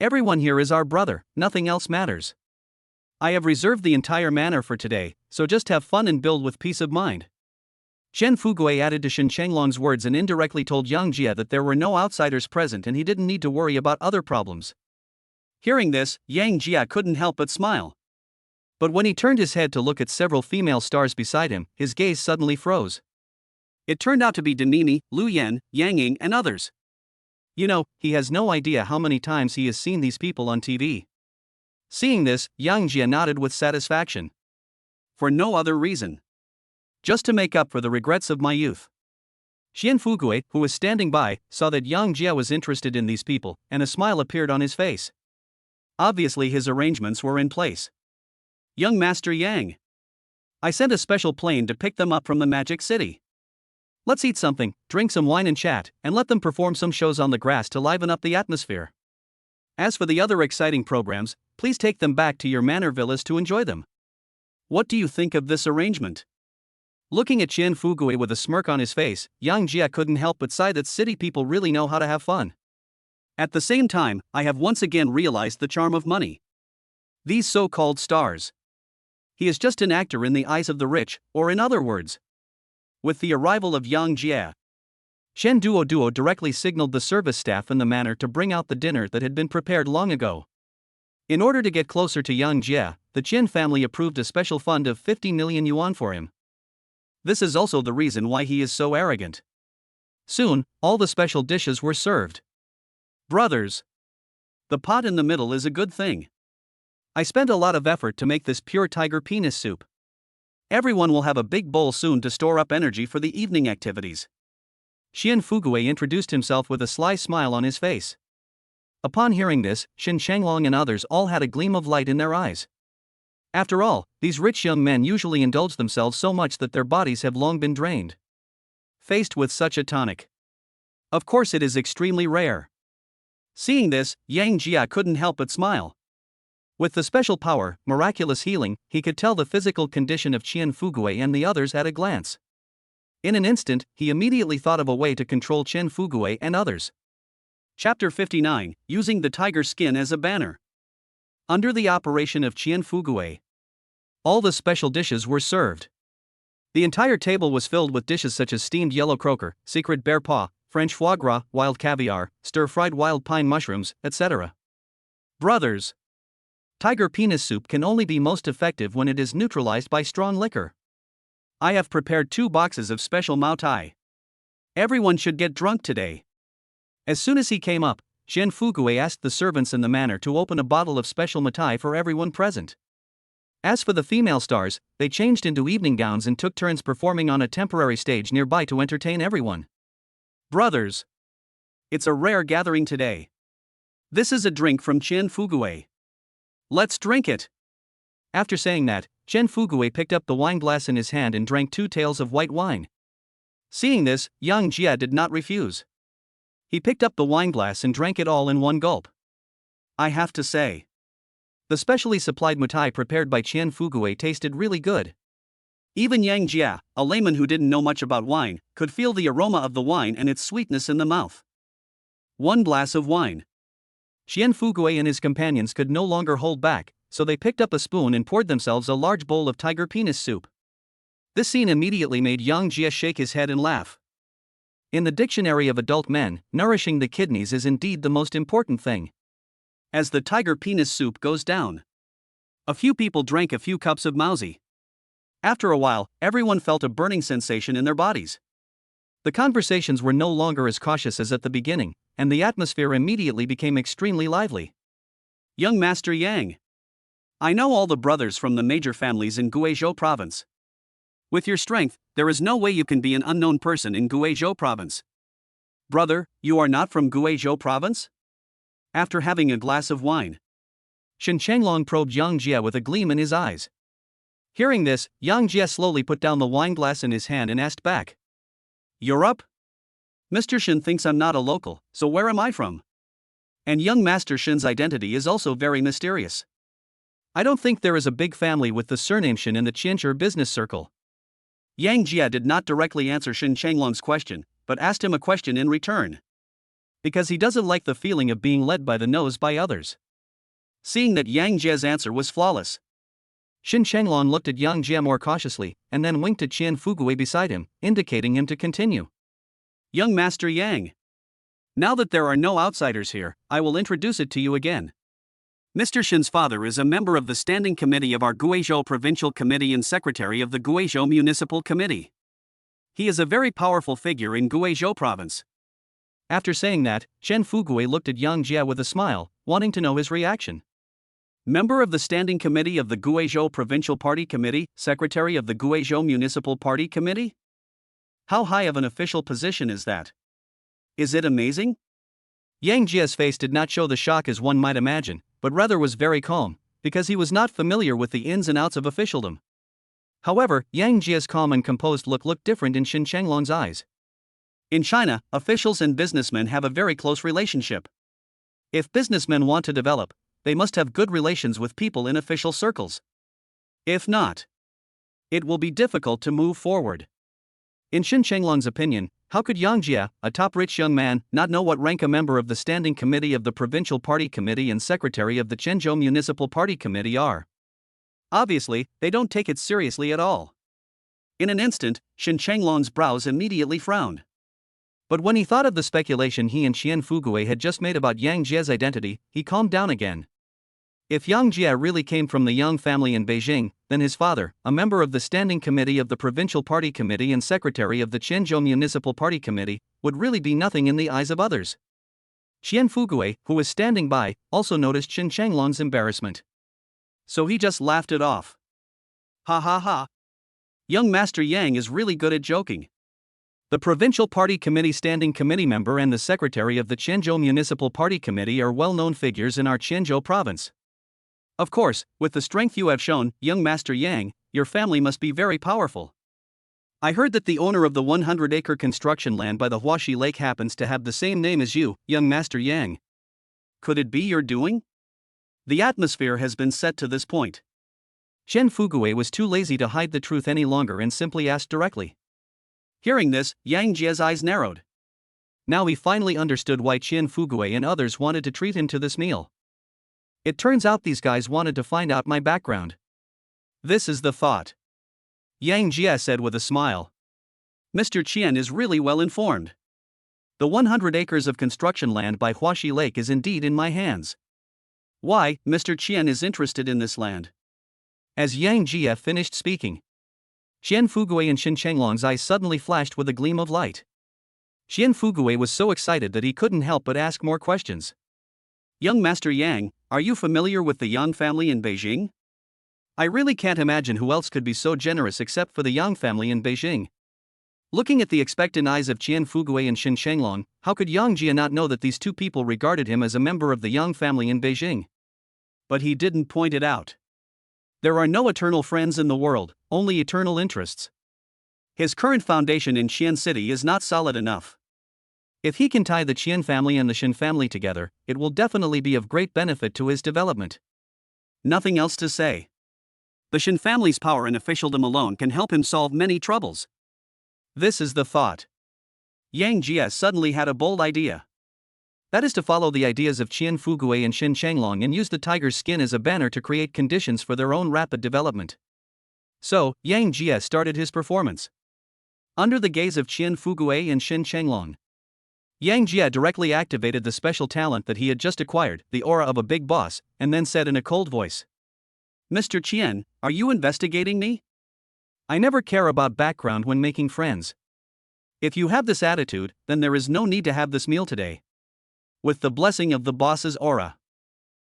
Everyone here is our brother, nothing else matters. I have reserved the entire manor for today, so just have fun and build with peace of mind. Qian Fugui added to Shen Shanglong's words and indirectly told Yang Jie that there were no outsiders present and he didn't need to worry about other problems. Hearing this, Yang Jie couldn't help but smile. But when he turned his head to look at several female stars beside him, his gaze suddenly froze. It turned out to be Danini, Lu Yan, Yang Ying and others. You know, he has no idea how many times he has seen these people on TV. Seeing this, Yang Jie nodded with satisfaction. For no other reason. Just to make up for the regrets of my youth. Qian Fugui, who was standing by, saw that Yang Jie was interested in these people, and a smile appeared on his face. Obviously his arrangements were in place. Young Master Yang. I sent a special plane to pick them up from the Magic City. Let's eat something, drink some wine and chat, and let them perform some shows on the grass to liven up the atmosphere. As for the other exciting programs, please take them back to your manor villas to enjoy them. What do you think of this arrangement? Looking at Qian Fugui with a smirk on his face, Yang Jie couldn't help but sigh that city people really know how to have fun. At the same time, I have once again realized the charm of money. These so-called stars. He is just an actor in the eyes of the rich, or in other words. With the arrival of Yang Jie, Shen Duo directly signaled the service staff in the manor to bring out the dinner that had been prepared long ago. In order to get closer to Yang Jie, the Qin family approved a special fund of 50 million yuan for him. This is also the reason why he is so arrogant. Soon, all the special dishes were served. Brothers, the pot in the middle is a good thing. I spent a lot of effort to make this pure tiger penis soup. Everyone will have a big bowl soon to store up energy for the evening activities. Qian Fugui introduced himself with a sly smile on his face. Upon hearing this, Shen Shanglong and others all had a gleam of light in their eyes. After all, these rich young men usually indulge themselves so much that their bodies have long been drained. Faced with such a tonic, of course it is extremely rare. Seeing this, Yang Jie couldn't help but smile. With the special power, miraculous healing, he could tell the physical condition of Qian Fugui and the others at a glance. In an instant, he immediately thought of a way to control Qian Fugui and others. Chapter 59, Using the Tiger Skin as a Banner. Under the operation of Qian Fugui, all the special dishes were served. The entire table was filled with dishes such as steamed yellow croaker, secret bear paw, French foie gras, wild caviar, stir-fried wild pine mushrooms, etc. Brothers, tiger penis soup can only be most effective when it is neutralized by strong liquor. I have prepared 2 boxes of special Mao Tai. Everyone should get drunk today. As soon as he came up, Qian Fugui asked the servants in the manor to open a bottle of special Matai for everyone present. As for the female stars, they changed into evening gowns and took turns performing on a temporary stage nearby to entertain everyone. Brothers, it's a rare gathering today. This is a drink from Chen Fugui. Let's drink it. After saying that, Chen Fugui picked up the wine glass in his hand and drank 2 taels of white wine. Seeing this, Yang Jia did not refuse. He picked up the wine glass and drank it all in one gulp. I have to say, the specially supplied mutai prepared by Chen Fugui tasted really good. Even Yang Jia, a layman who didn't know much about wine, could feel the aroma of the wine and its sweetness in the mouth. 1 glass of wine. Chen Fugui and his companions could no longer hold back, so they picked up a spoon and poured themselves a large bowl of tiger penis soup. This scene immediately made Yang Jia shake his head and laugh. In the dictionary of adult men, nourishing the kidneys is indeed the most important thing. As the tiger penis soup goes down, a few people drank a few cups of mauzi. After a while, everyone felt a burning sensation in their bodies. The conversations were no longer as cautious as at the beginning, and the atmosphere immediately became extremely lively. Young Master Yang, I know all the brothers from the major families in Guizhou province. With your strength, there is no way you can be an unknown person in Guizhou province. Brother, you are not from Guizhou province? After having a glass of wine, Shen Changlong probed Yang Jia with a gleam in his eyes. Hearing this, Yang Jia slowly put down the wine glass in his hand and asked back. You're up? Mr. Shen thinks I'm not a local, so where am I from? And young Master Shen's identity is also very mysterious. I don't think there is a big family with the surname Shen in the Qianzhi business circle. Yang Jia did not directly answer Shen Changlong's question, but asked him a question in return. Because he doesn't like the feeling of being led by the nose by others. Seeing that Yang Jia's answer was flawless, Shen Changlong looked at Yang Jia more cautiously, and then winked at Chen Fugui beside him, indicating him to continue. Young Master Yang, now that there are no outsiders here, I will introduce it to you again. Mr. Shen's father is a member of the Standing Committee of our Guizhou Provincial Committee and Secretary of the Guizhou Municipal Committee. He is a very powerful figure in Guizhou Province. After saying that, Chen Fugui looked at Yang Jia with a smile, wanting to know his reaction. Member of the Standing Committee of the Guizhou Provincial Party Committee, Secretary of the Guizhou Municipal Party Committee? How high of an official position is that? Is it amazing? Yang Jia's face did not show the shock as one might imagine, but rather was very calm, because he was not familiar with the ins and outs of officialdom. However, Yang Jia's calm and composed look looked different in Shen Changlong's eyes. In China, officials and businessmen have a very close relationship. If businessmen want to develop, they must have good relations with people in official circles. If not, it will be difficult to move forward. In Shen Changlong's opinion, how could Yang Jia, a top rich young man, not know what rank a member of the Standing Committee of the Provincial Party Committee and Secretary of the Quanzhou Municipal Party Committee are? Obviously, they don't take it seriously at all. In an instant, Shen Changlong's brows immediately frowned. But when he thought of the speculation he and Chen Fugui had just made about Yang Jia's identity, he calmed down again. If Yang Jia really came from the Yang family in Beijing, then his father, a member of the Standing Committee of the Provincial Party Committee and Secretary of the Quanzhou Municipal Party Committee, would really be nothing in the eyes of others. Chen Fugui, who was standing by, also noticed Shen Changlong's embarrassment. So he just laughed it off. Ha ha ha. Young Master Yang is really good at joking. The Provincial Party Committee Standing Committee member and the Secretary of the Quanzhou Municipal Party Committee are well-known figures in our Quanzhou province. Of course, with the strength you have shown, young Master Yang, your family must be very powerful. I heard that the owner of the 100-acre construction land by the Huaxi Lake happens to have the same name as you, young Master Yang. Could it be your doing? The atmosphere has been set to this point. Chen Fugui was too lazy to hide the truth any longer and simply asked directly. Hearing this, Yang Jia's eyes narrowed. Now he finally understood why Chen Fugui and others wanted to treat him to this meal. It turns out these guys wanted to find out my background. This is the thought. Yang Jia said with a smile. Mr. Qian is really well informed. The 100 acres of construction land by Huaxi Lake is indeed in my hands. Why, Mr. Qian is interested in this land? As Yang Jia finished speaking, Chen Fugui and Shen Changlong's eyes suddenly flashed with a gleam of light. Chen Fugui was so excited that he couldn't help but ask more questions. Young Master Yang, are you familiar with the Yang family in Beijing? I really can't imagine who else could be so generous except for the Yang family in Beijing. Looking at the expectant eyes of Qian Fugui and Xin Shenglong, how could Yang Jia not know that these two people regarded him as a member of the Yang family in Beijing? But he didn't point it out. There are no eternal friends in the world, only eternal interests. His current foundation in Qian City is not solid enough. If he can tie the Qian family and the Xin family together, it will definitely be of great benefit to his development. Nothing else to say. The Xin family's power and officialdom alone can help him solve many troubles. This is the thought. Yang Jia suddenly had a bold idea. That is to follow the ideas of Qian Fugui and Xin Shenglong and use the tiger's skin as a banner to create conditions for their own rapid development. So, Yang Jia started his performance. Under the gaze of Qian Fugui and Xin Shenglong, Yang Jia directly activated the special talent that he had just acquired, the aura of a big boss, and then said in a cold voice, "Mr. Qian, are you investigating me? I never care about background when making friends. If you have this attitude, then there is no need to have this meal today." With the blessing of the boss's aura,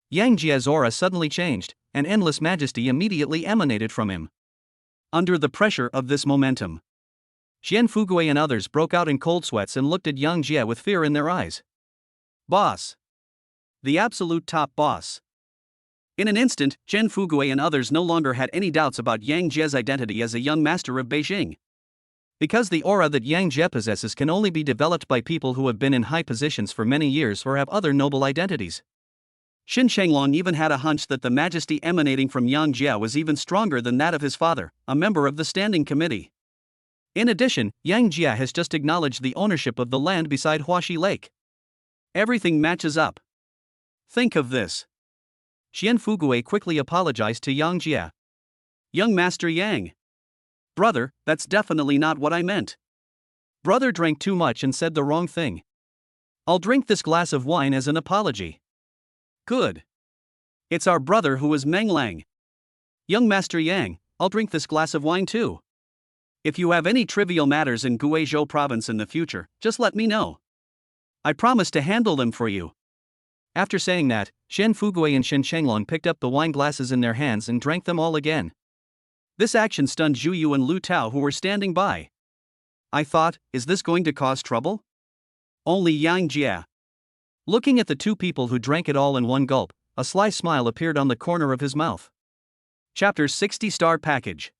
Yang Jia's aura suddenly changed, and endless majesty immediately emanated from him. Under the pressure of this momentum, Qian Fugui and others broke out in cold sweats and looked at Yang Jia with fear in their eyes. Boss. The absolute top boss. In an instant, Qian Fugui and others no longer had any doubts about Yang Jia's identity as a young master of Beijing. Because the aura that Yang Jia possesses can only be developed by people who have been in high positions for many years or have other noble identities. Xin Shenglong even had a hunch that the majesty emanating from Yang Jia was even stronger than that of his father, a member of the standing committee. In addition, Yang Jia has just acknowledged the ownership of the land beside Huaxi Lake. Everything matches up. Think of this. Qian Fugui quickly apologized to Yang Jia. "Young Master Yang. Brother, that's definitely not what I meant. Brother drank too much and said the wrong thing. I'll drink this glass of wine as an apology." Good. It's our brother who is Menglang. "Young Master Yang, I'll drink this glass of wine too. If you have any trivial matters in Guizhou province in the future, just let me know. I promise to handle them for you." After saying that, Qian Fugui and Xin Shenglong picked up the wine glasses in their hands and drank them all again. This action stunned Zhu Yu and Lu Tao, who were standing by. I thought, is this going to cause trouble? Only Yang Jia. Looking at the two people who drank it all in one gulp, a sly smile appeared on the corner of his mouth. Chapter 60 Star Package.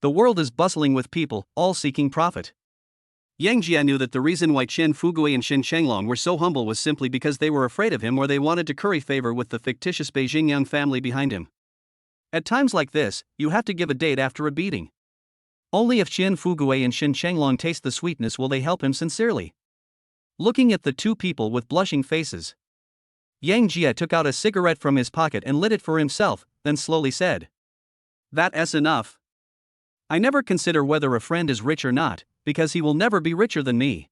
The world is bustling with people, all seeking profit. Yang Jia knew that the reason why Qian Fugui and Xin Shenglong were so humble was simply because they were afraid of him or they wanted to curry favor with the fictitious Beijing Yang family behind him. At times like this, you have to give a date after a beating. Only if Qian Fugui and Xin Shenglong taste the sweetness will they help him sincerely. Looking at the two people with blushing faces, Yang Jia took out a cigarette from his pocket and lit it for himself, then slowly said, "That's enough. I never consider whether a friend is rich or not, because he will never be richer than me.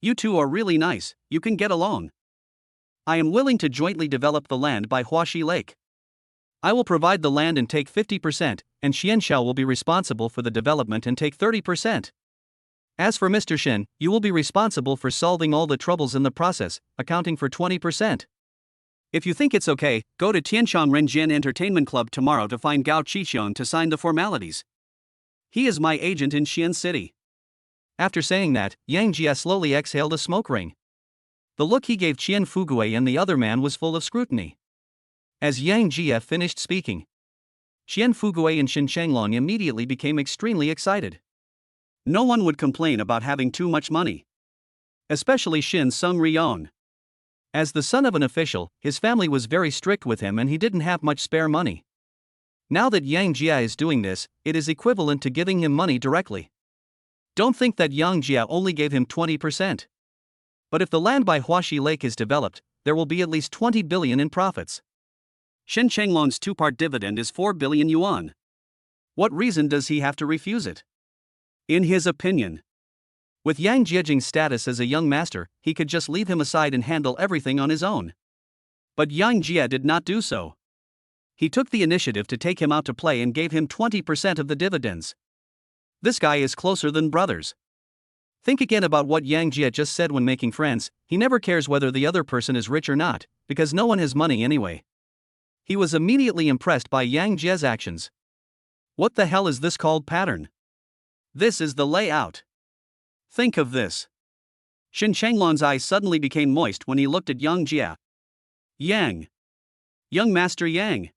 You two are really nice, you can get along. I am willing to jointly develop the land by Huaxi Lake. I will provide the land and take 50%, and Xianxiao will be responsible for the development and take 30%. As for Mr. Shen, you will be responsible for solving all the troubles in the process, accounting for 20%. If you think it's okay, go to Tianchang Renjian Entertainment Club tomorrow to find Gao Qixiong to sign the formalities. He is my agent in Xian City." After saying that, Yang Jia slowly exhaled a smoke ring. The look he gave Qian Fugui and the other man was full of scrutiny. As Yang Jia finished speaking, Qian Fugui and Xin Shenglong immediately became extremely excited. No one would complain about having too much money. Especially Xin Sung Rion. As the son of an official, his family was very strict with him and he didn't have much spare money. Now that Yang Jia is doing this, it is equivalent to giving him money directly. Don't think that Yang Jia only gave him 20%. But if the land by Huaxi Lake is developed, there will be at least 20 billion in profits. Shen Chenglong's two-part dividend is 4 billion yuan. What reason does he have to refuse it? In his opinion, with Yang Jiejing's status as a young master, he could just leave him aside and handle everything on his own. But Yang Jia did not do so. He took the initiative to take him out to play and gave him 20% of the dividends. This guy is closer than brothers. Think again about what Yang Jia just said when making friends. He never cares whether the other person is rich or not, because no one has money anyway. He was immediately impressed by Yang Jie's actions. What the hell is this called pattern? This is the layout. Think of this. Shin Changlong's eyes suddenly became moist when he looked at Yang Jie. Yang. Young Master Yang.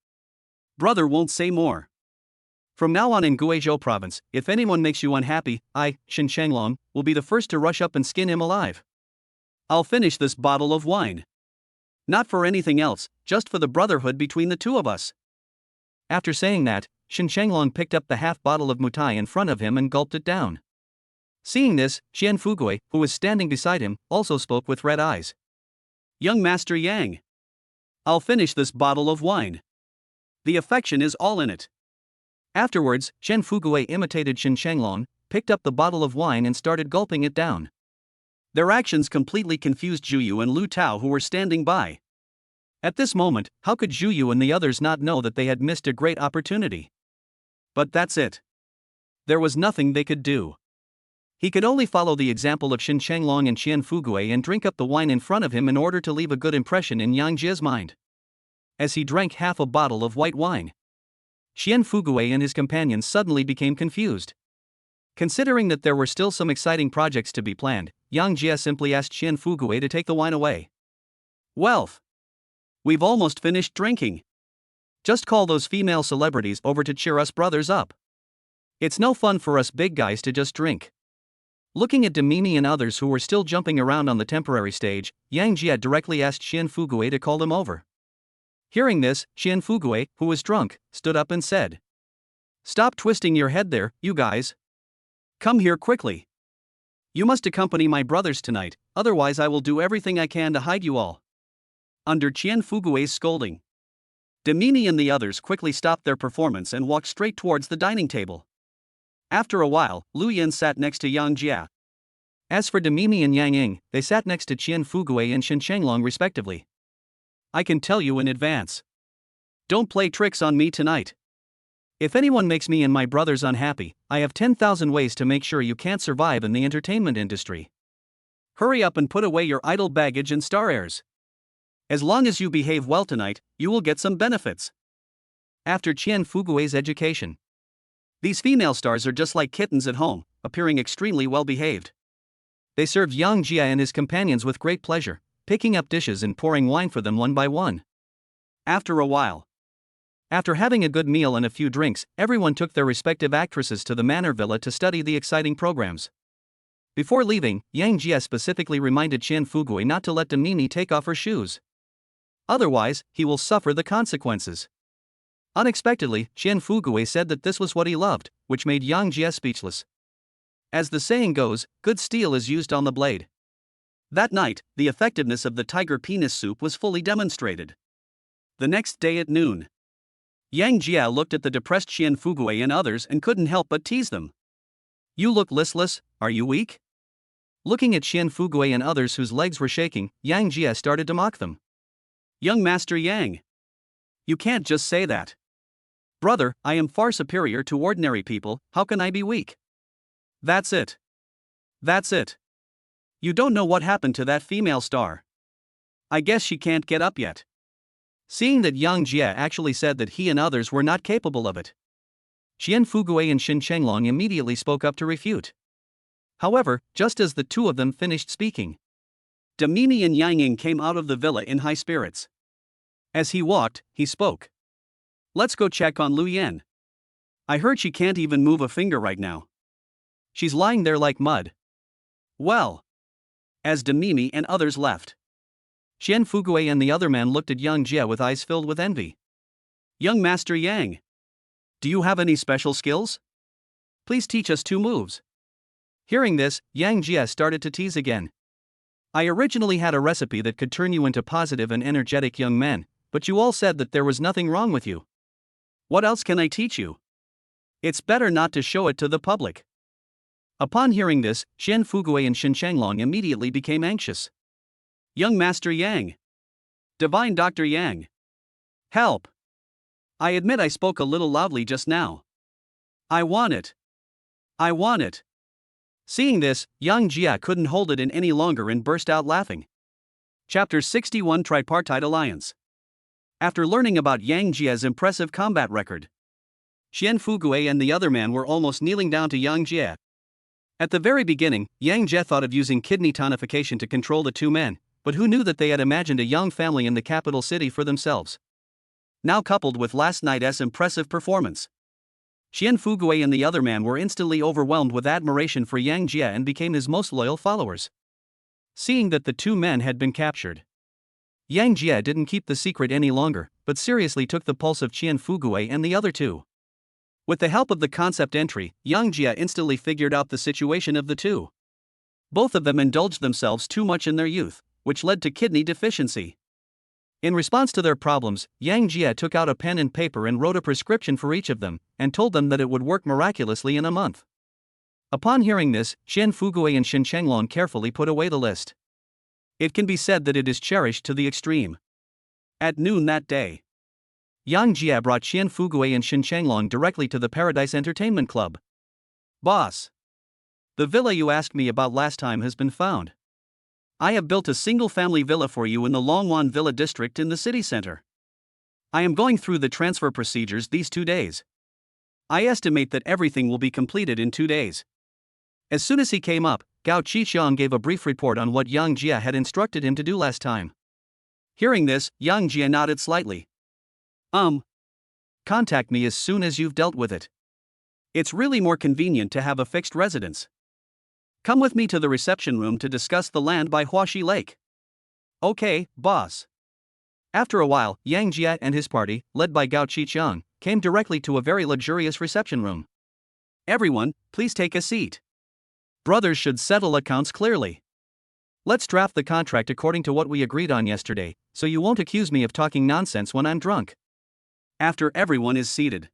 Brother won't say more. From now on in Guizhou province, if anyone makes you unhappy, I, Shin Changlong, will be the first to rush up and skin him alive. I'll finish this bottle of wine. Not for anything else, just for the brotherhood between the two of us. After saying that, Shin Changlong picked up the half bottle of mutai in front of him and gulped it down. Seeing this, Xian Fugui, who was standing beside him, also spoke with red eyes. Young Master Yang. I'll finish this bottle of wine. The affection is all in it. Afterwards, Xian Fugui imitated Shin Changlong, picked up the bottle of wine and started gulping it down. Their actions completely confused Zhuyu and Lu Tao, who were standing by. At this moment, how could Zhuyu and the others not know that they had missed a great opportunity? But that's it. There was nothing they could do. He could only follow the example of Shin Changlong and Xian Fugui and drink up the wine in front of him in order to leave a good impression in Yang Jie's mind. As he drank half a bottle of white wine, Xian Fugui and his companions suddenly became confused. Considering that there were still some exciting projects to be planned, Yang Jie simply asked Xian Fugui to take the wine away. Wealth. We've almost finished drinking. Just call those female celebrities over to cheer us brothers up. It's no fun for us big guys to just drink. Looking at Demimi and others who were still jumping around on the temporary stage, Yang Jie directly asked Xian Fugui to call them over. Hearing this, Xian Fugui, who was drunk, stood up and said, "Stop twisting your head there, you guys. Come here quickly. You must accompany my brothers tonight, otherwise I will do everything I can to hide you all." Under Xian Fugui's scolding, Demimi and the others quickly stopped their performance and walked straight towards the dining table. After a while, Lu Yin sat next to Yang Jie. As for Demimi and Yang Ying, they sat next to Qian Fugui and Shin Changlong respectively. I can tell you in advance. Don't play tricks on me tonight. If anyone makes me and my brothers unhappy, I have 10,000 ways to make sure you can't survive in the entertainment industry. Hurry up and put away your idle baggage and star airs. As long as you behave well tonight, you will get some benefits. After Qian Fugui's education, these female stars are just like kittens at home, appearing extremely well behaved. They served Yang Jie and his companions with great pleasure, picking up dishes and pouring wine for them one by one. After a while, after having a good meal and a few drinks, everyone took their respective actresses to the manor villa to study the exciting programs. Before leaving, Yang Jie specifically reminded Qian Fugui not to let Demimi take off her shoes. Otherwise, he will suffer the consequences. Unexpectedly, Qian Fugui said that this was what he loved, which made Yang Jie speechless. As the saying goes, good steel is used on the blade. That night, the effectiveness of the tiger penis soup was fully demonstrated. The next day at noon, Yang Jie looked at the depressed Qian Fugui and others and couldn't help but tease them. You look listless, are you weak? Looking at Qian Fugui and others whose legs were shaking, Yang Jie started to mock them. Young Master Yang. You can't just say that. Brother, I am far superior to ordinary people, how can I be weak? That's it. That's it. You don't know what happened to that female star. I guess she can't get up yet. Seeing that Yang Jie actually said that he and others were not capable of it, Xian Fugui and Shin Changlong immediately spoke up to refute. However, just as the two of them finished speaking, Demimi and Yang Ying came out of the villa in high spirits. As he walked, he spoke. Let's go check on Lu Yan. I heard she can't even move a finger right now. She's lying there like mud. Well. As Demimi and others left, Xian Fugui and the other man looked at Yang Jie with eyes filled with envy. Young Master Yang. Do you have any special skills? Please teach us 2 moves. Hearing this, Yang Jie started to tease again. I originally had a recipe that could turn you into positive and energetic young men, but you all said that there was nothing wrong with you. What else can I teach you? It's better not to show it to the public. Upon hearing this, Xian Fugui and Shin Changlong immediately became anxious. Young Master Yang. Divine Dr. Yang. Help. I admit I spoke a little loudly just now. I want it. I want it. Seeing this, Yang Jie couldn't hold it in any longer and burst out laughing. Chapter 61 Tripartite Alliance. After learning about Yang Jie's impressive combat record, Xian Fugui and the other man were almost kneeling down to Yang Jie. At the very beginning, Yang Jie thought of using kidney tonification to control the two men, but who knew that they had imagined a young family in the capital city for themselves. Now coupled with last night's impressive performance, Xian Fugui and the other man were instantly overwhelmed with admiration for Yang Jie and became his most loyal followers. Seeing that the two men had been captured, Yang Jie didn't keep the secret any longer, but seriously took the pulse of Xian Fugui and the other two. With the help of the concept entry, Yang Jie instantly figured out the situation of the two. Both of them indulged themselves too much in their youth, which led to kidney deficiency. In response to their problems, Yang Jie took out a pen and paper and wrote a prescription for each of them, and told them that it would work miraculously in a month. Upon hearing this, Xian Fugui and Xin Chenglong carefully put away the list. It can be said that it is cherished to the extreme. At noon that day, Yang Jie brought Xian Fugui and Xin Chenglong directly to the Paradise Entertainment Club. Boss, the villa you asked me about last time has been found. I have built a single-family villa for you in the Longwan Villa district in the city center. I am going through the transfer procedures these 2 days. I estimate that everything will be completed in 2 days. As soon as he came up, Gao Qixiang gave a brief report on what Yang Jie had instructed him to do last time. Hearing this, Yang Jie nodded slightly. Contact me as soon as you've dealt with it. It's really more convenient to have a fixed residence. Come with me to the reception room to discuss the land by Huaxi Lake. Okay, boss. After a while, Yang Jie and his party, led by Gao Qixiang, came directly to a very luxurious reception room. Everyone, please take a seat. Brothers should settle accounts clearly. Let's draft the contract according to what we agreed on yesterday, so you won't accuse me of talking nonsense when I'm drunk. After everyone is seated,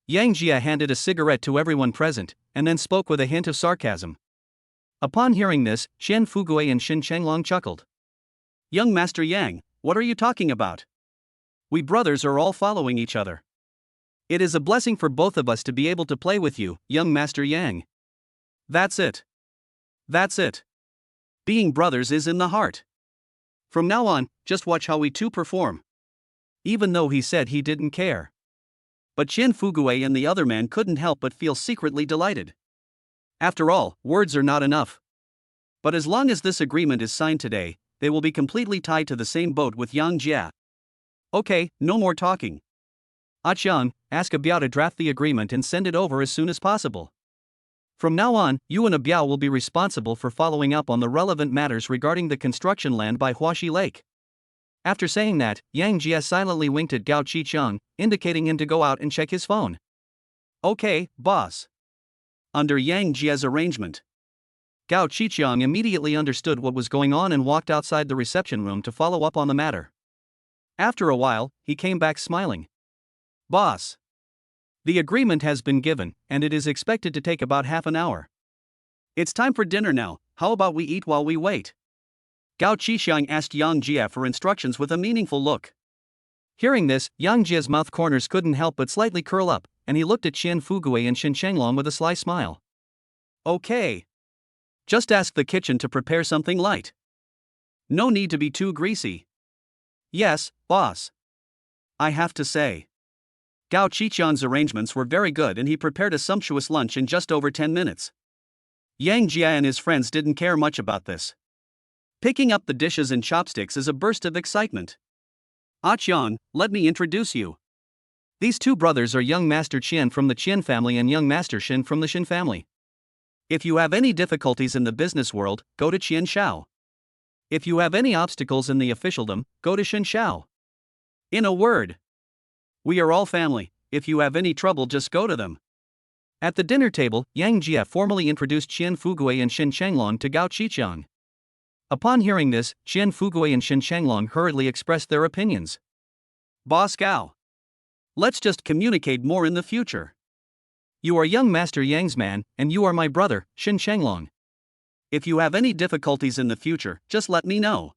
Yang Jie handed a cigarette to everyone present, and then spoke with a hint of sarcasm. Upon hearing this, Xian Fugui and Xin Chenglong chuckled. Young Master Yang, what are you talking about? We brothers are all following each other. It is a blessing for both of us to be able to play with you, young Master Yang. That's it. That's it. Being brothers is in the heart. From now on, just watch how we two perform. Even though he said he didn't care. But Xian Fugui and the other man couldn't help but feel secretly delighted. After all, words are not enough. But as long as this agreement is signed today, they will be completely tied to the same boat with Yang Jie. Okay, no more talking. Qiang, ask Biao to draft the agreement and send it over as soon as possible. From now on, you and Biao will be responsible for following up on the relevant matters regarding the construction land by Huaxi Lake. After saying that, Yang Jie silently winked at Gao Qixiang, indicating him to go out and check his phone. Okay, boss. Under Yang Jie's arrangement, Gao Qixiang immediately understood what was going on and walked outside the reception room to follow up on the matter. After a while, he came back smiling. Boss, the agreement has been given, and it is expected to take about half an hour. It's time for dinner now, how about we eat while we wait? Gao Qixiang asked Yang Jie for instructions with a meaningful look. Hearing this, Yang Jie's mouth corners couldn't help but slightly curl up, and he looked at Xian Fugui and Xin Chenglong with a sly smile. Okay. Just ask the kitchen to prepare something light. No need to be too greasy. Yes, boss. I have to say, Gao Qixiang's arrangements were very good and he prepared a sumptuous lunch in just over 10 minutes. Yang Jie and his friends didn't care much about this. Picking up the dishes and chopsticks is a burst of excitement. Qiang, let me introduce you. These two brothers are young Master Qian from the Qian family and young Master Xin from the Xin family. If you have any difficulties in the business world, go to Qian Xiao. If you have any obstacles in the officialdom, go to Xin Xiao. In a word, we are all family. If you have any trouble, just go to them. At the dinner table, Yang Jie formally introduced Xian Fugui and Xin Chenglong to Gao Qixiang. Upon hearing this, Xian Fugui and Xin Chenglong hurriedly expressed their opinions. Boss Gao, let's just communicate more in the future. You are young Master Yang's man, and you are my brother, Xin Chenglong. If you have any difficulties in the future, just let me know.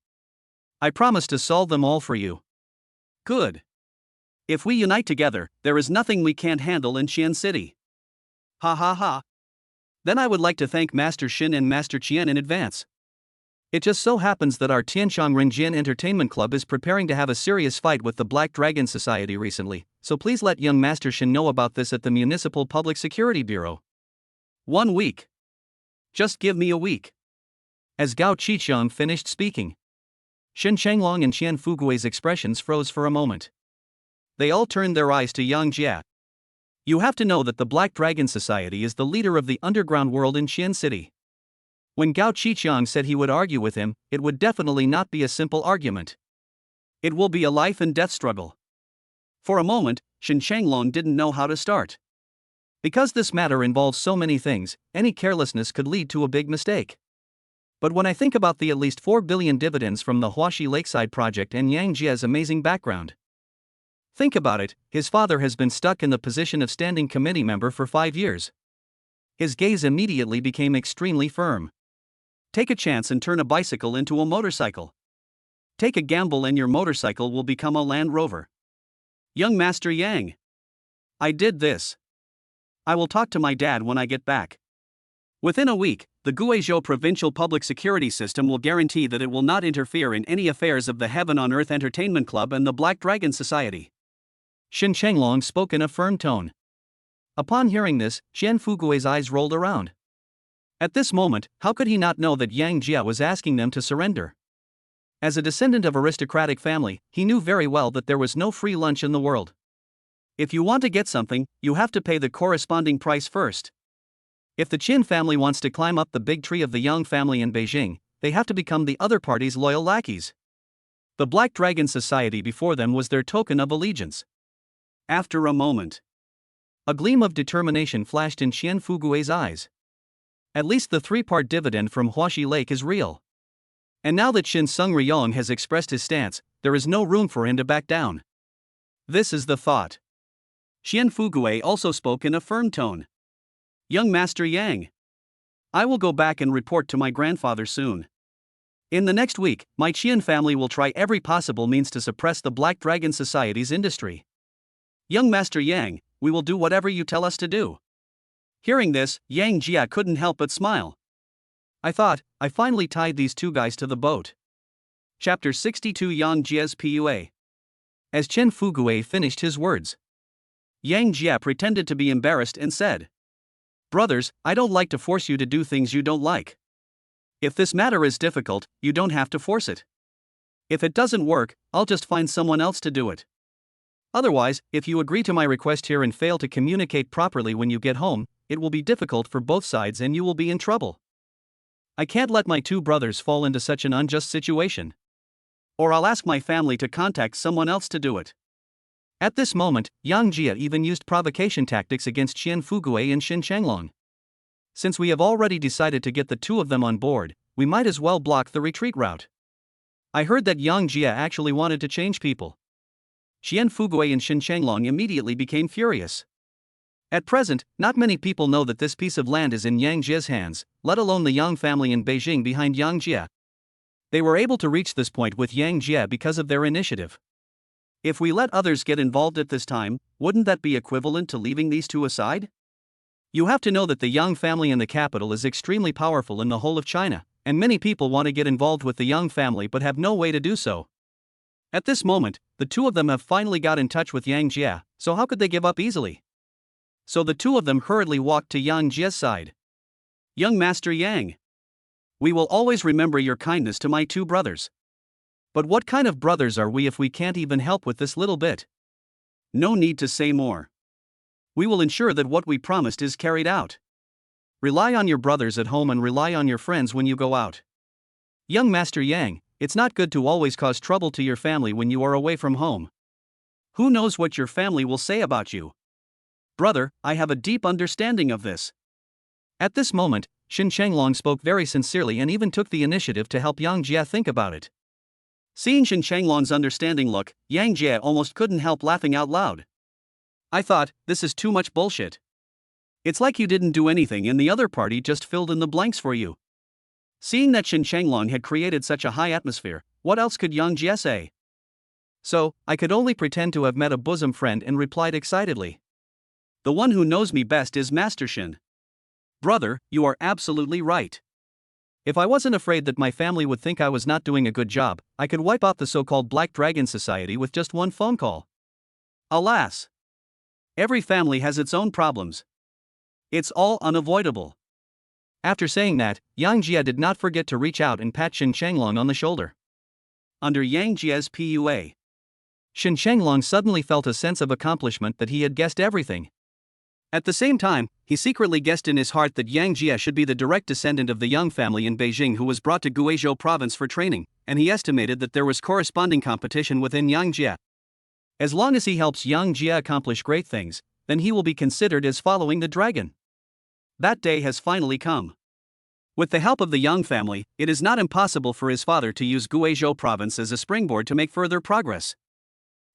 I promise to solve them all for you. Good. If we unite together, there is nothing we can't handle in Qian City. Ha ha ha. Then I would like to thank Master Xin and Master Qian in advance. It just so happens that our Tianshang Renjin Entertainment Club is preparing to have a serious fight with the Black Dragon Society recently, so please let young Master Shin know about this at the Municipal Public Security Bureau. 1 week. Just give me a week. As Gao Qiqiang finished speaking, Shen Changlong and Qian Fugui's expressions froze for a moment. They all turned their eyes to Yang Jia. You have to know that the Black Dragon Society is the leader of the underground world in Qian City. When Gao Qiqiang said he would argue with him, it would definitely not be a simple argument. It will be a life and death struggle. For a moment, Shen Changlong didn't know how to start. Because this matter involves so many things, any carelessness could lead to a big mistake. But when I think about the at least 4 billion dividends from the Huaxi Lakeside project and Yang Jia's amazing background. Think about it, his father has been stuck in the position of standing committee member for 5 years. His gaze immediately became extremely firm. Take a chance and turn a bicycle into a motorcycle. Take a gamble and your motorcycle will become a Land Rover. Young Master Yang. I did this. I will talk to my dad when I get back. Within a week, the Guizhou Provincial Public Security System will guarantee that it will not interfere in any affairs of the Heaven on Earth Entertainment Club and the Black Dragon Society. Shen Changlong spoke in a firm tone. Upon hearing this, Qian Fugui's eyes rolled around. At this moment, how could he not know that Yang Jia was asking them to surrender? As a descendant of aristocratic family, he knew very well that there was no free lunch in the world. If you want to get something, you have to pay the corresponding price first. If the Qin family wants to climb up the big tree of the Yang family in Beijing, they have to become the other party's loyal lackeys. The Black Dragon Society before them was their token of allegiance. After a moment, a gleam of determination flashed in Qian Fugui's eyes. At least the 3-part dividend from Huaxi Lake is real. And now that Shin Sung Ryong has expressed his stance, there is no room for him to back down. This is the thought. Qian Fugui also spoke in a firm tone. Young Master Yang. I will go back and report to my grandfather soon. In the next week, my Qian family will try every possible means to suppress the Black Dragon Society's industry. Young Master Yang, we will do whatever you tell us to do. Hearing this, Yang Jia couldn't help but smile. I thought, I finally tied these two guys to the boat. Chapter 62 Yang Jia's PUA. As Chen Fugui finished his words, Yang Jia pretended to be embarrassed and said, Brothers, I don't like to force you to do things you don't like. If this matter is difficult, you don't have to force it. If it doesn't work, I'll just find someone else to do it. Otherwise, if you agree to my request here and fail to communicate properly when you get home, it will be difficult for both sides and you will be in trouble. I can't let my two brothers fall into such an unjust situation. Or I'll ask my family to contact someone else to do it. At this moment, Yang Jia even used provocation tactics against Qian Fugui and Shin Changlong. Since we have already decided to get the two of them on board, we might as well block the retreat route. I heard that Yang Jia actually wanted to change people. Qian Fugui and Shin Changlong immediately became furious. At present, not many people know that this piece of land is in Yang Jia's hands, let alone the Yang family in Beijing behind Yang Jia. They were able to reach this point with Yang Jia because of their initiative. If we let others get involved at this time, wouldn't that be equivalent to leaving these two aside? You have to know that the Yang family in the capital is extremely powerful in the whole of China, and many people want to get involved with the Yang family but have no way to do so. At this moment, the two of them have finally got in touch with Yang Jia, so how could they give up easily? So the two of them hurriedly walked to Yang Jia's side. Young Master Yang. We will always remember your kindness to my two brothers. But what kind of brothers are we if we can't even help with this little bit? No need to say more. We will ensure that what we promised is carried out. Rely on your brothers at home and rely on your friends when you go out. Young Master Yang, it's not good to always cause trouble to your family when you are away from home. Who knows what your family will say about you? Brother, I have a deep understanding of this. At this moment, Shin Changlong spoke very sincerely and even took the initiative to help Yang Jia think about it. Seeing Shin Changlong's understanding look, Yang Jia almost couldn't help laughing out loud. I thought, this is too much bullshit. It's like you didn't do anything and the other party just filled in the blanks for you. Seeing that Shin Changlong had created such a high atmosphere, what else could Yang Jia say? So, I could only pretend to have met a bosom friend and replied excitedly. The one who knows me best is Master Shin. Brother, you are absolutely right. If I wasn't afraid that my family would think I was not doing a good job, I could wipe out the so-called Black Dragon Society with just one phone call. Alas! Every family has its own problems. It's all unavoidable. After saying that, Yang Jia did not forget to reach out and pat Shen Changlong on the shoulder. Under Yang Jia's PUA, Shen Changlong suddenly felt a sense of accomplishment that he had guessed everything. At the same time, he secretly guessed in his heart that Yang Jia should be the direct descendant of the Yang family in Beijing who was brought to Guizhou province for training, and he estimated that there was corresponding competition within Yang Jia. As long as he helps Yang Jia accomplish great things, then he will be considered as following the dragon. That day has finally come. With the help of the Yang family, it is not impossible for his father to use Guizhou province as a springboard to make further progress.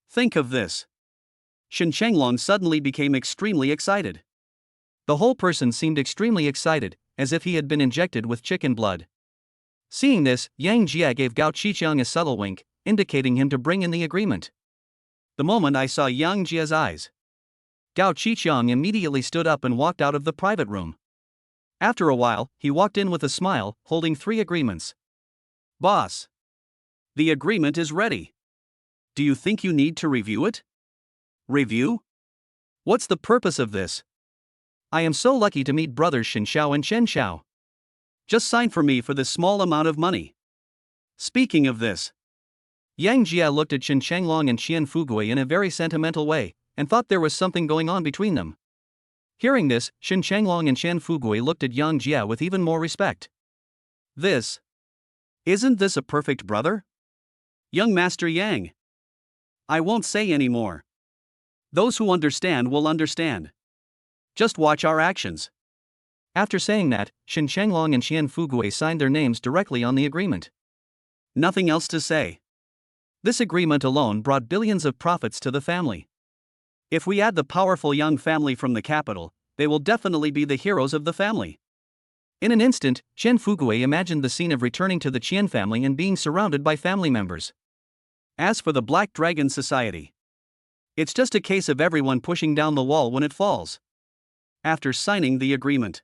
Think of this. Shen Changlong suddenly became extremely excited. The whole person seemed extremely excited, as if he had been injected with chicken blood. Seeing this, Yang Jia gave Gao Qiqiang a subtle wink, indicating him to bring in the agreement. The moment I saw Yang Jia's eyes, Gao Qiqiang immediately stood up and walked out of the private room. After a while, he walked in with a smile, holding 3 agreements. Boss, the agreement is ready. Do you think you need to review it? Review? What's the purpose of this? I am so lucky to meet brothers Shen Xiao and Chen Xiao. Just sign for me for this small amount of money. Speaking of this, Yang Jia looked at Shen Changlong and Qian Fugui in a very sentimental way, and thought there was something going on between them. Hearing this, Shen Changlong and Qian Fugui looked at Yang Jia with even more respect. Isn't this a perfect brother? Young Master Yang. I won't say any more. Those who understand will understand. Just watch our actions. After saying that, Shen Changlong and Qian Fugui signed their names directly on the agreement. Nothing else to say. This agreement alone brought billions of profits to the family. If we add the powerful Yang family from the capital, they will definitely be the heroes of the family. In an instant, Qian Fugui imagined the scene of returning to the Qian family and being surrounded by family members. As for the Black Dragon Society, it's just a case of everyone pushing down the wall when it falls. After signing the agreement,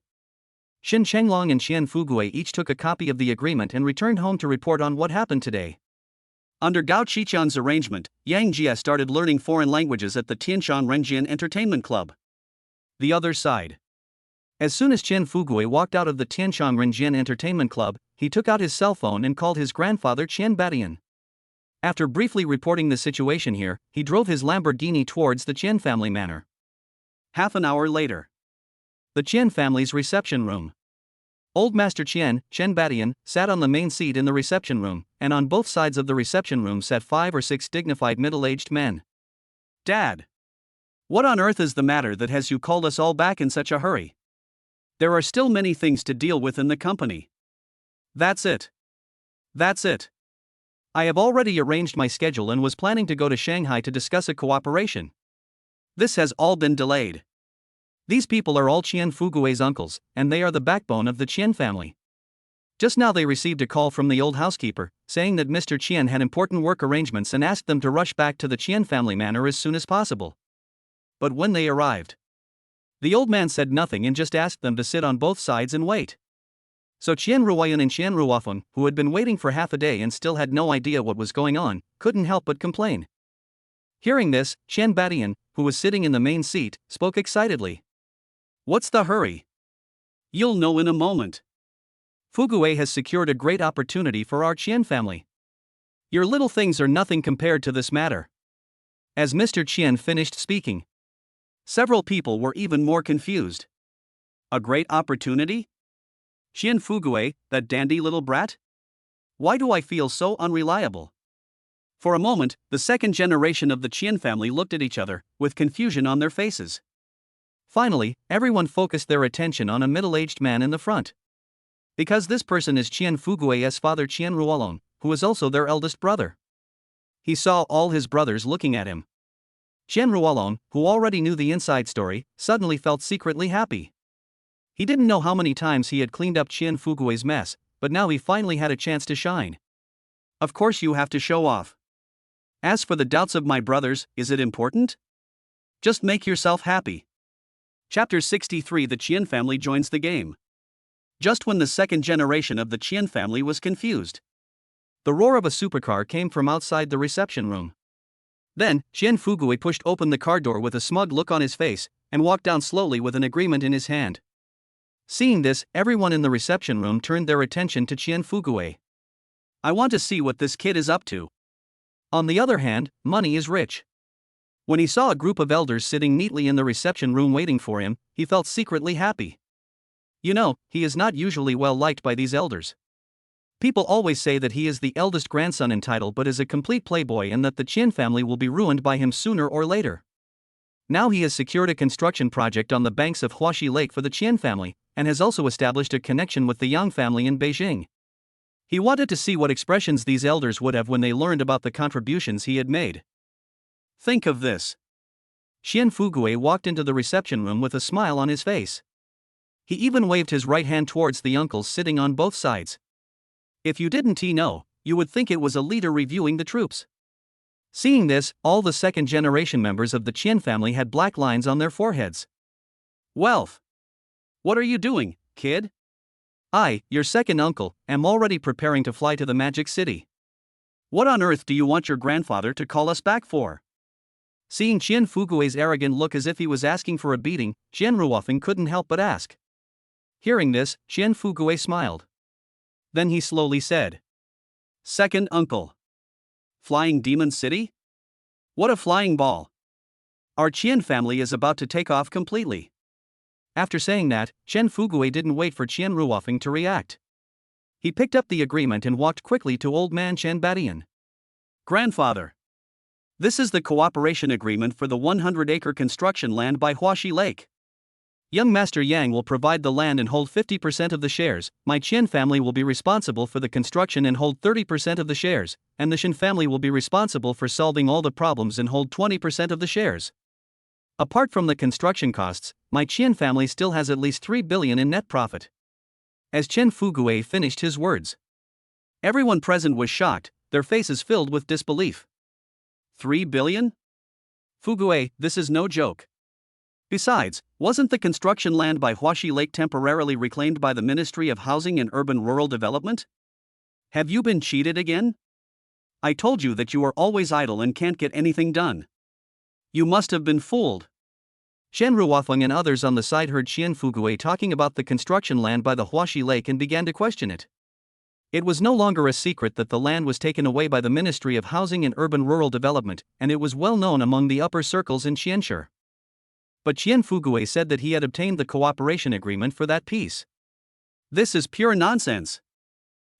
Shen Changlong and Qian Fugui each took a copy of the agreement and returned home to report on what happened today. Under Gao Qiqiang's arrangement, Yang Jia started learning foreign languages at the Tianshan Renjian Entertainment Club. The other side. As soon as Qian Fugui walked out of the Tianshan Renjian Entertainment Club, he took out his cell phone and called his grandfather Qian Badian. After briefly reporting the situation here, he drove his Lamborghini towards the Qian family manor. Half an hour later, the Qian family's reception room. Old Master Qian, Chen Badian, sat on the main seat in the reception room, and on both sides of the reception room sat 5 or 6 dignified middle-aged men. Dad! What on earth is the matter that has you called us all back in such a hurry? There are still many things to deal with in the company. That's it. I have already arranged my schedule and was planning to go to Shanghai to discuss a cooperation. This has all been delayed. These people are all Qian Fugui's uncles, and they are the backbone of the Qian family. Just now they received a call from the old housekeeper, saying that Mr. Qian had important work arrangements and asked them to rush back to the Qian family manor as soon as possible. But when they arrived, the old man said nothing and just asked them to sit on both sides and wait. So Qian Ruoyan and Qian Ruofeng, who had been waiting for half a day and still had no idea what was going on, couldn't help but complain. Hearing this, Qian Badian, who was sitting in the main seat, spoke excitedly. What's the hurry? You'll know in a moment. Fugui has secured a great opportunity for our Qian family. Your little things are nothing compared to this matter. As Mr. Qian finished speaking, several people were even more confused. A great opportunity? Qian Fugui, that dandy little brat? Why do I feel so unreliable? For a moment, the second generation of the Qian family looked at each other, with confusion on their faces. Finally, everyone focused their attention on a middle-aged man in the front. Because this person is Qian Fugui's father Qian Ruolong, who is also their eldest brother. He saw all his brothers looking at him. Qian Ruolong, who already knew the inside story, suddenly felt secretly happy. He didn't know how many times he had cleaned up Qian Fugui's mess, but now he finally had a chance to shine. Of course you have to show off. As for the doubts of my brothers, is it important? Just make yourself happy. Chapter 63 The Qian family joins the game. just when the second generation of the Qian family was confused. The roar of a supercar came from outside the reception room. Then, Qian Fugui pushed open the car door with a smug look on his face, and walked down slowly with an agreement in his hand. Seeing this, everyone in the reception room turned their attention to Qian Fugui. I want to see what this kid is up to. On the other hand, money is rich. When he saw a group of elders sitting neatly in the reception room waiting for him, he felt secretly happy. You know, he is not usually well liked by these elders. People always say that he is the eldest grandson in title but is a complete playboy and that the Qian family will be ruined by him sooner or later. Now he has secured a construction project on the banks of Huaxi Lake for the Qian family, and has also established a connection with the Yang family in Beijing. He wanted to see what expressions these elders would have when they learned about the contributions he had made. Think of this. Qian Fugui walked into the reception room with a smile on his face. He even waved his right hand towards the uncles sitting on both sides. If you didn't know, you would think it was a leader reviewing the troops. Seeing this, all the second-generation members of the Qian family had black lines on their foreheads. Wealth. What are you doing, kid? I, your second uncle, am already preparing to fly to the Magic City. What on earth do you want your grandfather to call us back for? Seeing Qian Fugui's arrogant look as if he was asking for a beating, Qian Ruofeng couldn't help but ask. Hearing this, Qian Fugui smiled. Then he slowly said, Second uncle. Flying Demon City? What a flying ball. Our Qian family is about to take off completely. After saying that, Qian Fugui didn't wait for Qian Ruofeng to react. He picked up the agreement and walked quickly to old man Qian Badian. Grandfather. This is the cooperation agreement for the 100-acre construction land by Huaxi Lake. Young Master Yang will provide the land and hold 50% of the shares, my Qian family will be responsible for the construction and hold 30% of the shares, and the Shen family will be responsible for solving all the problems and hold 20% of the shares. Apart from the construction costs, my Qian family still has at least 3 billion in net profit. As Qian Fugui finished his words, everyone present was shocked, their faces filled with disbelief. 3 billion? Fugui, this is no joke. Besides, wasn't the construction land by Huaxi Lake temporarily reclaimed by the Ministry of Housing and Urban Rural Development? Have you been cheated again? I told you that you are always idle and can't get anything done. You must have been fooled. Qian Ruofeng and others on the side heard Qian Fugui talking about the construction land by the Huaxi Lake and began to question it. It was no longer a secret that the land was taken away by the Ministry of Housing and Urban Rural Development, and it was well known among the upper circles in Qianshi. But Qian Fugui said that he had obtained the cooperation agreement for that piece. This is pure nonsense.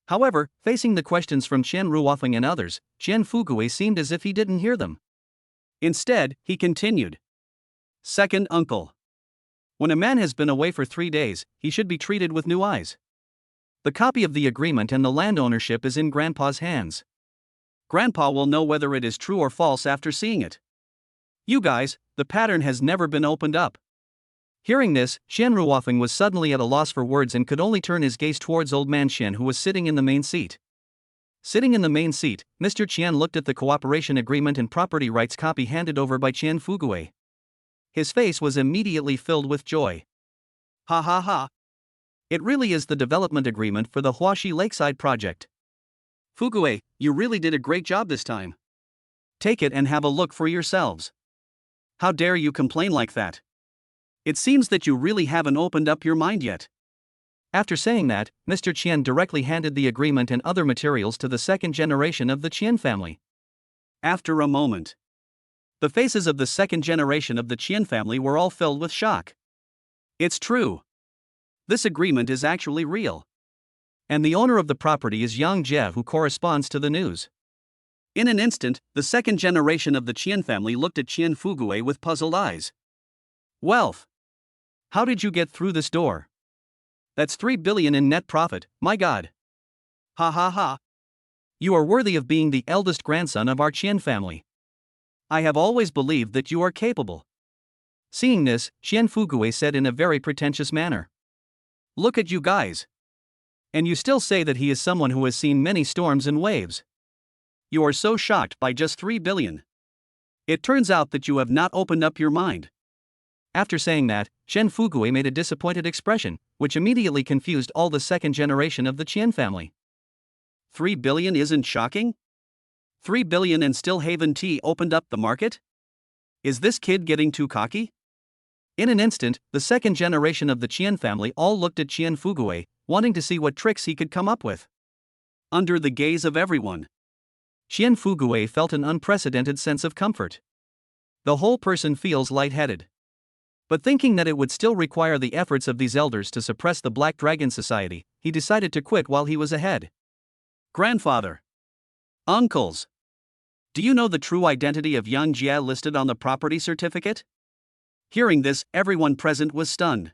However, facing the questions from Qian Ruofeng and others, Qian Fugui seemed as if he didn't hear them. Instead, he continued. Second uncle. When a man has been away for 3 days, he should be treated with new eyes. The copy of the agreement and the land ownership is in Grandpa's hands. Grandpa will know whether it is true or false after seeing it. You guys, the pattern has never been opened up. Hearing this, Qian Ruofeng was suddenly at a loss for words and could only turn his gaze towards old man Qian, who was sitting in the main seat. Sitting in the main seat, Mr. Qian looked at the cooperation agreement and property rights copy handed over by Qian Fugui. His face was immediately filled with joy. Ha ha ha. It really is the development agreement for the Huaxi Lakeside project. Fugui, you really did a great job this time. Take it and have a look for yourselves. How dare you complain like that? It seems that you really haven't opened up your mind yet. After saying that, Mr. Qian directly handed the agreement and other materials to the second generation of the Qian family. After a moment, the faces of the second generation of the Qian family were all filled with shock. It's true. This agreement is actually real. And the owner of the property is Yang Jie, who corresponds to the news. In an instant, the second generation of the Qian family looked at Qian Fugui with puzzled eyes. Wealth. How did you get through this door? That's 3 billion in net profit, my god. Ha ha ha. You are worthy of being the eldest grandson of our Qian family. I have always believed that you are capable. Seeing this, Qian Fugui said in a very pretentious manner. Look at you guys. And you still say that he is someone who has seen many storms and waves. You are so shocked by just 3 billion. It turns out that you have not opened up your mind. After saying that, Chen Fugui made a disappointed expression, which immediately confused all the second generation of the Qian family. 3 billion isn't shocking? 3 billion and still Haven Tea opened up the market? Is this kid getting too cocky? In an instant, the second generation of the Qian family all looked at Qian Fugui, wanting to see what tricks he could come up with. Under the gaze of everyone, Qian Fugui felt an unprecedented sense of comfort. The whole person feels lightheaded. But thinking that it would still require the efforts of these elders to suppress the Black Dragon Society, he decided to quit while he was ahead. Grandfather. Uncles. Do you know the true identity of young Jia listed on the property certificate? Hearing this, everyone present was stunned.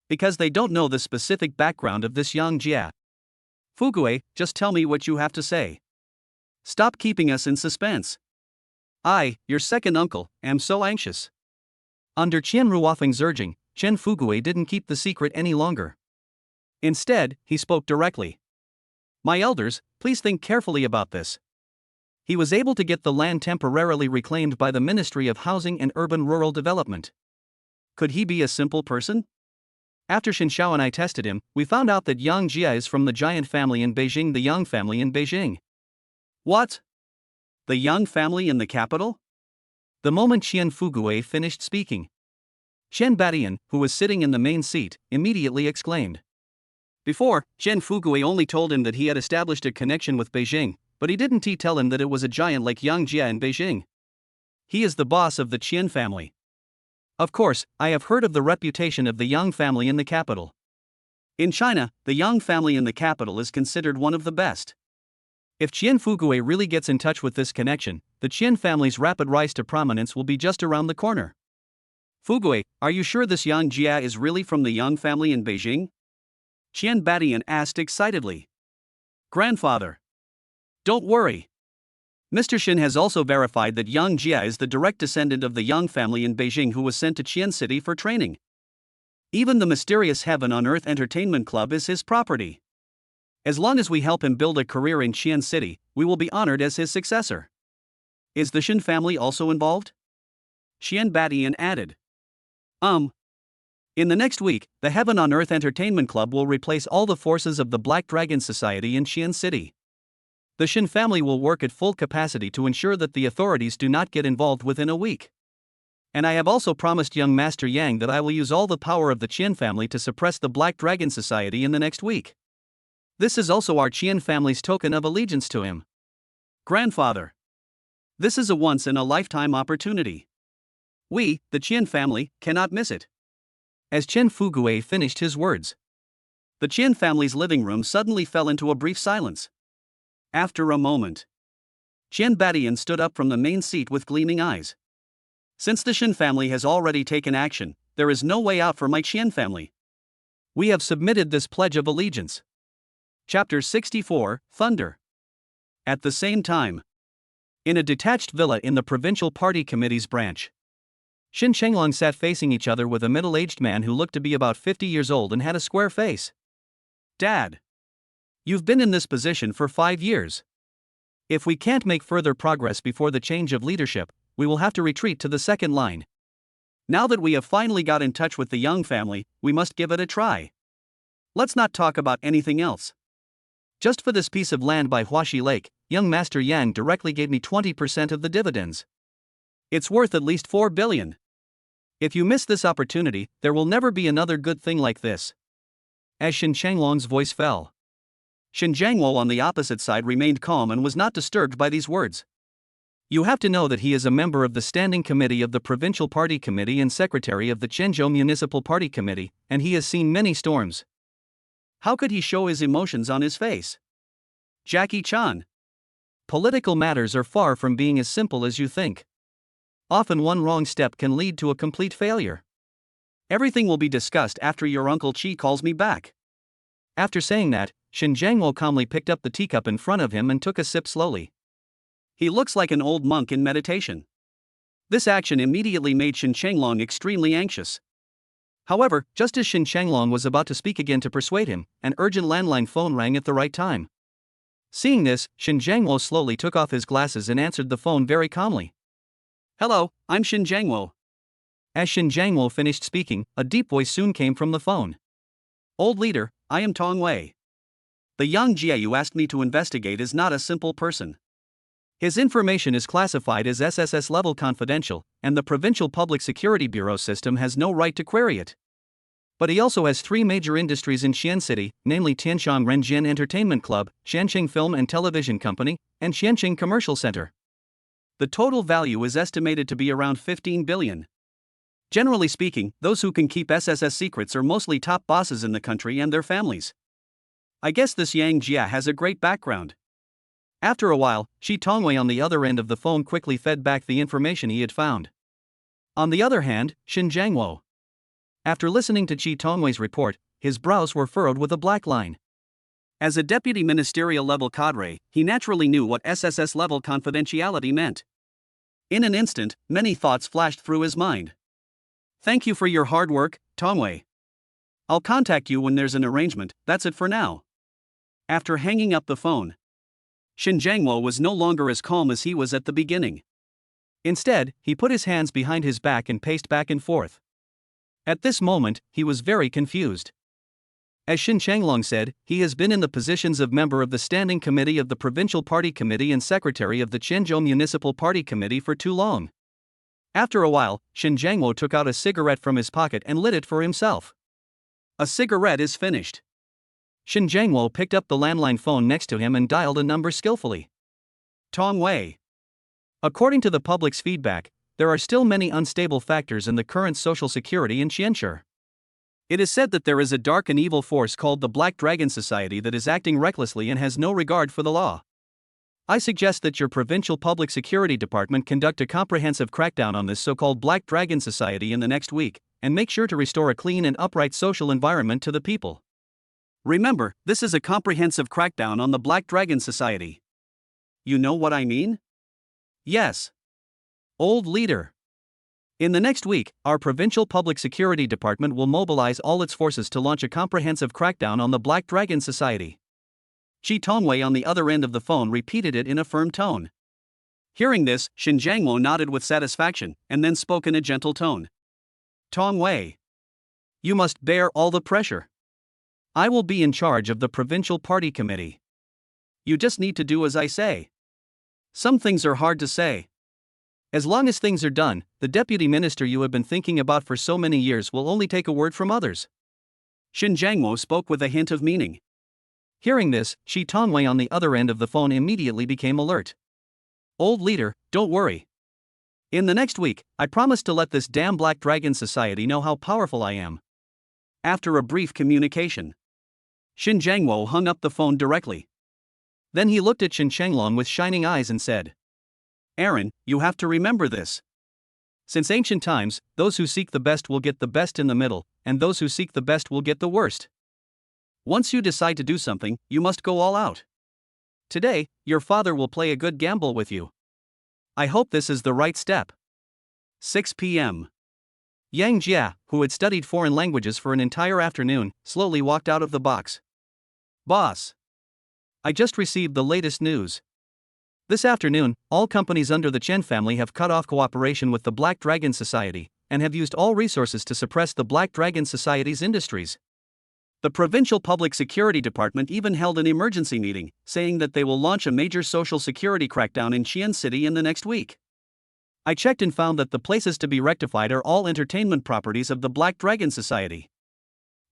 Because they don't know the specific background of this young Jia. Fugui, just tell me what you have to say. Stop keeping us in suspense. I, your second uncle, am so anxious. Under Qian Ruofeng's urging, Chen Fugui didn't keep the secret any longer. Instead, he spoke directly. My elders, please think carefully about this. He was able to get the land temporarily reclaimed by the Ministry of Housing and Urban Rural Development. Could he be a simple person? After Xin Xiao and I tested him, we found out that Yang Jia is from the giant family in Beijing, the Yang family in Beijing. What? The Yang family in the capital? The moment Qian Fugui finished speaking, Chen Badian, who was sitting in the main seat, immediately exclaimed. Before, Chen Fugui only told him that he had established a connection with Beijing, but he didn't tell him that it was a giant like Yang Jia in Beijing. He is the boss of the Qian family. Of course, I have heard of the reputation of the Yang family in the capital. In China, the Yang family in the capital is considered one of the best. If Qian Fugui really gets in touch with this connection, the Qian family's rapid rise to prominence will be just around the corner. Fugui, are you sure this Yang Jia is really from the Yang family in Beijing? Qian Badian asked excitedly. Grandfather. Don't worry. Mr. Xin has also verified that Yang Jia is the direct descendant of the Yang family in Beijing who was sent to Qian City for training. Even the mysterious Heaven on Earth Entertainment Club is his property. As long as we help him build a career in Qian City, we will be honored as his successor. Is the Xin family also involved? Qian Badian added. In the next week, the Heaven on Earth Entertainment Club will replace all the forces of the Black Dragon Society in Qian City. The Xin family will work at full capacity to ensure that the authorities do not get involved within a week. And I have also promised young Master Yang that I will use all the power of the Qian family to suppress the Black Dragon Society in the next week. This is also our Qian family's token of allegiance to him. Grandfather. This is a once-in-a-lifetime opportunity. We, the Qian family, cannot miss it. As Chen Fugui finished his words, the Qian family's living room suddenly fell into a brief silence. After a moment, Qian Badian stood up from the main seat with gleaming eyes. Since the Xin family has already taken action, there is no way out for my Qian family. We have submitted this pledge of allegiance. Chapter 64, Thunder. At the same time, in a detached villa in the Provincial Party Committee's branch, Xin Chenglong sat facing each other with a middle-aged man who looked to be about 50 years old and had a square face. Dad. You've been in this position for 5 years. If we can't make further progress before the change of leadership, we will have to retreat to the second line. Now that we have finally got in touch with the Yang family, we must give it a try. Let's not talk about anything else. Just for this piece of land by Huaxi Lake, young Master Yang directly gave me 20% of the dividends. It's worth at least 4 billion. If you miss this opportunity, there will never be another good thing like this. As Xin Chenglong's voice fell, Xin Jiangwo on the opposite side remained calm and was not disturbed by these words. You have to know that he is a member of the Standing Committee of the Provincial Party Committee and Secretary of the Quanzhou Municipal Party Committee, and he has seen many storms. How could he show his emotions on his face? Jackie Chan. Political matters are far from being as simple as you think. Often one wrong step can lead to a complete failure. Everything will be discussed after your Uncle Qi calls me back. After saying that, Xin Jiangwo calmly picked up the teacup in front of him and took a sip slowly. He looks like an old monk in meditation. This action immediately made Xin Chenglong extremely anxious. However, just as Xin Chenglong was about to speak again to persuade him, an urgent landline phone rang at the right time. Seeing this, Xin Jiangwo slowly took off his glasses and answered the phone very calmly. Hello, I'm Xin Jiangwo. As Shin Jiangwo finished speaking, a deep voice soon came from the phone. Old leader, I am Tong Wei. The Yang Jia you asked me to investigate is not a simple person. His information is classified as SSS level confidential, and the Provincial Public Security Bureau system has no right to query it. But he also has three major industries in Xian City, namely Tianshang Renjian Entertainment Club, Xianqing Film and Television Company, and Xianqing Commercial Center. The total value is estimated to be around 15 billion. Generally speaking, those who can keep SSS secrets are mostly top bosses in the country and their families. I guess this Yang Jia has a great background. After a while, Shi Tongwei on the other end of the phone quickly fed back the information he had found. On the other hand, Shin Jiangwo. After listening to Shi Tongwei's report, his brows were furrowed with a black line. As a deputy ministerial level cadre, he naturally knew what SSS level confidentiality meant. In an instant, many thoughts flashed through his mind. Thank you for your hard work, Tongwei. I'll contact you when there's an arrangement, that's it for now. After hanging up the phone, Shin Jiangwo was no longer as calm as he was at the beginning. Instead, he put his hands behind his back and paced back and forth. At this moment, he was very confused. As Shin Changlong said, he has been in the positions of member of the Standing Committee of the Provincial Party Committee and Secretary of the Quanzhou Municipal Party Committee for too long. After a while, Shin Jiangwo took out a cigarette from his pocket and lit it for himself. A cigarette is finished. Shin Jiangwo picked up the landline phone next to him and dialed a number skillfully. Tong Wei. According to the public's feedback, there are still many unstable factors in the current social security in Xianxi. It is said that there is a dark and evil force called the Black Dragon Society that is acting recklessly and has no regard for the law. I suggest that your Provincial Public Security Department conduct a comprehensive crackdown on this so-called Black Dragon Society in the next week, and make sure to restore a clean and upright social environment to the people. Remember, this is a comprehensive crackdown on the Black Dragon Society. You know what I mean? Yes. Old leader. In the next week, our Provincial Public Security Department will mobilize all its forces to launch a comprehensive crackdown on the Black Dragon Society. Shi Tongwei on the other end of the phone repeated it in a firm tone. Hearing this, Shin Jiangwo nodded with satisfaction, and then spoke in a gentle tone. Tongwei. You must bear all the pressure. I will be in charge of the Provincial Party Committee. You just need to do as I say. Some things are hard to say. As long as things are done, the deputy minister you have been thinking about for so many years will only take a word from others. Shin Jiangwo spoke with a hint of meaning. Hearing this, Shi Tongwei on the other end of the phone immediately became alert. Old leader, don't worry. In the next week, I promise to let this damn Black Dragon Society know how powerful I am. After a brief communication, Shin Jiangwo hung up the phone directly. Then he looked at Shin Changlong with shining eyes and said, Aaron, you have to remember this. Since ancient times, those who seek the best will get the best in the middle, and those who seek the best will get the worst. Once you decide to do something, you must go all out. Today, your father will play a good gamble with you. I hope this is the right step. 6 p.m. Yang Jia, who had studied foreign languages for an entire afternoon, slowly walked out of the box. Boss. I just received the latest news. This afternoon, all companies under the Chen family have cut off cooperation with the Black Dragon Society, and have used all resources to suppress the Black Dragon Society's industries. The Provincial Public Security Department even held an emergency meeting, saying that they will launch a major social security crackdown in Xian City in the next week. I checked and found that the places to be rectified are all entertainment properties of the Black Dragon Society.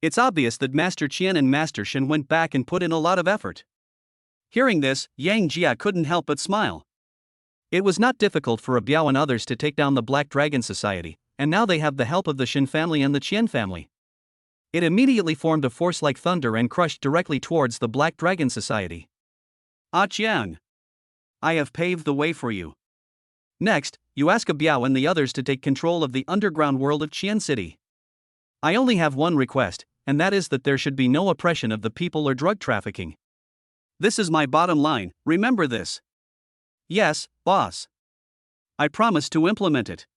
It's obvious that Master Qian and Master Shen went back and put in a lot of effort. Hearing this, Yang Jia couldn't help but smile. It was not difficult for Biao and others to take down the Black Dragon Society, and now they have the help of the Shen family and the Qian family. It immediately formed a force like thunder and crushed directly towards the Black Dragon Society. Ah Qian. I have paved the way for you. Next, you ask Biao and the others to take control of the underground world of Qian City. I only have one request, and that is that there should be no oppression of the people or drug trafficking. This is my bottom line, remember this. Yes, boss. I promise to implement it.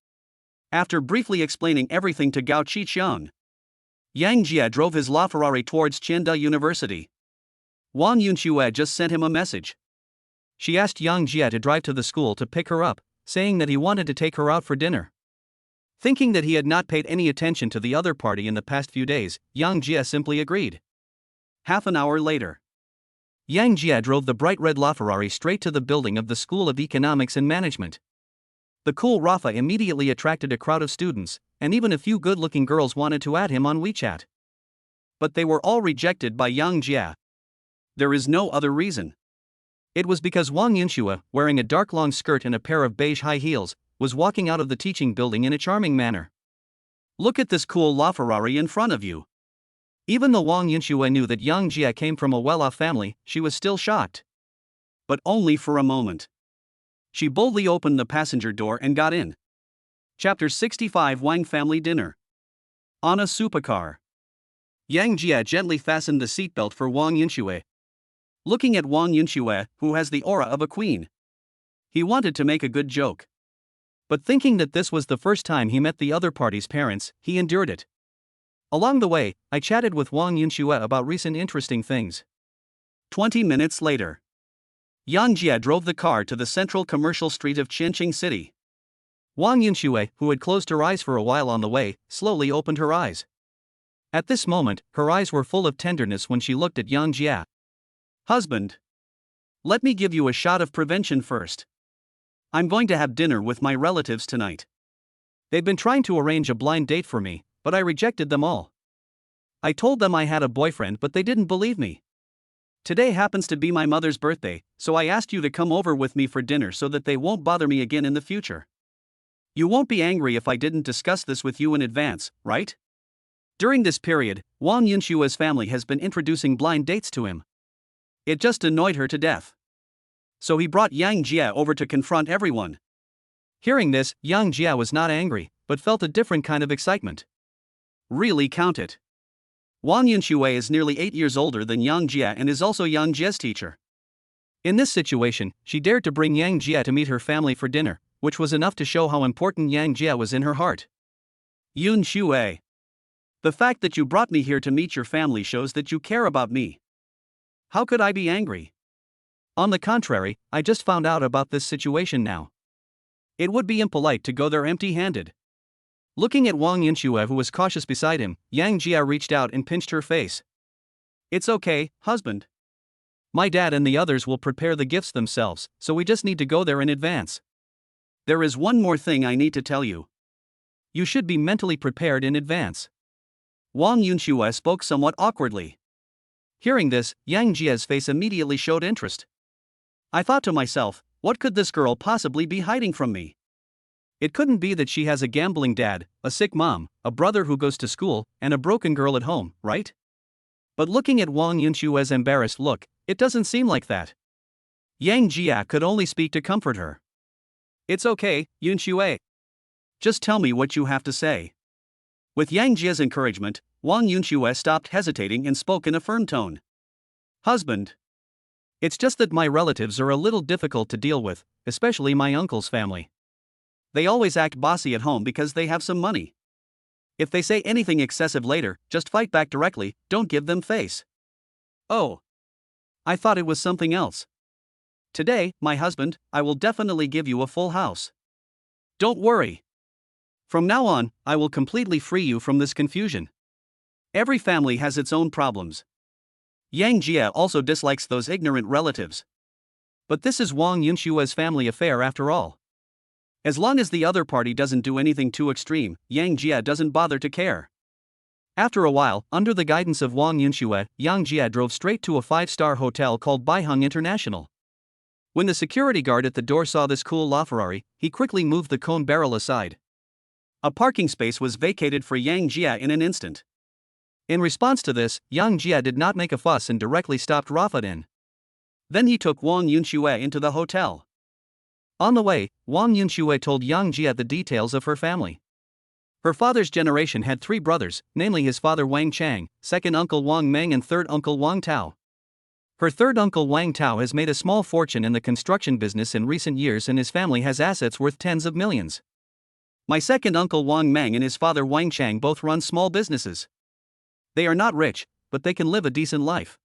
After briefly explaining everything to Gao Qiqiang, Yang Jia drove his LaFerrari towards Qianda University. Wang Yunxue just sent him a message. She asked Yang Jia to drive to the school to pick her up, saying that he wanted to take her out for dinner. Thinking that he had not paid any attention to the other party in the past few days, Yang Jia simply agreed. Half an hour later, Yang Jia drove the bright red LaFerrari straight to the building of the School of Economics and Management. The cool Rafa immediately attracted a crowd of students, and even a few good-looking girls wanted to add him on WeChat. But they were all rejected by Yang Jia. There is no other reason. It was because Wang Yunxue, wearing a dark long skirt and a pair of beige high heels, was walking out of the teaching building in a charming manner. Look at this cool LaFerrari in front of you. Even though Wang Yunxue knew that Yang Jia came from a well-off family, she was still shocked. But only for a moment. She boldly opened the passenger door and got in. Chapter 65 Wang Family Dinner. On a supercar. Yang Jia gently fastened the seatbelt for Wang Yunxue. Looking at Wang Yunxue, who has the aura of a queen, he wanted to make a good joke. But thinking that this was the first time he met the other party's parents, he endured it. Along the way, I chatted with Wang Yunxue about recent interesting things. 20 minutes later, Yang Jia drove the car to the central commercial street of Qianqing City. Wang Yunxue, who had closed her eyes for a while on the way, slowly opened her eyes. At this moment, her eyes were full of tenderness when she looked at Yang Jia. Husband, let me give you a shot of prevention first. I'm going to have dinner with my relatives tonight. They've been trying to arrange a blind date for me, but I rejected them all. I told them I had a boyfriend, but they didn't believe me. Today happens to be my mother's birthday, so I asked you to come over with me for dinner so that they won't bother me again in the future. You won't be angry if I didn't discuss this with you in advance, right? During this period, Wang Yunshua's family has been introducing blind dates to him. It just annoyed her to death. So he brought Yang Jia over to confront everyone. Hearing this, Yang Jia was not angry, but felt a different kind of excitement. Really count it. Wang Yunxue is nearly 8 years older than Yang Jia and is also Yang Jia's teacher. In this situation, she dared to bring Yang Jia to meet her family for dinner, which was enough to show how important Yang Jia was in her heart. Yunxue, the fact that you brought me here to meet your family shows that you care about me. How could I be angry? On the contrary, I just found out about this situation now. It would be impolite to go there empty-handed. Looking at Wang Yunxue, who was cautious beside him, Yang Jia reached out and pinched her face. It's okay, husband. My dad and the others will prepare the gifts themselves, so we just need to go there in advance. There is one more thing I need to tell you. You should be mentally prepared in advance. Wang Yunxue spoke somewhat awkwardly. Hearing this, Yang Jia's face immediately showed interest. I thought to myself, what could this girl possibly be hiding from me? It couldn't be that she has a gambling dad, a sick mom, a brother who goes to school, and a broken girl at home, right? But looking at Wang Yunshue's embarrassed look, it doesn't seem like that. Yang Jia could only speak to comfort her. It's okay, Yunxue. Just tell me what you have to say. With Yang Jia's encouragement, Wang Yunxue stopped hesitating and spoke in a firm tone. Husband. It's just that my relatives are a little difficult to deal with, especially my uncle's family. They always act bossy at home because they have some money. If they say anything excessive later, just fight back directly, don't give them face. Oh. I thought it was something else. Today, my husband, I will definitely give you a full house. Don't worry. From now on, I will completely free you from this confusion. Every family has its own problems. Yang Jia also dislikes those ignorant relatives. But this is Wang Yunshue's family affair after all. As long as the other party doesn't do anything too extreme, Yang Jia doesn't bother to care. After a while, under the guidance of Wang Yunxue, Yang Jia drove straight to a 5-star hotel called Baiheng International. When the security guard at the door saw this cool LaFerrari, he quickly moved the cone barrel aside. A parking space was vacated for Yang Jia in an instant. In response to this, Yang Jia did not make a fuss and directly stopped Rafat in. Then he took Wang Yunxue into the hotel. On the way, Wang Yunxue told Yang Jia the details of her family. Her father's generation had 3 brothers, namely his father Wang Chang, second uncle Wang Meng and third uncle Wang Tao. Her third uncle Wang Tao has made a small fortune in the construction business in recent years and his family has assets worth tens of millions. My second uncle Wang Meng and his father Wang Chang both run small businesses. They are not rich, but they can live a decent life.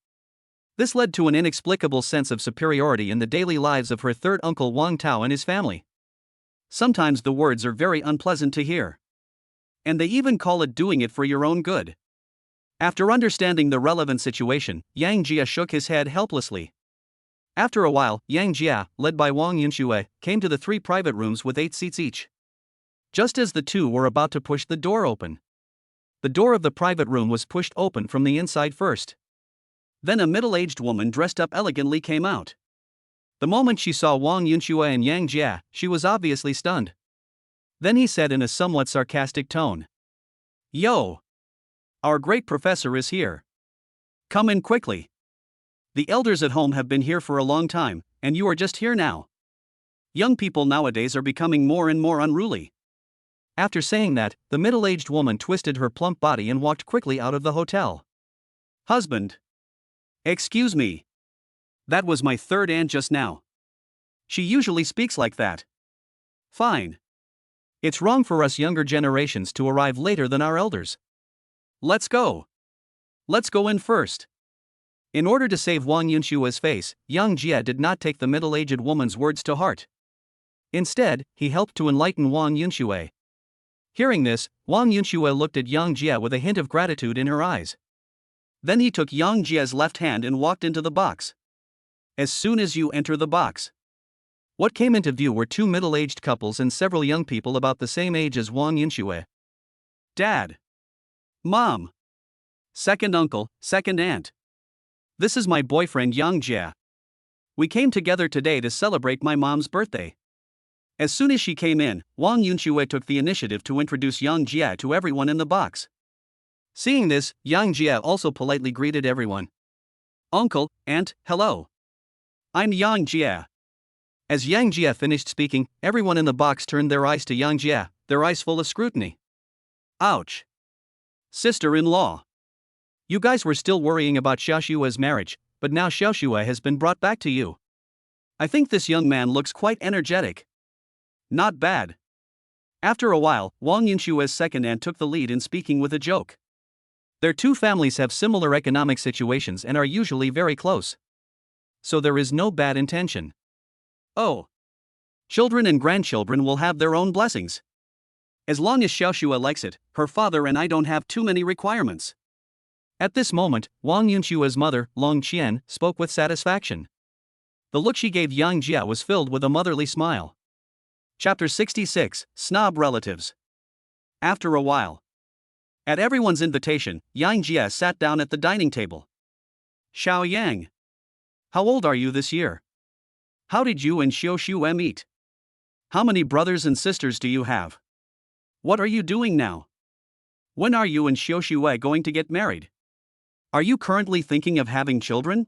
This led to an inexplicable sense of superiority in the daily lives of her third uncle Wang Tao and his family. Sometimes the words are very unpleasant to hear. And they even call it doing it for your own good. After understanding the relevant situation, Yang Jia shook his head helplessly. After a while, Yang Jia, led by Wang Yunxue, came to the 3 private rooms with 8 seats each. Just as the 2 were about to push the door open, the door of the private room was pushed open from the inside first. Then a middle-aged woman dressed up elegantly came out. The moment she saw Wang Yunxue and Yang Jia, she was obviously stunned. Then he said in a somewhat sarcastic tone, "Yo! Our great professor is here. Come in quickly. The elders at home have been here for a long time, and you are just here now. Young people nowadays are becoming more and more unruly." After saying that, the middle-aged woman twisted her plump body and walked quickly out of the hotel. "Husband. Excuse me. That was my third aunt just now. She usually speaks like that. Fine. It's wrong for us younger generations to arrive later than our elders. Let's go. Let's go in first." In order to save Wang Yunshua's face, Yang Jia did not take the middle-aged woman's words to heart. Instead, he helped to enlighten Wang Yunxue. Hearing this, Wang Yunxue looked at Yang Jia with a hint of gratitude in her eyes. Then he took Yang Jia's left hand and walked into the box. As soon as you enter the box, what came into view were 2 middle-aged couples and several young people about the same age as Wang Yunxue. Dad. Mom. Second uncle, second aunt. This is my boyfriend Yang Jia. We came together today to celebrate my mom's birthday. As soon as she came in, Wang Yunxue took the initiative to introduce Yang Jia to everyone in the box. Seeing this, Yang Jia also politely greeted everyone. "Uncle, aunt, hello. I'm Yang Jia." As Yang Jia finished speaking, everyone in the box turned their eyes to Yang Jia, their eyes full of scrutiny. Ouch. Sister-in-law. You guys were still worrying about Xiaoshua's marriage, but now Xiaoshua has been brought back to you. I think this young man looks quite energetic. Not bad. After a while, Wang Yunshue's second aunt took the lead in speaking with a joke. Their 2 families have similar economic situations and are usually very close. So there is no bad intention. Oh. Children and grandchildren will have their own blessings. As long as Xiaoshua likes it, her father and I don't have too many requirements. At this moment, Wang Yunshua's mother, Long Qian, spoke with satisfaction. The look she gave Yang Jia was filled with a motherly smile. Chapter 66, Snob Relatives. After a while, at everyone's invitation, Yang Jia sat down at the dining table. Xiao Yang. How old are you this year? How did you and Xiaoshua meet? How many brothers and sisters do you have? What are you doing now? When are you and Xiaoshua going to get married? Are you currently thinking of having children?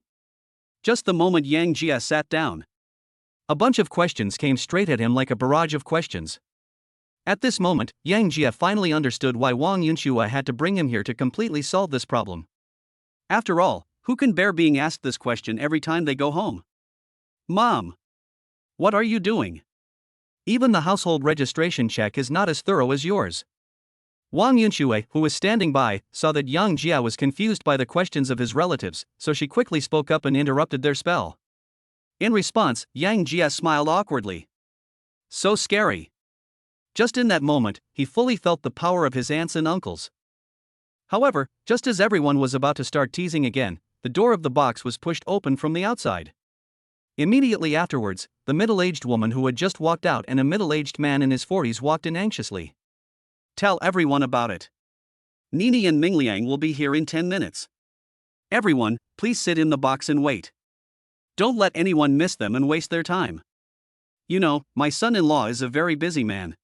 Just the moment Yang Jia sat down, a bunch of questions came straight at him like a barrage of questions. At this moment, Yang Jia finally understood why Wang Yunxue had to bring him here to completely solve this problem. After all, who can bear being asked this question every time they go home? Mom. What are you doing? Even the household registration check is not as thorough as yours. Wang Yunxue, who was standing by, saw that Yang Jia was confused by the questions of his relatives, so she quickly spoke up and interrupted their spell. In response, Yang Jia smiled awkwardly. So scary. Just in that moment, he fully felt the power of his aunts and uncles. However, just as everyone was about to start teasing again, the door of the box was pushed open from the outside. Immediately afterwards, the middle-aged woman who had just walked out and a middle-aged man in his 40s walked in anxiously. Tell everyone about it. Nini and Mingliang will be here in 10 minutes. Everyone, please sit in the box and wait. Don't let anyone miss them and waste their time. You know, my son-in-law is a very busy man.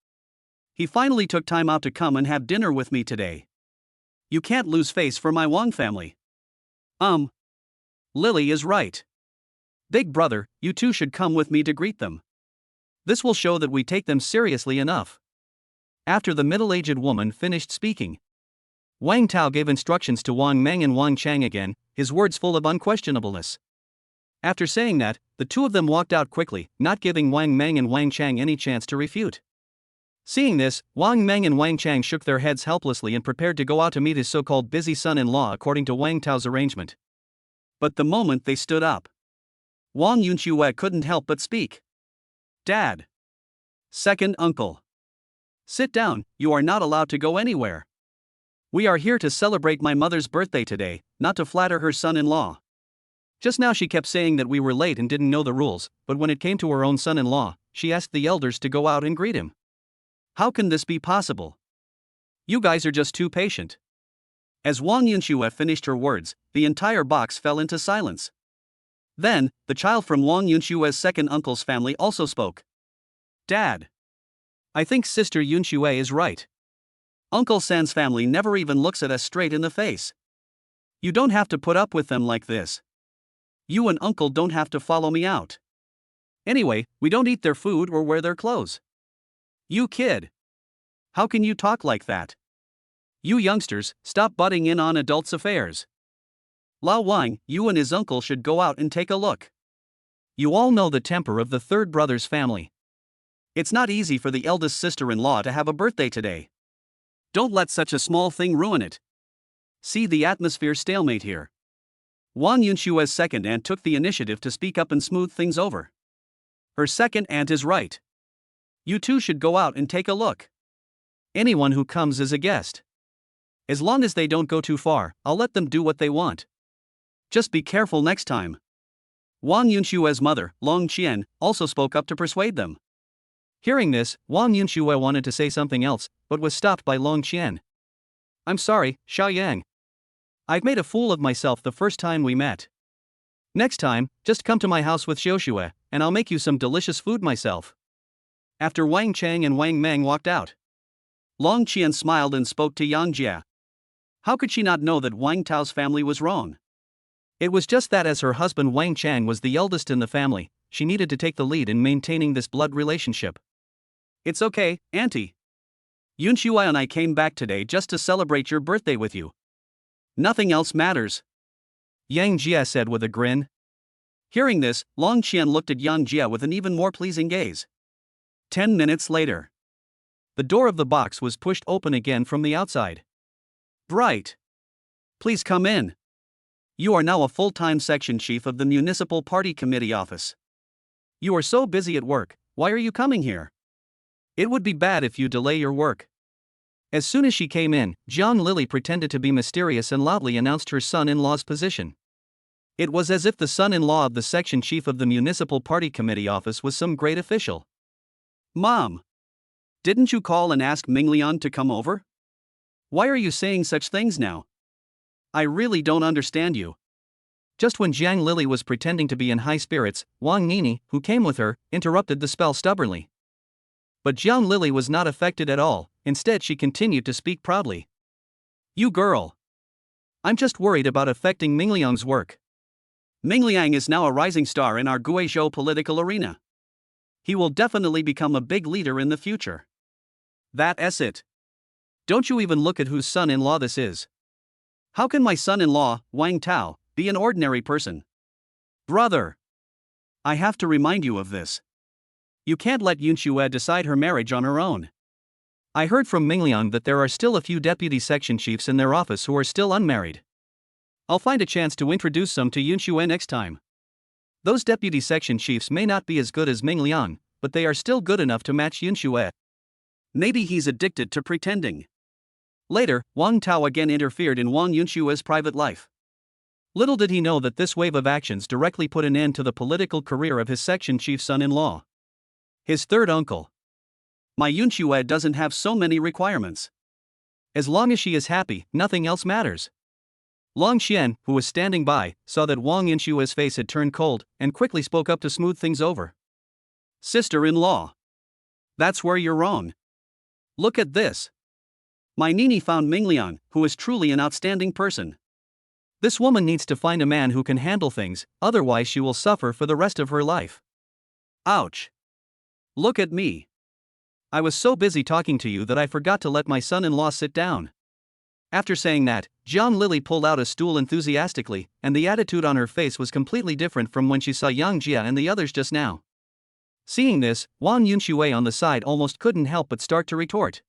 He finally took time out to come and have dinner with me today. You can't lose face for my Wang family. Lily is right. Big brother, you two should come with me to greet them. This will show that we take them seriously enough. After the middle-aged woman finished speaking, Wang Tao gave instructions to Wang Meng and Wang Chang again, his words full of unquestionableness. After saying that, the two of them walked out quickly, not giving Wang Meng and Wang Chang any chance to refute. Seeing this, Wang Meng and Wang Chang shook their heads helplessly and prepared to go out to meet his so-called busy son-in-law according to Wang Tao's arrangement. But the moment they stood up, Wang Yunxue couldn't help but speak. Dad. Second uncle. Sit down, you are not allowed to go anywhere. We are here to celebrate my mother's birthday today, not to flatter her son-in-law. Just now she kept saying that we were late and didn't know the rules, but when it came to her own son-in-law, she asked the elders to go out and greet him. How can this be possible? You guys are just too patient. As Wang Yunxue finished her words, the entire box fell into silence. Then, the child from Wang Yunshue's second uncle's family also spoke. Dad. I think Sister Yunxue is right. Uncle San's family never even looks at us straight in the face. You don't have to put up with them like this. You and Uncle don't have to follow me out. Anyway, we don't eat their food or wear their clothes. You kid. How can you talk like that? You youngsters, stop butting in on adults' affairs. Lao Wang, you and his uncle should go out and take a look. You all know the temper of the third brother's family. It's not easy for the eldest sister-in-law to have a birthday today. Don't let such a small thing ruin it. See the atmosphere stalemate here. Wang Yunshue's second aunt took the initiative to speak up and smooth things over. Her second aunt is right. You two should go out and take a look. Anyone who comes is a guest. As long as they don't go too far, I'll let them do what they want. Just be careful next time. Wang Yunshue's mother, Long Qian, also spoke up to persuade them. Hearing this, Wang Yunxue wanted to say something else, but was stopped by Long Qian. I'm sorry, Xiaoyang. I've made a fool of myself the first time we met. Next time, just come to my house with Xiaoxue, and I'll make you some delicious food myself. After Wang Chang and Wang Meng walked out, Long Qian smiled and spoke to Yang Jia. How could she not know that Wang Tao's family was wrong? It was just that as her husband Wang Chang was the eldest in the family, she needed to take the lead in maintaining this blood relationship. It's okay, Auntie. Yunxue and I came back today just to celebrate your birthday with you. Nothing else matters. Yang Jia said with a grin. Hearing this, Long Qian looked at Yang Jia with an even more pleasing gaze. 10 minutes later, the door of the box was pushed open again from the outside. Bright. Please come in. You are now a full-time section chief of the Municipal Party Committee office. You are so busy at work, why are you coming here? It would be bad if you delay your work. As soon as she came in, Jiang Lily pretended to be mysterious and loudly announced her son-in-law's position. It was as if the son-in-law of the section chief of the Municipal Party Committee office was some great official. Mom! Didn't you call and ask Mingliang to come over? Why are you saying such things now? I really don't understand you. Just when Jiang Lily was pretending to be in high spirits, Wang Nini, who came with her, interrupted the spell stubbornly. But Jiang Lily was not affected at all, instead she continued to speak proudly. You girl! I'm just worried about affecting Mingliang's work. Mingliang is now a rising star in our Guizhou political arena. He will definitely become a big leader in the future. That's it. Don't you even look at whose son-in-law this is. How can my son-in-law, Wang Tao, be an ordinary person? Brother! I have to remind you of this. You can't let Yunxue decide her marriage on her own. I heard from Mingliang that there are still a few deputy section chiefs in their office who are still unmarried. I'll find a chance to introduce some to Yunxue next time. Those deputy section chiefs may not be as good as Mingliang, but they are still good enough to match Yunxue. Maybe he's addicted to pretending. Later, Wang Tao again interfered in Wang Yunshue's private life. Little did he know that this wave of actions directly put an end to the political career of his section chief son-in-law. His third uncle. My Yunxue doesn't have so many requirements. As long as she is happy, nothing else matters. Long Qian, who was standing by, saw that Wang Yunshue's face had turned cold, and quickly spoke up to smooth things over. Sister-in-law. That's where you're wrong. Look at this. My Nini found Mingliang, who is truly an outstanding person. This woman needs to find a man who can handle things, otherwise she will suffer for the rest of her life. Ouch. Look at me. I was so busy talking to you that I forgot to let my son-in-law sit down. After saying that, Jiang Lily pulled out a stool enthusiastically, and the attitude on her face was completely different from when she saw Yang Jia and the others just now. Seeing this, Wang Yunxue on the side almost couldn't help but start to retort.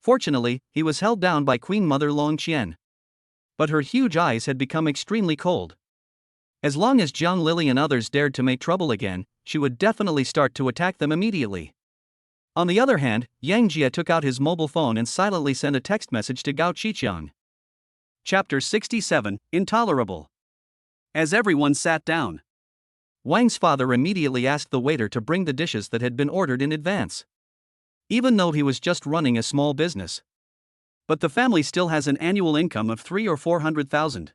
Fortunately, he was held down by Queen Mother Long Qian. But her huge eyes had become extremely cold. As long as Jiang Lily and others dared to make trouble again, she would definitely start to attack them immediately. On the other hand, Yang Jie took out his mobile phone and silently sent a text message to Gao Qiqiang. Chapter 67, Intolerable. As everyone sat down, Wang's father immediately asked the waiter to bring the dishes that had been ordered in advance. Even though he was just running a small business. But the family still has an annual income of 300,000 or 400,000.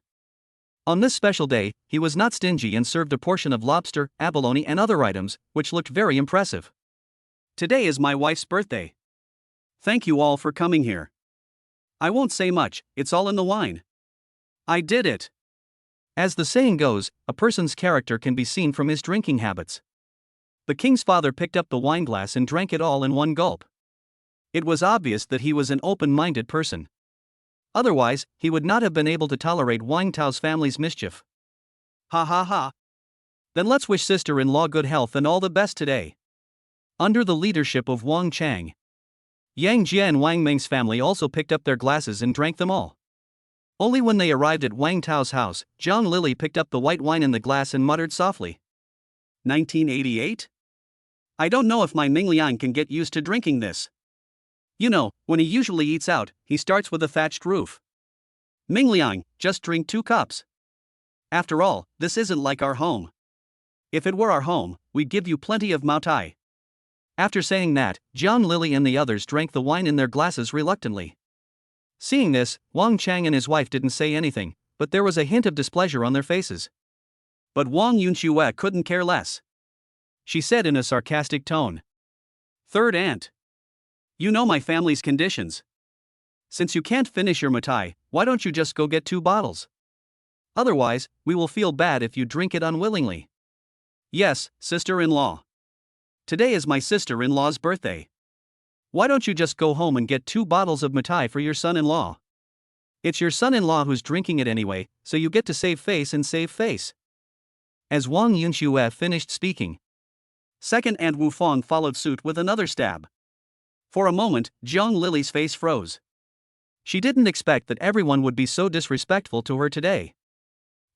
On this special day, he was not stingy and served a portion of lobster, abalone and other items, which looked very impressive. Today is my wife's birthday. Thank you all for coming here. I won't say much, it's all in the wine. I did it. As the saying goes, a person's character can be seen from his drinking habits. The king's father picked up the wine glass and drank it all in one gulp. It was obvious that he was an open-minded person. Otherwise, he would not have been able to tolerate Wang Tao's family's mischief. Ha ha ha. Then let's wish sister-in-law good health and all the best today. Under the leadership of Wang Chang, Yang Jie and Wang Meng's family also picked up their glasses and drank them all. Only when they arrived at Wang Tao's house, Zhang Lili picked up the white wine in the glass and muttered softly. 1988? I don't know if my Ming Liang can get used to drinking this. You know, when he usually eats out, he starts with a thatched roof. Ming Liang, just drink 2 cups. After all, this isn't like our home. If it were our home, we'd give you plenty of Mao Tai. After saying that, Zhang Lili and the others drank the wine in their glasses reluctantly. Seeing this, Wang Chang and his wife didn't say anything, but there was a hint of displeasure on their faces. But Wang Yunxue couldn't care less. She said in a sarcastic tone. Third aunt. You know my family's conditions. Since you can't finish your matai, why don't you just go get 2 bottles? Otherwise, we will feel bad if you drink it unwillingly. Yes, sister-in-law. Today is my sister-in-law's birthday. Why don't you just go home and get 2 bottles of matai for your son-in-law? It's your son-in-law who's drinking it anyway, so you get to save face and save face. As Wang Yunxue finished speaking, second aunt Wu Fong followed suit with another stab. For a moment, Zhang Lili's face froze. She didn't expect that everyone would be so disrespectful to her today.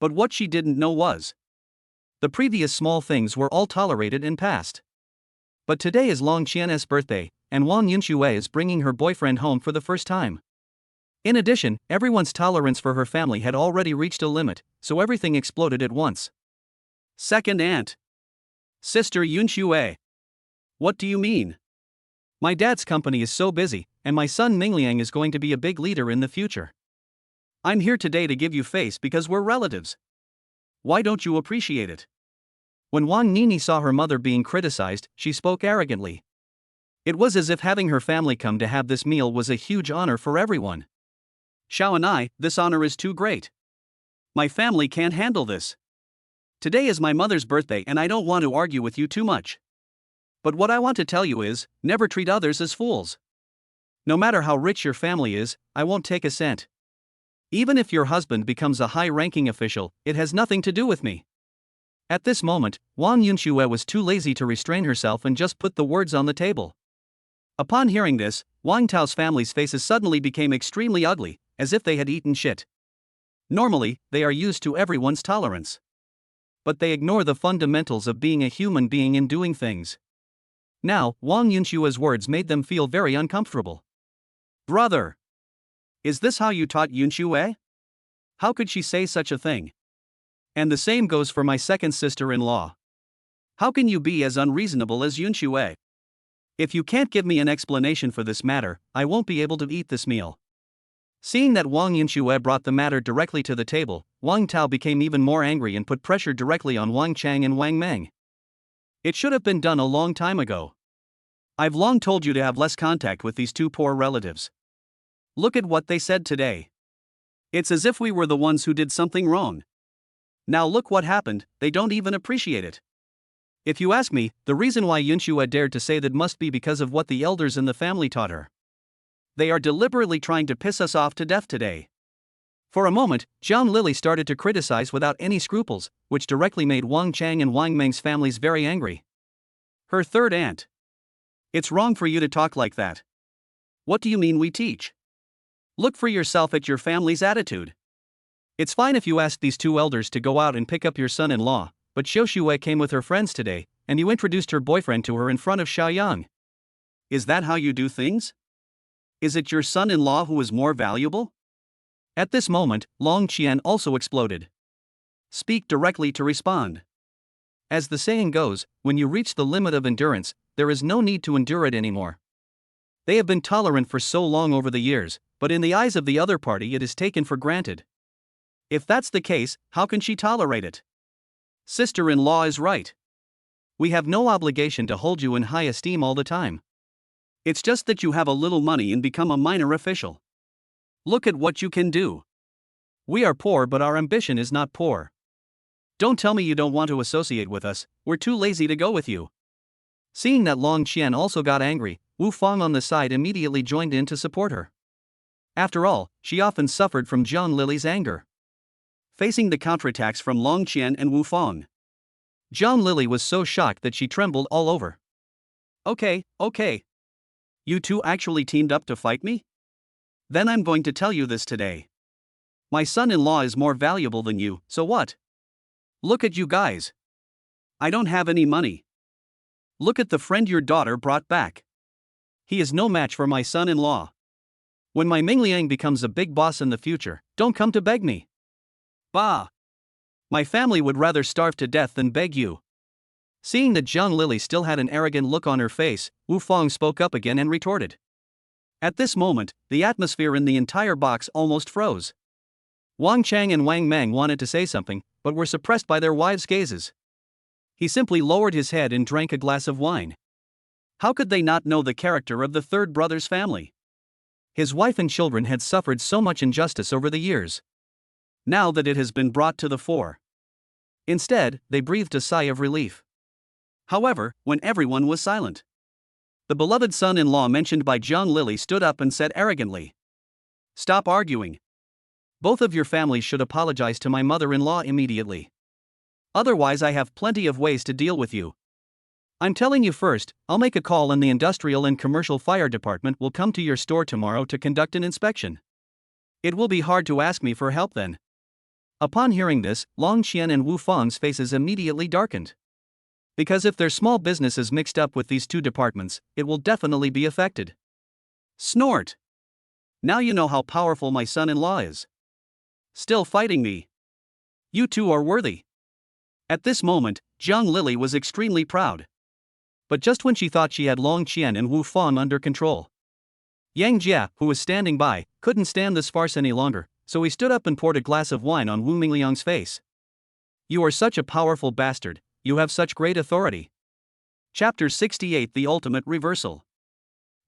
But what she didn't know was, the previous small things were all tolerated and passed. But today is Long Qian's birthday, and Wang Yunxue is bringing her boyfriend home for the first time. In addition, everyone's tolerance for her family had already reached a limit, so everything exploded at once. Second aunt. Sister Yunxue. What do you mean? My dad's company is so busy, and my son Mingliang is going to be a big leader in the future. I'm here today to give you face because we're relatives. Why don't you appreciate it? When Wang Nini saw her mother being criticized, she spoke arrogantly. It was as if having her family come to have this meal was a huge honor for everyone. Xiao and I, this honor is too great. My family can't handle this. Today is my mother's birthday and I don't want to argue with you too much. But what I want to tell you is, never treat others as fools. No matter how rich your family is, I won't take a cent. Even if your husband becomes a high-ranking official, it has nothing to do with me. At this moment, Wang Yunxue was too lazy to restrain herself and just put the words on the table. Upon hearing this, Wang Tao's family's faces suddenly became extremely ugly, as if they had eaten shit. Normally, they are used to everyone's tolerance. But they ignore the fundamentals of being a human being in doing things. Now, Wang Yunshua's words made them feel very uncomfortable. Brother! Is this how you taught Yunxue? How could she say such a thing? And the same goes for my second sister-in-law. How can you be as unreasonable as Yunxue? If you can't give me an explanation for this matter, I won't be able to eat this meal. Seeing that Wang Yunxue brought the matter directly to the table, Wang Tao became even more angry and put pressure directly on Wang Chang and Wang Meng. It should have been done a long time ago. I've long told you to have less contact with these 2 poor relatives. Look at what they said today. It's as if we were the ones who did something wrong. Now look what happened, they don't even appreciate it. If you ask me, the reason why Yunxue dared to say that must be because of what the elders in the family taught her. They are deliberately trying to piss us off to death today. For a moment, Zhang Lili started to criticize without any scruples, which directly made Wang Chang and Wang Meng's families very angry. Her third aunt. It's wrong for you to talk like that. What do you mean we teach? Look for yourself at your family's attitude. It's fine if you ask these 2 elders to go out and pick up your son-in-law, but Xiao Shue came with her friends today, and you introduced her boyfriend to her in front of Xiaoyang. Is that how you do things? Is it your son-in-law who is more valuable? At this moment, Long Qian also exploded. Speak directly to respond. As the saying goes, when you reach the limit of endurance, there is no need to endure it anymore. They have been tolerant for so long over the years, but in the eyes of the other party it is taken for granted. If that's the case, how can she tolerate it? Sister-in-law is right. We have no obligation to hold you in high esteem all the time. It's just that you have a little money and become a minor official. Look at what you can do. We are poor, but our ambition is not poor. Don't tell me you don't want to associate with us, we're too lazy to go with you. Seeing that Long Qian also got angry, Wu Fong on the side immediately joined in to support her. After all, she often suffered from Zhang Lily's anger. Facing the counterattacks from Long Qian and Wu Fong, Zhang Lily was so shocked that she trembled all over. Okay. You two actually teamed up to fight me? Then I'm going to tell you this today. My son-in-law is more valuable than you, so what? Look at you guys. I don't have any money. Look at the friend your daughter brought back. He is no match for my son-in-law. When my Mingliang becomes a big boss in the future, don't come to beg me. Bah! My family would rather starve to death than beg you. Seeing that Zhang Lily still had an arrogant look on her face, Wu Fong spoke up again and retorted. At this moment, the atmosphere in the entire box almost froze. Wang Chang and Wang Mang wanted to say something, but were suppressed by their wives' gazes. He simply lowered his head and drank a glass of wine. How could they not know the character of the third brother's family? His wife and children had suffered so much injustice over the years. Now that it has been brought to the fore. Instead, they breathed a sigh of relief. However, when everyone was silent, the beloved son-in-law mentioned by Zhang Lily stood up and said arrogantly, "Stop arguing. Both of your families should apologize to my mother-in-law immediately. Otherwise I have plenty of ways to deal with you. I'm telling you first, I'll make a call and the Industrial and Commercial Fire Department will come to your store tomorrow to conduct an inspection. It will be hard to ask me for help then." Upon hearing this, Long Qian and Wu Fong's faces immediately darkened. Because if their small business is mixed up with these two departments, it will definitely be affected. Snort! Now you know how powerful my son-in-law is. Still fighting me. You two are worthy. At this moment, Zhang Lily was extremely proud. But just when she thought she had Long Qian and Wu Fong under control, Yang Jia, who was standing by, couldn't stand this farce any longer, so he stood up and poured a glass of wine on Wu Mingliang's face. You are such a powerful bastard, you have such great authority. Chapter 68 The Ultimate Reversal.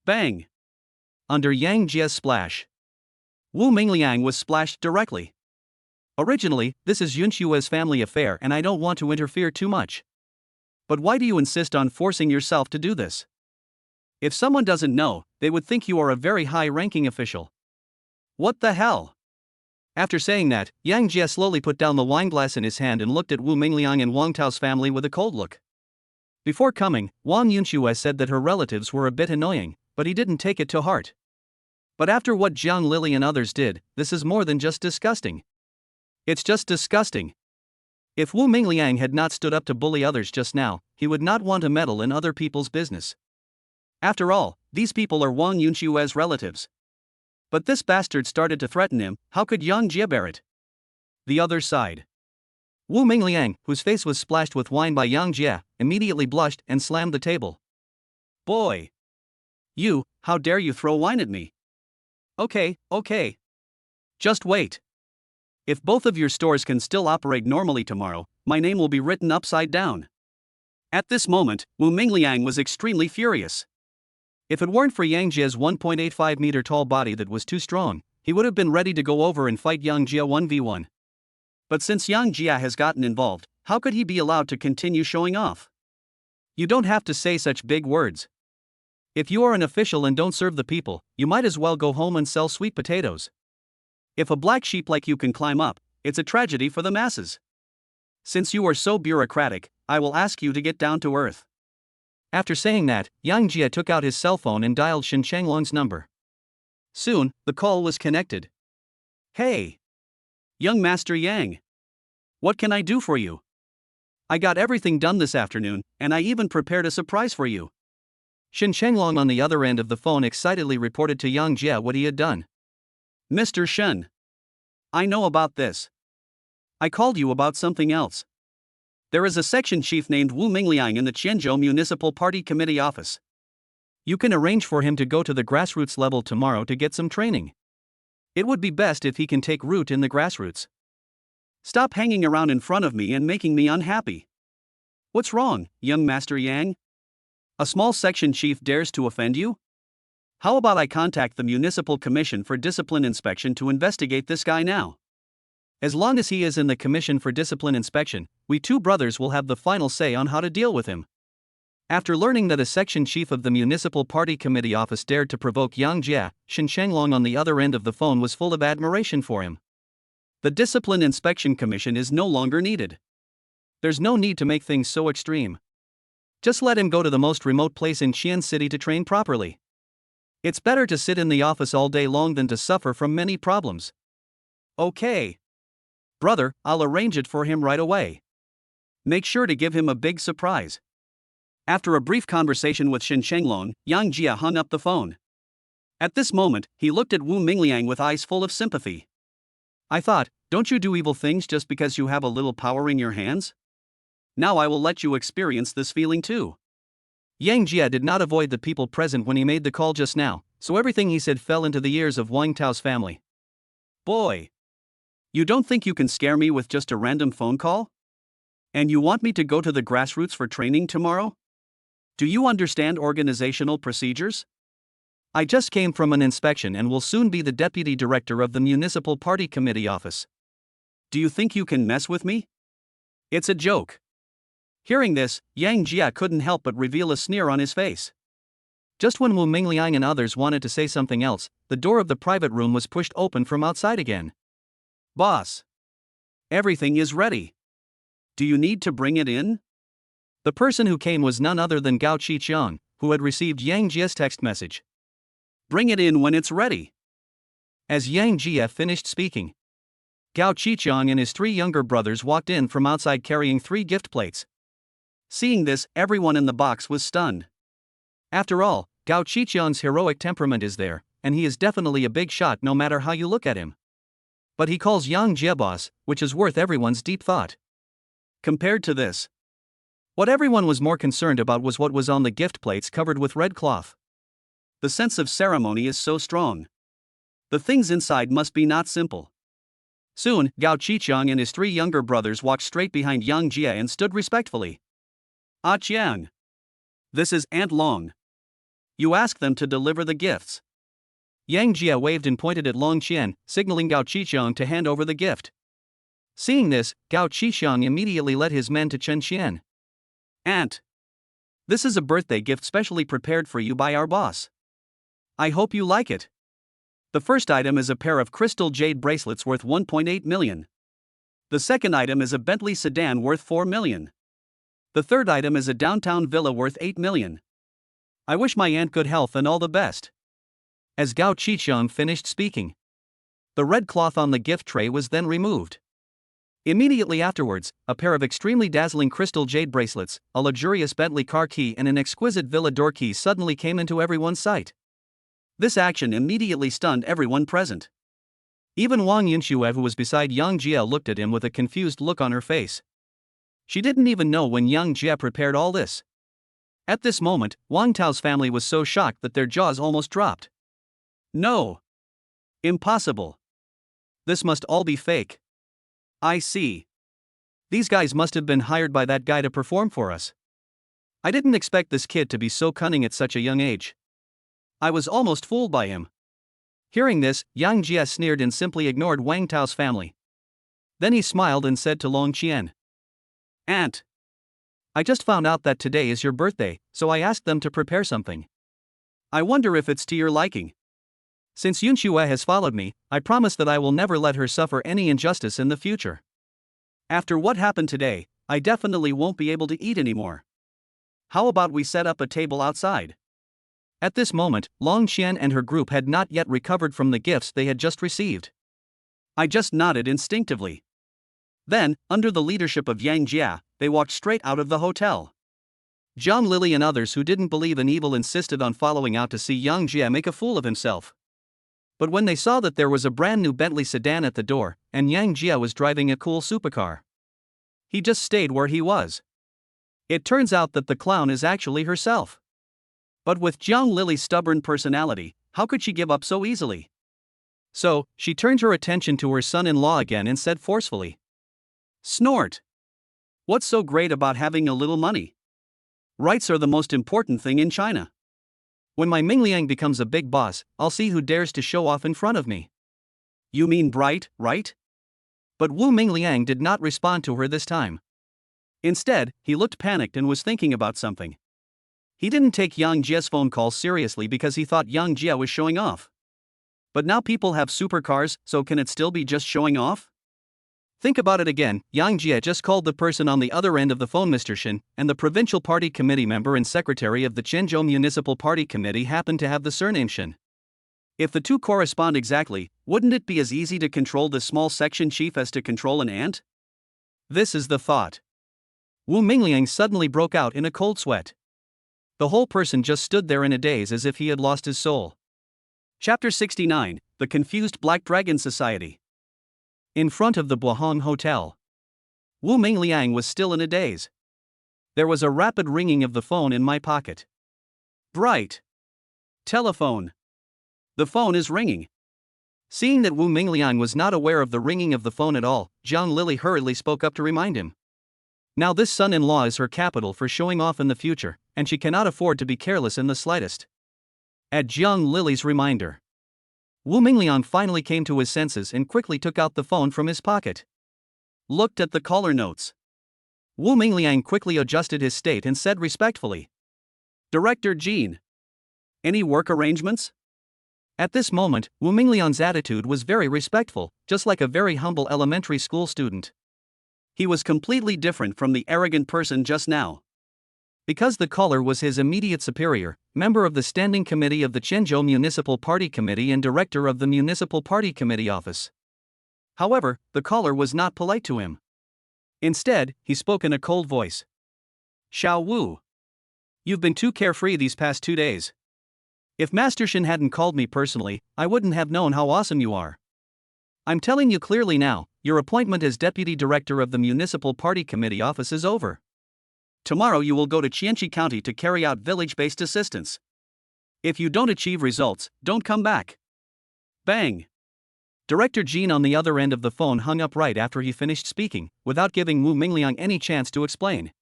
Bang! Under Yang Jia's splash, Wu Mingliang was splashed directly. Originally, this is Yunshua's family affair and I don't want to interfere too much. But why do you insist on forcing yourself to do this? If someone doesn't know, they would think you are a very high-ranking official. What the hell? After saying that, Yang Jia slowly put down the wine glass in his hand and looked at Wu Mingliang and Wang Tao's family with a cold look. Before coming, Wang Yunshua said that her relatives were a bit annoying, but he didn't take it to heart. But after what Zhang Lily and others did, this is more than just disgusting. It's just disgusting. If Wu Mingliang had not stood up to bully others just now, he would not want to meddle in other people's business. After all, these people are Wang Yunshua's relatives. But this bastard started to threaten him, how could Yang Jia bear it? The other side. Wu Mingliang, whose face was splashed with wine by Yang Jia, immediately blushed and slammed the table. Boy! You, how dare you throw wine at me? Okay. Just wait. If both of your stores can still operate normally tomorrow, my name will be written upside down. At this moment, Wu Mingliang was extremely furious. If it weren't for Yang Jia's 1.85 meter tall body that was too strong, he would have been ready to go over and fight Yang Jia 1v1. But since Yang Jia has gotten involved, how could he be allowed to continue showing off? You don't have to say such big words. If you are an official and don't serve the people, you might as well go home and sell sweet potatoes. If a black sheep like you can climb up, it's a tragedy for the masses. Since you are so bureaucratic, I will ask you to get down to earth. After saying that, Yang Jia took out his cell phone and dialed Shin Changlong's number. Soon, the call was connected. Hey! Young Master Yang. What can I do for you? I got everything done this afternoon, and I even prepared a surprise for you. Shen Shenglong on the other end of the phone excitedly reported to Yang Jia what he had done. Mr. Shen. I know about this. I called you about something else. There is a section chief named Wu Mingliang in the Qianzhou Municipal Party Committee office. You can arrange for him to go to the grassroots level tomorrow to get some training. It would be best if he can take root in the grassroots. Stop hanging around in front of me and making me unhappy. What's wrong, young Master Yang? A small section chief dares to offend you? How about I contact the Municipal Commission for Discipline Inspection to investigate this guy now? As long as he is in the Commission for Discipline Inspection, we two brothers will have the final say on how to deal with him. After learning that a section chief of the Municipal Party Committee office dared to provoke Yang Jia, Shen Shenglong on the other end of the phone was full of admiration for him. The Discipline Inspection Commission is no longer needed. There's no need to make things so extreme. Just let him go to the most remote place in Qian City to train properly. It's better to sit in the office all day long than to suffer from many problems. Okay. Brother, I'll arrange it for him right away. Make sure to give him a big surprise. After a brief conversation with Shen Shenglong, Yang Jia hung up the phone. At this moment, he looked at Wu Mingliang with eyes full of sympathy. I thought, don't you do evil things just because you have a little power in your hands? Now I will let you experience this feeling too. Yang Jia did not avoid the people present when he made the call just now, so everything he said fell into the ears of Wang Tao's family. Boy! You don't think you can scare me with just a random phone call? And you want me to go to the grassroots for training tomorrow? Do you understand organizational procedures? I just came from an inspection and will soon be the deputy director of the Municipal Party Committee office. Do you think you can mess with me? It's a joke. Hearing this, Yang Jia couldn't help but reveal a sneer on his face. Just when Wu Mingliang and others wanted to say something else, the door of the private room was pushed open from outside again. Boss. Everything is ready. Do you need to bring it in? The person who came was none other than Gao Qiqiang, who had received Yang Jia's text message. Bring it in when it's ready. As Yang Jia finished speaking, Gao Qiqiang and his three younger brothers walked in from outside carrying 3 gift plates. Seeing this, everyone in the box was stunned. After all, Gao Qiqiang's heroic temperament is there, and he is definitely a big shot no matter how you look at him. But he calls Yang Jia boss, which is worth everyone's deep thought. Compared to this, what everyone was more concerned about was what was on the gift plates covered with red cloth. The sense of ceremony is so strong. The things inside must be not simple. Soon, Gao Qiqiang and his 3 younger brothers walked straight behind Yang Jia and stood respectfully. Ah Qiang. This is Aunt Long. You ask them to deliver the gifts. Yang Jia waved and pointed at Long Qian, signaling Gao Qiqiang to hand over the gift. Seeing this, Gao Qiqiang immediately led his men to Chen Qian. Aunt. This is a birthday gift specially prepared for you by our boss. I hope you like it. The first item is a pair of crystal jade bracelets worth 1.8 million. The second item is a Bentley sedan worth 4 million. The third item is a downtown villa worth 8 million. I wish my aunt good health and all the best. As Gao Qiqiang finished speaking, the red cloth on the gift tray was then removed. Immediately afterwards, a pair of extremely dazzling crystal jade bracelets, a luxurious Bentley car key and an exquisite villa door key suddenly came into everyone's sight. This action immediately stunned everyone present. Even Wang Yunxue, who was beside Yang Jia, looked at him with a confused look on her face. She didn't even know when Yang Jia prepared all this. At this moment, Wang Tao's family was so shocked that their jaws almost dropped. No. Impossible. This must all be fake. I see. These guys must have been hired by that guy to perform for us. I didn't expect this kid to be so cunning at such a young age. I was almost fooled by him. Hearing this, Yang Jia sneered and simply ignored Wang Tao's family. Then he smiled and said to Long Qian, Aunt. I just found out that today is your birthday, so I asked them to prepare something. I wonder if it's to your liking. Since Yunxue has followed me, I promise that I will never let her suffer any injustice in the future. After what happened today, I definitely won't be able to eat anymore. How about we set up a table outside? At this moment, Long Qian and her group had not yet recovered from the gifts they had just received. I just nodded instinctively. Then, under the leadership of Yang Jia, they walked straight out of the hotel. Zhang Lili and others who didn't believe in evil insisted on following out to see Yang Jia make a fool of himself. But when they saw that there was a brand new Bentley sedan at the door, and Yang Jia was driving a cool supercar, he just stayed where he was. It turns out that the clown is actually herself. But with Zhang Lili's stubborn personality, how could she give up so easily? So, she turned her attention to her son-in-law again and said forcefully, "Snort! What's so great about having a little money? Rights are the most important thing in China. When my Mingliang becomes a big boss, I'll see who dares to show off in front of me." "You mean bright, right?" But Wu Mingliang did not respond to her this time. Instead, he looked panicked and was thinking about something. He didn't take Yang Jia's phone call seriously because he thought Yang Jia was showing off. But now people have supercars, so can it still be just showing off? Think about it again. Yang Jia just called the person on the other end of the phone Mr. Shin, and the provincial party committee member and secretary of the Quanzhou Municipal Party Committee happened to have the surname Shin. If the two correspond exactly, wouldn't it be as easy to control the small section chief as to control an ant? This is the thought. Wu Mingliang suddenly broke out in a cold sweat. The whole person just stood there in a daze as if he had lost his soul. Chapter 69, The Confused Black Dragon Society. In front of the Bohong Hotel, Wu Mingliang was still in a daze. There was a rapid ringing of the phone in my pocket. Bright. Telephone. The phone is ringing. Seeing that Wu Mingliang was not aware of the ringing of the phone at all, Zhang Lili hurriedly spoke up to remind him. Now this son-in-law is her capital for showing off in the future, and she cannot afford to be careless in the slightest. At Zhang Lili's reminder, Wu Mingliang finally came to his senses and quickly took out the phone from his pocket. Looked at the caller notes. Wu Mingliang quickly adjusted his state and said respectfully, "Director Jean. Any work arrangements?" At this moment, Wu Mingliang's attitude was very respectful, just like a very humble elementary school student. He was completely different from the arrogant person just now. Because the caller was his immediate superior, member of the Standing Committee of the Quanzhou Municipal Party Committee and director of the Municipal Party Committee office. However, the caller was not polite to him. Instead, he spoke in a cold voice. "Xiao Wu. You've been too carefree these past 2 days. If Master Shin hadn't called me personally, I wouldn't have known how awesome you are. I'm telling you clearly now, your appointment as Deputy Director of the Municipal Party Committee office is over. Tomorrow you will go to Qianxi County to carry out village-based assistance. If you don't achieve results, don't come back." Bang! Director Jean on the other end of the phone hung up right after he finished speaking, without giving Wu Mingliang any chance to explain.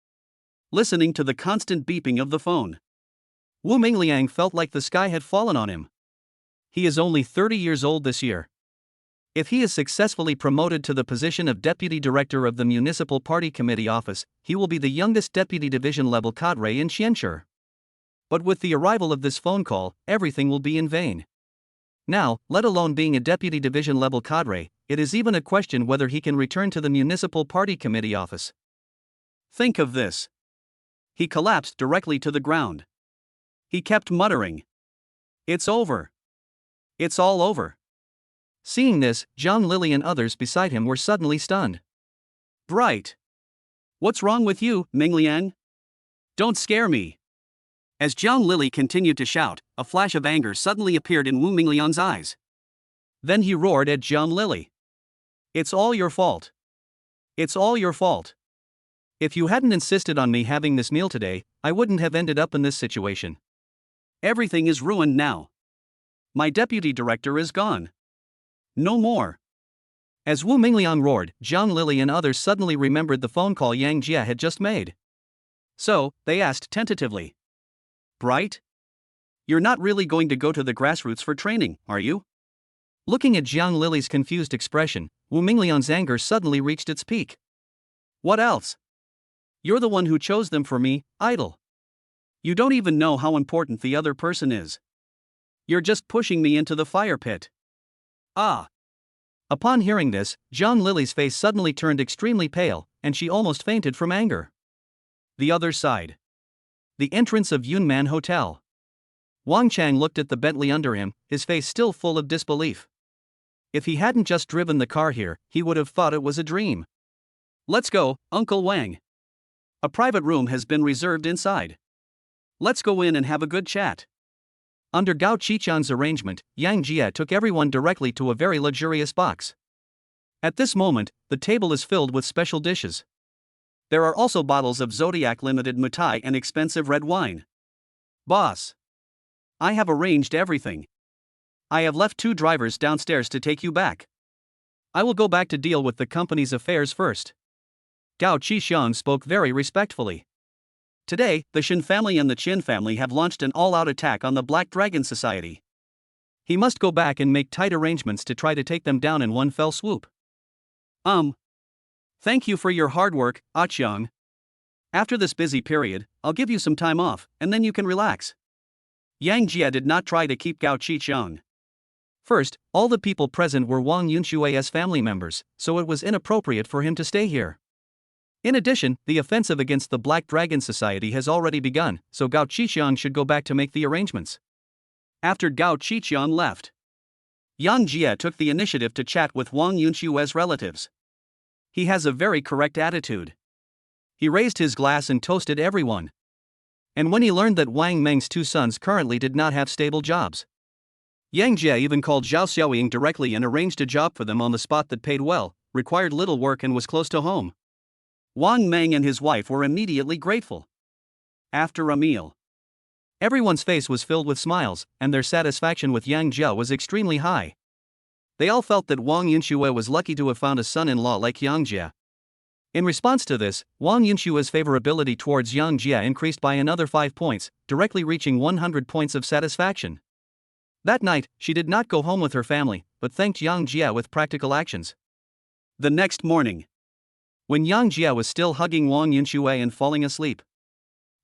Listening to the constant beeping of the phone, Wu Mingliang felt like the sky had fallen on him. He is only 30 years old this year. If he is successfully promoted to the position of Deputy Director of the Municipal Party Committee office, he will be the youngest Deputy Division-level cadre in Xianxi. But with the arrival of this phone call, everything will be in vain. Now, let alone being a Deputy Division-level cadre, it is even a question whether he can return to the Municipal Party Committee office. Think of this. He collapsed directly to the ground. He kept muttering, "It's over. It's all over." Seeing this, Zhang Lili and others beside him were suddenly stunned. "Bright. What's wrong with you, Mingliang? Don't scare me." As Zhang Lili continued to shout, a flash of anger suddenly appeared in Wu Mingliang's eyes. Then he roared at Zhang Lili. "It's all your fault. It's all your fault. If you hadn't insisted on me having this meal today, I wouldn't have ended up in this situation. Everything is ruined now. My deputy director is gone. No more." As Wu Mingliang roared, Zhang Lili and others suddenly remembered the phone call Yang Jia had just made. So, they asked tentatively, "Bright? You're not really going to go to the grassroots for training, are you?" Looking at Zhang Lili's confused expression, Wu Mingliang's anger suddenly reached its peak. "What else? You're the one who chose them for me, idol. You don't even know how important the other person is. You're just pushing me into the fire pit." Ah! Upon hearing this, Zhang Lili's face suddenly turned extremely pale, and she almost fainted from anger. The other side. The entrance of Yunman Hotel. Wang Chang looked at the Bentley under him, his face still full of disbelief. If he hadn't just driven the car here, he would have thought it was a dream. "Let's go, Uncle Wang." A private room has been reserved inside. Let's go in and have a good chat. Under Gao Qiqian's arrangement, Yang Jie took everyone directly to a very luxurious box. At this moment, the table is filled with special dishes. There are also bottles of Zodiac Limited Mutai and expensive red wine. Boss, I have arranged everything. I have left 2 drivers downstairs to take you back. I will go back to deal with the company's affairs first. Gao Qiqian spoke very respectfully. Today, the Shen family and the Qin family have launched an all-out attack on the Black Dragon Society. He must go back and make tight arrangements to try to take them down in one fell swoop. Thank you for your hard work, Qiang. After this busy period, I'll give you some time off, and then you can relax. Yang Jie did not try to keep Gao Qiqiang. First, all the people present were Wang Yunshui's family members, so it was inappropriate for him to stay here. In addition, the offensive against the Black Dragon Society has already begun, so Gao Qiqiang should go back to make the arrangements. After Gao Qiqiang left, Yang Jie took the initiative to chat with Wang Yunshui's relatives. He has a very correct attitude. He raised his glass and toasted everyone. And when he learned that Wang Meng's 2 sons currently did not have stable jobs, Yang Jie even called Zhao Xiaoying directly and arranged a job for them on the spot that paid well, required little work and was close to home. Wang Meng and his wife were immediately grateful. After a meal, everyone's face was filled with smiles, and their satisfaction with Yang Jie was extremely high. They all felt that Wang Yunshui was lucky to have found a son-in-law like Yang Jie. In response to this, Wang Yunshui's favorability towards Yang Jie increased by another 5 points, directly reaching 100 points of satisfaction. That night, she did not go home with her family, but thanked Yang Jie with practical actions. The next morning, when Yang Jie was still hugging Wang Yunshui and falling asleep,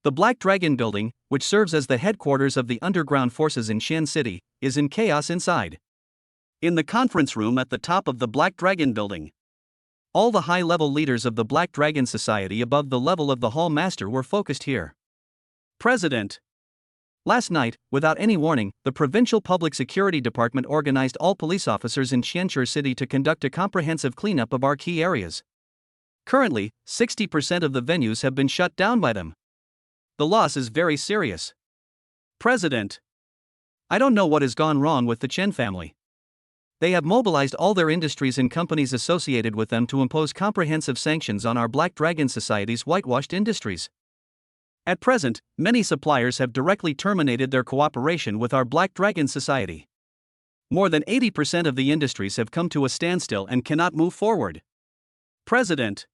the Black Dragon building, which serves as the headquarters of the underground forces in Xian City, is in chaos inside. In the conference room at the top of the Black Dragon building, all the high-level leaders of the Black Dragon Society above the level of the Hall Master were focused here. President. Last night, without any warning, the Provincial Public Security Department organized all police officers in Xianchur City to conduct a comprehensive cleanup of our key areas. Currently, 60% of the venues have been shut down by them. The loss is very serious. President. I don't know what has gone wrong with the Chen family. They have mobilized all their industries and companies associated with them to impose comprehensive sanctions on our Black Dragon Society's whitewashed industries. At present, many suppliers have directly terminated their cooperation with our Black Dragon Society. More than 80% of the industries have come to a standstill and cannot move forward. President.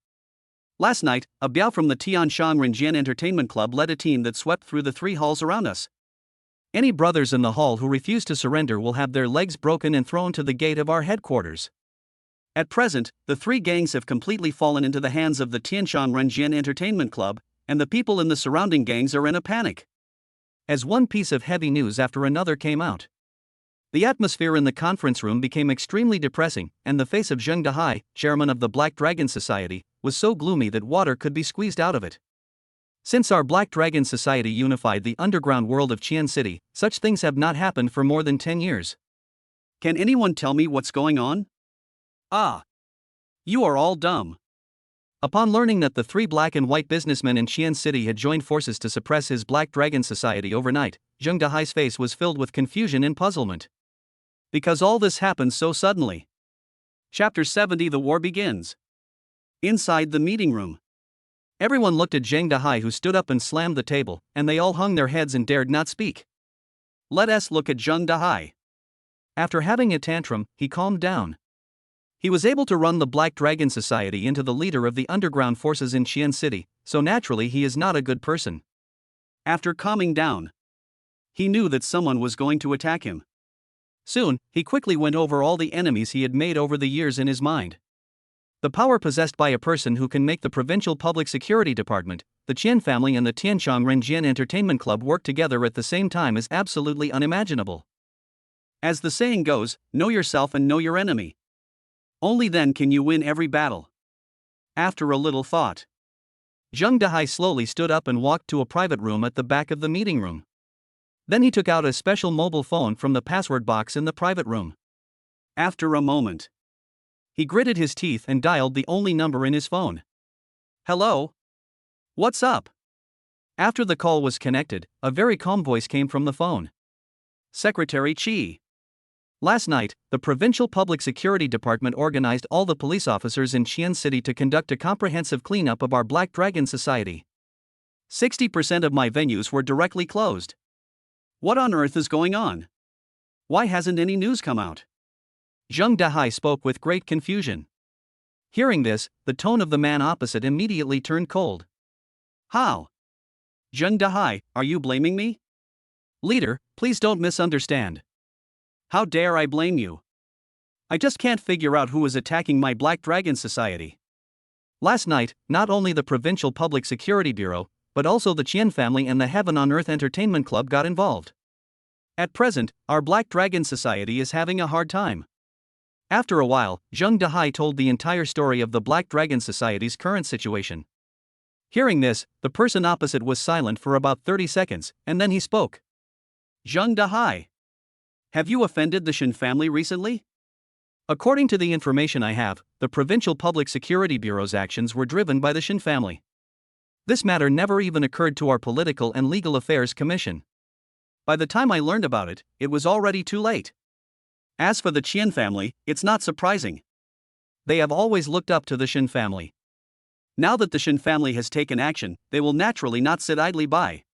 Last night, a biao from the Tianshan Renjian Entertainment Club led a team that swept through the 3 halls around us. Any brothers in the hall who refuse to surrender will have their legs broken and thrown to the gate of our headquarters. At present, the 3 gangs have completely fallen into the hands of the Tianshan Renjian Entertainment Club, and the people in the surrounding gangs are in a panic. As one piece of heavy news after another came out, the atmosphere in the conference room became extremely depressing, and the face of Zheng Dahai, chairman of the Black Dragon Society, was so gloomy that water could be squeezed out of it. Since our Black Dragon Society unified the underground world of Qian City, such things have not happened for more than 10 years. Can anyone tell me what's going on? You are all dumb. Upon learning that the 3 black and white businessmen in Qian City had joined forces to suppress his Black Dragon Society overnight, Zheng Dahai's face was filled with confusion and puzzlement. Because all this happened so suddenly. Chapter 70. The war begins. Inside the meeting room, everyone looked at Zheng Dahai, who stood up and slammed the table, and they all hung their heads and dared not speak. Let us look at Zheng Dahai. After having a tantrum, he calmed down. He was able to run the Black Dragon Society into the leader of the underground forces in Qian City, so naturally he is not a good person. After calming down, he knew that someone was going to attack him. Soon, he quickly went over all the enemies he had made over the years in his mind. The power possessed by a person who can make the Provincial Public Security Department, the Qian family and the Tianchang Renjian Entertainment Club work together at the same time is absolutely unimaginable. As the saying goes, know yourself and know your enemy. Only then can you win every battle. After a little thought, Zheng Dahai slowly stood up and walked to a private room at the back of the meeting room. Then he took out a special mobile phone from the password box in the private room. After a moment, he gritted his teeth and dialed the only number in his phone. Hello? What's up? After the call was connected, a very calm voice came from the phone. Secretary Chi. Last night, the Provincial Public Security Department organized all the police officers in Xi'an City to conduct a comprehensive cleanup of our Black Dragon Society. 60% of my venues were directly closed. What on earth is going on? Why hasn't any news come out? Zheng Dahai spoke with great confusion. Hearing this, the tone of the man opposite immediately turned cold. How? Zheng Dahai, are you blaming me? Leader, please don't misunderstand. How dare I blame you? I just can't figure out who is attacking my Black Dragon Society. Last night, not only the Provincial Public Security Bureau, but also the Qian family and the Heaven on Earth Entertainment Club got involved. At present, our Black Dragon Society is having a hard time. After a while, Zheng Dahai told the entire story of the Black Dragon Society's current situation. Hearing this, the person opposite was silent for about 30 seconds, and then he spoke. Zheng Dahai. Have you offended the Shen family recently? According to the information I have, the Provincial Public Security Bureau's actions were driven by the Shen family. This matter never even occurred to our Political and Legal Affairs Commission. By the time I learned about it, it was already too late. As for the Qian family, it's not surprising. They have always looked up to the Shen family. Now that the Shen family has taken action, they will naturally not sit idly by.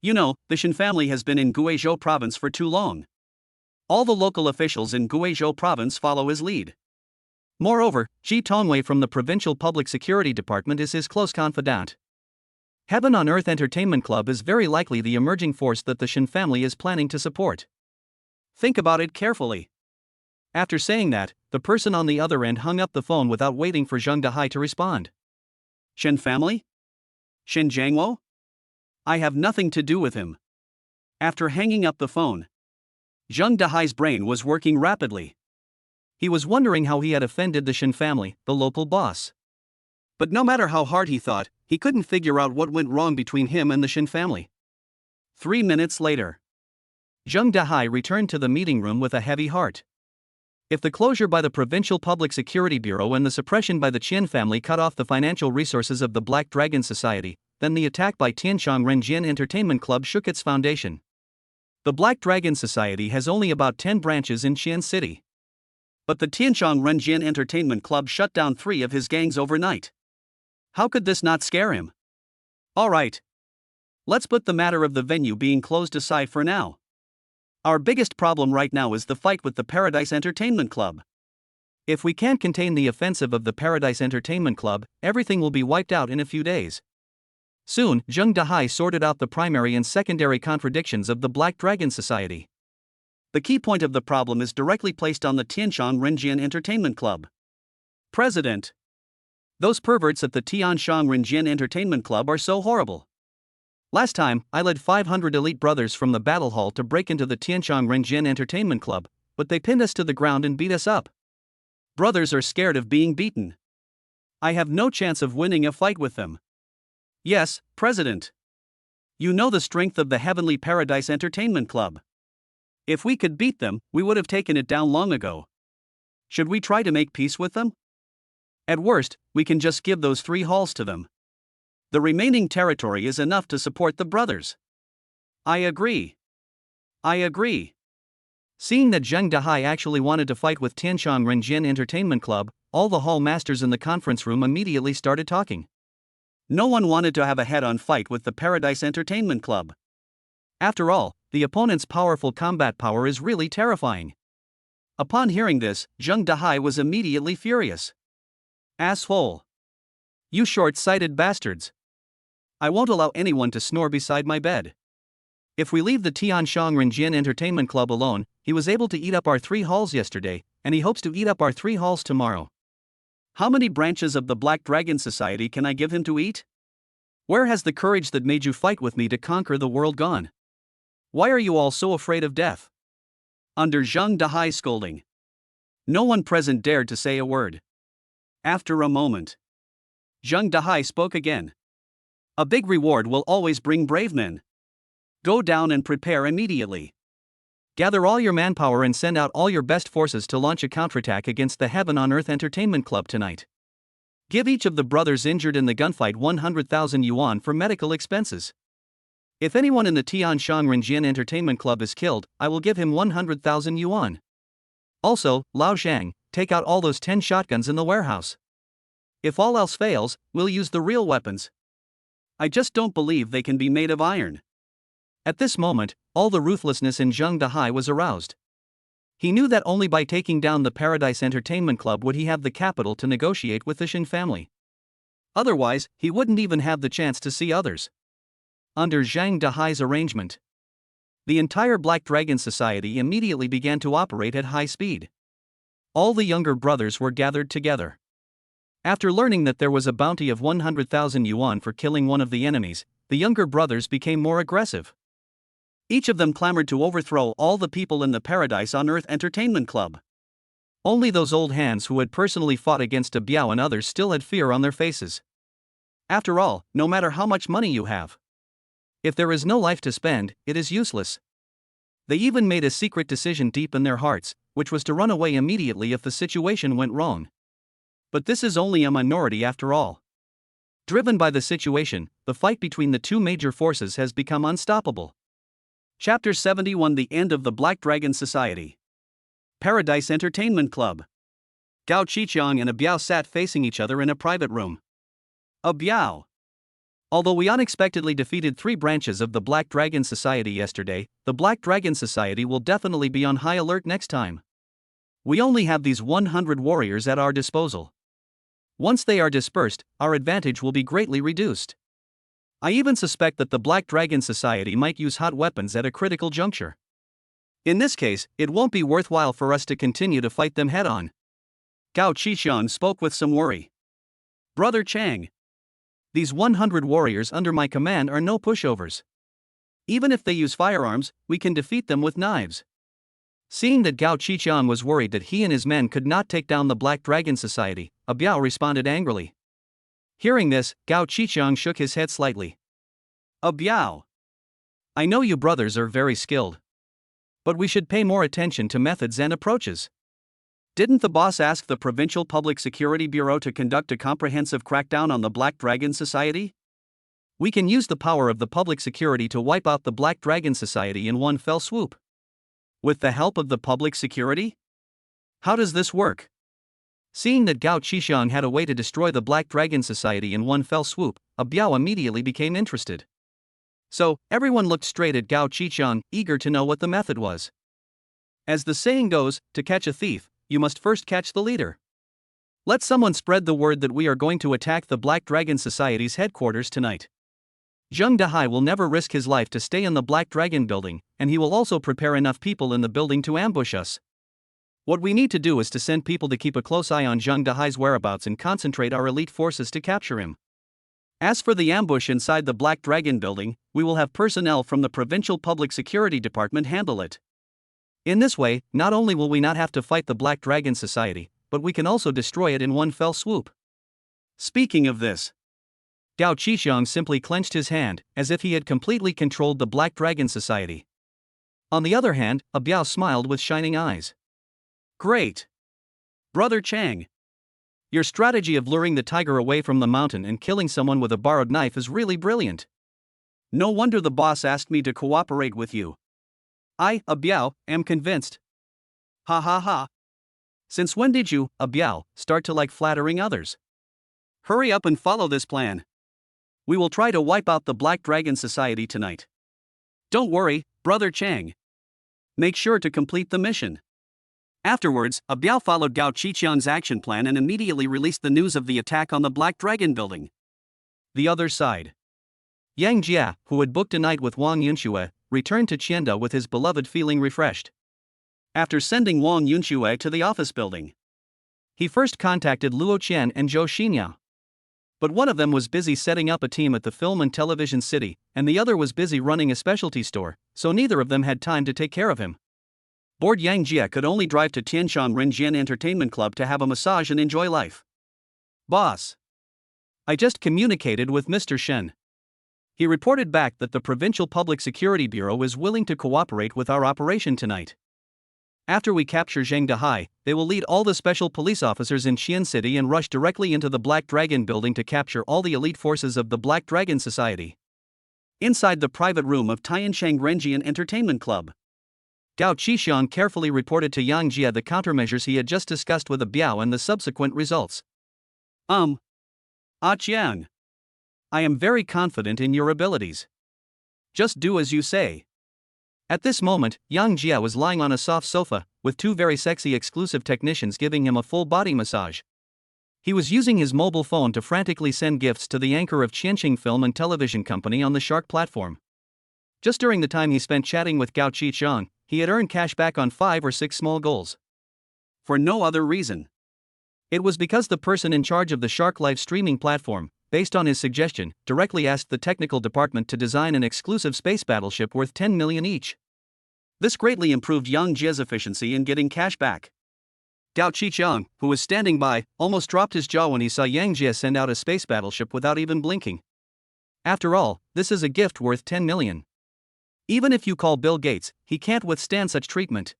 You know, the Shen family has been in Guizhou province for too long. All the local officials in Guizhou province follow his lead. Moreover, Ji Tongwei from the Provincial Public Security Department is his close confidant. Heaven on Earth Entertainment Club is very likely the emerging force that the Shen family is planning to support. Think about it carefully. After saying that, the person on the other end hung up the phone without waiting for Zheng Dahai to respond. Shen family? Shen Jiangwo? I have nothing to do with him. After hanging up the phone, Zheng Dahai's brain was working rapidly. He was wondering how he had offended the Shen family, the local boss. But no matter how hard he thought, he couldn't figure out what went wrong between him and the Shen family. 3 minutes later, Zheng Dahai returned to the meeting room with a heavy heart. If the closure by the Provincial Public Security Bureau and the suppression by the Qian family cut off the financial resources of the Black Dragon Society, then the attack by Tianshang Renjian Entertainment Club shook its foundation. The Black Dragon Society has only about 10 branches in Xi'an City. But the Tianshang Renjian Entertainment Club shut down 3 of his gangs overnight. How could this not scare him? Alright. Let's put the matter of the venue being closed aside for now. Our biggest problem right now is the fight with the Paradise Entertainment Club. If we can't contain the offensive of the Paradise Entertainment Club, everything will be wiped out in a few days. Soon, Zheng Dahai sorted out the primary and secondary contradictions of the Black Dragon Society. The key point of the problem is directly placed on the Tianshang Renjian Entertainment Club. President. Those perverts at the Tianshang Renjian Entertainment Club are so horrible. Last time, I led 500 elite brothers from the battle hall to break into the Tianshang Renjian Entertainment Club, but they pinned us to the ground and beat us up. Brothers are scared of being beaten. I have no chance of winning a fight with them. Yes, President. You know the strength of the Heavenly Paradise Entertainment Club. If we could beat them, we would have taken it down long ago. Should we try to make peace with them? At worst, we can just give those 3 halls to them. The remaining territory is enough to support the brothers. I agree. Seeing that Zheng Dahai actually wanted to fight with Tianshang Renjian Entertainment Club, all the hall masters in the conference room immediately started talking. No one wanted to have a head-on fight with the Paradise Entertainment Club. After all, the opponent's powerful combat power is really terrifying. Upon hearing this, Zheng Dahai was immediately furious. Asshole. You short-sighted bastards. I won't allow anyone to snore beside my bed. If we leave the Tianshang Renjian Entertainment Club alone, he was able to eat up our 3 halls yesterday, and he hopes to eat up our 3 halls tomorrow. How many branches of the Black Dragon Society can I give him to eat? Where has the courage that made you fight with me to conquer the world gone? Why are you all so afraid of death? Under Zheng Dahai's scolding, no one present dared to say a word. After a moment, Zheng Dahai spoke again. A big reward will always bring brave men. Go down and prepare immediately. Gather all your manpower and send out all your best forces to launch a counterattack against the Heaven on Earth Entertainment Club tonight. Give each of the brothers injured in the gunfight 100,000 yuan for medical expenses. If anyone in the Tianshan Renjian Entertainment Club is killed, I will give him 100,000 yuan. Also, Lao Zhang, take out all those 10 shotguns in the warehouse. If all else fails, we'll use the real weapons. I just don't believe they can be made of iron. At this moment, all the ruthlessness in Zheng Dahai was aroused. He knew that only by taking down the Paradise Entertainment Club would he have the capital to negotiate with the Shin family. Otherwise, he wouldn't even have the chance to see others. Under Zheng Dahai's arrangement, the entire Black Dragon Society immediately began to operate at high speed. All the younger brothers were gathered together. After learning that there was a bounty of 100,000 yuan for killing one of the enemies, the younger brothers became more aggressive. Each of them clamored to overthrow all the people in the Paradise on Earth Entertainment Club. Only those old hands who had personally fought against Biao and others still had fear on their faces. After all, no matter how much money you have, if there is no life to spend, it is useless. They even made a secret decision deep in their hearts, which was to run away immediately if the situation went wrong. But this is only a minority after all. Driven by the situation, the fight between the two major forces has become unstoppable. Chapter 71: The End of the Black Dragon Society. Paradise Entertainment Club. Gao Qiqiang and Biao sat facing each other in a private room. Biao. Although we unexpectedly defeated 3 branches of the Black Dragon Society yesterday, the Black Dragon Society will definitely be on high alert next time. We only have these 100 warriors at our disposal. Once they are dispersed, our advantage will be greatly reduced. I even suspect that the Black Dragon Society might use hot weapons at a critical juncture. In this case, it won't be worthwhile for us to continue to fight them head-on. Gao Qiqiang spoke with some worry. Brother Chang, these 100 warriors under my command are no pushovers. Even if they use firearms, we can defeat them with knives. Seeing that Gao Qiqiang was worried that he and his men could not take down the Black Dragon Society, Biao responded angrily. Hearing this, Gao Qiqiang shook his head slightly. Biao, I know you brothers are very skilled. But we should pay more attention to methods and approaches. Didn't the boss ask the Provincial Public Security Bureau to conduct a comprehensive crackdown on the Black Dragon Society? We can use the power of the public security to wipe out the Black Dragon Society in one fell swoop. With the help of the public security? How does this work? Seeing that Gao Qiqiang had a way to destroy the Black Dragon Society in one fell swoop, Biao immediately became interested. So, everyone looked straight at Gao Qiqiang, eager to know what the method was. As the saying goes, to catch a thief, you must first catch the leader. Let someone spread the word that we are going to attack the Black Dragon Society's headquarters tonight. Zheng Dahai will never risk his life to stay in the Black Dragon building, and he will also prepare enough people in the building to ambush us. What we need to do is to send people to keep a close eye on Zheng Dahai's whereabouts and concentrate our elite forces to capture him. As for the ambush inside the Black Dragon building, we will have personnel from the Provincial Public Security Department handle it. In this way, not only will we not have to fight the Black Dragon Society, but we can also destroy it in one fell swoop. Speaking of this, Gao Qiqiang simply clenched his hand, as if he had completely controlled the Black Dragon Society. On the other hand, Biao smiled with shining eyes. Great! Brother Chang, your strategy of luring the tiger away from the mountain and killing someone with a borrowed knife is really brilliant. No wonder the boss asked me to cooperate with you. I, Biao, am convinced. Ha ha ha. Since when did you, Biao, start to like flattering others? Hurry up and follow this plan. We will try to wipe out the Black Dragon Society tonight. Don't worry, Brother Chang. Make sure to complete the mission. Afterwards, Biao followed Gao Qiqiang's action plan and immediately released the news of the attack on the Black Dragon building. The other side. Yang Jia, who had booked a night with Wang Yunxue, returned to Qianda with his beloved feeling refreshed. After sending Wang Yunxue to the office building, he first contacted Luo Qian and Joe Shinoa. But one of them was busy setting up a team at the Film and Television City, and the other was busy running a specialty store, so neither of them had time to take care of him. Bored Yang Jia could only drive to Tianshan Renjian Entertainment Club to have a massage and enjoy life. Boss, I just communicated with Mr. Shen. He reported back that the Provincial Public Security Bureau is willing to cooperate with our operation tonight. After we capture Zhang Dahai, they will lead all the special police officers in Xian City and rush directly into the Black Dragon building to capture all the elite forces of the Black Dragon Society. Inside the private room of Tianshang Renjian Entertainment Club, Gao Qixiang carefully reported to Yang Jia the countermeasures he had just discussed with Biao and the subsequent results. Qiang. I am very confident in your abilities. Just do as you say. At this moment, Yang Jia was lying on a soft sofa, with two very sexy exclusive technicians giving him a full body massage. He was using his mobile phone to frantically send gifts to the anchor of Qianxing Film and Television Company on the Shark platform. Just during the time he spent chatting with Gao Qixiang, he had earned cash back on 5 or 6 small goals. For no other reason. It was because the person in charge of the Shark live streaming platform, based on his suggestion, directly asked the technical department to design an exclusive space battleship worth 10 million each. This greatly improved Yang Jia's efficiency in getting cash back. Gao Qixiang, who was standing by, almost dropped his jaw when he saw Yang Jia send out a space battleship without even blinking. After all, this is a gift worth 10 million. Even if you call Bill Gates, he can't withstand such treatment.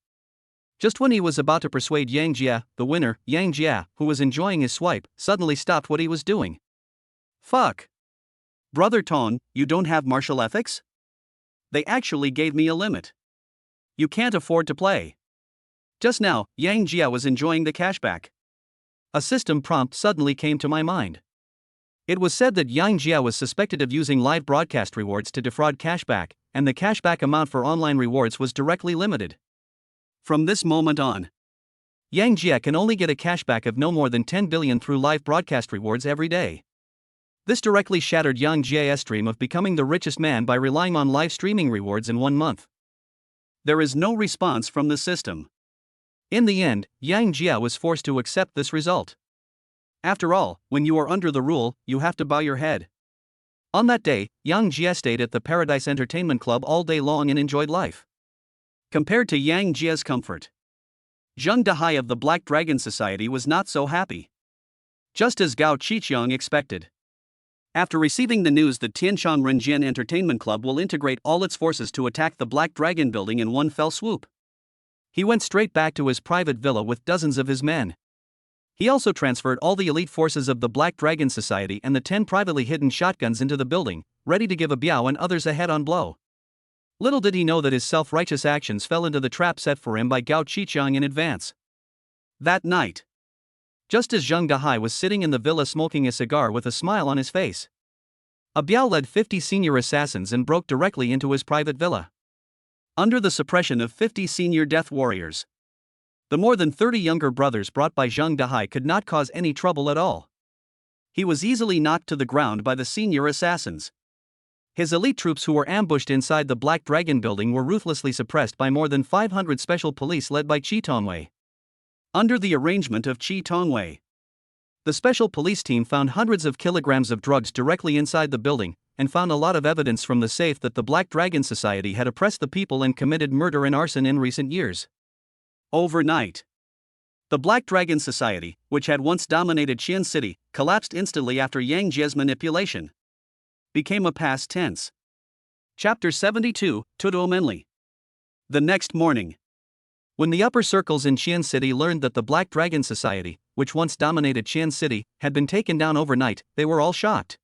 Just when he was about to persuade Yang Jia, the winner, Yang Jia, who was enjoying his swipe, suddenly stopped what he was doing. Fuck. Brother Ton, you don't have martial ethics? They actually gave me a limit. You can't afford to play. Just now, Yang Jia was enjoying the cashback. A system prompt suddenly came to my mind. It was said that Yang Jia was suspected of using live broadcast rewards to defraud cashback, and the cashback amount for online rewards was directly limited. From this moment on, Yang Jia can only get a cashback of no more than 10 billion through live broadcast rewards every day. This directly shattered Yang Jia's dream of becoming the richest man by relying on live streaming rewards in 1 month. There is no response from the system. In the end, Yang Jia was forced to accept this result. After all, when you are under the rule, you have to bow your head. On that day, Yang Jia stayed at the Paradise Entertainment Club all day long and enjoyed life. Compared to Yang Jia's comfort, Zhang Dahai of the Black Dragon Society was not so happy. Just as Gao Qixiang expected. After receiving the news that Tianshang Renjian Entertainment Club will integrate all its forces to attack the Black Dragon building in one fell swoop, he went straight back to his private villa with dozens of his men. He also transferred all the elite forces of the Black Dragon Society and the 10 privately hidden shotguns into the building, ready to give Biao and others a head-on blow. Little did he know that his self-righteous actions fell into the trap set for him by Gao Qixiang in advance. That night, just as Zhang Dahai was sitting in the villa smoking a cigar with a smile on his face, Biao led 50 senior assassins and broke directly into his private villa. Under the suppression of 50 senior death warriors, the more than 30 younger brothers brought by Zhang Dahai could not cause any trouble at all. He was easily knocked to the ground by the senior assassins. His elite troops who were ambushed inside the Black Dragon building were ruthlessly suppressed by more than 500 special police led by Qi Tongwei. Under the arrangement of Qi Tongwei, the special police team found hundreds of kilograms of drugs directly inside the building, and found a lot of evidence from the safe that the Black Dragon Society had oppressed the people and committed murder and arson in recent years. Overnight, the Black Dragon Society, which had once dominated Xian City, collapsed instantly after Yang Jia's manipulation. Became a past tense. Chapter 72, Tudo Menli. The next morning, when the upper circles in Xian City learned that the Black Dragon Society, which once dominated Xian City, had been taken down overnight, they were all shocked.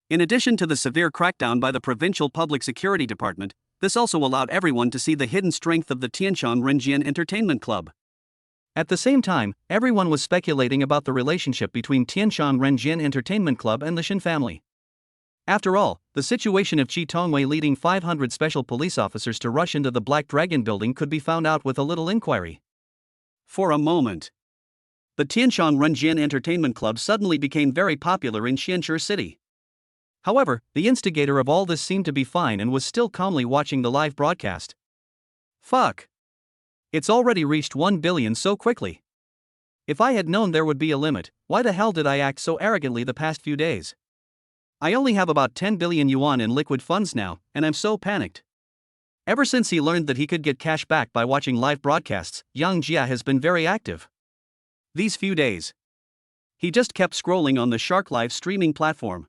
In addition to the severe crackdown by the Provincial Public Security Department, this also allowed everyone to see the hidden strength of the Tianshang Renjian Entertainment Club. At the same time, everyone was speculating about the relationship between Tianshang Renjian Entertainment Club and the Shin family. After all, the situation of Qi Tongwei leading 500 special police officers to rush into the Black Dragon building could be found out with a little inquiry. For a moment, the Tianshang Renjian Entertainment Club suddenly became very popular in Xianxi City. However, the instigator of all this seemed to be fine and was still calmly watching the live broadcast. Fuck. It's already reached 1 billion so quickly. If I had known there would be a limit, why the hell did I act so arrogantly the past few days? I only have about 10 billion yuan in liquid funds now, and I'm so panicked. Ever since he learned that he could get cash back by watching live broadcasts, Yang Jia has been very active. These few days, he just kept scrolling on the Shark live streaming platform.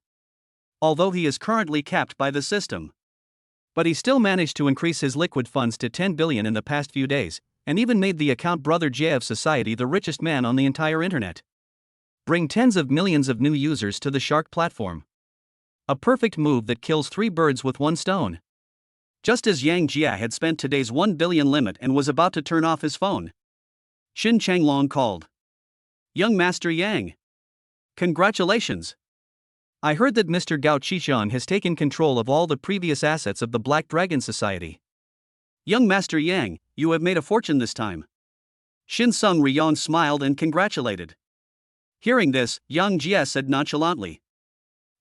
Although he is currently capped by the system, but he still managed to increase his liquid funds to 10 billion in the past few days, and even made the account brother Jie of society the richest man on the entire internet. Bring tens of millions of new users to the Shark platform. A perfect move that kills 3 birds with 1 stone. Just as Yang Jia had spent today's 1 billion limit and was about to turn off his phone, Xin Changlong called. Young Master Yang. Congratulations. I heard that Mr. Gao Qishan has taken control of all the previous assets of the Black Dragon Society. Young Master Yang, you have made a fortune this time. Xin Sung Riyong smiled and congratulated. Hearing this, Yang Jia said nonchalantly.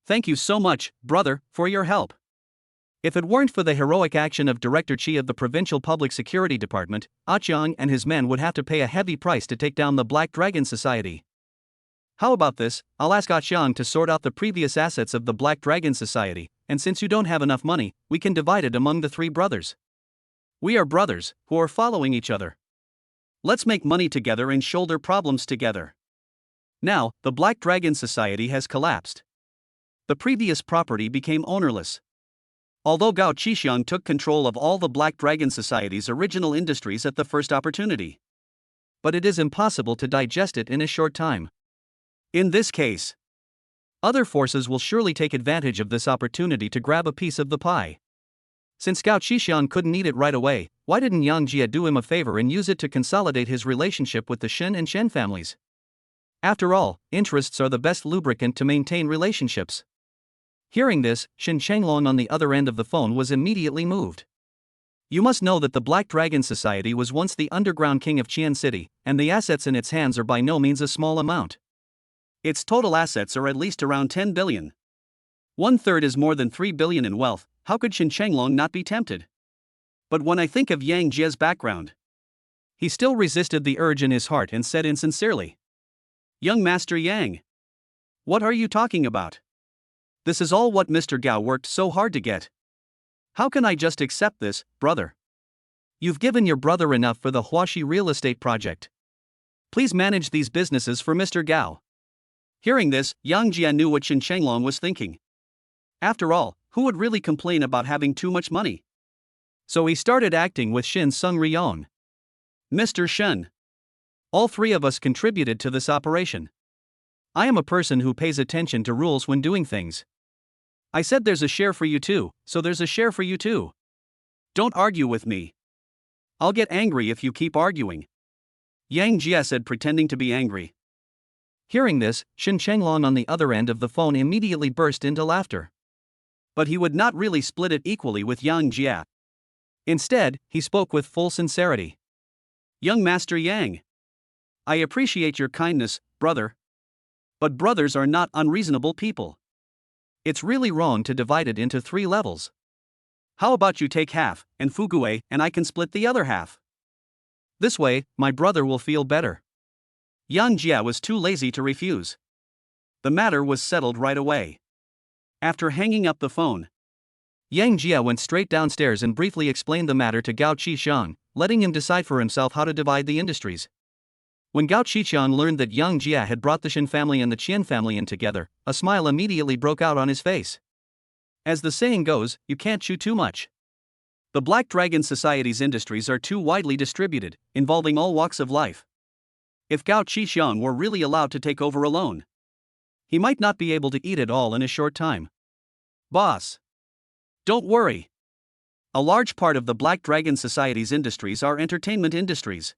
Thank you so much, brother, for your help. If it weren't for the heroic action of Director Chi of the Provincial Public Security Department, Chiang and his men would have to pay a heavy price to take down the Black Dragon Society. How about this? I'll ask Chiang to sort out the previous assets of the Black Dragon Society, and since you don't have enough money, we can divide it among the 3 brothers. We are brothers, who are following each other. Let's make money together and shoulder problems together. Now, the Black Dragon Society has collapsed. The previous property became ownerless. Although Gao Qishan took control of all the Black Dragon Society's original industries at the first opportunity. But it is impossible to digest it in a short time. In this case, other forces will surely take advantage of this opportunity to grab a piece of the pie. Since Gao Qishan couldn't eat it right away, why didn't Yang Jia do him a favor and use it to consolidate his relationship with the Shen and Shen families? After all, interests are the best lubricant to maintain relationships. Hearing this, Xin Changlong on the other end of the phone was immediately moved. You must know that the Black Dragon Society was once the underground king of Qian City, and the assets in its hands are by no means a small amount. Its total assets are at least around 10 billion. 1/3 is more than 3 billion in wealth. How could Xin Changlong not be tempted? But when I think of Yang Jia's background, he still resisted the urge in his heart and said insincerely, Young Master Yang, what are you talking about? This is all what Mr. Gao worked so hard to get. How can I just accept this, brother? You've given your brother enough for the Huaxi real estate project. Please manage these businesses for Mr. Gao. Hearing this, Yang Jia knew what Xin Changlong was thinking. After all, who would really complain about having too much money? So he started acting with Xin Sung Riyong. Mr. Shen. All 3 of us contributed to this operation. I am a person who pays attention to rules when doing things. I said there's a share for you too, so there's a share for you too. Don't argue with me. I'll get angry if you keep arguing. Yang Jia said, pretending to be angry. Hearing this, Xin Changlong on the other end of the phone immediately burst into laughter. But he would not really split it equally with Yang Jia. Instead, he spoke with full sincerity. Young Master Yang, I appreciate your kindness, brother. But brothers are not unreasonable people. It's really wrong to divide it into 3 levels. How about you take half, and Fugue, and I can split the other half? This way, my brother will feel better. Yang Jia was too lazy to refuse. The matter was settled right away. After hanging up the phone, Yang Jia went straight downstairs and briefly explained the matter to Gao Qishan, letting him decide for himself how to divide the industries. When Gao Qishan learned that Yang Jia had brought the Shen family and the Qian family in together, a smile immediately broke out on his face. As the saying goes, you can't chew too much. The Black Dragon Society's industries are too widely distributed, involving all walks of life. If Gao Qishan were really allowed to take over alone, he might not be able to eat it all in a short time. Boss, don't worry. A large part of the Black Dragon Society's industries are entertainment industries.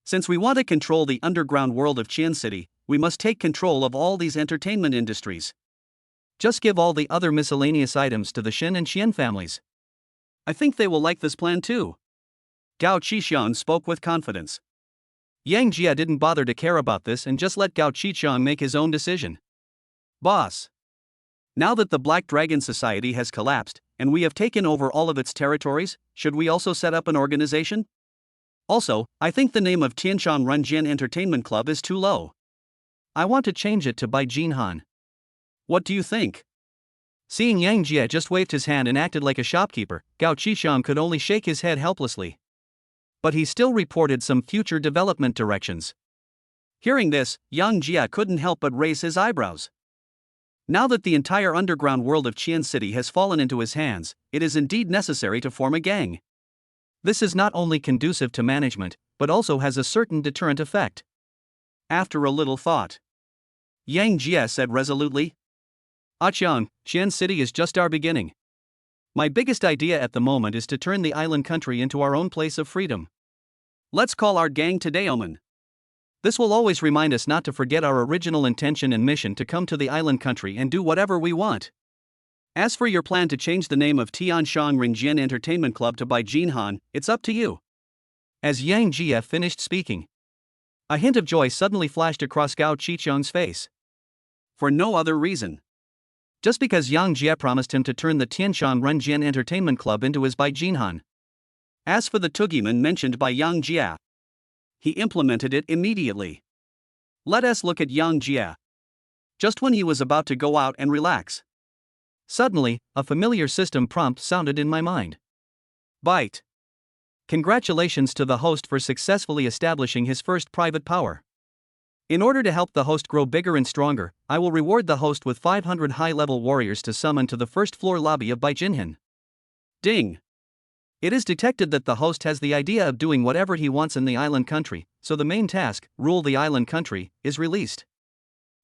Since we want to control the underground world of Qian City, we must take control of all these entertainment industries. Just give all the other miscellaneous items to the Shen and Qian families. I think they will like this plan too. Gao Qishan spoke with confidence. Yang Jia didn't bother to care about this and just let Gao Qishan make his own decision. Boss, now that the Black Dragon Society has collapsed, and we have taken over all of its territories, should we also set up an organization? Also, I think the name of Tianshan Runjian Entertainment Club is too low. I want to change it to Bai Jinhan. What do you think? Seeing Yang Jia just waved his hand and acted like a shopkeeper, Gao Qishan could only shake his head helplessly. But he still reported some future development directions. Hearing this, Yang Jia couldn't help but raise his eyebrows. Now that the entire underground world of Qian City has fallen into his hands, it is indeed necessary to form a gang. This is not only conducive to management, but also has a certain deterrent effect. After a little thought, Yang Jie said resolutely, Qiang, Xian City is just our beginning. My biggest idea at the moment is to turn the island country into our own place of freedom. Let's call our gang Tadeoman. This will always remind us not to forget our original intention and mission to come to the island country and do whatever we want. As for your plan to change the name of Tianshang Ringjian Entertainment Club to Baijinhan, it's up to you. As Yang Jie finished speaking, a hint of joy suddenly flashed across Gao Qiqiang's face. For no other reason. Just because Yang Jie promised him to turn the Tianshang Renjian Entertainment Club into his Baijinhan. As for the Tugiman mentioned by Yang Jie, he implemented it immediately. Let us look at Yang Jie. Just when he was about to go out and relax, suddenly, a familiar system prompt sounded in my mind. Byte. Congratulations to the host for successfully establishing his first private power. In order to help the host grow bigger and stronger, I will reward the host with 500 high-level warriors to summon to the first-floor lobby of Baijinhan. Ding. It is detected that the host has the idea of doing whatever he wants in the island country, so the main task, rule the island country, is released.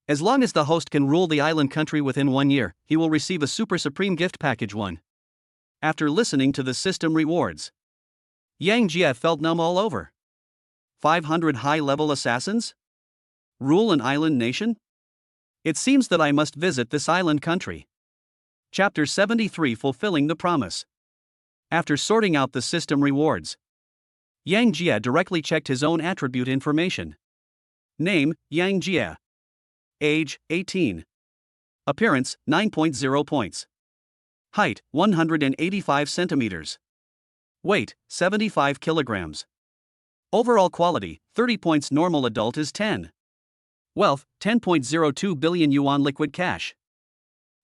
As long as the host can rule the island country within 1 year, he will receive a Super Supreme Gift Package 1. After listening to the system rewards, Yang Jie felt numb all over. 500 high-level assassins? Rule an island nation? It seems that I must visit this island country. Chapter 73 Fulfilling the Promise. After sorting out the system rewards, Yang Jie directly checked his own attribute information. Name, Yang Jie. Age, 18. Appearance, 9.0 points. Height, 185 centimeters. Weight, 75 kilograms. Overall quality, 30 points. Normal adult is 10. Wealth, 10.02 billion yuan liquid cash.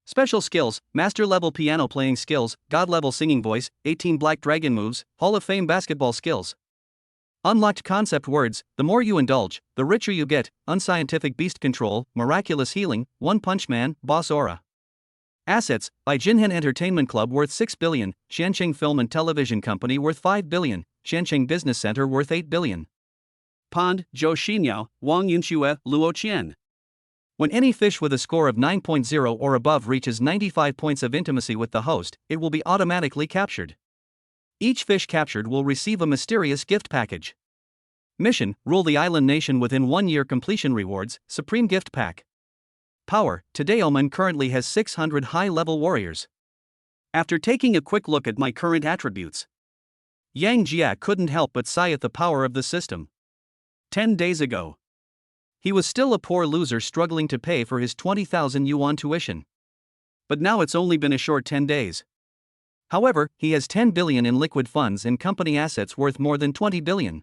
Special skills, master level piano playing skills, god level singing voice, 18 black dragon moves, Hall of Fame basketball skills. Unlocked concept words, the more you indulge, the richer you get, unscientific beast control, miraculous healing, One Punch Man, boss aura. Assets, Baijinhan Entertainment Club worth 6 billion, Xiancheng Film and Television Company worth 5 billion, Xiancheng Business Center worth 8 billion. Pond, Joe Shinoa, Wang Yunxue, Luo Qian. When any fish with a score of 9.0 or above reaches 95 points of intimacy with the host, it will be automatically captured. Each fish captured will receive a mysterious gift package. Mission, rule the island nation within 1 year. Completion rewards, Supreme Gift Pack. Power, Tadeoman currently has 600 high-level warriors. After taking a quick look at my current attributes, Yang Jie couldn't help but sigh at the power of the system. 10 days ago, he was still a poor loser struggling to pay for his 20,000 yuan tuition. But now it's only been a short 10 days. However, he has 10 billion in liquid funds and company assets worth more than 20 billion.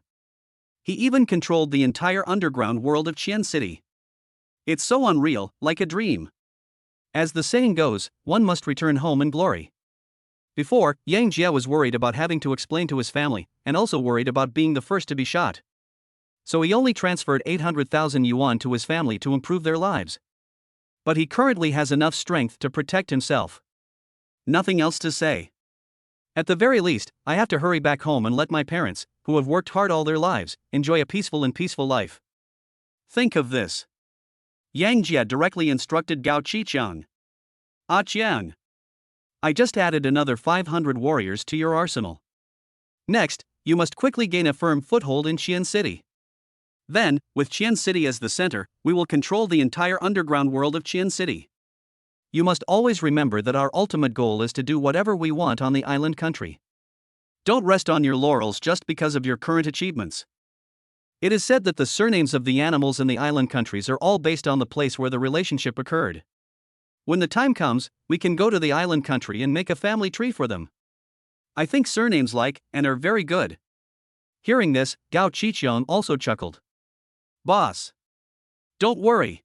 He even controlled the entire underground world of Qian City. It's so unreal, like a dream. As the saying goes, one must return home in glory. Before, Yang Jie was worried about having to explain to his family, and also worried about being the first to be shot. So he only transferred 800,000 yuan to his family to improve their lives. But he currently has enough strength to protect himself. Nothing else to say. At the very least, I have to hurry back home and let my parents, who have worked hard all their lives, enjoy a peaceful life. Think of this. Yang Jie directly instructed Gao Qiqiang. Qiang. I just added another 500 warriors to your arsenal. Next, you must quickly gain a firm foothold in Qian City. Then, with Qian City as the center, we will control the entire underground world of Qian City. You must always remember that our ultimate goal is to do whatever we want on the island country. Don't rest on your laurels just because of your current achievements. It is said that the surnames of the animals in the island countries are all based on the place where the relationship occurred. When the time comes, we can go to the island country and make a family tree for them. I think surnames like and are very good. Hearing this, Gao Qiqiang also chuckled. Boss. Don't worry.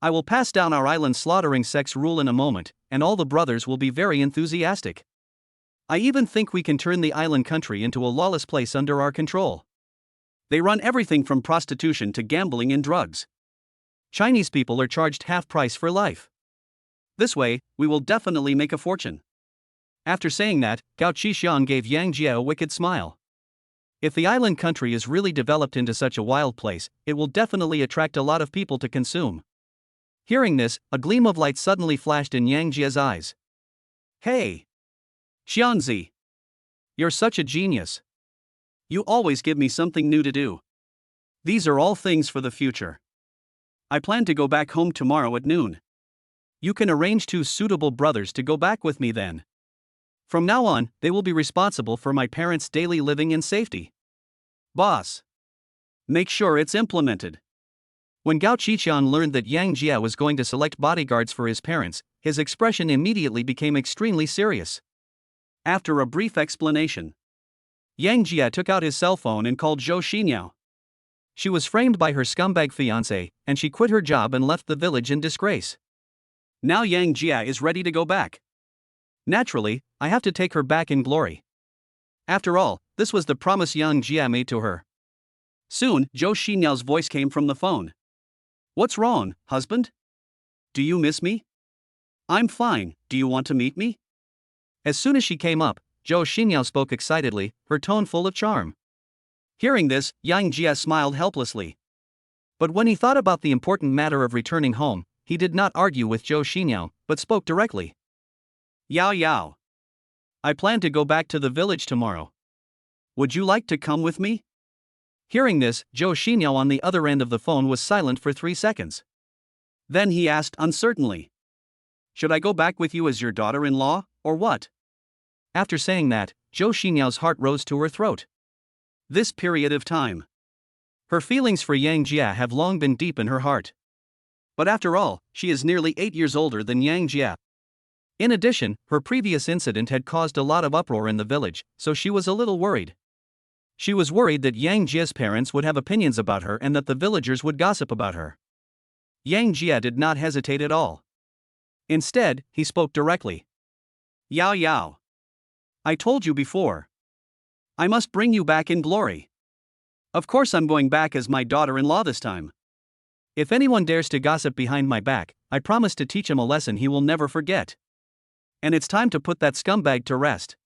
I will pass down our island slaughtering sex rule in a moment, and all the brothers will be very enthusiastic. I even think we can turn the island country into a lawless place under our control. They run everything from prostitution to gambling and drugs. Chinese people are charged half price for life. This way, we will definitely make a fortune. After saying that, Gao Qixiang gave Yang Jia a wicked smile. If the island country is really developed into such a wild place, it will definitely attract a lot of people to consume. Hearing this, a gleam of light suddenly flashed in Yang Jia's eyes. Hey! Xianzi! You're such a genius. You always give me something new to do. These are all things for the future. I plan to go back home tomorrow at noon. You can arrange 2 suitable brothers to go back with me then. From now on, they will be responsible for my parents' daily living and safety. Boss. Make sure it's implemented. When Gao Qiqian learned that Yang Jia was going to select bodyguards for his parents, his expression immediately became extremely serious. After a brief explanation, Yang Jia took out his cell phone and called Joe Shinoa. She was framed by her scumbag fiancé, and she quit her job and left the village in disgrace. Now Yang Jia is ready to go back. Naturally, I have to take her back in glory. After all, this was the promise Yang Jia made to her. Soon, Joe Shinoa's voice came from the phone. What's wrong, husband? Do you miss me? I'm fine, do you want to meet me? As soon as she came up, Joe Shinoa spoke excitedly, her tone full of charm. Hearing this, Yang Jia smiled helplessly. But when he thought about the important matter of returning home, he did not argue with Joe Shinoa, but spoke directly. Yao Yao. I plan to go back to the village tomorrow. Would you like to come with me? Hearing this, Joe Shinoa on the other end of the phone was silent for 3 seconds. Then he asked uncertainly. Should I go back with you as your daughter-in-law, or what? After saying that, Joe Shinoa's heart rose to her throat. This period of time. Her feelings for Yang Jia have long been deep in her heart. But after all, she is nearly 8 years older than Yang Jia. In addition, her previous incident had caused a lot of uproar in the village, so she was a little worried. She was worried that Yang Jia's parents would have opinions about her and that the villagers would gossip about her. Yang Jia did not hesitate at all. Instead, he spoke directly. Yao Yao. I told you before. I must bring you back in glory. Of course I'm going back as my daughter-in-law this time. If anyone dares to gossip behind my back, I promise to teach him a lesson he will never forget. And it's time to put that scumbag to rest.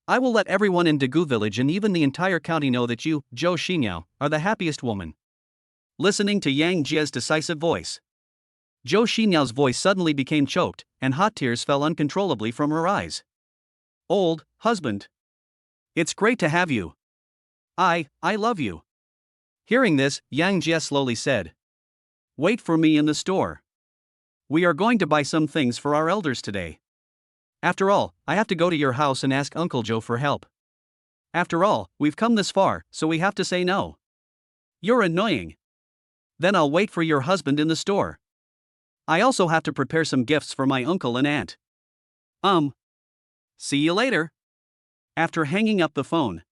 I will let everyone in Dagu village and even the entire county know that you, Joe Shinoa, are the happiest woman. Listening to Yang Jia's decisive voice, Joe Shinoa's voice suddenly became choked, and hot tears fell uncontrollably from her eyes. Old husband. It's great to have you. I love you. Hearing this, Yang Jia slowly said. Wait for me in the store. We are going to buy some things for our elders today. After all, I have to go to your house and ask Uncle Joe for help. After all, we've come this far, so we have to say no. You're annoying. Then I'll wait for your husband in the store. I also have to prepare some gifts for my uncle and aunt. See you later. After hanging up the phone,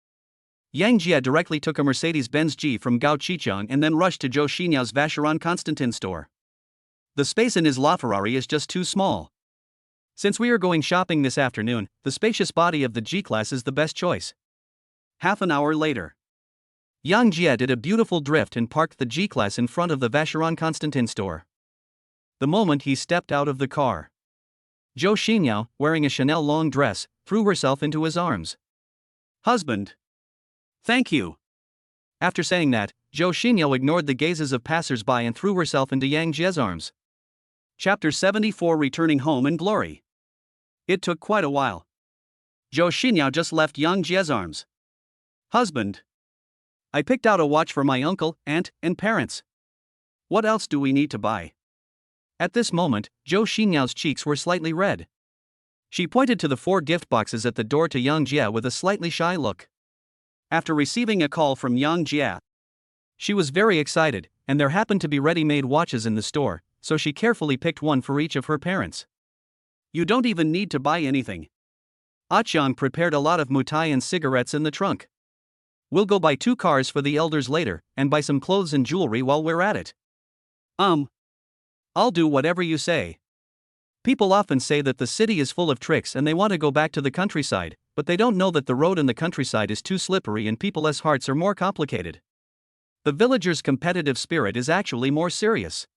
Yang Jia directly took a Mercedes-Benz G from Gao Qiqiang and then rushed to Joe Shinoa's Vacheron Constantin store. The space in his LaFerrari is just too small. Since we are going shopping this afternoon, the spacious body of the G-Class is the best choice. Half an hour later, Yang Jia did a beautiful drift and parked the G-Class in front of the Vacheron Constantin store. The moment he stepped out of the car, Joe Shinoa, wearing a Chanel long dress, threw herself into his arms. Husband. Thank you. After saying that, Joe Shinoa ignored the gazes of passers-by and threw herself into Yang Jia's arms. Chapter 74 Returning Home in Glory. It took quite a while. Joe Shinoa just left Yang Jia's arms. Husband. I picked out a watch for my uncle, aunt, and parents. What else do we need to buy? At this moment, Joe Shinoa's cheeks were slightly red. She pointed to the 4 gift boxes at the door to Yang Jia with a slightly shy look. After receiving a call from Yang Jia, she was very excited, and there happened to be ready-made watches in the store, so she carefully picked one for each of her parents. You don't even need to buy anything. Achang prepared a lot of mutai and cigarettes in the trunk. We'll go buy 2 cars for the elders later, and buy some clothes and jewelry while we're at it. I'll do whatever you say. People often say that the city is full of tricks and they want to go back to the countryside, but they don't know that the road in the countryside is too slippery and people's hearts are more complicated. The villagers' competitive spirit is actually more serious.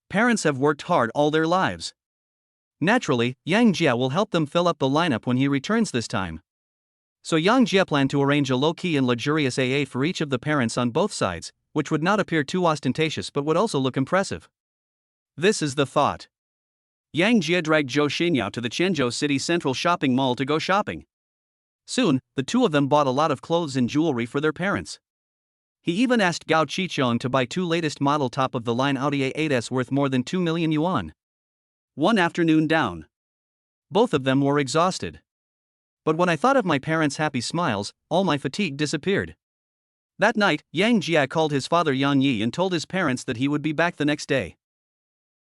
Parents have worked hard all their lives. Naturally, Yang Jia will help them fill up the lineup when he returns this time. So Yang Jia planned to arrange a low-key and luxurious AA for each of the parents on both sides, which would not appear too ostentatious but would also look impressive. This is the thought. Yang Jia dragged Joe Shinoa to the Quanzhou City Central shopping mall to go shopping. Soon, the two of them bought a lot of clothes and jewelry for their parents. He even asked Gao Qiqiang to buy 2 latest model top-of-the-line Audi A8s worth more than 2 million yuan. One afternoon down. Both of them were exhausted. But when I thought of my parents' happy smiles, all my fatigue disappeared. That night, Yang Jia called his father Yang Yi and told his parents that he would be back the next day.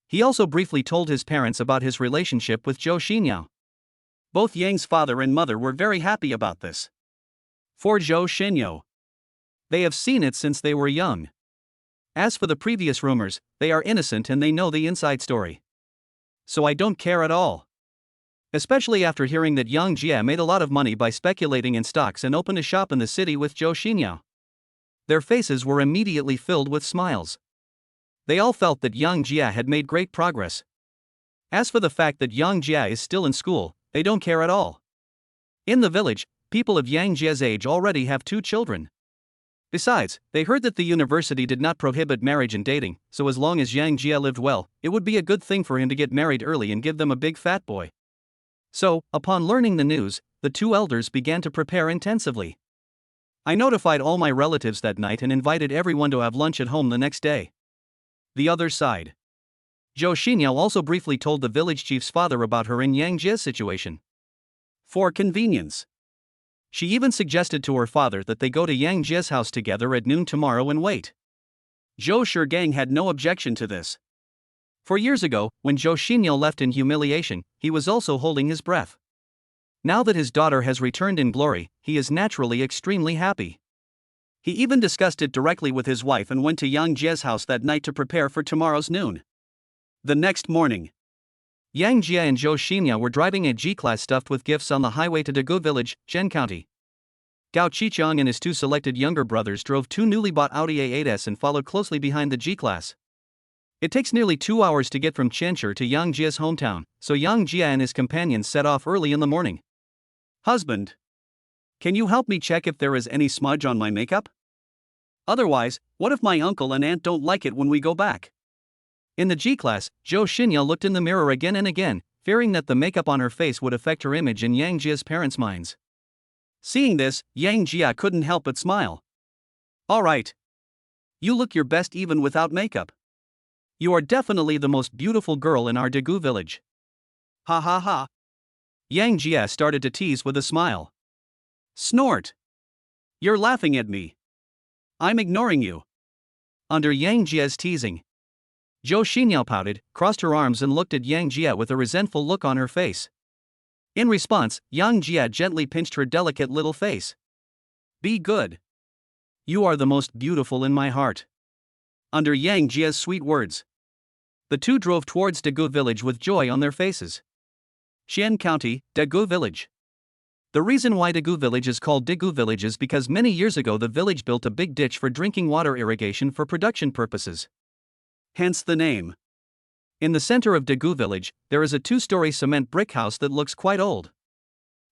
He also briefly told his parents about his relationship with Joe Shinoa. Both Yang's father and mother were very happy about this. For Joe Shinoa, they have seen it since they were young. As for the previous rumors, they are innocent and they know the inside story. So I don't care at all. Especially after hearing that Yang Jia made a lot of money by speculating in stocks and opened a shop in the city with Joe Shinoa. Their faces were immediately filled with smiles. They all felt that Yang Jia had made great progress. As for the fact that Yang Jia is still in school, they don't care at all. In the village, people of Yang Jia's age already have 2 children. Besides, they heard that the university did not prohibit marriage and dating, so as long as Yang Jia lived well, it would be a good thing for him to get married early and give them a big fat boy. So, upon learning the news, the 2 elders began to prepare intensively. I notified all my relatives that night and invited everyone to have lunch at home the next day. The other side. Joe Shinoa also briefly told the village chief's father about her and Yang Jia's situation. For convenience, she even suggested to her father that they go to Yang Jia's house together at noon tomorrow and wait. Zhou Shigang had no objection to this. For years ago, when Joe Shinoa left in humiliation, he was also holding his breath. Now that his daughter has returned in glory, he is naturally extremely happy. He even discussed it directly with his wife and went to Yang Jia's house that night to prepare for tomorrow's noon. The next morning, Yang Jia and Joe Shinoa were driving a G-Class stuffed with gifts on the highway to Dagu Village, Zhen County. Gao Qiqiang and his 2 selected younger brothers drove 2 newly bought Audi A8s and followed closely behind the G-Class. It takes nearly 2 hours to get from Quanzhou to Yang Jia's hometown, so Yang Jia and his companions set off early in the morning. Husband, can you help me check if there is any smudge on my makeup? Otherwise, what if my uncle and aunt don't like it when we go back? In the G-Class, Joe Shinoa looked in the mirror again and again, fearing that the makeup on her face would affect her image in Yang Jia's parents' minds. Seeing this, Yang Jia couldn't help but smile. Alright. You look your best even without makeup. You are definitely the most beautiful girl in our Dagu village. Ha ha ha. Yang Jia started to tease with a smile. Snort. You're laughing at me. I'm ignoring you. Under Yang Jia's teasing, Zhou Shinoa pouted, crossed her arms and looked at Yang Jia with a resentful look on her face. In response, Yang Jia gently pinched her delicate little face. Be good. You are the most beautiful in my heart. Under Yang Jia's sweet words, the 2 drove towards Dagu Village with joy on their faces. Xian County, Dagu Village. The reason why Dagu Village is called Dagu Village is because many years ago the village built a big ditch for drinking water irrigation for production purposes. Hence the name. In the center of Dagu Village, there is a 2-story cement brick house that looks quite old.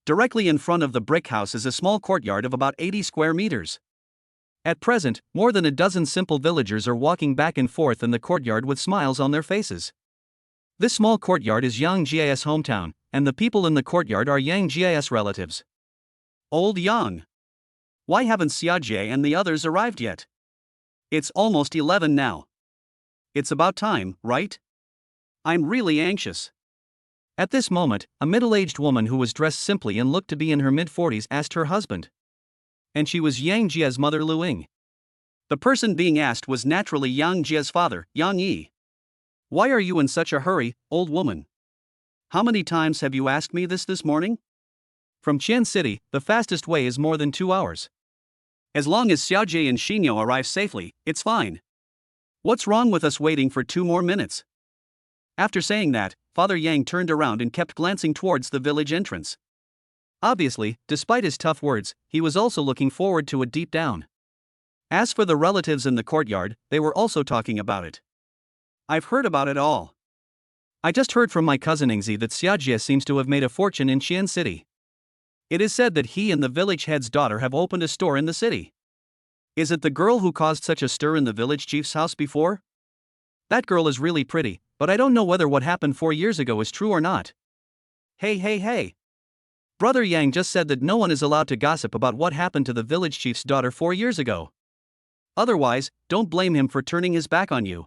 Directly in front of the brick house is a small courtyard of about 80 square meters. At present, more than a dozen simple villagers are walking back and forth in the courtyard with smiles on their faces. This small courtyard is Yang Jia's hometown, and the people in the courtyard are Yang Jia's relatives. Old Yang. Why haven't Xiaojie and the others arrived yet? It's almost 11 now. It's about time, right? I'm really anxious. At this moment, a middle-aged woman who was dressed simply and looked to be in her mid-40s asked her husband. And she was Yang Jia's mother Luing. The person being asked was naturally Yang Jia's father, Yang Yi. Why are you in such a hurry, old woman? How many times have you asked me this morning? From Qian City, the fastest way is more than 2 hours. As long as Xiaojie and Shinoa arrive safely, it's fine. What's wrong with us waiting for 2 more minutes? After saying that, Father Yang turned around and kept glancing towards the village entrance. Obviously, despite his tough words, he was also looking forward to it deep down. As for the relatives in the courtyard, they were also talking about it. I've heard about it all. I just heard from my cousin Ingzi that Xiaojie seems to have made a fortune in Xian City. It is said that he and the village head's daughter have opened a store in the city. Is it the girl who caused such a stir in the village chief's house before? That girl is really pretty, but I don't know whether what happened 4 years ago is true or not. Hey. Brother Yang just said that no one is allowed to gossip about what happened to the village chief's daughter 4 years ago. Otherwise, don't blame him for turning his back on you.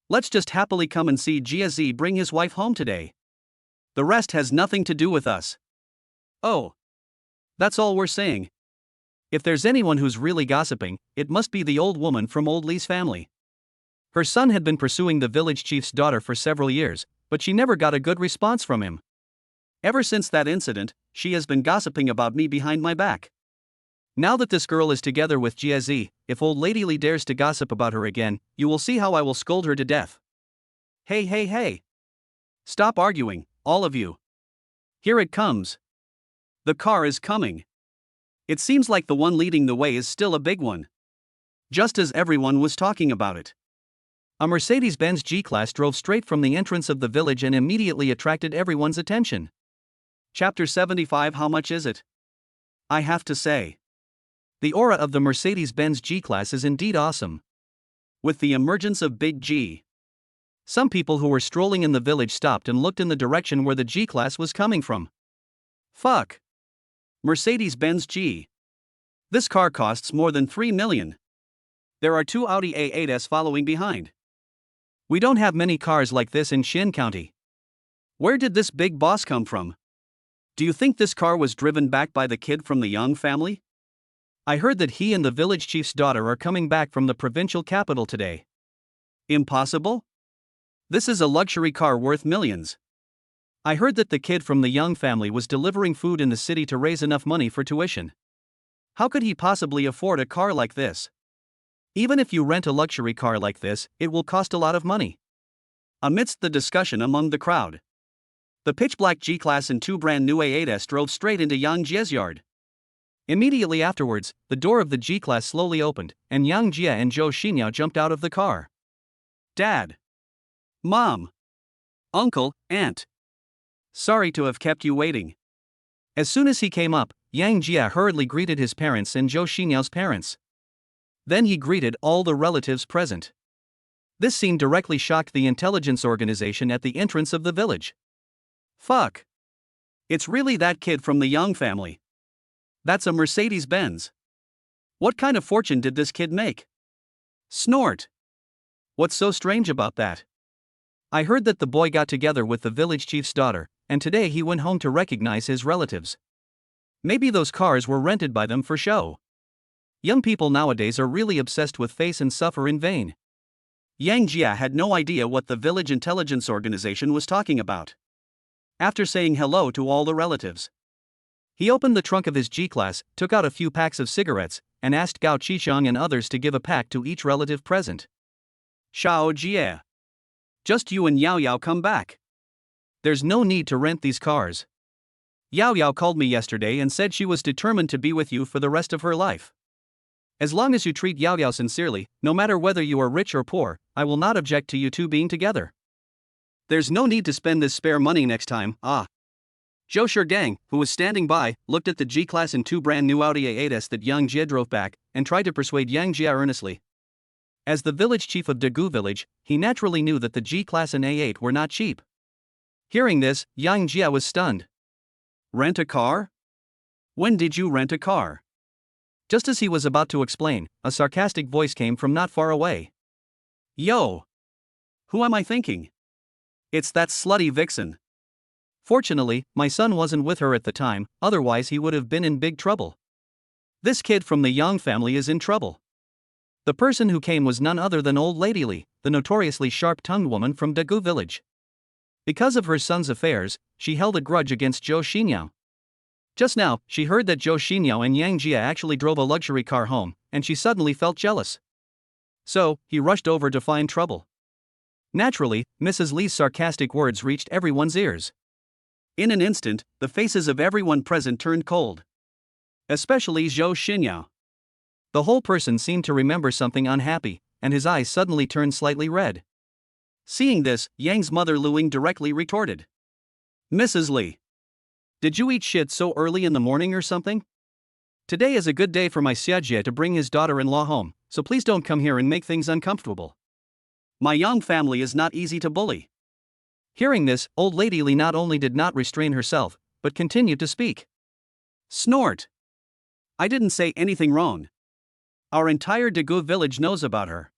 Let's just happily come and see Jia bring his wife home today. The rest has nothing to do with us. Oh. That's all we're saying. If there's anyone who's really gossiping, it must be the old woman from old Li's family. Her son had been pursuing the village chief's daughter for several years, but she never got a good response from him. Ever since that incident, she has been gossiping about me behind my back. Now that this girl is together with Jia, if old Lady Li dares to gossip about her again, you will see how I will scold her to death. Hey. Stop arguing, all of you. Here it comes. The car is coming. It seems like the one leading the way is still a big one. Just as everyone was talking about it. A Mercedes-Benz G-Class drove straight from the entrance of the village and immediately attracted everyone's attention. Chapter 75. How much is it? I have to say. The aura of the Mercedes-Benz G-Class is indeed awesome. With the emergence of Big G, some people who were strolling in the village stopped and looked in the direction where the G-Class was coming from. Fuck. Mercedes-Benz G. This car costs more than 3 million. There are 2 Audi A8s following behind. We don't have many cars like this in Xin County. Where did this big boss come from? Do you think this car was driven back by the kid from the Yang family? I heard that he and the village chief's daughter are coming back from the provincial capital today. Impossible? This is a luxury car worth millions. I heard that the kid from the Yang family was delivering food in the city to raise enough money for tuition. How could he possibly afford a car like this? Even if you rent a luxury car like this, it will cost a lot of money. Amidst the discussion among the crowd, the pitch-black G-Class and 2 brand new A8s drove straight into Yang Jie's yard. Immediately afterwards, the door of the G-Class slowly opened, and Yang Jie and Joe Shinoa jumped out of the car. Dad. Mom. Uncle, Aunt. Sorry to have kept you waiting. As soon as he came up, Yang Jie hurriedly greeted his parents and Joe Shinoa's parents. Then he greeted all the relatives present. This scene directly shocked the intelligence organization at the entrance of the village. Fuck. It's really that kid from the Yang family. That's a Mercedes-Benz. What kind of fortune did this kid make? Snort. What's so strange about that? I heard that the boy got together with the village chief's daughter, and today he went home to recognize his relatives. Maybe those cars were rented by them for show. Young people nowadays are really obsessed with face and suffer in vain. Yang Jia had no idea what the village intelligence organization was talking about. After saying hello to all the relatives, he opened the trunk of his G-Class, took out a few packs of cigarettes, and asked Gao Qishang and others to give a pack to each relative present. Xiao Jie. Just you and Yao Yao come back. There's no need to rent these cars. Yao Yao called me yesterday and said she was determined to be with you for the rest of her life. As long as you treat Yao Yao sincerely, no matter whether you are rich or poor, I will not object to you two being together. There's no need to spend this spare money next time. Zhou Shigang, who was standing by, looked at the G-Class and 2 brand new Audi A8s that Yang Jie drove back, and tried to persuade Yang Jie earnestly. As the village chief of Dagu village, he naturally knew that the G-Class and A8 were not cheap. Hearing this, Yang Jie was stunned. Rent a car? When did you rent a car? Just as he was about to explain, a sarcastic voice came from not far away. Yo! Who am I thinking? It's that slutty vixen. Fortunately, my son wasn't with her at the time, otherwise he would have been in big trouble. This kid from the Yang family is in trouble. The person who came was none other than old Lady Li, the notoriously sharp-tongued woman from Dagu village. Because of her son's affairs, she held a grudge against Joe Shinoa. Just now, she heard that Joe Shinoa and Yang Jie actually drove a luxury car home, and she suddenly felt jealous. So, he rushed over to find trouble. Naturally, Mrs. Li's sarcastic words reached everyone's ears. In an instant, the faces of everyone present turned cold. Especially Joe Shinoa. The whole person seemed to remember something unhappy, and his eyes suddenly turned slightly red. Seeing this, Yang's mother Luing directly retorted. Mrs. Li, did you eat shit so early in the morning or something? Today is a good day for my Xiajie to bring his daughter-in-law home, so please don't come here and make things uncomfortable. My Yang family is not easy to bully. Hearing this, old lady Li not only did not restrain herself, but continued to speak. Snort. I didn't say anything wrong. Our entire Daegu village knows about her.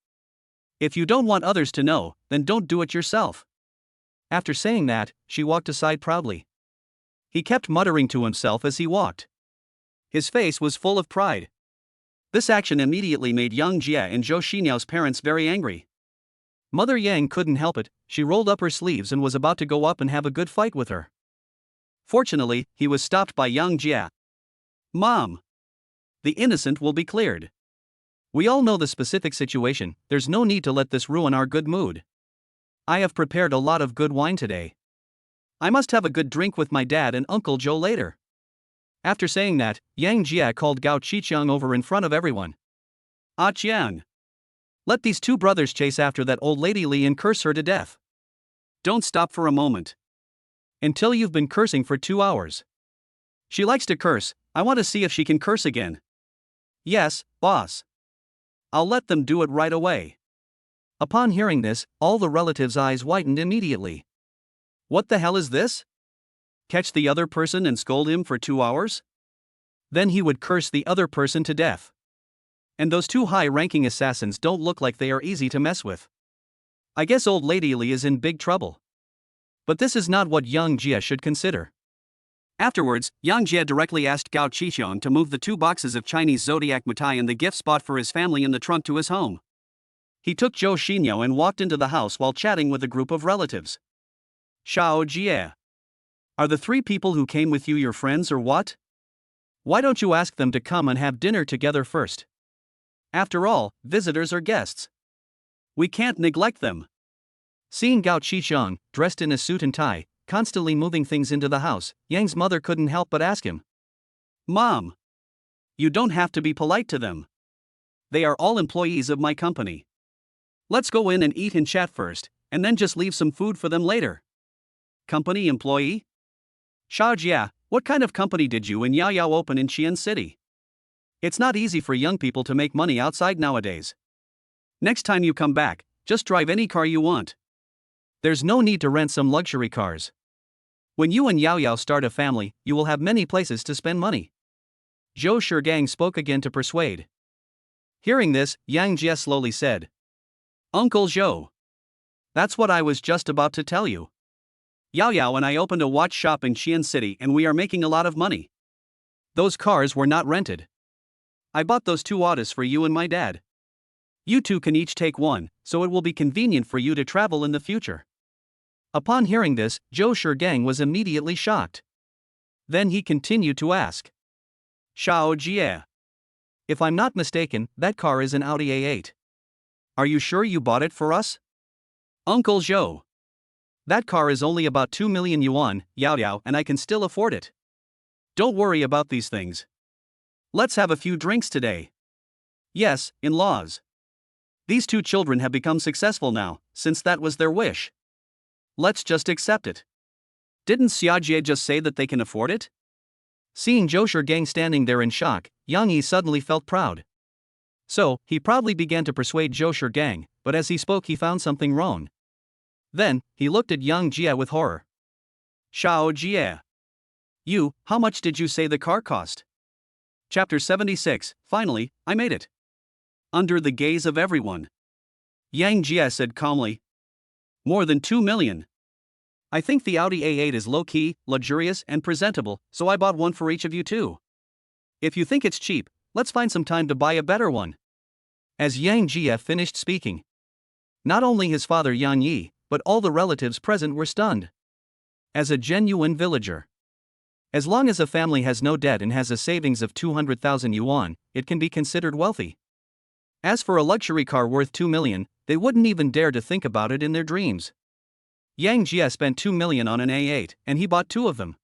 If you don't want others to know, then don't do it yourself. After saying that, she walked aside proudly. He kept muttering to himself as he walked. His face was full of pride. This action immediately made Yang Jia and Joe Shinoa's parents very angry. Mother Yang couldn't help it, she rolled up her sleeves and was about to go up and have a good fight with her. Fortunately, he was stopped by Yang Jia. Mom! The innocent will be cleared. We all know the specific situation, there's no need to let this ruin our good mood. I have prepared a lot of good wine today. I must have a good drink with my dad and Uncle Joe later. After saying that, Yang Jia called Gao Qiqiang over in front of everyone. Ah Qiang! Let these two brothers chase after that old lady Li and curse her to death. Don't stop for a moment. Until you've been cursing for 2 hours. She likes to curse, I want to see if she can curse again. Yes, boss. I'll let them do it right away. Upon hearing this, all the relatives' eyes widened immediately. What the hell is this? Catch the other person and scold him for 2 hours? Then he would curse the other person to death. And those two high-ranking assassins don't look like they are easy to mess with. I guess old lady Li is in big trouble. But this is not what Yang Jia should consider. Afterwards, Yang Jia directly asked Gao Qiqiang to move the 2 boxes of Chinese zodiac mitai and the gift spot for his family in the trunk to his home. He took Joe Shinoa and walked into the house while chatting with a group of relatives. Xiao Jie. Are the 3 people who came with you your friends or what? Why don't you ask them to come and have dinner together first? After all, visitors are guests. We can't neglect them. Seeing Gao Qiqiang, dressed in a suit and tie, constantly moving things into the house, Yang's mother couldn't help but ask him. Mom! You don't have to be polite to them. They are all employees of my company. Let's go in and eat and chat first, and then just leave some food for them later. Company employee? Xiaojia, what kind of company did you and Yao Yao open in Xi'an City? It's not easy for young people to make money outside nowadays. Next time you come back, just drive any car you want. There's no need to rent some luxury cars. When you and Yao Yao start a family, you will have many places to spend money. Zhou Shigang spoke again to persuade. Hearing this, Yang Jia slowly said. Uncle Zhou. That's what I was just about to tell you. Yao Yao and I opened a watch shop in Xi'an City and we are making a lot of money. Those cars were not rented. I bought those 2 autos for you and my dad. You two can each take one, so it will be convenient for you to travel in the future. Upon hearing this, Zhou Shigang was immediately shocked. Then he continued to ask. Xiao Jie. If I'm not mistaken, that car is an Audi A8. Are you sure you bought it for us? Uncle Zhou. That car is only about 2 million yuan, Yao Yao, and I can still afford it. Don't worry about these things. Let's have a few drinks today. Yes, in-laws. These 2 children have become successful now, since that was their wish. Let's just accept it. Didn't Xiajie just say that they can afford it? Seeing Zhou Shigang standing there in shock, Yang Yi suddenly felt proud. So, he proudly began to persuade Zhou Shigang, but as he spoke he found something wrong. Then, he looked at Yang Jia with horror. Xiao Jie. You, how much did you say the car cost? Chapter 76, finally, I made it. Under the gaze of everyone. Yang Jia said calmly. More than 2 million. I think the Audi A8 is low-key, luxurious, and presentable, so I bought one for each of you too. If you think it's cheap, let's find some time to buy a better one. As Yang Jia finished speaking, not only his father Yang Yi, but all the relatives present were stunned. As a genuine villager. As long as a family has no debt and has a savings of 200,000 yuan, it can be considered wealthy. As for a luxury car worth 2 million, they wouldn't even dare to think about it in their dreams. Yang Jia spent 2 million on an A8, and he bought 2 of them.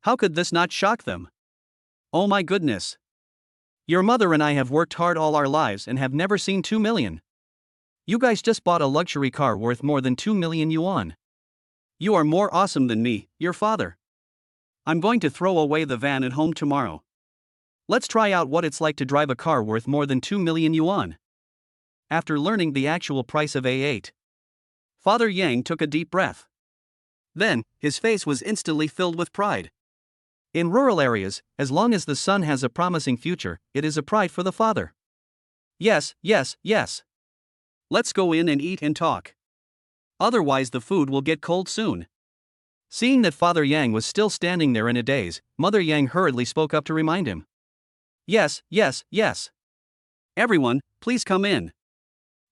How could this not shock them? Oh my goodness. Your mother and I have worked hard all our lives and have never seen 2 million. You guys just bought a luxury car worth more than 2 million yuan. You are more awesome than me, your father. I'm going to throw away the van at home tomorrow. Let's try out what it's like to drive a car worth more than 2 million yuan. After learning the actual price of A8, Father Yang took a deep breath. Then, his face was instantly filled with pride. In rural areas, as long as the son has a promising future, it is a pride for the father. Yes, yes, yes. Let's go in and eat and talk. Otherwise the food will get cold soon. Seeing that Father Yang was still standing there in a daze, Mother Yang hurriedly spoke up to remind him. Yes, yes, yes. Everyone, please come in.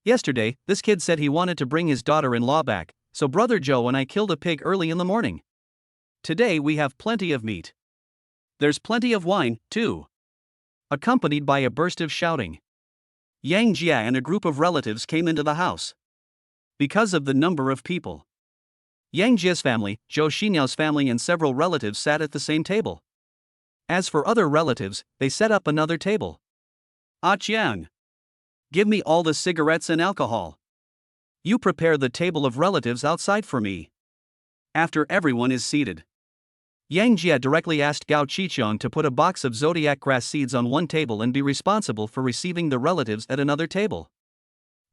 Yesterday, this kid said he wanted to bring his daughter-in-law back, so Brother Joe and I killed a pig early in the morning. Today we have plenty of meat. There's plenty of wine, too. Accompanied by a burst of shouting, Yang Jia and a group of relatives came into the house. Because of the number of people, Yang Jia's family, Joe Shinoa's family and several relatives sat at the same table. As for other relatives, they set up another table. Ah Jiang, give me all the cigarettes and alcohol. You prepare the table of relatives outside for me. After everyone is seated, Yang Jia directly asked Gao Qiqiang to put a box of zodiac grass seeds on one table and be responsible for receiving the relatives at another table.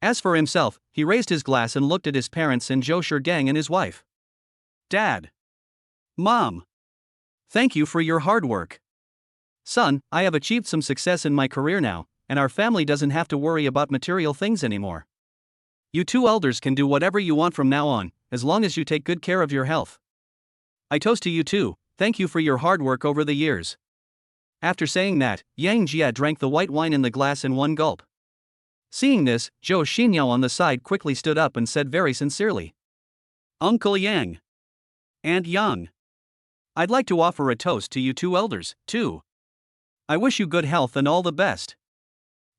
As for himself, he raised his glass and looked at his parents and Zhou Shigang and his wife. Dad. Mom. Thank you for your hard work. Son, I have achieved some success in my career now, and our family doesn't have to worry about material things anymore. You two elders can do whatever you want from now on, as long as you take good care of your health. I toast to you too, thank you for your hard work over the years. After saying that, Yang Jia drank the white wine in the glass in one gulp. Seeing this, Joe Shinoa on the side quickly stood up and said very sincerely, Uncle Yang. Aunt Yang. I'd like to offer a toast to you two elders, too. I wish you good health and all the best.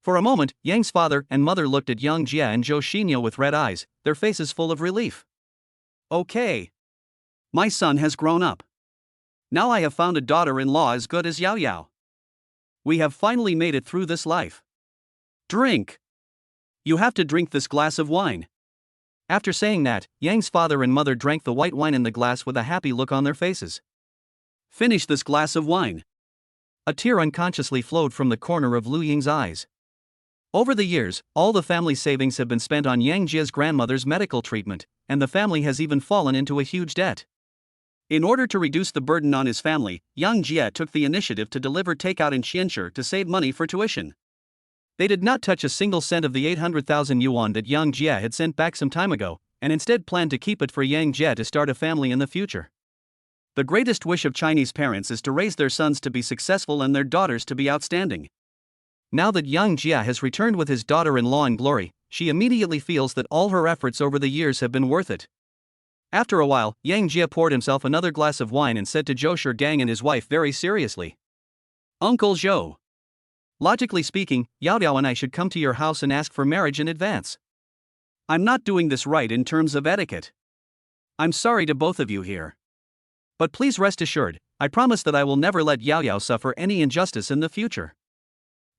For a moment, Yang's father and mother looked at Yang Jia and Joe Shinoa with red eyes, their faces full of relief. Okay. My son has grown up. Now I have found a daughter-in-law as good as Yao Yao. We have finally made it through this life. Drink. You have to drink this glass of wine. After saying that, Yang's father and mother drank the white wine in the glass with a happy look on their faces. Finish this glass of wine. A tear unconsciously flowed from the corner of Lu Ying's eyes. Over the years, all the family savings have been spent on Yang Jia's grandmother's medical treatment, and the family has even fallen into a huge debt. In order to reduce the burden on his family, Yang Jia took the initiative to deliver takeout in Xianshi to save money for tuition. They did not touch a single cent of the 800,000 yuan that Yang Jia had sent back some time ago, and instead planned to keep it for Yang Jia to start a family in the future. The greatest wish of Chinese parents is to raise their sons to be successful and their daughters to be outstanding. Now that Yang Jia has returned with his daughter-in-law in glory, she immediately feels that all her efforts over the years have been worth it. After a while, Yang Jia poured himself another glass of wine and said to Zhou Shigang and his wife very seriously, Uncle Zhou. Logically speaking, Yao Yao and I should come to your house and ask for marriage in advance. I'm not doing this right in terms of etiquette. I'm sorry to both of you here. But please rest assured, I promise that I will never let Yao Yao suffer any injustice in the future.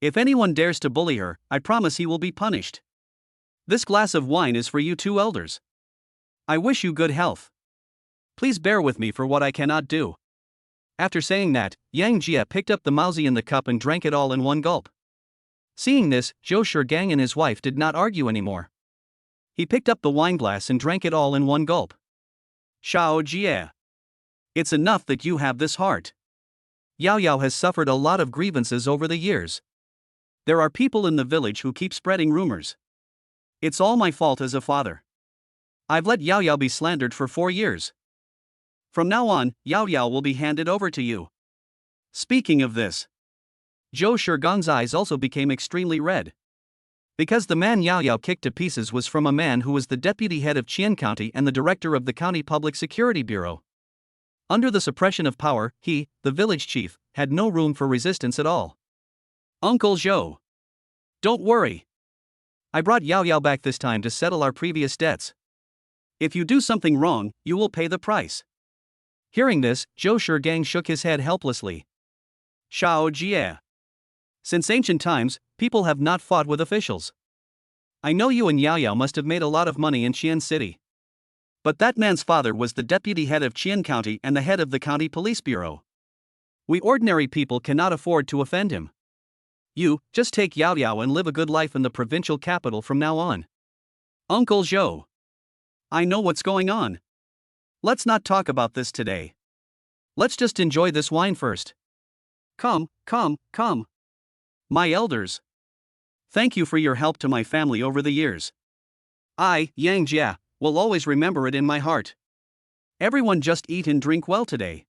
If anyone dares to bully her, I promise he will be punished. This glass of wine is for you two elders. I wish you good health. Please bear with me for what I cannot do. After saying that, Yang Jia picked up the mousy in the cup and drank it all in one gulp. Seeing this, Zhou Shigang and his wife did not argue anymore. He picked up the wine glass and drank it all in one gulp. Xiao Jia. It's enough that you have this heart. Yao Yao has suffered a lot of grievances over the years. There are people in the village who keep spreading rumors. It's all my fault as a father. I've let Yao Yao be slandered for 4 years. From now on, Yao Yao will be handed over to you. Speaking of this, Zhou Shigang's eyes also became extremely red. Because the man Yao Yao kicked to pieces was from a man who was the deputy head of Qian County and the director of the County Public Security Bureau. Under the suppression of power, he, the village chief, had no room for resistance at all. Uncle Zhou. Don't worry. I brought Yao Yao back this time to settle our previous debts. If you do something wrong, you will pay the price. Hearing this, Zhou Shigang shook his head helplessly. Xiao Jie. Since ancient times, people have not fought with officials. I know you and Yao Yao must have made a lot of money in Qian City. But that man's father was the deputy head of Qian County and the head of the county police bureau. We ordinary people cannot afford to offend him. You, just take Yao Yao and live a good life in the provincial capital from now on. Uncle Joe. I know what's going on. Let's not talk about this today. Let's just enjoy this wine first. Come. My elders. Thank you for your help to my family over the years. I, Yang Jia, will always remember it in my heart. Everyone just eat and drink well today.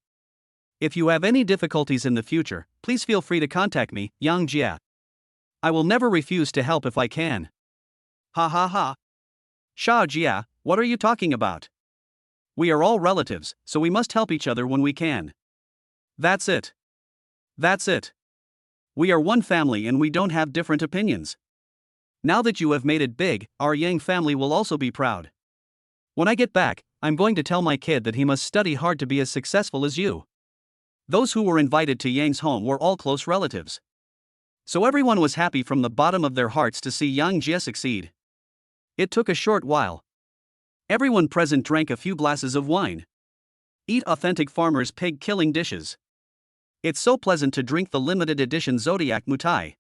If you have any difficulties in the future, please feel free to contact me, Yang Jia. I will never refuse to help if I can. Ha ha ha. Shao Jia, what are you talking about? We are all relatives, so we must help each other when we can. That's it. We are one family and we don't have different opinions. Now that you have made it big, our Yang family will also be proud. When I get back, I'm going to tell my kid that he must study hard to be as successful as you. Those who were invited to Yang's home were all close relatives. So everyone was happy from the bottom of their hearts to see Yang Jia succeed. It took a short while. Everyone present drank a few glasses of wine. Eat authentic farmers' pig-killing dishes. It's so pleasant to drink the limited edition Zodiac Mutai.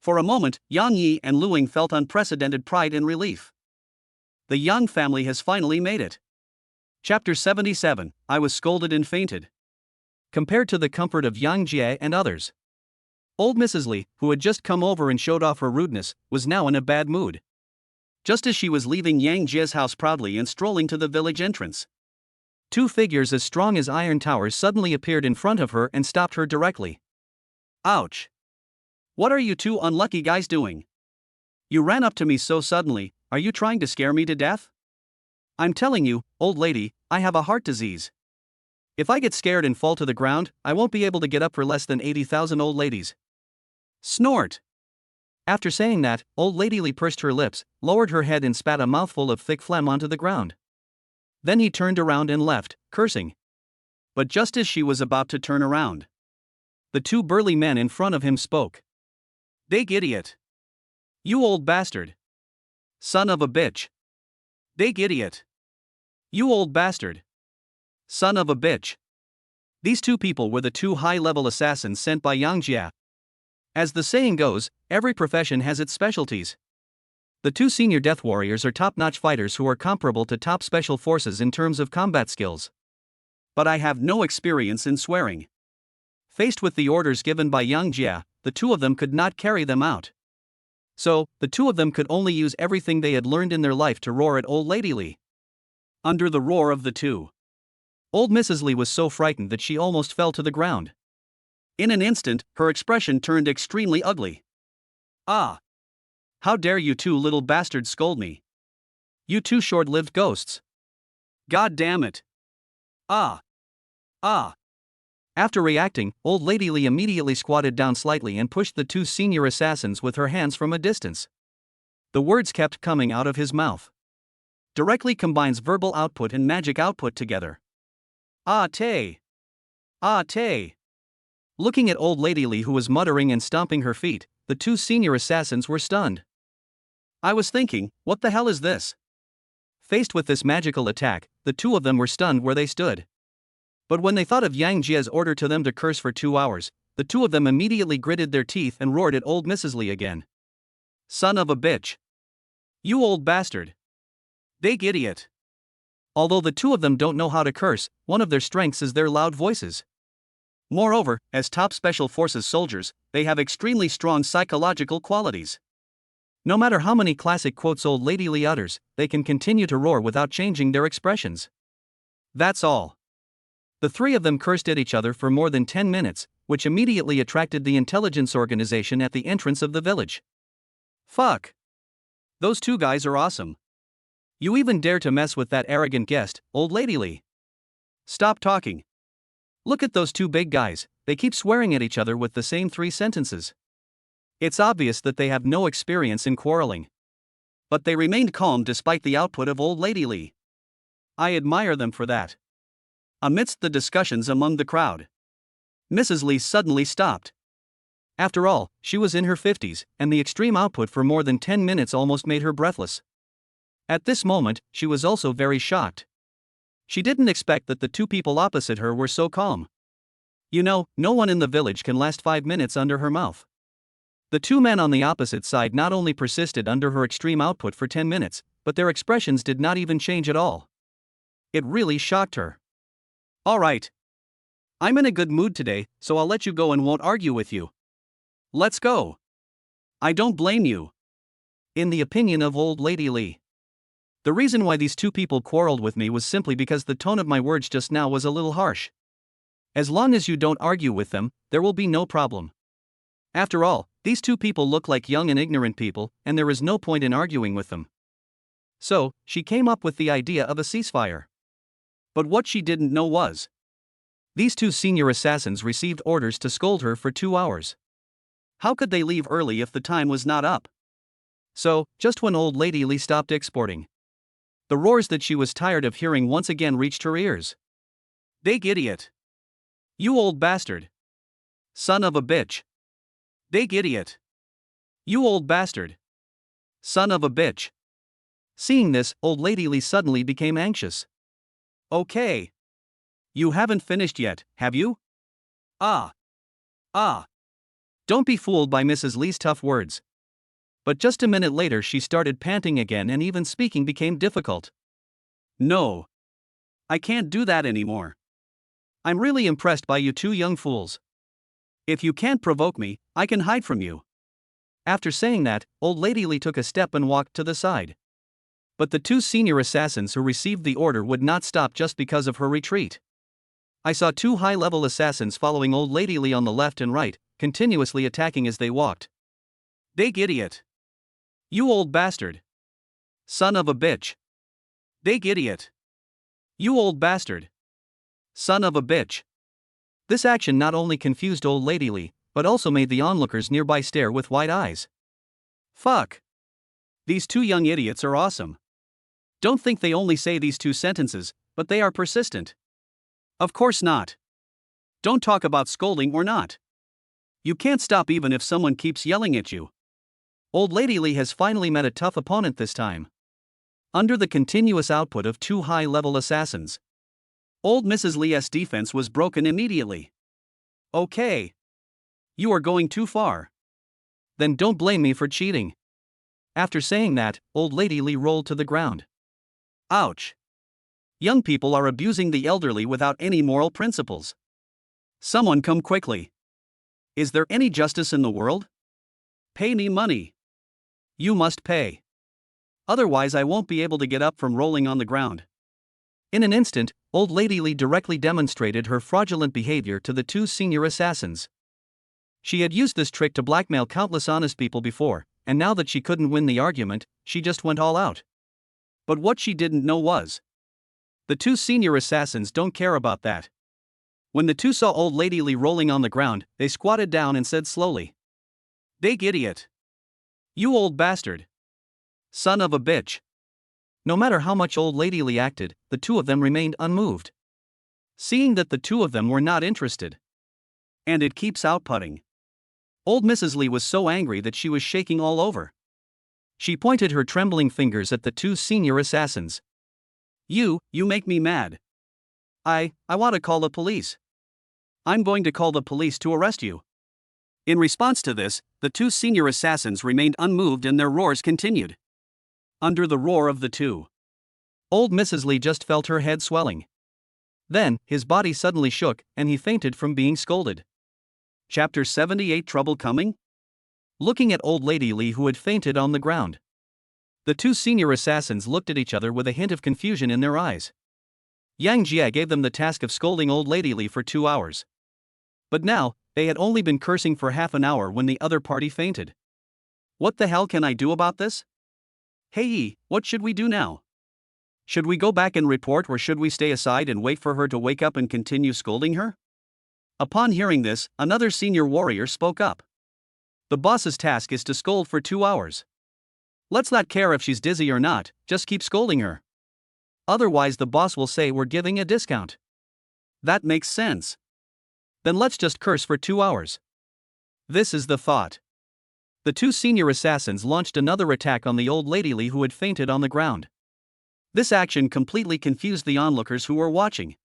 For a moment, Yang Yi and Luing felt unprecedented pride and relief. The Yang family has finally made it. Chapter 77, I was scolded and fainted. Compared to the comfort of Yang Jie and others, old Mrs. Li, who had just come over and showed off her rudeness, was now in a bad mood. Just as she was leaving Yang Jie's house proudly and strolling to the village entrance, two figures as strong as iron towers suddenly appeared in front of her and stopped her directly. Ouch! What are you two unlucky guys doing? You ran up to me so suddenly, are you trying to scare me to death? I'm telling you, old lady, I have a heart disease. If I get scared and fall to the ground, I won't be able to get up for less than 80,000 old ladies. Snort! After saying that, old lady Li pursed her lips, lowered her head and spat a mouthful of thick phlegm onto the ground. Then he turned around and left, cursing. But just as she was about to turn around, the two burly men in front of him spoke. Big idiot. You old bastard. Son of a bitch. Big idiot. You old bastard. Son of a bitch. These two people were the two high-level assassins sent by Yang Jia. As the saying goes, every profession has its specialties. The two senior death warriors are top-notch fighters who are comparable to top special forces in terms of combat skills. But I have no experience in swearing. Faced with the orders given by Yang Jia, the two of them could not carry them out. So, the two of them could only use everything they had learned in their life to roar at old lady Li. Under the roar of the two, old Mrs. Li was so frightened that she almost fell to the ground. In an instant, her expression turned extremely ugly. Ah! How dare you two little bastards scold me? You two short-lived ghosts. God damn it. Ah! After reacting, old lady Li immediately squatted down slightly and pushed the two senior assassins with her hands from a distance. The words kept coming out of his mouth. Directly combines verbal output and magic output together. Ah te! Looking at old lady Li, who was muttering and stomping her feet, the two senior assassins were stunned. I was thinking, what the hell is this? Faced with this magical attack, the two of them were stunned where they stood. But when they thought of Yang Jia's order to them to curse for 2 hours, the two of them immediately gritted their teeth and roared at old Mrs. Li again. Son of a bitch. You old bastard. Big idiot. Although the two of them don't know how to curse, one of their strengths is their loud voices. Moreover, as top special forces soldiers, they have extremely strong psychological qualities. No matter how many classic quotes old lady Li utters, they can continue to roar without changing their expressions. That's all. The three of them cursed at each other for more than 10 minutes, which immediately attracted the intelligence organization at the entrance of the village. Fuck. Those two guys are awesome. You even dare to mess with that arrogant guest, old lady Li. Stop talking. Look at those two big guys, they keep swearing at each other with the same 3 sentences. It's obvious that they have no experience in quarreling. But they remained calm despite the output of old lady Li. I admire them for that. Amidst the discussions among the crowd, Mrs. Li suddenly stopped. After all, she was in her 50s, and the extreme output for more than 10 minutes almost made her breathless. At this moment, she was also very shocked. She didn't expect that the two people opposite her were so calm. You know, no one in the village can last 5 minutes under her mouth. The two men on the opposite side not only persisted under her extreme output for 10 minutes, but their expressions did not even change at all. It really shocked her. All right. I'm in a good mood today, so I'll let you go and won't argue with you. Let's go. I don't blame you. In the opinion of old lady Li, the reason why these two people quarreled with me was simply because the tone of my words just now was a little harsh. As long as you don't argue with them, there will be no problem. After all, these two people look like young and ignorant people, and there is no point in arguing with them. So, she came up with the idea of a ceasefire. But what she didn't know was, these two senior assassins received orders to scold her for 2 hours. How could they leave early if the time was not up? So, just when old lady Li stopped exporting, the roars that she was tired of hearing once again reached her ears. Big idiot. You old bastard. Son of a bitch. Big idiot. You old bastard. Son of a bitch. Seeing this, old lady Li suddenly became anxious. Okay. You haven't finished yet, have you? Ah. Don't be fooled by Mrs. Li's tough words. But just a minute later she started panting again and even speaking became difficult. No. I can't do that anymore. I'm really impressed by you two young fools. If you can't provoke me, I can hide from you. After saying that, old lady Li took a step and walked to the side. But the two senior assassins who received the order would not stop just because of her retreat. I saw two high-level assassins following old lady Li on the left and right, continuously attacking as they walked. Big idiot. You old bastard. Son of a bitch. Big idiot. You old bastard. Son of a bitch. This action not only confused old lady Li, but also made the onlookers nearby stare with wide eyes. Fuck. These two young idiots are awesome. Don't think they only say these two sentences, but they are persistent. Of course not. Don't talk about scolding or not. You can't stop even if someone keeps yelling at you. Old lady Li has finally met a tough opponent this time. Under the continuous output of two high-level assassins, old Mrs. Li's defense was broken immediately. Okay. You are going too far. Then don't blame me for cheating. After saying that, old lady Li rolled to the ground. Ouch. Young people are abusing the elderly without any moral principles. Someone come quickly. Is there any justice in the world? Pay me money. You must pay. Otherwise I won't be able to get up from rolling on the ground. In an instant, old lady Li directly demonstrated her fraudulent behavior to the two senior assassins. She had used this trick to blackmail countless honest people before, and now that she couldn't win the argument, she just went all out. But what she didn't know was, the two senior assassins don't care about that. When the two saw old lady Li rolling on the ground, they squatted down and said slowly, Big idiot. You old bastard. Son of a bitch. No matter how much old lady Li acted, the two of them remained unmoved. Seeing that the two of them were not interested. And it keeps outputting. Old Mrs. Li was so angry that she was shaking all over. She pointed her trembling fingers at the two senior assassins. You make me mad. I want to call the police. I'm going to call the police to arrest you. In response to this, the two senior assassins remained unmoved and their roars continued. Under the roar of the two, old Mrs. Li just felt her head swelling. Then, his body suddenly shook, and he fainted from being scolded. Chapter 78 Trouble Coming? Looking at old lady Li who had fainted on the ground, the two senior assassins looked at each other with a hint of confusion in their eyes. Yang Jie gave them the task of scolding old lady Li for 2 hours. But now, they had only been cursing for half an hour when the other party fainted. What the hell can I do about this? Hey, what should we do now? Should we go back and report or should we stay aside and wait for her to wake up and continue scolding her? Upon hearing this, another senior warrior spoke up. The boss's task is to scold for 2 hours. Let's not care if she's dizzy or not, just keep scolding her. Otherwise the boss will say we're giving a discount. That makes sense. Then let's just curse for 2 hours. This is the thought. The two senior assassins launched another attack on the old lady Li who had fainted on the ground. This action completely confused the onlookers who were watching.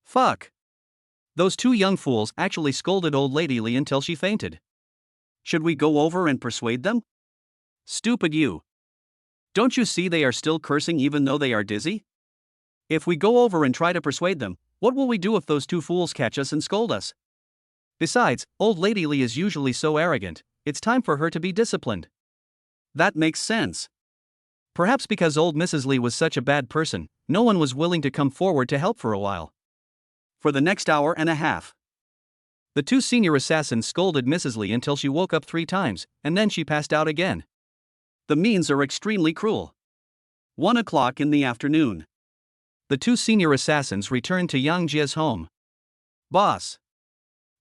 Fuck. Those two young fools actually scolded old lady Li until she fainted. Should we go over and persuade them? Stupid you. Don't you see they are still cursing even though they are dizzy? If we go over and try to persuade them, what will we do if those two fools catch us and scold us? Besides, old lady Li is usually so arrogant, it's time for her to be disciplined. That makes sense. Perhaps because old Mrs. Li was such a bad person, no one was willing to come forward to help for a while. For the next hour and a half, the two senior assassins scolded Mrs. Li until she woke up 3 times, and then she passed out again. The means are extremely cruel. 1 o'clock in the afternoon. The two senior assassins returned to Yang Jie's home. Boss.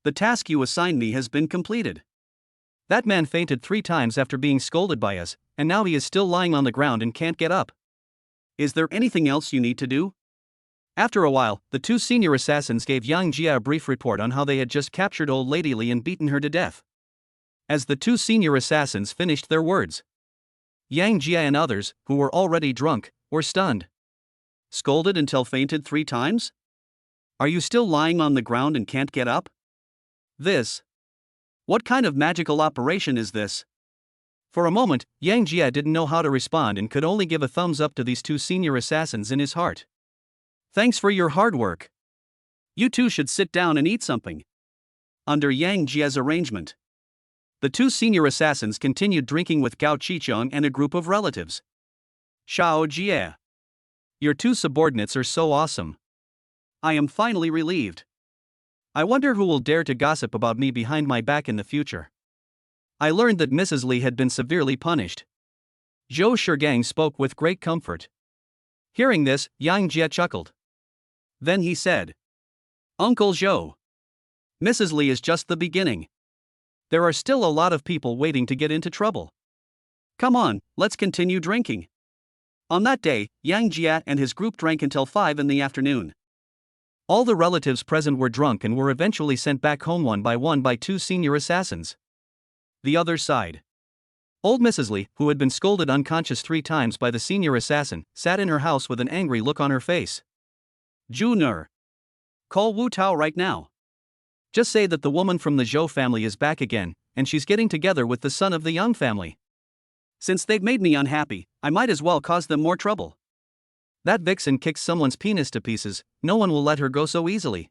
The task you assigned me has been completed. That man fainted 3 times after being scolded by us, and now he is still lying on the ground and can't get up. Is there anything else you need to do? After a while, the two senior assassins gave Yang Jie a brief report on how they had just captured old lady Li and beaten her to death. As the two senior assassins finished their words, Yang Jie and others, who were already drunk, were stunned. Scolded until fainted 3 times? Are you still lying on the ground and can't get up? What kind of magical operation is this? For a moment, Yang Jie didn't know how to respond and could only give a thumbs up to these two senior assassins in his heart. Thanks for your hard work. You two should sit down and eat something. Under Yang Jie's arrangement, the two senior assassins continued drinking with Gao Qichong and a group of relatives. Xiao Jie. Your two subordinates are so awesome. I am finally relieved. I wonder who will dare to gossip about me behind my back in the future. I learned that Mrs. Li had been severely punished. Joe Shinoa spoke with great comfort. Hearing this, Yang Jie chuckled. Then he said, Uncle Joe, Mrs. Li is just the beginning. There are still a lot of people waiting to get into trouble. Come on, let's continue drinking. On that day, Yang Jie and his group drank until 5 in the afternoon. All the relatives present were drunk and were eventually sent back home one by two senior assassins. The other side. Old Mrs. Li, who had been scolded unconscious 3 times by the senior assassin, sat in her house with an angry look on her face. Junior. Call Wu Tao right now. Just say that the woman from the Zhou family is back again, and she's getting together with the son of the Yang family. Since they've made me unhappy, I might as well cause them more trouble. That vixen kicks someone's penis to pieces, no one will let her go so easily.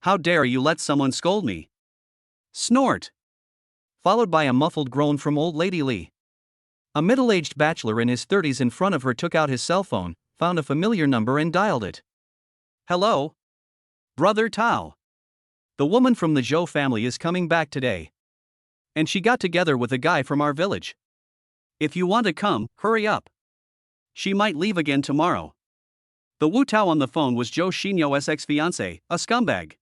How dare you let someone scold me? Snort. Followed by a muffled groan from old lady Li. A middle-aged bachelor in his 30s in front of her took out his cell phone, found a familiar number and dialed it. Hello? Brother Tao. The woman from the Zhou family is coming back today. And she got together with a guy from our village. If you want to come, hurry up. She might leave again tomorrow. The Wu Tao on the phone was Joe Shinoa's ex-fiancé, a scumbag.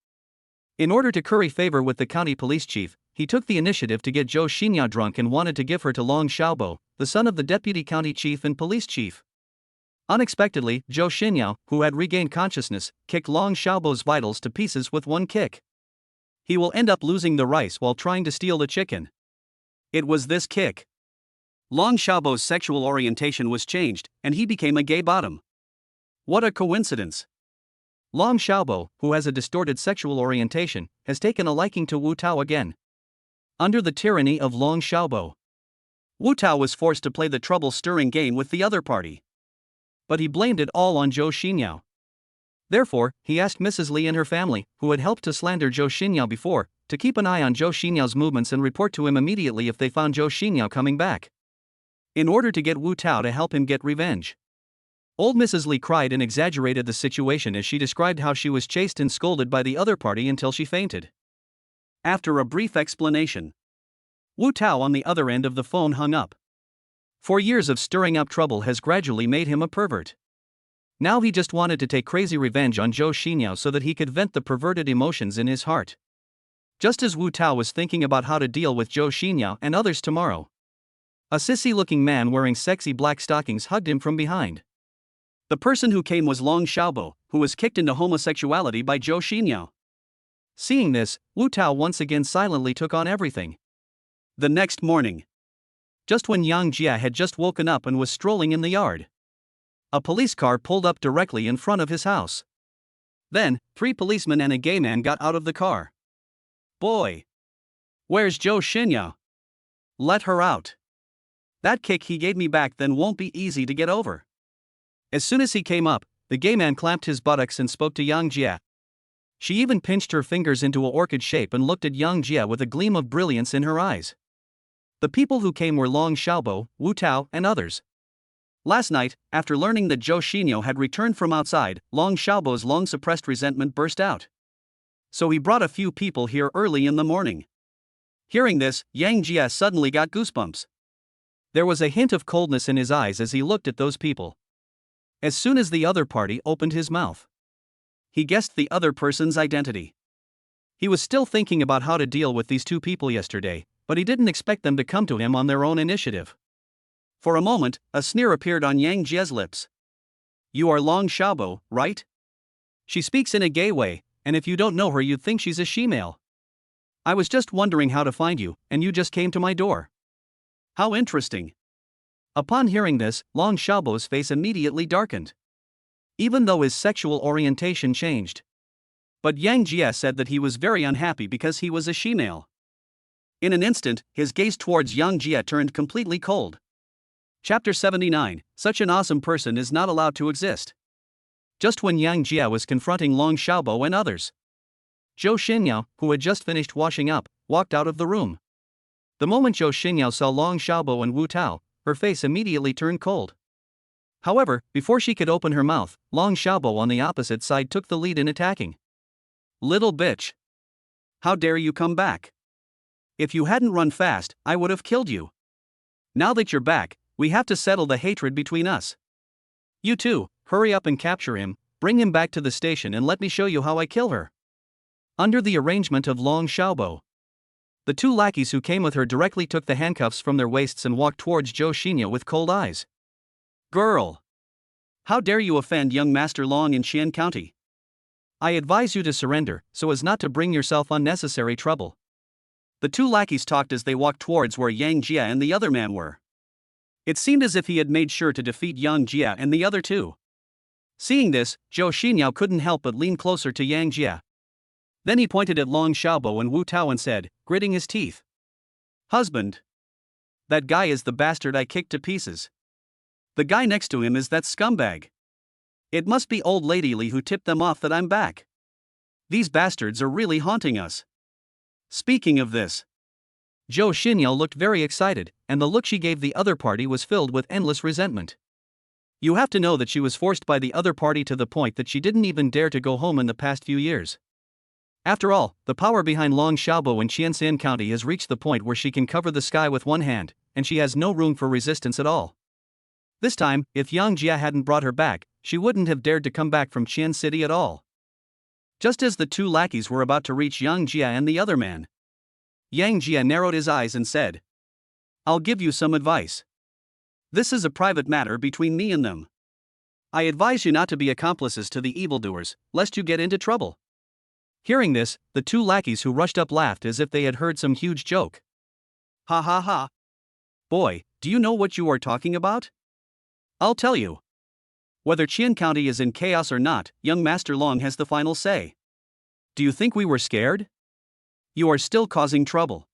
In order to curry favor with the county police chief, he took the initiative to get Joe Shinoa drunk and wanted to give her to Long Xiaobo, the son of the deputy county chief and police chief. Unexpectedly, Joe Shinoa, who had regained consciousness, kicked Long Xiaobo's vitals to pieces with one kick. He will end up losing the rice while trying to steal the chicken. It was this kick. Long Xiaobo's sexual orientation was changed, and he became a gay bottom. What a coincidence. Long Xiaobo, who has a distorted sexual orientation, has taken a liking to Wu Tao again. Under the tyranny of Long Xiaobo, Wu Tao was forced to play the trouble-stirring game with the other party. But he blamed it all on Joe Shinoa. Therefore, he asked Mrs. Li and her family, who had helped to slander Joe Shinoa before, to keep an eye on Joe Shinoa's movements and report to him immediately if they found Joe Shinoa coming back. In order to get Wu Tao to help him get revenge. Old Mrs. Li cried and exaggerated the situation as she described how she was chased and scolded by the other party until she fainted. After a brief explanation, Wu Tao on the other end of the phone hung up. 4 years of stirring up trouble has gradually made him a pervert. Now he just wanted to take crazy revenge on Joe Shinoa so that he could vent the perverted emotions in his heart. Just as Wu Tao was thinking about how to deal with Joe Shinoa and others tomorrow, a sissy-looking man wearing sexy black stockings hugged him from behind. The person who came was Long Xiaobo, who was kicked into homosexuality by Joe Shinoa. Seeing this, Wu Tao once again silently took on everything. The next morning, just when Yang Jia had just woken up and was strolling in the yard, a police car pulled up directly in front of his house. Then, 3 policemen and a gay man got out of the car. Boy! Where's Joe Shinoa? Let her out. That kick he gave me back then won't be easy to get over. As soon as he came up, the gay man clamped his buttocks and spoke to Yang Jia. She even pinched her fingers into a orchid shape and looked at Yang Jia with a gleam of brilliance in her eyes. The people who came were Long Xiaobo, Wu Tao, and others. Last night, after learning that Joe Shinoa had returned from outside, Long Xiaobo's long-suppressed resentment burst out. So he brought a few people here early in the morning. Hearing this, Yang Jia suddenly got goosebumps. There was a hint of coldness in his eyes as he looked at those people. As soon as the other party opened his mouth, he guessed the other person's identity. He was still thinking about how to deal with these 2 people yesterday, but he didn't expect them to come to him on their own initiative. For a moment, a sneer appeared on Yang Jia's lips. You are Long Xiaobo, right? She speaks in a gay way, and if you don't know her you'd think she's a she-male. I was just wondering how to find you, and you just came to my door. How interesting. Upon hearing this, Long Xiaobo's face immediately darkened, even though his sexual orientation changed. But Yang Jia said that he was very unhappy because he was a she-male. In an instant, his gaze towards Yang Jia turned completely cold. Chapter 79, Such an awesome person is not allowed to exist. Just when Yang Jia was confronting Long Xiaobo and others, Joe Shinoa, who had just finished washing up, walked out of the room. The moment Joe Shinoa saw Long Xiaobo and Wu Tao, her face immediately turned cold. However, before she could open her mouth, Long Xiaobo on the opposite side took the lead in attacking. Little bitch! How dare you come back? If you hadn't run fast, I would have killed you. Now that you're back, we have to settle the hatred between us. You two, hurry up and capture him, bring him back to the station and let me show you how I kill her. Under the arrangement of Long Xiaobo, the 2 lackeys who came with her directly took the handcuffs from their waists and walked towards Joe Shinoa with cold eyes. Girl! How dare you offend young Master Long in Xian County? I advise you to surrender, so as not to bring yourself unnecessary trouble. The 2 lackeys talked as they walked towards where Yang Jia and the other man were. It seemed as if he had made sure to defeat Yang Jia and the other 2. Seeing this, Joe Shinoa couldn't help but lean closer to Yang Jia. Then he pointed at Long Xiaobo and Wu Tao and said, gritting his teeth. Husband. That guy is the bastard I kicked to pieces. The guy next to him is that scumbag. It must be old Lady Li who tipped them off that I'm back. These bastards are really haunting us. Speaking of this, Joe Shinoa looked very excited, and the look she gave the other party was filled with endless resentment. You have to know that she was forced by the other party to the point that she didn't even dare to go home in the past few years. After all, the power behind Long Xiaobo in Qianxin County has reached the point where she can cover the sky with one hand, and she has no room for resistance at all. This time, if Yang Jia hadn't brought her back, she wouldn't have dared to come back from Qian City at all. Just as the 2 lackeys were about to reach Yang Jia and the other man, Yang Jia narrowed his eyes and said, I'll give you some advice. This is a private matter between me and them. I advise you not to be accomplices to the evildoers, lest you get into trouble. Hearing this, the 2 lackeys who rushed up laughed as if they had heard some huge joke. Ha ha ha. Boy, do you know what you are talking about? I'll tell you. Whether Qian County is in chaos or not, young Master Long has the final say. Do you think we were scared? You are still causing trouble.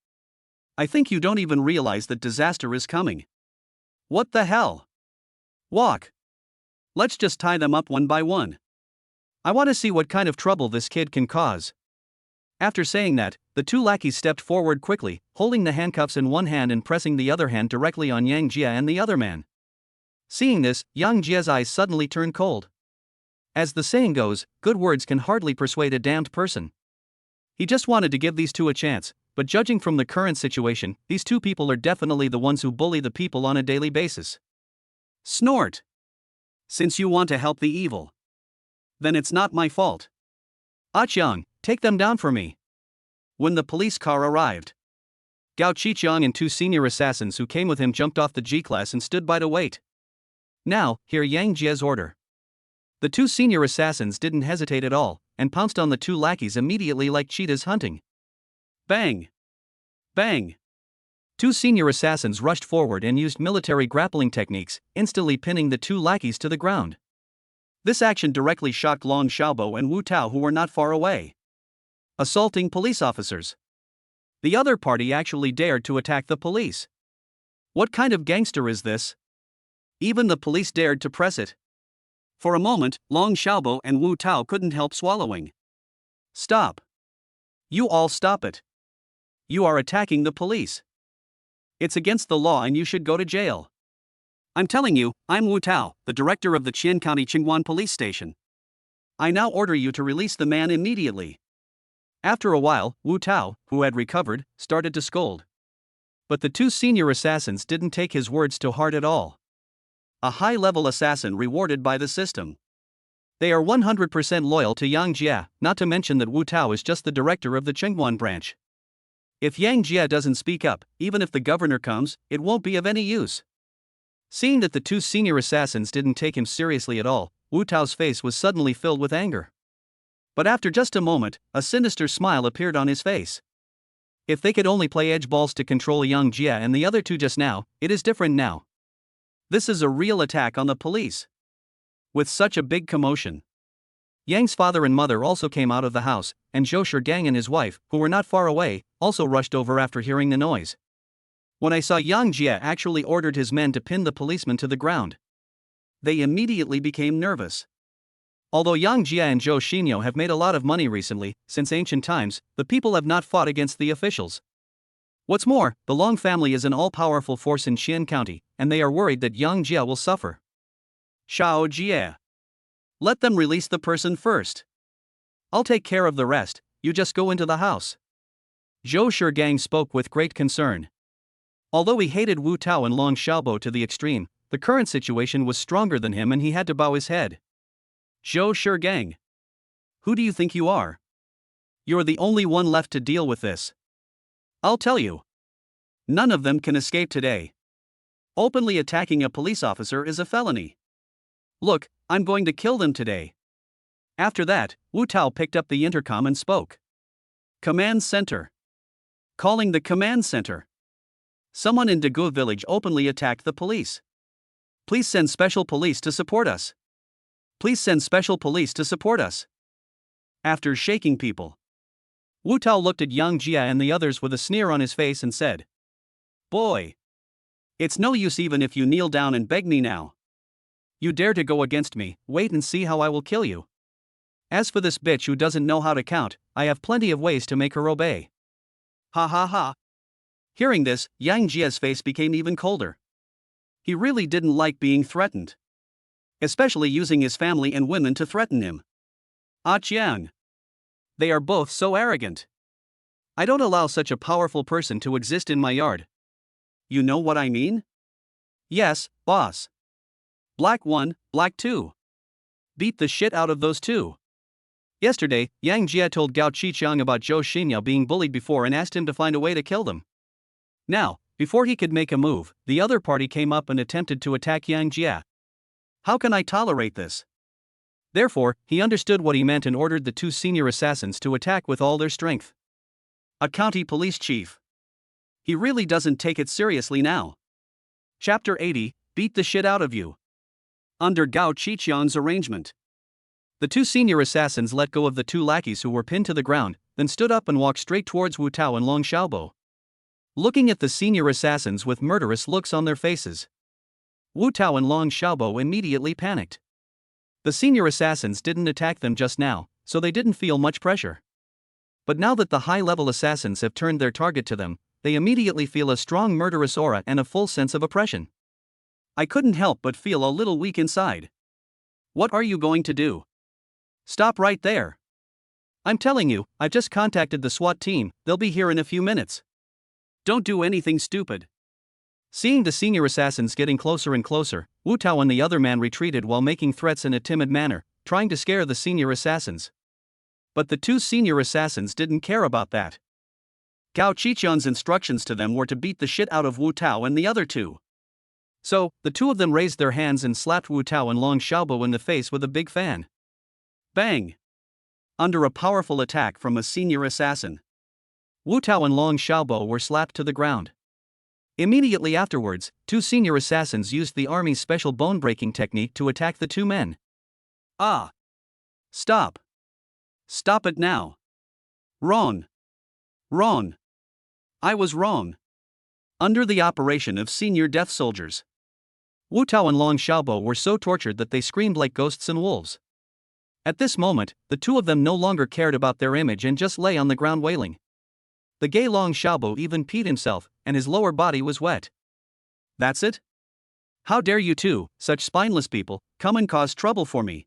I think you don't even realize that disaster is coming. What the hell? Walk. Let's just tie them up one by one. I want to see what kind of trouble this kid can cause. After saying that, the 2 lackeys stepped forward quickly, holding the handcuffs in one hand and pressing the other hand directly on Yang Jia and the other man. Seeing this, Yang Jia's eyes suddenly turned cold. As the saying goes, good words can hardly persuade a damned person. He just wanted to give these 2 a chance, but judging from the current situation, these 2 people are definitely the ones who bully the people on a daily basis. Snort. Since you want to help the evil, then it's not my fault. Ah-Chiang, take them down for me. When the police car arrived, Gao Qiqiang and 2 senior assassins who came with him jumped off the G-Class and stood by to wait. Now, hear Yang Jia's order. The 2 senior assassins didn't hesitate at all, and pounced on the two lackeys immediately like cheetahs hunting. Bang! Bang! Two senior assassins rushed forward and used military grappling techniques, instantly pinning the two lackeys to the ground. This action directly shocked Long Xiaobo and Wu Tao, who were not far away. Assaulting police officers. The other party actually dared to attack the police. What kind of gangster is this? Even the police dared to press it. For a moment, Long Xiaobo and Wu Tao couldn't help swallowing. Stop. You all stop it. You are attacking the police. It's against the law and you should go to jail. I'm telling you, I'm Wu Tao, the director of the Qian County Qingguan Police Station. I now order you to release the man immediately. After a while, Wu Tao, who had recovered, started to scold. But the two senior assassins didn't take his words to heart at all. A high-level assassin rewarded by the system. They are 100% loyal to Yang Jia, not to mention that Wu Tao is just the director of the Qingguan branch. If Yang Jia doesn't speak up, even if the governor comes, it won't be of any use. Seeing that the two senior assassins didn't take him seriously at all, Wu Tao's face was suddenly filled with anger. But after just a moment, a sinister smile appeared on his face. If they could only play edge balls to control Yang Jia and the other two just now, it is different now. This is a real attack on the police. With such a big commotion. Yang's father and mother also came out of the house, and Joe Shinoa and his wife, who were not far away, also rushed over after hearing the noise. When I saw Yang Jia actually ordered his men to pin the policeman to the ground, they immediately became nervous. Although Yang Jia and Joe Shinoa have made a lot of money recently, since ancient times, the people have not fought against the officials. What's more, the Long family is an all-powerful force in Qian County, and they are worried that Yang Jia will suffer. Xiao Jia. Let them release the person first. I'll take care of the rest, you just go into the house. Joe Shinoa spoke with great concern. Although he hated Wu Tao and Long Xiaobo to the extreme, the current situation was stronger than him and he had to bow his head. Joe Shinoa. Who do you think you are? You're the only one left to deal with this. I'll tell you. None of them can escape today. Openly attacking a police officer is a felony. Look, I'm going to kill them today. After that, Wu Tao picked up the intercom and spoke. Command Center. Calling the command center. Someone in Dagu village openly attacked the police. Please send special police to support us. Please send special police to support us. After shaking people, Wu Tao looked at Yang Jia and the others with a sneer on his face and said, Boy! It's no use even if you kneel down and beg me now. You dare to go against me, wait and see how I will kill you. As for this bitch who doesn't know how to count, I have plenty of ways to make her obey. Ha ha ha. Hearing this, Yang Jia's face became even colder. He really didn't like being threatened. Especially using his family and women to threaten him. Ah Jiang. They are both so arrogant. I don't allow such a powerful person to exist in my yard. You know what I mean? Yes, boss. Black 1, Black 2. Beat the shit out of those two. Yesterday, Yang Jia told Gao Qiqiang about Joe Shinoa being bullied before and asked him to find a way to kill them. Now, before he could make a move, the other party came up and attempted to attack Yang Jia. How can I tolerate this? Therefore, he understood what he meant and ordered the two senior assassins to attack with all their strength. A county police chief. He really doesn't take it seriously now. Chapter 80, Beat the shit out of you. Under Gao Qiqiang's arrangement, the two senior assassins let go of the two lackeys who were pinned to the ground, then stood up and walked straight towards Wu Tao and Long Xiaobo. Looking at the senior assassins with murderous looks on their faces, Wu Tao and Long Xiaobo immediately panicked. The senior assassins didn't attack them just now, so they didn't feel much pressure. But now that the high-level assassins have turned their target to them, they immediately feel a strong murderous aura and a full sense of oppression. I couldn't help but feel a little weak inside. What are you going to do? Stop right there. I'm telling you, I've just contacted the SWAT team, they'll be here in a few minutes. Don't do anything stupid. Seeing the senior assassins getting closer and closer, Wu Tao and the other man retreated while making threats in a timid manner, trying to scare the senior assassins. But the two senior assassins didn't care about that. Gao Qiqiang's instructions to them were to beat the shit out of Wu Tao and the other two. So, the two of them raised their hands and slapped Wu Tao and Long Xiaobo in the face with a big fan. Bang! under a powerful attack from a senior assassin. Wu Tao and Long Xiaobo were slapped to the ground. Immediately afterwards, two senior assassins used the army's special bone-breaking technique to attack the two men. Ah! Stop! Stop it now! Wrong! Wrong! I was wrong! Under the operation of senior death soldiers, Wu Tao and Long Xiaobo were so tortured that they screamed like ghosts and wolves. At this moment, the two of them no longer cared about their image and just lay on the ground wailing. The gay Long Xiaobo even peed himself, and his lower body was wet. That's it? How dare you two, such spineless people, come and cause trouble for me?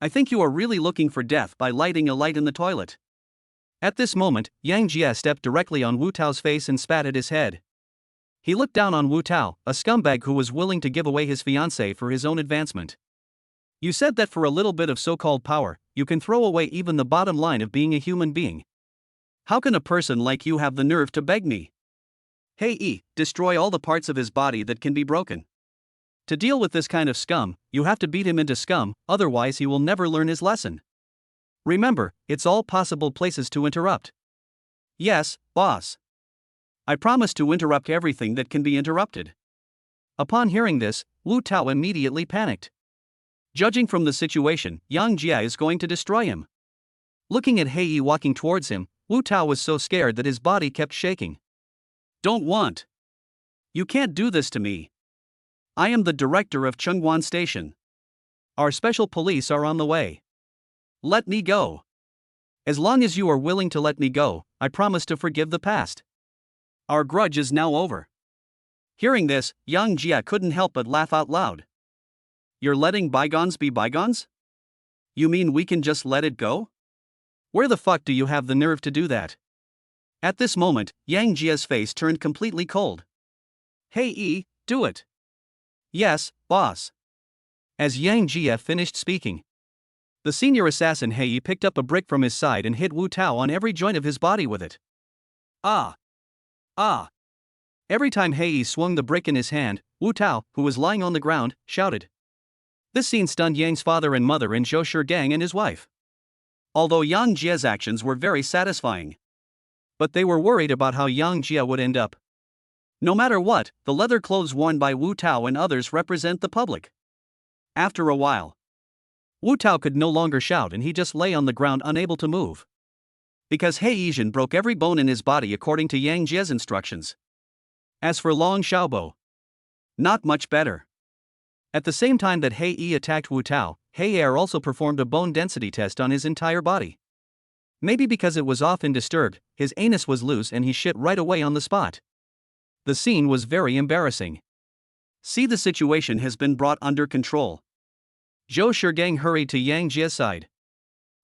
I think you are really looking for death by lighting a light in the toilet. At this moment, Yang Jie stepped directly on Wu Tao's face and spat at his head. He looked down on Wu Tao, a scumbag who was willing to give away his fiancée for his own advancement. You said that for a little bit of so-called power, you can throw away even the bottom line of being a human being. How can a person like you have the nerve to beg me? Hey, destroy all the parts of his body that can be broken. To deal with this kind of scum, you have to beat him into scum, otherwise he will never learn his lesson. Remember, it's all possible places to interrupt. Yes, boss. I promise to interrupt everything that can be interrupted. Upon hearing this, Wu Tao immediately panicked. Judging from the situation, Yang Jie is going to destroy him. Looking at Hei walking towards him, Wu Tao was so scared that his body kept shaking. Don't want. You can't do this to me. I am the director of Chengguan Station. Our special police are on the way. Let me go. As long as you are willing to let me go, I promise to forgive the past. Our grudge is now over. Hearing this, Yang Jie couldn't help but laugh out loud. You're letting bygones be bygones? You mean we can just let it go? Where the fuck do you have the nerve to do that? At this moment, Yang Jie's face turned completely cold. Hey, do it. Yes, boss. As Yang Jie finished speaking, the senior assassin Hei picked up a brick from his side and hit Wu Tao on every joint of his body with it. Ah! Ah! Every time Hei swung the brick in his hand, Wu Tao, who was lying on the ground, shouted. This scene stunned Yang's father and mother and Zhou Shigang and his wife. Although Yang Jie's actions were very satisfying, but they were worried about how Yang Jie would end up. No matter what, the leather clothes worn by Wu Tao and others represent the public. After a while, Wu Tao could no longer shout and he just lay on the ground unable to move. Because Hei Yizhen broke every bone in his body according to Yang Jie's instructions. As for Long Xiaobo, not much better. At the same time that Hei attacked Wu Tao, Hei Er also performed a bone density test on his entire body. Maybe because it was often disturbed, his anus was loose and he shit right away on the spot. The scene was very embarrassing. See, the situation has been brought under control. Zhou Shigang hurried to Yang Jie's side.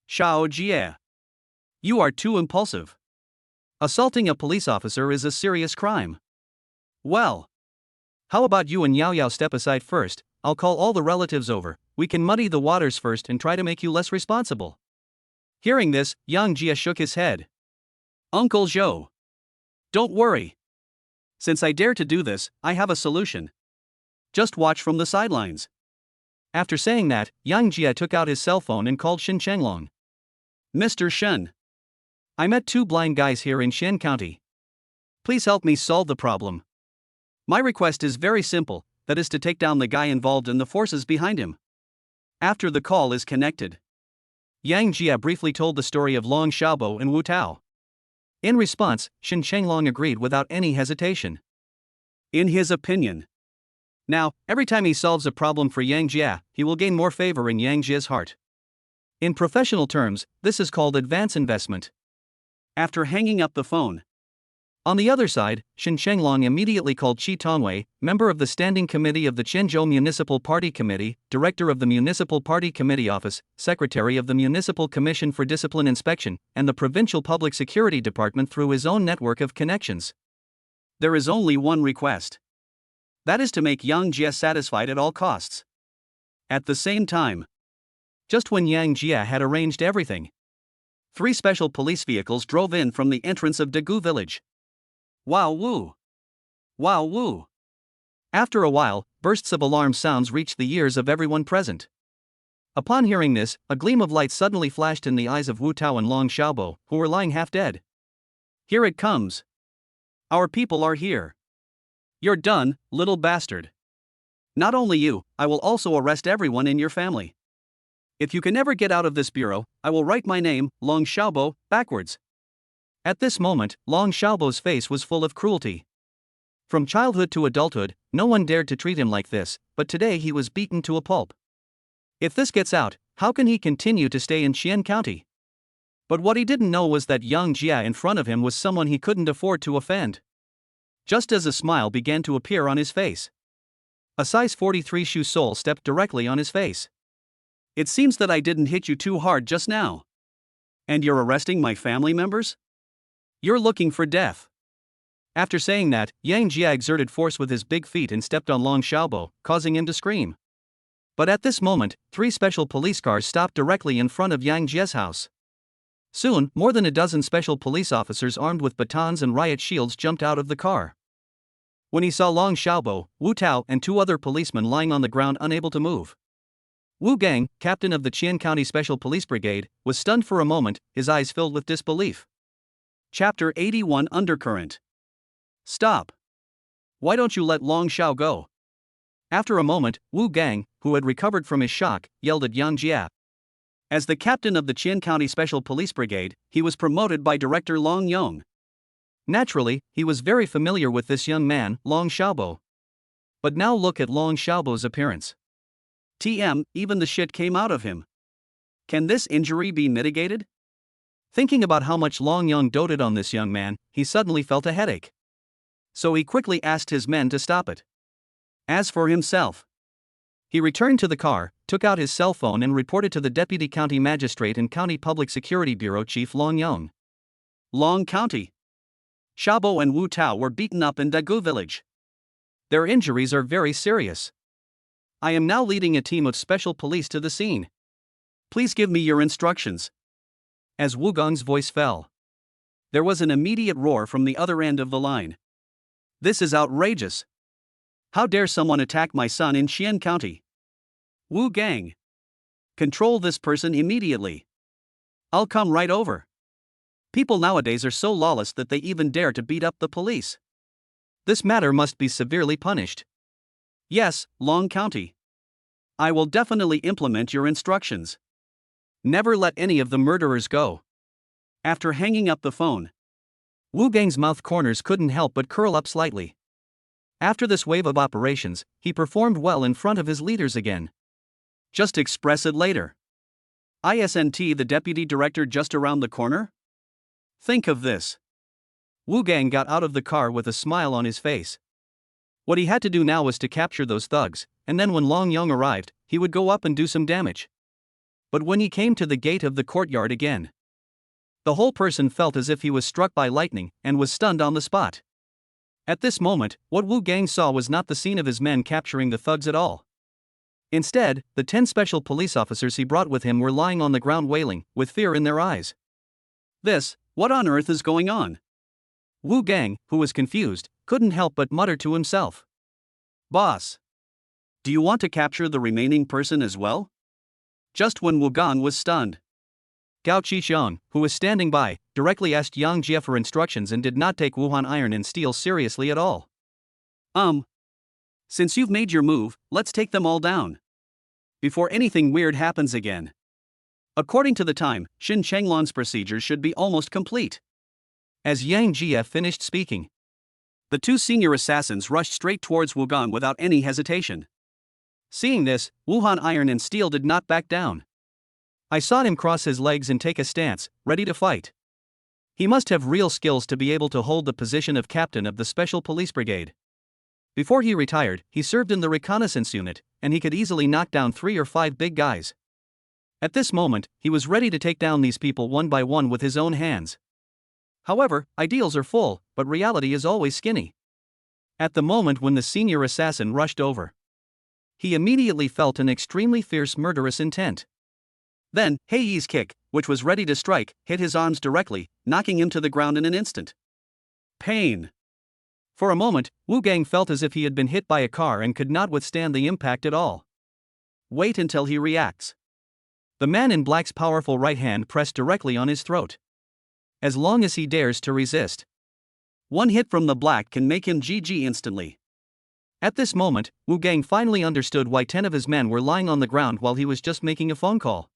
Xiao Jie. You are too impulsive. Assaulting a police officer is a serious crime. Well, how about you and Yao Yao step aside first? I'll call all the relatives over, we can muddy the waters first and try to make you less responsible. Hearing this, Yang Jie shook his head. Uncle Zhou. Don't worry. Since I dare to do this, I have a solution. Just watch from the sidelines. After saying that, Yang Jie took out his cell phone and called Shen Chenglong. Mr. Shen. I met two blind guys here in Xian County. Please help me solve the problem. My request is very simple, that is to take down the guy involved in the forces behind him. After the call is connected, Yang Jie briefly told the story of Long Xiaobo and Wu Tao. In response, Shen Chenglong agreed without any hesitation. In his opinion, now, every time he solves a problem for Yang Jie, he will gain more favor in Yang Jie's heart. In professional terms, this is called advance investment. After hanging up the phone, on the other side, Shen Chenglong immediately called Qi Tongwei, member of the Standing Committee of the Quanzhou Municipal Party Committee, Director of the Municipal Party Committee Office, Secretary of the Municipal Commission for Discipline Inspection, and the Provincial Public Security Department through his own network of connections. There is only one request. That is to make Yang Jie satisfied at all costs. At the same time, just when Yang Jie had arranged everything, 3 special police vehicles drove in from the entrance of Dagu village. Wow woo! Wow woo! After a while, bursts of alarm sounds reached the ears of everyone present. Upon hearing this, a gleam of light suddenly flashed in the eyes of Wu Tao and Long Xiaobo, who were lying half dead. Here it comes. Our people are here. You're done, little bastard. Not only you, I will also arrest everyone in your family. If you can never get out of this bureau, I will write my name, Long Xiaobo, backwards. At this moment, Long Xiaobo's face was full of cruelty. From childhood to adulthood, no one dared to treat him like this, but today he was beaten to a pulp. If this gets out, how can he continue to stay in Xian County? But what he didn't know was that Yang Jia in front of him was someone he couldn't afford to offend. Just as a smile began to appear on his face, a size 43 shoe sole stepped directly on his face. It seems that I didn't hit you too hard just now. And you're arresting my family members? You're looking for death. After saying that, Yang Jia exerted force with his big feet and stepped on Long Xiaobo, causing him to scream. But at this moment, 3 special police cars stopped directly in front of Yang Jia's house. Soon, more than a dozen special police officers armed with batons and riot shields jumped out of the car. When he saw Long Xiaobo, Wu Tao and 2 other policemen lying on the ground unable to move, Wu Gang, captain of the Qian County Special Police Brigade, was stunned for a moment, his eyes filled with disbelief. Chapter 81 Undercurrent. Stop. Why don't you let Long Xiao go? After a moment, Wu Gang, who had recovered from his shock, yelled at Yang Jia. As the captain of the Qian County Special Police Brigade, he was promoted by Director Long Yong. Naturally, he was very familiar with this young man, Long Xiaobo. But now look at Long Xiaobo's appearance. Even the shit came out of him. Can this injury be mitigated? Thinking about how much Long Yong doted on this young man, he suddenly felt a headache. So he quickly asked his men to stop it. As for himself, he returned to the car, took out his cell phone and reported to the Deputy County Magistrate and County Public Security Bureau Chief Long Yong. Long County. Xiaobo and Wu Tao were beaten up in Dagu village. Their injuries are very serious. I am now leading a team of special police to the scene. Please give me your instructions. As Wu Gong's voice fell, there was an immediate roar from the other end of the line. This is outrageous. How dare someone attack my son in Xian County? Wu Gang. Control this person immediately. I'll come right over. People nowadays are so lawless that they even dare to beat up the police. This matter must be severely punished. Yes, Long County. I will definitely implement your instructions. Never let any of the murderers go. After hanging up the phone, Wu Gang's mouth corners couldn't help but curl up slightly. After this wave of operations, he performed well in front of his leaders again. Just express it later. Isn't the deputy director just around the corner? Think of this. Wu Gang got out of the car with a smile on his face. What he had to do now was to capture those thugs, and then when Long Yong arrived, he would go up and do some damage. But when he came to the gate of the courtyard again, the whole person felt as if he was struck by lightning and was stunned on the spot. At this moment, what Wu Gang saw was not the scene of his men capturing the thugs at all. Instead, the 10 special police officers he brought with him were lying on the ground wailing, with fear in their eyes. What on earth is going on? Wu Gang, who was confused, couldn't help but mutter to himself. Boss. Do you want to capture the remaining person as well? Just when Wu Gang was stunned, Gao Qixiang, who was standing by, directly asked Yang Jia for instructions and did not take Wuhan Iron and Steel seriously at all. Since you've made your move, let's take them all down. Before anything weird happens again. According to the time, Xin Chenglan's procedure should be almost complete. As Yang Jia finished speaking, the 2 senior assassins rushed straight towards Wu Gang without any hesitation. Seeing this, Wuhan Iron and Steel did not back down. I saw him cross his legs and take a stance, ready to fight. He must have real skills to be able to hold the position of captain of the Special Police Brigade. Before he retired, he served in the reconnaissance unit, and he could easily knock down 3 or 5 big guys. At this moment, he was ready to take down these people one by one with his own hands. However, ideals are full, but reality is always skinny. At the moment when the senior assassin rushed over, he immediately felt an extremely fierce murderous intent. Then, Hei's kick, which was ready to strike, hit his arms directly, knocking him to the ground in an instant. Pain. For a moment, Wu Gang felt as if he had been hit by a car and could not withstand the impact at all. Wait until he reacts. The man in black's powerful right hand pressed directly on his throat. As long as he dares to resist, one hit from the black can make him GG instantly. At this moment, Wu Gang finally understood why 10 of his men were lying on the ground while he was just making a phone call.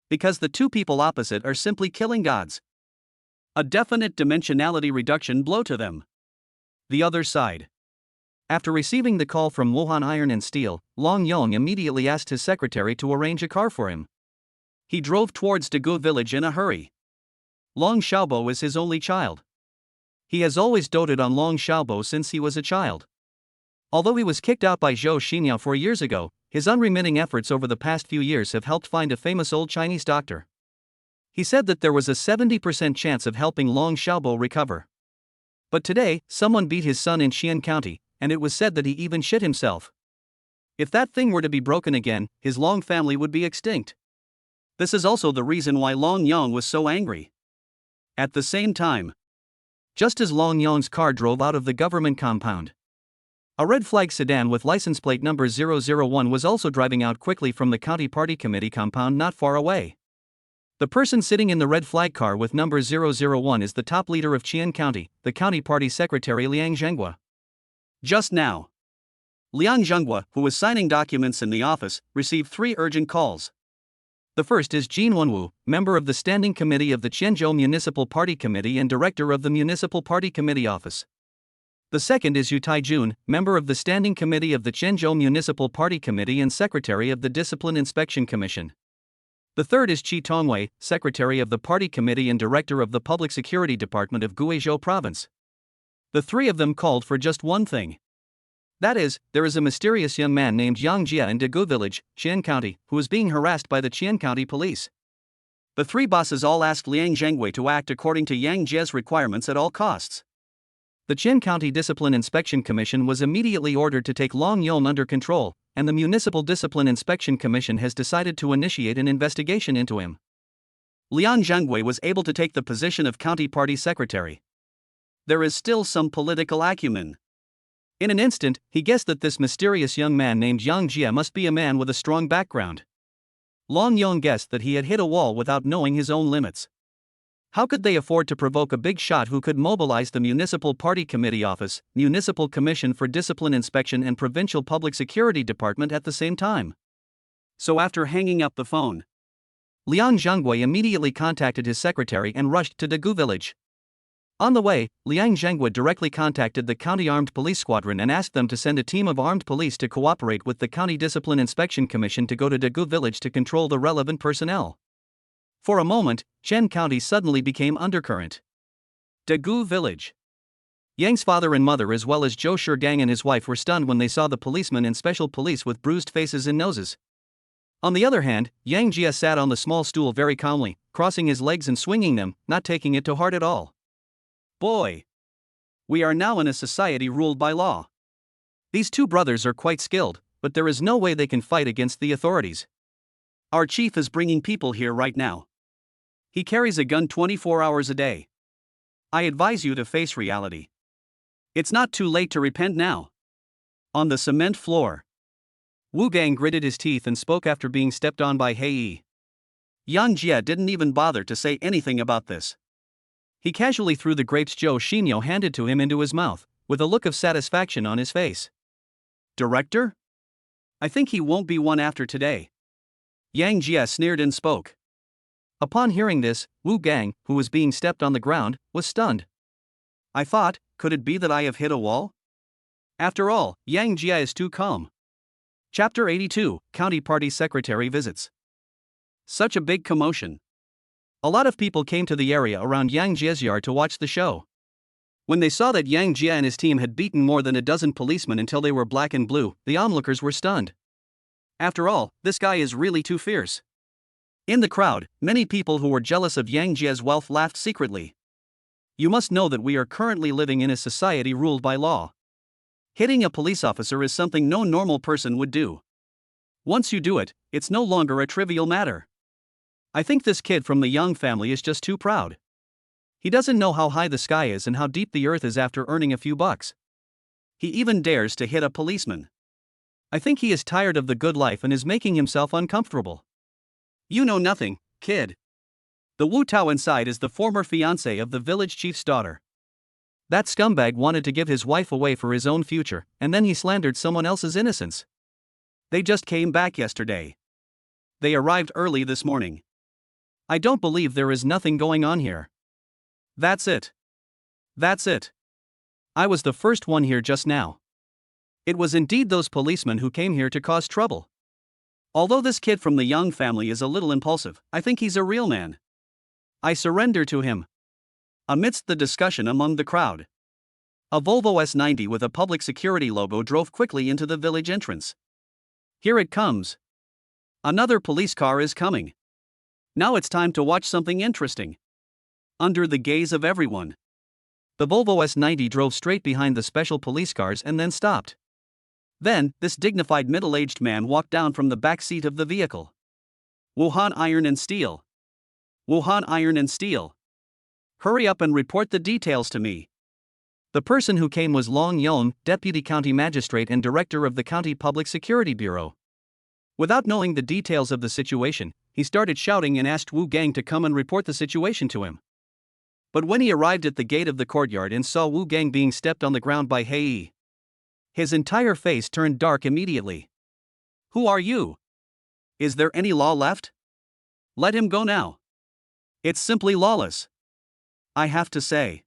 Because the two people opposite are simply killing gods. A definite dimensionality reduction blow to them. The other side. After receiving the call from Wuhan Iron and Steel, Long Yong immediately asked his secretary to arrange a car for him. He drove towards Dagu village in a hurry. Long Xiaobo is his only child. He has always doted on Long Xiaobo since he was a child. Although he was kicked out by Joe Shinoa 4 years ago, his unremitting efforts over the past few years have helped find a famous old Chinese doctor. He said that there was a 70% chance of helping Long Xiaobo recover. But today, someone beat his son in Xian County, and it was said that he even shit himself. If that thing were to be broken again, his Long family would be extinct. This is also the reason why Long Yong was so angry. At the same time, just as Long Yong's car drove out of the government compound, a red flag sedan with license plate number 001 was also driving out quickly from the county party committee compound not far away. The person sitting in the red flag car with number 001 is the top leader of Qian County, the county party secretary Liang Zhenghua. Just now, Liang Zhenghua, who was signing documents in the office, received 3 urgent calls. The first is Jin Wenwu, member of the Standing Committee of the Qianzhou Municipal Party Committee and director of the Municipal Party Committee Office. The second is Yu Taijun, member of the Standing Committee of the Zhenzhou Municipal Party Committee and secretary of the Discipline Inspection Commission. The third is Qi Tongwei, secretary of the Party Committee and director of the Public Security Department of Guizhou Province. The 3 of them called for just one thing. That is, there is a mysterious young man named Yang Jia in Dagu Village, Qian County, who is being harassed by the Qian County police. The 3 bosses all asked Liang Zhenghua to act according to Yang Jia's requirements at all costs. The Qian County Discipline Inspection Commission was immediately ordered to take Long Yong under control, and the Municipal Discipline Inspection Commission has decided to initiate an investigation into him. Liang Zhenghua was able to take the position of county party secretary. There is still some political acumen. In an instant, he guessed that this mysterious young man named Yang Jia must be a man with a strong background. Long Yong guessed that he had hit a wall without knowing his own limits. How could they afford to provoke a big shot who could mobilize the Municipal Party Committee Office, Municipal Commission for Discipline Inspection and Provincial Public Security Department at the same time? So after hanging up the phone, Liang Zhenghua immediately contacted his secretary and rushed to Dagu village. On the way, Liang Zhenghua directly contacted the County Armed Police Squadron and asked them to send a team of armed police to cooperate with the County Discipline Inspection Commission to go to Dagu village to control the relevant personnel. For a moment, Chen County suddenly became undercurrent. Dagu village. Yang's father and mother as well as Joe Shinoa and his wife were stunned when they saw the policemen and special police with bruised faces and noses. On the other hand, Yang Jia sat on the small stool very calmly, crossing his legs and swinging them, not taking it to heart at all. Boy! We are now in a society ruled by law. These 2 brothers are quite skilled, but there is no way they can fight against the authorities. Our chief is bringing people here right now. He carries a gun 24 hours a day. I advise you to face reality. It's not too late to repent now. On the cement floor, Wu Gang gritted his teeth and spoke after being stepped on by Hei Yi. Yang Jia didn't even bother to say anything about this. He casually threw the grapes Joe Shinoa handed to him into his mouth, with a look of satisfaction on his face. Director? I think he won't be one after today. Yang Jia sneered and spoke. Upon hearing this, Wu Gang, who was being stepped on the ground, was stunned. I thought, could it be that I have hit a wall? After all, Yang Jia is too calm. Chapter 82, County Party Secretary Visits. Such a big commotion. A lot of people came to the area around Yang Jia's yard to watch the show. When they saw that Yang Jia and his team had beaten more than a dozen policemen until they were black and blue, the onlookers were stunned. After all, this guy is really too fierce. In the crowd, many people who were jealous of Yang Jia's wealth laughed secretly. You must know that we are currently living in a society ruled by law. Hitting a police officer is something no normal person would do. Once you do it, it's no longer a trivial matter. I think this kid from the Yang family is just too proud. He doesn't know how high the sky is and how deep the earth is after earning a few bucks. He even dares to hit a policeman. I think he is tired of the good life and is making himself uncomfortable. You know nothing, kid. The Wu Tao inside is the former fiancé of the village chief's daughter. That scumbag wanted to give his wife away for his own future, and then he slandered someone else's innocence. They just came back yesterday. They arrived early this morning. I don't believe there is nothing going on here. That's it. That's it. I was the first one here just now. It was indeed those policemen who came here to cause trouble. Although this kid from the Yang family is a little impulsive, I think he's a real man. I surrender to him. Amidst the discussion among the crowd, a Volvo S90 with a public security logo drove quickly into the village entrance. Here it comes. Another police car is coming. Now it's time to watch something interesting. Under the gaze of everyone, the Volvo S90 drove straight behind the special police cars and then stopped. Then, this dignified middle-aged man walked down from the back seat of the vehicle. Wuhan Iron and Steel. Wuhan Iron and Steel. Hurry up and report the details to me. The person who came was Long Yong, Deputy County Magistrate and Director of the County Public Security Bureau. Without knowing the details of the situation, he started shouting and asked Wu Gang to come and report the situation to him. But when he arrived at the gate of the courtyard and saw Wu Gang being stepped on the ground by Hei, his entire face turned dark immediately. Who are you? Is there any law left? Let him go now. It's simply lawless. I have to say.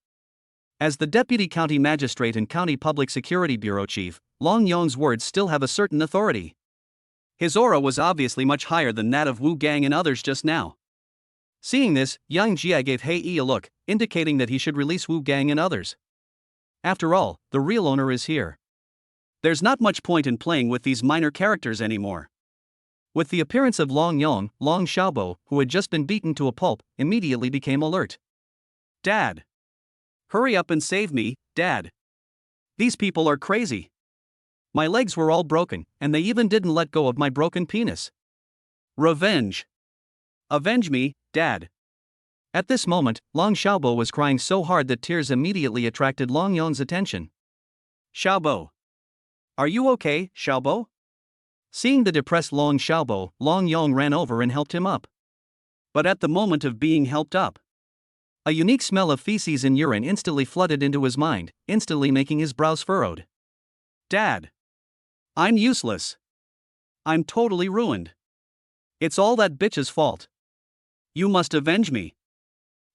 As the Deputy County Magistrate and County Public Security Bureau Chief, Long Yong's words still have a certain authority. His aura was obviously much higher than that of Wu Gang and others just now. Seeing this, Yang Jia gave Hei a look, indicating that he should release Wu Gang and others. After all, the real owner is here. There's not much point in playing with these minor characters anymore. With the appearance of Long Yong, Long Xiaobo, who had just been beaten to a pulp, immediately became alert. Dad! Hurry up and save me, Dad! These people are crazy. My legs were all broken, and they even didn't let go of my broken penis. Revenge! Avenge me, Dad! At this moment, Long Xiaobo was crying so hard that tears immediately attracted Long Yong's attention. Xiaobo! Are you okay, Xiaobo? Seeing the depressed Long Xiaobo, Long Yong ran over and helped him up. But at the moment of being helped up, a unique smell of feces and urine instantly flooded into his mind, instantly making his brows furrowed. Dad! I'm useless. I'm totally ruined. It's all that bitch's fault. You must avenge me.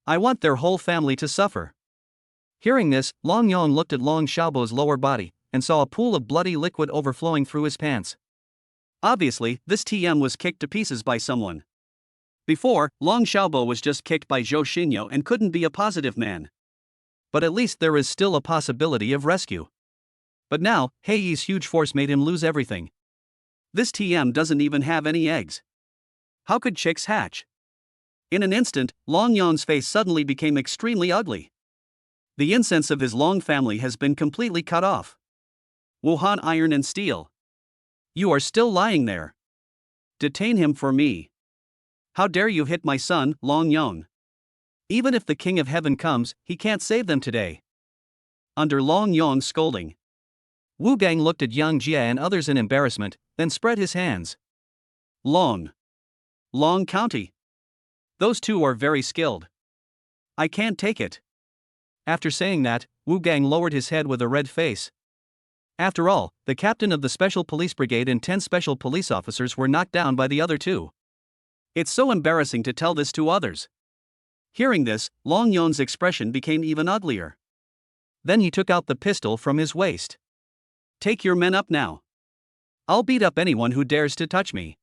I want their whole family to suffer. Hearing this, Long Yong looked at Long Xiaobo's lower body, and saw a pool of bloody liquid overflowing through his pants. Obviously, this TM was kicked to pieces by someone. Before, Long Xiaobo was just kicked by Joe Shinoa and couldn't be a positive man. But at least there is still a possibility of rescue. But now, Hei's huge force made him lose everything. This TM doesn't even have any eggs. How could chicks hatch? In an instant, Long Yong's face suddenly became extremely ugly. The incense of his Long family has been completely cut off. Wuhan Iron and Steel. You are still lying there. Detain him for me. How dare you hit my son, Long Yong? Even if the King of Heaven comes, he can't save them today. Under Long Yong's scolding, Wu Gang looked at Yang Jia and others in embarrassment, then spread his hands. Long County. Those two are very skilled. I can't take it. After saying that, Wu Gang lowered his head with a red face. After all, the captain of the Special Police Brigade and 10 special police officers were knocked down by the other two. It's so embarrassing to tell this to others. Hearing this, Long Yong's expression became even uglier. Then he took out the pistol from his waist. Take your men up now. I'll beat up anyone who dares to touch me.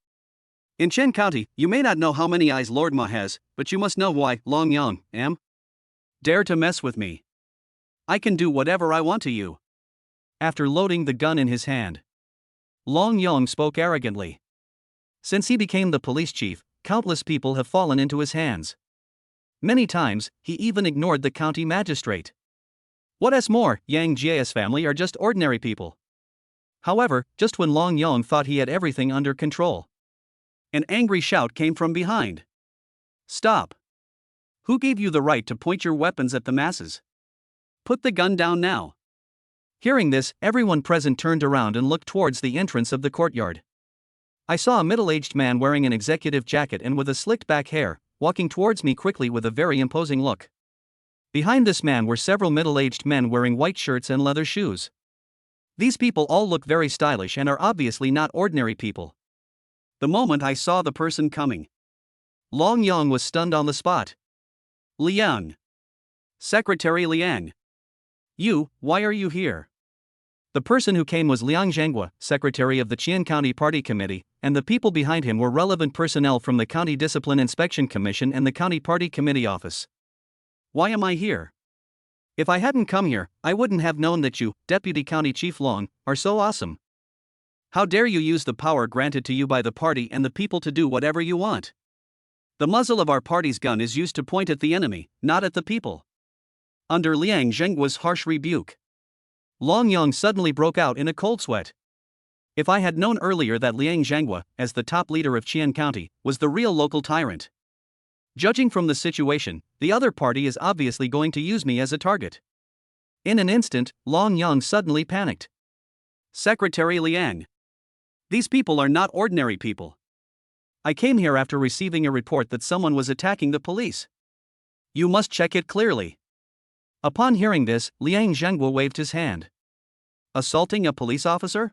In Chen County, you may not know how many eyes Lord Ma has, but you must know why Long Yong am. Dare to mess with me. I can do whatever I want to you. After loading the gun in his hand, Long Yong spoke arrogantly. Since he became the police chief, countless people have fallen into his hands. Many times, he even ignored the county magistrate. What's more, Yang Jia's family are just ordinary people. However, just when Long Yong thought he had everything under control, an angry shout came from behind. Stop! Who gave you the right to point your weapons at the masses? Put the gun down now. Hearing this, everyone present turned around and looked towards the entrance of the courtyard. I saw a middle-aged man wearing an executive jacket and with a slicked back hair, walking towards me quickly with a very imposing look. Behind this man were several middle-aged men wearing white shirts and leather shoes. These people all look very stylish and are obviously not ordinary people. The moment I saw the person coming, Long Yang was stunned on the spot. Liang. Secretary Liang. Why are you here? The person who came was Liang Zhenghua, secretary of the Qian County Party Committee, and the people behind him were relevant personnel from the County Discipline Inspection Commission and the County Party Committee office. Why am I here? If I hadn't come here, I wouldn't have known that you, Deputy County Chief Long, are so awesome. How dare you use the power granted to you by the party and the people to do whatever you want? The muzzle of our party's gun is used to point at the enemy, not at the people. Under Liang Zhenghua's harsh rebuke, Long Yang suddenly broke out in a cold sweat. If I had known earlier that Liang Zhenghua, as the top leader of Qian County, was the real local tyrant. Judging from the situation, the other party is obviously going to use me as a target. In an instant, Long Yang suddenly panicked. Secretary Liang. These people are not ordinary people. I came here after receiving a report that someone was attacking the police. You must check it clearly. Upon hearing this, Liang Zhenghua waved his hand. Assaulting a police officer?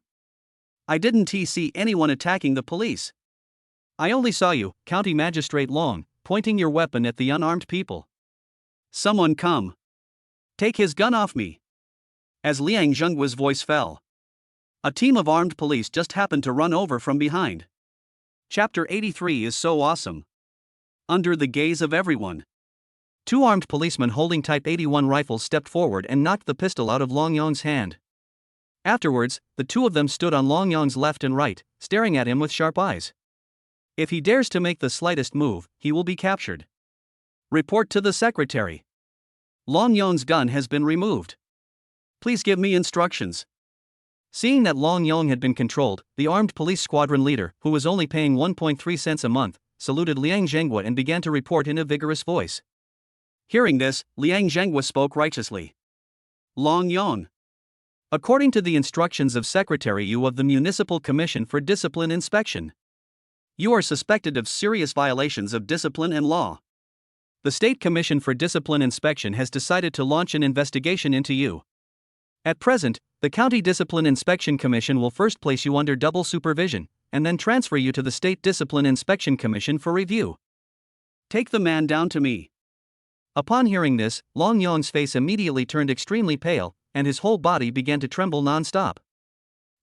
I didn't see anyone attacking the police. I only saw you, County Magistrate Long, pointing your weapon at the unarmed people. Someone come. Take his gun off me. As Liang Zhenghua's voice fell, a team of armed police just happened to run over from behind. Chapter 83 is so awesome. Under the gaze of everyone, two armed policemen holding Type 81 rifles stepped forward and knocked the pistol out of Long Yang's hand. Afterwards, the two of them stood on Long Yang's left and right, staring at him with sharp eyes. If he dares to make the slightest move, he will be captured. Report to the secretary. Long Yang's gun has been removed. Please give me instructions. Seeing that Long Yang had been controlled, the armed police squadron leader, who was only paying 1.3 cents a month, saluted Liang Zhenghua and began to report in a vigorous voice. Hearing this, Liang Zhenghua spoke righteously. Long Yang. According to the instructions of Secretary Yu of the Municipal Commission for Discipline Inspection, you are suspected of serious violations of discipline and law. The State Commission for Discipline Inspection has decided to launch an investigation into you. At present, the County Discipline Inspection Commission will first place you under double supervision, and then transfer you to the State Discipline Inspection Commission for review. Take the man down to me. Upon hearing this, Long Yang's face immediately turned extremely pale, and his whole body began to tremble non-stop.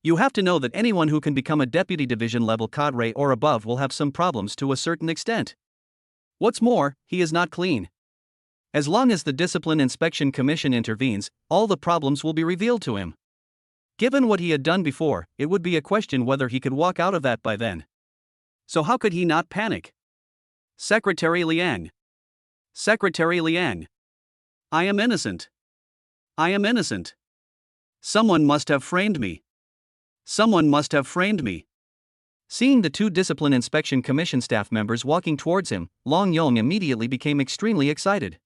You have to know that anyone who can become a deputy division level cadre or above will have some problems to a certain extent. What's more, he is not clean. As long as the Discipline Inspection Commission intervenes, all the problems will be revealed to him. Given what he had done before, it would be a question whether he could walk out of that by then. So how could he not panic? Secretary Liang. Secretary Liang. I am innocent. I am innocent. Someone must have framed me. Someone must have framed me. Seeing the two Discipline Inspection Commission staff members walking towards him, Long Yang immediately became extremely excited.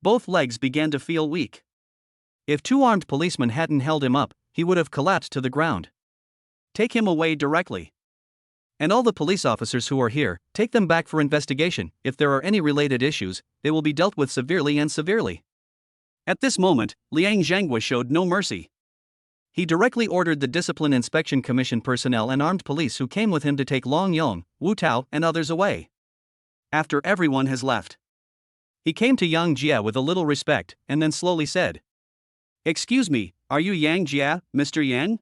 Both legs began to feel weak. If two armed policemen hadn't held him up, he would have collapsed to the ground. Take him away directly. And all the police officers who are here, take them back for investigation. If there are any related issues, they will be dealt with severely and severely. At this moment, Liang Zhenghua showed no mercy. He directly ordered the Discipline Inspection Commission personnel and armed police who came with him to take Long Yang, Wu Tao, and others away. After everyone has left, he came to Yang Jia with a little respect, and then slowly said, "Excuse me, are you Yang Jia, Mr. Yang?"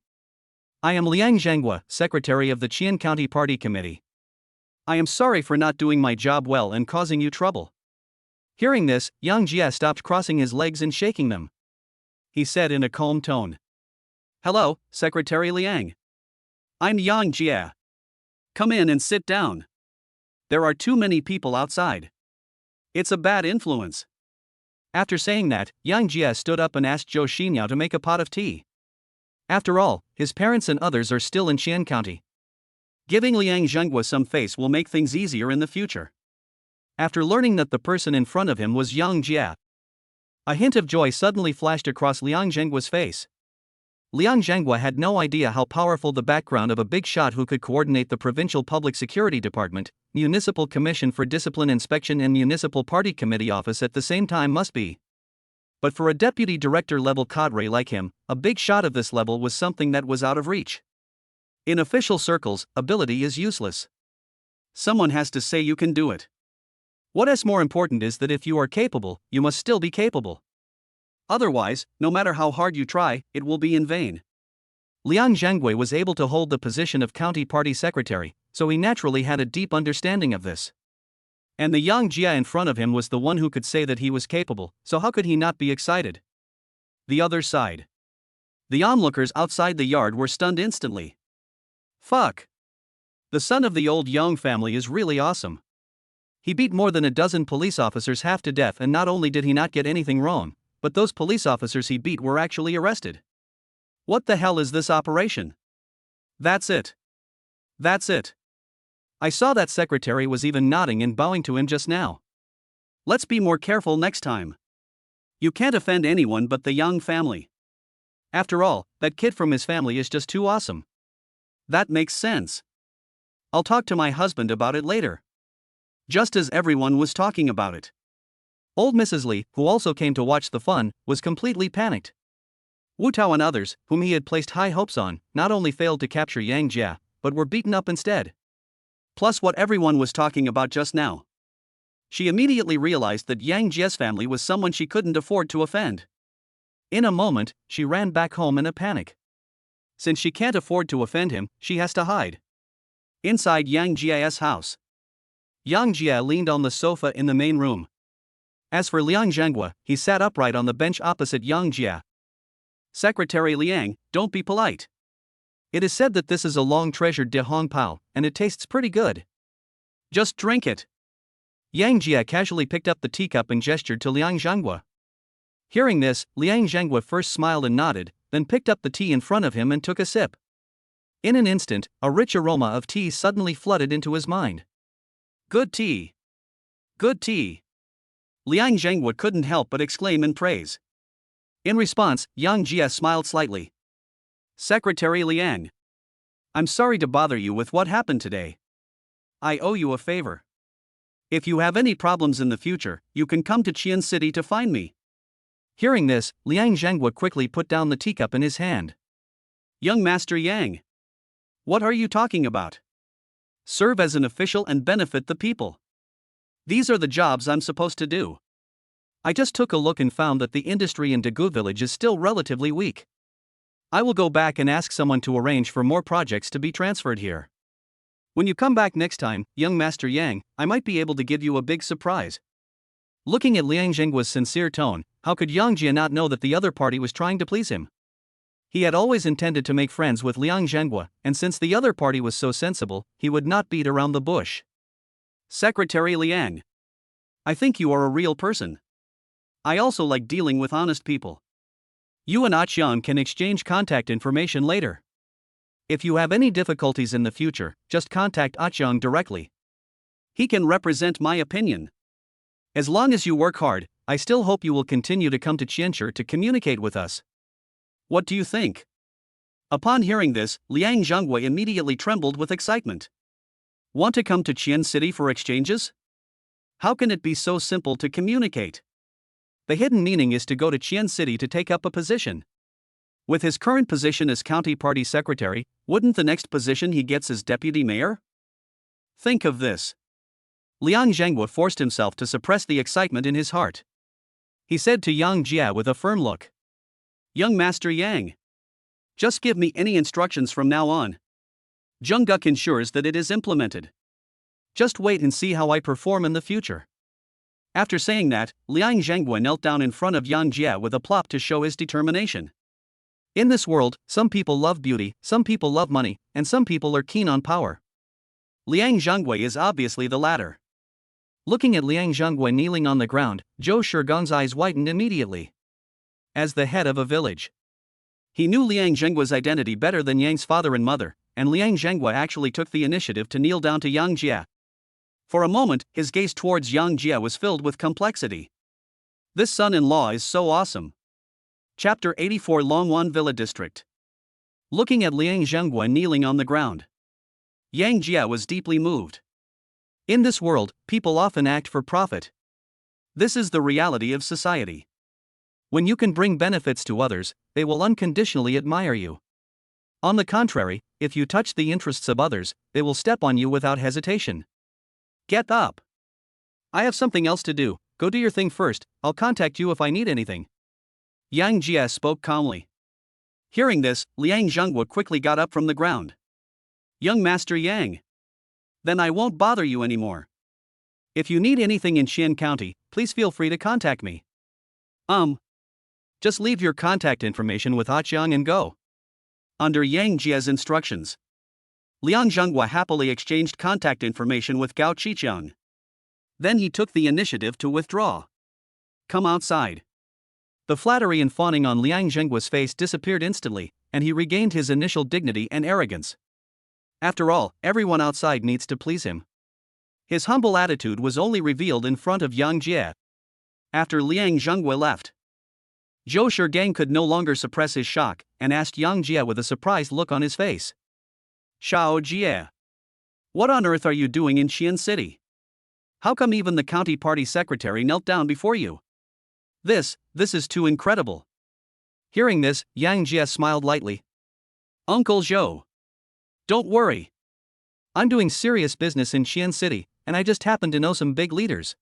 "I am Liang Zhenghua, Secretary of the Qian County Party Committee. I am sorry for not doing my job well and causing you trouble." Hearing this, Yang Jia stopped crossing his legs and shaking them. He said in a calm tone, "Hello, Secretary Liang. I'm Yang Jia. Come in and sit down. There are too many people outside. It's a bad influence." After saying that, Yang Jia stood up and asked Joe Shinoa to make a pot of tea. After all, his parents and others are still in Qian County. Giving Liang Zhenghua some face will make things easier in the future. After learning that the person in front of him was Yang Jia, a hint of joy suddenly flashed across Liang Zhenghua's face. Liang Zhenghua had no idea how powerful the background of a big shot who could coordinate the Provincial Public Security Department, Municipal Commission for Discipline Inspection and Municipal Party Committee Office at the same time must be. But for a deputy director level cadre like him, a big shot of this level was something that was out of reach. In official circles, ability is useless. Someone has to say you can do it. What is more important is that if you are capable, you must still be capable. Otherwise, no matter how hard you try, it will be in vain. Liang Zhenghua was able to hold the position of county party secretary, so he naturally had a deep understanding of this. And the young Jia in front of him was the one who could say that he was capable, so how could he not be excited? The other side. The onlookers outside the yard were stunned instantly. Fuck. The son of the old Yang family is really awesome. He beat more than a dozen police officers half to death, and not only did he not get anything wrong, but those police officers he beat were actually arrested. What the hell is this operation? That's it. That's it. I saw that secretary was even nodding and bowing to him just now. Let's be more careful next time. You can't offend anyone but the Yang family. After all, that kid from his family is just too awesome. That makes sense. I'll talk to my husband about it later. Just as everyone was talking about it, old Mrs. Li, who also came to watch the fun, was completely panicked. Wu Tao and others, whom he had placed high hopes on, not only failed to capture Yang Jia, but were beaten up instead. Plus what everyone was talking about just now. She immediately realized that Yang Jia's family was someone she couldn't afford to offend. In a moment, she ran back home in a panic. Since she can't afford to offend him, she has to hide. Inside Yang Jia's house, Yang Jia leaned on the sofa in the main room. As for Liang Zhenghua, he sat upright on the bench opposite Yang Jia. Secretary Liang, don't be polite. It is said that this is a long-treasured de Hong Pao, and it tastes pretty good. Just drink it. Yang Jia casually picked up the teacup and gestured to Liang Zhenghua. Hearing this, Liang Zhenghua first smiled and nodded, then picked up the tea in front of him and took a sip. In an instant, a rich aroma of tea suddenly flooded into his mind. Good tea. Good tea. Liang Zhenghua couldn't help but exclaim in praise. In response, Yang Jia smiled slightly. Secretary Liang, I'm sorry to bother you with what happened today. I owe you a favor. If you have any problems in the future, you can come to Qian City to find me. Hearing this, Liang Zhenghua quickly put down the teacup in his hand. Young Master Yang, what are you talking about? Serve as an official and benefit the people. These are the jobs I'm supposed to do. I just took a look and found that the industry in Dagu village is still relatively weak. I will go back and ask someone to arrange for more projects to be transferred here. When you come back next time, young Master Yang, I might be able to give you a big surprise. Looking at Liang Zhenghua's sincere tone, how could Yang Jia not know that the other party was trying to please him? He had always intended to make friends with Liang Zhenghua, and since the other party was so sensible, he would not beat around the bush. Secretary Liang, I think you are a real person. I also like dealing with honest people. You and Aqiang can exchange contact information later. If you have any difficulties in the future, just contact Aqiang directly. He can represent my opinion. As long as you work hard, I still hope you will continue to come to Qianshi to communicate with us. What do you think? Upon hearing this, Liang Zhenghua immediately trembled with excitement. Want to come to Qian City for exchanges? How can it be so simple to communicate? The hidden meaning is to go to Qian City to take up a position. With his current position as county party secretary, wouldn't the next position he gets as deputy mayor? Think of this. Liang Zhenghua forced himself to suppress the excitement in his heart. He said to Yang Jia with a firm look. Young Master Yang, just give me any instructions from now on. Zhengguk ensures that it is implemented. Just wait and see how I perform in the future. After saying that, Liang Zhenghua knelt down in front of Yang Jia with a plop to show his determination. In this world, some people love beauty, some people love money, and some people are keen on power. Liang Zhenghua is obviously the latter. Looking at Liang Zhenghua kneeling on the ground, Joe Shinoa's eyes widened immediately. As the head of a village, he knew Liang Zhenghua's identity better than Yang's father and mother, and Liang Zhenghua actually took the initiative to kneel down to Yang Jia. For a moment, his gaze towards Yang Jia was filled with complexity. This son-in-law is so awesome. Chapter 84 Longwan Villa District. looking at Liang Zhenghua kneeling on the ground. Yang Jia was deeply moved. In this world, people often act for profit. This is the reality of society. When you can bring benefits to others, they will unconditionally admire you. On the contrary, if you touch the interests of others, they will step on you without hesitation. Get up. I have something else to do, go do your thing first, I'll contact you if I need anything. Yang Jia spoke calmly. Hearing this, Liang Zhenghua quickly got up from the ground. Young Master Yang. Then I won't bother you anymore. If you need anything in Xian County, please feel free to contact me. Just leave your contact information with Haqiang and go. Under Yang Jia's instructions, Liang Zhenghua happily exchanged contact information with Gao Qiqiang. Then he took the initiative to withdraw. Come outside. The flattery and fawning on Liang Zhenghua's face disappeared instantly, and he regained his initial dignity and arrogance. After all, everyone outside needs to please him. His humble attitude was only revealed in front of Yang Jia. After Liang Zhenghua left, Joe Shinoa could no longer suppress his shock, and asked Yang Jia with a surprised look on his face. Xiao Jia. What on earth are you doing in Xian City? How come even the county party secretary knelt down before you? This is too incredible. Hearing this, Yang Jia smiled lightly. Uncle Joe. Don't worry. I'm doing serious business in Xian City, and I just happen to know some big leaders.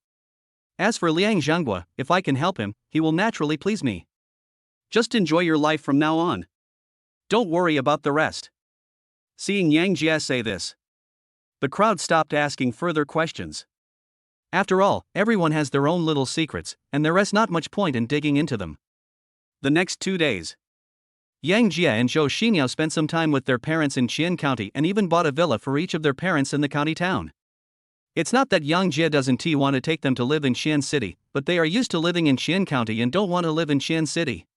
As for Liang Zhenghua, if I can help him, he will naturally please me. Just enjoy your life from now on. Don't worry about the rest. Seeing Yang Jia say this, the crowd stopped asking further questions. After all, everyone has their own little secrets, and there is not much point in digging into them. The next 2 days, Yang Jia and Joe Shinoa spent some time with their parents in Xian County and even bought a villa for each of their parents in the county town. It's not that Yang Jia doesn't want to take them to live in Xian City, but they are used to living in Xian County and don't want to live in Xian City.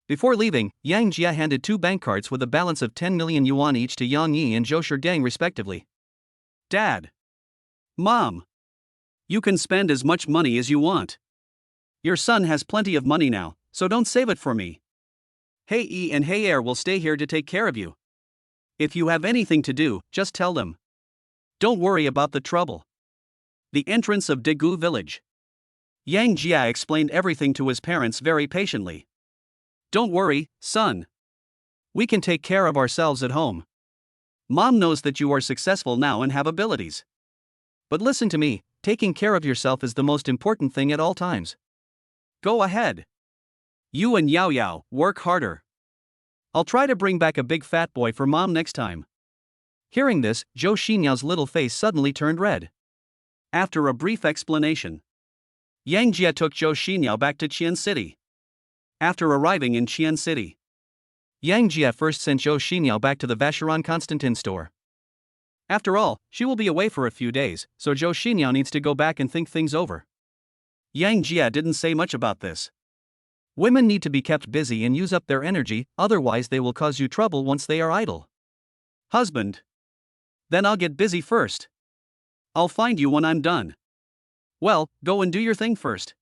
Before leaving, Yang Jia handed 2 bank cards with a balance of 10 million yuan each to Yang Yi and Joe Shinoa respectively. Dad. Mom. You can spend as much money as you want. Your son has plenty of money now, so don't save it for me. Hey E and Hey Air will stay here to take care of you. If you have anything to do, just tell them. Don't worry about the trouble. The entrance of Daegu village. Yang Jia explained everything to his parents very patiently. Don't worry, son. We can take care of ourselves at home. Mom knows that you are successful now and have abilities. But listen to me, taking care of yourself is the most important thing at all times. Go ahead. You and Yao Yao, work harder. I'll try to bring back a big fat boy for Mom next time. Hearing this, Joe Shinoa's little face suddenly turned red. After a brief explanation, Yang Jia took Joe Shinoa back to Qian City. After arriving in Qian City, Yang Jia first sent Joe Shinoa back to the Vacheron Constantin store. After all, she will be away for a few days, so Joe Shinoa needs to go back and think things over. Yang Jia didn't say much about this. Women need to be kept busy and use up their energy, otherwise they will cause you trouble once they are idle. Husband. Then I'll get busy first. I'll find you when I'm done. Well, go and do your thing first.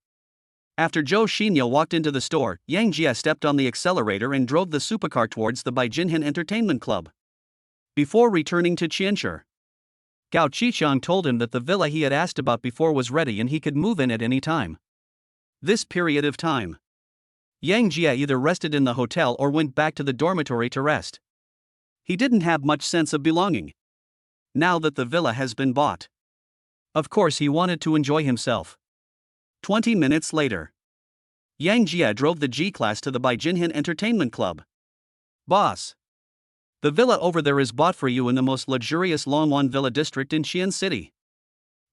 After Joe Shinoa walked into the store, Yang Jia stepped on the accelerator and drove the supercar towards the Baijinhan Entertainment Club. Before returning to Qianshi, Gao Qiqiang told him that the villa he had asked about before was ready and he could move in at any time. This period of time, Yang Jia either rested in the hotel or went back to the dormitory to rest. He didn't have much sense of belonging. Now that the villa has been bought, of course he wanted to enjoy himself. 20 minutes later, Yang Jia drove the G-Class to the Baijinhan Entertainment Club. Boss. The villa over there is bought for you in the most luxurious Longwan Villa district in Xian City.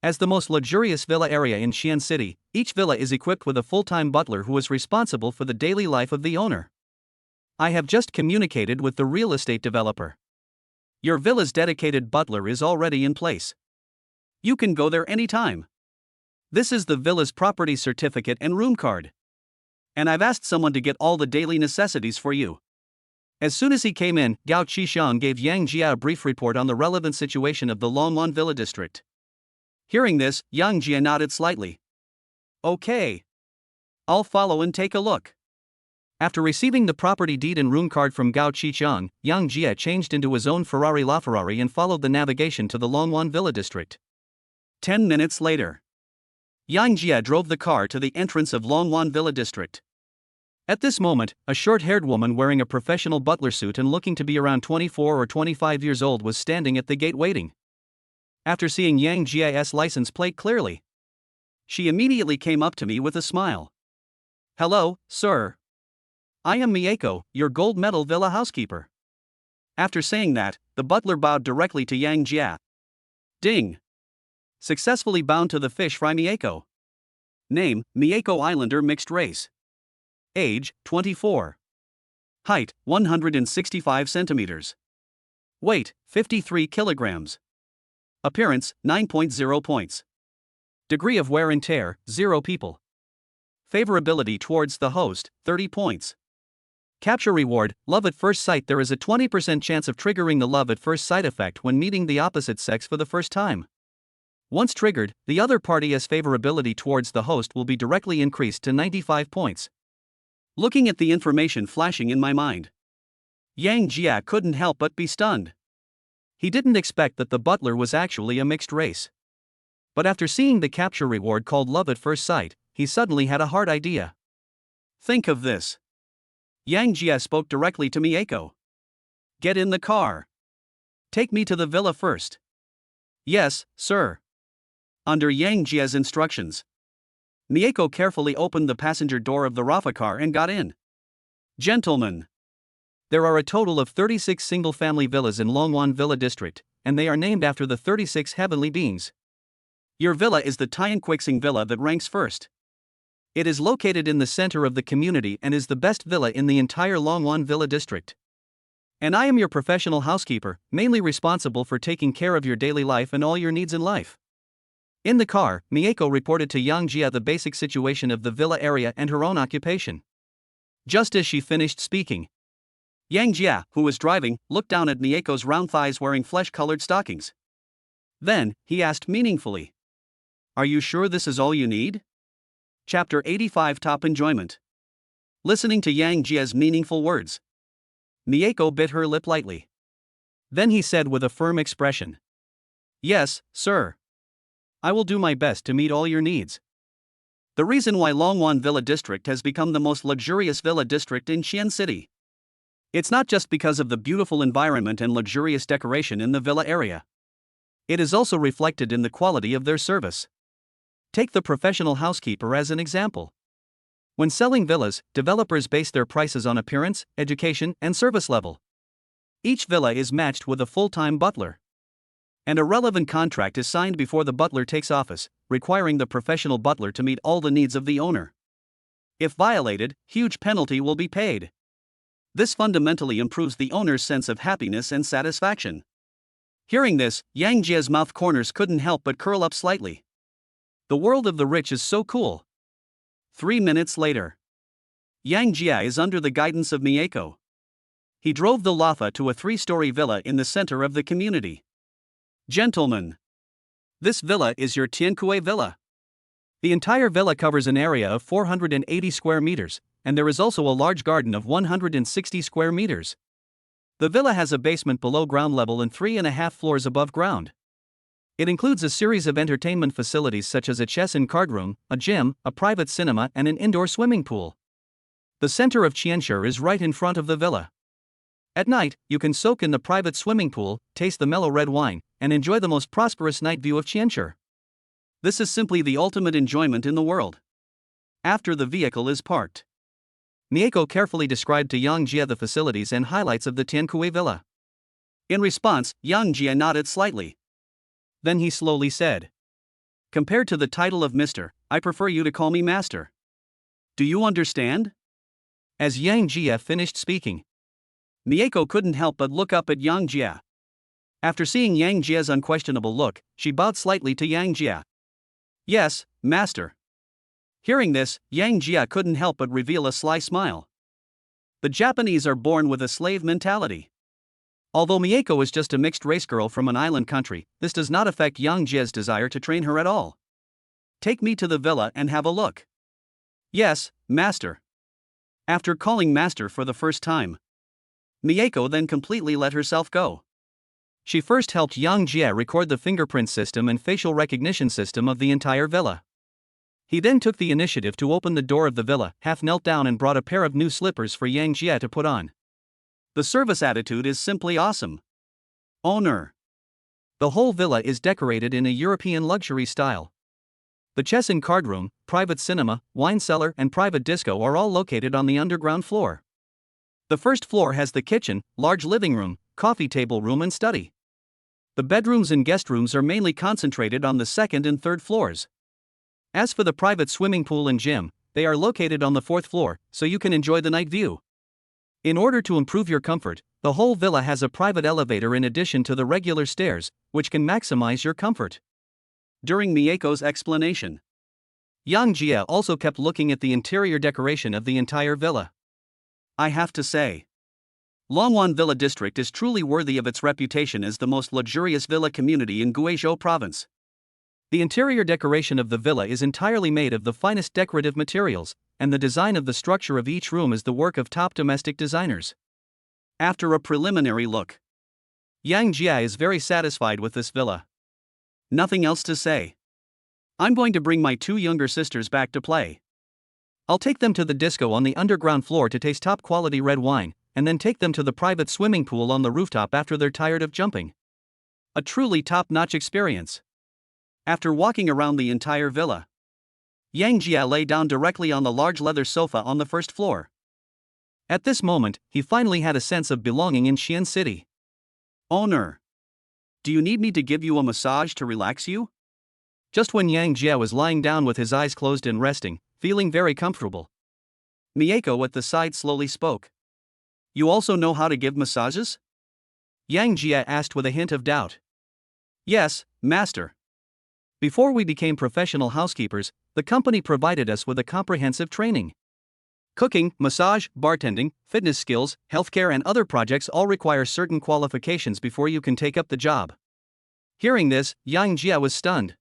As the most luxurious villa area in Xian City, each villa is equipped with a full-time butler who is responsible for the daily life of the owner. I have just communicated with the real estate developer. Your villa's dedicated butler is already in place. You can go there anytime. This is the villa's property certificate and room card. And I've asked someone to get all the daily necessities for you. As soon as he came in, Gao Qiqiang gave Yang Jia a brief report on the relevant situation of the Longwan Villa district. Hearing this, Yang Jia nodded slightly. Okay. I'll follow and take a look. After receiving the property deed and room card from Gao Qichang, Yang Jie changed into his own Ferrari LaFerrari and followed the navigation to the Longwan Villa district. 10 minutes later, Yang Jie drove the car to the entrance of Longwan Villa district. At this moment, a short-haired woman wearing a professional butler suit and looking to be around 24 or 25 years old was standing at the gate waiting. After seeing Yang Jie's license plate clearly, she immediately came up to me with a smile. "Hello, sir. I am Mieko, your gold medal villa housekeeper." After saying that, the butler bowed directly to Yang Jie. Ding! Successfully bound to the fish fry Mieko. Name, Mieko Islander mixed race. Age, 24. Height, 165 centimeters. Weight, 53 kilograms. Appearance, 9.0 points. Degree of wear and tear, 0 people. Favorability towards the host, 30 points. Capture reward, love at first sight. There is a 20% chance of triggering the love at first sight effect when meeting the opposite sex for the first time. Once triggered, the other party's favorability towards the host will be directly increased to 95 points. Looking at the information flashing in my mind, Yang Jie couldn't help but be stunned. He didn't expect that the butler was actually a mixed race. But after seeing the capture reward called love at first sight, he suddenly had a hard idea. Think of this. Yang Jie spoke directly to Mieko. "Get in the car. Take me to the villa first." "Yes, sir." Under Yang Jie's instructions, Mieko carefully opened the passenger door of the Rafa car and got in. Gentlemen, there are a total of 36 single-family villas in Longwan Villa District, and they are named after the 36 heavenly beings. Your villa is the Tianquixing Villa that ranks first. It is located in the center of the community and is the best villa in the entire Longwan Villa District. And I am your professional housekeeper, mainly responsible for taking care of your daily life and all your needs in life. In the car, Mieko reported to Yang Jie the basic situation of the villa area and her own occupation. Just as she finished speaking, Yang Jie, who was driving, looked down at Mieko's round thighs wearing flesh-colored stockings. Then, he asked meaningfully, "Are you sure this is all you need?" Chapter 85 Top Enjoyment. Listening to Yang Jie's meaningful words, Mieko bit her lip lightly. Then he said with a firm expression, "Yes, sir. I will do my best to meet all your needs." The reason why Longwan Villa District has become the most luxurious villa district in Xi'an City. It's not just because of the beautiful environment and luxurious decoration in the villa area. It is also reflected in the quality of their service. Take the professional housekeeper as an example. When selling villas, developers base their prices on appearance, education, and service level. Each villa is matched with a full-time butler. And a relevant contract is signed before the butler takes office, requiring the professional butler to meet all the needs of the owner. If violated, huge penalty will be paid. This fundamentally improves the owner's sense of happiness and satisfaction. Hearing this, Yang Jie's mouth corners couldn't help but curl up slightly. The world of the rich is so cool. 3 minutes later, Yang Jie is under the guidance of Mieko. He drove the Lafa to a 3-story villa in the center of the community. Gentlemen, this villa is your Tiankue Villa. The entire villa covers an area of 480 square meters, and there is also a large garden of 160 square meters. The villa has a basement below ground level and 3.5 floors above ground. It includes a series of entertainment facilities such as a chess and card room, a gym, a private cinema, and an indoor swimming pool. The center of Qianshi is right in front of the villa. At night, you can soak in the private swimming pool, taste the mellow red wine, and enjoy the most prosperous night view of Qianshi. This is simply the ultimate enjoyment in the world. After the vehicle is parked, Mieko carefully described to Yang Jie the facilities and highlights of the Tiankue Villa. In response, Yang Jie nodded slightly. Then he slowly said, "Compared to the title of Mr., I prefer you to call me Master. Do you understand?" As Yang Jie finished speaking, Mieko couldn't help but look up at Yang Jie. After seeing Yang Jie's unquestionable look, she bowed slightly to Yang Jie. "Yes, Master." Hearing this, Yang Jie couldn't help but reveal a sly smile. The Japanese are born with a slave mentality. Although Mieko is just a mixed-race girl from an island country, this does not affect Yang Jie's desire to train her at all. "Take me to the villa and have a look." "Yes, Master." After calling master for the first time, Mieko then completely let herself go. She first helped Yang Jie record the fingerprint system and facial recognition system of the entire villa. He then took the initiative to open the door of the villa, half knelt down and brought a pair of new slippers for Yang Jie to put on. The service attitude is simply awesome. Owner. The whole villa is decorated in a European luxury style. The chess and card room, private cinema, wine cellar and private disco are all located on the underground floor. The first floor has the kitchen, large living room, coffee table room and study. The bedrooms and guest rooms are mainly concentrated on the second and third floors. As for the private swimming pool and gym, they are located on the fourth floor, so you can enjoy the night view. In order to improve your comfort, the whole villa has a private elevator in addition to the regular stairs, which can maximize your comfort. During Mieko's explanation, Yang Jie also kept looking at the interior decoration of the entire villa. I have to say, Longwan Villa District is truly worthy of its reputation as the most luxurious villa community in Guizhou Province. The interior decoration of the villa is entirely made of the finest decorative materials, and the design of the structure of each room is the work of top domestic designers. After a preliminary look, Yang Jie is very satisfied with this villa. Nothing else to say. I'm going to bring my two younger sisters back to play. I'll take them to the disco on the underground floor to taste top quality red wine, and then take them to the private swimming pool on the rooftop after they're tired of jumping. A truly top-notch experience. After walking around the entire villa, Yang Jie lay down directly on the large leather sofa on the first floor. At this moment, he finally had a sense of belonging in Xian City. Owner. Do you need me to give you a massage to relax you? Just when Yang Jie was lying down with his eyes closed and resting, feeling very comfortable, Mieko at the side slowly spoke. You also know how to give massages? Yang Jie asked with a hint of doubt. Yes, master. Before we became professional housekeepers, the company provided us with a comprehensive training. Cooking, massage, bartending, fitness skills, healthcare and other projects all require certain qualifications before you can take up the job. Hearing this, Yang Jie was stunned.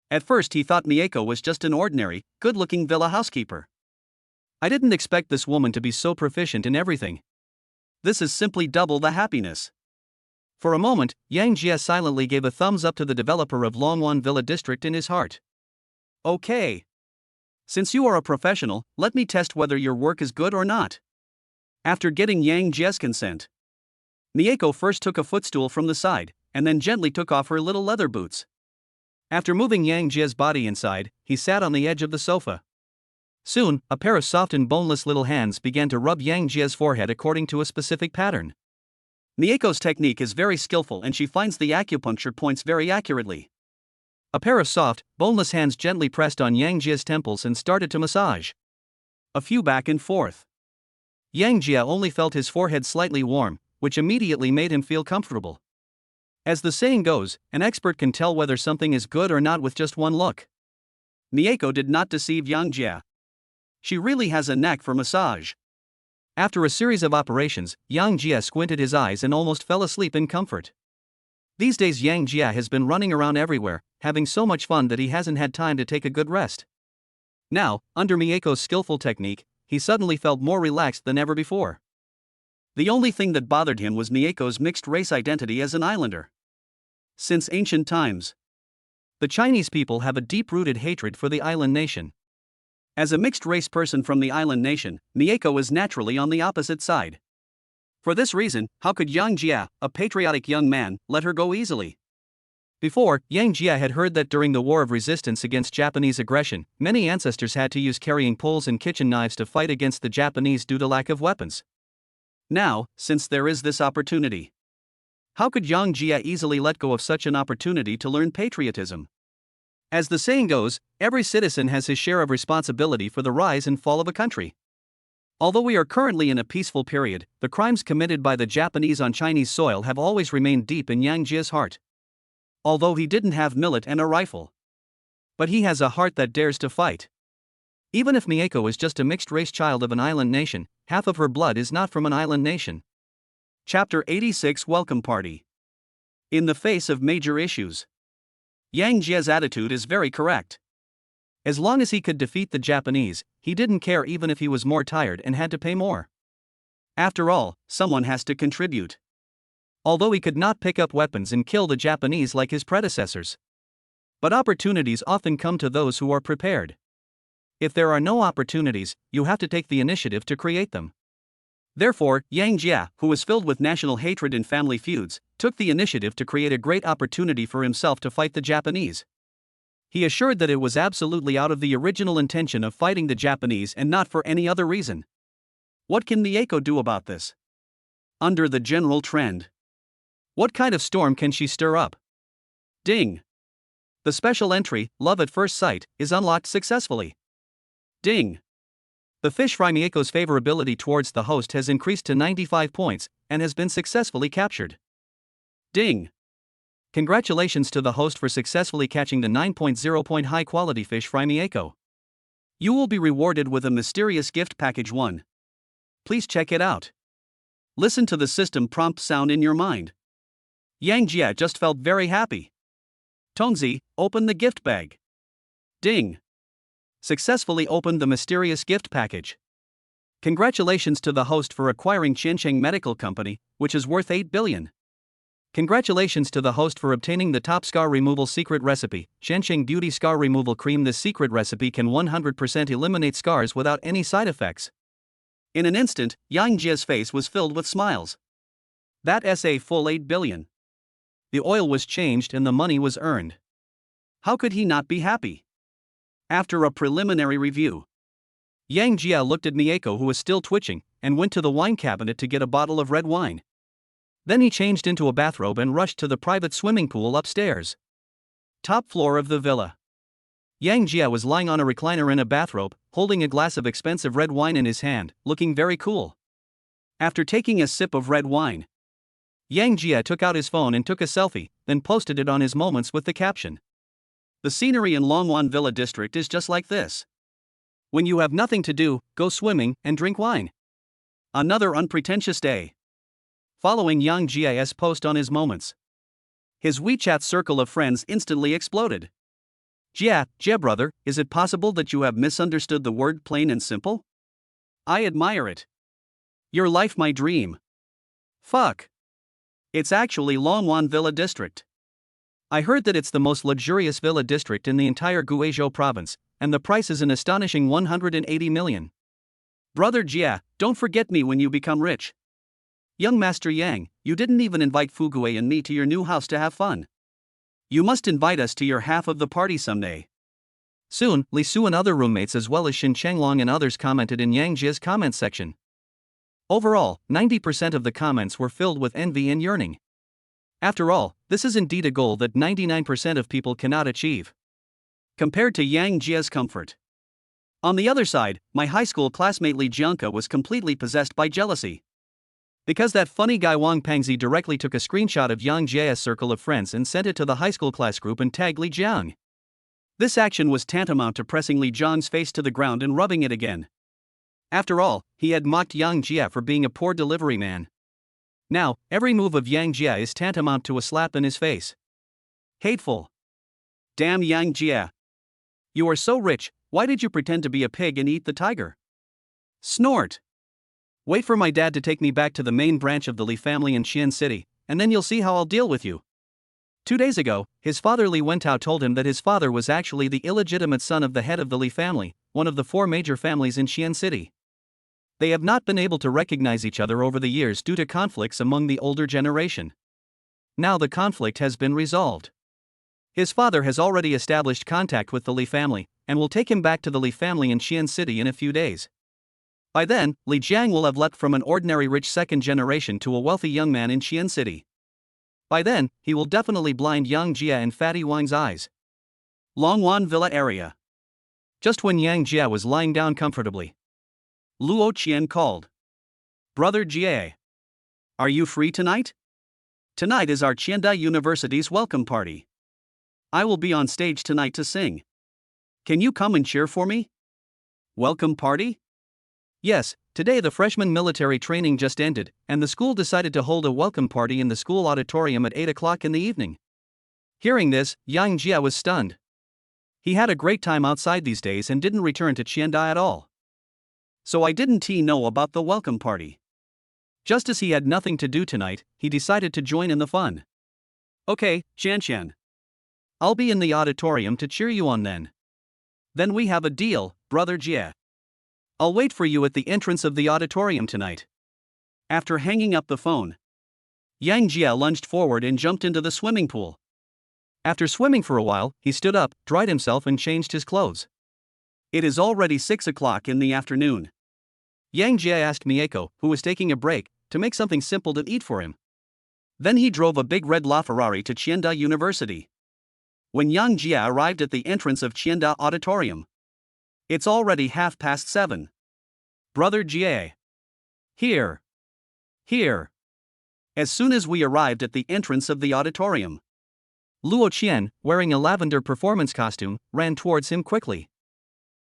At first he thought Mieko was just an ordinary, good-looking villa housekeeper. I didn't expect this woman to be so proficient in everything. This is simply double the happiness. For a moment, Yang Jie silently gave a thumbs up to the developer of Longwan Villa District in his heart. Okay. Since you are a professional, let me test whether your work is good or not. After getting Yang Jie's consent, Mieko first took a footstool from the side, and then gently took off her little leather boots. After moving Yang Jie's body inside, he sat on the edge of the sofa. Soon, a pair of soft and boneless little hands began to rub Yang Jie's forehead according to a specific pattern. Mieko's technique is very skillful and she finds the acupuncture points very accurately. A pair of soft, boneless hands gently pressed on Yang Jie's temples and started to massage. A few back and forth. Yang Jie only felt his forehead slightly warm, which immediately made him feel comfortable. As the saying goes, an expert can tell whether something is good or not with just one look. Mieko did not deceive Yang Jie. She really has a knack for massage. After a series of operations, Yang Jie squinted his eyes and almost fell asleep in comfort. These days Yang Jie has been running around everywhere, having so much fun that he hasn't had time to take a good rest. Now, under Mieko's skillful technique, he suddenly felt more relaxed than ever before. The only thing that bothered him was Mieko's mixed race identity as an islander. Since ancient times, the Chinese people have a deep-rooted hatred for the island nation. As a mixed-race person from the island nation, Mieko is naturally on the opposite side. For this reason, how could Yang Jie, a patriotic young man, let her go easily? Before, Yang Jie had heard that during the War of Resistance against Japanese aggression, many ancestors had to use carrying poles and kitchen knives to fight against the Japanese due to lack of weapons. Now, since there is this opportunity, how could Yang Jie easily let go of such an opportunity to learn patriotism? As the saying goes, every citizen has his share of responsibility for the rise and fall of a country. Although we are currently in a peaceful period, the crimes committed by the Japanese on Chinese soil have always remained deep in Yang Jie's heart. Although he didn't have millet and a rifle, but he has a heart that dares to fight. Even if Mieko is just a mixed-race child of an island nation, half of her blood is not from an island nation. Chapter 86 Welcome Party. In the face of major issues, Yang Jie's attitude is very correct. As long as he could defeat the Japanese, he didn't care even if he was more tired and had to pay more. After all, someone has to contribute. Although he could not pick up weapons and kill the Japanese like his predecessors. But opportunities often come to those who are prepared. If there are no opportunities, you have to take the initiative to create them. Therefore, Yang Jia, who was filled with national hatred and family feuds, took the initiative to create a great opportunity for himself to fight the Japanese. He assured that it was absolutely out of the original intention of fighting the Japanese and not for any other reason. What can Mieko do about this? Under the general trend. What kind of storm can she stir up? Ding. The special entry, Love at First Sight, is unlocked successfully. Ding. The fish fry Mieko's favorability towards the host has increased to 95 points and has been successfully captured. Ding. Congratulations to the host for successfully catching the 9.0 point high quality fish fry Mieko. You will be rewarded with a mysterious gift package 1. Please check it out. Listen to the system prompt sound in your mind. Yang Jia just felt very happy. Tonzi, open the gift bag. Ding. Successfully opened the mysterious gift package. Congratulations to the host for acquiring Qiansheng Medical Company, which is worth 8 billion. Congratulations to the host for obtaining the top scar removal secret recipe, Qiansheng Beauty Scar Removal Cream. This secret recipe can 100% eliminate scars without any side effects. In an instant, Yang Jia's face was filled with smiles. That's a full 8 billion. The oil was changed and the money was earned. How could he not be happy? After a preliminary review, Yang Jia looked at Mieko, who was still twitching, and went to the wine cabinet to get a bottle of red wine. Then he changed into a bathrobe and rushed to the private swimming pool upstairs. Top floor of the villa. Yang Jia was lying on a recliner in a bathrobe, holding a glass of expensive red wine in his hand, looking very cool. After taking a sip of red wine, Yang Jia took out his phone and took a selfie, then posted it on his Moments with the caption. The scenery in Longwan Villa District is just like this. When you have nothing to do, go swimming and drink wine. Another unpretentious day. Following Yang Jia's post on his Moments, his WeChat circle of friends instantly exploded. Jia brother, is it possible that you have misunderstood the word plain and simple? I admire it. Your life my dream. Fuck. It's actually Longwan Villa District. I heard that it's the most luxurious villa district in the entire Guizhou province, and the price is an astonishing 180 million. Brother Jia, don't forget me when you become rich. Young Master Yang, you didn't even invite Fugue and me to your new house to have fun. You must invite us to your half of the party someday. Soon, Li Su and other roommates as well as Xin Chenglong and others commented in Yang Jia's comments section. Overall, 90% of the comments were filled with envy and yearning. After all, this is indeed a goal that 99% of people cannot achieve. Compared to Yang Jia's comfort. On the other side, my high school classmate Li Jianka was completely possessed by jealousy. Because that funny guy Wang Pangzi directly took a screenshot of Yang Jia's circle of friends and sent it to the high school class group and tagged Li Jiang. This action was tantamount to pressing Li Jiang's face to the ground and rubbing it again. After all, he had mocked Yang Jia for being a poor delivery man. Now, every move of Yang Jia is tantamount to a slap in his face. Hateful. Damn Yang Jia. You are so rich, why did you pretend to be a pig and eat the tiger? Snort. Wait for my dad to take me back to the main branch of the Li family in Xian City, and then you'll see how I'll deal with you. 2 days ago, his father Li Wentao told him that his father was actually the illegitimate son of the head of the Li family, one of the 4 major families in Xian City. They have not been able to recognize each other over the years due to conflicts among the older generation. Now the conflict has been resolved. His father has already established contact with the Li family, and will take him back to the Li family in Xian City in a few days. By then, Li Jiang will have leapt from an ordinary rich second generation to a wealthy young man in Xian City. By then, he will definitely blind Yang Jia and Fatty Wang's eyes. Longwan Villa area. Just when Yang Jia was lying down comfortably, Luo Qian called. Brother Jia. Are you free tonight? Tonight is our Qianda University's welcome party. I will be on stage tonight to sing. Can you come and cheer for me? Welcome party? Yes, today the freshman military training just ended, and the school decided to hold a welcome party in the school auditorium at 8 o'clock in the evening. Hearing this, Yang Jia was stunned. He had a great time outside these days and didn't return to Qianda at all. So I didn't know about the welcome party. Just as he had nothing to do tonight, he decided to join in the fun. Okay, Qian. I'll be in the auditorium to cheer you on then. Then we have a deal, brother Jie. I'll wait for you at the entrance of the auditorium tonight. After hanging up the phone, Yang Jie lunged forward and jumped into the swimming pool. After swimming for a while, he stood up, dried himself and changed his clothes. It is already 6 o'clock in the afternoon. Yang Jie asked Mieko, who was taking a break, to make something simple to eat for him. Then he drove a big red LaFerrari to Qianda University. When Yang Jie arrived at the entrance of Qianda Auditorium, it's already 7:30. Brother Jie. Here. As soon as we arrived at the entrance of the auditorium, Luo Qian, wearing a lavender performance costume, ran towards him quickly.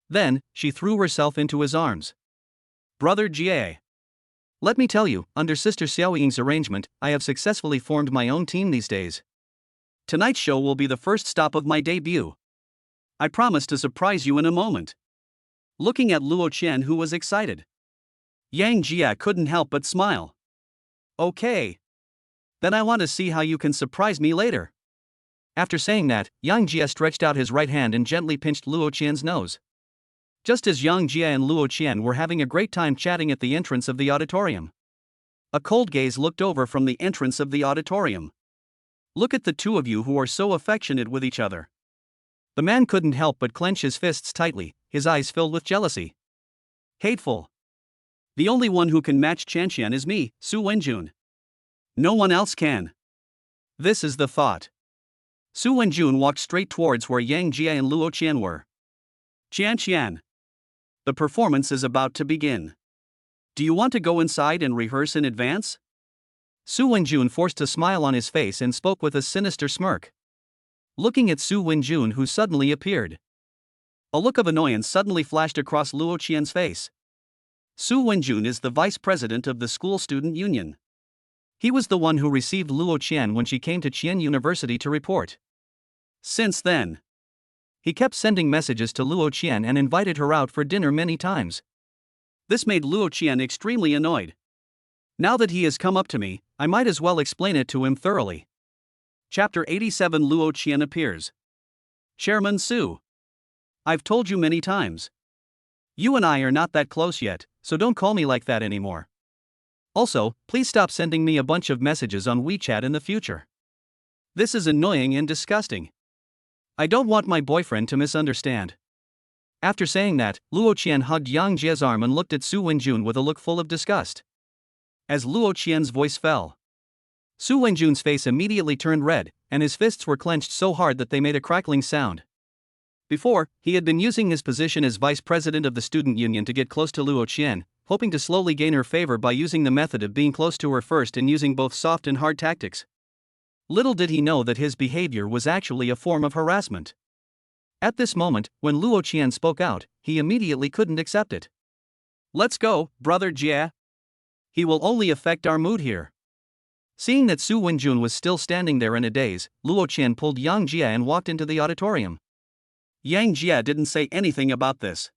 Then, she threw herself into his arms. Brother Jie. Let me tell you, under Sister Xiao Ying's arrangement, I have successfully formed my own team these days. Tonight's show will be the first stop of my debut. I promise to surprise you in a moment. Looking at Luo Qian, who was excited, Yang Jie couldn't help but smile. Okay. Then I want to see how you can surprise me later. After saying that, Yang Jie stretched out his right hand and gently pinched Luo Qian's nose. Just as Yang Jie and Luo Qian were having a great time chatting at the entrance of the auditorium, a cold gaze looked over from the entrance of the auditorium. Look at the two of you who are so affectionate with each other. The man couldn't help but clench his fists tightly, his eyes filled with jealousy. Hateful. The only one who can match Qianqian is me, Su Wenjun. No one else can. This is the thought. Su Wenjun walked straight towards where Yang Jie and Luo Qian were. Qianqian. The performance is about to begin. Do you want to go inside and rehearse in advance? Su Wenjun forced a smile on his face and spoke with a sinister smirk. Looking at Su Wenjun, who suddenly appeared, a look of annoyance suddenly flashed across Luo Qian's face. Su Wenjun is the vice president of the school student union. He was the one who received Luo Qian when she came to Qian University to report. Since then, he kept sending messages to Luo Qian and invited her out for dinner many times. This made Luo Qian extremely annoyed. Now that he has come up to me, I might as well explain it to him thoroughly. Chapter 87. Luo Qian appears. Chairman Su. I've told you many times. You and I are not that close yet, so don't call me like that anymore. Also, please stop sending me a bunch of messages on WeChat in the future. This is annoying and disgusting. I don't want my boyfriend to misunderstand. After saying that, Luo Qian hugged Yang Jie's arm and looked at Su Wenjun with a look full of disgust. As Luo Qian's voice fell, Su Wenjun's face immediately turned red, and his fists were clenched so hard that they made a crackling sound. Before, he had been using his position as vice president of the student union to get close to Luo Qian, hoping to slowly gain her favor by using the method of being close to her first and using both soft and hard tactics. Little did he know that his behavior was actually a form of harassment. At this moment, when Luo Qian spoke out, he immediately couldn't accept it. Let's go, brother Jie. He will only affect our mood here. Seeing that Su Wenjun was still standing there in a daze, Luo Qian pulled Yang Jie and walked into the auditorium. Yang Jie didn't say anything about this.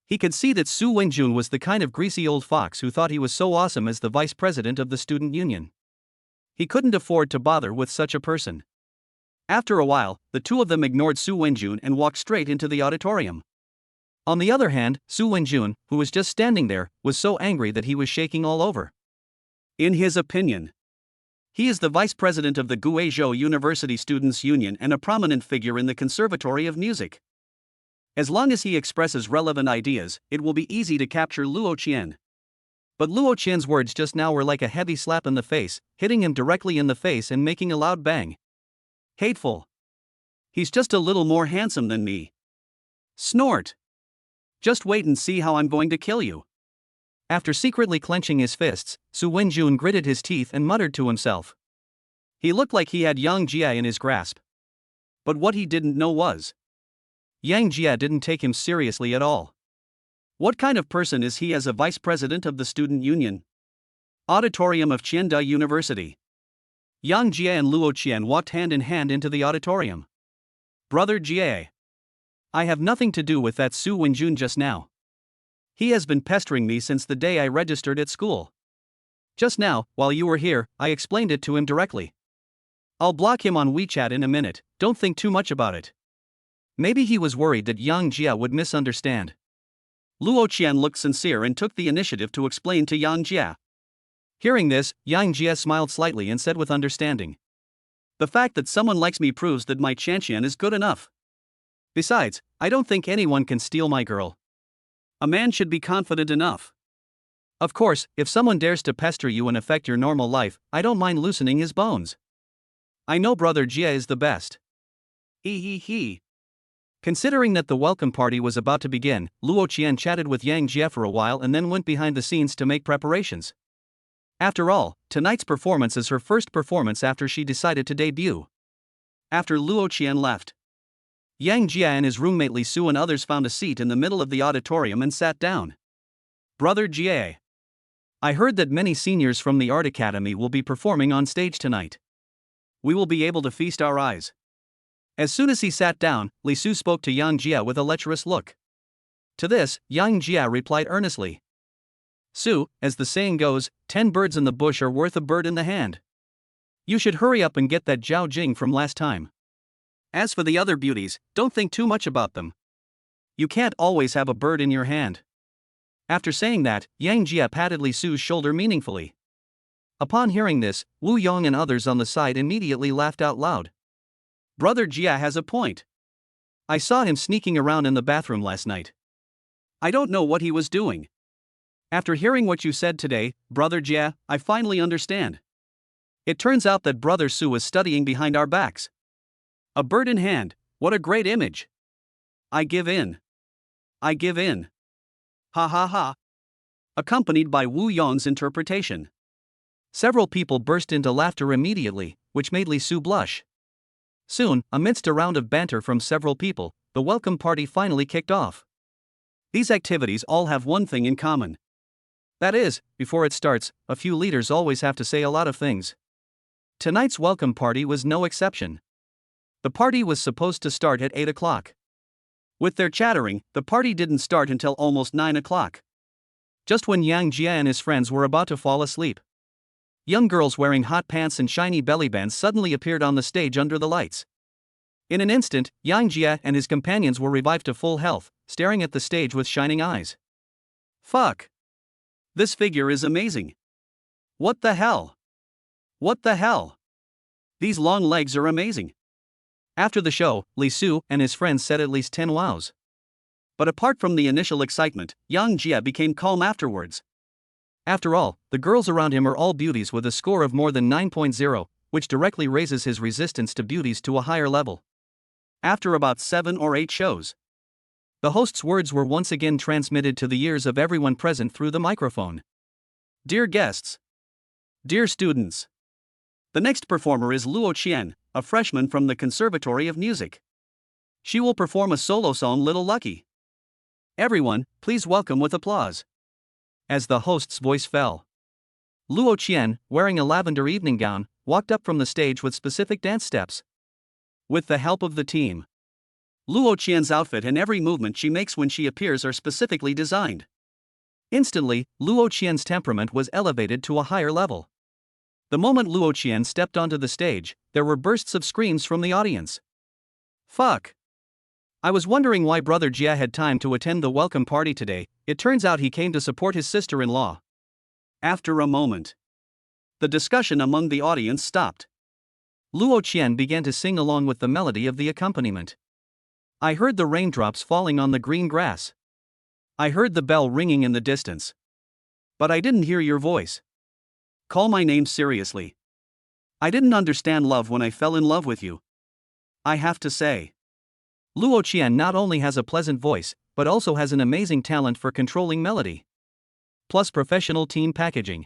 He could see that Su Wenjun was the kind of greasy old fox who thought he was so awesome as the vice president of the student union. He couldn't afford to bother with such a person. After a while, the two of them ignored Su Wenjun and walked straight into the auditorium. On the other hand, Su Wenjun, who was just standing there, was so angry that he was shaking all over. In his opinion, he is the vice president of the Guizhou University Students' Union and a prominent figure in the Conservatory of Music. As long as he expresses relevant ideas, it will be easy to capture Luo Qian. But Luo Qian's words just now were like a heavy slap in the face, hitting him directly in the face and making a loud bang. Hateful. He's just a little more handsome than me. Snort. Just wait and see how I'm going to kill you. After secretly clenching his fists, Su Wenjun gritted his teeth and muttered to himself. He looked like he had Yang Jie in his grasp. But what he didn't know was, Yang Jie didn't take him seriously at all. What kind of person is he as a vice president of the student union? Auditorium of Qianda University. Yang Jie and Luo Qian walked hand in hand into the auditorium. Brother Jie. I have nothing to do with that Su Wenjun just now. He has been pestering me since the day I registered at school. Just now, while you were here, I explained it to him directly. I'll block him on WeChat in a minute, don't think too much about it. Maybe he was worried that Yang Jia would misunderstand. Luo Qian looked sincere and took the initiative to explain to Yang Jia. Hearing this, Yang Jia smiled slightly and said with understanding. The fact that someone likes me proves that my Chanxian is good enough. Besides, I don't think anyone can steal my girl. A man should be confident enough. Of course, if someone dares to pester you and affect your normal life, I don't mind loosening his bones. I know brother Jia is the best. He. Considering that the welcome party was about to begin, Luo Qian chatted with Yang Jia for a while and then went behind the scenes to make preparations. After all, tonight's performance is her first performance after she decided to debut. After Luo Qian left, Yang Jia and his roommate Li Su and others found a seat in the middle of the auditorium and sat down. Brother Jia, I heard that many seniors from the Art Academy will be performing on stage tonight. We will be able to feast our eyes. As soon as he sat down, Li Su spoke to Yang Jia with a lecherous look. To this, Yang Jia replied earnestly. Su, as the saying goes, 10 birds in the bush are worth a bird in the hand. You should hurry up and get that Zhao Jing from last time. As for the other beauties, don't think too much about them. You can't always have a bird in your hand. After saying that, Yang Jia patted Li Su's shoulder meaningfully. Upon hearing this, Wu Yong and others on the side immediately laughed out loud. Brother Jia has a point. I saw him sneaking around in the bathroom last night. I don't know what he was doing. After hearing what you said today, Brother Jia, I finally understand. It turns out that Brother Su was studying behind our backs. A bird in hand, what a great image. I give in. Ha ha ha. Accompanied by Wu Yong's interpretation. Several people burst into laughter immediately, which made Li Su blush. Soon, amidst a round of banter from several people, the welcome party finally kicked off. These activities all have one thing in common. That is, before it starts, a few leaders always have to say a lot of things. Tonight's welcome party was no exception. The party was supposed to start at 8 o'clock. With their chattering, the party didn't start until almost 9 o'clock. Just when Yang Jia and his friends were about to fall asleep, young girls wearing hot pants and shiny belly bands suddenly appeared on the stage under the lights. In an instant, Yang Jia and his companions were revived to full health, staring at the stage with shining eyes. Fuck! This figure is amazing. What the hell? These long legs are amazing. After the show, Li Su and his friends said at least 10 wows. But apart from the initial excitement, Yang Jia became calm afterwards. After all, the girls around him are all beauties with a score of more than 9.0, which directly raises his resistance to beauties to a higher level. After about 7 or 8 shows, the host's words were once again transmitted to the ears of everyone present through the microphone. Dear guests. Dear students. The next performer is Luo Qian, a freshman from the Conservatory of Music. She will perform a solo song Little Lucky. Everyone, please welcome with applause. As the host's voice fell, Luo Qian, wearing a lavender evening gown, walked up from the stage with specific dance steps. With the help of the team, Luo Qian's outfit and every movement she makes when she appears are specifically designed. Instantly, Luo Qian's temperament was elevated to a higher level. The moment Luo Qian stepped onto the stage, there were bursts of screams from the audience. Fuck! I was wondering why Brother Jia had time to attend the welcome party today. It turns out he came to support his sister-in-law. After a moment, the discussion among the audience stopped. Luo Qian began to sing along with the melody of the accompaniment. I heard the raindrops falling on the green grass. I heard the bell ringing in the distance. But I didn't hear your voice. Call my name seriously. I didn't understand love when I fell in love with you. I have to say, Luo Qian not only has a pleasant voice, but also has an amazing talent for controlling melody. Plus professional team packaging.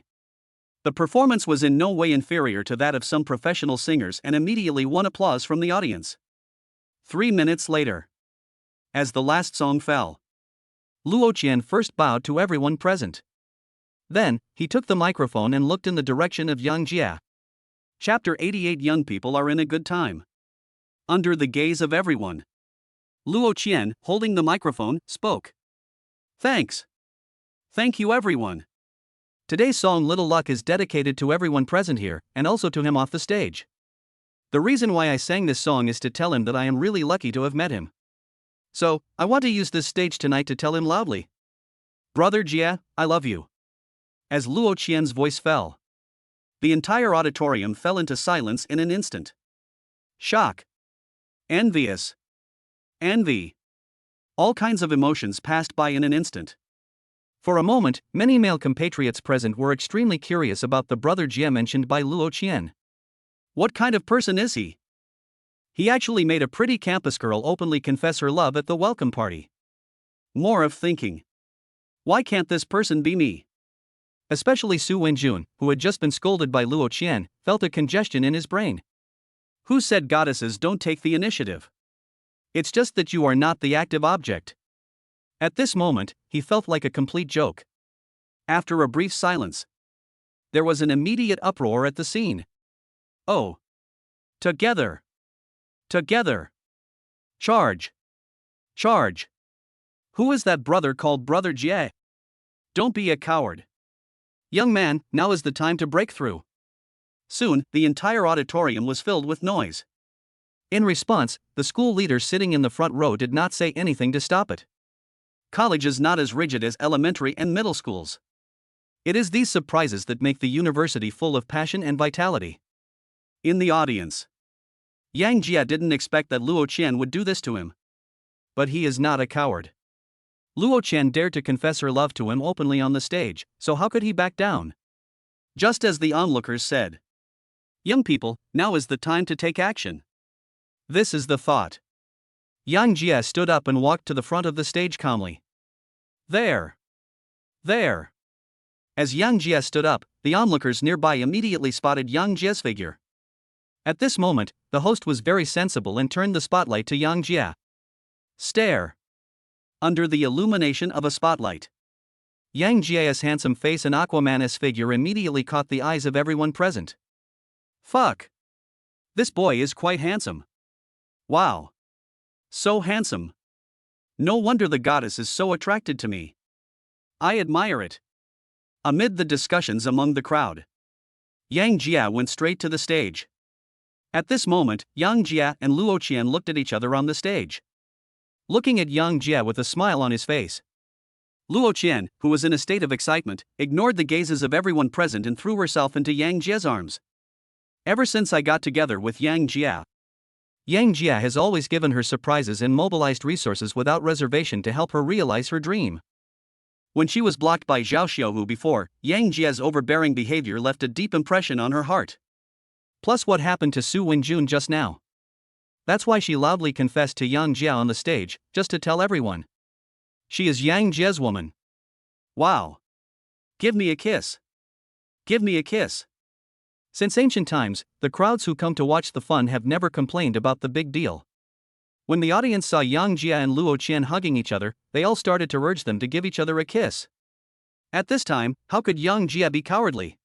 The performance was in no way inferior to that of some professional singers and immediately won applause from the audience. 3 minutes later, as the last song fell, Luo Qian first bowed to everyone present. Then, he took the microphone and looked in the direction of Yang Jia. Chapter 88. Young people are in a good time. Under the gaze of everyone, Luo Qian, holding the microphone, spoke. Thanks. Thank you everyone. Today's song Little Luck is dedicated to everyone present here, and also to him off the stage. The reason why I sang this song is to tell him that I am really lucky to have met him. So, I want to use this stage tonight to tell him loudly. Brother Jia, I love you. As Luo Qian's voice fell, the entire auditorium fell into silence in an instant. Shock. Envious. Envy. All kinds of emotions passed by in an instant. For a moment, many male compatriots present were extremely curious about the brother Jia mentioned by Luo Qian. What kind of person is he? He actually made a pretty campus girl openly confess her love at the welcome party. More of thinking. Why can't this person be me? Especially Su Wenjun, who had just been scolded by Luo Qian, felt a congestion in his brain. Who said goddesses don't take the initiative? It's just that you are not the active object. At this moment, he felt like a complete joke. After a brief silence, there was an immediate uproar at the scene. Oh. Together. Together. Charge. Charge. Who is that brother called Brother Jie? Don't be a coward. Young man, now is the time to break through. Soon, the entire auditorium was filled with noise. In response, the school leader sitting in the front row did not say anything to stop it. College is not as rigid as elementary and middle schools. It is these surprises that make the university full of passion and vitality. In the audience, Yang Jia didn't expect that Luo Qian would do this to him. But he is not a coward. Luo Qian dared to confess her love to him openly on the stage, so how could he back down? Just as the onlookers said. Young people, now is the time to take action. This is the thought. Yang Jia stood up and walked to the front of the stage calmly. There. There. As Yang Jia stood up, the onlookers nearby immediately spotted Yang Jia's figure. At this moment, the host was very sensible and turned the spotlight to Yang Jia. Stare. Under the illumination of a spotlight, Yang Jia's handsome face and Aquaman's figure immediately caught the eyes of everyone present. Fuck. This boy is quite handsome. Wow. So handsome. No wonder the goddess is so attracted to me. I admire it. Amid the discussions among the crowd, Yang Jia went straight to the stage. At this moment, Yang Jia and Luo Qian looked at each other on the stage. Looking at Yang Jia with a smile on his face, Luo Qian, who was in a state of excitement, ignored the gazes of everyone present and threw herself into Yang Jia's arms. Ever since I got together with Yang Jia, Yang Jia has always given her surprises and mobilized resources without reservation to help her realize her dream. When she was blocked by Zhao Xiaohu before, Yang Jia's overbearing behavior left a deep impression on her heart. Plus what happened to Su Wenjun just now. That's why she loudly confessed to Yang Jia on the stage, just to tell everyone. She is Yang Jia's woman. Wow. Give me a kiss. Give me a kiss. Since ancient times, the crowds who come to watch the fun have never complained about the big deal. When the audience saw Yang Jia and Luo Qian hugging each other, they all started to urge them to give each other a kiss. At this time, how could Yang Jia be cowardly?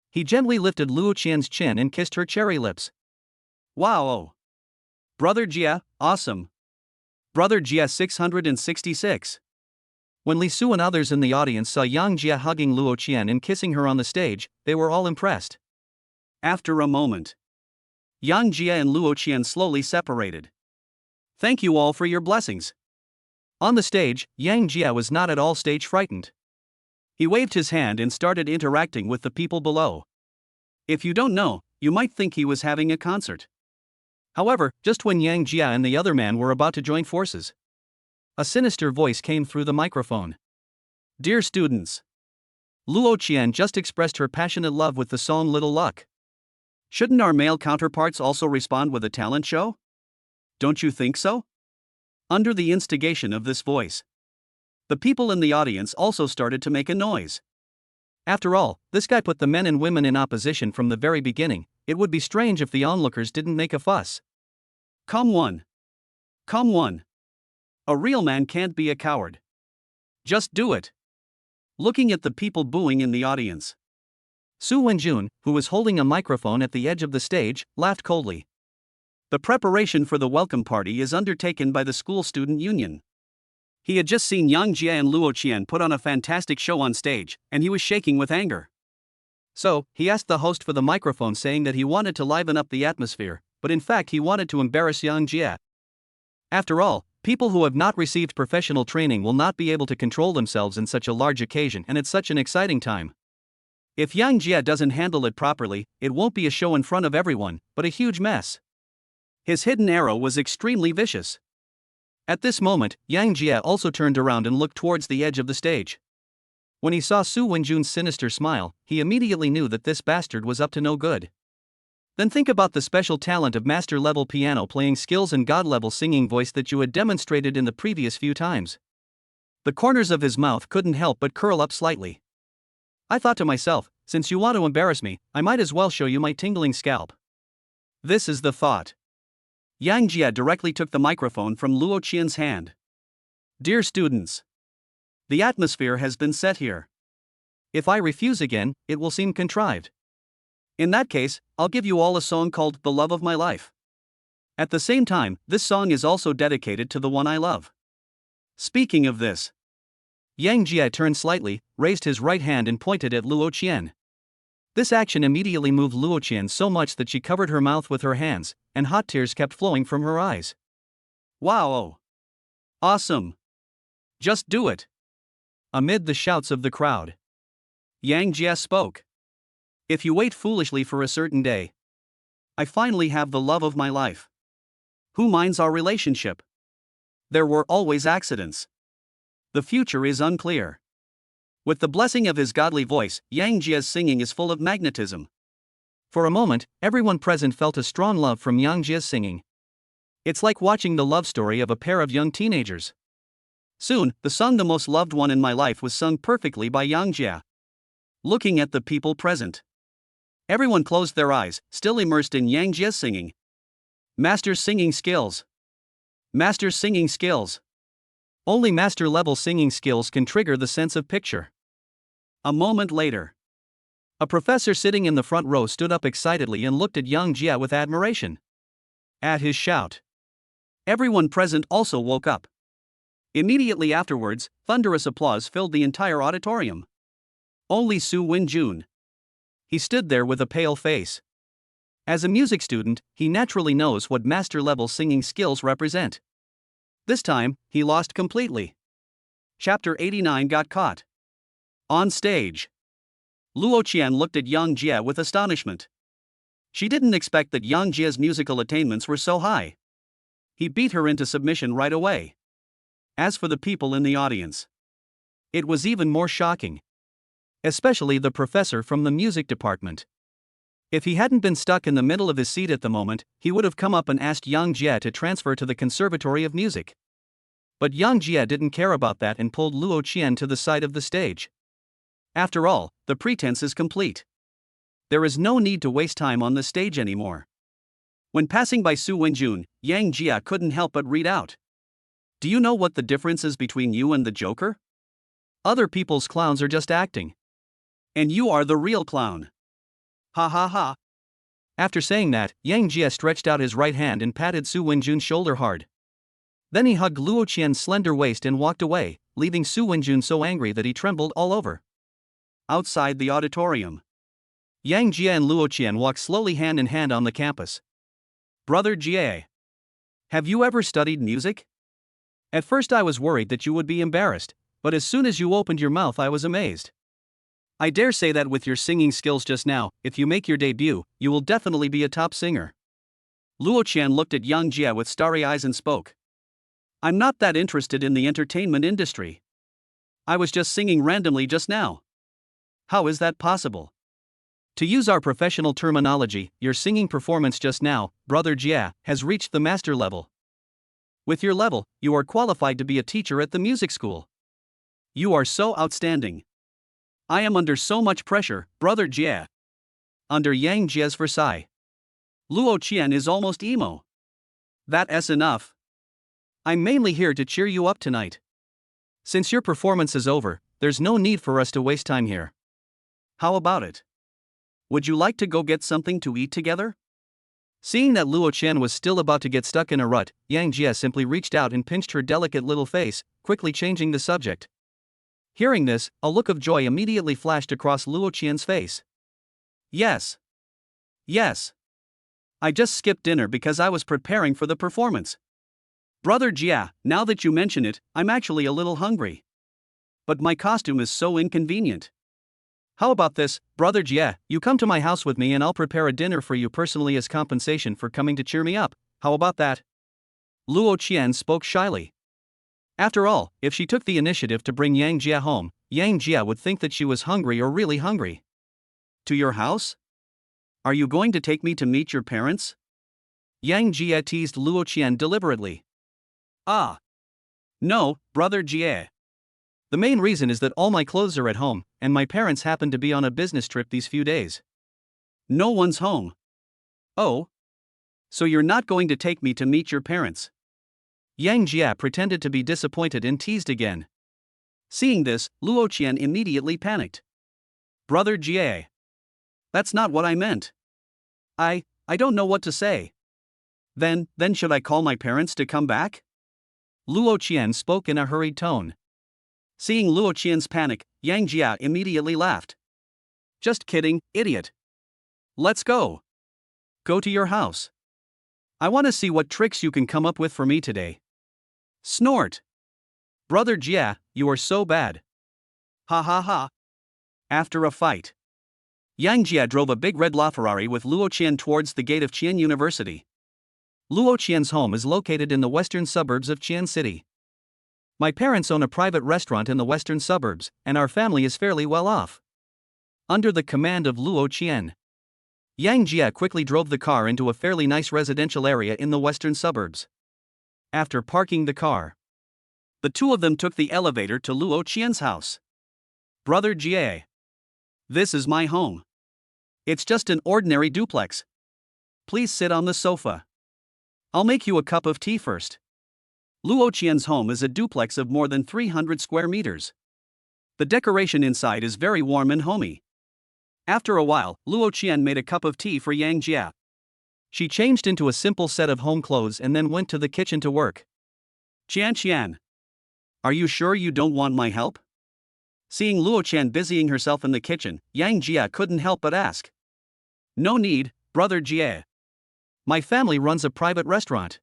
He gently lifted Luo Qian's chin and kissed her cherry lips. Wow! Oh. Brother Jia, awesome. Brother Jia 666. When Li Su and others in the audience saw Yang Jia hugging Luo Qian and kissing her on the stage, they were all impressed. After a moment, Yang Jia and Luo Qian slowly separated. Thank you all for your blessings. On the stage, Yang Jia was not at all stage frightened. He waved his hand and started interacting with the people below. If you don't know, you might think he was having a concert. However, just when Yang Jia and the other man were about to join forces, a sinister voice came through the microphone. Dear students, Luo Qian just expressed her passionate love with the song Little Luck. Shouldn't our male counterparts also respond with a talent show? Don't you think so? Under the instigation of this voice, the people in the audience also started to make a noise. After all, this guy put the men and women in opposition from the very beginning. It would be strange if the onlookers didn't make a fuss. Come one. Come one. A real man can't be a coward. Just do it. Looking at the people booing in the audience, Su Wenjun, who was holding a microphone at the edge of the stage, laughed coldly. The preparation for the welcome party is undertaken by the school student union. He had just seen Yang Jie and Luo Qian put on a fantastic show on stage, and he was shaking with anger. So, he asked the host for the microphone, saying that he wanted to liven up the atmosphere, but in fact he wanted to embarrass Yang Jie. After all, people who have not received professional training will not be able to control themselves in such a large occasion and at such an exciting time. If Yang Jie doesn't handle it properly, it won't be a show in front of everyone, but a huge mess. His hidden arrow was extremely vicious. At this moment, Yang Jie also turned around and looked towards the edge of the stage. When he saw Su Wenjun's sinister smile, he immediately knew that this bastard was up to no good. Then think about the special talent of master-level piano playing skills and god-level singing voice that you had demonstrated in the previous few times. The corners of his mouth couldn't help but curl up slightly. I thought to myself, since you want to embarrass me, I might as well show you my tingling scalp. This is the thought. Yang Jie directly took the microphone from Luo Qian's hand. Dear students, the atmosphere has been set here. If I refuse again, it will seem contrived. In that case, I'll give you all a song called The Love of My Life. At the same time, this song is also dedicated to the one I love. Speaking of this, Yang Jie turned slightly, raised his right hand and pointed at Luo Qian. This action immediately moved Luo Qian so much that she covered her mouth with her hands, and hot tears kept flowing from her eyes. Wow! Awesome! Just do it! Amid the shouts of the crowd, Yang Jie spoke. If you wait foolishly for a certain day, I finally have the love of my life. Who minds our relationship? There were always accidents. The future is unclear. With the blessing of his godly voice, Yang Jie's singing is full of magnetism. For a moment, everyone present felt a strong love from Yang Jie's singing. It's like watching the love story of a pair of young teenagers. Soon, the song The Most Loved One in My Life was sung perfectly by Yang Jie. Looking at the people present, everyone closed their eyes, still immersed in Yang Jie's singing. Master singing skills. Master singing skills. Only master-level singing skills can trigger the sense of picture. A moment later, a professor sitting in the front row stood up excitedly and looked at Yang Jie with admiration. At his shout, everyone present also woke up. Immediately afterwards, thunderous applause filled the entire auditorium. Only Su Wenjun. He stood there with a pale face. As a music student, he naturally knows what master-level singing skills represent. This time, he lost completely. Chapter 89 got caught. On stage, Luo Qian looked at Yang Jie with astonishment. She didn't expect that Yang Jie's musical attainments were so high. He beat her into submission right away. As for the people in the audience, it was even more shocking. Especially the professor from the music department. If he hadn't been stuck in the middle of his seat at the moment, he would have come up and asked Yang Jie to transfer to the Conservatory of Music. But Yang Jie didn't care about that and pulled Luo Qian to the side of the stage. After all, the pretense is complete. There is no need to waste time on the stage anymore. When passing by Su Wenjun, Yang Jie couldn't help but read out. Do you know what the difference is between you and the Joker? Other people's clowns are just acting. And you are the real clown. Ha ha ha. After saying that, Yang Jie stretched out his right hand and patted Su Wenjun's shoulder hard. Then he hugged Luo Qian's slender waist and walked away, leaving Su Wenjun so angry that he trembled all over. Outside the auditorium, Yang Jie and Luo Qian walked slowly hand in hand on the campus. Brother Jie, have you ever studied music? At first I was worried that you would be embarrassed, but as soon as you opened your mouth I was amazed. I dare say that with your singing skills just now, if you make your debut, you will definitely be a top singer. Luo Qian looked at Yang Jie with starry eyes and spoke. I'm not that interested in the entertainment industry. I was just singing randomly just now. How is that possible? To use our professional terminology, your singing performance just now, Brother Jie, has reached the master level. With your level, you are qualified to be a teacher at the music school. You are so outstanding. I am under so much pressure, Brother Jie. Under Yang Jie's Versailles, Luo Qian is almost emo. That's enough. I'm mainly here to cheer you up tonight. Since your performance is over, there's no need for us to waste time here. How about it? Would you like to go get something to eat together? Seeing that Luo Qian was still about to get stuck in a rut, Yang Jia simply reached out and pinched her delicate little face, quickly changing the subject. Hearing this, a look of joy immediately flashed across Luo Qian's face. Yes. Yes. I just skipped dinner because I was preparing for the performance. Brother Jia, now that you mention it, I'm actually a little hungry. But my costume is so inconvenient. How about this, Brother Jia, you come to my house with me and I'll prepare a dinner for you personally as compensation for coming to cheer me up, how about that? Luo Qian spoke shyly. After all, if she took the initiative to bring Yang Jia home, Yang Jia would think that she was hungry or really hungry. To your house? Are you going to take me to meet your parents? Yang Jia teased Luo Qian deliberately. Ah. No, Brother Jia. The main reason is that all my clothes are at home, and my parents happen to be on a business trip these few days. No one's home. Oh? So you're not going to take me to meet your parents? Yang Jia pretended to be disappointed and teased again. Seeing this, Luo Qian immediately panicked. Brother Jia. That's not what I meant. I don't know what to say. Then should I call my parents to come back? Luo Qian spoke in a hurried tone. Seeing Luo Qian's panic, Yang Jia immediately laughed. Just kidding, idiot. Let's go. Go to your house. I want to see what tricks you can come up with for me today. Snort. Brother Jia, you are so bad. Ha ha ha. After a fight, Yang Jia drove a big red LaFerrari with Luo Qian towards the gate of Qian University. Luo Qian's home is located in the western suburbs of Qian City. My parents own a private restaurant in the western suburbs, and our family is fairly well off. Under the command of Luo Qian, Yang Jia quickly drove the car into a fairly nice residential area in the western suburbs. After parking the car, the two of them took the elevator to Luo Qian's house. Brother Jia. This is my home. It's just an ordinary duplex. Please sit on the sofa. I'll make you a cup of tea first. Luo Qian's home is a duplex of more than 300 square meters. The decoration inside is very warm and homey. After a while, Luo Qian made a cup of tea for Yang Jia. She changed into a simple set of home clothes and then went to the kitchen to work. Qian. Are you sure you don't want my help? Seeing Luo Qian busying herself in the kitchen, Yang Jia couldn't help but ask. No need, Brother Jia. My family runs a private restaurant.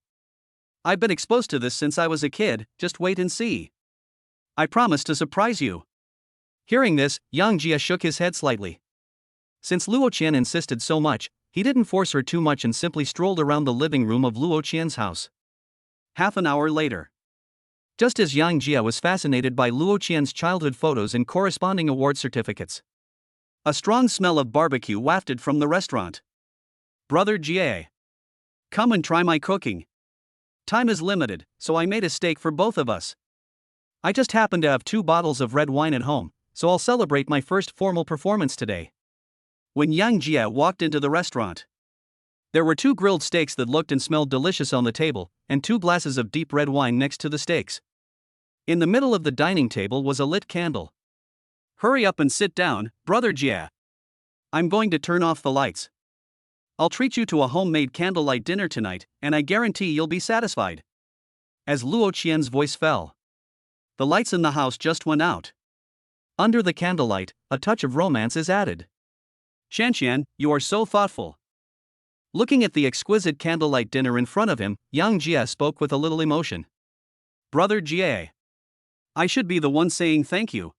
I've been exposed to this since I was a kid, just wait and see. I promise to surprise you. Hearing this, Yang Jia shook his head slightly. Since Luo Qian insisted so much, he didn't force her too much and simply strolled around the living room of Luo Qian's house. Half an hour later, just as Yang Jia was fascinated by Luo Qian's childhood photos and corresponding award certificates, a strong smell of barbecue wafted from the restaurant. Brother Jia. Come and try my cooking. Time is limited, so I made a steak for both of us. I just happen to have 2 bottles of red wine at home, so I'll celebrate my first formal performance today. When Yang Jia walked into the restaurant, there were 2 grilled steaks that looked and smelled delicious on the table, and 2 glasses of deep red wine next to the steaks. In the middle of the dining table was a lit candle. Hurry up and sit down, Brother Jia. I'm going to turn off the lights. I'll treat you to a homemade candlelight dinner tonight, and I guarantee you'll be satisfied. As Luo Qian's voice fell, the lights in the house just went out. Under the candlelight, a touch of romance is added. Qian, you are so thoughtful. Looking at the exquisite candlelight dinner in front of him, Yang Jia spoke with a little emotion. Brother Jia. I should be the one saying thank you.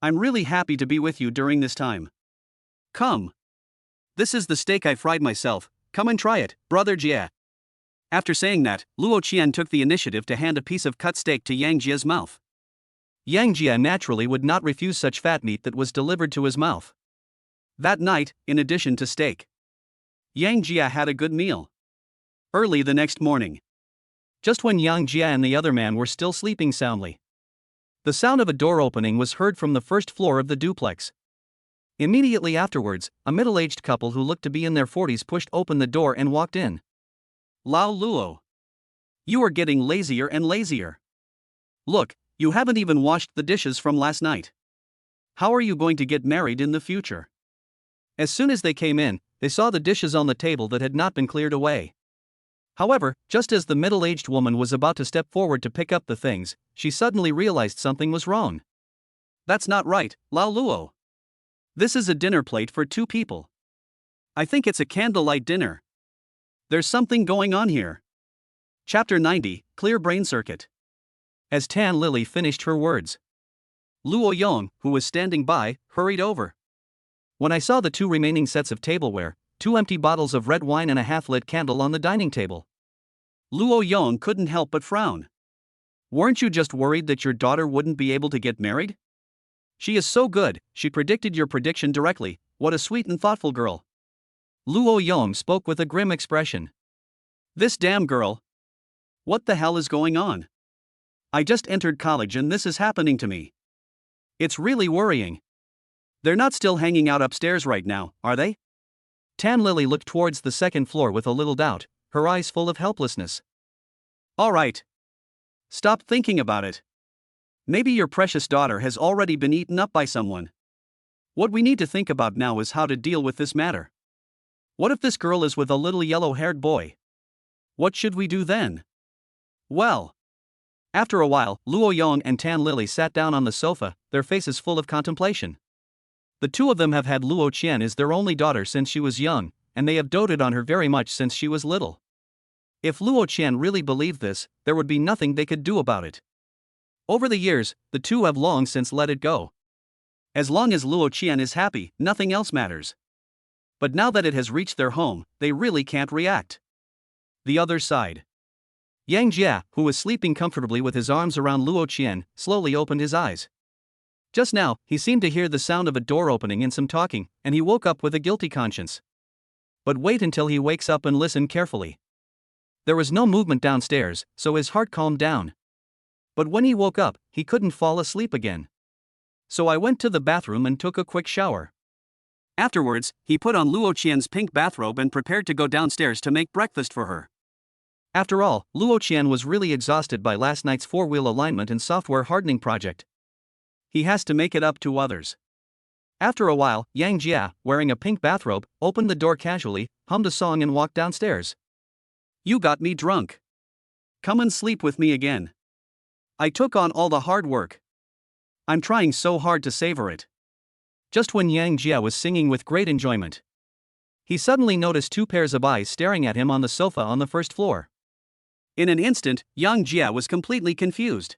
I'm really happy to be with you during this time. Come. This is the steak I fried myself, come and try it, Brother Jia. After saying that, Luo Qian took the initiative to hand a piece of cut steak to Yang Jia's mouth. Yang Jia naturally would not refuse such fat meat that was delivered to his mouth. That night, in addition to steak, Yang Jia had a good meal. Early the next morning, just when Yang Jia and the other man were still sleeping soundly, the sound of a door opening was heard from the first floor of the duplex. Immediately afterwards, a middle-aged couple who looked to be in their 40s pushed open the door and walked in. Lao Luo. You are getting lazier and lazier. Look, you haven't even washed the dishes from last night. How are you going to get married in the future? As soon as they came in, they saw the dishes on the table that had not been cleared away. However, just as the middle-aged woman was about to step forward to pick up the things, she suddenly realized something was wrong. That's not right, Lao Luo. This is a dinner plate for 2 people. I think it's a candlelight dinner. There's something going on here. Chapter 90, Clear Brain Circuit. As Tan Lily finished her words, Luo Yong, who was standing by, hurried over. When I saw the 2 remaining sets of tableware, 2 empty bottles of red wine and a half-lit candle on the dining table, Luo Yong couldn't help but frown. Weren't you just worried that your daughter wouldn't be able to get married? She is so good, she predicted your prediction directly. What a sweet and thoughtful girl. Luo Yong spoke with a grim expression. This damn girl. What the hell is going on? I just entered college and this is happening to me. It's really worrying. They're not still hanging out upstairs right now, are they? Tan Lily looked towards the second floor with a little doubt, her eyes full of helplessness. All right. Stop thinking about it. Maybe your precious daughter has already been eaten up by someone. What we need to think about now is how to deal with this matter. What if this girl is with a little yellow-haired boy? What should we do then? Well. After a while, Luo Yong and Tan Lily sat down on the sofa, their faces full of contemplation. The 2 of them have had Luo Qian as their only daughter since she was young, and they have doted on her very much since she was little. If Luo Qian really believed this, there would be nothing they could do about it. Over the years, the 2 have long since let it go. As long as Luo Qian is happy, nothing else matters. But now that it has reached their home, they really can't react. The other side. Yang Jia, who was sleeping comfortably with his arms around Luo Qian, slowly opened his eyes. Just now, he seemed to hear the sound of a door opening and some talking, and he woke up with a guilty conscience. But wait until he wakes up and listen carefully. There was no movement downstairs, so his heart calmed down. But when he woke up, he couldn't fall asleep again. So I went to the bathroom and took a quick shower. Afterwards, he put on Luo Qian's pink bathrobe and prepared to go downstairs to make breakfast for her. After all, Luo Qian was really exhausted by last night's 4-wheel alignment and software hardening project. He has to make it up to others. After a while, Yang Jia, wearing a pink bathrobe, opened the door casually, hummed a song and walked downstairs. You got me drunk. Come and sleep with me again. I took on all the hard work. I'm trying so hard to savor it. Just when Yang Jia was singing with great enjoyment, he suddenly noticed 2 pairs of eyes staring at him on the sofa on the first floor. In an instant, Yang Jia was completely confused.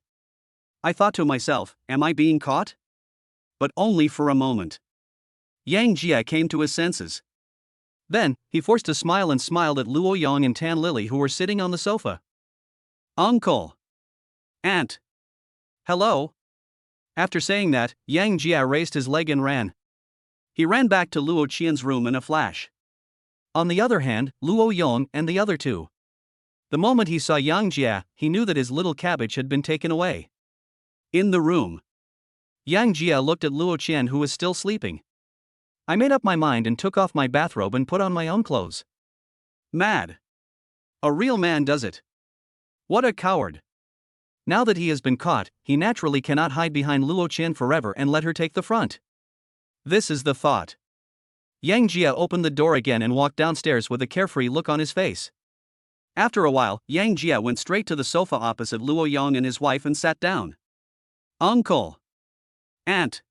I thought to myself, am I being caught? But only for a moment. Yang Jia came to his senses. Then, he forced a smile and smiled at Luo Yong and Tan Lily who were sitting on the sofa. Uncle. Aunt. Hello. After saying that, Yang Jia raised his leg and ran. He ran back to Luo Qian's room in a flash. On the other hand, Luo Yong and the other 2. The moment he saw Yang Jia, he knew that his little cabbage had been taken away. In the room, Yang Jia looked at Luo Qian who was still sleeping. I made up my mind and took off my bathrobe and put on my own clothes. Mad. A real man does it. What a coward. Now that he has been caught, he naturally cannot hide behind Luo Qian forever and let her take the front. This is the thought. Yang Jia opened the door again and walked downstairs with a carefree look on his face. After a while, Yang Jia went straight to the sofa opposite Luo Yong and his wife and sat down. Uncle. Aunt.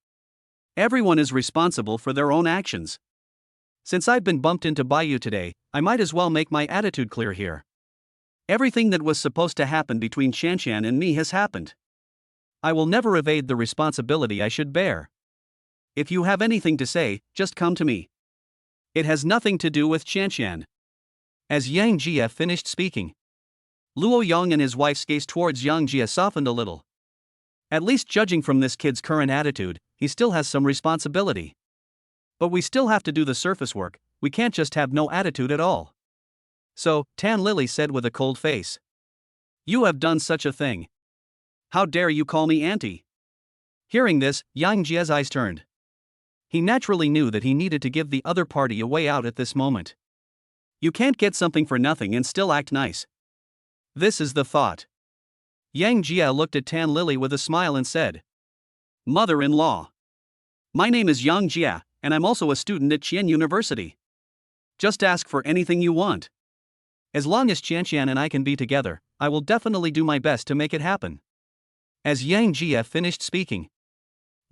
Everyone is responsible for their own actions. Since I've been bumped into by you today, I might as well make my attitude clear here. Everything that was supposed to happen between Qian and me has happened. I will never evade the responsibility I should bear. If you have anything to say, just come to me. It has nothing to do with Qian. As Yang Jia finished speaking, Luo Yong and his wife's gaze towards Yang Jia softened a little. At least judging from this kid's current attitude, he still has some responsibility. But we still have to do the surface work, we can't just have no attitude at all. So, Tan Lily said with a cold face. You have done such a thing. How dare you call me auntie? Hearing this, Yang Jia's eyes turned. He naturally knew that he needed to give the other party a way out at this moment. You can't get something for nothing and still act nice. This is the thought. Yang Jia looked at Tan Lily with a smile and said, Mother-in-law. My name is Yang Jia, and I'm also a student at Qian University. Just ask for anything you want. As long as Qianqian and I can be together, I will definitely do my best to make it happen. As Yang Jie finished speaking,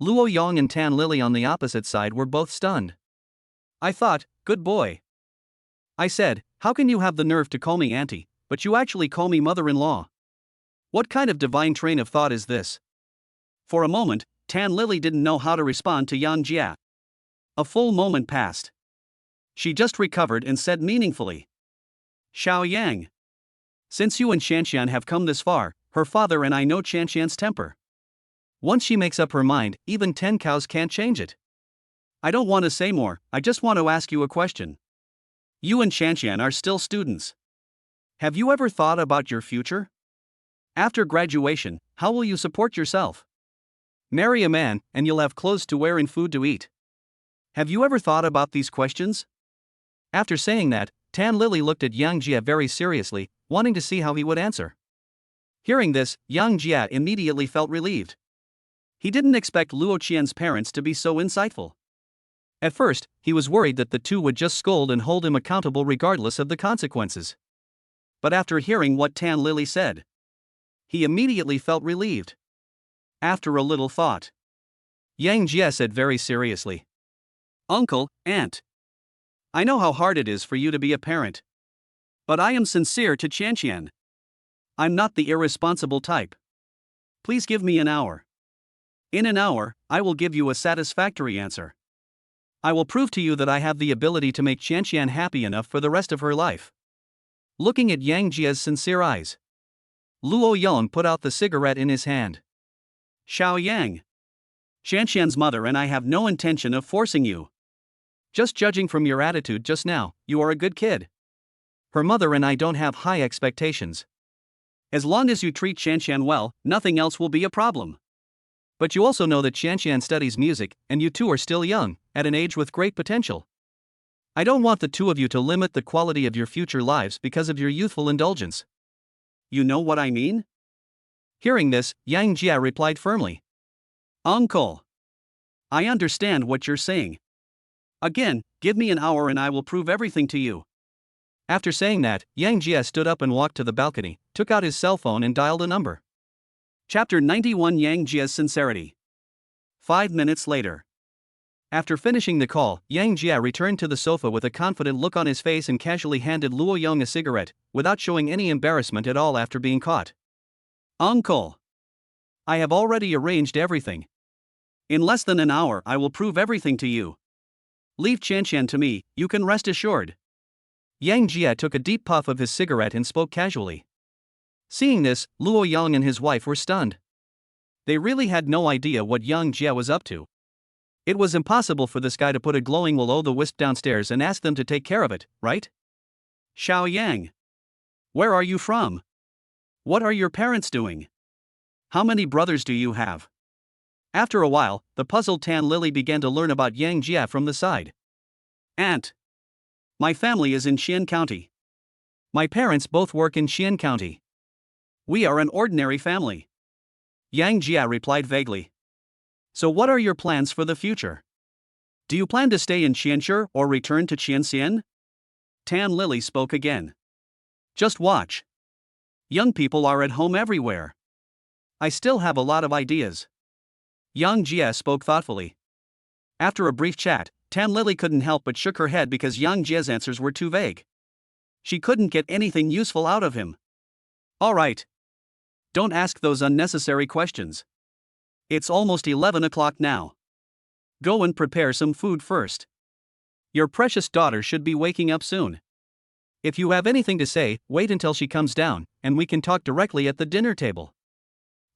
Luo Yong and Tan Lily on the opposite side were both stunned. I thought, good boy. I said, how can you have the nerve to call me auntie, but you actually call me mother-in-law? What kind of divine train of thought is this? For a moment, Tan Lily didn't know how to respond to Yang Jie. A full moment passed. She just recovered and said meaningfully, Xiao Yang. Since you and Qianqian have come this far, her father and I know Qianqian's temper. Once she makes up her mind, even 10 cows can't change it. I don't want to say more, I just want to ask you a question. You and Qianqian are still students. Have you ever thought about your future? After graduation, how will you support yourself? Marry a man, and you'll have clothes to wear and food to eat. Have you ever thought about these questions? After saying that, Tan Lily looked at Yang Jie very seriously, wanting to see how he would answer. Hearing this, Yang Jie immediately felt relieved. He didn't expect Luo Qian's parents to be so insightful. At first, he was worried that the two would just scold and hold him accountable regardless of the consequences. But after hearing what Tan Lily said, he immediately felt relieved. After a little thought, Yang Jie said very seriously, Uncle, Aunt, I know how hard it is for you to be a parent. But I am sincere to Qianqian. I'm not the irresponsible type. Please give me an hour. In an hour, I will give you a satisfactory answer. I will prove to you that I have the ability to make Qianqian happy enough for the rest of her life. Looking at Yang Jie's sincere eyes, Luo Yong put out the cigarette in his hand. Xiao Yang. Qianqian's mother and I have no intention of forcing you. Just judging from your attitude just now, you are a good kid. Her mother and I don't have high expectations. As long as you treat Qianqian well, nothing else will be a problem. But you also know that Qianqian studies music, and you two are still young, at an age with great potential. I don't want the two of you to limit the quality of your future lives because of your youthful indulgence. You know what I mean? Hearing this, Yang Jie replied firmly. Uncle, I understand what you're saying. Again, give me an hour and I will prove everything to you. After saying that, Yang Jie stood up and walked to the balcony, took out his cell phone and dialed a number. Chapter 91 Yang Jie's Sincerity. 5 minutes later. After finishing the call, Yang Jie returned to the sofa with a confident look on his face and casually handed Luo Yong a cigarette, without showing any embarrassment at all after being caught. Uncle, I have already arranged everything. In less than an hour I will prove everything to you. Leave Qianqian to me, you can rest assured. Yang Jie took a deep puff of his cigarette and spoke casually. Seeing this, Luo Yong and his wife were stunned. They really had no idea what Yang Jie was up to. It was impossible for this guy to put a glowing will-o'-the-wisp downstairs and ask them to take care of it, right? Xiao Yang. Where are you from? What are your parents doing? How many brothers do you have? After a while, the puzzled Tan Lily began to learn about Yang Jie from the side. Aunt. My family is in Xian County. My parents both work in Xian County. We are an ordinary family. Yang Jie replied vaguely. So what are your plans for the future? Do you plan to stay in Qianshi or return to Qianxian? Tan Lily spoke again. Just watch. Young people are at home everywhere. I still have a lot of ideas. Yang Jie spoke thoughtfully. After a brief chat, Tan Lily couldn't help but shook her head because Yang Jie's answers were too vague. She couldn't get anything useful out of him. All right. Don't ask those unnecessary questions. It's almost 11 o'clock now. Go and prepare some food first. Your precious daughter should be waking up soon. If you have anything to say, wait until she comes down, and we can talk directly at the dinner table.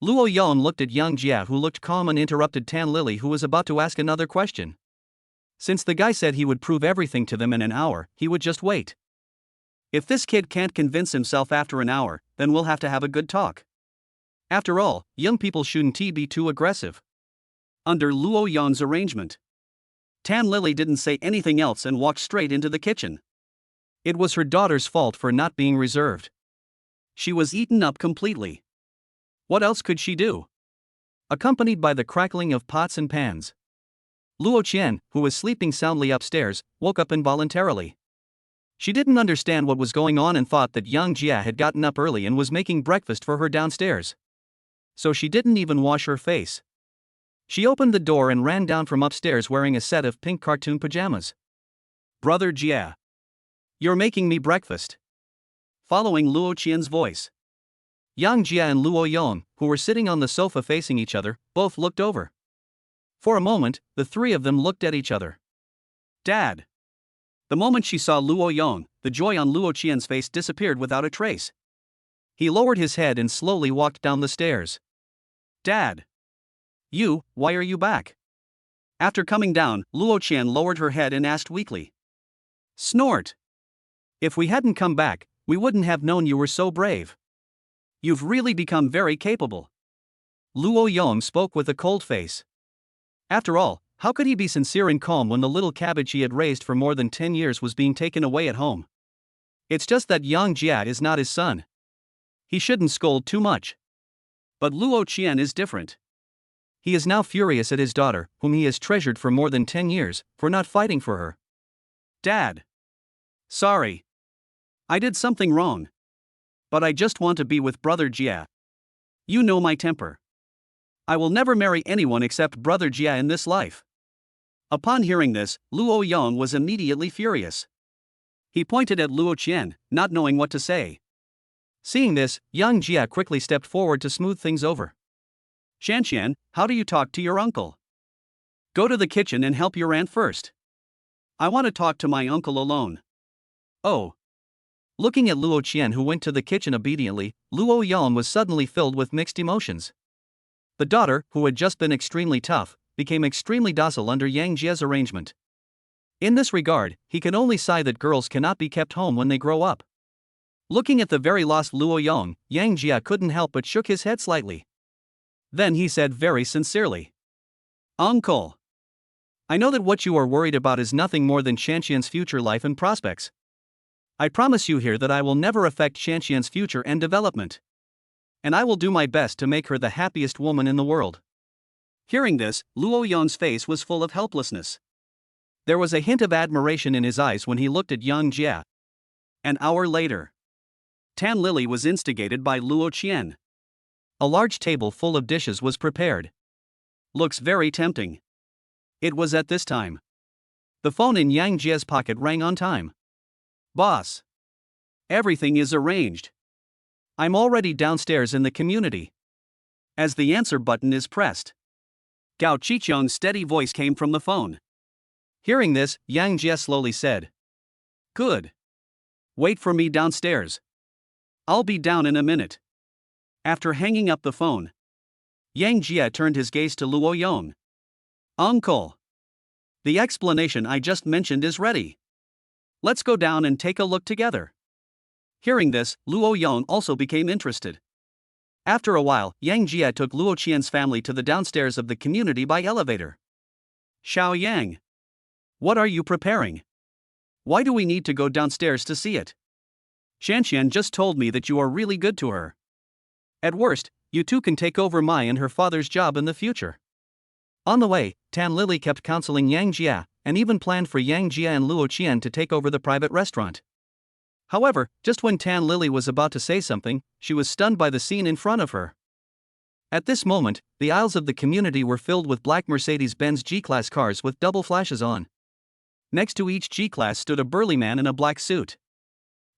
Luo Yong looked at Yang Jie, who looked calm, and interrupted Tan Lily, who was about to ask another question. Since the guy said he would prove everything to them in an hour, he would just wait. If this kid can't convince himself after an hour, then we'll have to have a good talk. After all, young people shouldn't be too aggressive. Under Luo Yong's arrangement, Tan Lily didn't say anything else and walked straight into the kitchen. It was her daughter's fault for not being reserved. She was eaten up completely. What else could she do? Accompanied by the crackling of pots and pans, Luo Qian, who was sleeping soundly upstairs, woke up involuntarily. She didn't understand what was going on and thought that Yang Jia had gotten up early and was making breakfast for her downstairs. So she didn't even wash her face. She opened the door and ran down from upstairs wearing a set of pink cartoon pajamas. "Brother Jia, you're making me breakfast." Following Luo Qian's voice. Yang Jia and Luo Yong, who were sitting on the sofa facing each other, both looked over. For a moment, the three of them looked at each other. "Dad." The moment she saw Luo Yong, the joy on Luo Qian's face disappeared without a trace. He lowered his head and slowly walked down the stairs. "Dad. Why are you back?" After coming down, Luo Qian lowered her head and asked weakly. "Snort. If we hadn't come back, we wouldn't have known you were so brave. You've really become very capable." Luo Yong spoke with a cold face. After all, how could he be sincere and calm when the little cabbage he had raised for more than 10 years was being taken away at home? It's just that Yang Jia is not his son. He shouldn't scold too much. But Luo Qian is different. He is now furious at his daughter, whom he has treasured for more than 10 years, for not fighting for her. "Dad. Sorry. I did something wrong. But I just want to be with Brother Jia. You know my temper. I will never marry anyone except Brother Jia in this life." Upon hearing this, Luo Yong was immediately furious. He pointed at Luo Qian, not knowing what to say. Seeing this, Yang Jia quickly stepped forward to smooth things over. "Shanqian, how do you talk to your uncle? Go to the kitchen and help your aunt first. I want to talk to my uncle alone." "Oh." Looking at Luo Qian, who went to the kitchen obediently, Luo Yong was suddenly filled with mixed emotions. The daughter, who had just been extremely tough, became extremely docile under Yang Jia's arrangement. In this regard, he can only sigh that girls cannot be kept home when they grow up. Looking at the very lost Luo Yong, Yang Jia couldn't help but shook his head slightly. Then he said very sincerely, "Uncle, I know that what you are worried about is nothing more than Shanqian's future life and prospects. I promise you here that I will never affect Shanqian's future and development. And I will do my best to make her the happiest woman in the world." Hearing this, Luo Yong's face was full of helplessness. There was a hint of admiration in his eyes when he looked at Yang Jia. An hour later, Tan Lily was instigated by Luo Qian. A large table full of dishes was prepared. Looks very tempting. It was at this time. The phone in Yang Jia's pocket rang on time. "Boss. Everything is arranged. I'm already downstairs in the community." As the answer button is pressed, Gao Qiqiang's steady voice came from the phone. Hearing this, Yang Jia slowly said, "Good. Wait for me downstairs. I'll be down in a minute." After hanging up the phone, Yang Jia turned his gaze to Luo Yong. "Uncle. The explanation I just mentioned is ready. Let's go down and take a look together." Hearing this, Luo Yong also became interested. After a while, Yang Jia took Luo Qian's family to the downstairs of the community by elevator. "Xiao Yang. What are you preparing? Why do we need to go downstairs to see it? Shanqian just told me that you are really good to her. At worst, you two can take over Mai and her father's job in the future." On the way, Tan Lily kept counseling Yang Jia, and even planned for Yang Jia and Luo Qian to take over the private restaurant. However, just when Tan Lily was about to say something, she was stunned by the scene in front of her. At this moment, the aisles of the community were filled with black Mercedes-Benz G-Class cars with double flashes on. Next to each G-Class stood a burly man in a black suit.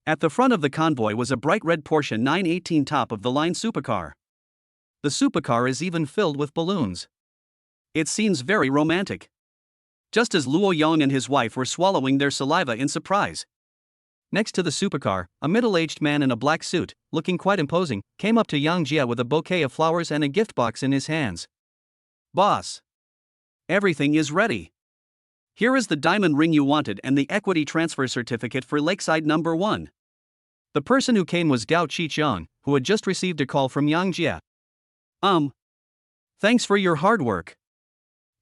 At the front of the convoy was a bright red Porsche 918 top-of-the-line supercar. The supercar is even filled with balloons. It seems very romantic. Just as Luo Yong and his wife were swallowing their saliva in surprise. Next to the supercar, a middle-aged man in a black suit, looking quite imposing, came up to Yang Jia with a bouquet of flowers and a gift box in his hands. "Boss. Everything is ready. Here is the diamond ring you wanted and the equity transfer certificate for Lakeside number 1. The person who came was Gao Qiqiang, who had just received a call from Yang Jia. Thanks for your hard work."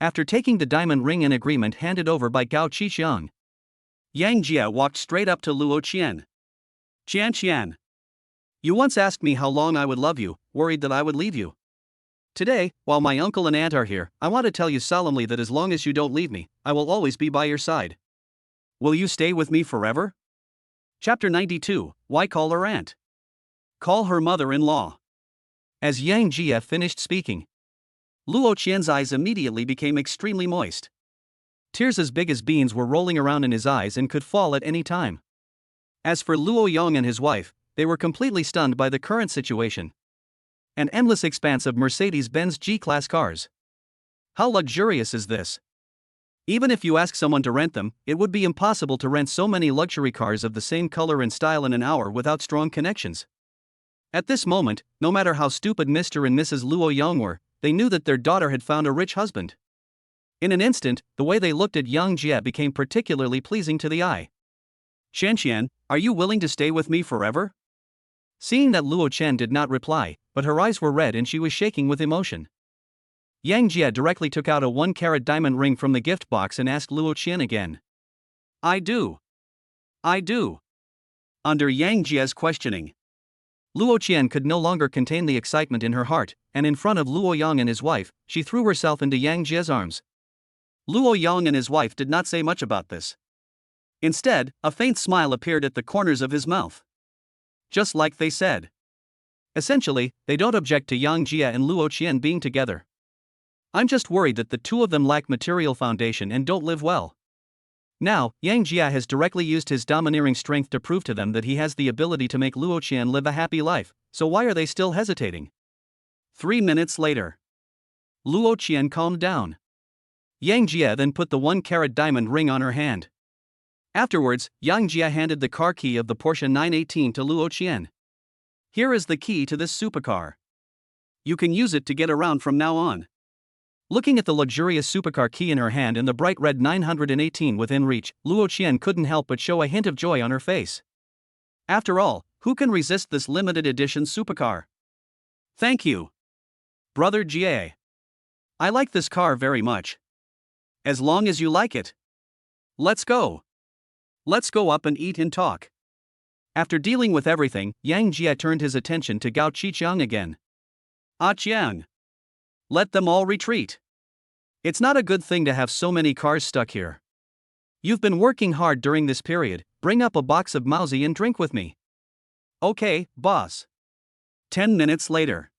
After taking the diamond ring in agreement handed over by Gao Qiqiang, Yang Jia walked straight up to Luo Qian. "Qian. You once asked me how long I would love you, worried that I would leave you. Today, while my uncle and aunt are here, I want to tell you solemnly that as long as you don't leave me, I will always be by your side. Will you stay with me forever?" Chapter 92, Why Call Her Aunt? Call Her Mother-in-Law. As Yang Jie finished speaking, Luo Qian's eyes immediately became extremely moist. Tears as big as beans were rolling around in his eyes and could fall at any time. As for Luo Yong and his wife, they were completely stunned by the current situation. An endless expanse of Mercedes-Benz G-Class cars. How luxurious is this? Even if you ask someone to rent them, it would be impossible to rent so many luxury cars of the same color and style in an hour without strong connections. At this moment, no matter how stupid Mr. and Mrs. Luo Yong were, they knew that their daughter had found a rich husband. In an instant, the way they looked at Yang Jie became particularly pleasing to the eye. Qian, are you willing to stay with me forever? Seeing that Luo Qian did not reply, but her eyes were red and she was shaking with emotion, Yang Jie directly took out a 1-carat diamond ring from the gift box and asked Luo Qian again. I do. Under Yang Jie's questioning, Luo Qian could no longer contain the excitement in her heart, and in front of Luo Yong and his wife, she threw herself into Yang Jie's arms. Luo Yong and his wife did not say much about this. Instead, a faint smile appeared at the corners of his mouth. Just like they said. Essentially, they don't object to Yang Jie and Luo Qian being together. I'm just worried that the two of them lack material foundation and don't live well. Now, Yang Jie has directly used his domineering strength to prove to them that he has the ability to make Luo Qian live a happy life, so why are they still hesitating? 3 minutes later, Luo Qian calmed down. Yang Jie then put the 1-carat diamond ring on her hand. Afterwards, Yang Jie handed the car key of the Porsche 918 to Luo Qian. Here is the key to this supercar. You can use it to get around from now on. Looking at the luxurious supercar key in her hand and the bright red 918 within reach, Luo Qian couldn't help but show a hint of joy on her face. After all, who can resist this limited edition supercar? Thank you, Brother Jie. I like this car very much. As long as you like it. Let's go. Let's go up and eat and talk. After dealing with everything, Yang Jie turned his attention to Gao Qiqiang again. Ah Qiang. Let them all retreat. It's not a good thing to have so many cars stuck here. You've been working hard during this period, bring up a box of Mauzi and drink with me. Okay, boss. 10 minutes later,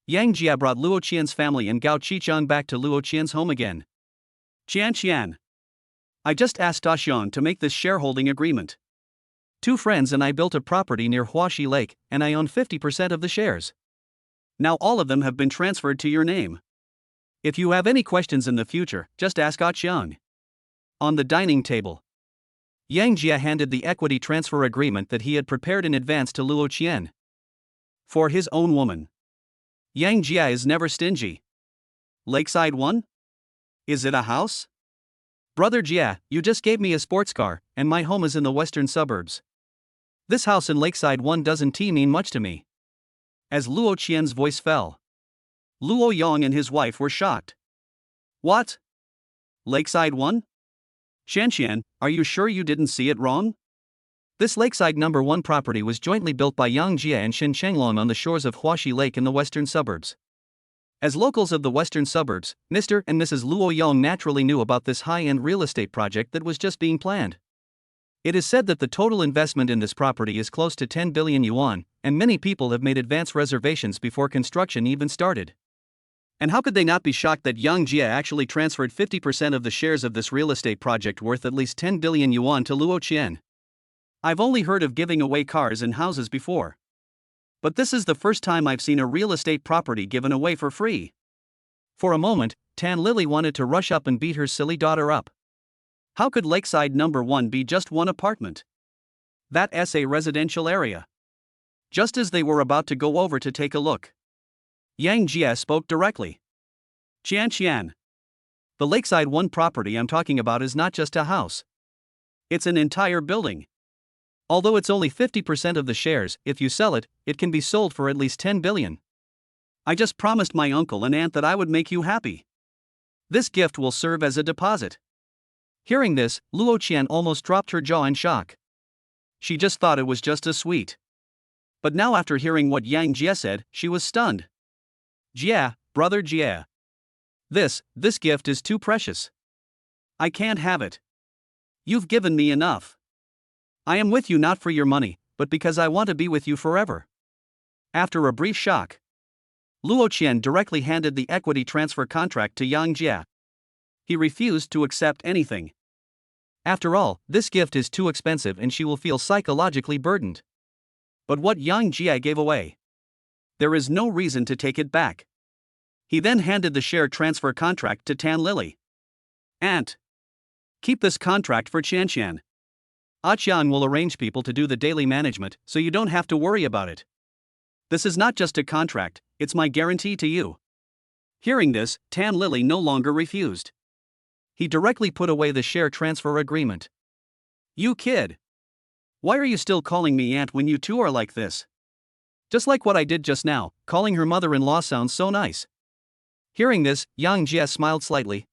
Yang Jie brought Luo Qian's family and Gao Qiqiang back to Luo Qian's home again. Qian. I just asked Daxiang to make this shareholding agreement. 2 friends and I built a property near Huaxi Lake, and I own 50% of the shares. Now all of them have been transferred to your name. If you have any questions in the future, just ask Qiang. On the dining table, Yang Jie handed the equity transfer agreement that he had prepared in advance to Luo Qian. For his own woman, Yang Jie is never stingy. Lakeside 1? Is it a house? Brother Jie, you just gave me a sports car, and my home is in the western suburbs. This house in Lakeside 1 doesn't mean much to me. As Luo Qian's voice fell, Luo Yong and his wife were shocked. What? Lakeside 1? Qian, are you sure you didn't see it wrong? This Lakeside No. 1 property was jointly built by Yang Jie and Shen Chenglong on the shores of Huaxi Lake in the western suburbs. As locals of the western suburbs, Mr. and Mrs. Luo Yong naturally knew about this high-end real estate project that was just being planned. It is said that the total investment in this property is close to 10 billion yuan, and many people have made advance reservations before construction even started. And how could they not be shocked that Yang Jie actually transferred 50% of the shares of this real estate project worth at least 10 billion yuan to Luo Qian? I've only heard of giving away cars and houses before. But this is the first time I've seen a real estate property given away for free. For a moment, Tan Lily wanted to rush up and beat her silly daughter up. How could Lakeside No. 1 be just one apartment? That's a residential area. Just as they were about to go over to take a look, Yang Jie spoke directly. Qian. The Lakeside 1 property I'm talking about is not just a house. It's an entire building. Although it's only 50% of the shares, if you sell it, it can be sold for at least 10 billion. I just promised my uncle and aunt that I would make you happy. This gift will serve as a deposit. Hearing this, Luo Qian almost dropped her jaw in shock. She just thought it was just a sweet. But now after hearing what Yang Jie said, she was stunned. Jie, brother Jie. This gift is too precious. I can't have it. You've given me enough. I am with you not for your money, but because I want to be with you forever. After a brief shock, Luo Qian directly handed the equity transfer contract to Yang Jia. He refused to accept anything. After all, this gift is too expensive and she will feel psychologically burdened. But what Yang Jia gave away, there is no reason to take it back. He then handed the share transfer contract to Tan Lily. Aunt, keep this contract for Qianqian. Qian will arrange people to do the daily management, so you don't have to worry about it. This is not just a contract, it's my guarantee to you. Hearing this, Tan Lily no longer refused. He directly put away the share transfer agreement. You kid! Why are you still calling me aunt when you two are like this? Just like what I did just now, calling her mother-in-law sounds so nice. Hearing this, Yang Jia smiled slightly.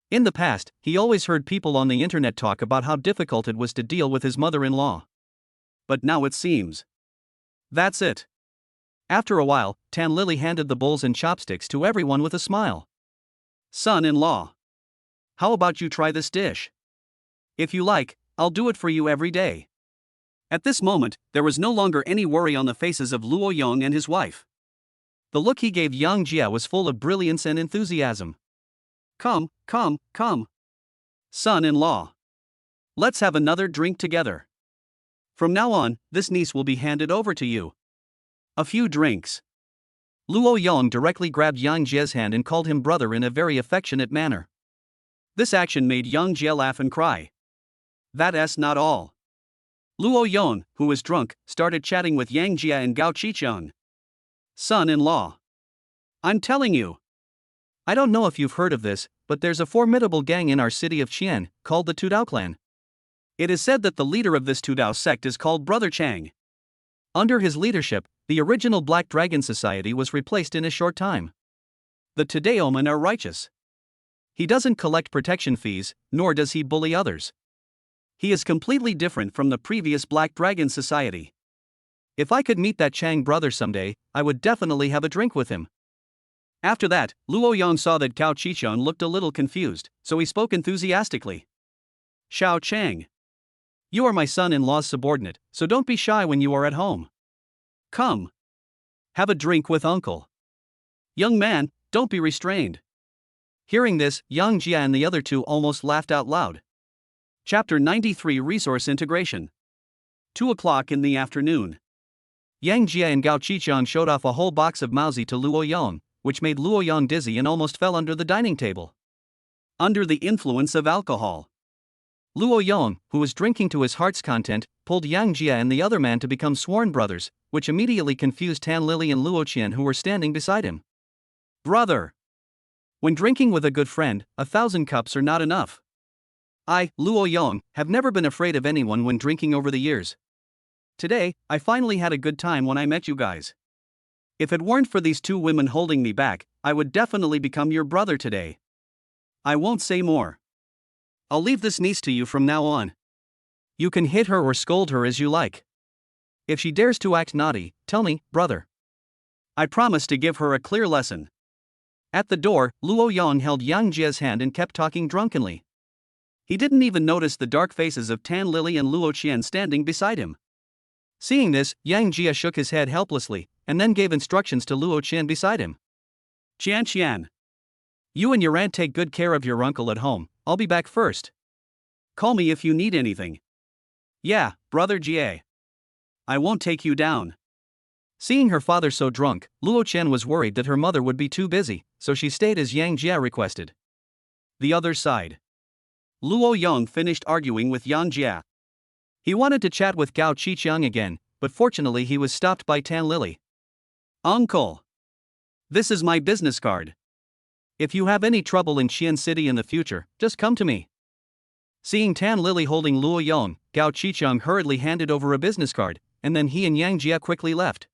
In the past, he always heard people on the internet talk about how difficult it was to deal with his mother-in-law. But now it seems that's it. After a while, Tan Lily handed the bowls and chopsticks to everyone with a smile. Son-in-law, how about you try this dish? If you like, I'll do it for you every day. At this moment, there was no longer any worry on the faces of Luo Yong and his wife. The look he gave Yang Jia was full of brilliance and enthusiasm. Come. Son-in-law. Let's have another drink together. From now on, this niece will be handed over to you. A few drinks. Luo Yong directly grabbed Yang Jia's hand and called him brother in a very affectionate manner. This action made Yang Jia laugh and cry. That's not all. Luo Yong, who was drunk, started chatting with Yang Jia and Gao Qicheng. Son-in-law, I'm telling you. I don't know if you've heard of this, but there's a formidable gang in our city of Qian, called the Tudao clan. It is said that the leader of this Tudao sect is called Brother Chang. Under his leadership, the original Black Dragon Society was replaced in a short time. The Tudaomen are righteous. He doesn't collect protection fees, nor does he bully others. He is completely different from the previous Black Dragon Society. If I could meet that Chang brother someday, I would definitely have a drink with him. After that, Luo Yong saw that Gao Qicheng looked a little confused, so he spoke enthusiastically. Xiao Chang. You are my son-in-law's subordinate, so don't be shy when you are at home. Come. Have a drink with uncle. Young man, don't be restrained. Hearing this, Yang Jia and the other two almost laughed out loud. Chapter 93 Resource Integration. 2 o'clock in the afternoon. Yang Jia and Gao Qicheng showed off a whole box of Mauzi to Luo Yong, which made Luo Yong dizzy and almost fell under the dining table. Under the influence of alcohol, Luo Yong, who was drinking to his heart's content, pulled Yang Jia and the other man to become sworn brothers, which immediately confused Tan Lily and Luo Qian, who were standing beside him. Brother! When drinking with a good friend, 1,000 cups are not enough. I, Luo Yong, have never been afraid of anyone when drinking over the years. Today, I finally had a good time when I met you guys. If it weren't for these two women holding me back, I would definitely become your brother today. I won't say more. I'll leave this niece to you from now on. You can hit her or scold her as you like. If she dares to act naughty, tell me, brother. I promise to give her a clear lesson. At the door, Luo Yong held Yang Jia's hand and kept talking drunkenly. He didn't even notice the dark faces of Tan Lily and Luo Qian standing beside him. Seeing this, Yang Jia shook his head helplessly, and then gave instructions to Luo Qian beside him. Qian, you and your aunt take good care of your uncle at home, I'll be back first. Call me if you need anything. Yeah, brother Jie. I won't take you down. Seeing her father so drunk, Luo Qian was worried that her mother would be too busy, so she stayed as Yang Jia requested. The other side. Luo Yong finished arguing with Yang Jia. He wanted to chat with Gao Qicheng again, but fortunately he was stopped by Tan Lily. Uncle! This is my business card. If you have any trouble in Qian City in the future, just come to me. Seeing Tan Lily holding Luo Yong, Gao Qicheng hurriedly handed over a business card, and then he and Yang Jia quickly left.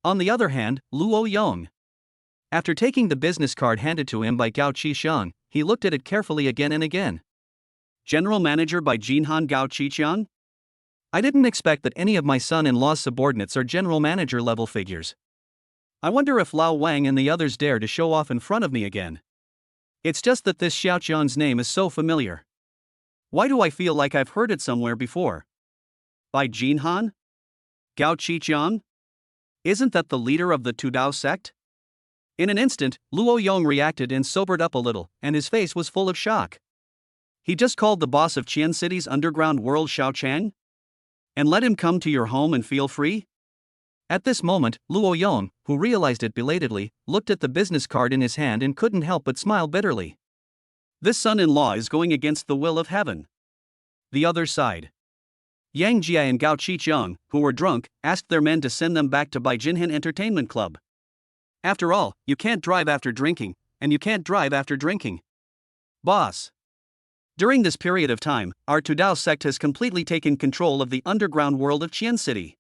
On the other hand, Luo Yong. After taking the business card handed to him by Gao Qicheng, he looked at it carefully again and again. General Manager by Jinhan Gao Qicheng? I didn't expect that any of my son-in-law's subordinates are general manager level figures. I wonder if Lao Wang and the others dare to show off in front of me again. It's just that this Xiaoqian's name is so familiar. Why do I feel like I've heard it somewhere before? By Jin Han? Gao Qiqiang? Isn't that the leader of the Tudao sect? In an instant, Luo Yong reacted and sobered up a little, and his face was full of shock. He just called the boss of Qian City's underground world Xiao Chang? And let him come to your home and feel free? At this moment, Luo Yong, who realized it belatedly, looked at the business card in his hand and couldn't help but smile bitterly. This son-in-law is going against the will of heaven. The other side. Yang Jia and Gao Qiqiang, who were drunk, asked their men to send them back to Baijinhan Entertainment Club. After all, you can't drive after drinking, and you can't drive after drinking. Boss. During this period of time, our Tudao sect has completely taken control of the underground world of Qian City.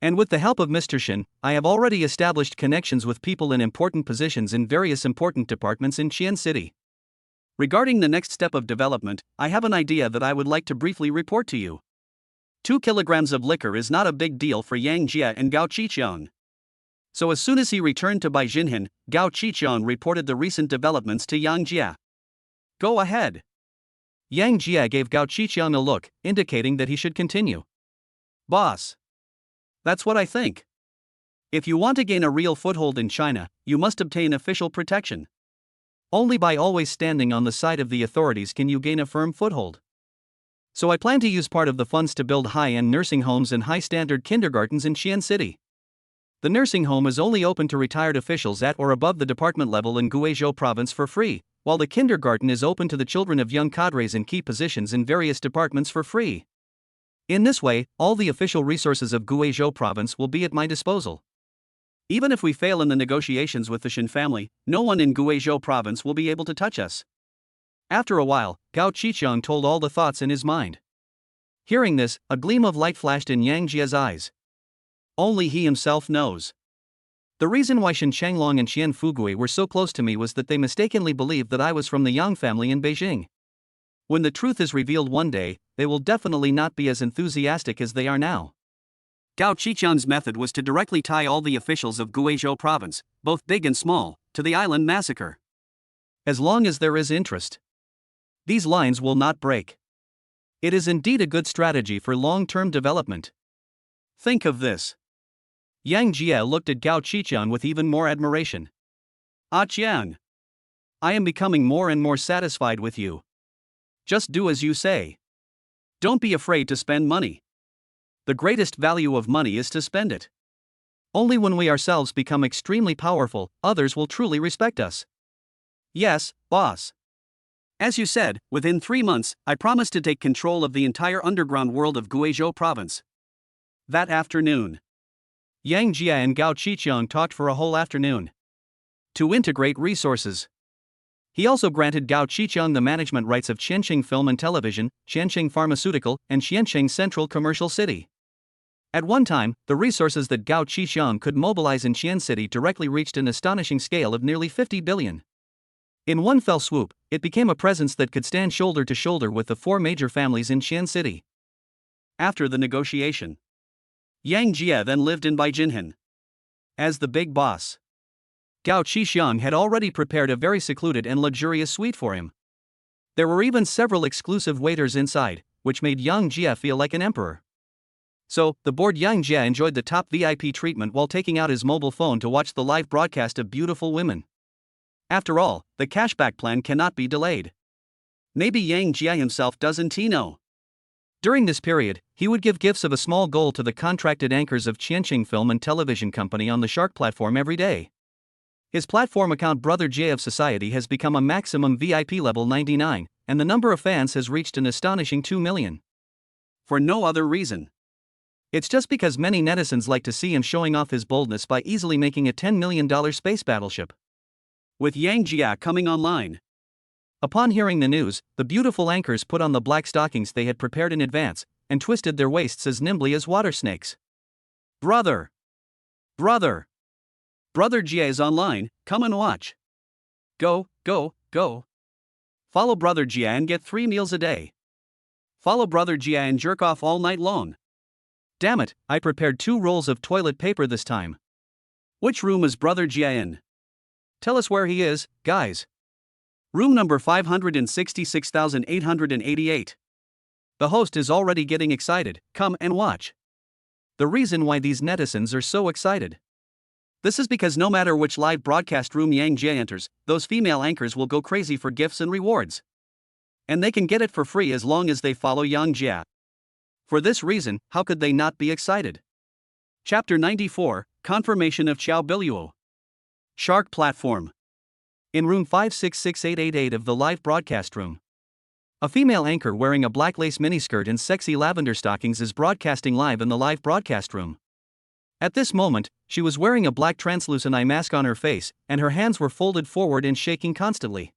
And with the help of Mr. Shin, I have already established connections with people in important positions in various important departments in Qian City. Regarding the next step of development, I have an idea that I would like to briefly report to you. 2 kilograms of liquor is not a big deal for Yang Jia and Gao Qiqiang. So as soon as he returned to Baijinhan, Gao Qiqiang reported the recent developments to Yang Jia. Go ahead. Yang Jia gave Gao Qiqiang a look, indicating that he should continue. Boss. That's what I think. If you want to gain a real foothold in China, you must obtain official protection. Only by always standing on the side of the authorities can you gain a firm foothold. So I plan to use part of the funds to build high-end nursing homes and high-standard kindergartens in Qian City. The nursing home is only open to retired officials at or above the department level in Guizhou province for free, while the kindergarten is open to the children of young cadres in key positions in various departments for free. In this way, all the official resources of Guizhou province will be at my disposal. Even if we fail in the negotiations with the Shin family, no one in Guizhou province will be able to touch us. After a while, Gao Qiqiang told all the thoughts in his mind. Hearing this, a gleam of light flashed in Yang Jia's eyes. Only he himself knows. The reason why Shin Changlong and Qian Fugui were so close to me was that they mistakenly believed that I was from the Yang family in Beijing. When the truth is revealed one day, they will definitely not be as enthusiastic as they are now. Gao Qiqiang's method was to directly tie all the officials of Guizhou province, both big and small, to the island massacre. As long as there is interest, these lines will not break. It is indeed a good strategy for long-term development. Think of this. Yang Jia looked at Gao Qiqiang with even more admiration. Ah Qiang. I am becoming more and more satisfied with you. Just do as you say. Don't be afraid to spend money. The greatest value of money is to spend it. Only when we ourselves become extremely powerful, others will truly respect us. Yes, boss. As you said, within 3 months, I promise to take control of the entire underground world of Guizhou province. That afternoon, Yang Jia and Gao Qiqiang talked for a whole afternoon. To integrate resources. He also granted Gao Qiqiang the management rights of Qianqing Film and Television, Qianqing Pharmaceutical, and Qianqing Central Commercial City. At one time, the resources that Gao Qiqiang could mobilize in Qian City directly reached an astonishing scale of nearly 50 billion. In one fell swoop, it became a presence that could stand shoulder to shoulder with the 4 major families in Qian City. After the negotiation, Yang Jia then lived in Baijinhan as the big boss. Gao Qiqiang had already prepared a very secluded and luxurious suite for him. There were even several exclusive waiters inside, which made Yang Jia feel like an emperor. So, the bored Yang Jia enjoyed the top VIP treatment while taking out his mobile phone to watch the live broadcast of beautiful women. After all, the cashback plan cannot be delayed. Maybe Yang Jia himself doesn't know. During this period, he would give gifts of a small gold to the contracted anchors of Qianqing Film and Television Company on the Shark platform every day. His platform account Brother J of Society has become a maximum VIP level 99, and the number of fans has reached an astonishing 2 million. For no other reason. It's just because many netizens like to see him showing off his boldness by easily making a $10 million space battleship. With Yang Jia coming online. Upon hearing the news, the beautiful anchors put on the black stockings they had prepared in advance, and twisted their waists as nimbly as water snakes. Brother! Brother! Brother Jia is online, come and watch. Go, go, go. Follow Brother Jia and get 3 meals a day. Follow Brother Jia and jerk off all night long. Damn it, I prepared 2 rolls of toilet paper this time. Which room is Brother Jia in? Tell us where he is, guys. Room number 566,888. The host is already getting excited, come and watch. The reason why these netizens are so excited. This is because no matter which live broadcast room Yang Jie enters, those female anchors will go crazy for gifts and rewards. And they can get it for free as long as they follow Yang Jie. For this reason, how could they not be excited? Chapter 94, Confirmation of Xiao Biluo. Shark Platform. In room 566888 of the live broadcast room, a female anchor wearing a black lace miniskirt and sexy lavender stockings is broadcasting live in the live broadcast room. At this moment, she was wearing a black translucent eye mask on her face, and her hands were folded forward and shaking constantly.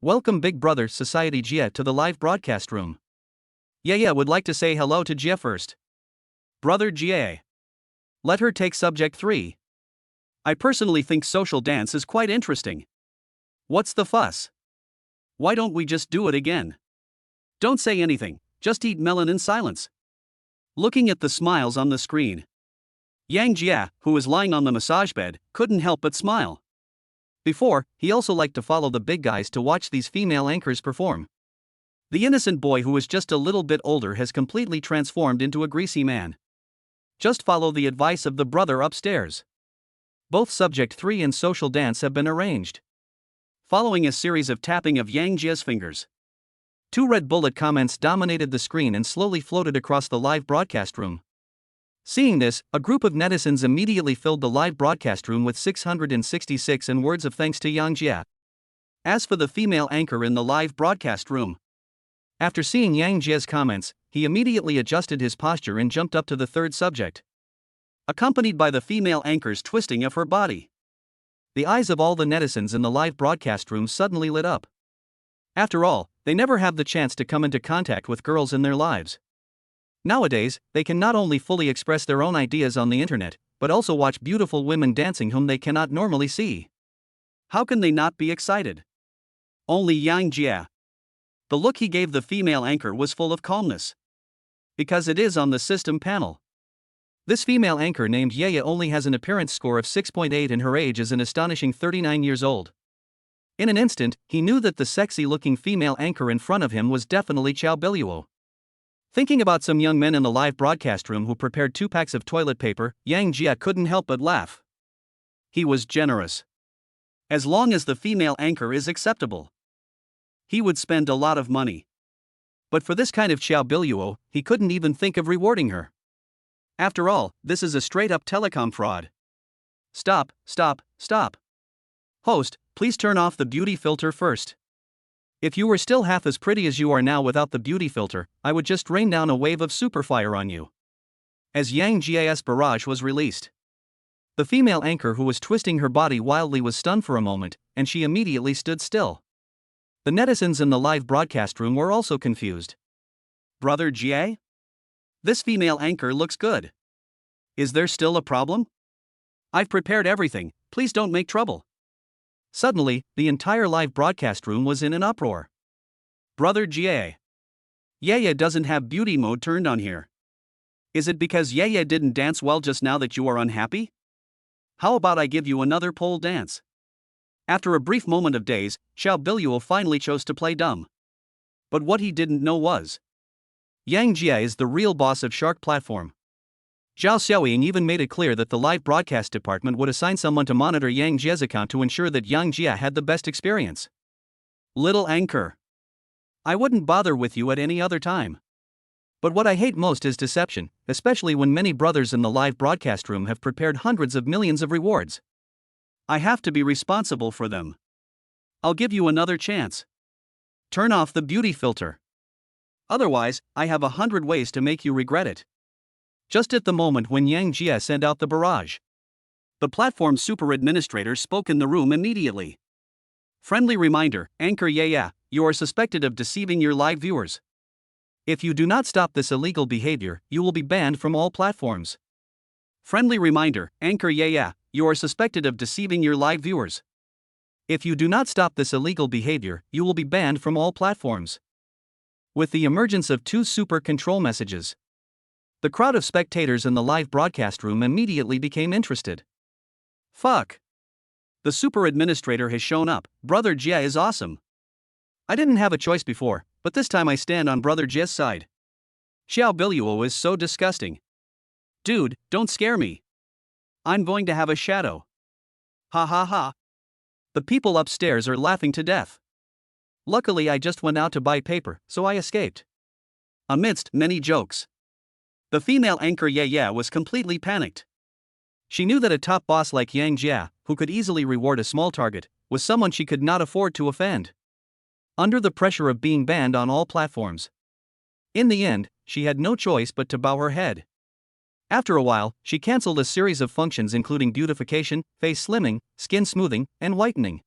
Welcome Big Brother Society Jie to the live broadcast room. Jie would like to say hello to Jie first. Brother Jie. Let her take subject 3. I personally think social dance is quite interesting. What's the fuss? Why don't we just do it again? Don't say anything, just eat melon in silence. Looking at the smiles on the screen, Yang Jie, who was lying on the massage bed, couldn't help but smile. Before, he also liked to follow the big guys to watch these female anchors perform. The innocent boy who was just a little bit older has completely transformed into a greasy man. Just follow the advice of the brother upstairs. Both subject 3 and social dance have been arranged. Following a series of tapping of Yang Jie's fingers, 2 red bullet comments dominated the screen and slowly floated across the live broadcast room. Seeing this, a group of netizens immediately filled the live broadcast room with 666 and words of thanks to Yang Jie. As for the female anchor in the live broadcast room, after seeing Yang Jie's comments, he immediately adjusted his posture and jumped up to the third subject, accompanied by the female anchor's twisting of her body. The eyes of all the netizens in the live broadcast room suddenly lit up. After all, they never have the chance to come into contact with girls in their lives. Nowadays, they can not only fully express their own ideas on the internet, but also watch beautiful women dancing whom they cannot normally see. How can they not be excited? Only Yang Jie. The look he gave the female anchor was full of calmness. Because it is on the system panel. This female anchor named Jie only has an appearance score of 6.8 and her age is an astonishing 39 years old. In an instant, he knew that the sexy-looking female anchor in front of him was definitely Xiao Biluo. Thinking about some young men in the live broadcast room who prepared 2 packs of toilet paper, Yang Jie couldn't help but laugh. He was generous. As long as the female anchor is acceptable, he would spend a lot of money. But for this kind of Xiao Biluo, he couldn't even think of rewarding her. After all, this is a straight-up telecom fraud. Stop, stop, stop. Host, please turn off the beauty filter first. If you were still half as pretty as you are now without the beauty filter, I would just rain down a wave of superfire on you. As Yang Jie's barrage was released, the female anchor who was twisting her body wildly was stunned for a moment, and she immediately stood still. The netizens in the live broadcast room were also confused. Brother Jie? This female anchor looks good. Is there still a problem? I've prepared everything, please don't make trouble. Suddenly, the entire live broadcast room was in an uproar. Brother Jie. Yeye doesn't have beauty mode turned on here. Is it because Yeye didn't dance well just now that you are unhappy? How about I give you another pole dance? After a brief moment of daze, Xiao Biluo finally chose to play dumb. But what he didn't know was, Yang Jie is the real boss of Shark Platform. Zhao Xiaoying even made it clear that the live broadcast department would assign someone to monitor Yang Jie's account to ensure that Yang Jie had the best experience. Little anchor. I wouldn't bother with you at any other time. But what I hate most is deception, especially when many brothers in the live broadcast room have prepared hundreds of millions of rewards. I have to be responsible for them. I'll give you another chance. Turn off the beauty filter. Otherwise, I have 100 ways to make you regret it. Just at the moment when Yang Jie sent out the barrage, the platform's super administrator spoke in the room immediately. Friendly reminder, Anchor Yeye, you are suspected of deceiving your live viewers. If you do not stop this illegal behavior, you will be banned from all platforms. Friendly reminder, Anchor Yeye, you are suspected of deceiving your live viewers. If you do not stop this illegal behavior, you will be banned from all platforms. With the emergence of 2 super control messages, the crowd of spectators in the live broadcast room immediately became interested. Fuck. The super administrator has shown up, Brother Jie is awesome. I didn't have a choice before, but this time I stand on Brother Jie's side. Xiao Biluo is so disgusting. Dude, don't scare me. I'm going to have a shadow. Ha ha ha. The people upstairs are laughing to death. Luckily, I just went out to buy paper, so I escaped. Amidst many jokes, the female anchor Ye was completely panicked. She knew that a top boss like Yang Jia, who could easily reward a small target, was someone she could not afford to offend. Under the pressure of being banned on all platforms. In the end, she had no choice but to bow her head. After a while, she cancelled a series of functions including beautification, face slimming, skin smoothing, and whitening.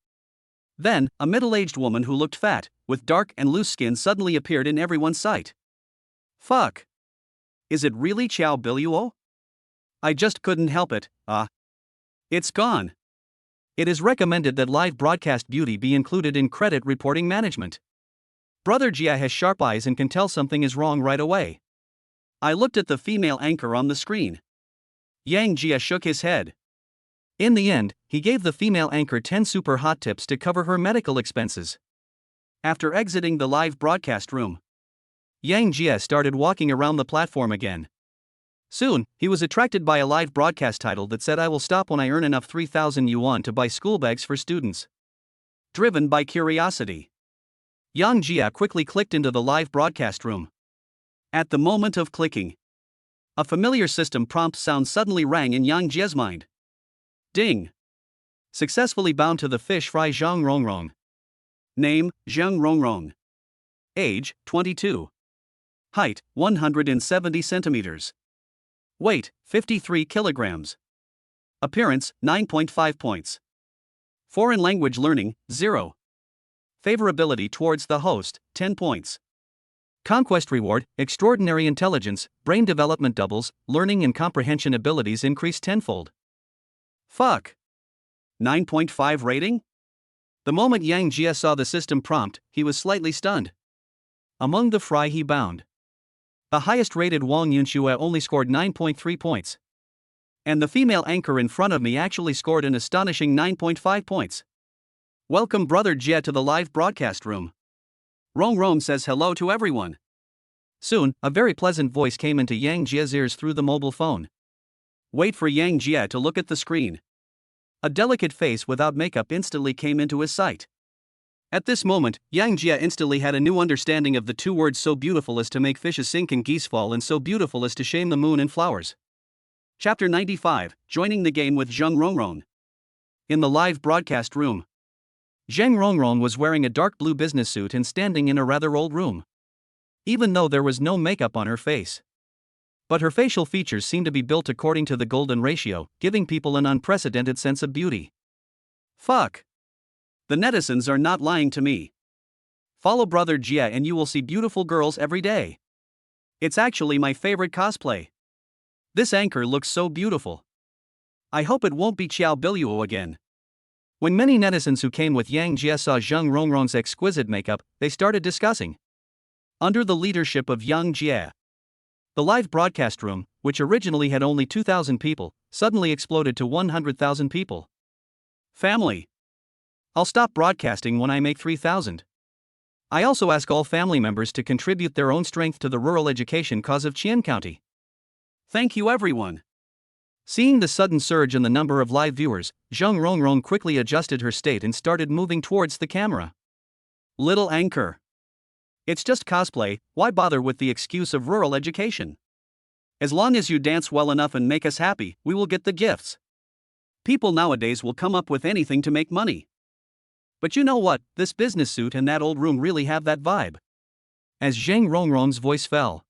Then, a middle-aged woman who looked fat, with dark and loose skin suddenly appeared in everyone's sight. Fuck. Is it really Xiao Biluo? I just couldn't help it. It's gone. It is recommended that live broadcast beauty be included in credit reporting management. Brother Jia has sharp eyes and can tell something is wrong right away. I looked at the female anchor on the screen. Yang Jia shook his head. In the end, he gave the female anchor 10 super hot tips to cover her medical expenses. After exiting the live broadcast room, Yang Jia started walking around the platform again. Soon, he was attracted by a live broadcast title that said, "I will stop when I earn enough 3,000 yuan to buy school bags for students." Driven by curiosity, Yang Jia quickly clicked into the live broadcast room. At the moment of clicking, a familiar system prompt sound suddenly rang in Yang Jia's mind. Ding! Successfully bound to the fish fry Zhang Rongrong. Name, Zhang Rongrong. Age, 22. Height, 170 centimeters. Weight, 53 kilograms. Appearance, 9.5 points. Foreign language learning, 0. Favorability towards the host, 10 points. Conquest reward, extraordinary intelligence, brain development doubles, learning and comprehension abilities increase tenfold. Fuck. 9.5 rating? The moment Yang Jia saw the system prompt, he was slightly stunned. Among the fry he bound, the highest rated Wang Yunxue only scored 9.3 points. And the female anchor in front of me actually scored an astonishing 9.5 points. Welcome Brother Jia to the live broadcast room. Rong says hello to everyone. Soon, a very pleasant voice came into Yang Jia's ears through the mobile phone. Wait for Yang Jia to look at the screen. A delicate face without makeup instantly came into his sight. At this moment, Yang Jia instantly had a new understanding of the two words "so beautiful as to make fishes sink and geese fall and so beautiful as to shame the moon and flowers." Chapter 95, Joining the Game with Zhang Rongrong. In the live broadcast room, Zhang Rongrong was wearing a dark blue business suit and standing in a rather old room. Even though there was no makeup on her face. But her facial features seemed to be built according to the golden ratio, giving people an unprecedented sense of beauty. Fuck. The netizens are not lying to me. Follow Brother Jia and you will see beautiful girls every day. It's actually my favorite cosplay. This anchor looks so beautiful. I hope it won't be Xiao Biluo again. When many netizens who came with Yang Jia saw Zhang Rongrong's exquisite makeup, they started discussing. Under the leadership of Yang Jia, the live broadcast room, which originally had only 2,000 people, suddenly exploded to 100,000 people. Family. I'll stop broadcasting when I make 3,000. I also ask all family members to contribute their own strength to the rural education cause of Qian County. Thank you everyone. Seeing the sudden surge in the number of live viewers, Zhang Rongrong quickly adjusted her state and started moving towards the camera. Little anchor. It's just cosplay, why bother with the excuse of rural education? As long as you dance well enough and make us happy, we will get the gifts. People nowadays will come up with anything to make money. But you know what, this business suit and that old room really have that vibe. As Zhang Rongrong's voice fell,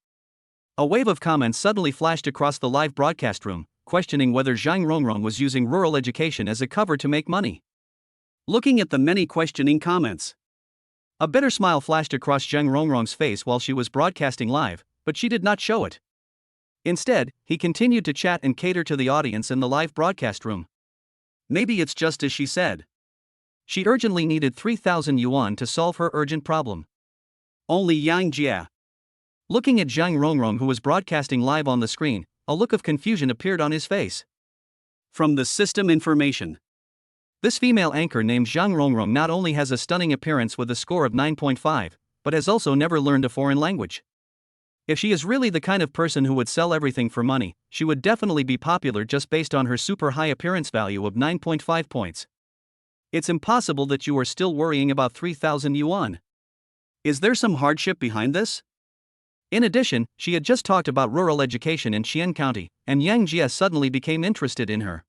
a wave of comments suddenly flashed across the live broadcast room, questioning whether Zhang Rongrong was using rural education as a cover to make money. Looking at the many questioning comments, a bitter smile flashed across Zhang Rongrong's face while she was broadcasting live, but she did not show it. Instead, he continued to chat and cater to the audience in the live broadcast room. Maybe it's just as she said. She urgently needed 3,000 yuan to solve her urgent problem. Only Yang Jia. Looking at Zhang Rongrong, who was broadcasting live on the screen, a look of confusion appeared on his face. From the system information, This female anchor named Zhang Rongrong not only has a stunning appearance with a score of 9.5, but has also never learned a foreign language. If she is really the kind of person who would sell everything for money, she would definitely be popular just based on her super high appearance value of 9.5 points. It's impossible that you are still worrying about 3,000 yuan. Is there some hardship behind this? In addition, she had just talked about rural education in Xian County, and Yang Jia suddenly became interested in her.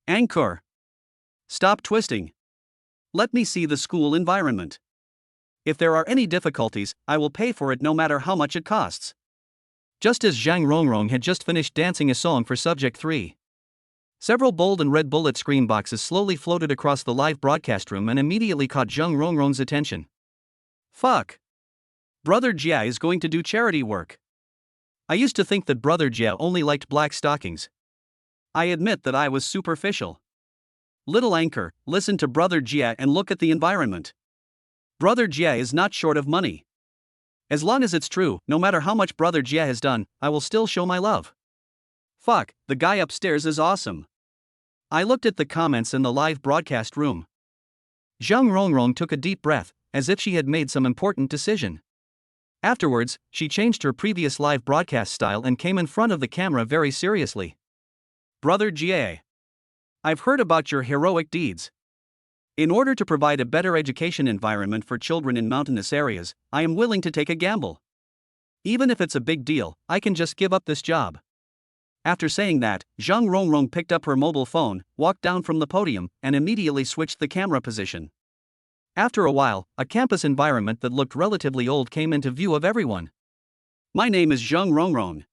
Anchor. Stop twisting. Let me see the school environment. If there are any difficulties, I will pay for it no matter how much it costs. Just as Zhang Rongrong had just finished dancing a song for Subject 3. Several bold and red bullet screen boxes slowly floated across the live broadcast room and immediately caught Zhang Rongrong's attention. Fuck. Brother Jia is going to do charity work. I used to think that Brother Jia only liked black stockings. I admit that I was superficial. Little anchor, listen to Brother Jia and look at the environment. Brother Jia is not short of money. As long as it's true, no matter how much Brother Jia has done, I will still show my love. Fuck, the guy upstairs is awesome. I looked at the comments in the live broadcast room. Zhang Rongrong took a deep breath, as if she had made some important decision. Afterwards, she changed her previous live broadcast style and came in front of the camera very seriously. Brother Jia, I've heard about your heroic deeds. In order to provide a better education environment for children in mountainous areas, I am willing to take a gamble. Even if it's a big deal, I can just give up this job. After saying that, Zhang Rongrong picked up her mobile phone, walked down from the podium, and immediately switched the camera position. After a while, a campus environment that looked relatively old came into view of everyone. My name is Zhang Rongrong.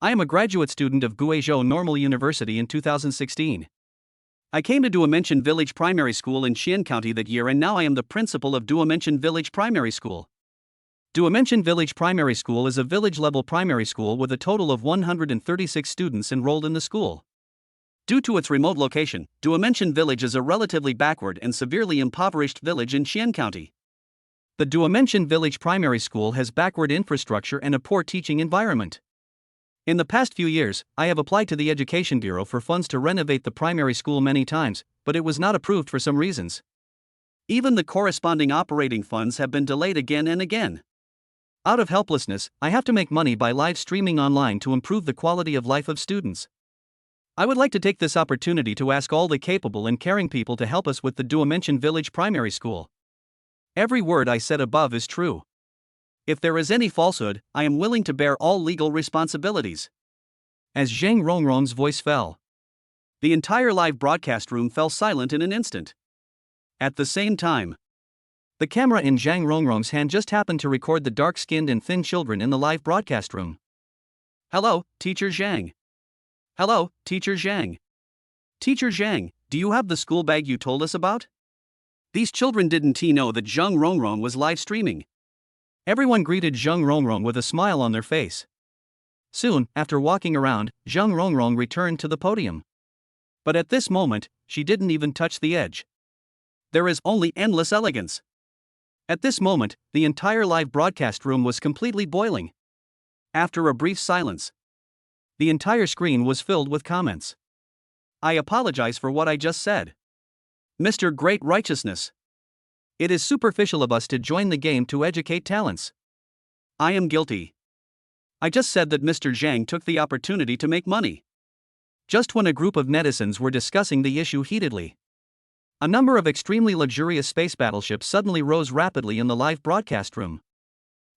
I am a graduate student of Guizhou Normal University in 2016. I came to Dimension Village Primary School in Xian County that year, and now I am the principal of Dimension Village Primary School. Dimension Village Primary School is a village-level primary school with a total of 136 students enrolled in the school. Due to its remote location, Dimension Village is a relatively backward and severely impoverished village in Xian County. The Dimension Village Primary School has backward infrastructure and a poor teaching environment. In the past few years, I have applied to the Education Bureau for funds to renovate the primary school many times, but it was not approved for some reasons. Even the corresponding operating funds have been delayed again and again. Out of helplessness, I have to make money by live streaming online to improve the quality of life of students. I would like to take this opportunity to ask all the capable and caring people to help us with the Dimension Village Primary School. Every word I said above is true. If there is any falsehood, I am willing to bear all legal responsibilities. As Zhang Rongrong's voice fell, the entire live broadcast room fell silent in an instant. At the same time, the camera in Zhang Rongrong's hand just happened to record the dark-skinned and thin children in the live broadcast room. Hello, Teacher Zhang. Hello, Teacher Zhang. Teacher Zhang, do you have the school bag you told us about? These children didn't know that Zhang Rongrong was live streaming. Everyone greeted Zhang Rongrong with a smile on their face. Soon, after walking around, Zhang Rongrong returned to the podium. But at this moment, she didn't even touch the edge. There is only endless elegance. At this moment, the entire live broadcast room was completely boiling. After a brief silence, the entire screen was filled with comments. I apologize for what I just said. Mr. Great Righteousness. It is superficial of us to join the game to educate talents. I am guilty. I just said that Mr. Zhang took the opportunity to make money. Just when a group of netizens were discussing the issue heatedly, a number of extremely luxurious space battleships suddenly rose rapidly in the live broadcast room.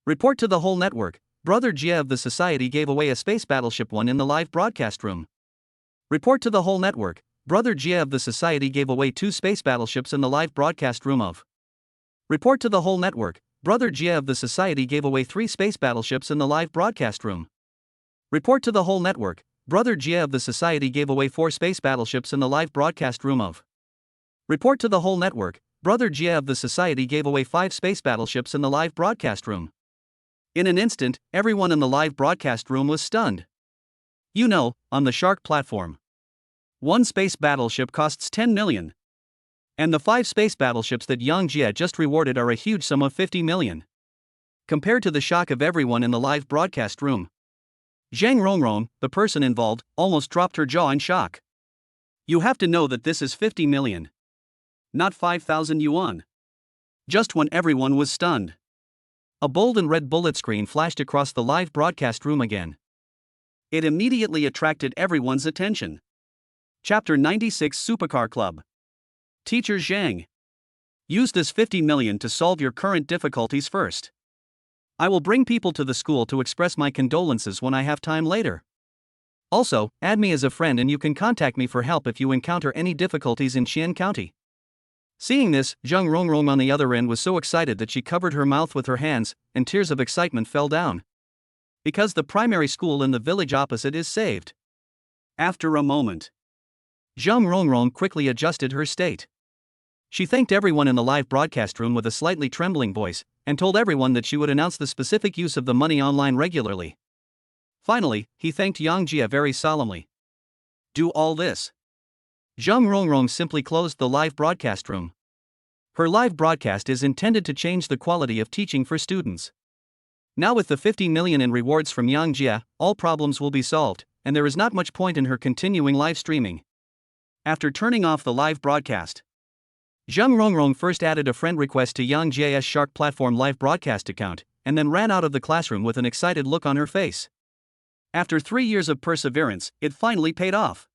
Report to the whole network. Brother Jia of the Society gave away a space battleship 1 in the live broadcast room. Report to the whole network. Brother Jia of the Society gave away 2 space battleships in the live broadcast room of. Report to the whole network. Brother Jia of the Society gave away 3 space battleships in the live broadcast room. Report to the whole network. Brother Jia of the Society gave away 4 space battleships in the live broadcast room of. Report to the whole network. Brother Jia of the Society gave away 5 space battleships in the live broadcast room. In an instant, everyone in the live broadcast room was stunned. You know, on the Shark platform, 1 space battleship costs 10 million. And the 5 space battleships that Yang Jia just rewarded are a huge sum of 50 million. Compared to the shock of everyone in the live broadcast room, Zhang Rongrong, the person involved, almost dropped her jaw in shock. You have to know that this is 50 million. Not 5,000 yuan. Just when everyone was stunned, a bold and red bullet screen flashed across the live broadcast room again. It immediately attracted everyone's attention. Chapter 96 Supercar Club. Teacher Zhang. Use this 50 million to solve your current difficulties first. I will bring people to the school to express my condolences when I have time later. Also, add me as a friend and you can contact me for help if you encounter any difficulties in Xian County. Seeing this, Zhang Rongrong on the other end was so excited that she covered her mouth with her hands, and tears of excitement fell down. Because the primary school in the village opposite is saved. After a moment, Zhang Rongrong quickly adjusted her state. She thanked everyone in the live broadcast room with a slightly trembling voice, and told everyone that she would announce the specific use of the money online regularly. Finally, he thanked Yang Jia very solemnly. Do all this. Zhang Rongrong simply closed the live broadcast room. Her live broadcast is intended to change the quality of teaching for students. Now with the 50 million in rewards from Yang Jia, all problems will be solved, and there is not much point in her continuing live streaming. After turning off the live broadcast, Zhang Rongrong first added a friend request to Yang Jia's Shark Platform live broadcast account, and then ran out of the classroom with an excited look on her face. After 3 years of perseverance, it finally paid off.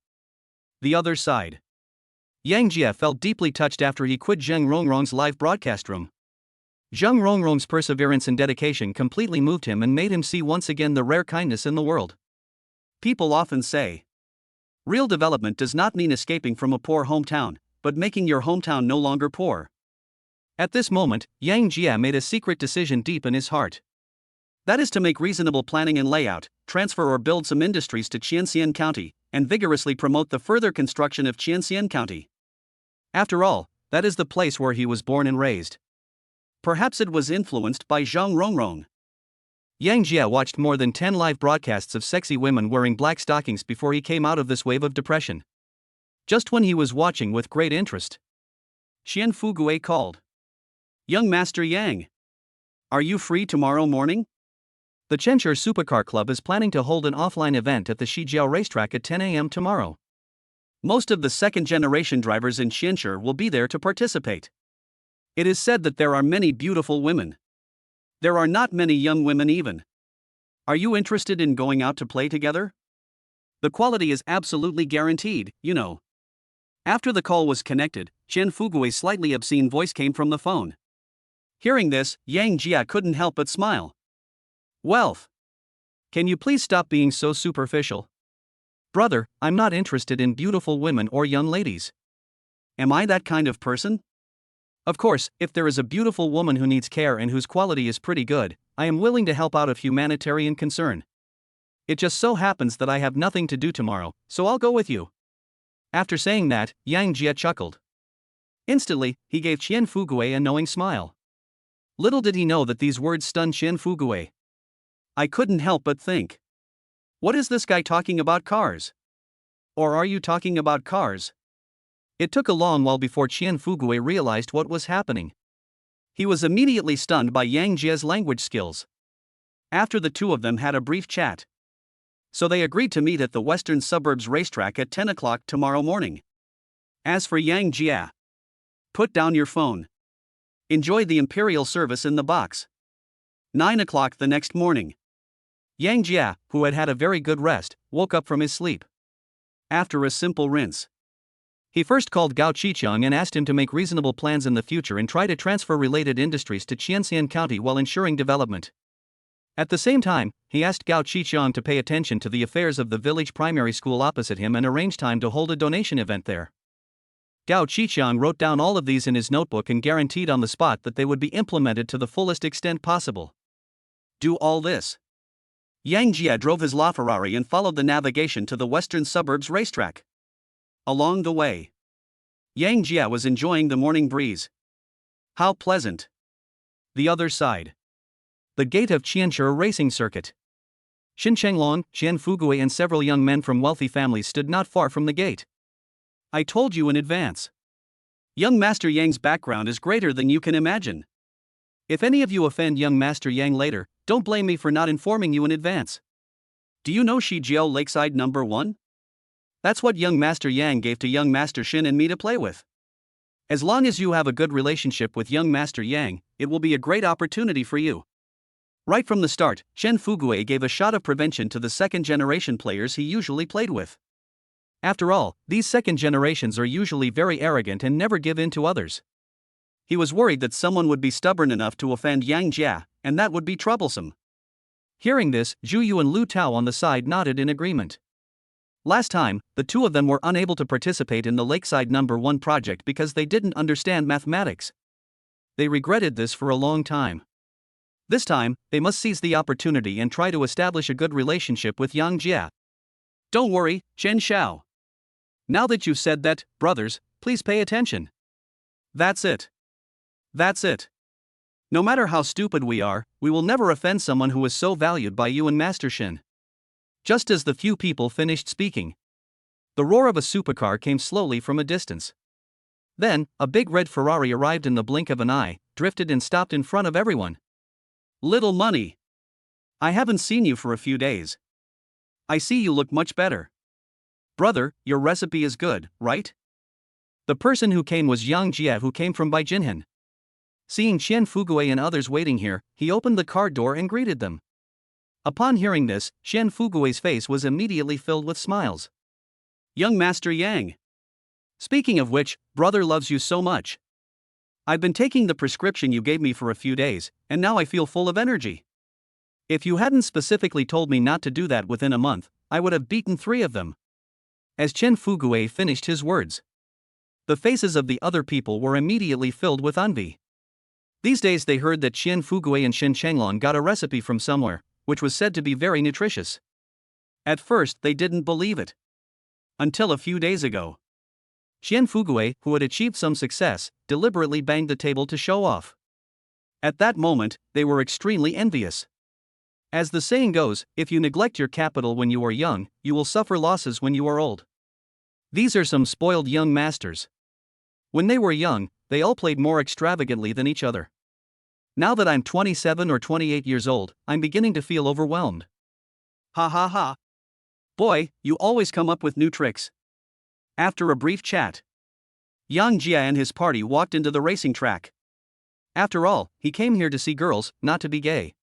The other side. Yang Jia felt deeply touched after he quit Zhang Rongrong's live broadcast room. Zhang Rongrong's perseverance and dedication completely moved him and made him see once again the rare kindness in the world. People often say, real development does not mean escaping from a poor hometown, but making your hometown no longer poor. At this moment, Yang Jia made a secret decision deep in his heart. That is to make reasonable planning and layout, transfer or build some industries to Qianxian County, and vigorously promote the further construction of Qianxian County. After all, that is the place where he was born and raised. Perhaps it was influenced by Zhang Rongrong. Yang Jia watched more than 10 live broadcasts of sexy women wearing black stockings before he came out of this wave of depression. Just when he was watching with great interest, Xian Fugui called. Young Master Yang. Are you free tomorrow morning? The Chenshur Supercar Club is planning to hold an offline event at the Shijiao racetrack at 10 a.m. tomorrow. Most of the second-generation drivers in Chenshur will be there to participate. It is said that there are many beautiful women. There are not many young women even. Are you interested in going out to play together? The quality is absolutely guaranteed, you know. After the call was connected, Chen Fugui's slightly obscene voice came from the phone. Hearing this, Yang Jia couldn't help but smile. Wealth. Can you please stop being so superficial? Brother, I'm not interested in beautiful women or young ladies. Am I that kind of person? Of course, if there is a beautiful woman who needs care and whose quality is pretty good, I am willing to help out of humanitarian concern. It just so happens that I have nothing to do tomorrow, so I'll go with you. After saying that, Yang Jia chuckled. Instantly, he gave Qian Fugui a knowing smile. Little did he know that these words stunned Qian Fugui. I couldn't help but think. What is this guy talking about cars? Or are you talking about cars? It took a long while before Qian Fugui realized what was happening. He was immediately stunned by Yang Jia's language skills. After the two of them had a brief chat. So they agreed to meet at the Western Suburbs racetrack at 10 o'clock tomorrow morning. As for Yang Jia, put down your phone. Enjoy the imperial service in the box. 9 o'clock the next morning. Yang Jia, who had had a very good rest, woke up from his sleep. After a simple rinse, he first called Gao Qiqiang and asked him to make reasonable plans in the future and try to transfer related industries to Qianxian County while ensuring development. At the same time, he asked Gao Qiqiang to pay attention to the affairs of the village primary school opposite him and arrange time to hold a donation event there. Gao Qiqiang wrote down all of these in his notebook and guaranteed on the spot that they would be implemented to the fullest extent possible. Do all this. Yang Jia drove his LaFerrari and followed the navigation to the Western Suburbs racetrack. Along the way, Yang Jia was enjoying the morning breeze. How pleasant. The other side. The gate of Qianshur racing circuit. Xin Chenglong, Qian Fugui and several young men from wealthy families stood not far from the gate. I told you in advance. Young Master Yang's background is greater than you can imagine. If any of you offend young Master Yang later, don't blame me for not informing you in advance. Do you know Shijiao Lakeside number 1? That's what young Master Yang gave to young Master Xin and me to play with. As long as you have a good relationship with young Master Yang, it will be a great opportunity for you. Right from the start, Chen Fugue gave a shot of prevention to the second-generation players he usually played with. After all, these second generations are usually very arrogant and never give in to others. He was worried that someone would be stubborn enough to offend Yang Jia, and that would be troublesome. Hearing this, Zhu Yu and Lu Tao on the side nodded in agreement. Last time, the two of them were unable to participate in the Lakeside No. 1 project because they didn't understand mathematics. They regretted this for a long time. This time, they must seize the opportunity and try to establish a good relationship with Yang Jia. Don't worry, Chen Xiao. Now that you've said that, brothers, please pay attention. That's it. That's it. No matter how stupid we are, we will never offend someone who is so valued by you and Master Shin. Just as the few people finished speaking, the roar of a supercar came slowly from a distance. Then, a big red Ferrari arrived in the blink of an eye, drifted and stopped in front of everyone. Little money. I haven't seen you for a few days. I see you look much better. Brother, your recipe is good, right? The person who came was Yang Jia, who came from Baijinhan. Seeing Chen Fugue and others waiting here, he opened the car door and greeted them. Upon hearing this, Chen Fugue's face was immediately filled with smiles. Young Master Yang. Speaking of which, brother loves you so much. I've been taking the prescription you gave me for a few days, and now I feel full of energy. If you hadn't specifically told me not to do that within a month, I would have beaten 3 of them. As Chen Fugue finished his words, the faces of the other people were immediately filled with envy. These days they heard that Chen Fugue and Shen Chenglong got a recipe from somewhere, which was said to be very nutritious. At first they didn't believe it. Until a few days ago. Chen Fugue, who had achieved some success, deliberately banged the table to show off. At that moment, they were extremely envious. As the saying goes, if you neglect your capital when you are young, you will suffer losses when you are old. These are some spoiled young masters. When they were young, they all played more extravagantly than each other. Now that I'm 27 or 28 years old, I'm beginning to feel overwhelmed. Ha ha ha. Boy, you always come up with new tricks. After a brief chat, Yang Jia and his party walked into the racing track. After all, he came here to see girls, not to be gay.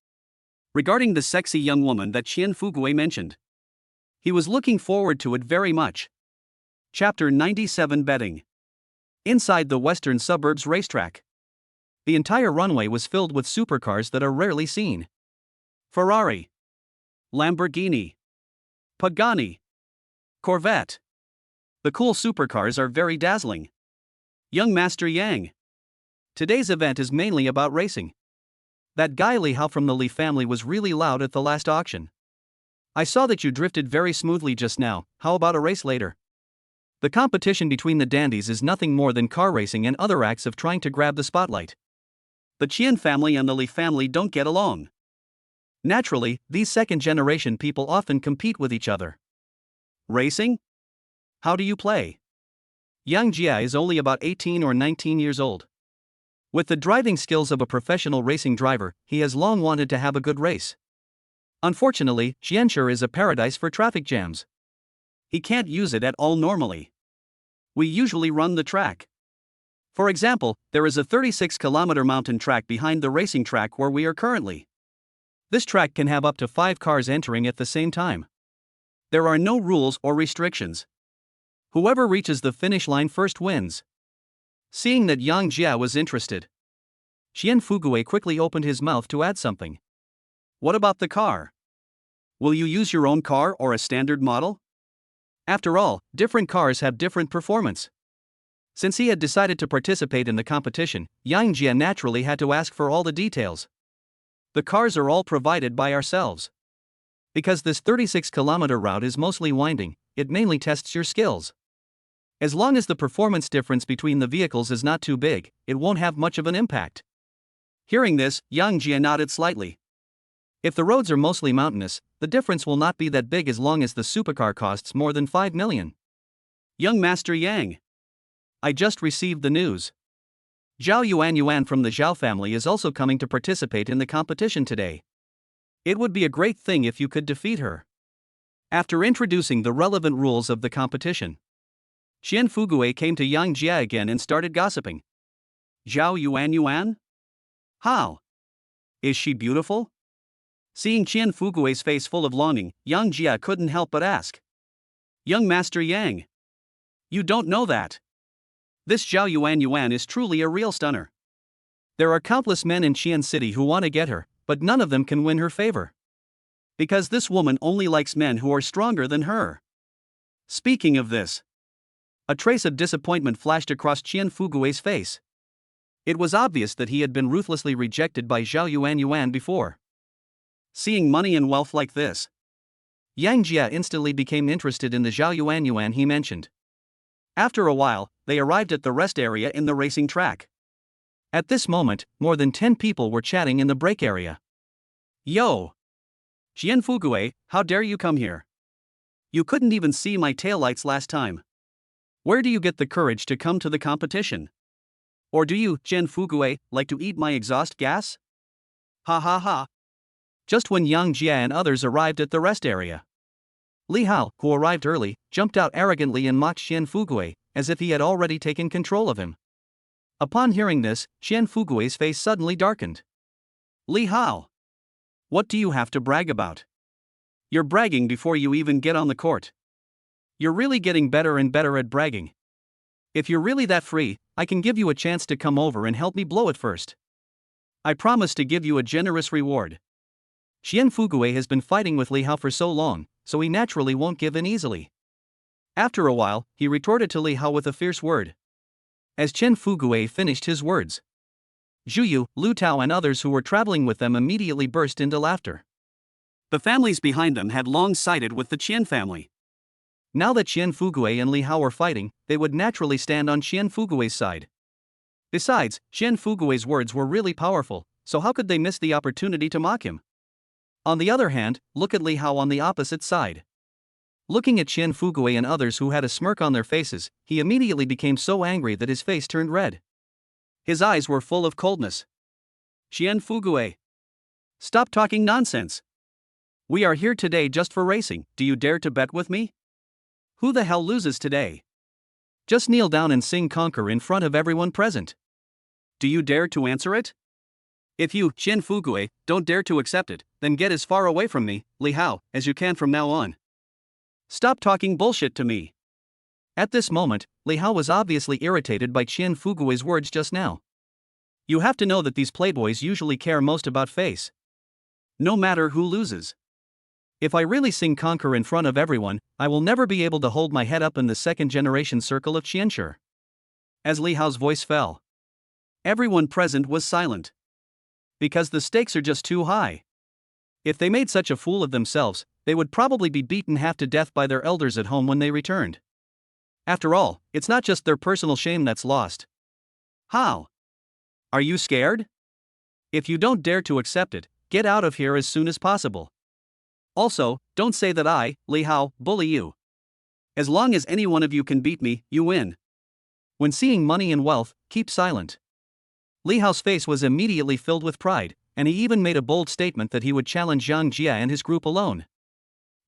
Regarding the sexy young woman that Chen Fugue mentioned, he was looking forward to it very much. Chapter 97 Betting. Inside the western suburbs racetrack, the entire runway was filled with supercars that are rarely seen. Ferrari, Lamborghini, Pagani, Corvette. The cool supercars are very dazzling. Young Master Yang. Today's event is mainly about racing. That guy Li Hao from the Li family was really loud at the last auction. I saw that you drifted very smoothly just now. How about a race later? The competition between the dandies is nothing more than car racing and other acts of trying to grab the spotlight. The Qian family and the Li family don't get along. Naturally, these second-generation people often compete with each other. Racing? How do you play? Yang Jia is only about 18 or 19 years old. With the driving skills of a professional racing driver, he has long wanted to have a good race. Unfortunately, Xianshi is a paradise for traffic jams. He can't use it at all normally. We usually run the track. For example, there is a 36-kilometer mountain track behind the racing track where we are currently. This track can have up to 5 cars entering at the same time. There are no rules or restrictions. Whoever reaches the finish line first wins. Seeing that Yang Jia was interested, Chen Fugue quickly opened his mouth to add something. What about the car? Will you use your own car or a standard model? After all, different cars have different performance. Since he had decided to participate in the competition, Yang Jia naturally had to ask for all the details. The cars are all provided by ourselves. Because this 36-kilometer route is mostly winding, it mainly tests your skills. As long as the performance difference between the vehicles is not too big, it won't have much of an impact. Hearing this, Yang Jia nodded slightly. If the roads are mostly mountainous, the difference will not be that big as long as the supercar costs more than 5 million. Young Master Yang. I just received the news. Zhao Yuan from the Zhao family is also coming to participate in the competition today. It would be a great thing if you could defeat her. After introducing the relevant rules of the competition, Qian Fugui came to Yang Jia again and started gossiping. Zhao Yuan? How? Is she beautiful? Seeing Qian Fugui's face full of longing, Yang Jia couldn't help but ask. Young Master Yang. You don't know that. This Zhao Yuan is truly a real stunner. There are countless men in Qian City who want to get her, but none of them can win her favor. Because this woman only likes men who are stronger than her. Speaking of this, a trace of disappointment flashed across Qian Fugui's face. It was obvious that he had been ruthlessly rejected by Zhao Yuan before. Seeing money and wealth like this, Yang Jia instantly became interested in the Zhao Yuan he mentioned. After a while, they arrived at the rest area in the racing track. At this moment, more than 10 people were chatting in the break area. Yo! Qian Fugui, how dare you come here? You couldn't even see my taillights last time. Where do you get the courage to come to the competition? Or do you, Qian Fugui, like to eat my exhaust gas? Ha ha ha. Just when Yang Jia and others arrived at the rest area, Li Hao, who arrived early, jumped out arrogantly and mocked Qian Fugui, as if he had already taken control of him. Upon hearing this, Qian Fugui's face suddenly darkened. Li Hao! What do you have to brag about? You're bragging before you even get on the court. You're really getting better and better at bragging. If you're really that free, I can give you a chance to come over and help me blow it first. I promise to give you a generous reward. Qian Fugui has been fighting with Li Hao for so long, so he naturally won't give in easily. After a while, he retorted to Li Hao with a fierce word. As Qian Fugui finished his words, Zhu Yu, Lu Tao and others who were traveling with them immediately burst into laughter. The families behind them had long sided with the Qian family. Now that Qian Fugui and Li Hao were fighting, they would naturally stand on Qian Fugui's side. Besides, Qian Fugui's words were really powerful, so how could they miss the opportunity to mock him? On the other hand, look at Li Hao on the opposite side. Looking at Qian Fugui and others who had a smirk on their faces, he immediately became so angry that his face turned red. His eyes were full of coldness. Qian Fugui! Stop talking nonsense! We are here today just for racing, do you dare to bet with me? Who the hell loses today? Just kneel down and sing Conquer in front of everyone present. Do you dare to answer it? If you, Qian Fugui, don't dare to accept it, then get as far away from me, Li Hao, as you can from now on. Stop talking bullshit to me. At this moment, Li Hao was obviously irritated by Qian Fugui's words just now. You have to know that these playboys usually care most about face. No matter who loses. If I really sing Conquer in front of everyone, I will never be able to hold my head up in the second-generation circle of Qianshi. As Li Hao's voice fell, everyone present was silent. Because the stakes are just too high. If they made such a fool of themselves, they would probably be beaten half to death by their elders at home when they returned. After all, it's not just their personal shame that's lost. How? Are you scared? If you don't dare to accept it, get out of here as soon as possible. Also, don't say that I, Li Hao, bully you. As long as any one of you can beat me, you win. When seeing money and wealth, keep silent. Li Hao's face was immediately filled with pride, and he even made a bold statement that he would challenge Yang Jia and his group alone.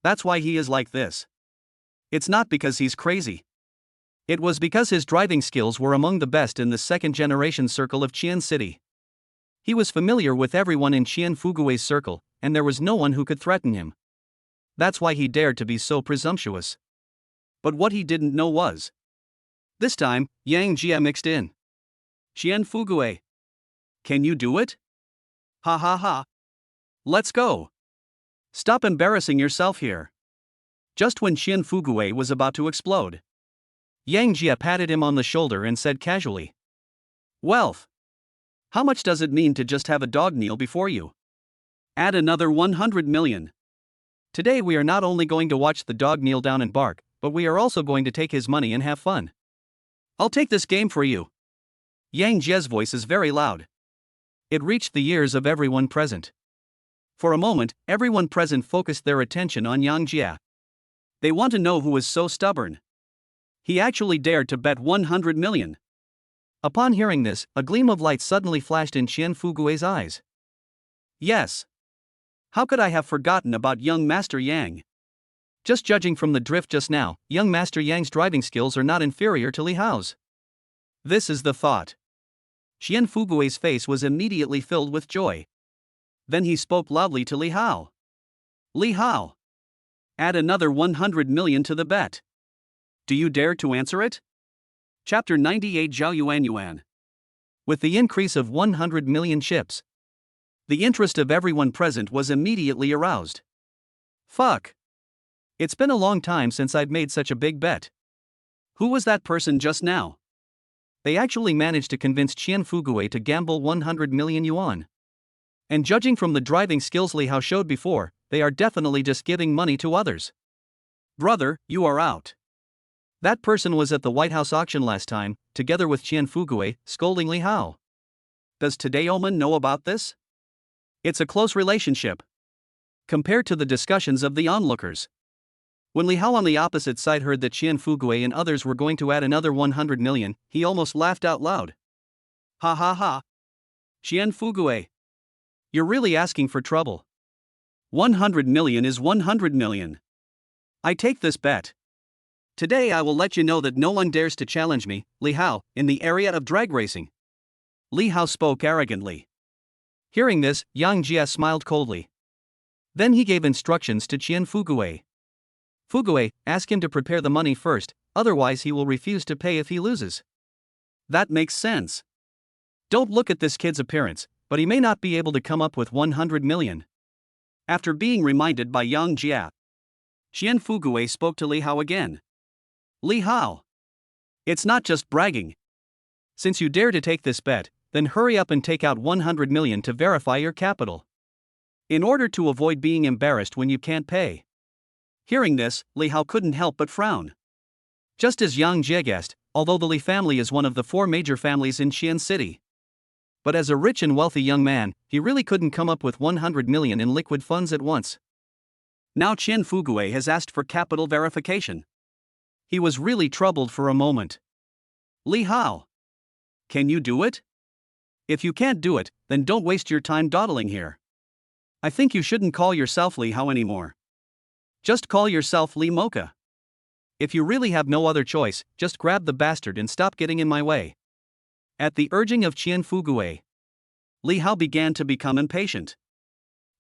That's why he is like this. It's not because he's crazy. It was because his driving skills were among the best in the second-generation circle of Qian City. He was familiar with everyone in Qian Fugui's circle, and there was no one who could threaten him. That's why he dared to be so presumptuous. But what he didn't know was, this time, Yang Jia mixed in. Qian Fugui. Can you do it? Ha ha ha. Let's go. Stop embarrassing yourself here. Just when Qian Fugui was about to explode, Yang Jia patted him on the shoulder and said casually, Wealth. How much does it mean to just have a dog kneel before you? Add another 100 million. Today we are not only going to watch the dog kneel down and bark, but we are also going to take his money and have fun. I'll take this game for you. Yang Jia's voice is very loud. It reached the ears of everyone present. For a moment, everyone present focused their attention on Yang Jia. They want to know who is so stubborn. He actually dared to bet 100 million. Upon hearing this, a gleam of light suddenly flashed in Qian Fugui's eyes. Yes. How could I have forgotten about young Master Yang? Just judging from the drift just now, young Master Yang's driving skills are not inferior to Li Hao's. This is the thought. Qian Fugui's face was immediately filled with joy. Then he spoke loudly to Li Hao. Li Hao, add another 100 million to the bet. Do you dare to answer it? Chapter 98 Zhao Yuan Yuan. With the increase of 100 million chips, the interest of everyone present was immediately aroused. Fuck. It's been a long time since I'd made such a big bet. Who was that person just now? They actually managed to convince Qian Fugui to gamble 100 million yuan. And judging from the driving skills Li Hao showed before, they are definitely just giving money to others. Brother, you are out. That person was at the White House auction last time, together with Qian Fugui, scolding Li Hao. Does today Omen know about this? It's a close relationship. Compared to the discussions of the onlookers. When Li Hao on the opposite side heard that Qian Fugui and others were going to add another 100 million, he almost laughed out loud. Ha ha ha. Qian Fugui. You're really asking for trouble. 100 million is 100 million. I take this bet. Today I will let you know that no one dares to challenge me, Li Hao, in the area of drag racing. Li Hao spoke arrogantly. Hearing this, Yang Jia smiled coldly. Then he gave instructions to Qian Fugui. Fugui, ask him to prepare the money first, otherwise he will refuse to pay if he loses. That makes sense. Don't look at this kid's appearance, but he may not be able to come up with 100 million. After being reminded by Yang Jia, Qian Fugui spoke to Li Hao again. Li Hao. It's not just bragging. Since you dare to take this bet, then hurry up and take out 100 million to verify your capital. In order to avoid being embarrassed when you can't pay. Hearing this, Li Hao couldn't help but frown. Just as Yang Jie guessed, although the Li family is one of the 4 major families in Xian City. But as a rich and wealthy young man, he really couldn't come up with 100 million in liquid funds at once. Now Qian Fugui has asked for capital verification. He was really troubled for a moment. Li Hao. Can you do it? If you can't do it, then don't waste your time dawdling here. I think you shouldn't call yourself Li Hao anymore. Just call yourself Li Mocha. If you really have no other choice, just grab the bastard and stop getting in my way. At the urging of Qian Fugui, Li Hao began to become impatient.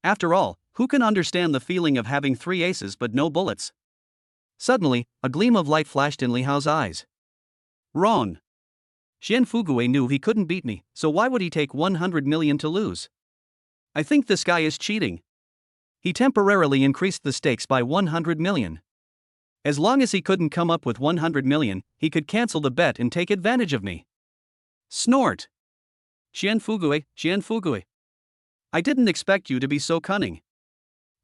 After all, who can understand the feeling of having 3 aces but no bullets? Suddenly, a gleam of light flashed in Li Hao's eyes. Wrong. Qian Fugui knew he couldn't beat me, so why would he take 100 million to lose? I think this guy is cheating. He temporarily increased the stakes by 100 million. As long as he couldn't come up with 100 million, he could cancel the bet and take advantage of me. Snort. Qian Fugui. I didn't expect you to be so cunning.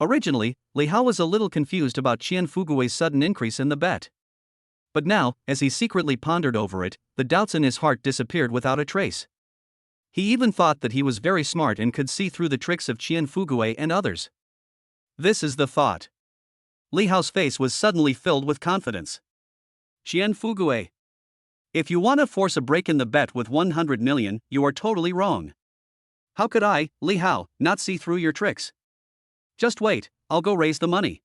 Originally, Li Hao was a little confused about Qian Fugui's sudden increase in the bet. But now, as he secretly pondered over it, the doubts in his heart disappeared without a trace. He even thought that he was very smart and could see through the tricks of Qian Fugui and others. This is the thought. Li Hao's face was suddenly filled with confidence. Qian Fugui. If you want to force a break in the bet with 100 million, you are totally wrong. How could I, Li Hao, not see through your tricks? Just wait, I'll go raise the money.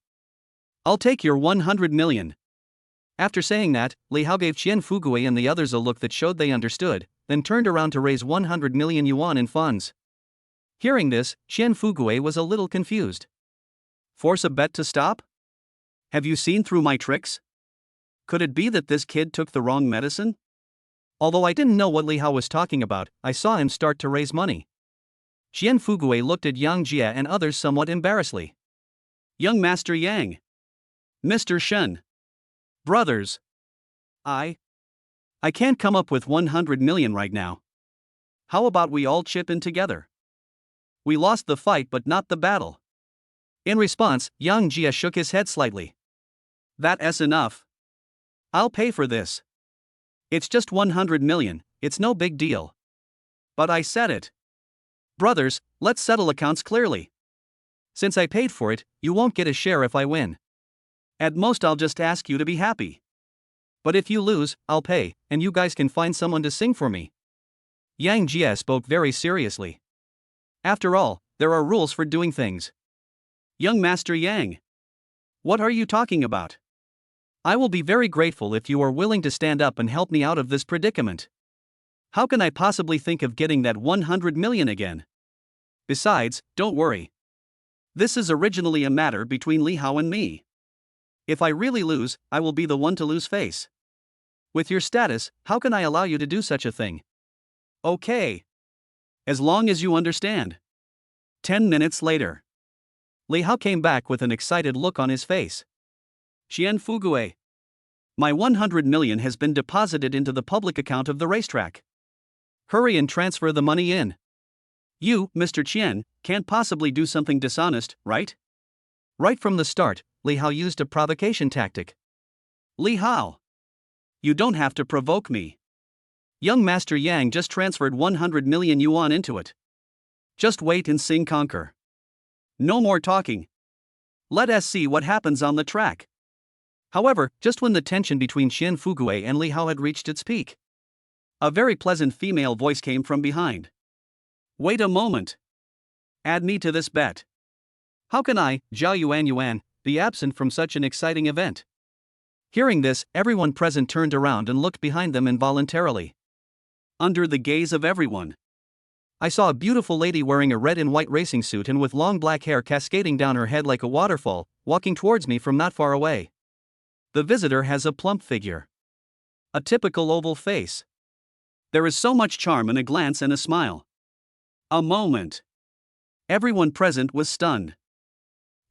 I'll take your 100 million. After saying that, Li Hao gave Qian Fugui and the others a look that showed they understood, then turned around to raise 100 million yuan in funds. Hearing this, Qian Fugui was a little confused. Force a bet to stop? Have you seen through my tricks? Could it be that this kid took the wrong medicine? Although I didn't know what Li Hao was talking about, I saw him start to raise money. Qian Fugui looked at Yang Jia and others somewhat embarrassedly. Young Master Yang. Mr. Shen. Brothers. I can't come up with 100 million right now. How about we all chip in together? We lost the fight but not the battle. In response, Yang Jia shook his head slightly. That's enough. I'll pay for this. It's just 100 million, it's no big deal. But I said it. Brothers, let's settle accounts clearly. Since I paid for it, you won't get a share if I win. At most I'll just ask you to be happy. But if you lose, I'll pay, and you guys can find someone to sing for me. Yang Jia spoke very seriously. After all, there are rules for doing things. Young Master Yang. What are you talking about? I will be very grateful if you are willing to stand up and help me out of this predicament. How can I possibly think of getting that 100 million again? Besides, don't worry. This is originally a matter between Li Hao and me. If I really lose, I will be the one to lose face. With your status, how can I allow you to do such a thing? Okay. As long as you understand. 10 minutes later. Li Hao came back with an excited look on his face. Xian Fugue. My 100 million has been deposited into the public account of the racetrack. Hurry and transfer the money in. You, Mr. Qian, can't possibly do something dishonest, right? Right from the start, Li Hao used a provocation tactic. Li Hao. You don't have to provoke me. Young Master Yang just transferred 100 million yuan into it. Just wait and sing conquer. No more talking. Let us see what happens on the track. However, just when the tension between Xian Fugue and Li Hao had reached its peak, a very pleasant female voice came from behind. Wait a moment. Add me to this bet. How can I, Zhao Yuan, be absent from such an exciting event? Hearing this, everyone present turned around and looked behind them involuntarily. Under the gaze of everyone, I saw a beautiful lady wearing a red and white racing suit and with long black hair cascading down her head like a waterfall, walking towards me from not far away. The visitor has a plump figure. A typical oval face. There is so much charm in a glance and a smile. A moment. Everyone present was stunned.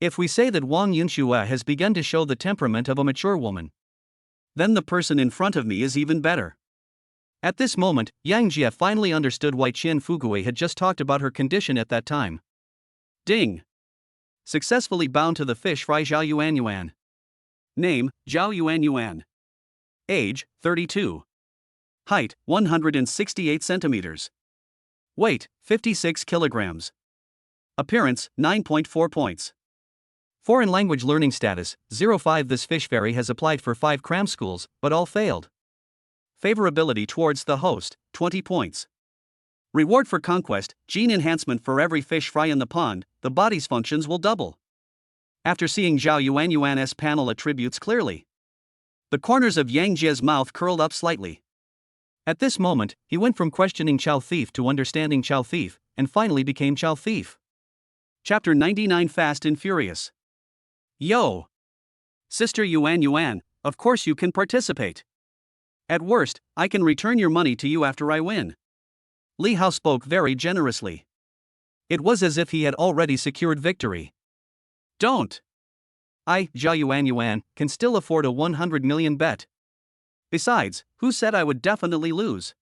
If we say that Wang Yunxue has begun to show the temperament of a mature woman, then the person in front of me is even better. At this moment, Yang Jie finally understood why Qian Fugue had just talked about her condition at that time. Ding! Successfully bound to the fish fry Zhao Yuan. Name, Zhao Yuan. Age, 32. Height, 168 centimeters. Weight, 56 kilograms. Appearance, 9.4 points. Foreign language learning status, 05. This fish fairy has applied for 5 cram schools, but all failed. Favorability towards the host, 20 points. Reward for conquest, gene enhancement. For every fish fry in the pond, the body's functions will double. After seeing Zhao Yuan's panel attributes clearly, the corners of Yang Jie's mouth curled up slightly. At this moment, he went from questioning Chao Thief to understanding Chao Thief, and finally became Chao Thief. Chapter 99. Fast and Furious. Yo! Sister Yuan, of course you can participate. At worst, I can return your money to you after I win. Li Hao spoke very generously. It was as if he had already secured victory. Don't! I, Zhao Yuan, can still afford a 100 million bet. Besides, who said I would definitely lose?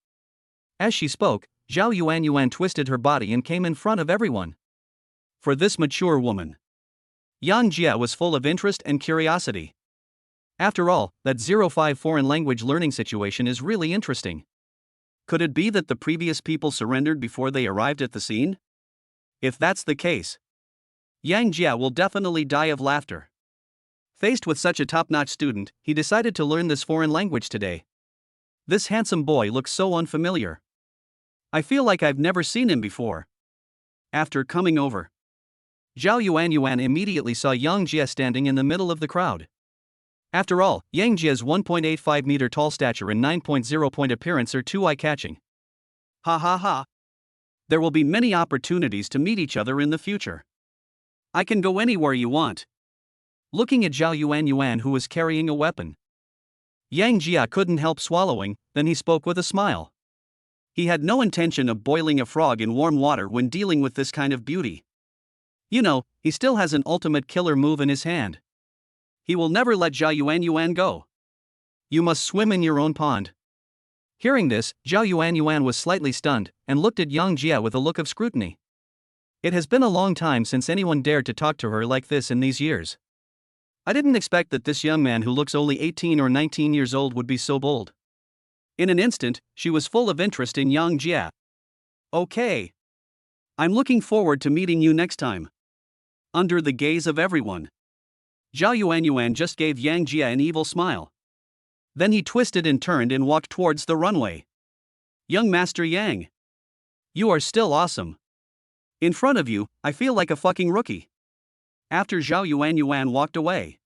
As she spoke, Zhao Yuan twisted her body and came in front of everyone. For this mature woman, Yang Jie was full of interest and curiosity. After all, that 05 foreign language learning situation is really interesting. Could it be that the previous people surrendered before they arrived at the scene? If that's the case, Yang Jie will definitely die of laughter. Faced with such a top-notch student, he decided to learn this foreign language today. This handsome boy looks so unfamiliar. I feel like I've never seen him before. After coming over, Zhao Yuan immediately saw Yang Jie standing in the middle of the crowd. After all, Yang Jie's 1.85 meter tall stature and 9.0 point appearance are too eye-catching. Ha ha ha. There will be many opportunities to meet each other in the future. I can go anywhere you want. Looking at Zhao Yuan who was carrying a weapon, Yang Jie couldn't help swallowing, then he spoke with a smile. He had no intention of boiling a frog in warm water when dealing with this kind of beauty. You know, he still has an ultimate killer move in his hand. He will never let Zhao Yuan go. You must swim in your own pond. Hearing this, Zhao Yuan was slightly stunned, and looked at Yang Jie with a look of scrutiny. It has been a long time since anyone dared to talk to her like this in these years. I didn't expect that this young man who looks only 18 or 19 years old would be so bold. In an instant, she was full of interest in Yang Jie. Okay. I'm looking forward to meeting you next time. Under the gaze of everyone, Zhao Yuan just gave Yang Jie an evil smile. Then he twisted and turned and walked towards the runway. Young Master Yang, you are still awesome. In front of you, I feel like a fucking rookie. After Zhao Yuan walked away,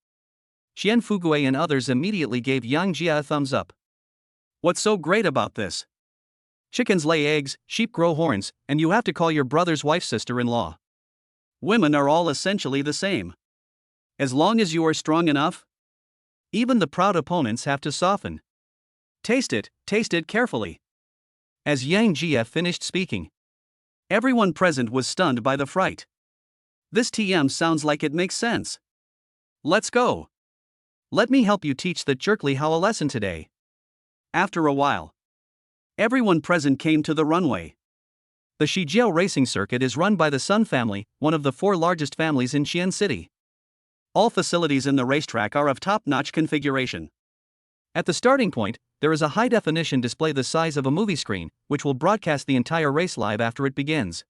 Xian Fugui and others immediately gave Yang Jia a thumbs up. What's so great about this? Chickens lay eggs, sheep grow horns, and you have to call your brother's wife sister-in-law. Women are all essentially the same. As long as you are strong enough, even the proud opponents have to soften. Taste it carefully. As Yang Jia finished speaking, everyone present was stunned by the fright. This TM sounds like it makes sense. Let's go. Let me help you teach the Jerkly how a lesson today. After a while, everyone present came to the runway. The Shijiao racing circuit is run by the Sun family, one of the 4 largest families in Xian City. All facilities in the racetrack are of top-notch configuration. At the starting point, there is a high-definition display the size of a movie screen, which will broadcast the entire race live after it begins.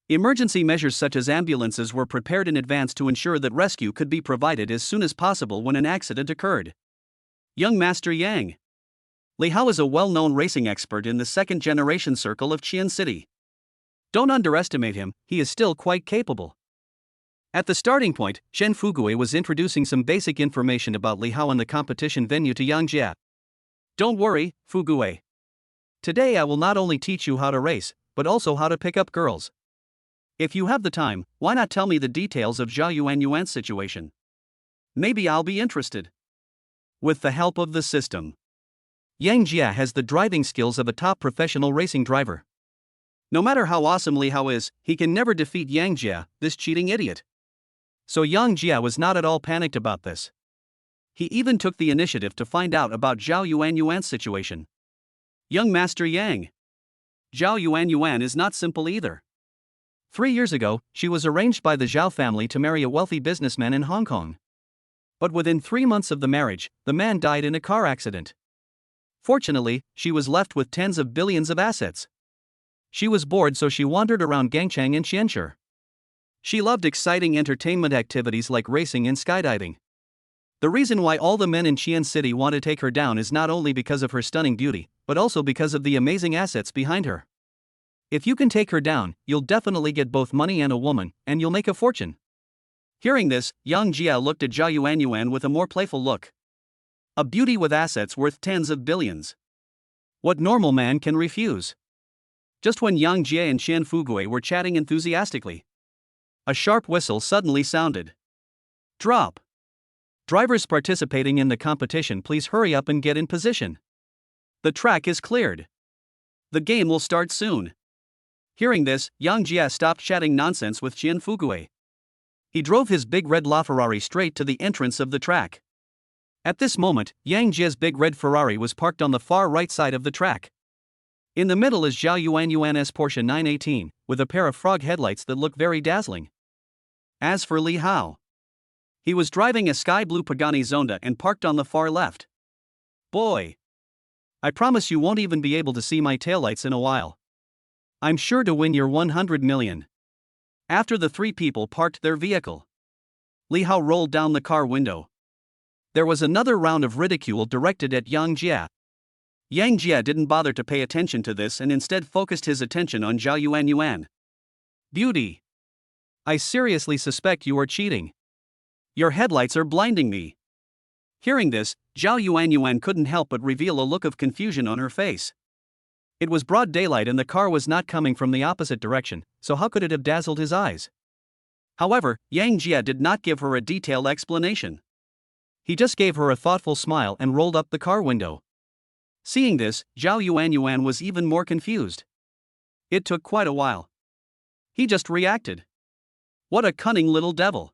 Emergency measures such as ambulances were prepared in advance to ensure that rescue could be provided as soon as possible when an accident occurred. Young Master Yang Li Hao is a well-known racing expert in the second-generation circle of Qian City. Don't underestimate him, he is still quite capable. At the starting point, Shen Fugui was introducing some basic information about Li Hao and the competition venue to Yang Jia. Don't worry, Fugui. Today I will not only teach you how to race, but also how to pick up girls. If you have the time, why not tell me the details of Zhao Yuanyuan's situation? Maybe I'll be interested. With the help of the system, Yang Jia has the driving skills of a top professional racing driver. No matter how awesome Li Hao is, he can never defeat Yang Jia, this cheating idiot. So Yang Jia was not at all panicked about this. He even took the initiative to find out about Zhao Yuanyuan's situation. Young Master Yang. Zhao Yuanyuan is not simple either. 3 years ago, she was arranged by the Zhao family to marry a wealthy businessman in Hong Kong. But within 3 months of the marriage, the man died in a car accident. Fortunately, she was left with tens of billions of assets. She was bored, so she wandered around Gangchang and Xianxi. She loved exciting entertainment activities like racing and skydiving. The reason why all the men in Qian City want to take her down is not only because of her stunning beauty, but also because of the amazing assets behind her. If you can take her down, you'll definitely get both money and a woman, and you'll make a fortune. Hearing this, Yang Jia looked at Zhao Yuanyuan with a more playful look. A beauty with assets worth tens of billions. What normal man can refuse? Just when Yang Jia and Xian Fugui were chatting enthusiastically, a sharp whistle suddenly sounded. Drop. Drivers participating in the competition, please hurry up and get in position. The track is cleared. The game will start soon. Hearing this, Yang Jia stopped chatting nonsense with Xian Fugui. He drove his big red LaFerrari straight to the entrance of the track. At this moment, Yang Jia's big red Ferrari was parked on the far right side of the track. In the middle is Zhao Yuanyuan's Porsche 918, with a pair of frog headlights that look very dazzling. As for Li Hao, he was driving a sky blue Pagani Zonda and parked on the far left. Boy! I promise you won't even be able to see my taillights in a while. I'm sure to win your 100 million. After the 3 people parked their vehicle, Li Hao rolled down the car window. There was another round of ridicule directed at Yang Jia. Yang Jia didn't bother to pay attention to this and instead focused his attention on Zhao Yuanyuan. Beauty! I seriously suspect you are cheating. Your headlights are blinding me. Hearing this, Zhao Yuanyuan couldn't help but reveal a look of confusion on her face. It was broad daylight and the car was not coming from the opposite direction, so how could it have dazzled his eyes? However, Yang Jia did not give her a detailed explanation. He just gave her a thoughtful smile and rolled up the car window. Seeing this, Zhao Yuanyuan was even more confused. It took quite a while. He just reacted. What a cunning little devil.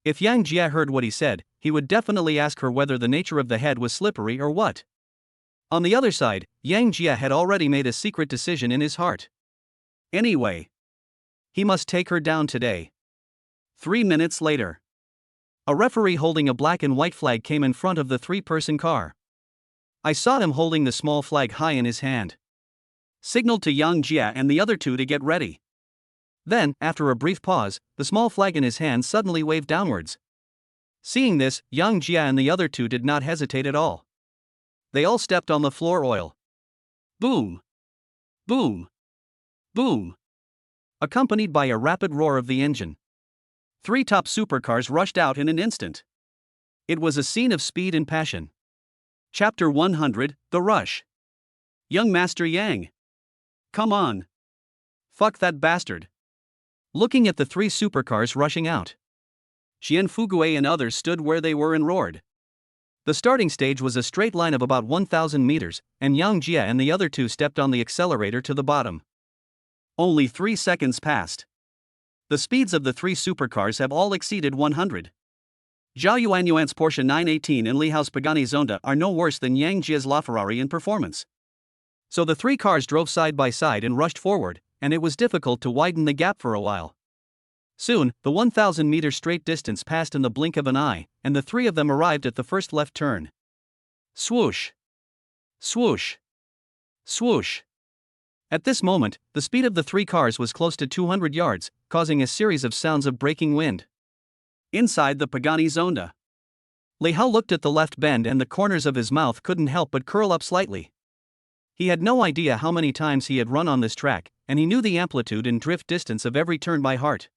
If Yang Jia heard what he said, he would definitely ask her whether the nature of the head was slippery or what. On the other side, Yang Jia had already made a secret decision in his heart. Anyway, he must take her down today. 3 minutes later, a referee holding a black and white flag came in front of the 3-person car. I saw him holding the small flag high in his hand. Signaled to Yang Jia and the other 2 to get ready. Then, after a brief pause, the small flag in his hand suddenly waved downwards. Seeing this, Yang Jia and the other 2 did not hesitate at all. They all stepped on the floor oil. Boom! Boom! Boom! Accompanied by a rapid roar of the engine. 3 top supercars rushed out in an instant. It was a scene of speed and passion. Chapter 100, The Rush. Young Master Yang. Come on. Fuck that bastard. Looking at the three supercars rushing out, Xian Fugue and others stood where they were and roared. The starting stage was a straight line of about 1,000 meters, and Yang Jia and the other two stepped on the accelerator to the bottom. Only 3 seconds passed. The speeds of the three supercars have all exceeded 100. Zhao Yuanyuan's Porsche 918 and Li Hao's Pagani Zonda are no worse than Yang Jia's LaFerrari in performance. So the three cars drove side by side and rushed forward, and it was difficult to widen the gap for a while. Soon, the 1,000-meter straight distance passed in the blink of an eye, and the three of them arrived at the first left turn. Swoosh! Swoosh! Swoosh! At this moment, the speed of the three cars was close to 200 yards, causing a series of sounds of breaking wind. Inside the Pagani Zonda, Li Hao looked at the left bend and the corners of his mouth couldn't help but curl up slightly. He had no idea how many times he had run on this track, and he knew the amplitude and drift distance of every turn by heart.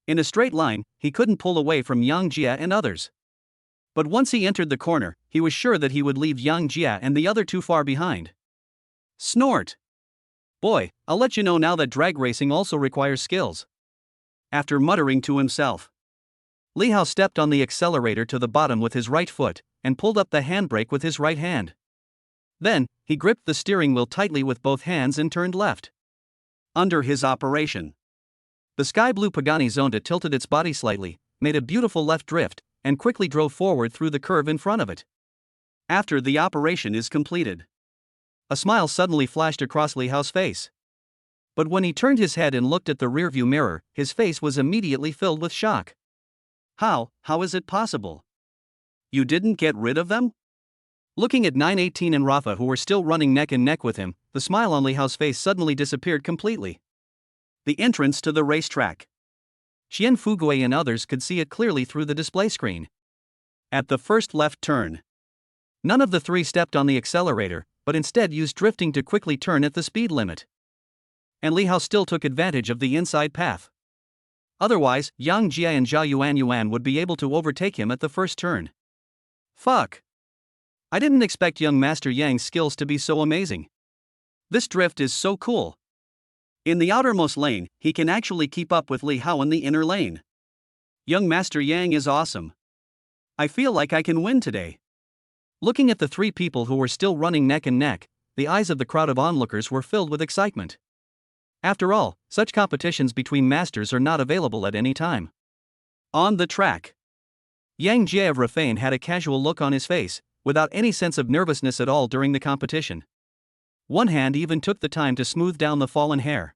In a straight line, he couldn't pull away from Yang Jia and others. But once he entered the corner, he was sure that he would leave Yang Jia and the other two far behind. Snort! Boy, I'll let you know now that drag racing also requires skills. After muttering to himself, Li Hao stepped on the accelerator to the bottom with his right foot, and pulled up the handbrake with his right hand. Then, he gripped the steering wheel tightly with both hands and turned left. Under his operation, the sky blue Pagani Zonda tilted its body slightly, made a beautiful left drift, and quickly drove forward through the curve in front of it. After the operation is completed, a smile suddenly flashed across Li Hao's face. But when he turned his head and looked at the rearview mirror, his face was immediately filled with shock. How is it possible? You didn't get rid of them? Looking at 918 and Rafa, who were still running neck and neck with him, the smile on Li Hao's face suddenly disappeared completely. The entrance to the racetrack. Xian Fugue and others could see it clearly through the display screen. At the first left turn, none of the three stepped on the accelerator, but instead used drifting to quickly turn at the speed limit. And Li Hao still took advantage of the inside path. Otherwise, Yang Jia and Zhao Yuanyuan would be able to overtake him at the first turn. Fuck! I didn't expect young Master Yang's skills to be so amazing. This drift is so cool. In the outermost lane, he can actually keep up with Li Hao in the inner lane. Young Master Yang is awesome. I feel like I can win today. Looking at the three people who were still running neck and neck, the eyes of the crowd of onlookers were filled with excitement. After all, such competitions between masters are not available at any time. On the track, Yang Jia of Rafane had a casual look on his face, without any sense of nervousness at all during the competition. One hand even took the time to smooth down the fallen hair.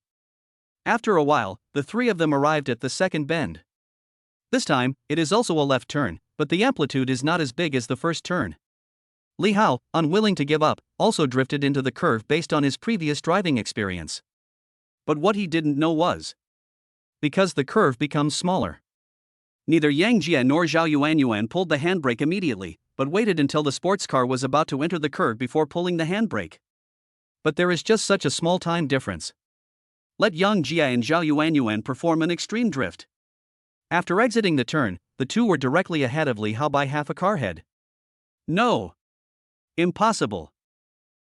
After a while, the three of them arrived at the second bend. This time, it is also a left turn, but the amplitude is not as big as the first turn. Li Hao, unwilling to give up, also drifted into the curve based on his previous driving experience. But what he didn't know was, because the curve becomes smaller. Neither Yang Jia nor Zhao Yuanyuan pulled the handbrake immediately, but waited until the sports car was about to enter the curve before pulling the handbrake. But there is just such a small time difference. Let Yang Jia and Zhao Yuanyuan perform an extreme drift. After exiting the turn, the two were directly ahead of Li Hao by half a car head. No. Impossible.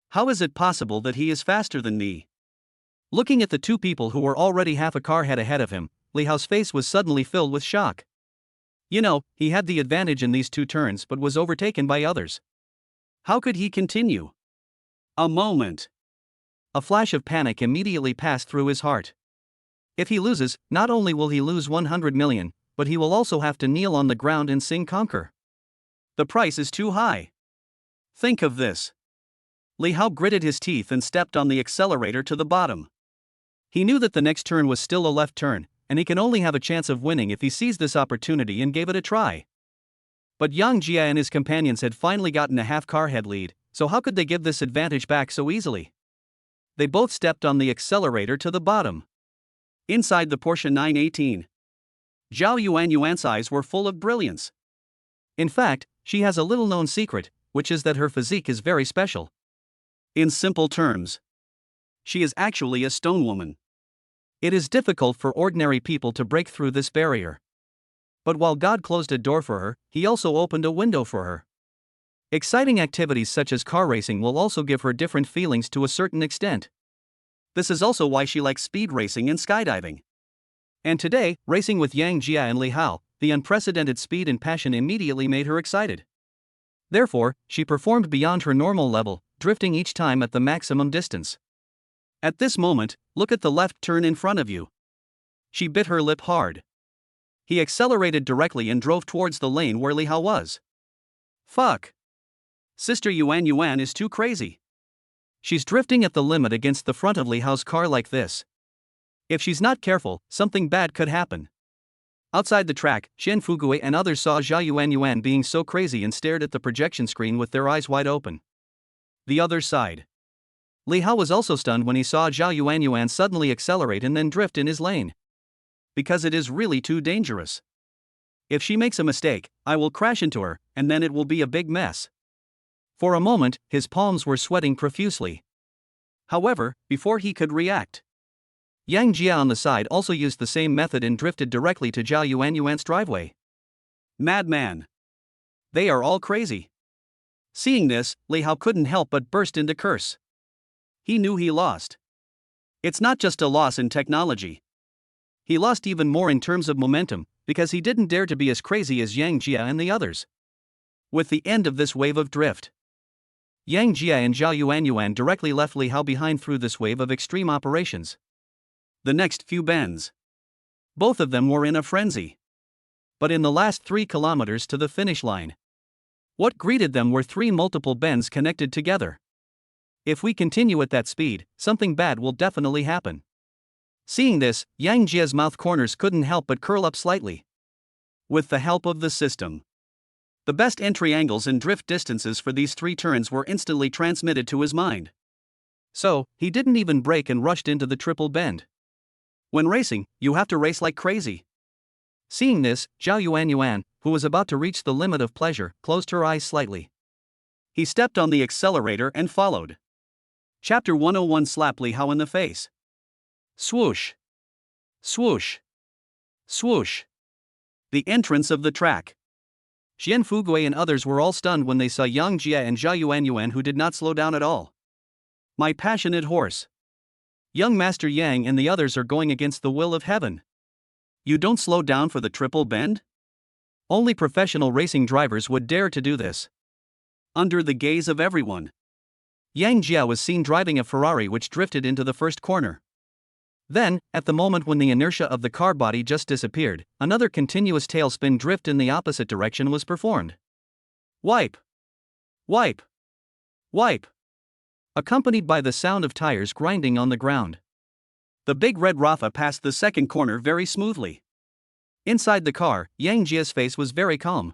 How is it possible that he is faster than me? Looking at the two people who were already half a car head ahead of him, Li Hao's face was suddenly filled with shock. You know, he had the advantage in these two turns but was overtaken by others. How could he continue? A moment. A flash of panic immediately passed through his heart. If he loses, not only will he lose 100 million, but he will also have to kneel on the ground and sing conquer. The price is too high. Think of this. Li Hao gritted his teeth and stepped on the accelerator to the bottom. He knew that the next turn was still a left turn, and he can only have a chance of winning if he seized this opportunity and gave it a try. But Yang Jia and his companions had finally gotten a half car head lead, so how could they give this advantage back so easily? They both stepped on the accelerator to the bottom. Inside the Porsche 918, Zhao Yuanyuan's eyes were full of brilliance. In fact, she has a little-known secret, which is that her physique is very special. In simple terms, she is actually a stone woman. It is difficult for ordinary people to break through this barrier. But while God closed a door for her, He also opened a window for her. Exciting activities such as car racing will also give her different feelings to a certain extent. This is also why she likes speed racing and skydiving. And today, racing with Yang Jia and Li Hao, the unprecedented speed and passion immediately made her excited. Therefore, she performed beyond her normal level, drifting each time at the maximum distance. At this moment, look at the left turn in front of you. She bit her lip hard. He accelerated directly and drove towards the lane where Li Hao was. Fuck. Sister Yuan is too crazy. She's drifting at the limit against the front of Li Hao's car like this. If she's not careful, something bad could happen. Outside the track, Xian Fugui and others saw Zhao Yuan being so crazy and stared at the projection screen with their eyes wide open. The other side. Li Hao was also stunned when he saw Zhao Yuan suddenly accelerate and then drift in his lane. Because it is really too dangerous. If she makes a mistake, I will crash into her, and then it will be a big mess. For a moment, his palms were sweating profusely. However, before he could react, Yang Jia on the side also used the same method and drifted directly to Zhao Yuan's driveway. Madman. They are all crazy. Seeing this, Li Hao couldn't help but burst into curse. He knew he lost. It's not just a loss in technology. He lost even more in terms of momentum, because he didn't dare to be as crazy as Yang Jia and the others. With the end of this wave of drift, Yang Jia and Zhao Yuan directly left Li Hao behind through this wave of extreme operations. The next few bends, both of them were in a frenzy. But in the last 3 kilometers to the finish line, what greeted them were 3 multiple bends connected together. If we continue at that speed, something bad will definitely happen. Seeing this, Yang Jia's mouth corners couldn't help but curl up slightly. With the help of the system, the best entry angles and drift distances for these 3 turns were instantly transmitted to his mind. So, he didn't even brake and rushed into the triple bend. When racing, you have to race like crazy. Seeing this, Zhao Yuan, who was about to reach the limit of pleasure, closed her eyes slightly. He stepped on the accelerator and followed. Chapter 101 Slap Li Hao in the face. Swoosh. Swoosh. Swoosh. The entrance of the track. Xian Fugui and others were all stunned when they saw Yang Jia and Zhao Yuan who did not slow down at all. My passionate horse. Young Master Yang and the others are going against the will of heaven. You don't slow down for the triple bend? Only professional racing drivers would dare to do this. Under the gaze of everyone, Yang Jia was seen driving a Ferrari which drifted into the first corner. Then, at the moment when the inertia of the car body just disappeared, another continuous tailspin drift in the opposite direction was performed. Wipe! Wipe! Wipe! Accompanied by the sound of tires grinding on the ground. The big red Rafa passed the second corner very smoothly. Inside the car, Yang Jia's face was very calm.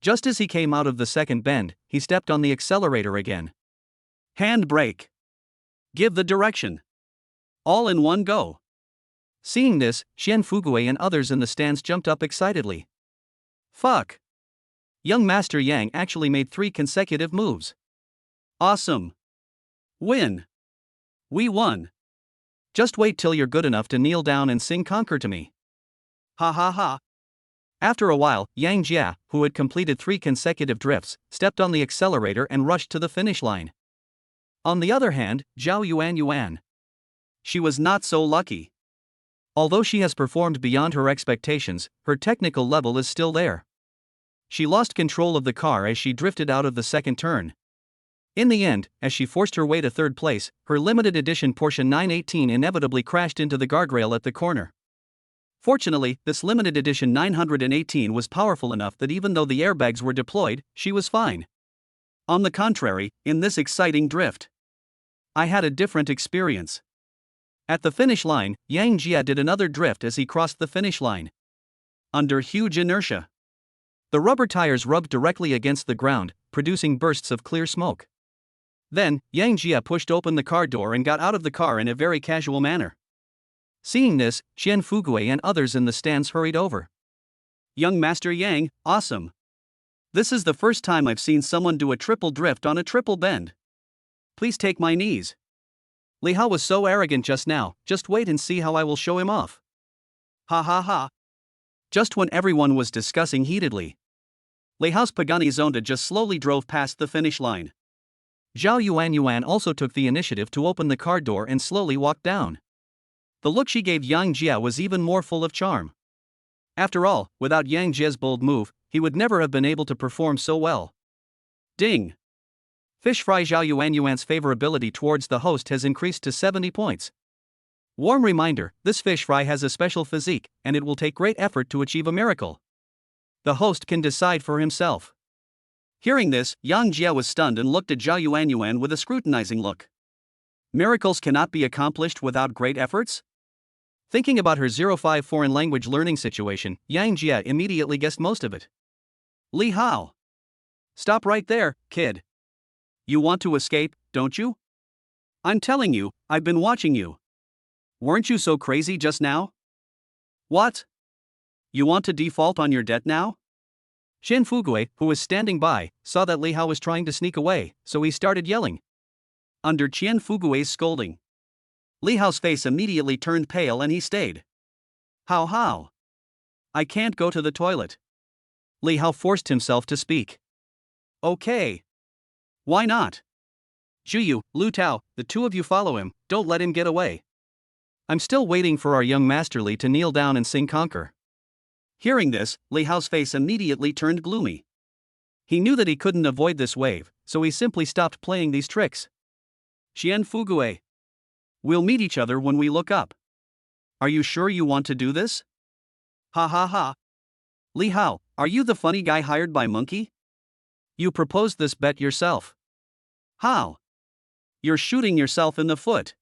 Just as he came out of the second bend, he stepped on the accelerator again. Hand brake. Give the direction. All in one go. Seeing this, Xian Fugui and others in the stands jumped up excitedly. Fuck! Young Master Yang actually made 3 consecutive moves. Awesome! Win! We won! Just wait till you're good enough to kneel down and sing Conquer to me. Ha ha ha! After a while, Yang Jia, who had completed 3 consecutive drifts, stepped on the accelerator and rushed to the finish line. On the other hand, Zhao Yuan. She was not so lucky. Although she has performed beyond her expectations, her technical level is still there. She lost control of the car as she drifted out of the second turn. In the end, as she forced her way to third place, her limited edition Porsche 918 inevitably crashed into the guardrail at the corner. Fortunately, this limited edition 918 was powerful enough that even though the airbags were deployed, she was fine. On the contrary, in this exciting drift, I had a different experience. At the finish line, Yang Jia did another drift as he crossed the finish line. Under huge inertia, the rubber tires rubbed directly against the ground, producing bursts of clear smoke. Then, Yang Jia pushed open the car door and got out of the car in a very casual manner. Seeing this, Xian Fugui and others in the stands hurried over. Young Master Yang, awesome! This is the first time I've seen someone do a triple drift on a triple bend. Please take my knees. Li Hao was so arrogant just now, just wait and see how I will show him off. Ha ha ha. Just when everyone was discussing heatedly, Li Hao's Pagani Zonda just slowly drove past the finish line. Zhao Yuan also took the initiative to open the car door and slowly walked down. The look she gave Yang Jia was even more full of charm. After all, without Yang Jia's bold move, he would never have been able to perform so well. Ding! Fish fry Zhao Yuan's favorability towards the host has increased to 70 points. Warm reminder, this fish fry has a special physique, and it will take great effort to achieve a miracle. The host can decide for himself. Hearing this, Yang Jia was stunned and looked at Zhao Yuan with a scrutinizing look. Miracles cannot be accomplished without great efforts? Thinking about her 05 foreign language learning situation, Yang Jia immediately guessed most of it. Li Hao. Stop right there, kid. You want to escape, don't you? I'm telling you, I've been watching you. Weren't you so crazy just now? What? You want to default on your debt now? Qian Fugui, who was standing by, saw that Li Hao was trying to sneak away, so he started yelling. Under Qian Fugui's scolding, Li Hao's face immediately turned pale and he stayed. How? I can't go to the toilet. Li Hao forced himself to speak. Okay. Why not? Zhuyu, Lu Tao, the two of you follow him, don't let him get away. I'm still waiting for our young Master Li to kneel down and sing Conquer. Hearing this, Li Hao's face immediately turned gloomy. He knew that he couldn't avoid this wave, so he simply stopped playing these tricks. Qian Fugui. We'll meet each other when we look up. Are you sure you want to do this? Ha. Li Hao, are you the funny guy hired by Monkey? You proposed this bet yourself. How? You're shooting yourself in the foot.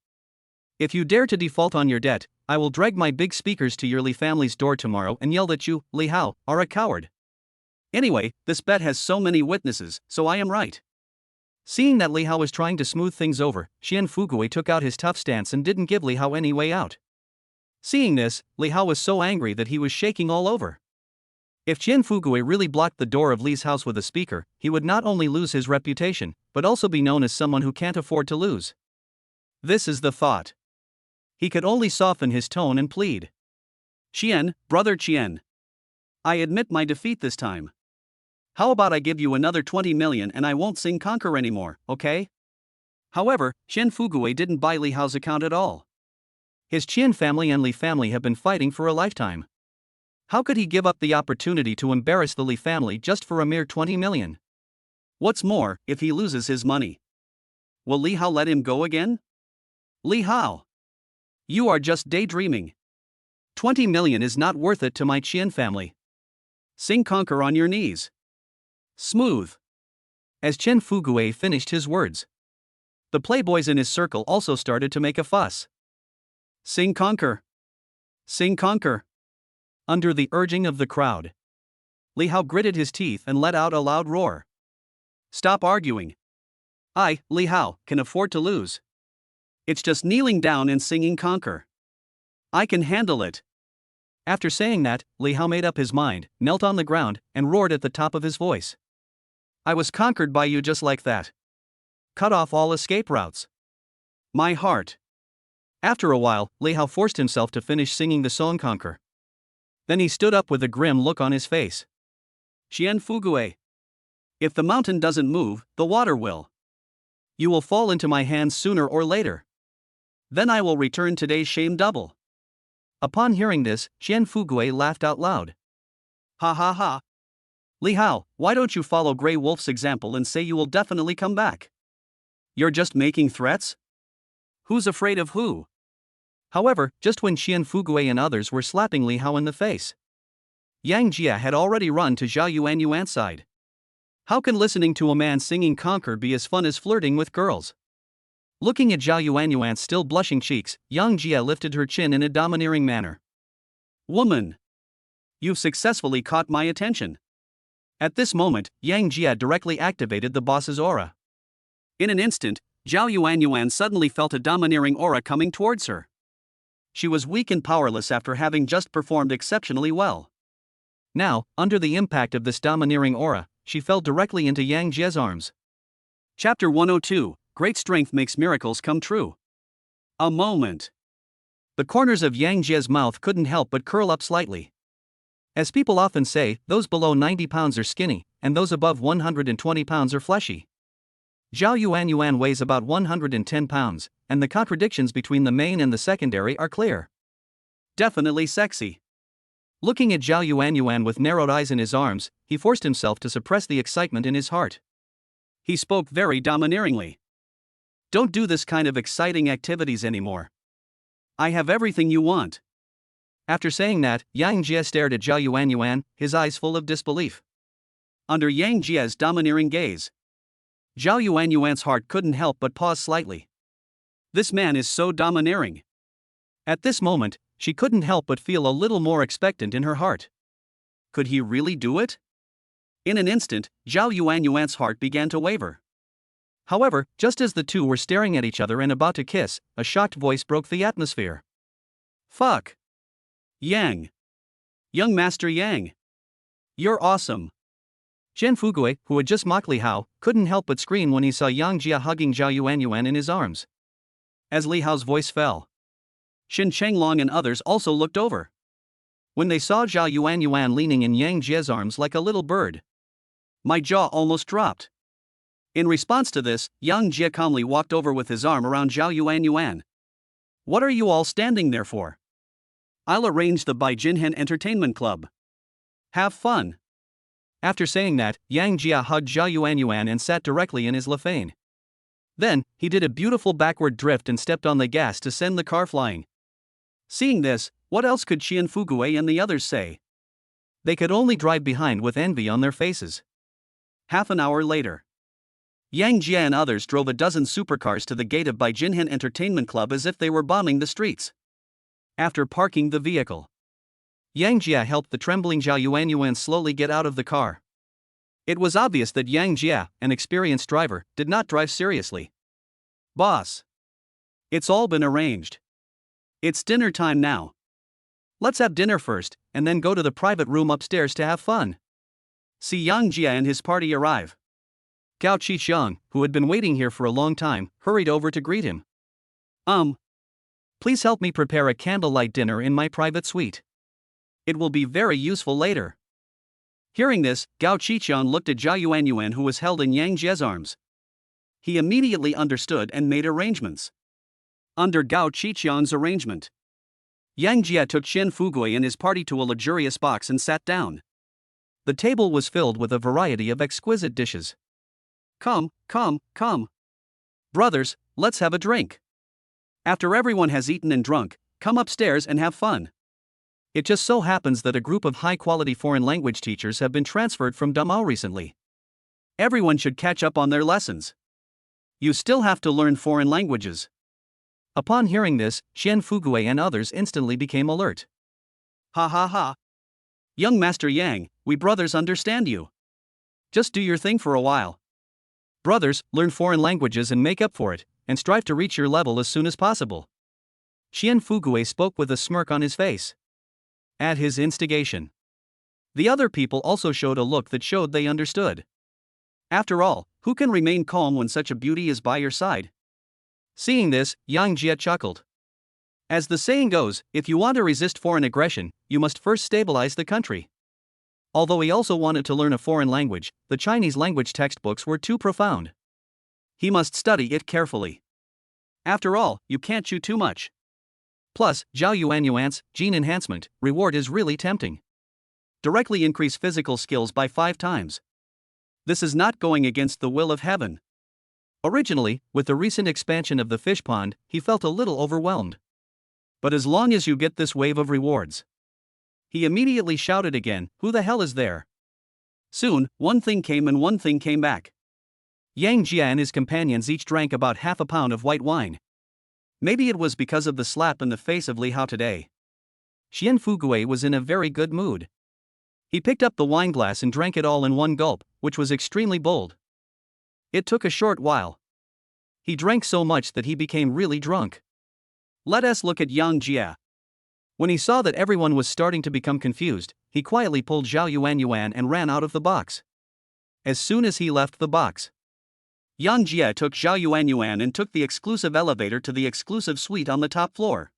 If you dare to default on your debt, I will drag my big speakers to your Li family's door tomorrow and yell that you, Li Hao, are a coward. Anyway, this bet has so many witnesses, so I am right. Seeing that Li Hao was trying to smooth things over, Qian Fugui took out his tough stance and didn't give Li Hao any way out. Seeing this, Li Hao was so angry that he was shaking all over. If Qian Fugui really blocked the door of Li's house with a speaker, he would not only lose his reputation, but also be known as someone who can't afford to lose. This is the thought. He could only soften his tone and plead. Qian, brother Qian. I admit my defeat this time. How about I give you another 20 million and I won't sing Conquer anymore, okay? However, Qian Fugui didn't buy Li Hao's account at all. His Qian family and Li family have been fighting for a lifetime. How could he give up the opportunity to embarrass the Li family just for a mere 20 million? What's more, if he loses his money, will Li Hao let him go again? Li Hao. You are just daydreaming. 20 million is not worth it to my Qian family. Sing Conquer on your knees. Smooth. As Qian Fugui finished his words, the playboys in his circle also started to make a fuss. Sing Conquer. Sing Conquer. Under the urging of the crowd, Li Hao gritted his teeth and let out a loud roar. Stop arguing. I, Li Hao, can afford to lose. It's just kneeling down and singing Conquer. I can handle it. After saying that, Li Hao made up his mind, knelt on the ground, and roared at the top of his voice. I was conquered by you just like that. Cut off all escape routes. My heart. After a while, Li Hao forced himself to finish singing the song Conquer. Then he stood up with a grim look on his face. Qian Fugui. If the mountain doesn't move, the water will. You will fall into my hands sooner or later. Then I will return today's shame double. Upon hearing this, Qian Fugui laughed out loud. Ha. Li Hao, why don't you follow Grey Wolf's example and say you will definitely come back? You're just making threats? Who's afraid of who? However, just when Qian Fugui and others were slapping Li Hao in the face, Yang Jia had already run to Zhao Yuan's side. How can listening to a man singing Conquer be as fun as flirting with girls? Looking at Zhao Yuan's still blushing cheeks, Yang Jia lifted her chin in a domineering manner. Woman! You've successfully caught my attention. At this moment, Yang Jia directly activated the boss's aura. In an instant, Zhao Yuan suddenly felt a domineering aura coming towards her. She was weak and powerless after having just performed exceptionally well. Now, under the impact of this domineering aura, she fell directly into Yang Jia's arms. Chapter 102, Great Strength Makes Miracles Come True. A moment. The corners of Yang Jia's mouth couldn't help but curl up slightly. As people often say, those below 90 pounds are skinny, and those above 120 pounds are fleshy. Zhao Yuan weighs about 110 pounds, and the contradictions between the main and the secondary are clear. Definitely sexy. Looking at Zhao Yuan with narrowed eyes in his arms, he forced himself to suppress the excitement in his heart. He spoke very domineeringly. Don't do this kind of exciting activities anymore. I have everything you want. After saying that, Yang Jie stared at Zhao Yuan, his eyes full of disbelief. Under Yang Jie's domineering gaze, Zhao Yuan's heart couldn't help but pause slightly. This man is so domineering. At this moment, she couldn't help but feel a little more expectant in her heart. Could he really do it? In an instant, Zhao Yuan's heart began to waver. However, just as the two were staring at each other and about to kiss, a shocked voice broke the atmosphere. Fuck! Yang! Young Master Yang! You're awesome! Chen Fugue, who had just mocked Li Hao, couldn't help but scream when he saw Yang Jie hugging Zhao Yuan in his arms. As Li Hao's voice fell, Shin Chenglong and others also looked over. When they saw Zhao Yuan leaning in Yang Jie's arms like a little bird, my jaw almost dropped. In response to this, Yang Jie calmly walked over with his arm around Zhao Yuan. What are you all standing there for? I'll arrange the Baijinhen Entertainment Club. Have fun. After saying that, Yang Jie hugged Zhao Yuan and sat directly in his lafane. Then, he did a beautiful backward drift and stepped on the gas to send the car flying. Seeing this, what else could Qian Fugue and the others say? They could only drive behind with envy on their faces. Half an hour later, Yang Jie and others drove a dozen supercars to the gate of Baijinhen Entertainment Club as if they were bombing the streets. After parking the vehicle, Yang Jie helped the trembling Zhao Yuan slowly get out of the car. It was obvious that Yang Jie, an experienced driver, did not drive seriously. Boss! It's all been arranged. It's dinner time now. Let's have dinner first, and then go to the private room upstairs to have fun. See Yang Jie and his party arrive. Gao Qixiang, who had been waiting here for a long time, hurried over to greet him. Please help me prepare a candlelight dinner in my private suite. It will be very useful later. Hearing this, Gao Qixiang looked at Zhao Yuan who was held in Yang Jie's arms. He immediately understood and made arrangements. Under Gao Qixiang's arrangement, Yang Jie took Qian Fugue and his party to a luxurious box and sat down. The table was filled with a variety of exquisite dishes. Come. Brothers, let's have a drink. After everyone has eaten and drunk, come upstairs and have fun. It just so happens that a group of high-quality foreign language teachers have been transferred from Damao recently. Everyone should catch up on their lessons. You still have to learn foreign languages. Upon hearing this, Qian Fugue and others instantly became alert. Ha. Young Master Yang, we brothers understand you. Just do your thing for a while. Brothers, learn foreign languages and make up for it, and strive to reach your level as soon as possible. Qian Fugue spoke with a smirk on his face. At his instigation, the other people also showed a look that showed they understood. After all, who can remain calm when such a beauty is by your side? Seeing this, Yang Jie chuckled. As the saying goes, if you want to resist foreign aggression, you must first stabilize the country. Although he also wanted to learn a foreign language, the Chinese language textbooks were too profound. He must study it carefully. After all, you can't chew too much. Plus, Zhao Yuan's gene enhancement reward is really tempting. Directly increase physical skills by 5 times. This is not going against the will of heaven. Originally, with the recent expansion of the fish pond, he felt a little overwhelmed. But as long as you get this wave of rewards. He immediately shouted again, who the hell is there? Soon, one thing came and one thing came back. Yang Jie and his companions each drank about half a pound of white wine. Maybe it was because of the slap in the face of Li Hao today. Qian Fugue was in a very good mood. He picked up the wine glass and drank it all in one gulp, which was extremely bold. It took a short while. He drank so much that he became really drunk. Let us look at Yang Jie. When he saw that everyone was starting to become confused, he quietly pulled Zhao Yuan and ran out of the box. As soon as he left the box, Yang Jie took Zhao Yuan and took the exclusive elevator to the exclusive suite on the top floor.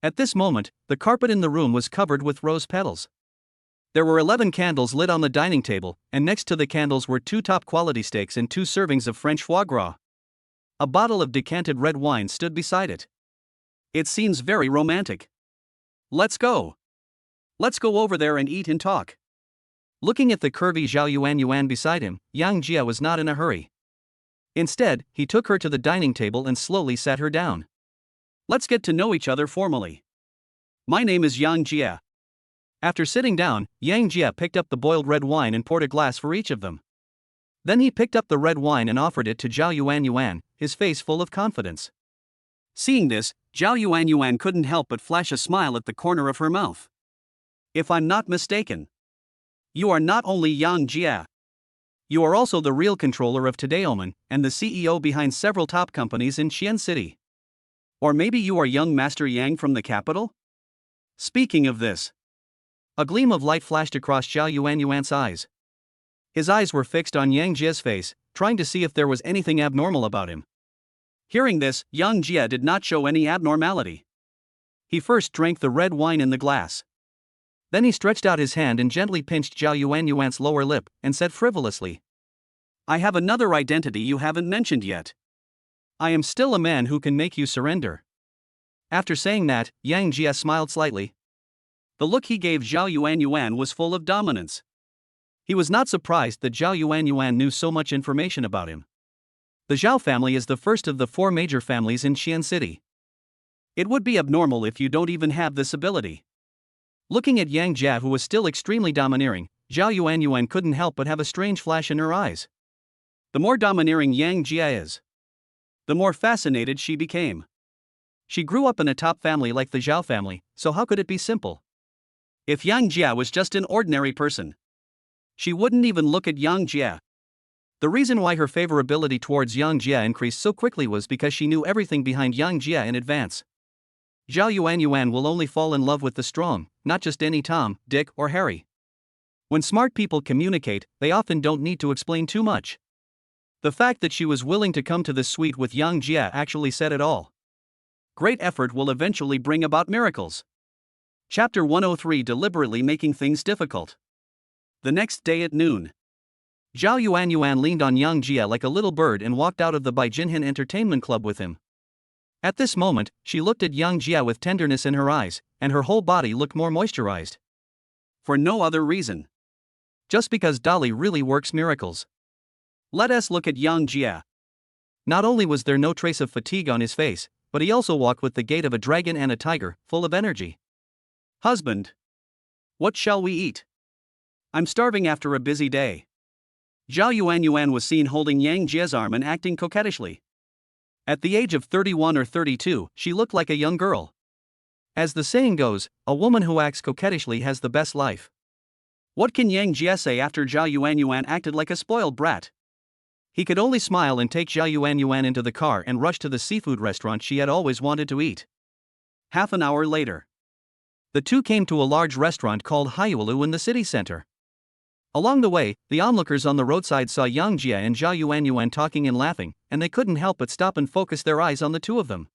At this moment, the carpet in the room was covered with rose petals. There were 11 candles lit on the dining table, and next to the candles were 2 top-quality steaks and 2 servings of French foie gras. A bottle of decanted red wine stood beside it. It seems very romantic. Let's go. Let's go over there and eat and talk. Looking at the curvy Zhao Yuan beside him, Yang Jia was not in a hurry. Instead, he took her to the dining table and slowly sat her down. Let's get to know each other formally. My name is Yang Jia. After sitting down, Yang Jia picked up the boiled red wine and poured a glass for each of them. Then he picked up the red wine and offered it to Zhao Yuan, his face full of confidence. Seeing this, Zhao Yuan couldn't help but flash a smile at the corner of her mouth. If I'm not mistaken, you are not only Yang Jia. You are also the real controller of Tadeoman and the CEO behind several top companies in Xian City. Or maybe you are young Master Yang from the capital? Speaking of this, a gleam of light flashed across Zhao Yuan's eyes. His eyes were fixed on Yang Jia's face, trying to see if there was anything abnormal about him. Hearing this, Yang Jia did not show any abnormality. He first drank the red wine in the glass. Then he stretched out his hand and gently pinched Zhao Yuan's lower lip, and said frivolously, I have another identity you haven't mentioned yet. I am still a man who can make you surrender. After saying that, Yang Jia smiled slightly. The look he gave Zhao Yuan was full of dominance. He was not surprised that Zhao Yuan knew so much information about him. The Zhao family is the first of the 4 major families in Xian City. It would be abnormal if you don't even have this ability. Looking at Yang Jia, who was still extremely domineering, Zhao Yuan couldn't help but have a strange flash in her eyes. The more domineering Yang Jia is, the more fascinated she became. She grew up in a top family like the Zhao family, so how could it be simple? If Yang Jia was just an ordinary person, she wouldn't even look at Yang Jia. The reason why her favorability towards Yang Jia increased so quickly was because she knew everything behind Yang Jia in advance. Zhao Yuan will only fall in love with the strong, not just any Tom, Dick, or Harry. When smart people communicate, they often don't need to explain too much. The fact that she was willing to come to this suite with Yang Jia actually said it all. Great effort will eventually bring about miracles. Chapter 103: Deliberately Making Things Difficult. The next day at noon, Zhao Yuan leaned on Yang Jia like a little bird and walked out of the Baijinhan Entertainment Club with him. At this moment, she looked at Yang Jia with tenderness in her eyes, and her whole body looked more moisturized. For no other reason. Just because Dali really works miracles. Let us look at Yang Jia. Not only was there no trace of fatigue on his face, but he also walked with the gait of a dragon and a tiger, full of energy. Husband, what shall we eat? I'm starving after a busy day. Zhao Yuan was seen holding Yang Jia's arm and acting coquettishly. At the age of 31 or 32, she looked like a young girl. As the saying goes, a woman who acts coquettishly has the best life. What can Yang Jia say after Zhao Yuan acted like a spoiled brat? He could only smile and take Zhao Yuan into the car and rush to the seafood restaurant she had always wanted to eat. Half an hour later, the two came to a large restaurant called Hyulu in the city center. Along the way, the onlookers on the roadside saw Yang Jia and Zhao Yuan talking and laughing, and they couldn't help but stop and focus their eyes on the two of them.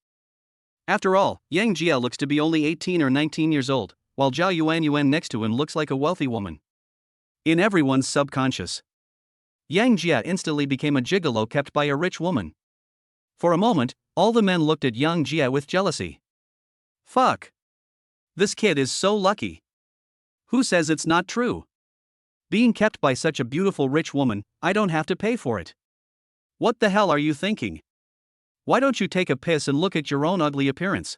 After all, Yang Jia looks to be only 18 or 19 years old, while Zhao Yuan next to him looks like a wealthy woman. In everyone's subconscious, Yang Jia instantly became a gigolo kept by a rich woman. For a moment, all the men looked at Yang Jia with jealousy. Fuck. This kid is so lucky. Who says it's not true? Being kept by such a beautiful rich woman, I don't have to pay for it. What the hell are you thinking? Why don't you take a piss and look at your own ugly appearance?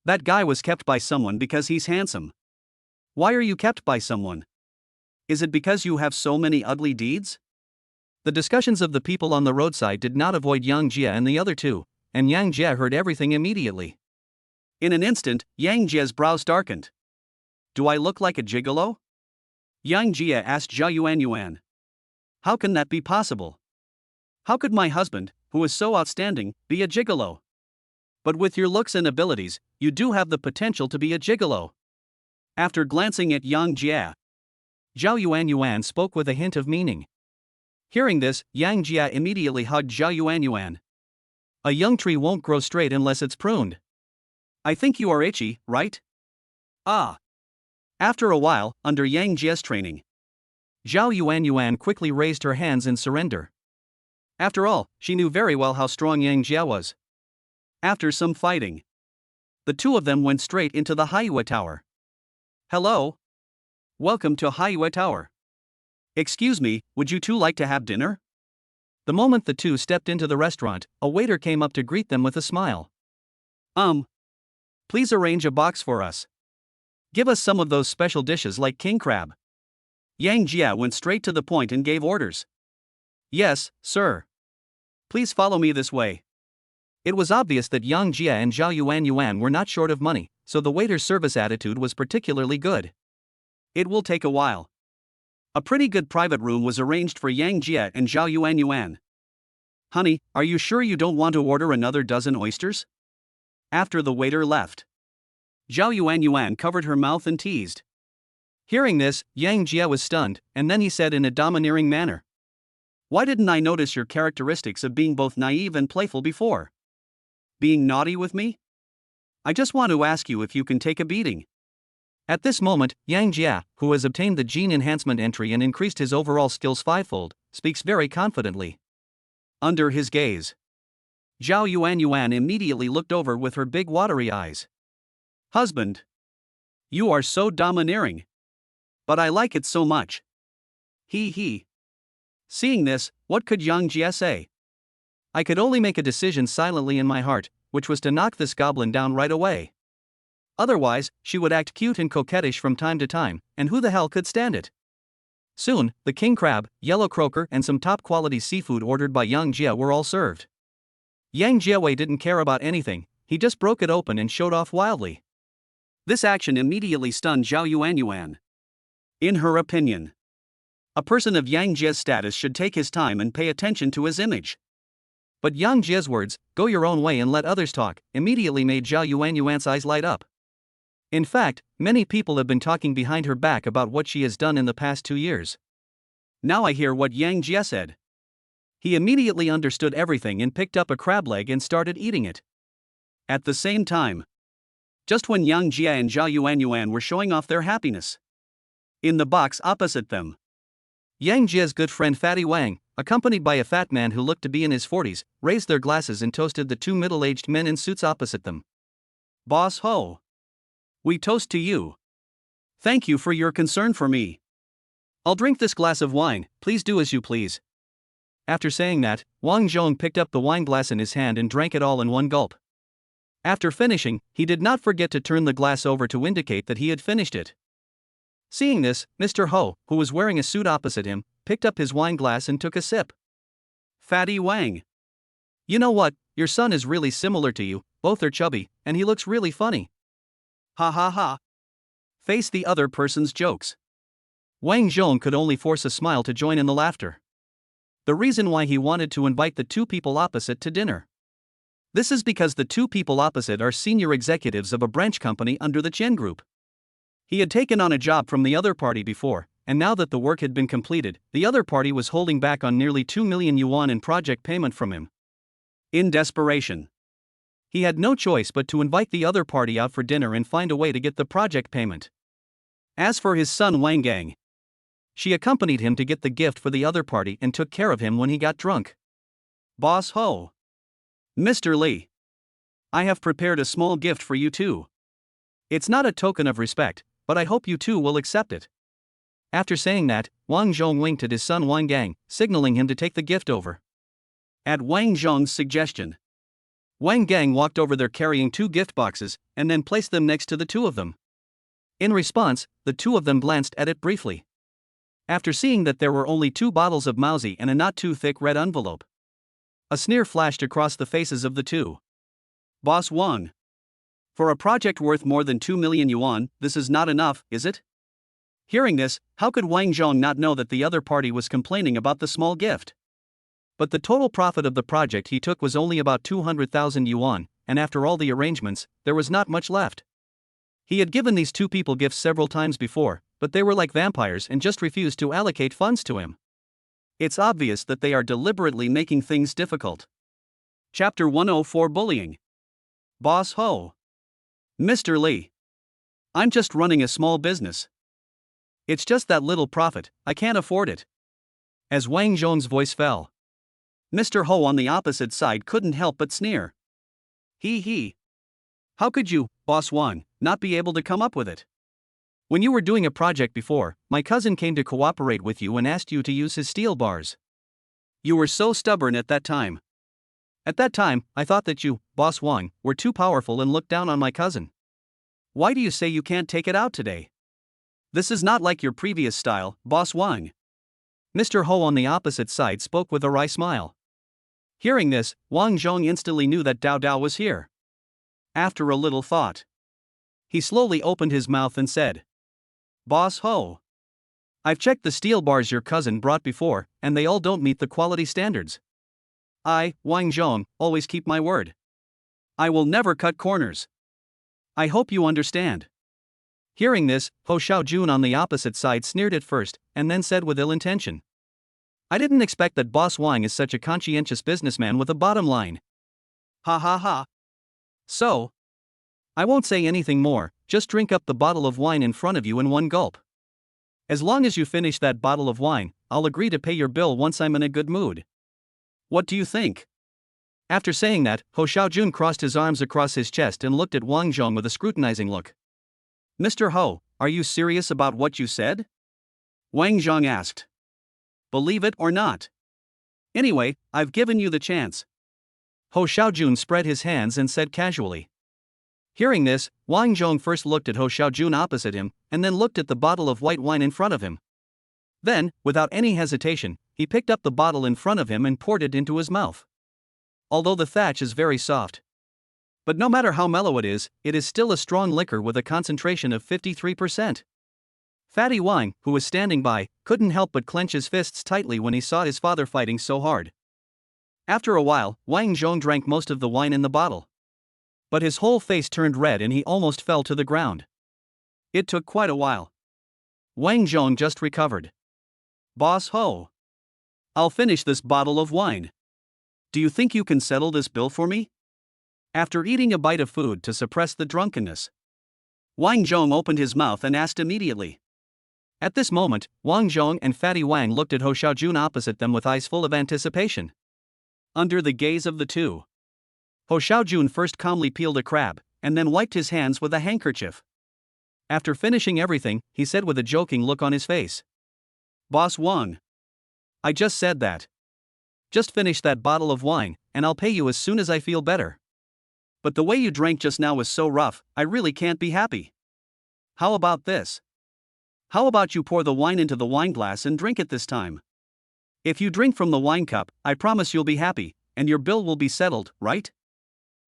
That guy was kept by someone because he's handsome. Why are you kept by someone? Is it because you have so many ugly deeds? The discussions of the people on the roadside did not avoid Yang Jia and the other two, and Yang Jia heard everything immediately. In an instant, Yang Jia's brows darkened. Do I look like a gigolo? Yang Jia asked Zhao Yuan. How can that be possible? How could my husband, who is so outstanding, be a gigolo? But with your looks and abilities, you do have the potential to be a gigolo. After glancing at Yang Jia, Zhao Yuan spoke with a hint of meaning. Hearing this, Yang Jia immediately hugged Zhao Yuan. A young tree won't grow straight unless it's pruned. I think you are itchy, right? Ah. After a while, under Yang Jie's training, Zhao Yuan quickly raised her hands in surrender. After all, she knew very well how strong Yang Jie was. After some fighting, the two of them went straight into the Haiyue Tower. Hello? Welcome to Haiyue Tower. Excuse me, would you two like to have dinner? The moment the two stepped into the restaurant, a waiter came up to greet them with a smile. Please arrange a box for us. Give us some of those special dishes like king crab. Yang Jie went straight to the point and gave orders. Yes, sir. Please follow me this way. It was obvious that Yang Jie and Zhao Yuan were not short of money, so the waiter's service attitude was particularly good. It will take a while. A pretty good private room was arranged for Yang Jie and Zhao Yuan. Honey, are you sure you don't want to order another dozen oysters? After the waiter left, Zhao Yuan covered her mouth and teased. Hearing this, Yang Jie was stunned, and then he said in a domineering manner, "Why didn't I notice your characteristics of being both naive and playful before? Being naughty with me? I just want to ask you if you can take a beating." At this moment, Yang Jie, who has obtained the gene enhancement entry and increased his overall skills fivefold, speaks very confidently. Under his gaze, Zhao Yuan immediately looked over with her big watery eyes. Husband, you are so domineering. But I like it so much. He. Seeing this, what could Yang Jie say? I could only make a decision silently in my heart, which was to knock this goblin down right away. Otherwise, she would act cute and coquettish from time to time, and who the hell could stand it? Soon, the king crab, yellow croaker, and some top-quality seafood ordered by Yang Jie were all served. Yang Jie didn't care about anything, he just broke it open and showed off wildly. This action immediately stunned Zhao Yuan. In her opinion, a person of Yang Jie's status should take his time and pay attention to his image. But Yang Jie's words, "Go your own way and let others talk," immediately made Zhao Yuan's eyes light up. In fact, many people have been talking behind her back about what she has done in the past 2 years. Now I hear what Yang Jie said. He immediately understood everything and picked up a crab leg and started eating it. At the same time, just when Yang Jie and Zhao Yuan were showing off their happiness, in the box opposite them, Yang Jie's good friend Fatty Wang, accompanied by a fat man who looked to be in his 40s, raised their glasses and toasted the two middle-aged men in suits opposite them. Boss Ho, we toast to you. Thank you for your concern for me. I'll drink this glass of wine, please do as you please. After saying that, Wang Zhong picked up the wine glass in his hand and drank it all in one gulp. After finishing, he did not forget to turn the glass over to indicate that he had finished it. Seeing this, Mr. Ho, who was wearing a suit opposite him, picked up his wine glass and took a sip. Fatty Wang. You know what, your son is really similar to you, both are chubby, and he looks really funny. Ha ha ha. Face the other person's jokes. Wang Zhong could only force a smile to join in the laughter. The reason why he wanted to invite the two people opposite to dinner. This is because the two people opposite are senior executives of a branch company under the Chen Group. He had taken on a job from the other party before, and now that the work had been completed, the other party was holding back on nearly 2 million yuan in project payment from him. In desperation, he had no choice but to invite the other party out for dinner and find a way to get the project payment. As for his son Wang Gang, she accompanied him to get the gift for the other party and took care of him when he got drunk. Boss Ho. Mr. Li, I have prepared a small gift for you too. It's not a token of respect, but I hope you two will accept it. After saying that, Wang Zhong winked at his son Wang Gang, signaling him to take the gift over. At Wang Zhong's suggestion, Wang Gang walked over there carrying 2 gift boxes, and then placed them next to the two of them. In response, the two of them glanced at it briefly. After seeing that there were only 2 bottles of Mauzi and a not too thick red envelope, a sneer flashed across the faces of the two. Boss Wang. For a project worth more than 2 million yuan, this is not enough, is it? Hearing this, how could Wang Zhong not know that the other party was complaining about the small gift? But the total profit of the project he took was only about 200,000 yuan, and after all the arrangements, there was not much left. He had given these 2 people gifts several times before, but they were like vampires and just refused to allocate funds to him. It's obvious that they are deliberately making things difficult. Chapter 104 Bullying. Boss Ho. Mr. Li, I'm just running a small business. It's just that little profit, I can't afford it. As Wang Zhong's voice fell, Mr. Ho on the opposite side couldn't help but sneer. He. How could you, Boss Wang, not be able to come up with it? When you were doing a project before, my cousin came to cooperate with you and asked you to use his steel bars. You were so stubborn at that time. At that time, I thought that you, Boss Wang, were too powerful and looked down on my cousin. Why do you say you can't take it out today? This is not like your previous style, Boss Wang. Mr. Ho on the opposite side spoke with a wry smile. Hearing this, Wang Zhong instantly knew that Dao Dao was here. After a little thought, he slowly opened his mouth and said, Boss Ho, I've checked the steel bars your cousin brought before, and they all don't meet the quality standards. I, Wang Zhong, always keep my word. I will never cut corners. I hope you understand. Hearing this, Ho Xiaojun on the opposite side sneered at first, and then said with ill intention, I didn't expect that Boss Wang is such a conscientious businessman with a bottom line. Ha ha ha. So, I won't say anything more, just drink up the bottle of wine in front of you in one gulp. As long as you finish that bottle of wine, I'll agree to pay your bill once I'm in a good mood. What do you think? After saying that, Ho Xiaojun crossed his arms across his chest and looked at Wang Zhong with a scrutinizing look. Mr. Ho, are you serious about what you said? Wang Zhong asked. Believe it or not. Anyway, I've given you the chance. Ho Xiaojun spread his hands and said casually. Hearing this, Wang Zhong first looked at Ho Xiaojun opposite him, and then looked at the bottle of white wine in front of him. Then, without any hesitation, he picked up the bottle in front of him and poured it into his mouth. Although the thatch is very soft, but no matter how mellow it is still a strong liquor with a concentration of 53%. Fatty Wang, who was standing by, couldn't help but clench his fists tightly when he saw his father fighting so hard. After a while, Wang Zhong drank most of the wine in the bottle. But his whole face turned red and he almost fell to the ground. It took quite a while. Wang Zhong just recovered. Boss Ho, I'll finish this bottle of wine. Do you think you can settle this bill for me? After eating a bite of food to suppress the drunkenness, Wang Zhong opened his mouth and asked immediately. At this moment, Wang Zhong and Fatty Wang looked at Ho Xiaojun opposite them with eyes full of anticipation. Under the gaze of the two, Ho Xiaojun first calmly peeled a crab, and then wiped his hands with a handkerchief. After finishing everything, he said with a joking look on his face. Boss Wang, I just said that. Just finish that bottle of wine, and I'll pay you as soon as I feel better. But the way you drank just now was so rough, I really can't be happy. How about this? How about you pour the wine into the wine glass and drink it this time? If you drink from the wine cup, I promise you'll be happy, and your bill will be settled, right?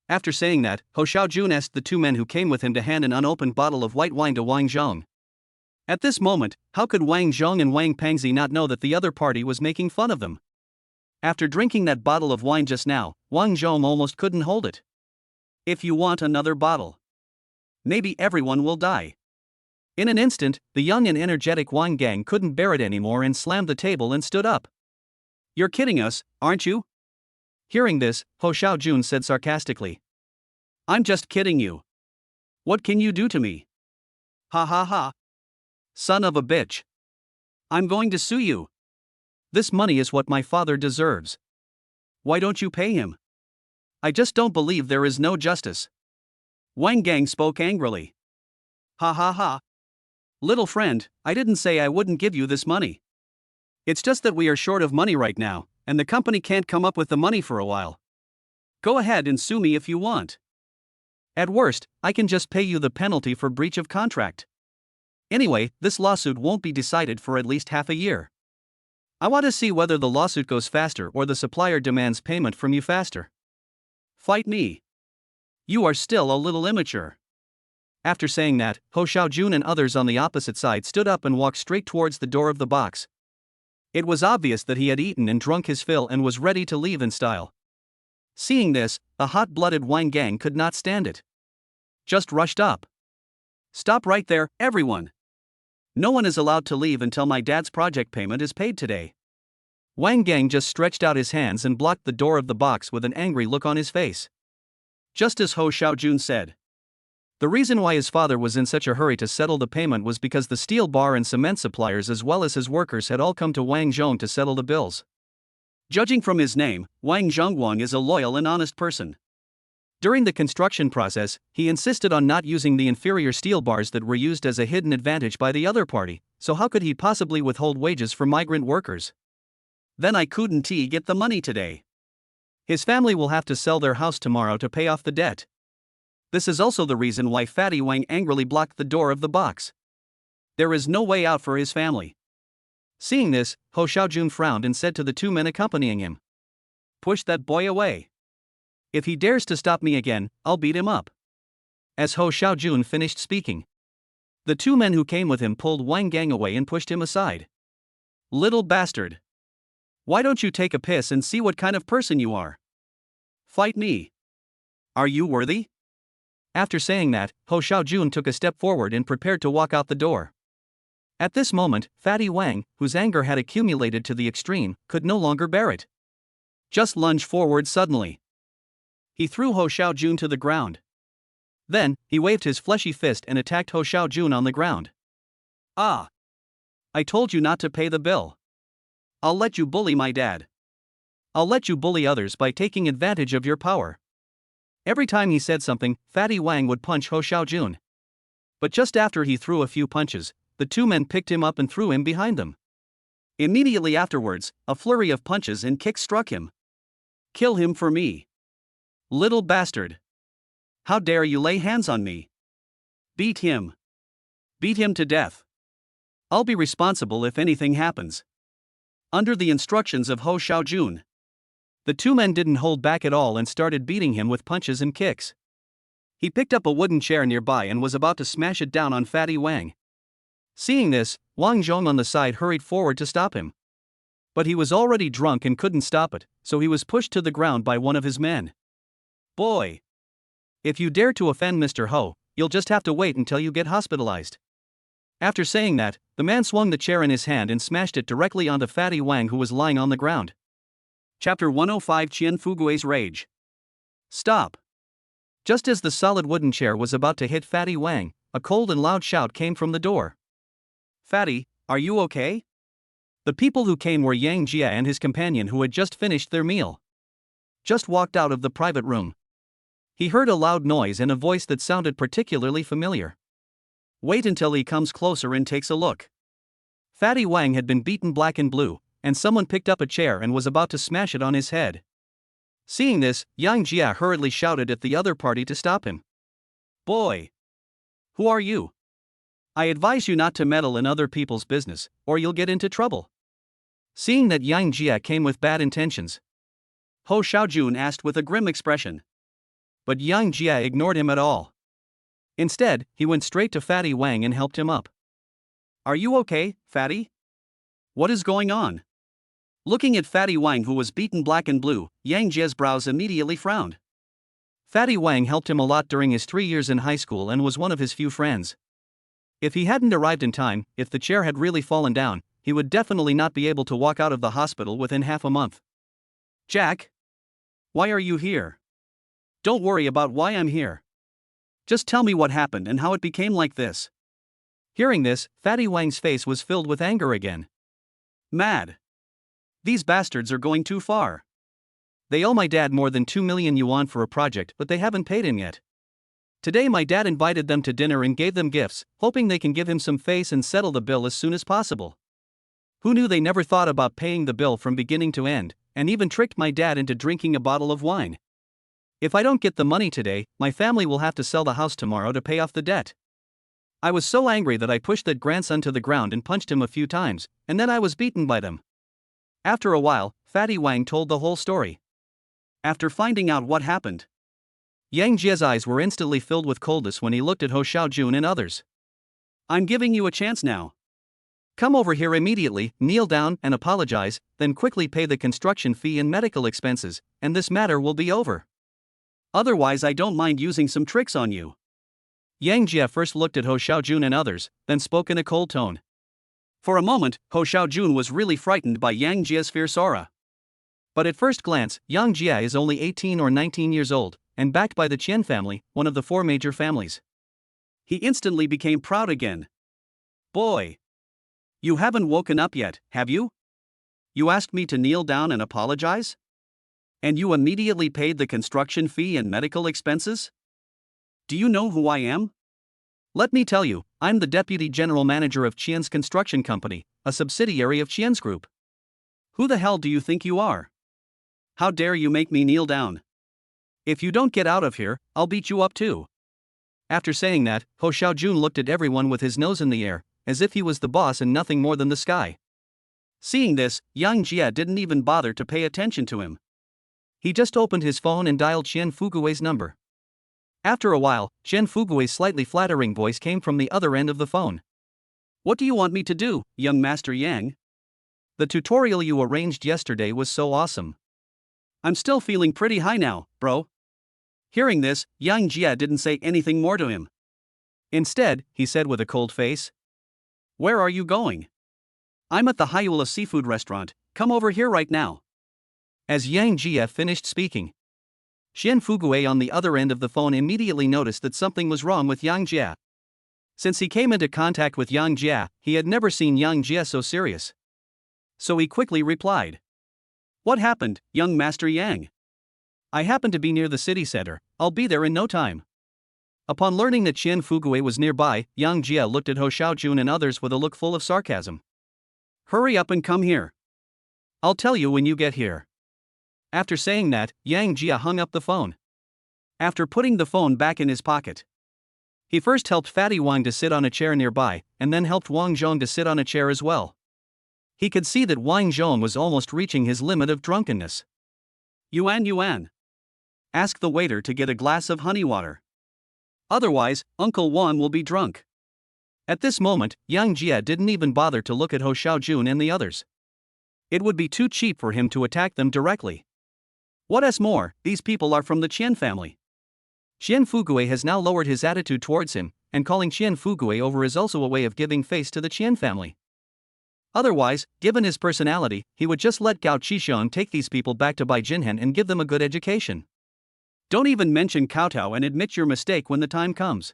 After saying that, Ho Xiaojun asked the two men who came with him to hand an unopened bottle of white wine to Wang Zhong. At this moment, how could Wang Zhong and Wang Pangzi not know that the other party was making fun of them? After drinking that bottle of wine just now, Wang Zhong almost couldn't hold it. If you want another bottle, maybe everyone will die. In an instant, the young and energetic Wang Gang couldn't bear it anymore and slammed the table and stood up. You're kidding us, aren't you? Hearing this, Ho Xiaojun said sarcastically. I'm just kidding you. What can you do to me? Ha ha ha. Son of a bitch. I'm going to sue you. This money is what my father deserves. Why don't you pay him? I just don't believe there is no justice. Wang Gang spoke angrily. Ha ha ha. Little friend, I didn't say I wouldn't give you this money. It's just that we are short of money right now, and the company can't come up with the money for a while. Go ahead and sue me if you want. At worst, I can just pay you the penalty for breach of contract. Anyway, this lawsuit won't be decided for at least half a year. I want to see whether the lawsuit goes faster or the supplier demands payment from you faster. Fight me. You are still a little immature. After saying that, Ho Xiaojun and others on the opposite side stood up and walked straight towards the door of the box. It was obvious that he had eaten and drunk his fill and was ready to leave in style. Seeing this, the hot-blooded Wang Gang could not stand it. Just rushed up. Stop right there, everyone. No one is allowed to leave until my dad's project payment is paid today. Wang Gang just stretched out his hands and blocked the door of the box with an angry look on his face. Just as Ho Xiaojun said. The reason why his father was in such a hurry to settle the payment was because the steel bar and cement suppliers as well as his workers had all come to Wang Zhong to settle the bills. Judging from his name, Wang Zhongguang is a loyal and honest person. During the construction process, he insisted on not using the inferior steel bars that were used as a hidden advantage by the other party, so how could he possibly withhold wages for migrant workers? Then I couldn't get the money today. His family will have to sell their house tomorrow to pay off the debt. This is also the reason why Fatty Wang angrily blocked the door of the box. There is no way out for his family. Seeing this, Ho Xiaojun frowned and said to the two men accompanying him, "Push that boy away. If he dares to stop me again, I'll beat him up." As Ho Xiaojun finished speaking, the two men who came with him pulled Wang Gang away and pushed him aside. "Little bastard. Why don't you take a piss and see what kind of person you are? Fight me. Are you worthy?" After saying that, Ho Xiaojun took a step forward and prepared to walk out the door. At this moment, Fatty Wang, whose anger had accumulated to the extreme, could no longer bear it. Just lunged forward suddenly. He threw Ho Xiaojun to the ground. Then, he waved his fleshy fist and attacked Ho Xiaojun on the ground. "Ah! I told you not to pay the bill. I'll let you bully my dad. I'll let you bully others by taking advantage of your power." Every time he said something, Fatty Wang would punch Ho Xiaojun. But just after he threw a few punches, the two men picked him up and threw him behind them. Immediately afterwards, a flurry of punches and kicks struck him. "Kill him for me. Little bastard. How dare you lay hands on me? Beat him. Beat him to death. I'll be responsible if anything happens." Under the instructions of Ho Xiaojun, the two men didn't hold back at all and started beating him with punches and kicks. He picked up a wooden chair nearby and was about to smash it down on Fatty Wang. Seeing this, Wang Zhong on the side hurried forward to stop him. But he was already drunk and couldn't stop it, so he was pushed to the ground by one of his men. "Boy! If you dare to offend Mr. Ho, you'll just have to wait until you get hospitalized." After saying that, the man swung the chair in his hand and smashed it directly onto Fatty Wang, who was lying on the ground. Chapter 105: Qian Fugui's Rage. "Stop!" Just as the solid wooden chair was about to hit Fatty Wang, a cold and loud shout came from the door. "Fatty, are you okay?" The people who came were Yang Jia and his companion, who had just finished their meal. Just walked out of the private room. He heard a loud noise and a voice that sounded particularly familiar. "Wait until he comes closer and takes a look." Fatty Wang had been beaten black and blue, and someone picked up a chair and was about to smash it on his head. Seeing this, Yang Jia hurriedly shouted at the other party to stop him. "Boy! Who are you? I advise you not to meddle in other people's business, or you'll get into trouble." Seeing that Yang Jia came with bad intentions, Ho Xiaojun asked with a grim expression. But Yang Jia ignored him at all. Instead, he went straight to Fatty Wang and helped him up. "Are you okay, Fatty? What is going on?" Looking at Fatty Wang, who was beaten black and blue, Yang Jia's brows immediately frowned. Fatty Wang helped him a lot during his 3 years in high school and was one of his few friends. If he hadn't arrived in time, if the chair had really fallen down, he would definitely not be able to walk out of the hospital within half a month. "Jack? Why are you here?" "Don't worry about why I'm here. Just tell me what happened and how it became like this." Hearing this, Fatty Wang's face was filled with anger again. "Mad. These bastards are going too far. They owe my dad more than 2 million yuan for a project, but they haven't paid him yet. Today my dad invited them to dinner and gave them gifts, hoping they can give him some face and settle the bill as soon as possible. Who knew they never thought about paying the bill from beginning to end, and even tricked my dad into drinking a bottle of wine. If I don't get the money today, my family will have to sell the house tomorrow to pay off the debt. I was so angry that I pushed that grandson to the ground and punched him a few times, and then I was beaten by them." After a while, Fatty Wang told the whole story. After finding out what happened, Yang Jie's eyes were instantly filled with coldness when he looked at Ho Xiaojun and others. "I'm giving you a chance now. Come over here immediately, kneel down and apologize, then quickly pay the construction fee and medical expenses, and this matter will be over. Otherwise I don't mind using some tricks on you." Yang Jia first looked at Ho Xiaojun and others, then spoke in a cold tone. For a moment, Ho Xiaojun was really frightened by Yang Jia's fierce aura. But at first glance, Yang Jia is only 18 or 19 years old, and backed by the Qian family, one of the 4 major families. He instantly became proud again. Boy! You haven't woken up yet, have you? You asked me to kneel down and apologize? And you immediately paid the construction fee and medical expenses? Do you know who I am? Let me tell you, I'm the deputy general manager of Qian's construction company, a subsidiary of Qian's group. Who the hell do you think you are? How dare you make me kneel down? If you don't get out of here, I'll beat you up too. After saying that, Ho Xiaojun looked at everyone with his nose in the air, as if he was the boss and nothing more than the sky. Seeing this, Yang Jia didn't even bother to pay attention to him. He just opened his phone and dialed Qian Fugui's number. After a while, Qian Fugui's slightly flattering voice came from the other end of the phone. What do you want me to do, young Master Yang? The tutorial you arranged yesterday was so awesome. I'm still feeling pretty high now, bro. Hearing this, Yang Jia didn't say anything more to him. Instead, he said with a cold face, Where are you going? I'm at the Hyula seafood restaurant, come over here right now. As Yang Jia finished speaking, Qian Fugui on the other end of the phone immediately noticed that something was wrong with Yang Jia. Since he came into contact with Yang Jia, he had never seen Yang Jia so serious. So he quickly replied, What happened, young Master Yang? I happen to be near the city center, I'll be there in no time. Upon learning that Qian Fugui was nearby, Yang Jia looked at Ho Xiaojun and others with a look full of sarcasm. Hurry up and come here. I'll tell you when you get here. After saying that, Yang Jia hung up the phone. After putting the phone back in his pocket, he first helped Fatty Wang to sit on a chair nearby, and then helped Wang Zhong to sit on a chair as well. He could see that Wang Zhong was almost reaching his limit of drunkenness. Yuan. Ask the waiter to get a glass of honey water. Otherwise, Uncle Wang will be drunk. At this moment, Yang Jia didn't even bother to look at Ho Xiaojun and the others. It would be too cheap for him to attack them directly. What's more, these people are from the Qian family. Qian Fugui has now lowered his attitude towards him, and calling Qian Fugui over is also a way of giving face to the Qian family. Otherwise, given his personality, he would just let Gao Qisheng take these people back to Bai Jinhen and give them a good education. Don't even mention kowtow and admit your mistake when the time comes.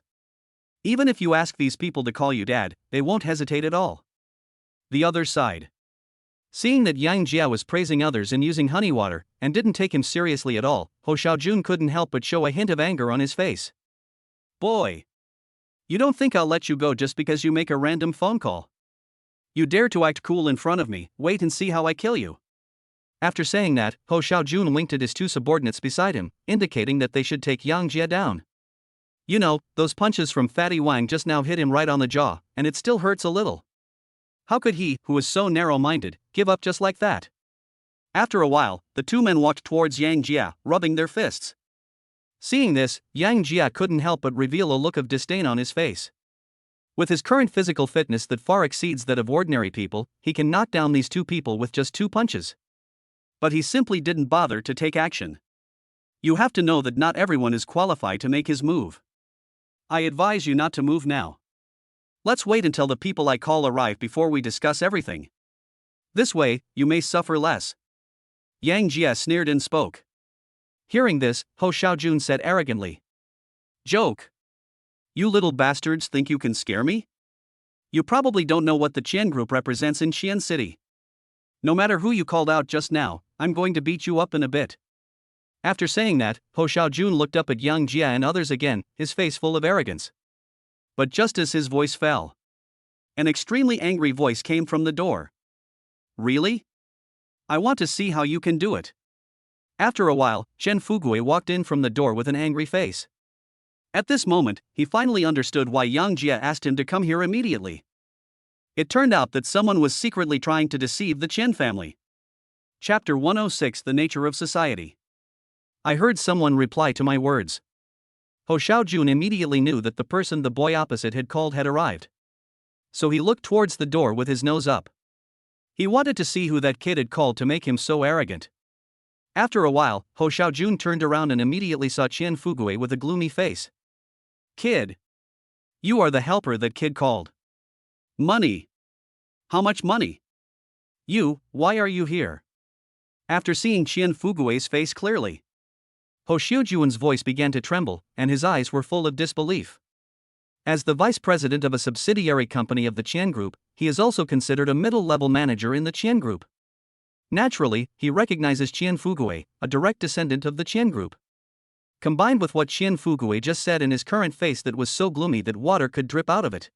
Even if you ask these people to call you dad, they won't hesitate at all. The other side. Seeing that Yang Jia was praising others and using honey water, and didn't take him seriously at all, Ho Xiaojun couldn't help but show a hint of anger on his face. Boy! You don't think I'll let you go just because you make a random phone call? You dare to act cool in front of me, wait and see how I kill you. After saying that, Ho Xiaojun winked at his two subordinates beside him, indicating that they should take Yang Jia down. You know, those punches from Fatty Wang just now hit him right on the jaw, and it still hurts a little. How could he, who was so narrow-minded, give up just like that? After a while, the two men walked towards Yang Jia, rubbing their fists. Seeing this, Yang Jia couldn't help but reveal a look of disdain on his face. With his current physical fitness that far exceeds that of ordinary people, he can knock down these two people with just 2 punches. But he simply didn't bother to take action. You have to know that not everyone is qualified to make his move. I advise you not to move now. Let's wait until the people I call arrive before we discuss everything. This way, you may suffer less. Yang Jia sneered and spoke. Hearing this, Ho Xiaojun said arrogantly. Joke. You little bastards think you can scare me? You probably don't know what the Qian group represents in Qian City. No matter who you called out just now, I'm going to beat you up in a bit. After saying that, Ho Xiaojun looked up at Yang Jia and others again, his face full of arrogance. But just as his voice fell, an extremely angry voice came from the door. Really? I want to see how you can do it. After a while, Qian Fugui walked in from the door with an angry face. At this moment, he finally understood why Yang Jia asked him to come here immediately. It turned out that someone was secretly trying to deceive the Qian family. Chapter 106: The Nature of Society. I heard someone reply to my words. Ho Xiaojun immediately knew that the person the boy opposite had called had arrived. So he looked towards the door with his nose up. He wanted to see who that kid had called to make him so arrogant. After a while, Ho Xiaojun turned around and immediately saw Qian Fugui with a gloomy face. Kid. You are the helper that kid called. Money. How much money? You, why are you here? After seeing Qian Fugui's face clearly, Ho Xiaojun's voice began to tremble, and his eyes were full of disbelief. As the vice president of a subsidiary company of the Qian Group, he is also considered a middle-level manager in the Qian Group. Naturally, he recognizes Qian Fugui, a direct descendant of the Qian Group. Combined with what Qian Fugui just said in his current face that was so gloomy that water could drip out of it,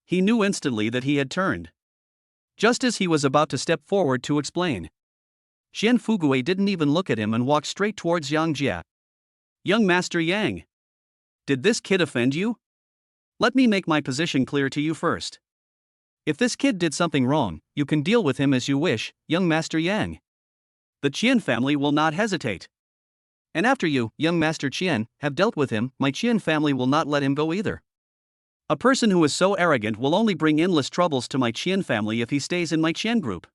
he knew instantly that he had turned. Just as he was about to step forward to explain, Qian Fugui didn't even look at him and walked straight towards Yang Jia. "Young Master Yang, did this kid offend you? Let me make my position clear to you first. If this kid did something wrong, you can deal with him as you wish, young Master Yang. The Qian family will not hesitate. And after you, young Master Qian, have dealt with him, my Qian family will not let him go either. A person who is so arrogant will only bring endless troubles to my Qian family if he stays in my Qian group."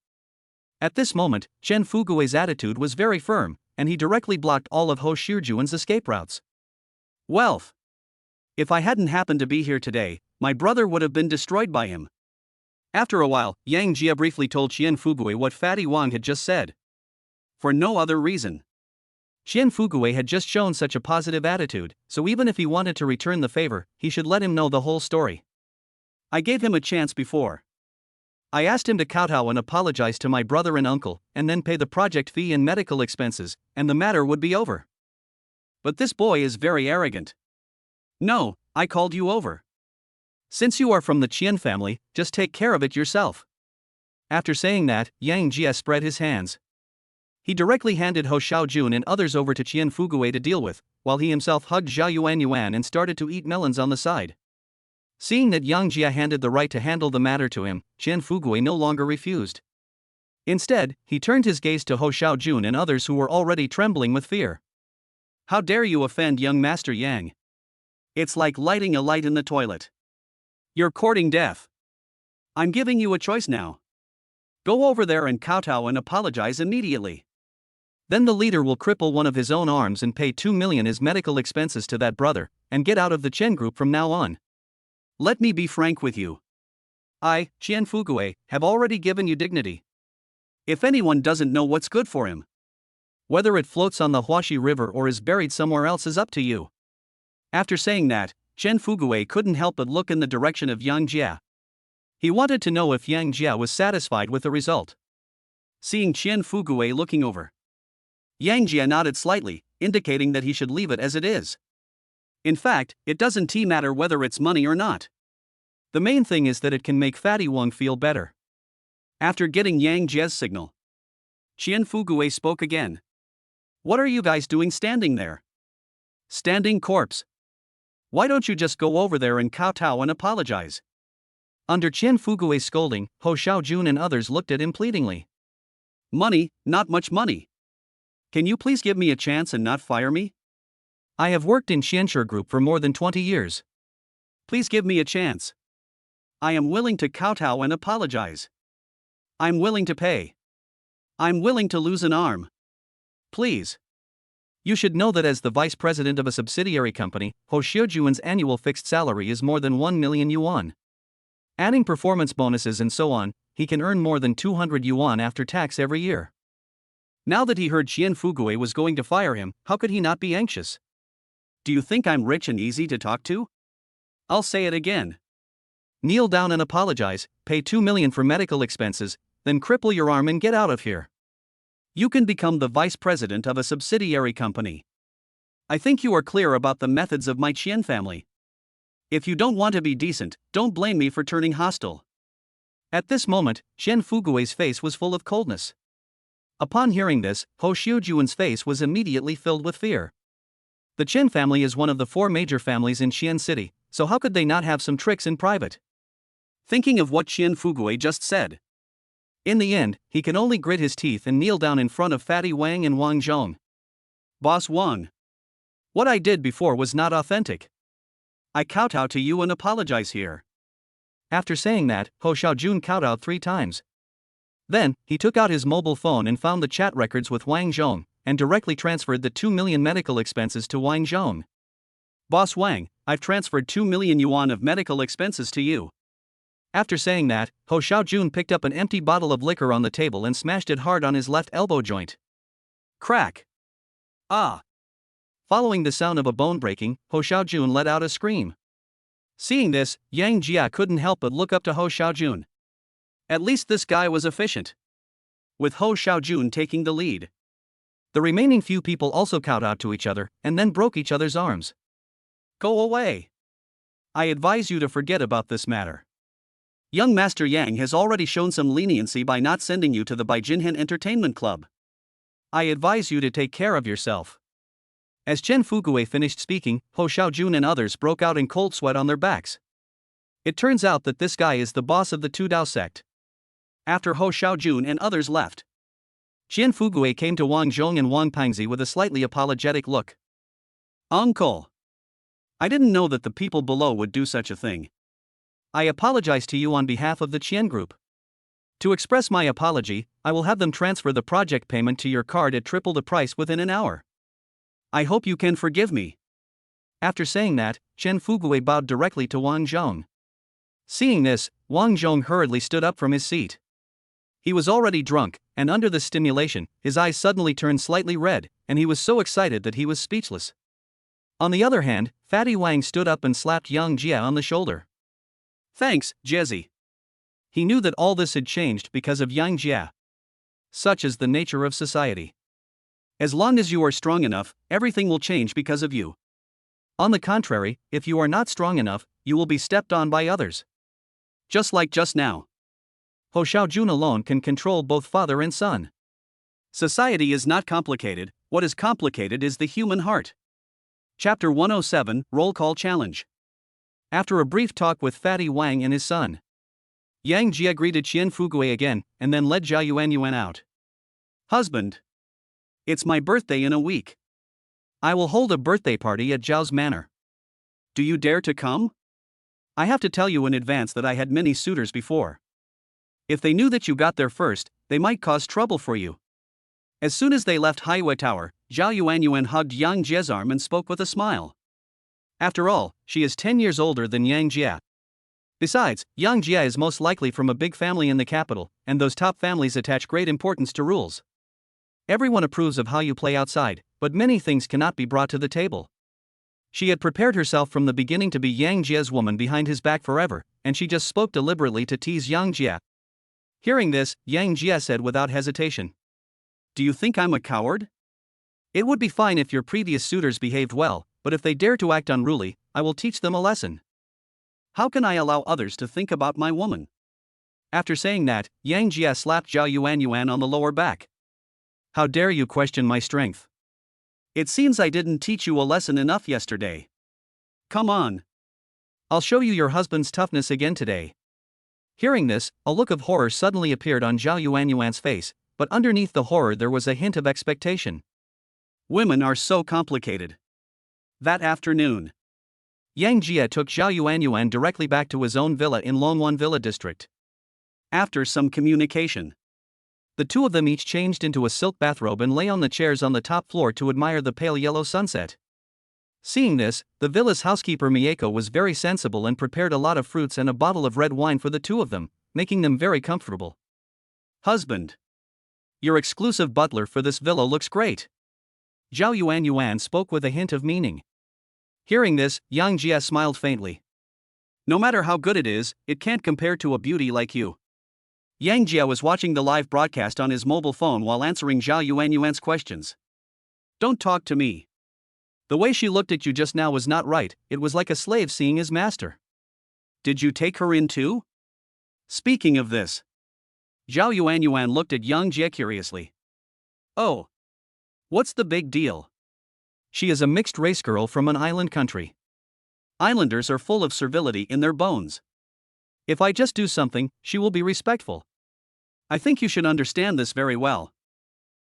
At this moment, Qian Fugui's attitude was very firm, and he directly blocked all of Ho Shijuan's escape routes. "Wealth. If I hadn't happened to be here today, my brother would have been destroyed by him." After a while, Yang Jia briefly told Qian Fugui what Fatty Wang had just said. For no other reason. Qian Fugui had just shown such a positive attitude, so even if he wanted to return the favor, he should let him know the whole story. "I gave him a chance before. I asked him to kowtow and apologize to my brother and uncle, and then pay the project fee and medical expenses, and the matter would be over. But this boy is very arrogant. No, I called you over. Since you are from the Qian family, just take care of it yourself." After saying that, Yang Jia spread his hands. He directly handed Ho Xiaojun and others over to Qian Fugui to deal with, while he himself hugged Zhao Yuan and started to eat melons on the side. Seeing that Yang Jia handed the right to handle the matter to him, Qian Fugui no longer refused. Instead, he turned his gaze to Ho Xiaojun and others who were already trembling with fear. "How dare you offend young Master Yang? It's like lighting a light in the toilet. You're courting death. I'm giving you a choice now. Go over there and kowtow and apologize immediately. Then the leader will cripple one of his own arms and pay 2 million as medical expenses to that brother, and get out of the Chen group from now on. Let me be frank with you. I, Qian Fugui, have already given you dignity. If anyone doesn't know what's good for him, whether it floats on the Huaxi River or is buried somewhere else is up to you." After saying that, Qian Fugui couldn't help but look in the direction of Yang Jia. He wanted to know if Yang Jia was satisfied with the result. Seeing Qian Fugui looking over, Yang Jia nodded slightly, indicating that he should leave it as it is. In fact, it doesn't matter whether it's money or not. The main thing is that it can make Fatty Wang feel better. After getting Yang Jia's signal, Qian Fugui spoke again. "What are you guys doing standing there? Standing corpse. Why don't you just go over there and kowtow and apologize?" Under Qian Fugui's scolding, Ho Xiaojun and others looked at him pleadingly. "Money, not much money. Can you please give me a chance and not fire me? I have worked in Xianshi Group for more than 20 years. Please give me a chance. I am willing to kowtow and apologize. I'm willing to pay. I'm willing to lose an arm. Please." You should know that as the vice president of a subsidiary company, Ho Xiujuan's annual fixed salary is more than 1 million yuan. Adding performance bonuses and so on, he can earn more than 200 yuan after tax every year. Now that he heard Qian Fugui was going to fire him, how could he not be anxious? "Do you think I'm rich and easy to talk to? I'll say it again. Kneel down and apologize, pay 2 million for medical expenses, then cripple your arm and get out of here. You can become the vice president of a subsidiary company. I think you are clear about the methods of my Qian family. If you don't want to be decent, don't blame me for turning hostile." At this moment, Qian Fugui's face was full of coldness. Upon hearing this, Ho Xiujuan's face was immediately filled with fear. The Qian family is one of the 4 major families in Qian City, so how could they not have some tricks in private? Thinking of what Qian Fugui just said, in the end, he can only grit his teeth and kneel down in front of Fatty Wang and Wang Zhong. "Boss Wang, what I did before was not authentic. I kowtow to you and apologize here." After saying that, Ho Xiaojun kowtowed 3 times. Then, he took out his mobile phone and found the chat records with Wang Zhong, and directly transferred the 2 million medical expenses to Wang Zhong. "Boss Wang, I've transferred 2 million yuan of medical expenses to you." After saying that, Ho Xiaojun picked up an empty bottle of liquor on the table and smashed it hard on his left elbow joint. Crack! Ah! Following the sound of a bone breaking, Ho Xiaojun let out a scream. Seeing this, Yang Jia couldn't help but look up to Ho Xiaojun. At least this guy was efficient. With Ho Xiaojun taking the lead. The remaining few people also kowtowed to each other, and then broke each other's arms. Go away. I advise you to forget about this matter. Young Master Yang has already shown some leniency by not sending you to the Baijinhan Entertainment Club. I advise you to take care of yourself. As Chen Fugue finished speaking, Ho Xiaojun and others broke out in cold sweat on their backs. It turns out that this guy is the boss of the Tu Dao sect. After Ho Xiaojun and others left, Chen Fugue came to Wang Zhong and Wang Pangzi with a slightly apologetic look. Uncle, I didn't know that the people below would do such a thing. I apologize to you on behalf of the Qian group. To express my apology, I will have them transfer the project payment to your card at triple the price within an hour. I hope you can forgive me. After saying that, Chen Fugue bowed directly to Wang Zhong. Seeing this, Wang Zhong hurriedly stood up from his seat. He was already drunk, and under the stimulation, his eyes suddenly turned slightly red, and he was so excited that he was speechless. On the other hand, Fatty Wang stood up and slapped Yang Jia on the shoulder. Thanks, Jezzy. He knew that all this had changed because of Yang Jia. Such is the nature of society. As long as you are strong enough, everything will change because of you. On the contrary, if you are not strong enough, you will be stepped on by others. Just like just now. Ho Xiaojun alone can control both father and son. Society is not complicated, what is complicated is the human heart. Chapter 107, Roll Call Challenge. After a brief talk with Fatty Wang and his son, Yang Jia greeted Qian Fugue again, and then led Zhao Yuanyuan out. Husband. It's my birthday in a week. I will hold a birthday party at Zhao's manor. Do you dare to come? I have to tell you in advance that I had many suitors before. If they knew that you got there first, they might cause trouble for you. As soon as they left Highway Tower, Zhao Yuanyuan hugged Yang Jia's arm and spoke with a smile. After all, she is 10 years older than Yang Jia. Besides, Yang Jia is most likely from a big family in the capital, and those top families attach great importance to rules. Everyone approves of how you play outside, but many things cannot be brought to the table. She had prepared herself from the beginning to be Yang Jia's woman behind his back forever, and she just spoke deliberately to tease Yang Jia. Hearing this, Yang Jia said without hesitation. Do you think I'm a coward? It would be fine if your previous suitors behaved well, but if they dare to act unruly, I will teach them a lesson. How can I allow others to think about my woman? After saying that, Yang Jia slapped Zhao Yuanyuan on the lower back. How dare you question my strength? It seems I didn't teach you a lesson enough yesterday. Come on. I'll show you your husband's toughness again today. Hearing this, a look of horror suddenly appeared on Zhao Yuanyuan's face, but underneath the horror there was a hint of expectation. Women are so complicated. That afternoon, Yang Jia took Zhao Yuanyuan directly back to his own villa in Longwan Villa District. After some communication, the two of them each changed into a silk bathrobe and lay on the chairs on the top floor to admire the pale yellow sunset. Seeing this, the villa's housekeeper Mieko was very sensible and prepared a lot of fruits and a bottle of red wine for the two of them, making them very comfortable. Husband. Your exclusive butler for this villa looks great. Zhao Yuanyuan spoke with a hint of meaning. Hearing this, Yang Jia smiled faintly. No matter how good it is, it can't compare to a beauty like you. Yang Jia was watching the live broadcast on his mobile phone while answering Zhao Yuanyuan's questions. Don't talk to me. The way she looked at you just now was not right, it was like a slave seeing his master. Did you take her in too? Speaking of this, Zhao Yuanyuan looked at Yang Jia curiously. Oh. What's the big deal? She is a mixed-race girl from an island country. Islanders are full of servility in their bones. If I just do something, she will be respectful. I think you should understand this very well.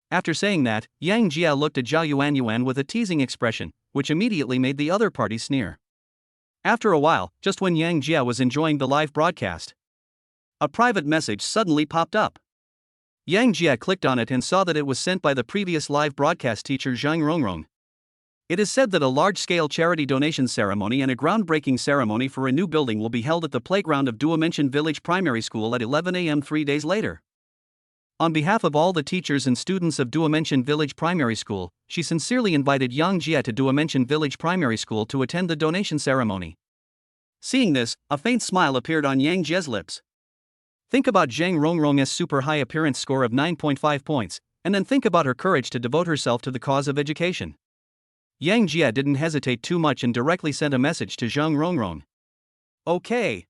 After saying that, Yang Jia looked at Zhao Yuanyuan with a teasing expression, which immediately made the other party sneer. After a while, just when Yang Jia was enjoying the live broadcast, a private message suddenly popped up. Yang Jia clicked on it and saw that it was sent by the previous live broadcast teacher Zhang Rongrong. It is said that a large-scale charity donation ceremony and a groundbreaking ceremony for a new building will be held at the playground of Dimension Village Primary School at 11 a.m. 3 days later. On behalf of all the teachers and students of Dimension Village Primary School, she sincerely invited Yang Jia to Dimension Village Primary School to attend the donation ceremony. Seeing this, a faint smile appeared on Yang Jie's lips. Think about Zhang Rongrong's super high appearance score of 9.5 points, and then think about her courage to devote herself to the cause of education. Yang Jie didn't hesitate too much and directly sent a message to Zhang Rongrong. Okay.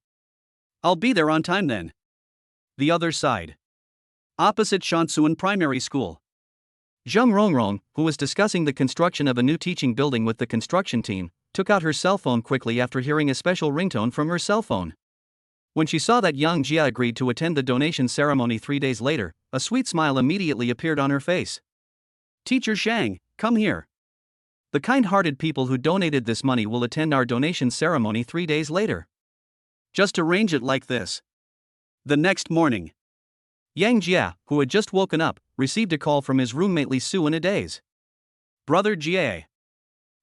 I'll be there on time then. The other side. Opposite Shansuan Primary School. Zhang Rongrong, who was discussing the construction of a new teaching building with the construction team, took out her cell phone quickly after hearing a special ringtone from her cell phone. When she saw that Yang Jie agreed to attend the donation ceremony 3 days later, a sweet smile immediately appeared on her face. Teacher Shang, come here. The kind-hearted people who donated this money will attend our donation ceremony 3 days later. Just arrange it like this. The next morning, Yang Jie, who had just woken up, received a call from his roommate Li Su in a daze. Brother Jie,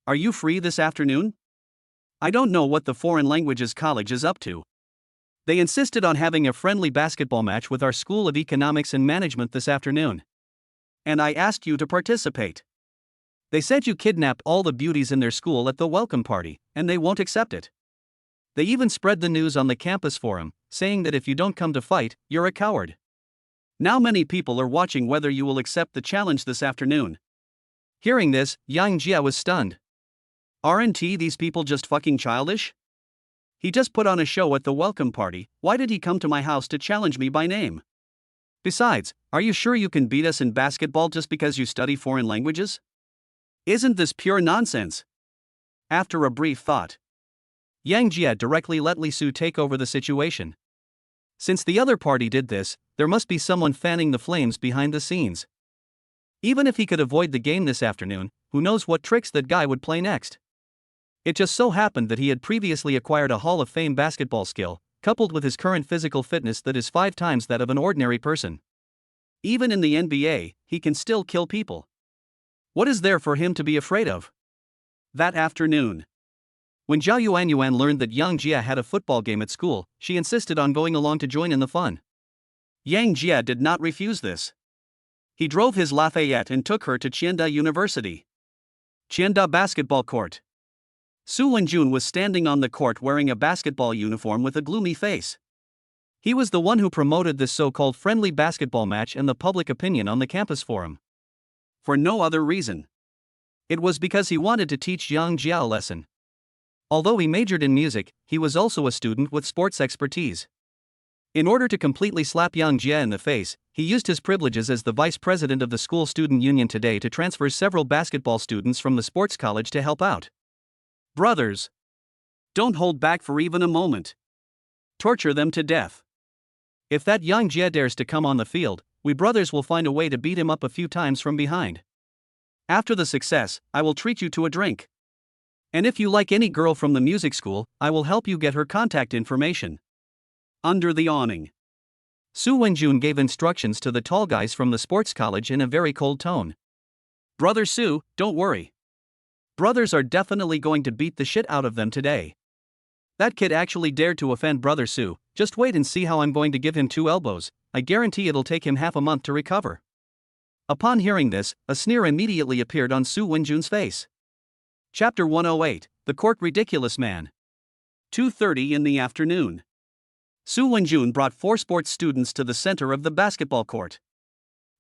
are you free this afternoon? I don't know what the foreign languages college is up to. They insisted on having a friendly basketball match with our School of Economics and Management this afternoon. And I asked you to participate. They said you kidnapped all the beauties in their school at the welcome party, and they won't accept it. They even spread the news on the campus forum, saying that if you don't come to fight, you're a coward. Now many people are watching whether you will accept the challenge this afternoon. Hearing this, Yang Jie was stunned. Aren't these people just fucking childish? He just put on a show at the welcome party, why did he come to my house to challenge me by name? Besides, are you sure you can beat us in basketball just because you study foreign languages? Isn't this pure nonsense? After a brief thought, Yang Jie directly let Li Su take over the situation. Since the other party did this, there must be someone fanning the flames behind the scenes. Even if he could avoid the game this afternoon, who knows what tricks that guy would play next? It just so happened that he had previously acquired a Hall of Fame basketball skill, coupled with his current physical fitness that is 5 times that of an ordinary person. Even in the NBA, he can still kill people. What is there for him to be afraid of? That afternoon, when Zhao Yuanyuan learned that Yang Jie had a football game at school, she insisted on going along to join in the fun. Yang Jie did not refuse this. He drove his Lafayette and took her to Qianda University. Qianda basketball court. Su Wenjun was standing on the court wearing a basketball uniform with a gloomy face. He was the one who promoted this so-called friendly basketball match and the public opinion on the campus forum. For no other reason. It was because he wanted to teach Yang Jie a lesson. Although he majored in music, he was also a student with sports expertise. In order to completely slap Yang Jie in the face, he used his privileges as the vice president of the school student union today to transfer several basketball students from the sports college to help out. Brothers, don't hold back for even a moment. Torture them to death. If that Yang Jie dares to come on the field, we brothers will find a way to beat him up a few times from behind. After the success, I will treat you to a drink. And if you like any girl from the music school, I will help you get her contact information. Under the awning, Su Wenjun gave instructions to the tall guys from the sports college in a very cold tone. Brother Su, don't worry. Brothers are definitely going to beat the shit out of them today. That kid actually dared to offend Brother Su, just wait and see how I'm going to give him 2 elbows, I guarantee it'll take him half a month to recover. Upon hearing this, a sneer immediately appeared on Su Wenjun's face. Chapter 108, The Court Ridiculous Man. 2:30 in the afternoon. Su Wenjun brought 4 sports students to the center of the basketball court.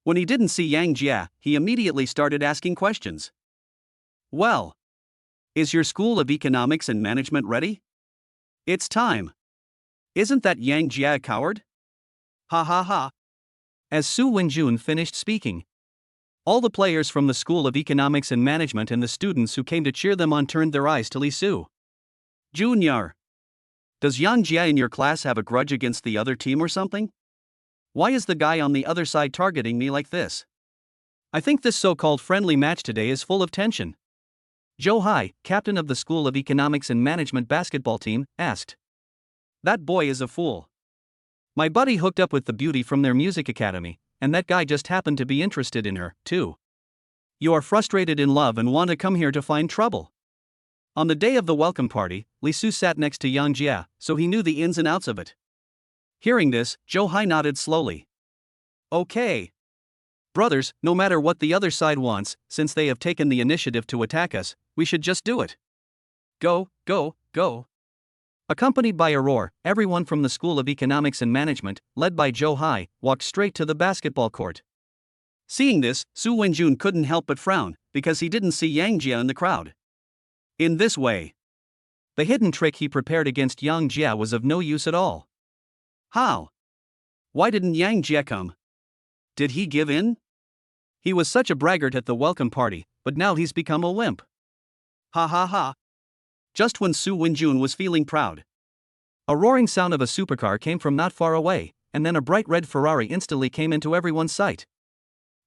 When he didn't see Yang Jie, he immediately started asking questions. Well, is your School of Economics and Management ready? It's time. Isn't that Yang Jie a coward? Ha ha ha. As Su Wenjun finished speaking, all the players from the School of Economics and Management and the students who came to cheer them on turned their eyes to Li Su. Junior, does Yang Jie in your class have a grudge against the other team or something? Why is the guy on the other side targeting me like this? I think this so-called friendly match today is full of tension. Zhou Hai, captain of the School of Economics and Management basketball team, asked. That boy is a fool. My buddy hooked up with the beauty from their music academy, and that guy just happened to be interested in her, too. You are frustrated in love and want to come here to find trouble. On the day of the welcome party, Li Su sat next to Yang Jie, so he knew the ins and outs of it. Hearing this, Zhou Hai nodded slowly. Okay. Brothers, no matter what the other side wants, since they have taken the initiative to attack us, we should just do it. Go, go, go. Accompanied by a roar, everyone from the School of Economics and Management, led by Joe Hai, walked straight to the basketball court. Seeing this, Su Wenjun couldn't help but frown, because he didn't see Yang Jia in the crowd. In this way, the hidden trick he prepared against Yang Jia was of no use at all. How? Why didn't Yang Jia come? Did he give in? He was such a braggart at the welcome party, but now he's become a wimp. Ha ha ha. Just when Su Wenjun was feeling proud, a roaring sound of a supercar came from not far away, and then a bright red Ferrari instantly came into everyone's sight.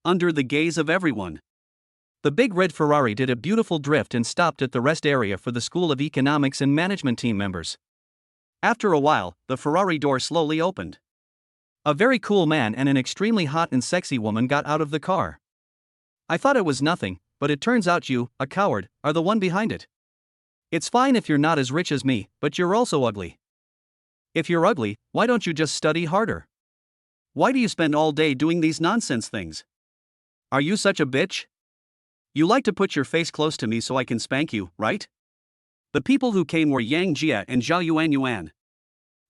Under the gaze of everyone, the big red Ferrari did a beautiful drift and stopped at the rest area for the School of Economics and Management team members. After a while, the Ferrari door slowly opened. A very cool man and an extremely hot and sexy woman got out of the car. I thought it was nothing, but it turns out you, a coward, are the one behind it. It's fine if you're not as rich as me, but you're also ugly. If you're ugly, why don't you just study harder? Why do you spend all day doing these nonsense things? Are you such a bitch? You like to put your face close to me so I can spank you, right? The people who came were Yang Jia and Zhao Yuan.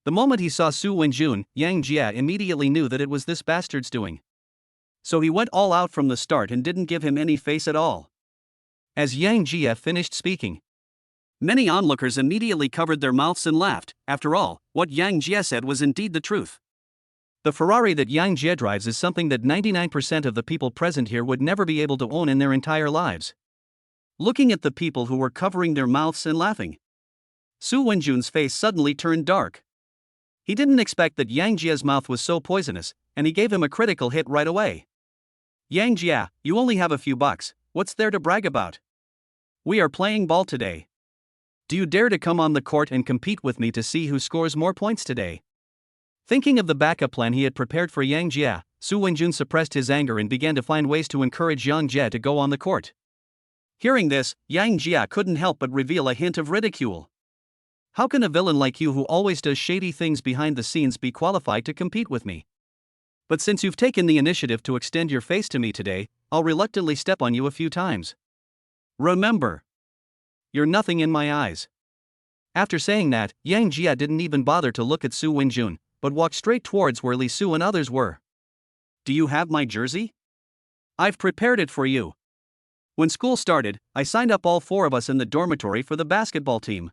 The moment he saw Su Wenjun, Yang Jia immediately knew that it was this bastard's doing. So he went all out from the start and didn't give him any face at all. As Yang Jia finished speaking, many onlookers immediately covered their mouths and laughed. After all, what Yang Jia said was indeed the truth. The Ferrari that Yang Jia drives is something that 99% of the people present here would never be able to own in their entire lives. Looking at the people who were covering their mouths and laughing, Su Wenjun's face suddenly turned dark. He didn't expect that Yang Jia's mouth was so poisonous, and he gave him a critical hit right away. Yang Jia, you only have a few bucks, what's there to brag about? We are playing ball today. Do you dare to come on the court and compete with me to see who scores more points today? Thinking of the backup plan he had prepared for Yang Jia, Su Wenjun suppressed his anger and began to find ways to encourage Yang Jia to go on the court. Hearing this, Yang Jia couldn't help but reveal a hint of ridicule. How can a villain like you who always does shady things behind the scenes be qualified to compete with me? But since you've taken the initiative to extend your face to me today, I'll reluctantly step on you a few times. Remember, you're nothing in my eyes. After saying that, Yang Jia didn't even bother to look at Su Wenjun, but walked straight towards where Li Su and others were. Do you have my jersey? I've prepared it for you. When school started, I signed up all 4 of us in the dormitory for the basketball team.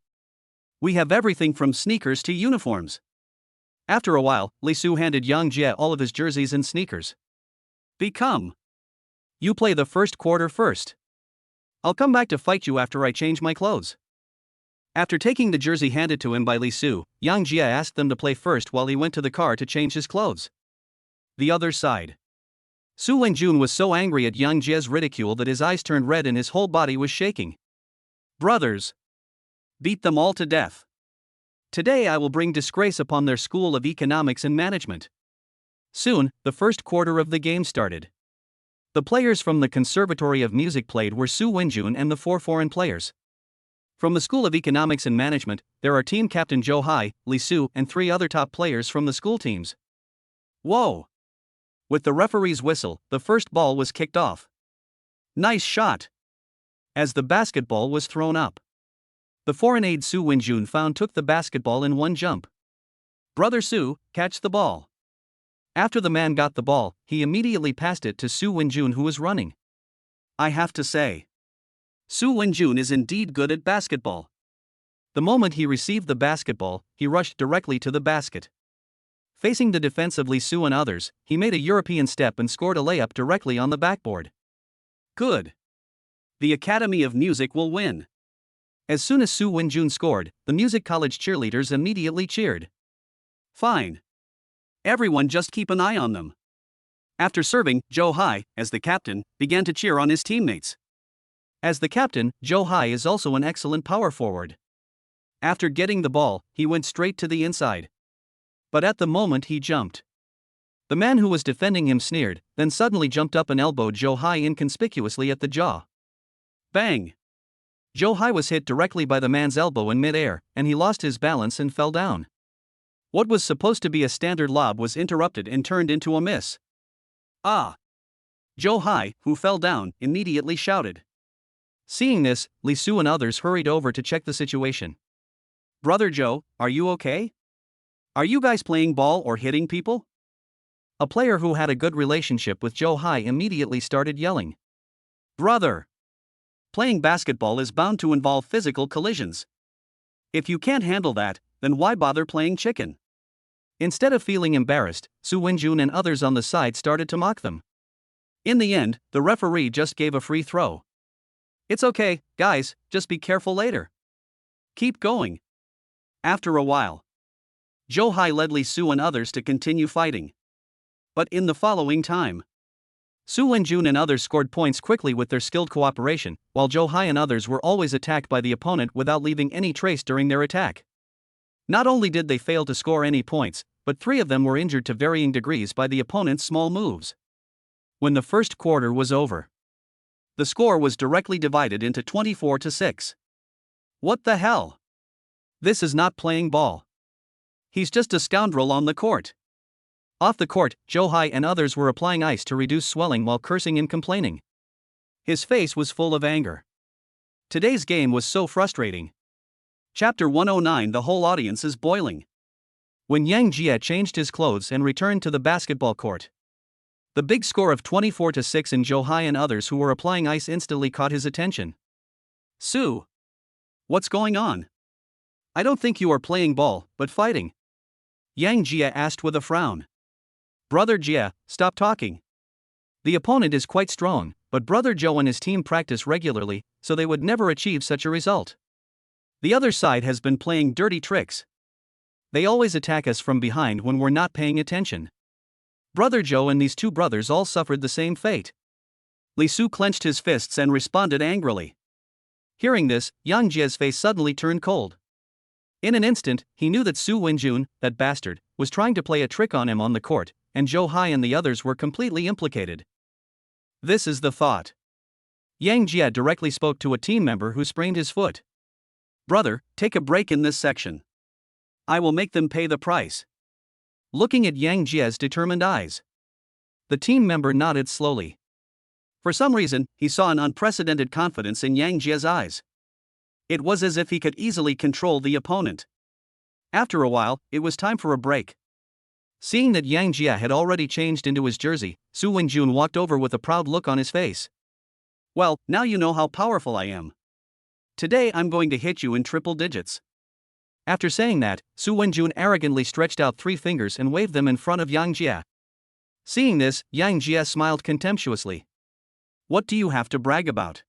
We have everything from sneakers to uniforms. After a while, Li Su handed Yang Jia all of his jerseys and sneakers. Become. You play the first quarter first. I'll come back to fight you after I change my clothes. After taking the jersey handed to him by Li Su, Yang Jia asked them to play first while he went to the car to change his clothes. The other side. Su Wenjun was so angry at Yang Jia's ridicule that his eyes turned red and his whole body was shaking. Brothers, beat them all to death. Today I will bring disgrace upon their School of Economics and Management. Soon, the first quarter of the game started. The players from the Conservatory of Music played were Su Wenjun and the 4 foreign players. From the School of Economics and Management, there are team captain Zhou Hai, Li Su, and 3 other top players from the school teams. Whoa! With the referee's whistle, the first ball was kicked off. Nice shot! As the basketball was thrown up, the foreign aide Su Wenjun found took the basketball in one jump. Brother Su, catch the ball. After the man got the ball, he immediately passed it to Su Wenjun who was running. I have to say, Su Wenjun is indeed good at basketball. The moment he received the basketball, he rushed directly to the basket. Facing the defense of Li Su and others, he made a European step and scored a layup directly on the backboard. Good. The Academy of Music will win. As soon as Su Wenjun scored, the music college cheerleaders immediately cheered. Fine. Everyone just keep an eye on them. After serving, Zhou Hai, as the captain, began to cheer on his teammates. As the captain, Zhou Hai is also an excellent power forward. After getting the ball, he went straight to the inside. But at the moment he jumped, the man who was defending him sneered, then suddenly jumped up and elbowed Zhou Hai inconspicuously at the jaw. Bang! Zhou Hai was hit directly by the man's elbow in mid-air, and he lost his balance and fell down. What was supposed to be a standard lob was interrupted and turned into a miss. Ah! Zhou Hai, who fell down, immediately shouted. Seeing this, Li Su and others hurried over to check the situation. Brother Joe, are you okay? Are you guys playing ball or hitting people? A player who had a good relationship with Joe Hai immediately started yelling. Brother! Playing basketball is bound to involve physical collisions. If you can't handle that, then why bother playing chicken? Instead of feeling embarrassed, Su Wenjun and others on the side started to mock them. In the end, the referee just gave a free throw. It's okay, guys, just be careful later. Keep going. After a while, Joe Hai led Li Su and others to continue fighting. But in the following time, Su Wenjun and others scored points quickly with their skilled cooperation, while Joe Hai and others were always attacked by the opponent without leaving any trace during their attack. Not only did they fail to score any points, but 3 of them were injured to varying degrees by the opponent's small moves. When the first quarter was over, the score was directly divided into 24-6. What the hell? This is not playing ball. He's just a scoundrel on the court. Off the court, Joe Hai and others were applying ice to reduce swelling while cursing and complaining. His face was full of anger. Today's game was so frustrating. Chapter 109. The whole audience is boiling. When Yang Jie changed his clothes and returned to the basketball court, the big score of 24-6 in Joe Hai and others who were applying ice instantly caught his attention. Su! What's going on? I don't think you are playing ball, but fighting. Yang Jie asked with a frown. Brother Jie, stop talking. The opponent is quite strong, but Brother Joe and his team practice regularly, so they would never achieve such a result. The other side has been playing dirty tricks. They always attack us from behind when we're not paying attention. Brother Joe and these 2 brothers all suffered the same fate. Li Su clenched his fists and responded angrily. Hearing this, Yang Jie's face suddenly turned cold. In an instant, he knew that Su Wenjun, that bastard, was trying to play a trick on him on the court, and Joe Hai and the others were completely implicated. This is the thought. Yang Jie directly spoke to a team member who sprained his foot. Brother, take a break in this section. I will make them pay the price. Looking at Yang Jie's determined eyes, the team member nodded slowly. For some reason, he saw an unprecedented confidence in Yang Jie's eyes. It was as if he could easily control the opponent. After a while, it was time for a break. Seeing that Yang Jie had already changed into his jersey, Su Wenjun walked over with a proud look on his face. Well, now you know how powerful I am. Today I'm going to hit you in triple digits. After saying that, Su Wenjun arrogantly stretched out 3 fingers and waved them in front of Yang Jie. Seeing this, Yang Jie smiled contemptuously. What do you have to brag about?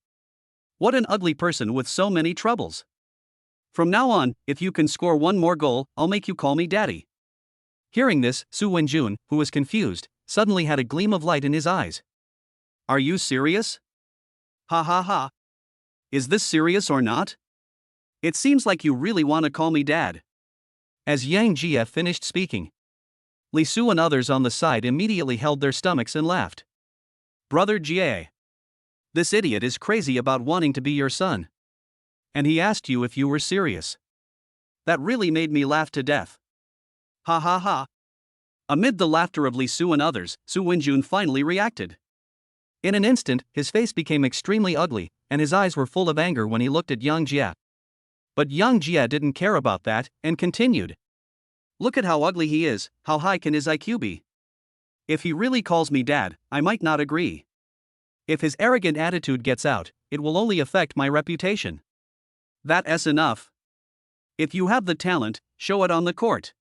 What an ugly person with so many troubles. From now on, if you can score 1 more goal, I'll make you call me daddy. Hearing this, Su Wenjun, who was confused, suddenly had a gleam of light in his eyes. Are you serious? Ha ha ha. Is this serious or not? It seems like you really want to call me dad. As Yang Jie finished speaking, Li Su and others on the side immediately held their stomachs and laughed. Brother Jie. This idiot is crazy about wanting to be your son. And he asked you if you were serious. That really made me laugh to death. Ha ha ha. Amid the laughter of Li Su and others, Su Wenjun finally reacted. In an instant, his face became extremely ugly, and his eyes were full of anger when he looked at Yang Jie. But Yang Jie didn't care about that, and continued. Look at how ugly he is, how high can his IQ be? If he really calls me dad, I might not agree. If his arrogant attitude gets out, it will only affect my reputation. That's enough. If you have the talent, show it on the court.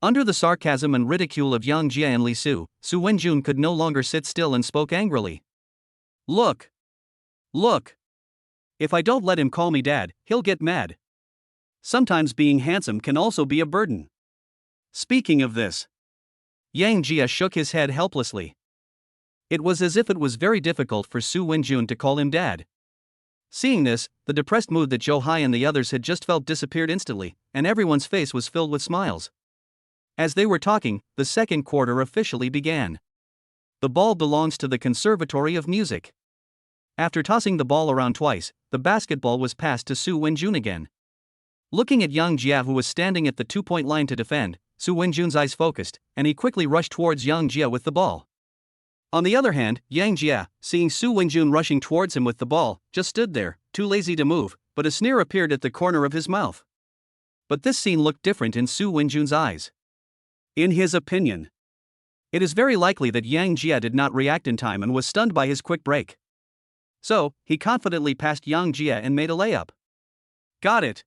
Under the sarcasm and ridicule of Yang Jie and Li Su, Su Wenjun could no longer sit still and spoke angrily. Look! Look! If I don't let him call me dad, he'll get mad. Sometimes being handsome can also be a burden. Speaking of this, Yang Jie shook his head helplessly. It was as if it was very difficult for Su Wenjun to call him dad. Seeing this, the depressed mood that Joe Hai and the others had just felt disappeared instantly, and everyone's face was filled with smiles. As they were talking, the second quarter officially began. The ball belongs to the Conservatory of Music. After tossing the ball around twice, the basketball was passed to Su Wenjun again. Looking at Yang Jie, who was standing at the 2-point line to defend, Su Wenjun's eyes focused, and he quickly rushed towards Yang Jie with the ball. On the other hand, Yang Jie, seeing Su Wenjun rushing towards him with the ball, just stood there, too lazy to move, but a sneer appeared at the corner of his mouth. But this scene looked different in Su Wenjun's eyes. In his opinion, it is very likely that Yang Jia did not react in time and was stunned by his quick break. So, he confidently passed Yang Jia and made a layup. Got it.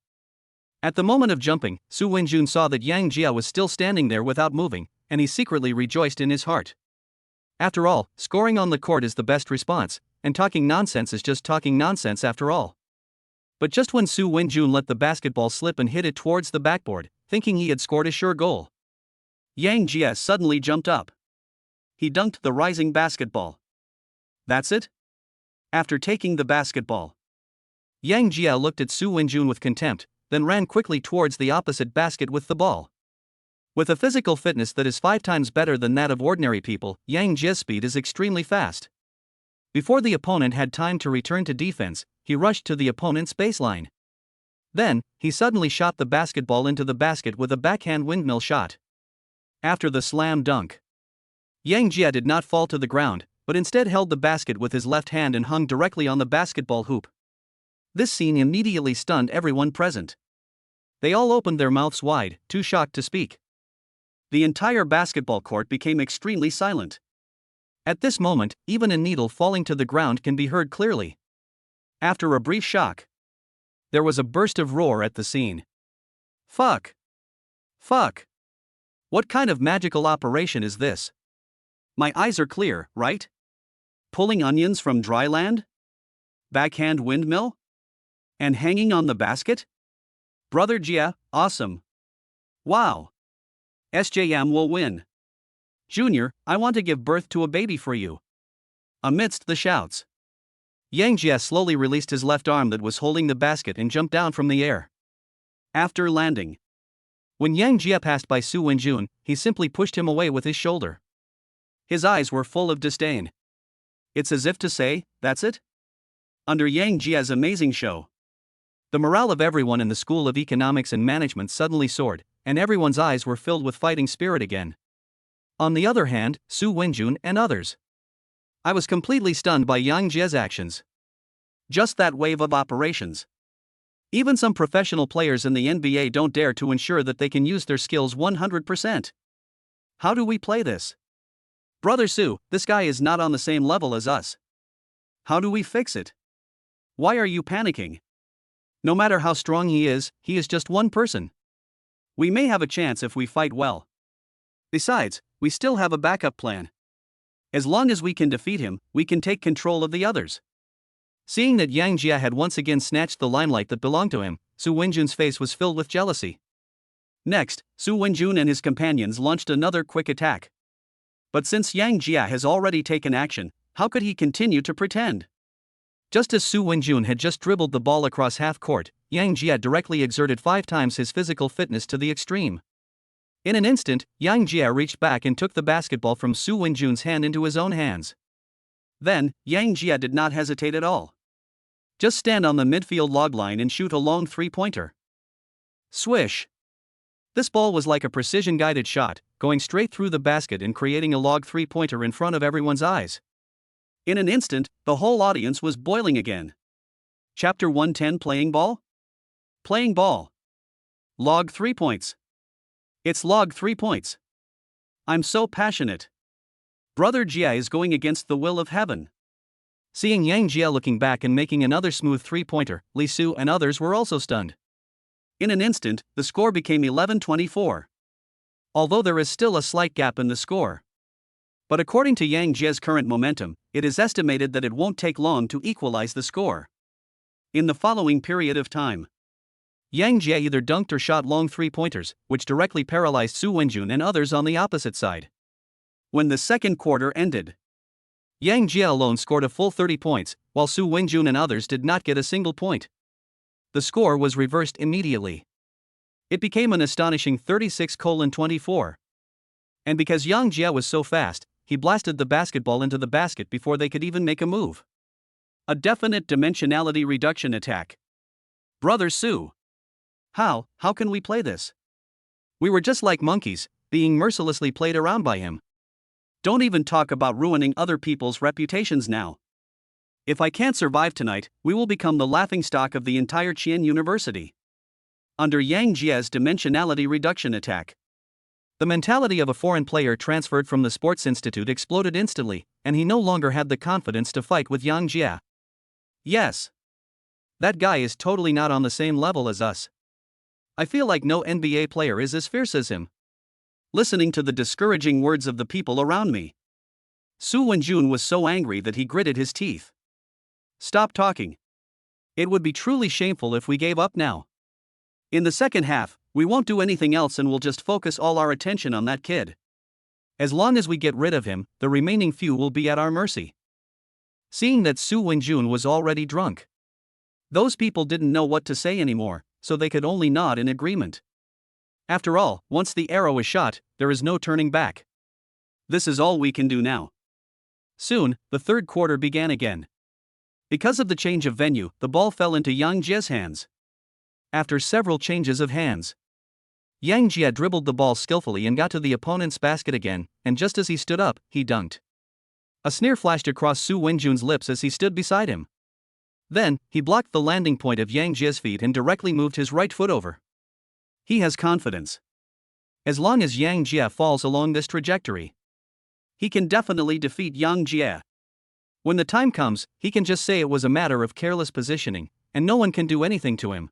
At the moment of jumping, Su Wenjun saw that Yang Jia was still standing there without moving, and he secretly rejoiced in his heart. After all, scoring on the court is the best response, and talking nonsense is just talking nonsense after all. But just when Su Wenjun let the basketball slip and hit it towards the backboard, thinking he had scored a sure goal, Yang Jia suddenly jumped up. He dunked the rising basketball. That's it? After taking the basketball, Yang Jia looked at Su Wenjun with contempt, then ran quickly towards the opposite basket with the ball. With a physical fitness that is 5 times better than that of ordinary people, Yang Jia's speed is extremely fast. Before the opponent had time to return to defense, he rushed to the opponent's baseline. Then, he suddenly shot the basketball into the basket with a backhand windmill shot. After the slam dunk, Yang Jia did not fall to the ground, but instead held the basket with his left hand and hung directly on the basketball hoop. This scene immediately stunned everyone present. They all opened their mouths wide, too shocked to speak. The entire basketball court became extremely silent. At this moment, even a needle falling to the ground can be heard clearly. After a brief shock, there was a burst of roar at the scene. Fuck! Fuck! What kind of magical operation is this? My eyes are clear, right? Pulling onions from dry land? Backhand windmill? And hanging on the basket? Brother Jia, awesome. Wow. SJM will win. Junior, I want to give birth to a baby for you. Amidst the shouts, Yang Jia slowly released his left arm that was holding the basket and jumped down from the air. After landing, when Yang Jia passed by Su Wenjun, he simply pushed him away with his shoulder. His eyes were full of disdain. It's as if to say, that's it? Under Yang Jia's amazing show, the morale of everyone in the School of Economics and Management suddenly soared, and everyone's eyes were filled with fighting spirit again. On the other hand, Su Wenjun and others. I was completely stunned by Yang Jia's actions. Just that wave of operations. Even some professional players in the NBA don't dare to ensure that they can use their skills 100%. How do we play this? Brother Su, this guy is not on the same level as us. How do we fix it? Why are you panicking? No matter how strong he is just one person. We may have a chance if we fight well. Besides, we still have a backup plan. As long as we can defeat him, we can take control of the others. Seeing that Yang Jia had once again snatched the limelight that belonged to him, Su Wenjun's face was filled with jealousy. Next, Su Wenjun and his companions launched another quick attack. But since Yang Jia has already taken action, how could he continue to pretend? Just as Su Wenjun had just dribbled the ball across half court, Yang Jia directly exerted 5 times his physical fitness to the extreme. In an instant, Yang Jia reached back and took the basketball from Su Wenjun's hand into his own hands. Then, Yang Jia did not hesitate at all. Just stand on the midfield log line and shoot a long 3-pointer. Swish! This ball was like a precision-guided shot, going straight through the basket and creating a log 3-pointer in front of everyone's eyes. In an instant, the whole audience was boiling again. Chapter 110 Playing Ball? Playing ball. Log 3 points. It's log 3 points. I'm so passionate. Brother Jia is going against the will of heaven. Seeing Yang Jia looking back and making another smooth 3-pointer, Li Su and others were also stunned. In an instant, the score became 11-24. Although there is still a slight gap in the score. But according to Yang Jia's current momentum, it is estimated that it won't take long to equalize the score. In the following period of time, Yang Jia either dunked or shot long 3-pointers, which directly paralyzed Su Wenjun and others on the opposite side. When the second quarter ended, Yang Jia alone scored a full 30 points, while Su Wenjun and others did not get a single point. The score was reversed immediately. It became an astonishing 36-24. And because Yang Jia was so fast, he blasted the basketball into the basket before they could even make a move. A definite dimensionality reduction attack. Brother Su. How can we play this? We were just like monkeys, being mercilessly played around by him. Don't even talk about ruining other people's reputations now. If I can't survive tonight, we will become the laughingstock of the entire Qian University. Under Yang Jie's dimensionality reduction attack. The mentality of a foreign player transferred from the Sports Institute exploded instantly, and he no longer had the confidence to fight with Yang Jie. Yes. That guy is totally not on the same level as us. I feel like no NBA player is as fierce as him. Listening to the discouraging words of the people around me, Su Wenjun was so angry that he gritted his teeth. Stop talking. It would be truly shameful if we gave up now. In the second half, we won't do anything else and we'll just focus all our attention on that kid. As long as we get rid of him, the remaining few will be at our mercy. Seeing that Su Wenjun was already drunk, those people didn't know what to say anymore, so they could only nod in agreement. After all, once the arrow is shot, there is no turning back. This is all we can do now. Soon, the third quarter began again. Because of the change of venue, the ball fell into Yang Jie's hands. After several changes of hands, Yang Jie dribbled the ball skillfully and got to the opponent's basket again, and just as he stood up, he dunked. A sneer flashed across Su Wenjun's lips as he stood beside him. Then, he blocked the landing point of Yang Jie's feet and directly moved his right foot over. He has confidence. As long as Yang Jie falls along this trajectory, he can definitely defeat Yang Jie. When the time comes, he can just say it was a matter of careless positioning, and no one can do anything to him.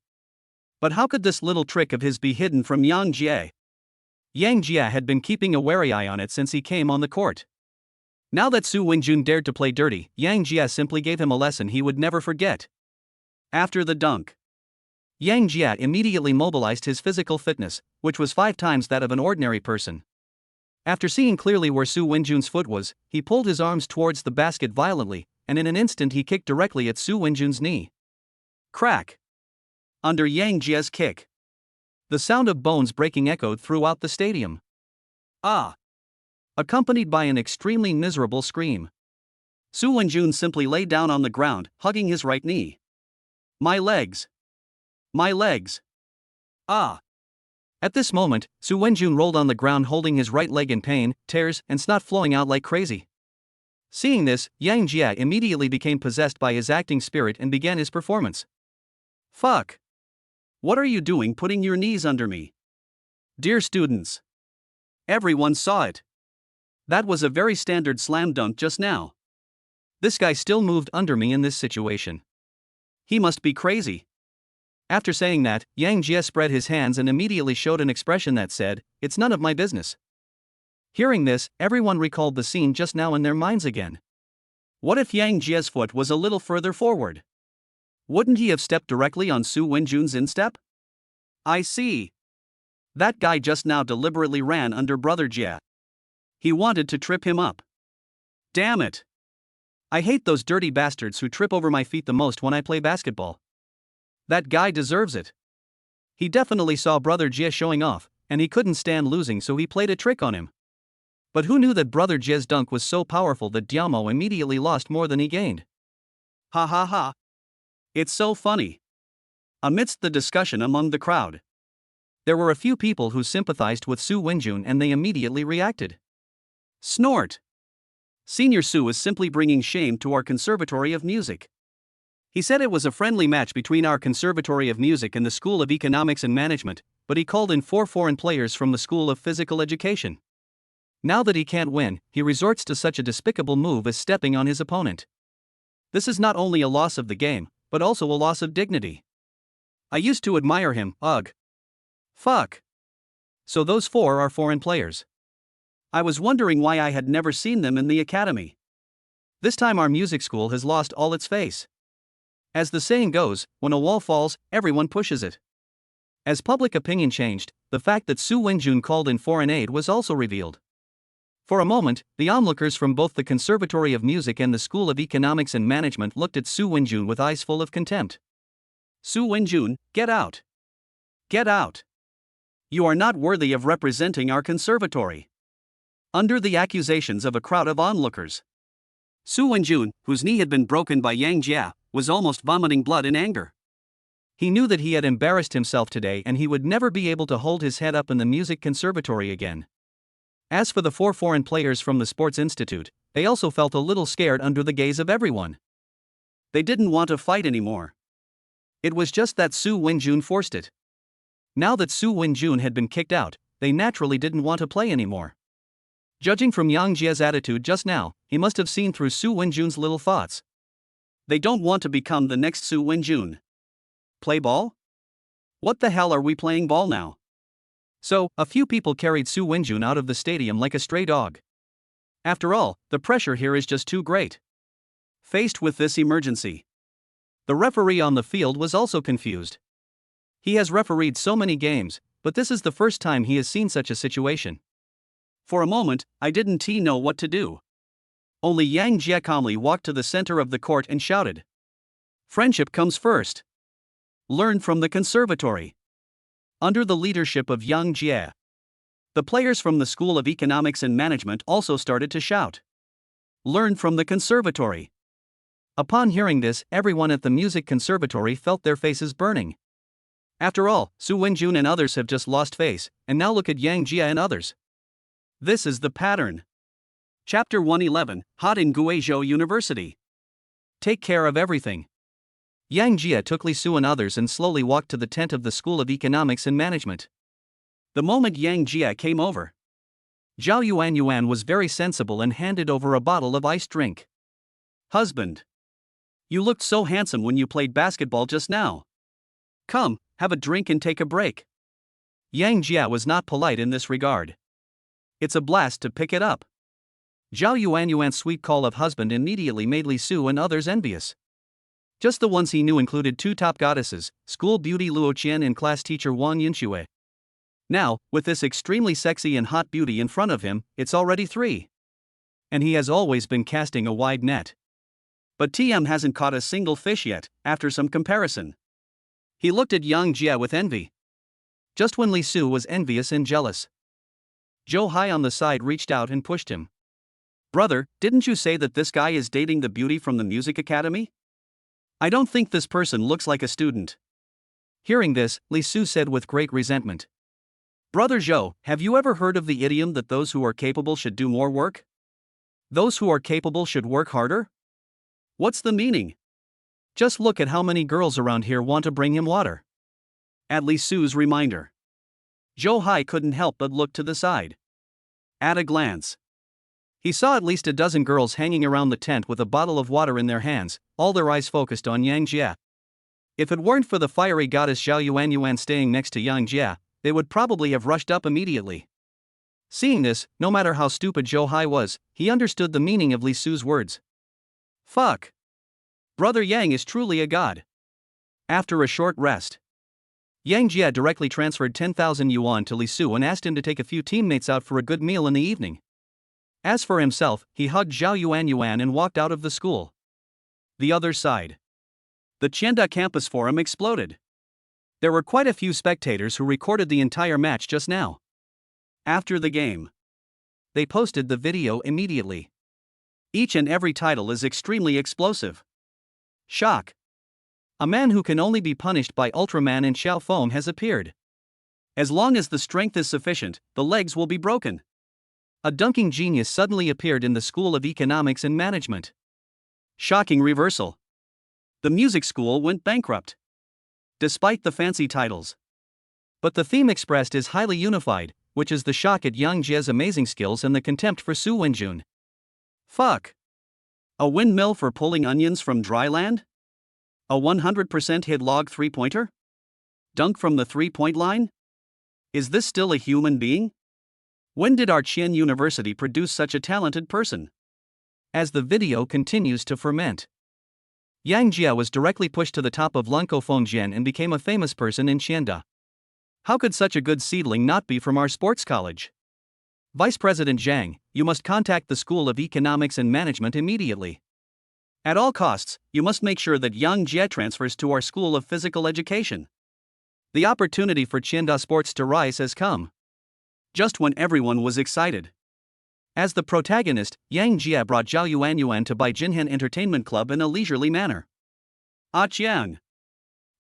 But how could this little trick of his be hidden from Yang Jie? Yang Jie had been keeping a wary eye on it since he came on the court. Now that Su Wenjun dared to play dirty, Yang Jie simply gave him a lesson he would never forget. After the dunk, Yang Jie immediately mobilized his physical fitness, which was 5 times that of an ordinary person. After seeing clearly where Su Wenjun's foot was, he pulled his arms towards the basket violently, and in an instant he kicked directly at Su Wenjun's knee. Crack! Under Yang Jie's kick, the sound of bones breaking echoed throughout the stadium. Ah! Accompanied by an extremely miserable scream. Su Wenjun simply lay down on the ground, hugging his right knee. My legs! My legs! Ah! At this moment, Su Wenjun rolled on the ground holding his right leg in pain, tears, and snot flowing out like crazy. Seeing this, Yang Jie immediately became possessed by his acting spirit and began his performance. Fuck! What are you doing putting your knees under me? Dear students! Everyone saw it. That was a very standard slam dunk just now. This guy still moved under me in this situation. He must be crazy. After saying that, Yang Jie spread his hands and immediately showed an expression that said, "It's none of my business." Hearing this, everyone recalled the scene just now in their minds again. What if Yang Jie's foot was a little further forward? Wouldn't he have stepped directly on Su Wenjun's instep? I see. That guy just now deliberately ran under Brother Jie. He wanted to trip him up. Damn it! I hate those dirty bastards who trip over my feet the most when I play basketball. That guy deserves it. He definitely saw Brother Jie showing off, and he couldn't stand losing, so he played a trick on him. But who knew that Brother Jie's dunk was so powerful that Diamo immediately lost more than he gained? Ha ha ha. It's so funny. Amidst the discussion among the crowd, there were a few people who sympathized with Su Wenjun and they immediately reacted. Snort! Senior Su is simply bringing shame to our Conservatory of Music. He said it was a friendly match between our Conservatory of Music and the School of Economics and Management, but he called in 4 foreign players from the School of Physical Education. Now that he can't win, he resorts to such a despicable move as stepping on his opponent. This is not only a loss of the game, but also a loss of dignity. I used to admire him, ugh. Fuck. So those 4 are foreign players. I was wondering why I had never seen them in the academy. This time our music school has lost all its face. As the saying goes, when a wall falls, everyone pushes it. As public opinion changed, the fact that Su Wenjun called in foreign aid was also revealed. For a moment, the onlookers from both the Conservatory of Music and the School of Economics and Management looked at Su Wenjun with eyes full of contempt. Su Wenjun, get out! Get out! You are not worthy of representing our conservatory. Under the accusations of a crowd of onlookers, Su Wenjun, whose knee had been broken by Yang Jie, was almost vomiting blood in anger. He knew that he had embarrassed himself today and he would never be able to hold his head up in the music conservatory again. As for the 4 foreign players from the Sports Institute, they also felt a little scared under the gaze of everyone. They didn't want to fight anymore. It was just that Su Wenjun forced it. Now that Su Wenjun had been kicked out, they naturally didn't want to play anymore. Judging from Yang Jie's attitude just now, he must have seen through Su Wenjun's little thoughts. They don't want to become the next Su Wenjun. Play ball? What the hell are we playing ball now? So, a few people carried Su Wenjun out of the stadium like a stray dog. After all, the pressure here is just too great. Faced with this emergency, the referee on the field was also confused. He has refereed so many games, but this is the first time he has seen such a situation. For a moment, I didn't know what to do. Only Yang Jie calmly walked to the center of the court and shouted, "Friendship comes first. Learn from the conservatory." Under the leadership of Yang Jie, the players from the School of Economics and Management also started to shout, "Learn from the conservatory." Upon hearing this, everyone at the music conservatory felt their faces burning. After all, Su Wenjun and others have just lost face, and now look at Yang Jie and others. This is the pattern. Chapter 111, Hot in Guizhou University. Take care of everything. Yang Jie took Li Su and others and slowly walked to the tent of the School of Economics and Management. The moment Yang Jie came over, Zhao Yuan was very sensible and handed over a bottle of iced drink. "Husband, you looked so handsome when you played basketball just now. Come, have a drink and take a break." Yang Jie was not polite in this regard. It's a blast to pick it up. Zhao Yuan's sweet call of husband immediately made Li Su and others envious. Just the ones he knew included two top goddesses, school beauty Luo Qian and class teacher Wang Yinxue. Now, with this extremely sexy and hot beauty in front of him, it's already three. And he has always been casting a wide net. But TM hasn't caught a single fish yet, after some comparison. He looked at Yang Jie with envy. Just when Li Su was envious and jealous, Zhou Hai on the side reached out and pushed him. "Brother, didn't you say that this guy is dating the beauty from the music academy? I don't think this person looks like a student." Hearing this, Li Su said with great resentment, "Brother Zhou, have you ever heard of the idiom that those who are capable should do more work? Those who are capable should work harder? What's the meaning? Just look at how many girls around here want to bring him water." At Li Su's reminder, Zhou Hai couldn't help but look to the side. At a glance, he saw at least a dozen girls hanging around the tent with a bottle of water in their hands, all their eyes focused on Yang Jie. If it weren't for the fiery goddess Zhao Yuan staying next to Yang Jie, they would probably have rushed up immediately. Seeing this, no matter how stupid Zhou Hai was, he understood the meaning of Li Su's words. Fuck. Brother Yang is truly a god. After a short rest, Yang Jie directly transferred 10,000 yuan to Li Su and asked him to take a few teammates out for a good meal in the evening. As for himself, he hugged Zhao Yuan and walked out of the school. The other side. The Qianda campus forum exploded. There were quite a few spectators who recorded the entire match just now. After the game, they posted the video immediately. Each and every title is extremely explosive. Shock. A man who can only be punished by Ultraman and Xiao Foam has appeared. As long as the strength is sufficient, the legs will be broken. A dunking genius suddenly appeared in the School of Economics and Management. Shocking reversal. The music school went bankrupt. Despite the fancy titles. But the theme expressed is highly unified, which is the shock at Yang Jie's amazing skills and the contempt for Su Wenjun. Fuck. A windmill for pulling onions from dry land? A 100% hit log three-pointer? Dunk from the three-point line? Is this still a human being? When did our Qian University produce such a talented person? As the video continues to ferment, Yang Jie was directly pushed to the top of Lunko Fengjian and became a famous person in Qianda. How could such a good seedling not be from our sports college? Vice President Zhang, you must contact the School of Economics and Management immediately. At all costs, you must make sure that Yang Jie transfers to our School of Physical Education. The opportunity for Qianda sports to rise has come. Just when everyone was excited. As the protagonist, Yang Jie brought Zhao Yuan to Bai Jinhan Entertainment Club in a leisurely manner. Ah Qian.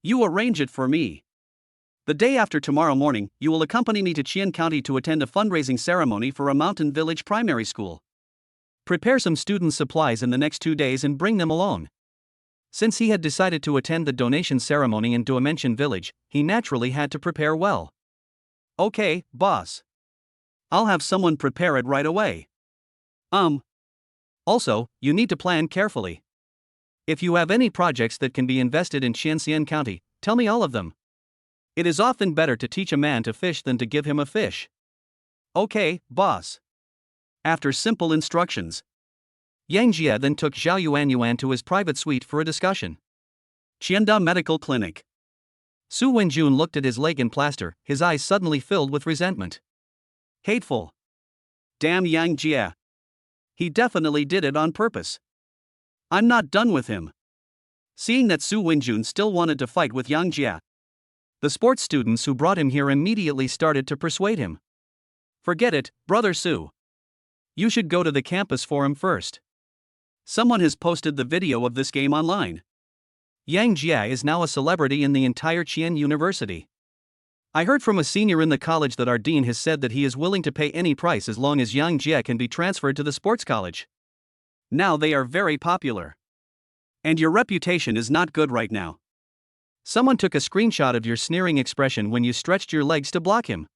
You arrange it for me. The day after tomorrow morning, you will accompany me to Qian County to attend a fundraising ceremony for a mountain village primary school. Prepare some student supplies in the next 2 days and bring them along. Since he had decided to attend the donation ceremony in Dimension Village, he naturally had to prepare well. Okay, boss. I'll have someone prepare it right away. Also, you need to plan carefully. If you have any projects that can be invested in Xianxian County, tell me all of them. It is often better to teach a man to fish than to give him a fish. Okay, boss. After simple instructions, Yang Jie then took Zhao Yuanyuan to his private suite for a discussion. Qianda Medical Clinic. Su Wenjun looked at his leg in plaster, his eyes suddenly filled with resentment. Hateful. Damn Yang Jie. He definitely did it on purpose. I'm not done with him. Seeing that Su Wenjun still wanted to fight with Yang Jie, the sports students who brought him here immediately started to persuade him. Forget it, Brother Su. You should go to the campus forum first. Someone has posted the video of this game online. Yang Jie is now a celebrity in the entire Qian University. I heard from a senior in the college that our dean has said that he is willing to pay any price as long as Yang Jie can be transferred to the sports college. Now they are very popular. And your reputation is not good right now. Someone took a screenshot of your sneering expression when you stretched your legs to block him.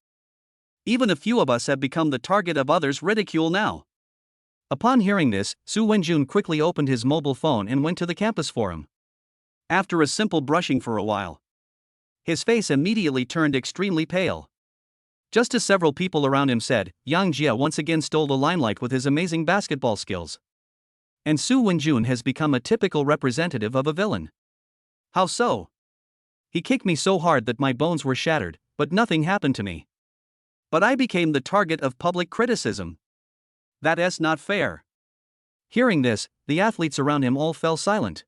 Even a few of us have become the target of others' ridicule now. Upon hearing this, Su Wenjun quickly opened his mobile phone and went to the campus forum. After a simple brushing for a while, his face immediately turned extremely pale. Just as several people around him said, Yang Jie once again stole the limelight with his amazing basketball skills. And Su Wenjun has become a typical representative of a villain. How so? He kicked me so hard that my bones were shattered, but nothing happened to me. But I became the target of public criticism. That is not fair. Hearing this, the athletes around him all fell silent.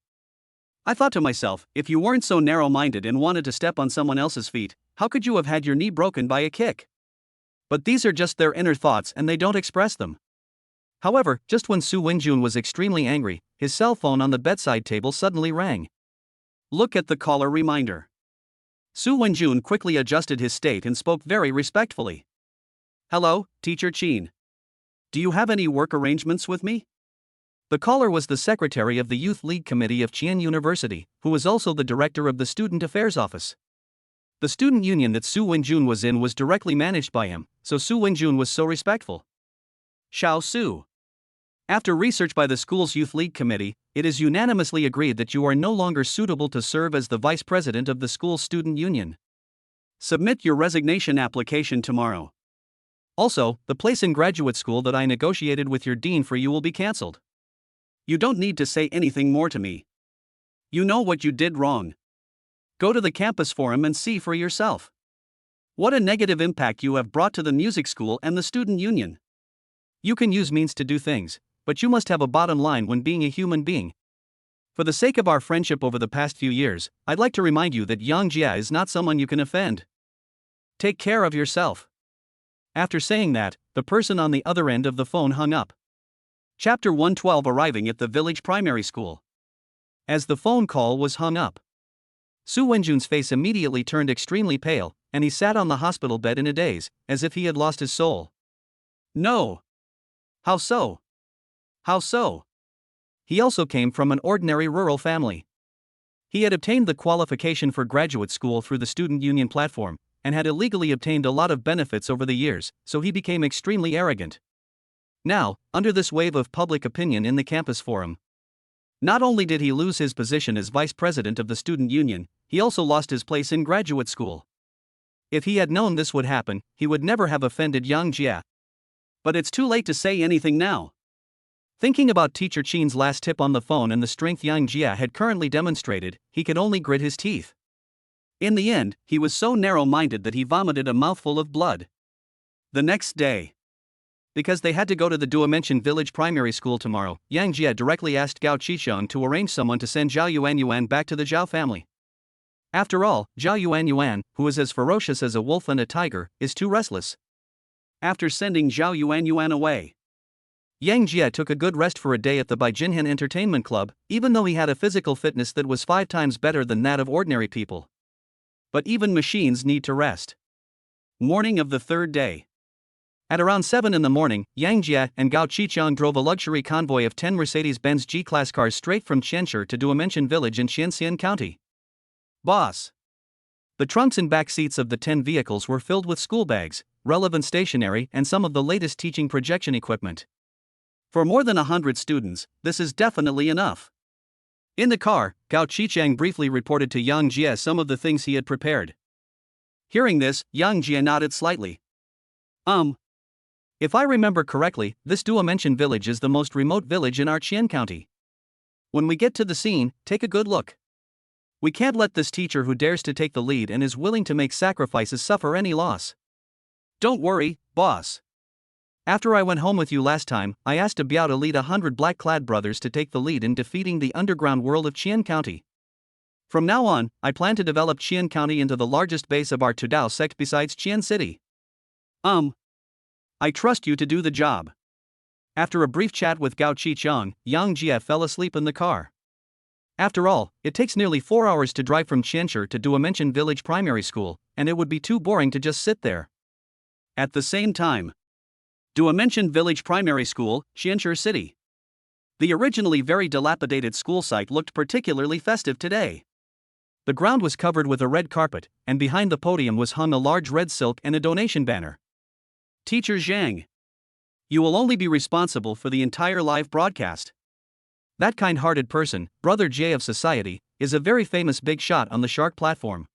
I thought to myself, if you weren't so narrow-minded and wanted to step on someone else's feet, how could you have had your knee broken by a kick? But these are just their inner thoughts and they don't express them. However, just when Su Wenjun was extremely angry, his cell phone on the bedside table suddenly rang. Look at the caller reminder. Su Wenjun quickly adjusted his state and spoke very respectfully. Hello, Teacher Qin. Do you have any work arrangements with me? The caller was the secretary of the Youth League Committee of Qian University, who was also the director of the Student Affairs Office. The student union that Su Wenjun was in was directly managed by him, so Su Wenjun was so respectful. Xiao Su. After research by the school's Youth League Committee, it is unanimously agreed that you are no longer suitable to serve as the vice president of the school's student union. Submit your resignation application tomorrow. Also, the place in graduate school that I negotiated with your dean for you will be cancelled. You don't need to say anything more to me. You know what you did wrong. Go to the campus forum and see for yourself. What a negative impact you have brought to the music school and the student union. You can use means to do things, but you must have a bottom line when being a human being. For the sake of our friendship over the past few years, I'd like to remind you that Yang Jie is not someone you can offend. Take care of yourself. After saying that, the person on the other end of the phone hung up. Chapter 112. Arriving at the village primary school. As the phone call was hung up, Su Wenjun's face immediately turned extremely pale, and he sat on the hospital bed in a daze, as if he had lost his soul. No. How so? How so? He also came from an ordinary rural family. He had obtained the qualification for graduate school through the student union platform, and had illegally obtained a lot of benefits over the years, so he became extremely arrogant. Now, under this wave of public opinion in the campus forum, not only did he lose his position as vice president of the student union, he also lost his place in graduate school. If he had known this would happen, he would never have offended Yang Jie. But it's too late to say anything now. Thinking about Teacher Qin's last tip on the phone and the strength Yang Jie had currently demonstrated, he could only grit his teeth. In the end, he was so narrow-minded that he vomited a mouthful of blood. The next day, because they had to go to the Dimension Village Primary School tomorrow, Yang Jie directly asked Gao Qisheng to arrange someone to send Zhao Yuanyuan back to the Zhao family. After all, Zhao Yuanyuan, who is as ferocious as a wolf and a tiger, is too restless. After sending Zhao Yuanyuan away, Yang Jie took a good rest for a day at the Baijinhan Entertainment Club, even though he had a physical fitness that was 5 times better than that of ordinary people. But even machines need to rest. Morning of the third day. At around 7 in the morning, Yang Jie and Gao Qiqiang drove a luxury convoy of 10 Mercedes-Benz G-Class cars straight from Qianshi to Dimension Village in Qianxian County. Boss. The trunks and back seats of the 10 vehicles were filled with school bags, relevant stationery, and some of the latest teaching projection equipment. For more than 100 students, this is definitely enough. In the car, Gao Qiqiang briefly reported to Yang Jie some of the things he had prepared. Hearing this, Yang Jie nodded slightly. If I remember correctly, this Dimension Village is the most remote village in our Qian County. When we get to the scene, take a good look. We can't let this teacher who dares to take the lead and is willing to make sacrifices suffer any loss. Don't worry, boss. After I went home with you last time, I asked Biao to lead 100 black-clad brothers to take the lead in defeating the underground world of Qian County. From now on, I plan to develop Qian County into the largest base of our Tudao sect besides Qian City. I trust you to do the job. After a brief chat with Gao Qiqiang, Yang Jie fell asleep in the car. After all, it takes nearly 4 hours to drive from Qianshi to Dimension Village Primary School, and it would be too boring to just sit there. At the same time, Dimension Village Primary School, Qianshi City. The originally very dilapidated school site looked particularly festive today. The ground was covered with a red carpet, and behind the podium was hung a large red silk and a donation banner. Teacher Zhang. You will only be responsible for the entire live broadcast. That kind-hearted person, Brother Jie of society, is a very famous big shot on the Shark platform.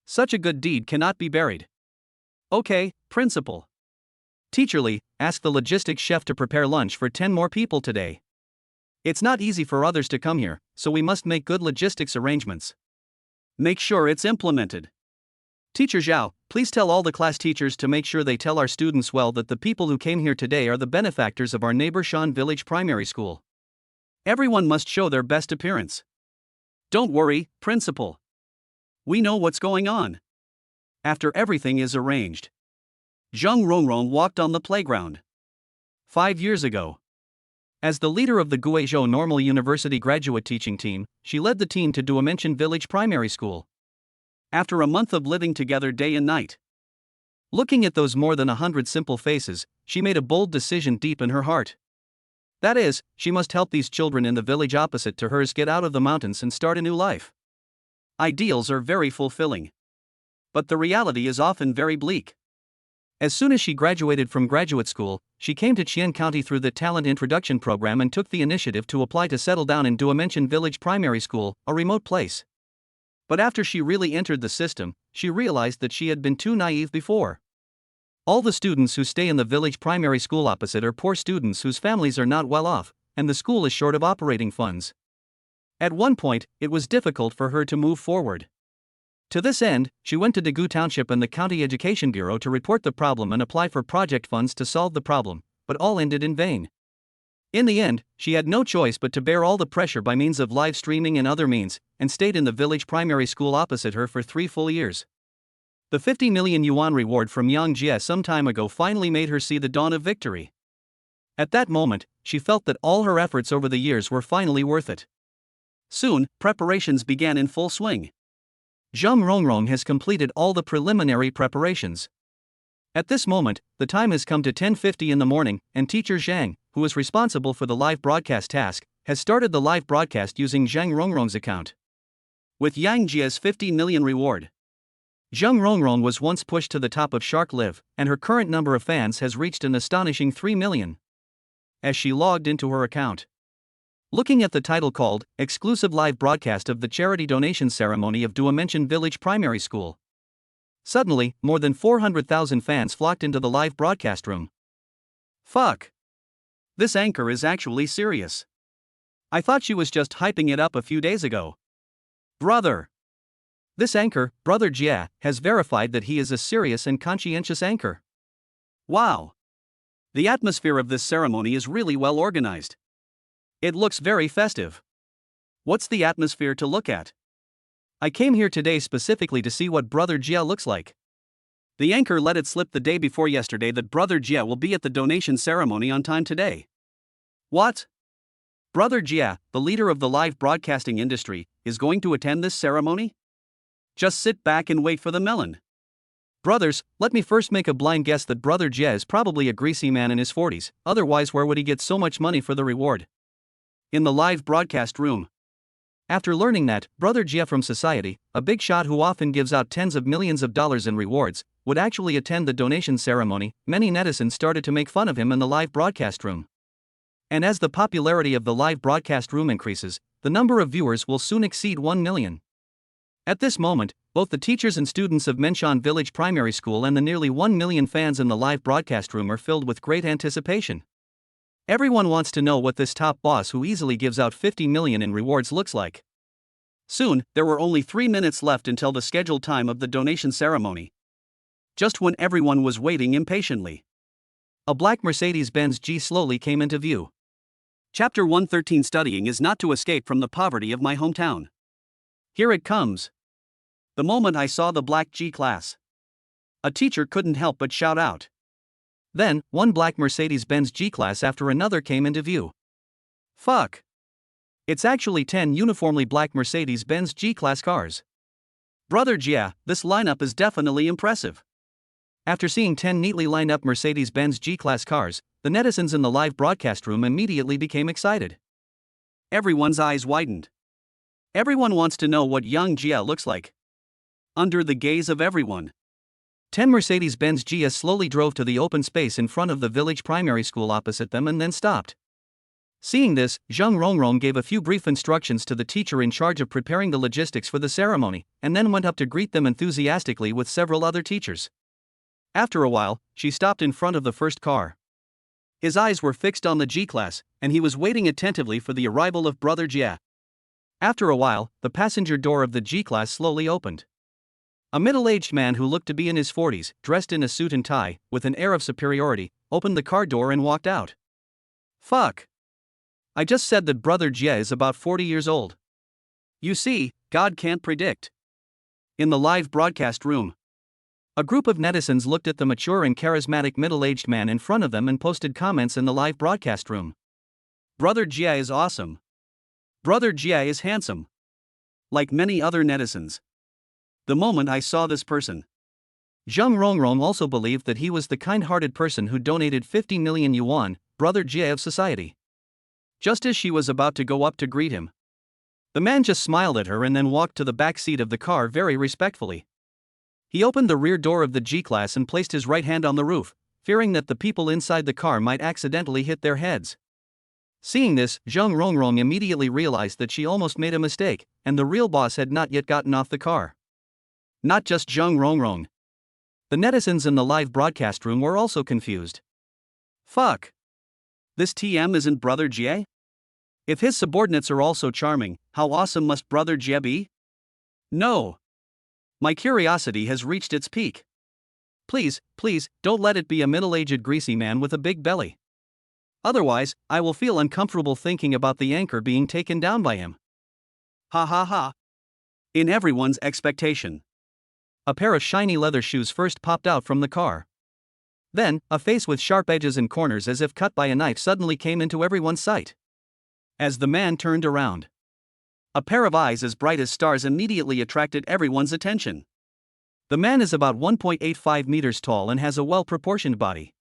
Such a good deed cannot be buried. Okay, principal. Teacher Li, ask the logistics chef to prepare lunch for 10 more people today. It's not easy for others to come here, so we must make good logistics arrangements. Make sure it's implemented. Teacher Zhao, please tell all the class teachers to make sure they tell our students well that the people who came here today are the benefactors of our neighbor Shan Village Primary School. Everyone must show their best appearance. Don't worry, principal. We know what's going on. After everything is arranged, Zhang Rongrong walked on the playground. 5 years ago. As the leader of the Guizhou Normal University graduate teaching team, she led the team to Dimension Village Primary School. After a month of living together day and night, looking at those more than 100 simple faces, she made a bold decision deep in her heart. That is, she must help these children in the village opposite to hers get out of the mountains and start a new life. Ideals are very fulfilling, but the reality is often very bleak. As soon as she graduated from graduate school, she came to Qian County through the Talent Introduction Program and took the initiative to apply to settle down in Dimension Village Primary School, a remote place. But after she really entered the system, she realized that she had been too naive before. All the students who stay in the village primary school opposite are poor students whose families are not well off, and the school is short of operating funds. At one point, it was difficult for her to move forward. To this end, she went to Daegu Township and the County Education Bureau to report the problem and apply for project funds to solve the problem, but all ended in vain. In the end, she had no choice but to bear all the pressure by means of live streaming and other means, and stayed in the village primary school opposite her for 3 full years. The 50 million yuan reward from Yang Jie some time ago finally made her see the dawn of victory. At that moment, she felt that all her efforts over the years were finally worth it. Soon, preparations began in full swing. Zhang Rongrong has completed all the preliminary preparations. At this moment, the time has come to 10:50 in the morning, and teacher Zhang, who is responsible for the live broadcast task, has started the live broadcast using Zhang Rongrong's account. With Yang Jie's 50 million reward, Zhang Rongrong was once pushed to the top of Shark Live, and her current number of fans has reached an astonishing 3 million. As she logged into her account, looking at the title called Exclusive Live Broadcast of the Charity Donation Ceremony of Dimension Village Primary School, suddenly, more than 400,000 fans flocked into the live broadcast room. Fuck. This anchor is actually serious. I thought she was just hyping it up a few days ago. Brother. This anchor, Brother Jie, has verified that he is a serious and conscientious anchor. Wow. The atmosphere of this ceremony is really well organized. It looks very festive. What's the atmosphere to look at? I came here today specifically to see what Brother Jie looks like. The anchor let it slip the day before yesterday that Brother Jie will be at the donation ceremony on time today. What? Brother Jie, the leader of the live broadcasting industry, is going to attend this ceremony? Just sit back and wait for the melon. Brothers, let me first make a blind guess that Brother Jie is probably a greasy man in his 40s, otherwise where would he get so much money for the reward? In the live broadcast room. After learning that Brother Jie from society, a big shot who often gives out tens of millions of dollars in rewards, would actually attend the donation ceremony, many netizens started to make fun of him in the live broadcast room. And as the popularity of the live broadcast room increases, the number of viewers will soon exceed 1 million. At this moment, both the teachers and students of Menshan Village Primary School and the nearly 1 million fans in the live broadcast room are filled with great anticipation. Everyone wants to know what this top boss who easily gives out 50 million in rewards looks like. Soon, there were only 3 minutes left until the scheduled time of the donation ceremony. Just when everyone was waiting impatiently, a black Mercedes-Benz G slowly came into view. Chapter 113. Studying is not to escape from the poverty of my hometown. Here it comes. The moment I saw the black G-Class, a teacher couldn't help but shout out. Then, one black Mercedes-Benz G-Class after another came into view. Fuck! It's actually 10 uniformly black Mercedes-Benz G-Class cars. Brother Jia, this lineup is definitely impressive. After seeing 10 neatly lined up Mercedes-Benz G-Class cars, the netizens in the live broadcast room immediately became excited. Everyone's eyes widened. Everyone wants to know what young Jia looks like. Under the gaze of everyone, 10 Mercedes-Benz Jia slowly drove to the open space in front of the village primary school opposite them and then stopped. Seeing this, Zheng Rongrong gave a few brief instructions to the teacher in charge of preparing the logistics for the ceremony, and then went up to greet them enthusiastically with several other teachers. After a while, she stopped in front of the first car. His eyes were fixed on the G-Class, and he was waiting attentively for the arrival of Brother Jia. After a while, the passenger door of the G-Class slowly opened. A middle-aged man who looked to be in his 40s, dressed in a suit and tie, with an air of superiority, opened the car door and walked out. Fuck! I just said that Brother Jie is about 40 years old. You see, God can't predict. In the live broadcast room, a group of netizens looked at the mature and charismatic middle-aged man in front of them and posted comments in the live broadcast room. Brother Jie is awesome. Brother Jie is handsome. Like many other netizens. The moment I saw this person, Zheng Rongrong also believed that he was the kind-hearted person who donated 50 million yuan, Brother Jie of society. Just as she was about to go up to greet him, the man just smiled at her and then walked to the back seat of the car very respectfully. He opened the rear door of the G-Class and placed his right hand on the roof, fearing that the people inside the car might accidentally hit their heads. Seeing this, Zheng Rongrong immediately realized that she almost made a mistake, and the real boss had not yet gotten off the car. Not just Zheng Rongrong. The netizens in the live broadcast room were also confused. Fuck! This TM isn't Brother Jie? If his subordinates are also charming, how awesome must Brother Jie be? No! My curiosity has reached its peak. Please, don't let it be a middle-aged greasy man with a big belly. Otherwise, I will feel uncomfortable thinking about the anchor being taken down by him. Ha ha ha. In everyone's expectation, a pair of shiny leather shoes first popped out from the car. Then, a face with sharp edges and corners as if cut by a knife suddenly came into everyone's sight. As the man turned around, a pair of eyes as bright as stars immediately attracted everyone's attention. The man is about 1.85 meters tall and has a well-proportioned body.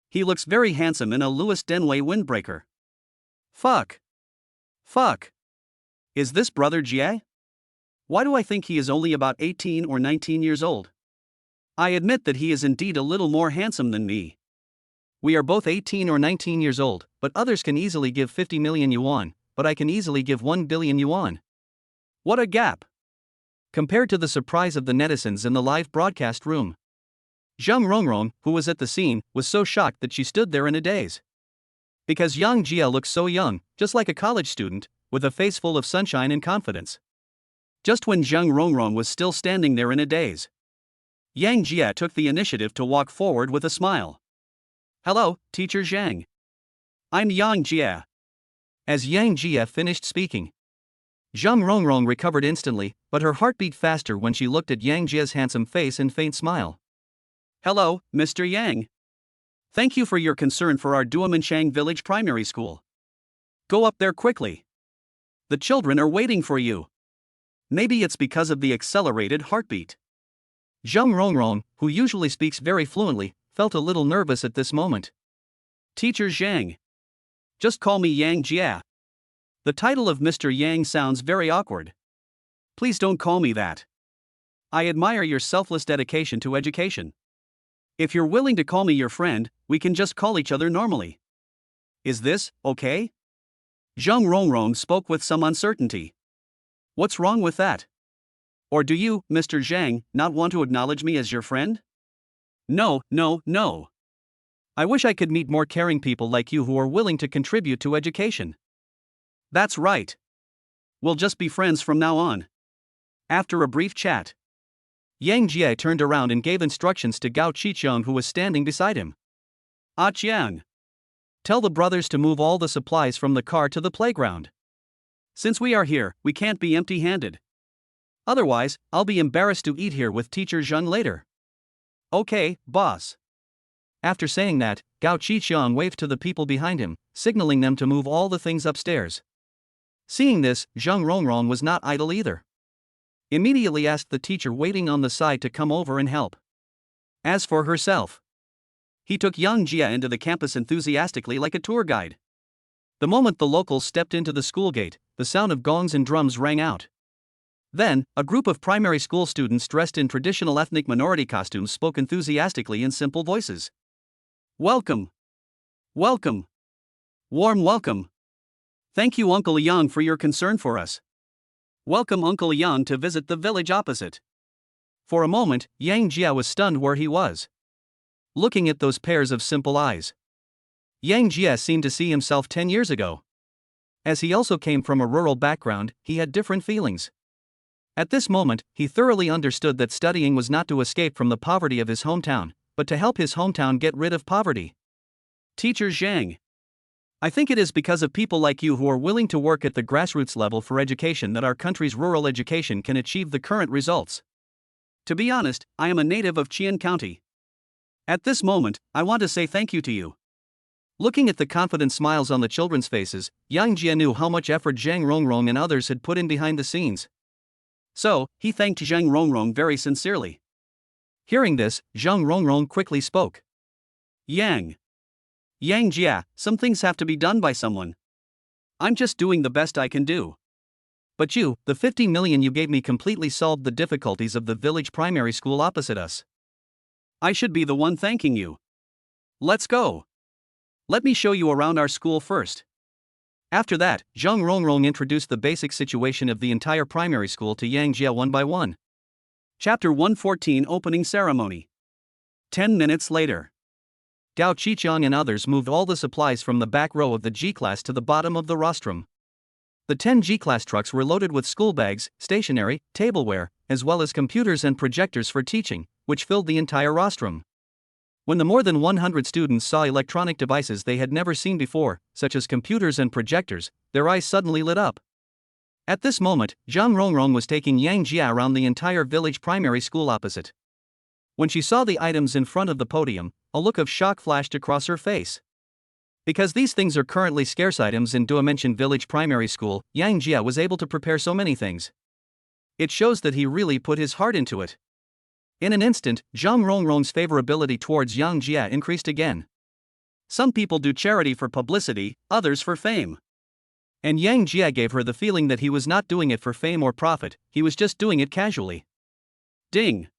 He looks very handsome in a Louis Denway windbreaker. Fuck! Is this Brother Jie? Why do I think he is only about 18 or 19 years old? I admit that he is indeed a little more handsome than me. We are both 18 or 19 years old, but others can easily give 50 million yuan, but I can easily give 1 billion yuan. What a gap! Compared to the surprise of the netizens in the live broadcast room, Zheng Rongrong, who was at the scene, was so shocked that she stood there in a daze. Because Yang Jia looks so young, just like a college student, with a face full of sunshine and confidence. Just when Zheng Rongrong was still standing there in a daze, Yang Jia took the initiative to walk forward with a smile. Hello, Teacher Zhang. I'm Yang Jia. As Yang Jia finished speaking, Zheng Rongrong recovered instantly, but her heart beat faster when she looked at Yang Jia's handsome face and faint smile. Hello, Mr. Yang. Thank you for your concern for our Dimensionality Village Primary School. Go up there quickly. The children are waiting for you. Maybe it's because of the accelerated heartbeat. Zhang Rongrong, who usually speaks very fluently, felt a little nervous at this moment. Teacher Zhang. Just call me Yang Jia. The title of Mr. Yang sounds very awkward. Please don't call me that. I admire your selfless dedication to education. If you're willing to call me your friend, we can just call each other normally. Is this okay? Zhang Rongrong spoke with some uncertainty. What's wrong with that? Or do you, Mr. Zhang, not want to acknowledge me as your friend? No. I wish I could meet more caring people like you who are willing to contribute to education. That's right. We'll just be friends from now on. After a brief chat, Yang Jie turned around and gave instructions to Gao Qiqiang, who was standing beside him. Ah Qiang. Tell the brothers to move all the supplies from the car to the playground. Since we are here, we can't be empty-handed. Otherwise, I'll be embarrassed to eat here with Teacher Zheng later. Okay, boss. After saying that, Gao Qiqiang waved to the people behind him, signaling them to move all the things upstairs. Seeing this, Zhang Rongrong was not idle either. Immediately asked the teacher waiting on the side to come over and help. As for herself, he took Yang Jia into the campus enthusiastically like a tour guide. The moment the locals stepped into the school gate, the sound of gongs and drums rang out. Then, a group of primary school students dressed in traditional ethnic minority costumes spoke enthusiastically in simple voices. Welcome! Welcome! Warm welcome! Thank you, Uncle Yang, for your concern for us. Welcome Uncle Yang to visit the village opposite. For a moment, Yang Jia was stunned where he was. Looking at those pairs of simple eyes, Yang Jia seemed to see himself 10 years ago. As he also came from a rural background, he had different feelings. At this moment, he thoroughly understood that studying was not to escape from the poverty of his hometown, but to help his hometown get rid of poverty. Teacher Zhang. I think it is because of people like you who are willing to work at the grassroots level for education that our country's rural education can achieve the current results. To be honest, I am a native of Qian County. At this moment, I want to say thank you to you. Looking at the confident smiles on the children's faces, Yang Jia knew how much effort Zhang Rongrong and others had put in behind the scenes. So, he thanked Zhang Rongrong very sincerely. Hearing this, Zhang Rongrong quickly spoke. Yang Jia, some things have to be done by someone. I'm just doing the best I can do. But you, the 50 million you gave me completely solved the difficulties of the village primary school opposite us. I should be the one thanking you. Let's go. Let me show you around our school first. After that, Zhang Rongrong introduced the basic situation of the entire primary school to Yang Jia one by one. Chapter 114 Opening Ceremony. 10 minutes later, Gao Qiqiang and others moved all the supplies from the back row of the G-class to the bottom of the rostrum. The 10 G-class trucks were loaded with school bags, stationery, tableware, as well as computers and projectors for teaching, which filled the entire rostrum. When the more than 100 students saw electronic devices they had never seen before, such as computers and projectors, their eyes suddenly lit up. At this moment, Zhang Rongrong was taking Yang Jia around the entire village primary school opposite. When she saw the items in front of the podium, a look of shock flashed across her face. Because these things are currently scarce items in Dimension Village Primary School, Yang Jia was able to prepare so many things. It shows that he really put his heart into it. In an instant, Zhang Rongrong's favorability towards Yang Jia increased again. Some people do charity for publicity, others for fame. And Yang Jia gave her the feeling that he was not doing it for fame or profit, he was just doing it casually. Ding!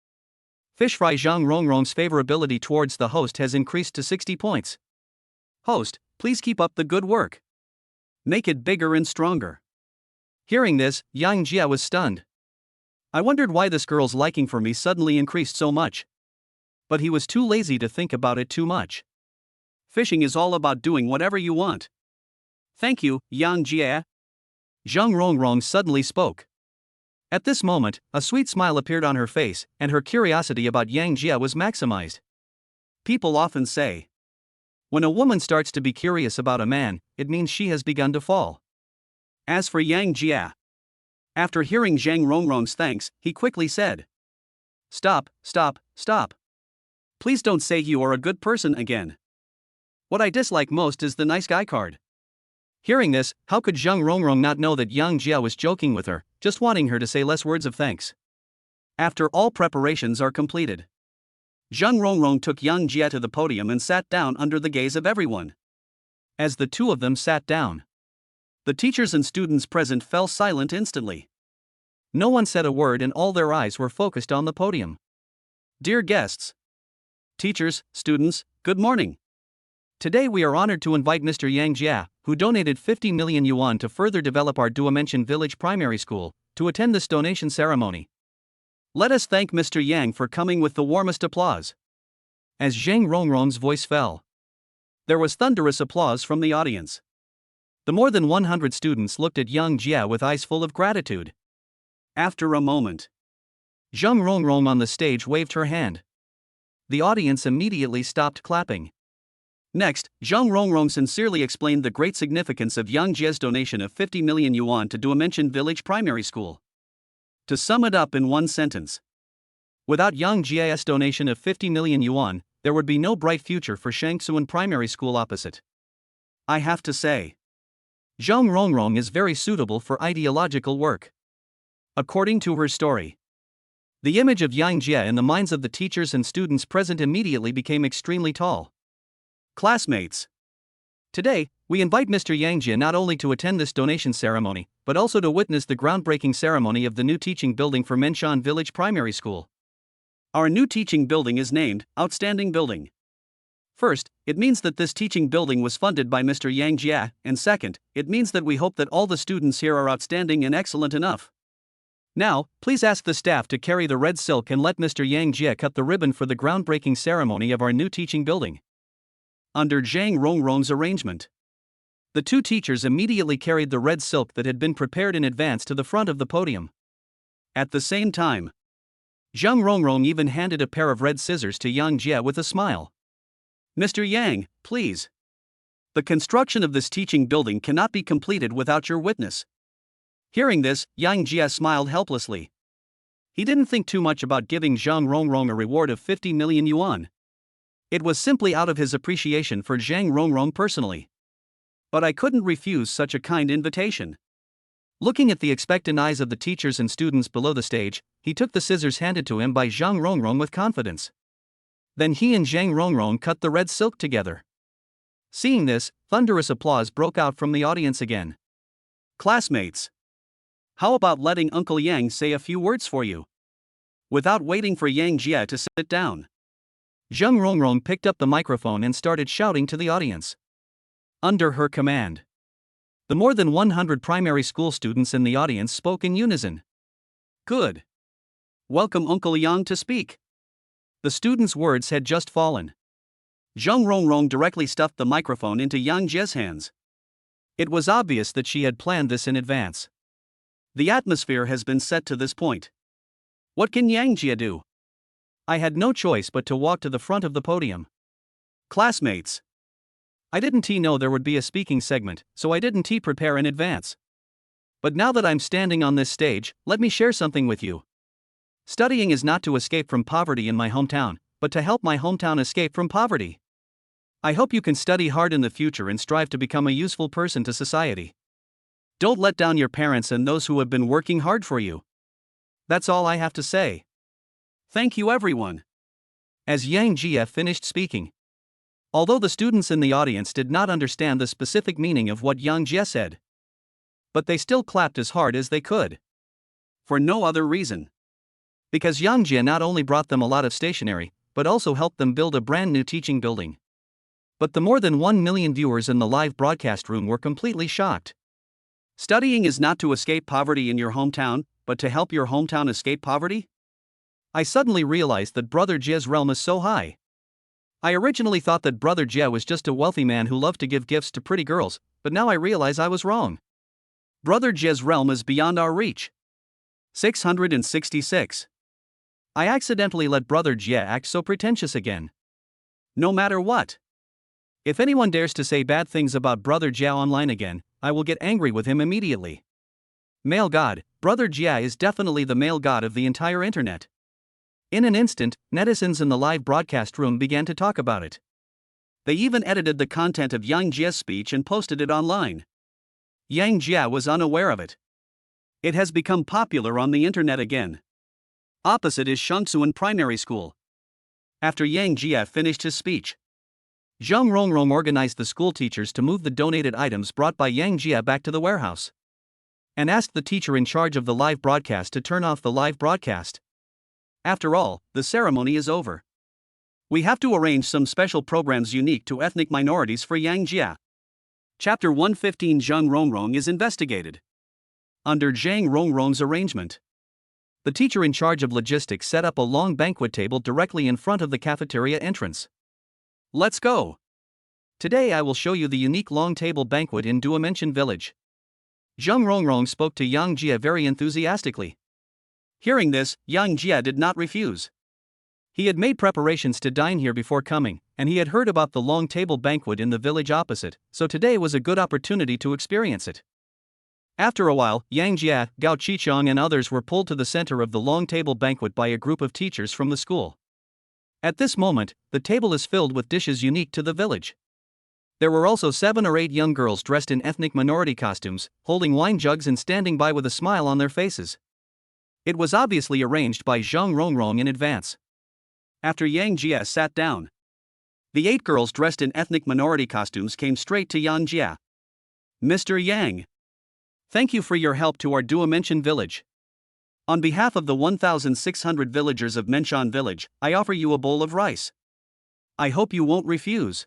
Fish Fry Zhang Rongrong's favorability towards the host has increased to 60 points. Host, please keep up the good work. Make it bigger and stronger. Hearing this, Yang Jia was stunned. I wondered why this girl's liking for me suddenly increased so much. But he was too lazy to think about it too much. Fishing is all about doing whatever you want. Thank you, Yang Jia. Zhang Rongrong suddenly spoke. At this moment, a sweet smile appeared on her face, and her curiosity about Yang Jia was maximized. People often say, when a woman starts to be curious about a man, it means she has begun to fall. As for Yang Jia, after hearing Zhang Rongrong's thanks, he quickly said, Stop. Please don't say you are a good person again. What I dislike most is the nice guy card. Hearing this, how could Zhang Rongrong not know that Yang Jia was joking with her, just wanting her to say less words of thanks? After all preparations are completed, Zhang Rongrong took Yang Jie to the podium and sat down under the gaze of everyone. As the two of them sat down, the teachers and students present fell silent instantly. No one said a word and all their eyes were focused on the podium. Dear guests, teachers, students, good morning. Today we are honored to invite Mr. Yang Jie, who donated 50 million yuan to further develop our Dimension Village Primary School, to attend this donation ceremony. Let us thank Mr. Yang for coming with the warmest applause. As Zhang Rongrong's voice fell, there was thunderous applause from the audience. The more than 100 students looked at Yang Jie with eyes full of gratitude. After a moment, Zhang Rongrong on the stage waved her hand. The audience immediately stopped clapping. Next, Zhang Rongrong sincerely explained the great significance of Yang Jie's donation of 50 million yuan to Dimension Village Primary School. To sum it up in one sentence, without Yang Jie's donation of 50 million yuan, there would be no bright future for Shangsuan Primary School opposite. I have to say, Zhang Rongrong is very suitable for ideological work. According to her story, the image of Yang Jie in the minds of the teachers and students present immediately became extremely tall. Classmates, today, we invite Mr. Yang Jie not only to attend this donation ceremony, but also to witness the groundbreaking ceremony of the new teaching building for Menshan Village Primary School. Our new teaching building is named Outstanding Building. First, it means that this teaching building was funded by Mr. Yang Jie, and second, it means that we hope that all the students here are outstanding and excellent enough. Now, please ask the staff to carry the red silk and let Mr. Yang Jie cut the ribbon for the groundbreaking ceremony of our new teaching building. Under Zhang Rongrong's arrangement, the two teachers immediately carried the red silk that had been prepared in advance to the front of the podium. At the same time, Zhang Rongrong even handed a pair of red scissors to Yang Jie with a smile. Mr. Yang, please. The construction of this teaching building cannot be completed without your witness. Hearing this, Yang Jie smiled helplessly. He didn't think too much about giving Zhang Rongrong a reward of 50 million yuan. It was simply out of his appreciation for Zhang Rongrong personally. But I couldn't refuse such a kind invitation. Looking at the expectant eyes of the teachers and students below the stage, he took the scissors handed to him by Zhang Rongrong with confidence. Then he and Zhang Rongrong cut the red silk together. Seeing this, thunderous applause broke out from the audience again. Classmates, how about letting Uncle Yang say a few words for you? Without waiting for Yang Jie to sit down, Zhang Rongrong picked up the microphone and started shouting to the audience. Under her command, the more than 100 primary school students in the audience spoke in unison. Good. Welcome Uncle Yang to speak. The students' words had just fallen. Zhang Rongrong directly stuffed the microphone into Yang Jie's hands. It was obvious that she had planned this in advance. The atmosphere has been set to this point. What can Yang Jie do? I had no choice but to walk to the front of the podium. Classmates, I didn't know there would be a speaking segment, so I didn't prepare in advance. But now that I'm standing on this stage, let me share something with you. Studying is not to escape from poverty in my hometown, but to help my hometown escape from poverty. I hope you can study hard in the future and strive to become a useful person to society. Don't let down your parents and those who have been working hard for you. That's all I have to say. Thank you everyone. As Yang Jie finished speaking, although the students in the audience did not understand the specific meaning of what Yang Jie said, but they still clapped as hard as they could. For no other reason. Because Yang Jie not only brought them a lot of stationery, but also helped them build a brand new teaching building. But the more than 1 million viewers in the live broadcast room were completely shocked. Studying is not to escape poverty in your hometown, but to help your hometown escape poverty? I suddenly realized that Brother Jie's realm is so high. I originally thought that Brother Jie was just a wealthy man who loved to give gifts to pretty girls, but now I realize I was wrong. Brother Jie's realm is beyond our reach. 666. I accidentally let Brother Jie act so pretentious again. No matter what. If anyone dares to say bad things about Brother Jie online again, I will get angry with him immediately. Male god, Brother Jie is definitely the male god of the entire internet. In an instant, netizens in the live broadcast room began to talk about it. They even edited the content of Yang Jie's speech and posted it online. Yang Jie was unaware of it. It has become popular on the internet again. Opposite is Shangsuan Primary School. After Yang Jia finished his speech, Zhang Rongrong organized the school teachers to move the donated items brought by Yang Jia back to the warehouse, and asked the teacher in charge of the live broadcast to turn off the live broadcast. After all, the ceremony is over. We have to arrange some special programs unique to ethnic minorities for Yang Jia. Chapter 115. Zhang Rongrong is investigated. Under Zhang Rongrong's arrangement, the teacher in charge of logistics set up a long banquet table directly in front of the cafeteria entrance. Let's go! Today I will show you the unique long table banquet in Dimension Village. Zhang Rongrong spoke to Yang Jia very enthusiastically. Hearing this, Yang Jia did not refuse. He had made preparations to dine here before coming, and he had heard about the long table banquet in the village opposite, so today was a good opportunity to experience it. After a while, Yang Jia, Gao Qichong and others were pulled to the center of the long table banquet by a group of teachers from the school. At this moment, the table is filled with dishes unique to the village. There were also 7 or 8 young girls dressed in ethnic minority costumes, holding wine jugs and standing by with a smile on their faces. It was obviously arranged by Zhang Rongrong in advance. After Yang Jia sat down, the 8 girls dressed in ethnic minority costumes came straight to Yang Jia. Mr. Yang, thank you for your help to our Dimension Village. On behalf of the 1,600 villagers of Menshan Village, I offer you a bowl of rice. I hope you won't refuse.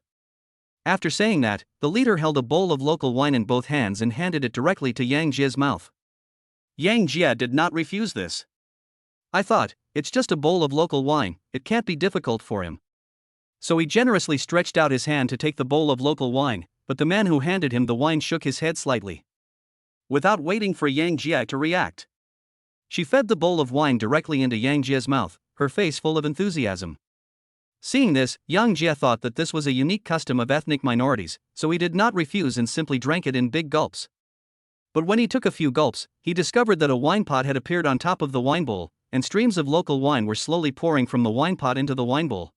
After saying that, the leader held a bowl of local wine in both hands and handed it directly to Yang Jia's mouth. Yang Jia did not refuse this. I thought, it's just a bowl of local wine, it can't be difficult for him. So he generously stretched out his hand to take the bowl of local wine, but the man who handed him the wine shook his head slightly. Without waiting for Yang Jia to react, she fed the bowl of wine directly into Yang Jia's mouth, her face full of enthusiasm. Seeing this, Yang Jia thought that this was a unique custom of ethnic minorities, so he did not refuse and simply drank it in big gulps. But when he took a few gulps, he discovered that a wine pot had appeared on top of the wine bowl, and streams of local wine were slowly pouring from the wine pot into the wine bowl.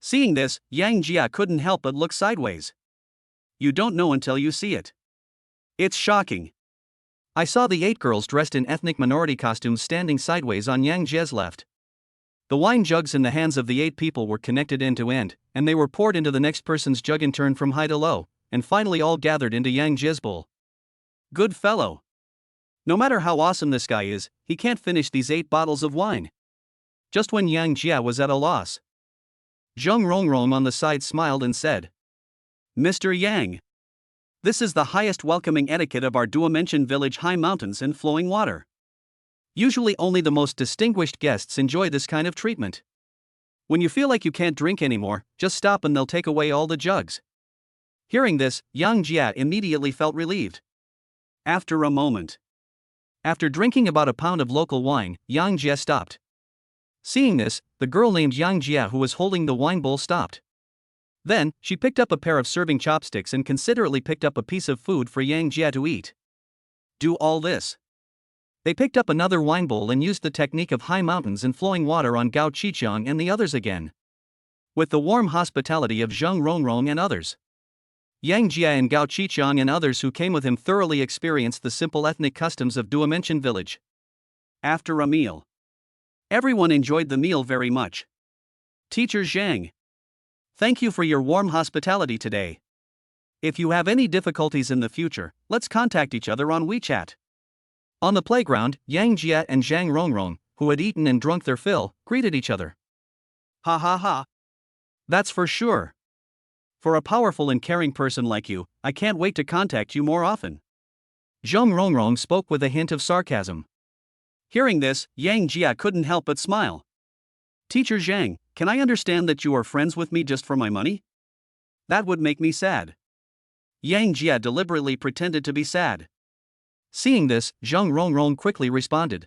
Seeing this, Yang Jia couldn't help but look sideways. You don't know until you see it. It's shocking. I saw the 8 girls dressed in ethnic minority costumes standing sideways on Yang Jia's left. The wine jugs in the hands of the 8 people were connected end to end, and they were poured into the next person's jug in turn from high to low, and finally all gathered into Yang Jia's bowl. Good fellow. No matter how awesome this guy is, he can't finish these 8 bottles of wine. Just when Yang Jia was at a loss, Zhang Rongrong on the side smiled and said, Mr. Yang, this is the highest welcoming etiquette of our Dimension Village high mountains and flowing water. Usually only the most distinguished guests enjoy this kind of treatment. When you feel like you can't drink anymore, just stop and they'll take away all the jugs. Hearing this, Yang Jia immediately felt relieved. After a moment, after drinking about a pound of local wine, Yang Jia stopped. Seeing this, the girl named Yang Jia who was holding the wine bowl stopped. Then, she picked up a pair of serving chopsticks and considerately picked up a piece of food for Yang Jia to eat. Do all this. They picked up another wine bowl and used the technique of high mountains and flowing water on Gao Qichong and the others again. With the warm hospitality of Zhang Rongrong and others, Yang Jia and Gao Qichong and others who came with him thoroughly experienced the simple ethnic customs of Dimension Village. After a meal, everyone enjoyed the meal very much. Teacher Zhang, thank you for your warm hospitality today. If you have any difficulties in the future, let's contact each other on WeChat. On the playground, Yang Jia and Zhang Rongrong, who had eaten and drunk their fill, greeted each other. Ha ha ha. That's for sure. For a powerful and caring person like you, I can't wait to contact you more often. Zhang Rongrong spoke with a hint of sarcasm. Hearing this, Yang Jia couldn't help but smile. Teacher Zhang, can I understand that you are friends with me just for my money? That would make me sad. Yang Jia deliberately pretended to be sad. Seeing this, Zhang Rongrong quickly responded.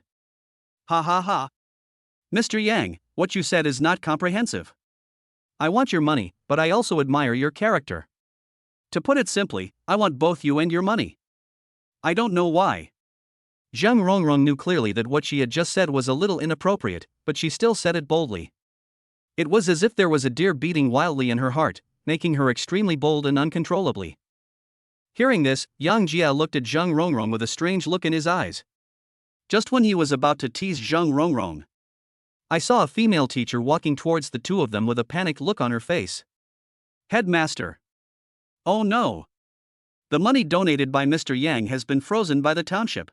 Ha ha ha. Mr. Yang, what you said is not comprehensive. I want your money, but I also admire your character. To put it simply, I want both you and your money. I don't know why. Zhang Rongrong knew clearly that what she had just said was a little inappropriate, but she still said it boldly. It was as if there was a deer beating wildly in her heart, making her extremely bold and uncontrollably. Hearing this, Yang Jia looked at Zhang Rongrong with a strange look in his eyes. Just when he was about to tease Zhang Rongrong, I saw a female teacher walking towards the two of them with a panicked look on her face. Headmaster. Oh no. The money donated by Mr. Yang has been frozen by the township.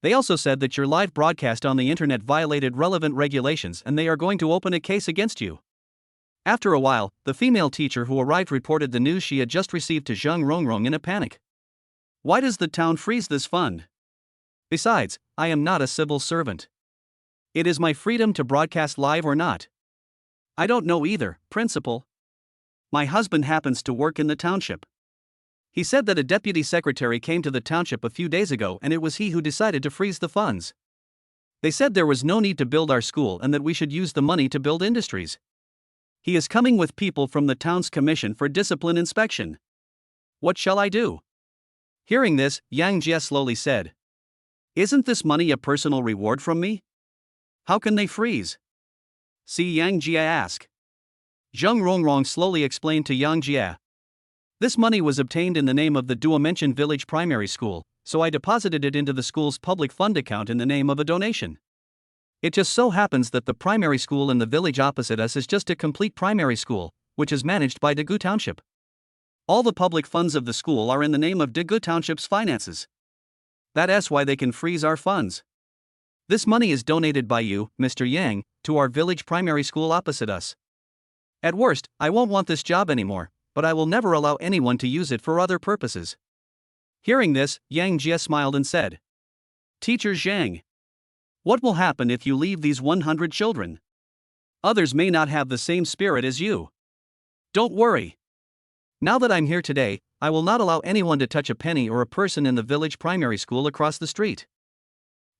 They also said that your live broadcast on the internet violated relevant regulations and they are going to open a case against you. After a while, the female teacher who arrived reported the news she had just received to Zhang Rongrong in a panic. Why does the town freeze this fund? Besides, I am not a civil servant. It is my freedom to broadcast live or not. I don't know either, Principal. My husband happens to work in the township. He said that a deputy secretary came to the township a few days ago and it was he who decided to freeze the funds. They said there was no need to build our school and that we should use the money to build industries. He is coming with people from the town's commission for discipline inspection. What shall I do? Hearing this, Yang Jie slowly said. Isn't this money a personal reward from me? How can they freeze? See Yang Jie ask. Zhang Rongrong slowly explained to Yang Jie. This money was obtained in the name of the Dimension Village Primary School, so I deposited it into the school's public fund account in the name of a donation. It just so happens that the primary school in the village opposite us is just a complete primary school, which is managed by Daegu Township. All the public funds of the school are in the name of Daegu Township's finances. That's why they can freeze our funds. This money is donated by you, Mr. Yang, to our village primary school opposite us. At worst, I won't want this job anymore, but I will never allow anyone to use it for other purposes. Hearing this, Yang Jie smiled and said, Teacher Zhang, what will happen if you leave these 100 children? Others may not have the same spirit as you. Don't worry. Now that I'm here today, I will not allow anyone to touch a penny or a person in the village primary school across the street.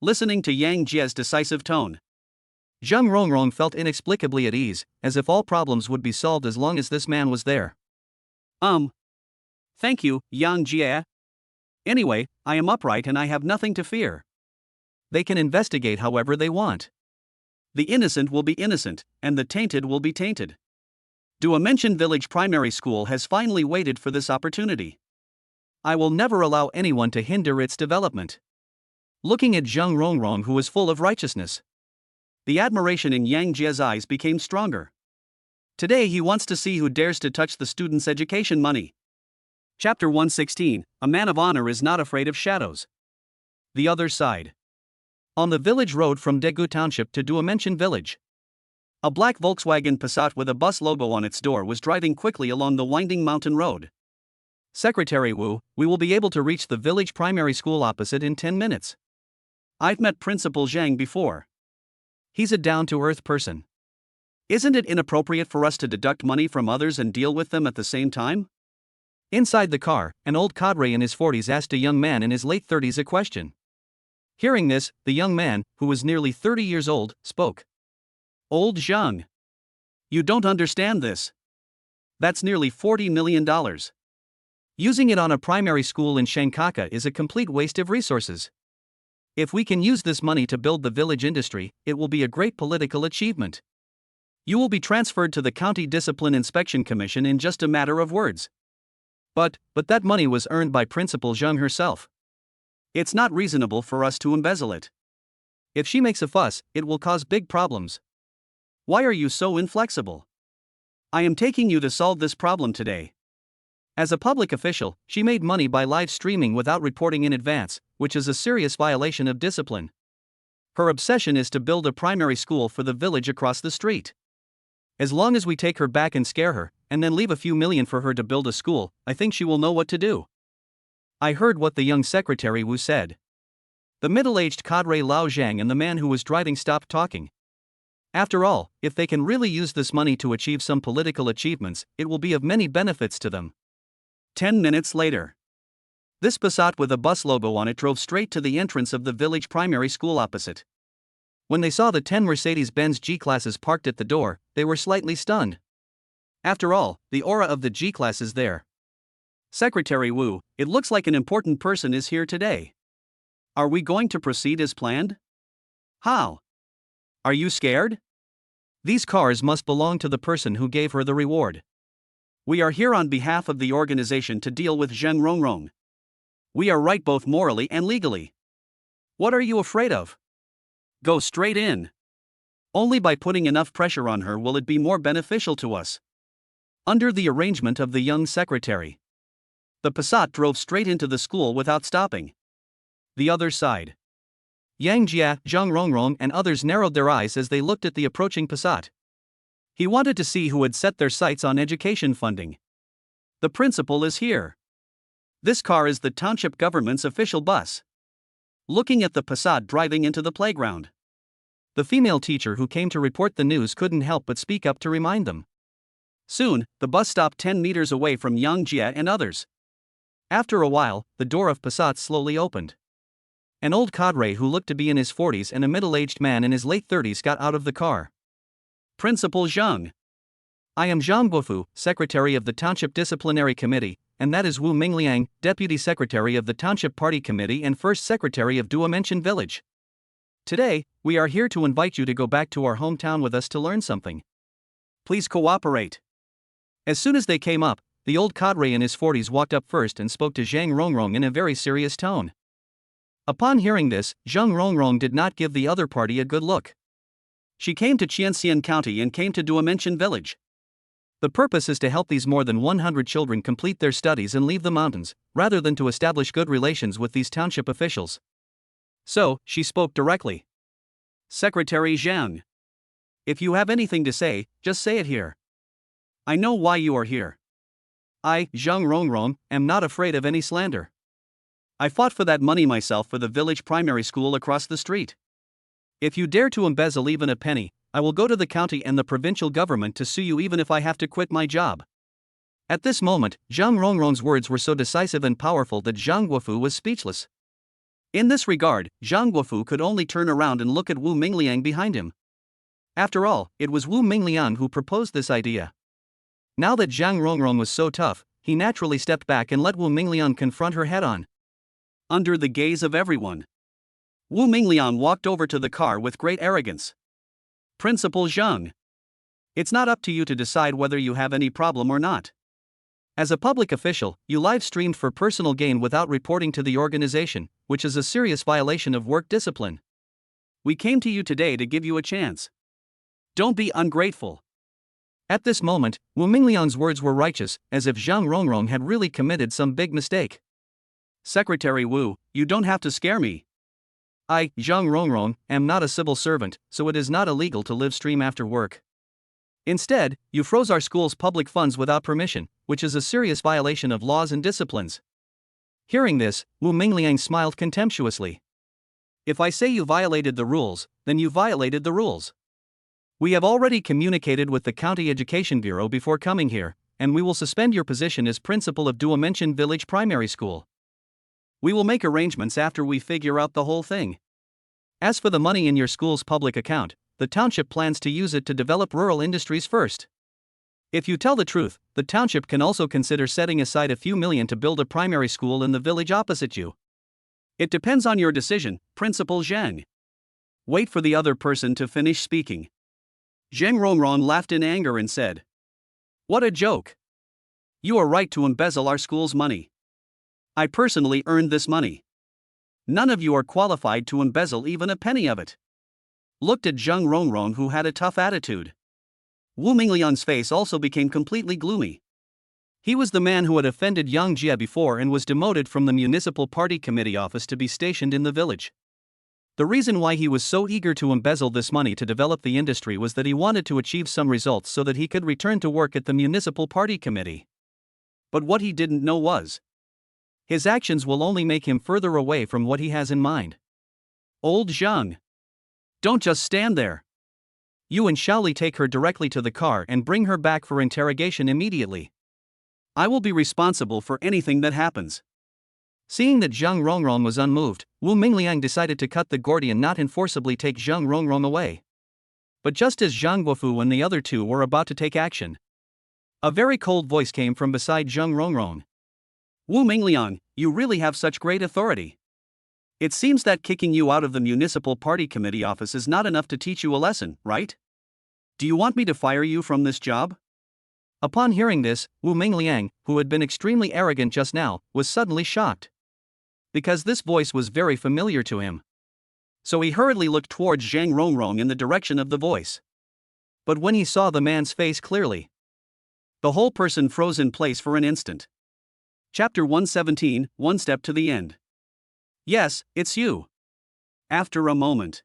Listening to Yang Jie's decisive tone, Zhang Rongrong felt inexplicably at ease, as if all problems would be solved as long as this man was there. Thank you, Yang Jie. Anyway, I am upright and I have nothing to fear. They can investigate however they want. The innocent will be innocent, and the tainted will be tainted. Dimension Village Primary School has finally waited for this opportunity. I will never allow anyone to hinder its development. Looking at Zhang Rongrong, who was full of righteousness, the admiration in Yang Jie's eyes became stronger. Today he wants to see who dares to touch the students' education money. Chapter 116, A Man of Honor is Not Afraid of Shadows. The Other Side. On the village road from Daegu Township to Dimension Village, a black Volkswagen Passat with a bus logo on its door was driving quickly along the winding mountain road. Secretary Wu, we will be able to reach the village primary school opposite in 10 minutes. I've met Principal Zhang before. He's a down-to-earth person. Isn't it inappropriate for us to deduct money from others and deal with them at the same time? Inside the car, an old cadre in his 40s asked a young man in his late 30s a question. Hearing this, the young man, who was nearly 30 years old, spoke. Old Zhang. You don't understand this. That's nearly $40 million. Using it on a primary school in Shankaka is a complete waste of resources. If we can use this money to build the village industry, it will be a great political achievement. You will be transferred to the County Discipline Inspection Commission in just a matter of words. But that money was earned by Principal Zhang herself. It's not reasonable for us to embezzle it. If she makes a fuss, it will cause big problems. Why are you so inflexible? I am taking you to solve this problem today. As a public official, she made money by live streaming without reporting in advance, which is a serious violation of discipline. Her obsession is to build a primary school for the village across the street. As long as we take her back and scare her, and then leave a few million for her to build a school, I think she will know what to do. I heard what the young secretary Wu said. The middle-aged cadre Lao Zhang and the man who was driving stopped talking. After all, if they can really use this money to achieve some political achievements, it will be of many benefits to them. 10 minutes later, this Passat with a bus logo on it drove straight to the entrance of the village primary school opposite. When they saw the 10 Mercedes-Benz G-classes parked at the door, they were slightly stunned. After all, the aura of the G-class is there. Secretary Wu, it looks like an important person is here today. Are we going to proceed as planned? How? Are you scared? These cars must belong to the person who gave her the reward. We are here on behalf of the organization to deal with Zheng Rongrong. We are right both morally and legally. What are you afraid of? Go straight in. Only by putting enough pressure on her will it be more beneficial to us. Under the arrangement of the young secretary, the Passat drove straight into the school without stopping. The other side. Yang Jia, Zhang Rongrong, and others narrowed their eyes as they looked at the approaching Passat. He wanted to see who had set their sights on education funding. The principal is here. This car is the township government's official bus. Looking at the Passat driving into the playground, the female teacher who came to report the news couldn't help but speak up to remind them. Soon, the bus stopped 10 meters away from Yang Jia and others. After a while, the door of Passat slowly opened. An old cadre who looked to be in his 40s and a middle-aged man in his late 30s got out of the car. Principal Zhang. I am Zhang Guofu, Secretary of the Township Disciplinary Committee, and that is Wu Mingliang, Deputy Secretary of the Township Party Committee and First Secretary of Dimension Village. Today, we are here to invite you to go back to our hometown with us to learn something. Please cooperate. As soon as they came up, the old cadre in his 40s walked up first and spoke to Zhang Rongrong in a very serious tone. Upon hearing this, Zhang Rongrong did not give the other party a good look. She came to Qianxian County and came to Dimension Village. The purpose is to help these more than 100 children complete their studies and leave the mountains, rather than to establish good relations with these township officials. So, she spoke directly. Secretary Zhang. If you have anything to say, just say it here. I know why you are here. I, Zhang Rongrong, am not afraid of any slander. I fought for that money myself for the village primary school across the street. If you dare to embezzle even a penny, I will go to the county and the provincial government to sue you even if I have to quit my job. At this moment, Zhang Rongrong's words were so decisive and powerful that Zhang Guofu was speechless. In this regard, Zhang Guofu could only turn around and look at Wu Mingliang behind him. After all, it was Wu Mingliang who proposed this idea. Now that Zhang Rongrong was so tough, he naturally stepped back and let Wu Mingliang confront her head-on. Under the gaze of everyone, Wu Mingliang walked over to the car with great arrogance. Principal Zhang. It's not up to you to decide whether you have any problem or not. As a public official, you live-streamed for personal gain without reporting to the organization, which is a serious violation of work discipline. We came to you today to give you a chance. Don't be ungrateful. At this moment, Wu Mingliang's words were righteous, as if Zhang Rongrong had really committed some big mistake. Secretary Wu, you don't have to scare me. I, Zhang Rongrong, am not a civil servant, so it is not illegal to live stream after work. Instead, you froze our school's public funds without permission, which is a serious violation of laws and disciplines. Hearing this, Wu Mingliang smiled contemptuously. If I say you violated the rules, then you violated the rules. We have already communicated with the County Education Bureau before coming here, and we will suspend your position as principal of Dimension Village Primary School. We will make arrangements after we figure out the whole thing. As for the money in your school's public account, the township plans to use it to develop rural industries first. If you tell the truth, the township can also consider setting aside a few million to build a primary school in the village opposite you. It depends on your decision, Principal Zhang. Wait for the other person to finish speaking. Zhang Rongrong laughed in anger and said, "What a joke. You are right to embezzle our school's money. I personally earned this money. None of you are qualified to embezzle even a penny of it." Looked at Zhang Rongrong, who had a tough attitude. Wu Mingliang's face also became completely gloomy. He was the man who had offended Yang Jia before and was demoted from the municipal party committee office to be stationed in the village. The reason why he was so eager to embezzle this money to develop the industry was that he wanted to achieve some results so that he could return to work at the municipal party committee. But what he didn't know was, his actions will only make him further away from what he has in mind. Old Zhang. Don't just stand there. You and Shaoli take her directly to the car and bring her back for interrogation immediately. I will be responsible for anything that happens. Seeing that Zhang Rongrong was unmoved, Wu Mingliang decided to cut the Gordian knot and forcibly take Zhang Rongrong away. But just as Zhang Guofu and the other two were about to take action, a very cold voice came from beside Zhang Rongrong. Wu Mingliang, you really have such great authority. It seems that kicking you out of the municipal party committee office is not enough to teach you a lesson, right? Do you want me to fire you from this job? Upon hearing this, Wu Mingliang, who had been extremely arrogant just now, was suddenly shocked. Because this voice was very familiar to him. So he hurriedly looked towards Zhang Rongrong in the direction of the voice. But when he saw the man's face clearly, the whole person froze in place for an instant. Chapter 117, One Step to the End. Yes, it's you. After a moment,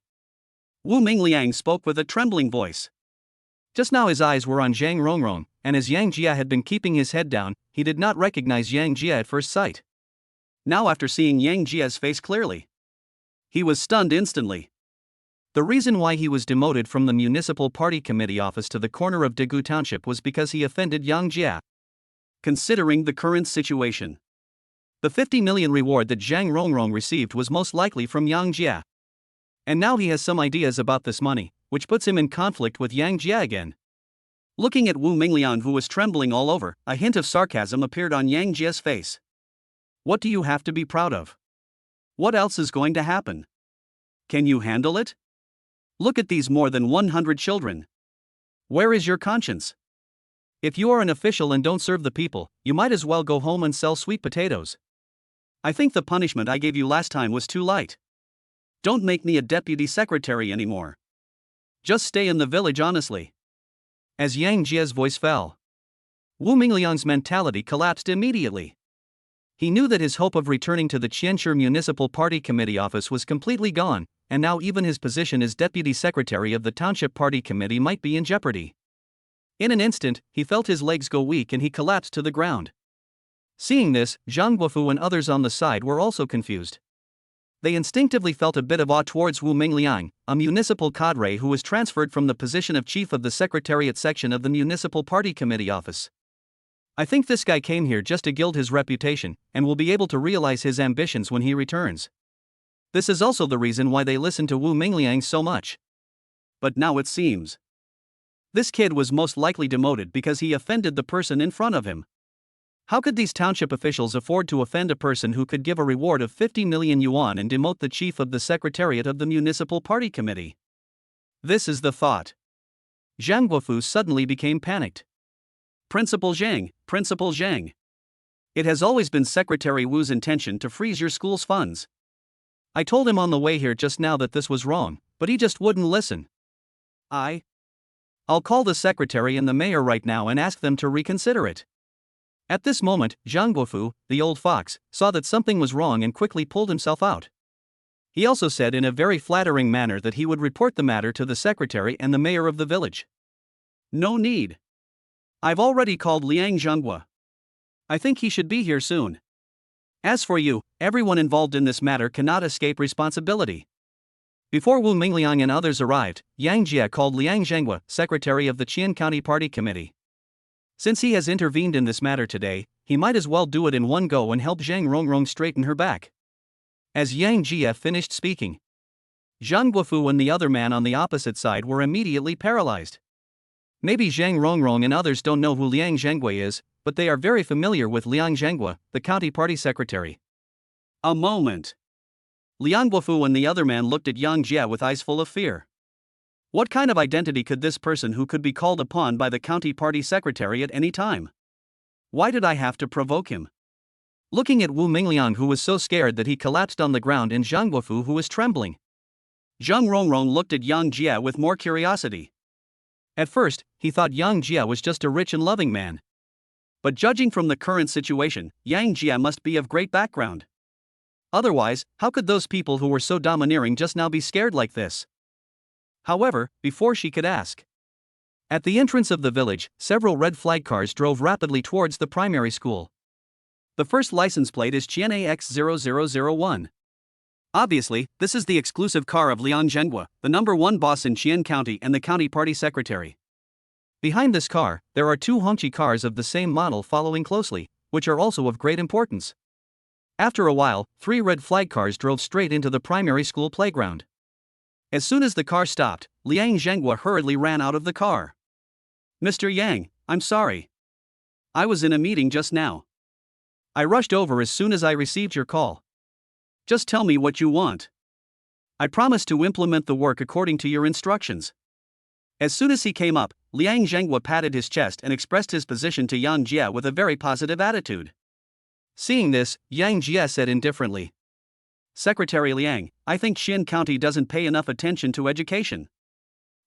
Wu Mingliang spoke with a trembling voice. Just now his eyes were on Zhang Rongrong, and as Yang Jia had been keeping his head down, he did not recognize Yang Jia at first sight. Now after seeing Yang Jia's face clearly, he was stunned instantly. The reason why he was demoted from the Municipal Party Committee office to the corner of Daegu Township was because he offended Yang Jia. Considering the current situation, the 50 million reward that Zhang Rongrong received was most likely from Yang Jia. And now he has some ideas about this money, which puts him in conflict with Yang Jia again. Looking at Wu Mingliang, who was trembling all over, a hint of sarcasm appeared on Yang Jia's face. What do you have to be proud of? What else is going to happen? Can you handle it? Look at these more than 100 children. Where is your conscience? If you are an official and don't serve the people, you might as well go home and sell sweet potatoes. I think the punishment I gave you last time was too light. Don't make me a deputy secretary anymore. Just stay in the village honestly. As Yang Jia's voice fell, Wu Mingliang's mentality collapsed immediately. He knew that his hope of returning to the Qianshi Municipal Party Committee office was completely gone, and now even his position as deputy secretary of the Township Party Committee might be in jeopardy. In an instant, he felt his legs go weak and he collapsed to the ground. Seeing this, Zhang Guofu and others on the side were also confused. They instinctively felt a bit of awe towards Wu Mingliang, a municipal cadre who was transferred from the position of chief of the Secretariat section of the Municipal Party Committee office. I think this guy came here just to gild his reputation, and will be able to realize his ambitions when he returns. This is also the reason why they listened to Wu Mingliang so much. But now it seems this kid was most likely demoted because he offended the person in front of him. How could these township officials afford to offend a person who could give a reward of 50 million yuan and demote the chief of the Secretariat of the Municipal Party Committee? This is the thought. Zhang Guofu suddenly became panicked. Principal Zhang, Principal Zhang. It has always been Secretary Wu's intention to freeze your school's funds. I told him on the way here just now that this was wrong, but he just wouldn't listen. I'll call the secretary and the mayor right now and ask them to reconsider it. At this moment, Zhang Guofu, the old fox, saw that something was wrong and quickly pulled himself out. He also said in a very flattering manner that he would report the matter to the secretary and the mayor of the village. No need. I've already called Liang Zhenghua. I think he should be here soon. As for you, everyone involved in this matter cannot escape responsibility. Before Wu Mingliang and others arrived, Yang Jia called Liang Zhenghua, secretary of the Qian County Party Committee. Since he has intervened in this matter today, he might as well do it in one go and help Zhang Rongrong straighten her back. As Yang Jia finished speaking, Zhang Guofu and the other man on the opposite side were immediately paralyzed. Maybe Zhang Rongrong and others don't know who Liang Zhenghua is, but they are very familiar with Liang Zhenghua, the county party secretary. A moment. Liang Guofu and the other man looked at Yang Jia with eyes full of fear. What kind of identity could this person who could be called upon by the county party secretary at any time? Why did I have to provoke him? Looking at Wu Mingliang, who was so scared that he collapsed on the ground, and Zhang Guofu, who was trembling, Zhang Rongrong looked at Yang Jia with more curiosity. At first, he thought Yang Jia was just a rich and loving man. But judging from the current situation, Yang Jia must be of great background. Otherwise, how could those people who were so domineering just now be scared like this? However, before she could ask, at the entrance of the village, several red flag cars drove rapidly towards the primary school. The first license plate is Qian AX0001. Obviously, this is the exclusive car of Liang Zhenghua, the #1 boss in Qian County and the county party secretary. Behind this car, there are two Hongqi cars of the same model following closely, which are also of great importance. After a while, 3 red flag cars drove straight into the primary school playground. As soon as the car stopped, Liang Zhenghua hurriedly ran out of the car. Mr. Yang, I'm sorry. I was in a meeting just now. I rushed over as soon as I received your call. Just tell me what you want. I promise to implement the work according to your instructions. As soon as he came up, Liang Zhenghua patted his chest and expressed his position to Yang Jia with a very positive attitude. Seeing this, Yang Jia said indifferently, Secretary Liang, I think Xian County doesn't pay enough attention to education.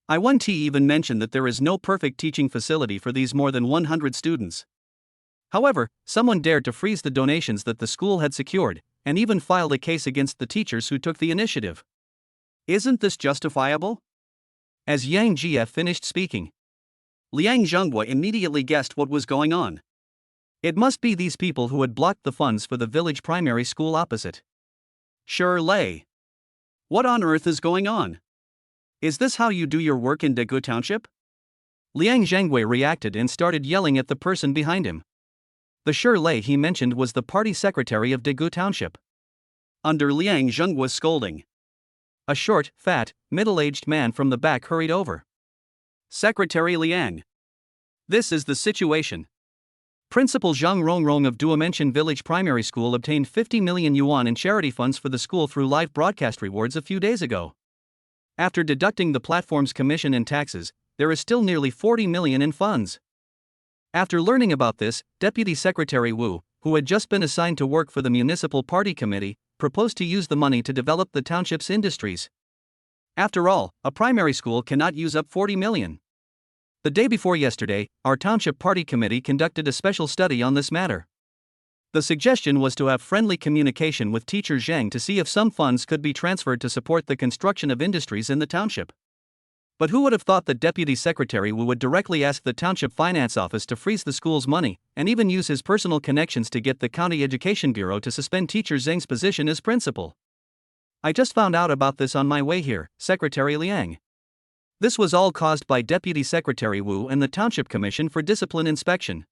I1T even mentioned that there is no perfect teaching facility for these more than 100 students. However, someone dared to freeze the donations that the school had secured, and even filed a case against the teachers who took the initiative. Isn't this justifiable? As Yang Jie finished speaking, Liang Zhenghua immediately guessed what was going on. It must be these people who had blocked the funds for the village primary school opposite. Sure Lei. What on earth is going on? Is this how you do your work in Daegu Township? Liang Zhenghua reacted and started yelling at the person behind him. The Sure Lei he mentioned was the party secretary of Daegu Township. Under Liang Zhenghua's scolding, a short, fat, middle-aged man from the back hurried over. Secretary Liang. This is the situation. Principal Zhang Rongrong of Dimension Village Primary School obtained 50 million yuan in charity funds for the school through live broadcast rewards a few days ago. After deducting the platform's commission and taxes, there is still nearly 40 million in funds. After learning about this, Deputy Secretary Wu, who had just been assigned to work for the Municipal Party Committee, proposed to use the money to develop the township's industries. After all, a primary school cannot use up 40 million. The day before yesterday, our Township Party Committee conducted a special study on this matter. The suggestion was to have friendly communication with Teacher Zhang to see if some funds could be transferred to support the construction of industries in the township. But who would have thought that Deputy Secretary Wu would directly ask the Township Finance Office to freeze the school's money, and even use his personal connections to get the County Education Bureau to suspend Teacher Zhang's position as principal? I just found out about this on my way here, Secretary Liang. This was all caused by Deputy Secretary Wu and the Township Commission for Discipline Inspection.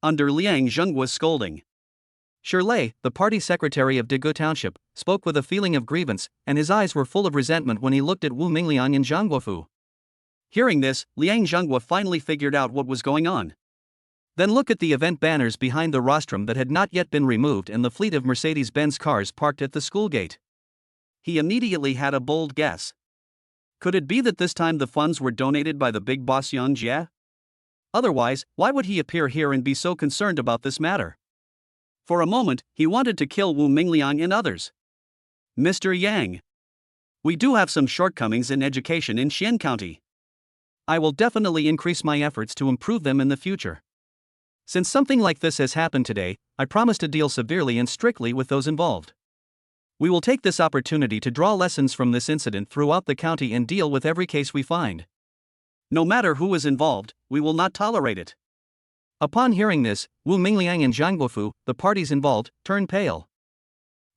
Under Liang Zhenghua's scolding, Shirley, the party secretary of Daegu Township, spoke with a feeling of grievance, and his eyes were full of resentment when he looked at Wu Mingliang and Zhang Guofu. Hearing this, Liang Zhenghua finally figured out what was going on. Then look at the event banners behind the rostrum that had not yet been removed and the fleet of Mercedes-Benz cars parked at the school gate. He immediately had a bold guess. Could it be that this time the funds were donated by the big boss Yang Jie? Otherwise, why would he appear here and be so concerned about this matter? For a moment, he wanted to kill Wu Mingliang and others. Mr. Yang, we do have some shortcomings in education in Xian County. I will definitely increase my efforts to improve them in the future. Since something like this has happened today, I promise to deal severely and strictly with those involved. We will take this opportunity to draw lessons from this incident throughout the county and deal with every case we find. No matter who is involved, we will not tolerate it. Upon hearing this, Wu Mingliang and Zhang Guofu, the parties involved, turned pale.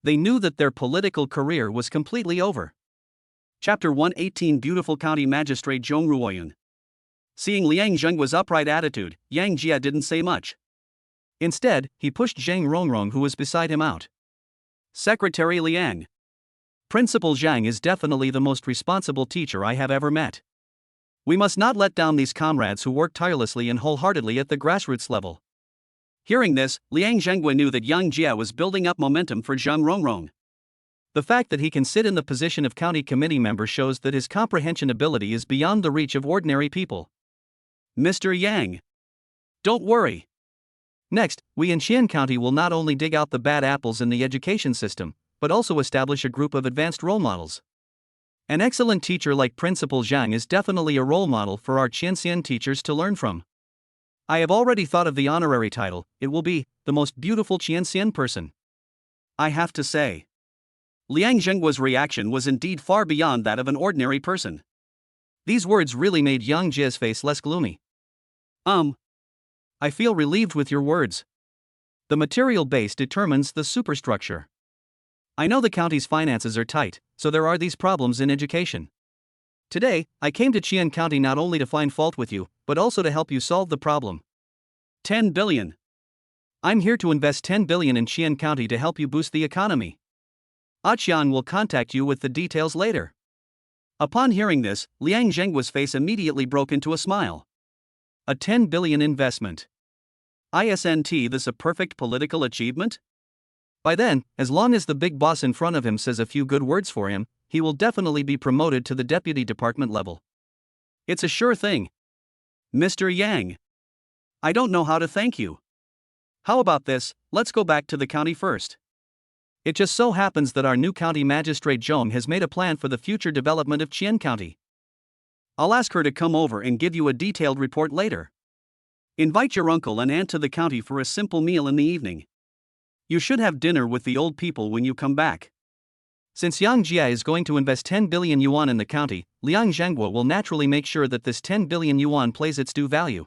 They knew that their political career was completely over. Chapter 118 Beautiful County Magistrate Zhong Ruoyun. Seeing Liang Zhenghua's upright attitude, Yang Jie didn't say much. Instead, he pushed Zhang Rongrong, who was beside him, out. Secretary Liang. Principal Zhang is definitely the most responsible teacher I have ever met. We must not let down these comrades who work tirelessly and wholeheartedly at the grassroots level. Hearing this, Liang Zhenghua knew that Yang Jie was building up momentum for Zhang Rongrong. The fact that he can sit in the position of county committee member shows that his comprehension ability is beyond the reach of ordinary people. Mr. Yang, don't worry. Next, we in Xian County will not only dig out the bad apples in the education system, but also establish a group of advanced role models. An excellent teacher like Principal Zhang is definitely a role model for our Qianxian teachers to learn from. I have already thought of the honorary title. It will be the most beautiful Qianxian person. I have to say, Liang Zhenghua's reaction was indeed far beyond that of an ordinary person. These words really made Yang Jie's face less gloomy. I feel relieved with your words. The material base determines the superstructure. I know the county's finances are tight, so there are these problems in education. Today, I came to Qian County not only to find fault with you, but also to help you solve the problem. 10 billion. I'm here to invest 10 billion in Qian County to help you boost the economy. Aqian will contact you with the details later. Upon hearing this, Liang Zhenghua's face immediately broke into a smile. A 10 billion investment. Isn't this a perfect political achievement? By then, as long as the big boss in front of him says a few good words for him, he will definitely be promoted to the deputy department level. It's a sure thing. Mr. Yang, I don't know how to thank you. How about this, let's go back to the county first. It just so happens that our new county magistrate Zhong has made a plan for the future development of Qian County. I'll ask her to come over and give you a detailed report later. Invite your uncle and aunt to the county for a simple meal in the evening. You should have dinner with the old people when you come back. Since Yang Jia is going to invest 10 billion yuan in the county, Liang Zhenghua will naturally make sure that this 10 billion yuan plays its due value.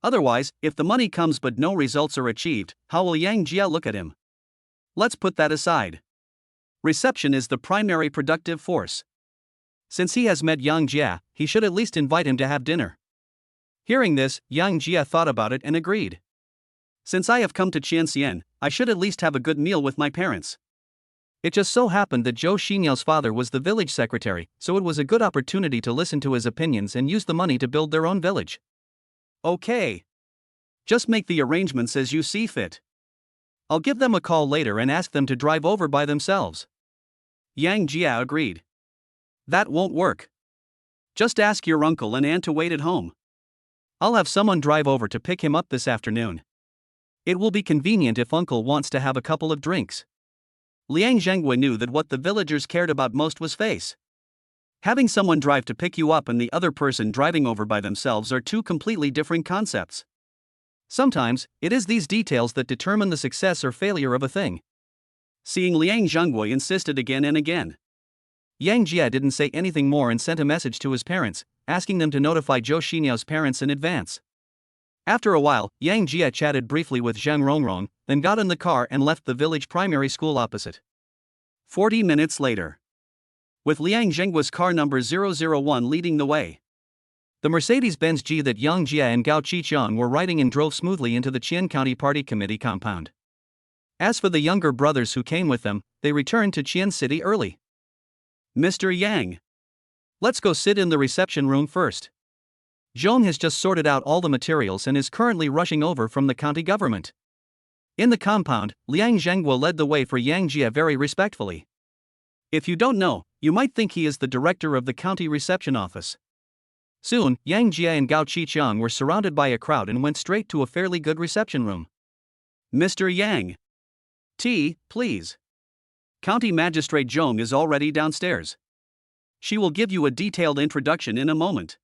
Otherwise, if the money comes but no results are achieved, how will Yang Jia look at him? Let's put that aside. Reception is the primary productive force. Since he has met Yang Jia, he should at least invite him to have dinner. Hearing this, Yang Jia thought about it and agreed. Since I have come to Qianxian, I should at least have a good meal with my parents. It just so happened that Joe Shinoa's father was the village secretary, so it was a good opportunity to listen to his opinions and use the money to build their own village. Okay. Just make the arrangements as you see fit. I'll give them a call later and ask them to drive over by themselves. Yang Jia agreed. That won't work. Just ask your uncle and aunt to wait at home. I'll have someone drive over to pick him up this afternoon. It will be convenient if uncle wants to have a couple of drinks. Liang Zhenghua knew that what the villagers cared about most was face. Having someone drive to pick you up and the other person driving over by themselves are two completely different concepts. Sometimes, it is these details that determine the success or failure of a thing. Seeing Liang Zhenghua insisted again and again. Yang Jia didn't say anything more and sent a message to his parents, asking them to notify Joe Shinoa's parents in advance. After a while, Yang Jia chatted briefly with Zhang Rongrong, then got in the car and left the village primary school opposite. 40 minutes later. With Liang Zhenghua's car number 001 leading the way. The Mercedes-Benz G that Yang Jia and Gao Qiqiang were riding in drove smoothly into the Qian County Party Committee compound. As for the younger brothers who came with them, they returned to Qian City early. Mr. Yang. Let's go sit in the reception room first. Zhong has just sorted out all the materials and is currently rushing over from the county government. In the compound, Liang Zhenghua led the way for Yang Jia very respectfully. If you don't know, you might think he is the director of the county reception office. Soon, Yang Jia and Gao Qiqiang were surrounded by a crowd and went straight to a fairly good reception room. Mr. Yang. Tea, please. County Magistrate Zhong is already downstairs. She will give you a detailed introduction in a moment.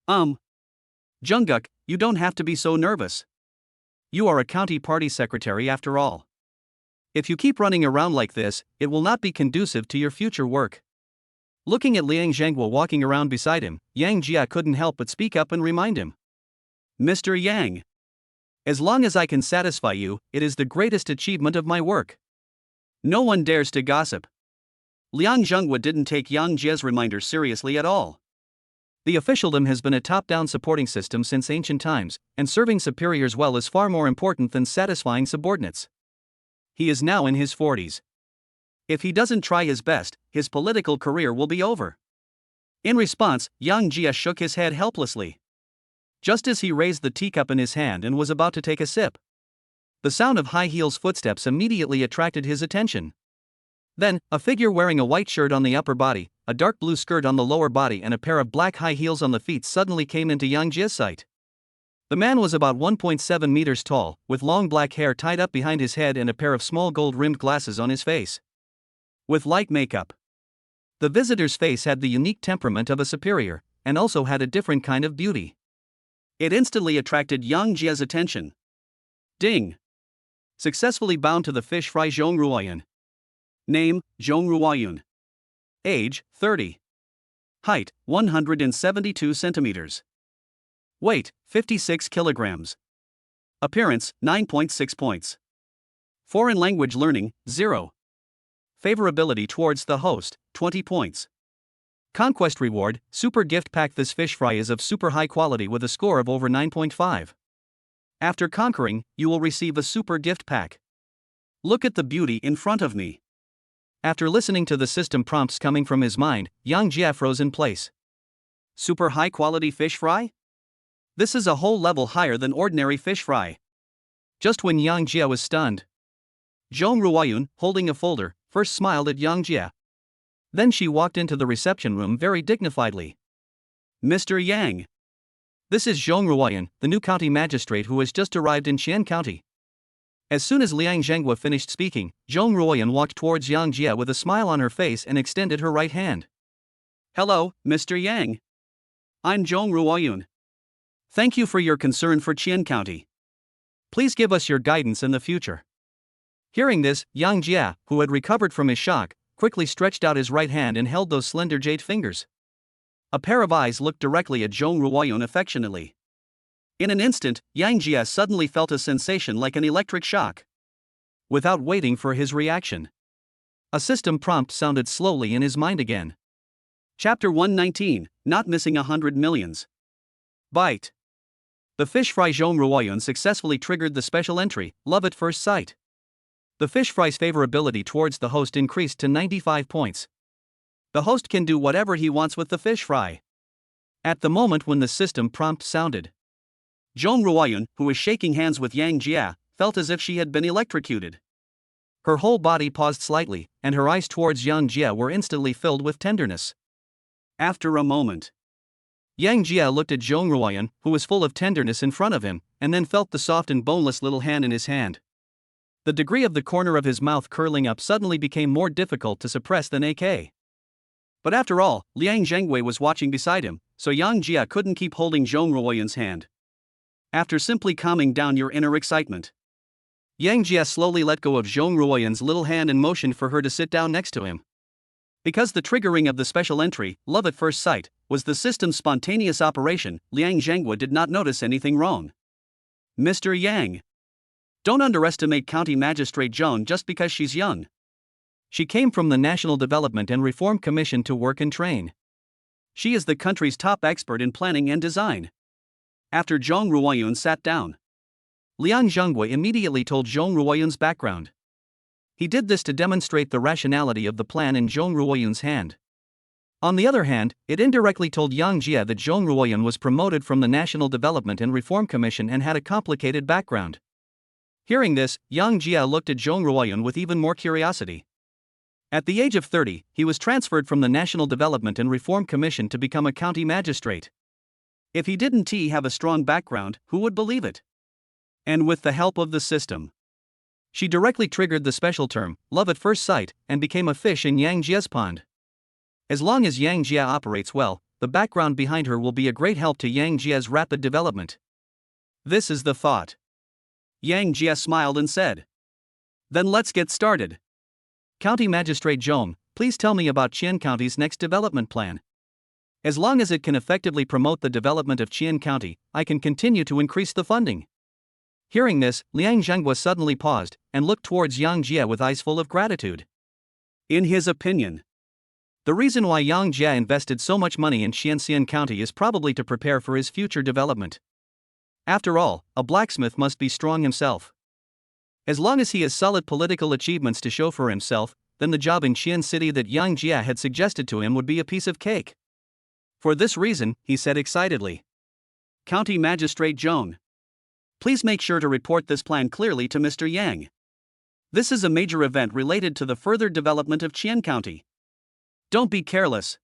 Jungkook, you don't have to be so nervous. You are a county party secretary after all. If you keep running around like this, it will not be conducive to your future work. Looking at Liang Zhenghua walking around beside him, Yang Jia couldn't help but speak up and remind him. Mr. Yang. As long as I can satisfy you, it is the greatest achievement of my work. No one dares to gossip. Liang Zhenghua didn't take Yang Jia's reminder seriously at all. The officialdom has been a top-down supporting system since ancient times, and serving superiors well is far more important than satisfying subordinates. He is now in his 40s. If he doesn't try his best, his political career will be over. In response, Yang Jia shook his head helplessly. Just as he raised the teacup in his hand and was about to take a sip, the sound of high heels' footsteps immediately attracted his attention. Then, a figure wearing a white shirt on the upper body, a dark blue skirt on the lower body and a pair of black high heels on the feet suddenly came into Yang Jia's sight. The man was about 1.7 meters tall, with long black hair tied up behind his head and a pair of small gold-rimmed glasses on his face. With light makeup. The visitor's face had the unique temperament of a superior, and also had a different kind of beauty. It instantly attracted Yang Jia's attention. Ding! Successfully bound to the fish fry Zhong Ruoyun. Name, Zhong Ruoyun. Age, 30. Height, 172 centimeters. Weight, 56 kilograms. Appearance, 9.6 points. Foreign language learning, 0. Favorability towards the host, 20 points. Conquest reward, super gift pack. This fish fry is of super high quality with a score of over 9.5. After conquering, you will receive a super gift pack. Look at the beauty in front of me. After listening to the system prompts coming from his mind, Yang Jia froze in place. Super high quality fish fry? This is a whole level higher than ordinary fish fry. Just when Yang Jia was stunned, Zhong Ruoyun, holding a folder, first smiled at Yang Jia. Then she walked into the reception room very dignifiedly. Mr. Yang. This is Zhong Ruoyun, the new county magistrate who has just arrived in Qian County. As soon as Liang Zhenghua finished speaking, Zhong Ruoyan walked towards Yang Jia with a smile on her face and extended her right hand. Hello, Mr. Yang. I'm Zhong Ruoyan. Thank you for your concern for Qian County. Please give us your guidance in the future. Hearing this, Yang Jia, who had recovered from his shock, quickly stretched out his right hand and held those slender jade fingers. A pair of eyes looked directly at Zhong Ruoyan affectionately. In an instant, Yang Jia suddenly felt a sensation like an electric shock. Without waiting for his reaction, a system prompt sounded slowly in his mind again. Chapter 119, Not Missing 100 Millions. Bite. The fish fry Zhong Ruoyan successfully triggered the special entry, Love at First Sight. The fish fry's favorability towards the host increased to 95 points. The host can do whatever he wants with the fish fry. At the moment when the system prompt sounded, Zhong Ruoyan, who was shaking hands with Yang Jia, felt as if she had been electrocuted. Her whole body paused slightly, and her eyes towards Yang Jia were instantly filled with tenderness. After a moment, Yang Jia looked at Zhong Ruoyan, who was full of tenderness in front of him, and then felt the soft and boneless little hand in his hand. The degree of the corner of his mouth curling up suddenly became more difficult to suppress than AK. But after all, Liang Zhenghua was watching beside him, so Yang Jia couldn't keep holding Zhong Ruoyan's hand. After simply calming down your inner excitement, Yang Jia slowly let go of Zhong Ruoyan's little hand and motioned for her to sit down next to him. Because the triggering of the special entry, Love at First Sight, was the system's spontaneous operation, Liang Zhenghua did not notice anything wrong. Mr. Yang. Don't underestimate County Magistrate Joan just because she's young. She came from the National Development and Reform Commission to work and train. She is the country's top expert in planning and design. After Zhong Ruoyan sat down, Liang Zhenghua immediately told Zhong Ruoyan's background. He did this to demonstrate the rationality of the plan in Zhong Ruoyan's hand. On the other hand, it indirectly told Yang Jia that Zhong Ruoyan was promoted from the National Development and Reform Commission and had a complicated background. Hearing this, Yang Jia looked at Zhong Ruoyan with even more curiosity. At the age of 30, he was transferred from the National Development and Reform Commission to become a county magistrate. If he didn't have a strong background, who would believe it? And with the help of the system, she directly triggered the special term, Love at First Sight, and became a fish in Yang Jia's pond. As long as Yang Jia operates well, the background behind her will be a great help to Yang Jia's rapid development. This is the thought. Yang Jia smiled and said, Then let's get started. County Magistrate Zhong, please tell me about Qian County's next development plan. As long as it can effectively promote the development of Qian County, I can continue to increase the funding. Hearing this, Liang Zhenghua suddenly paused and looked towards Yang Jia with eyes full of gratitude. In his opinion, the reason why Yang Jia invested so much money in Qian County is probably to prepare for his future development. After all, a blacksmith must be strong himself. As long as he has solid political achievements to show for himself, then the job in Qian City that Yang Jia had suggested to him would be a piece of cake. For this reason, he said excitedly, County Magistrate Zhong, please make sure to report this plan clearly to Mr. Yang. This is a major event related to the further development of Qian County. Don't be careless.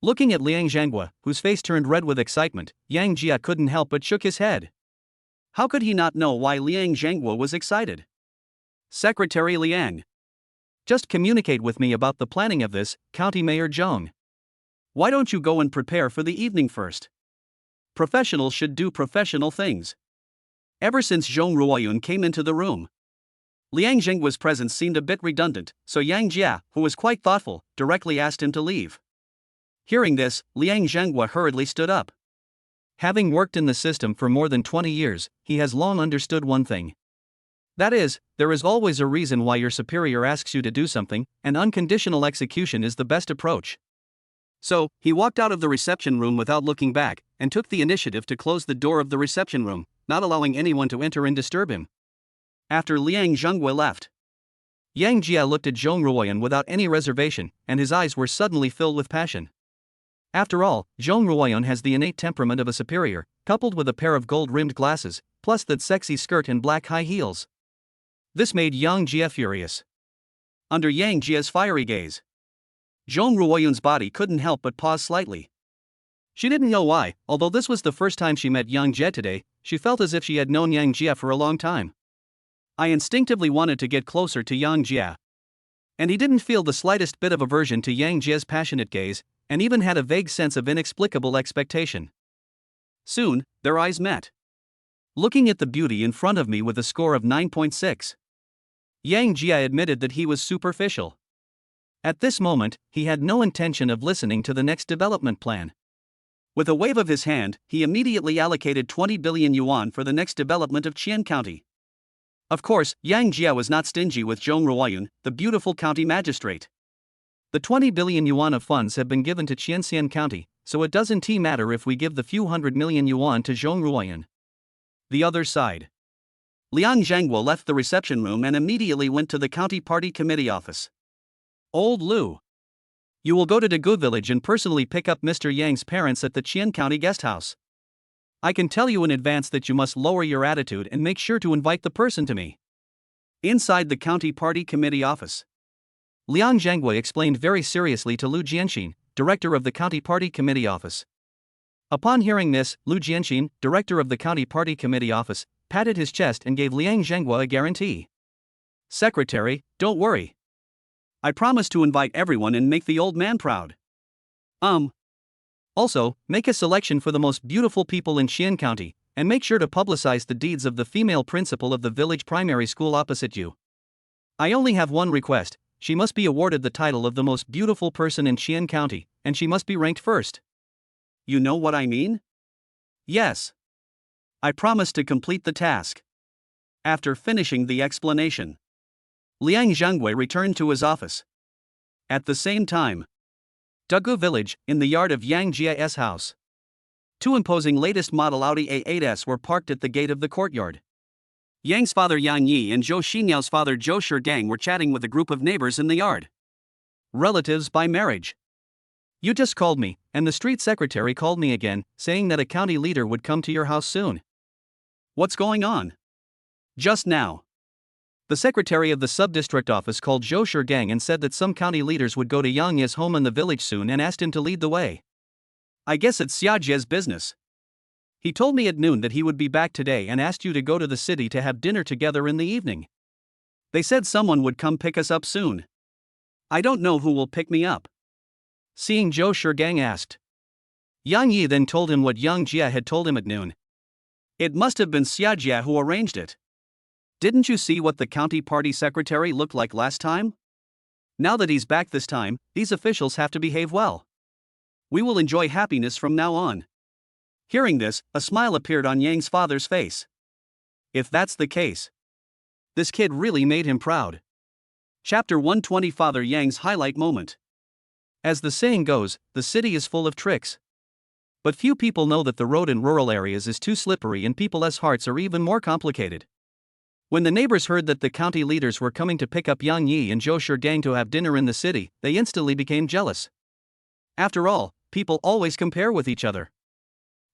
Looking at Liang Zhenghua, whose face turned red with excitement, Yang Jia couldn't help but shook his head. How could he not know why Liang Zhenghua was excited? Secretary Liang, just communicate with me about the planning of this, County Mayor Zhong. Why don't you go and prepare for the evening first? Professionals should do professional things. Ever since Zhong Ruoyan came into the room, Liang Zhenghua's presence seemed a bit redundant, so Yang Jia, who was quite thoughtful, directly asked him to leave. Hearing this, Liang Zhenghua hurriedly stood up. Having worked in the system for more than 20 years, he has long understood one thing. That is, there is always a reason why your superior asks you to do something, and unconditional execution is the best approach. So, he walked out of the reception room without looking back, and took the initiative to close the door of the reception room, not allowing anyone to enter and disturb him. After Liang Zhenghua left, Yang Jia looked at Zhong Ruoyan without any reservation, and his eyes were suddenly filled with passion. After all, Zhong Ruoyan has the innate temperament of a superior, coupled with a pair of gold-rimmed glasses, plus that sexy skirt and black high heels. This made Yang Jia furious. Under Yang Jia's fiery gaze, Zhong Ruoyan's body couldn't help but pause slightly. She didn't know why, although this was the first time she met Yang Jia today, she felt as if she had known Yang Jia for a long time. I instinctively wanted to get closer to Yang Jia. And he didn't feel the slightest bit of aversion to Yang Jia's passionate gaze, and even had a vague sense of inexplicable expectation. Soon, their eyes met. Looking at the beauty in front of me with a score of 9.6. Yang Jia admitted that he was superficial. At this moment, he had no intention of listening to the next development plan. With a wave of his hand, he immediately allocated 20 billion yuan for the next development of Qian County. Of course, Yang Jia was not stingy with Zhong Ruoyun, the beautiful county magistrate. The 20 billion yuan of funds have been given to Qianxian County, so it doesn't matter if we give the few hundred million yuan to Zhong Ruoyun. The other side. Liang Zhangguo left the reception room and immediately went to the county party committee office. Old Lu. You will go to Dagu village and personally pick up Mr. Yang's parents at the Qian County guest house. I can tell you in advance that you must lower your attitude and make sure to invite the person to me. Inside the county party committee office, Liang Zhangguo explained very seriously to Lu Jianxin, director of the county party committee office. Upon hearing this, Lu Jianxin, director of the county party committee office, patted his chest and gave Liang Zhangguo a guarantee. Secretary, don't worry. I promise to invite everyone and make the old man proud. Also, make a selection for the most beautiful people in Qian County, and make sure to publicize the deeds of the female principal of the village primary school opposite you. I only have one request: she must be awarded the title of the most beautiful person in Qian County, and she must be ranked first. You know what I mean? Yes. I promise to complete the task. After finishing the explanation, Liang Zhangguo returned to his office. At the same time, Dagu village, in the yard of Yang Jia's house. Two imposing latest model Audi A8s were parked at the gate of the courtyard. Yang's father Yang Yi and Joe Shinoa's father Joe Shinoa were chatting with a group of neighbors in the yard. Relatives by marriage. You just called me, and the street secretary called me again, saying that a county leader would come to your house soon. What's going on? Just now, the secretary of the sub-district office called Joe Shinoa and said that some county leaders would go to Yang Yi's home in the village soon and asked him to lead the way. I guess it's Xiaojia's business. He told me at noon that he would be back today and asked you to go to the city to have dinner together in the evening. They said someone would come pick us up soon. I don't know who will pick me up. Seeing Joe Shinoa asked. Yang Yi then told him what Yang Jia had told him at noon. It must have been Xiaojia who arranged it. Didn't you see what the county party secretary looked like last time? Now that he's back this time, these officials have to behave well. We will enjoy happiness from now on. Hearing this, a smile appeared on Yang's father's face. If that's the case, this kid really made him proud. Chapter 120: Father Yang's highlight moment. As the saying goes, the city is full of tricks. But few people know that the road in rural areas is too slippery and people's hearts are even more complicated. When the neighbors heard that the county leaders were coming to pick up Yang Yi and Joe Shinoa to have dinner in the city, they instantly became jealous. After all, people always compare with each other.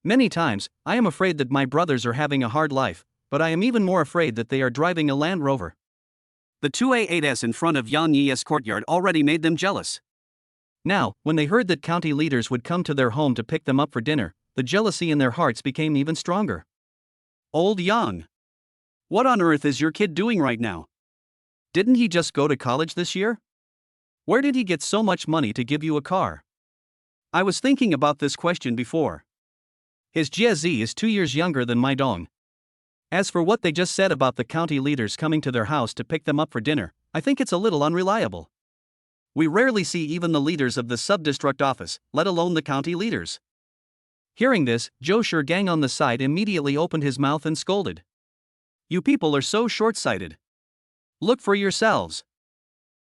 Many times, I am afraid that my brothers are having a hard life, but I am even more afraid that they are driving a Land Rover. The two A8s in front of Yang Yi's courtyard already made them jealous. Now, when they heard that county leaders would come to their home to pick them up for dinner, the jealousy in their hearts became even stronger. Old Yang. What on earth is your kid doing right now? Didn't he just go to college this year? Where did he get so much money to give you a car? I was thinking about this question before. His Jia Z is 2 years younger than my Dong. As for what they just said about the county leaders coming to their house to pick them up for dinner, I think it's a little unreliable. We rarely see even the leaders of the sub-district office, let alone the county leaders. Hearing this, Joe Shinoa on the side immediately opened his mouth and scolded. You people are so short-sighted. Look for yourselves.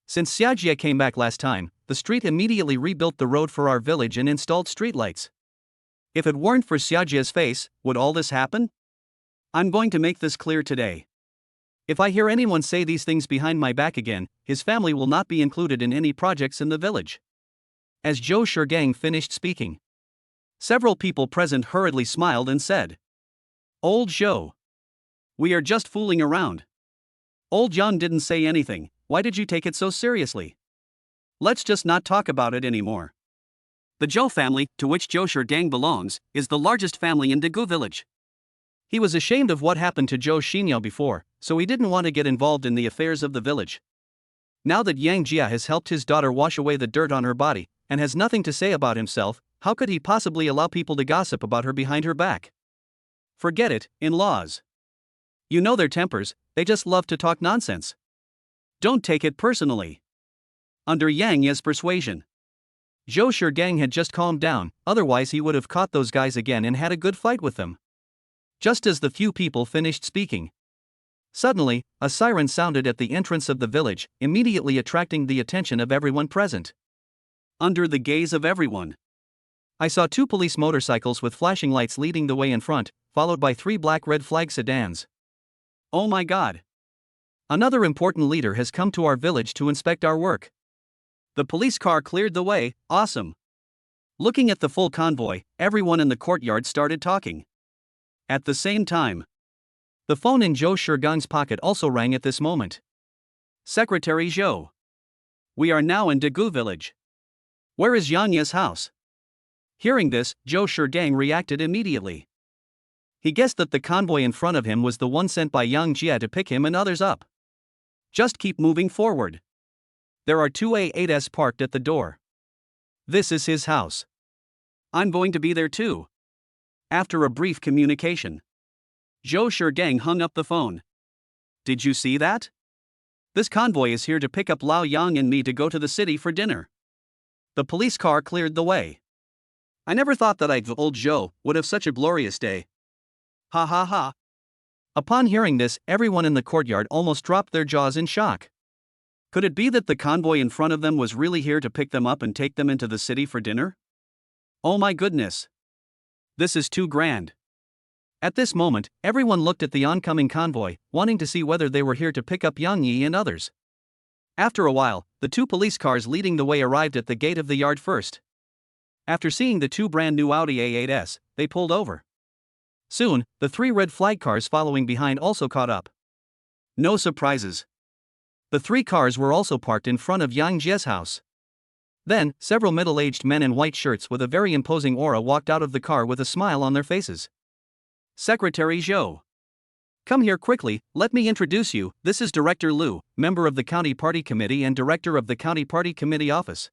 Since Xiaojia came back last time, the street immediately rebuilt the road for our village and installed streetlights. If it weren't for Xiaojia's face, would all this happen? I'm going to make this clear today. If I hear anyone say these things behind my back again, his family will not be included in any projects in the village. As Joe Shinoa finished speaking, several people present hurriedly smiled and said, Old Joe. We are just fooling around. Old Yang didn't say anything, why did you take it so seriously? Let's just not talk about it anymore. The Zhou family, to which Joe Shinoa belongs, is the largest family in Dagu village. He was ashamed of what happened to Joe Shinoa before, so he didn't want to get involved in the affairs of the village. Now that Yang Jia has helped his daughter wash away the dirt on her body, and has nothing to say about himself, how could he possibly allow people to gossip about her behind her back? Forget it, in-laws. You know their tempers, they just love to talk nonsense. Don't take it personally. Under Yang Ye's persuasion, Joe Shinoa had just calmed down, otherwise he would have caught those guys again and had a good fight with them. Just as the few people finished speaking, suddenly, a siren sounded at the entrance of the village, immediately attracting the attention of everyone present. Under the gaze of everyone, I saw 2 police motorcycles with flashing lights leading the way in front, followed by 3 black red flag sedans. Oh my god! Another important leader has come to our village to inspect our work. The police car cleared the way, awesome. Looking at the full convoy, everyone in the courtyard started talking. At the same time, the phone in Joe Shinoa's pocket also rang at this moment. Secretary Joe. We are now in Daegu village. Where is Yang Ye's house? Hearing this, Joe Shinoa reacted immediately. He guessed that the convoy in front of him was the one sent by Yang Jia to pick him and others up. Just keep moving forward. There are 2A8s parked at the door. This is his house. I'm going to be there too. After a brief communication, Joe Shinoa hung up the phone. Did you see that? This convoy is here to pick up Lao Yang and me to go to the city for dinner. The police car cleared the way. I never thought that old Joe would have such a glorious day. Ha ha ha. Upon hearing this, everyone in the courtyard almost dropped their jaws in shock. Could it be that the convoy in front of them was really here to pick them up and take them into the city for dinner? Oh my goodness. This is too grand. At this moment, everyone looked at the oncoming convoy, wanting to see whether they were here to pick up Yang Yi and others. After a while, the 2 police cars leading the way arrived at the gate of the yard first. After seeing the 2 brand new Audi A8s, they pulled over. Soon, the 3 red flag cars following behind also caught up. No surprises. The 3 cars were also parked in front of Yang Jie's house. Then, several middle-aged men in white shirts with a very imposing aura walked out of the car with a smile on their faces. Secretary Joe. Come here quickly, let me introduce you, this is Director Liu, member of the County Party Committee and Director of the County Party Committee Office.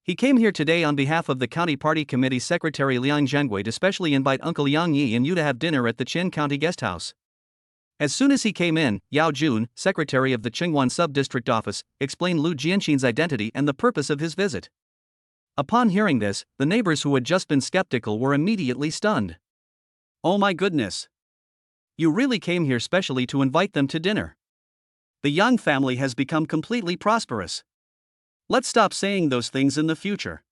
He came here today on behalf of the County Party Committee Secretary Liang Zhengwei to specially invite Uncle Yang Yi and you to have dinner at the Qin County Guest House. As soon as he came in, Yao Jun, secretary of the Qingwan Sub-District Office, explained Lu Jianxin's identity and the purpose of his visit. Upon hearing this, the neighbors who had just been skeptical were immediately stunned. Oh my goodness! You really came here specially to invite them to dinner. The Yang family has become completely prosperous. Let's stop saying those things in the future.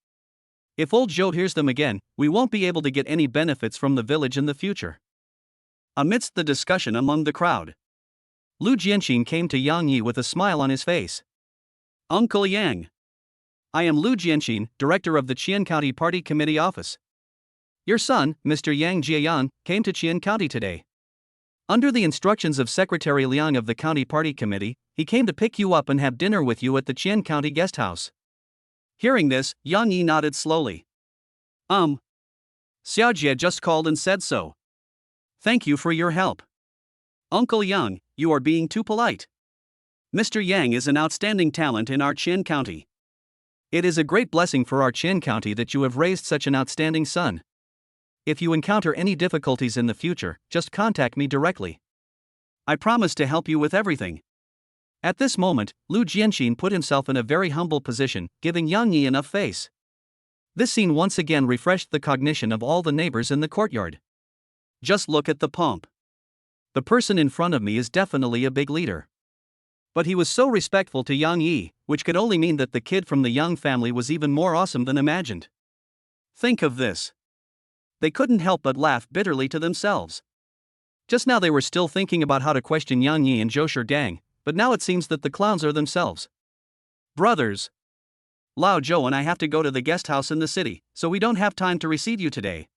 If old Joe hears them again, we won't be able to get any benefits from the village in the future. Amidst the discussion among the crowd, Lu Jianxin came to Yang Yi with a smile on his face. Uncle Yang. I am Lu Jianxin, director of the Qian County Party Committee Office. Your son, Mr. Yang Jiayan, came to Qian County today. Under the instructions of Secretary Liang of the County Party Committee, he came to pick you up and have dinner with you at the Qian County Guest House. Hearing this, Yang Yi nodded slowly. Xiaojie just called and said so. Thank you for your help. Uncle Yang, you are being too polite. Mr. Yang is an outstanding talent in our Qian County. It is a great blessing for our Qian County that you have raised such an outstanding son. If you encounter any difficulties in the future, just contact me directly. I promise to help you with everything. At this moment, Lu Jianxin put himself in a very humble position, giving Yang Yi enough face. This scene once again refreshed the cognition of all the neighbors in the courtyard. Just look at the pomp. The person in front of me is definitely a big leader. But he was so respectful to Yang Yi, which could only mean that the kid from the Yang family was even more awesome than imagined. Think of this. They couldn't help but laugh bitterly to themselves. Just now they were still thinking about how to question Yang Yi and Joe Shinoa, but now it seems that the clowns are themselves. Brothers. Lao Zhou and I have to go to the guest house in the city, so we don't have time to receive you today.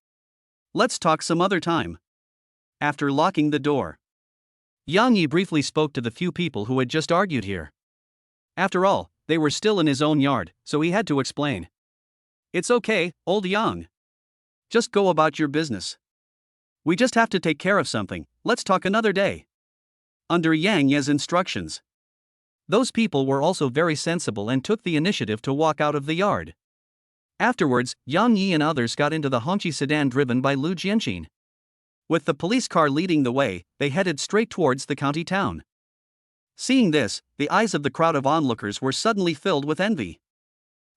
Let's talk some other time. After locking the door, Yang Yi briefly spoke to the few people who had just argued here. After all, they were still in his own yard, so he had to explain. It's okay, old Yang. Just go about your business. We just have to take care of something, let's talk another day. under Yang Ye's instructions. Those people were also very sensible and took the initiative to walk out of the yard. Afterwards, Yang Yi and others got into the Hongqi sedan driven by Lu Jianqin. With the police car leading the way, they headed straight towards the county town. Seeing this, the eyes of the crowd of onlookers were suddenly filled with envy.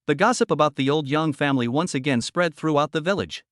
The gossip about the old Yang family once again spread throughout the village.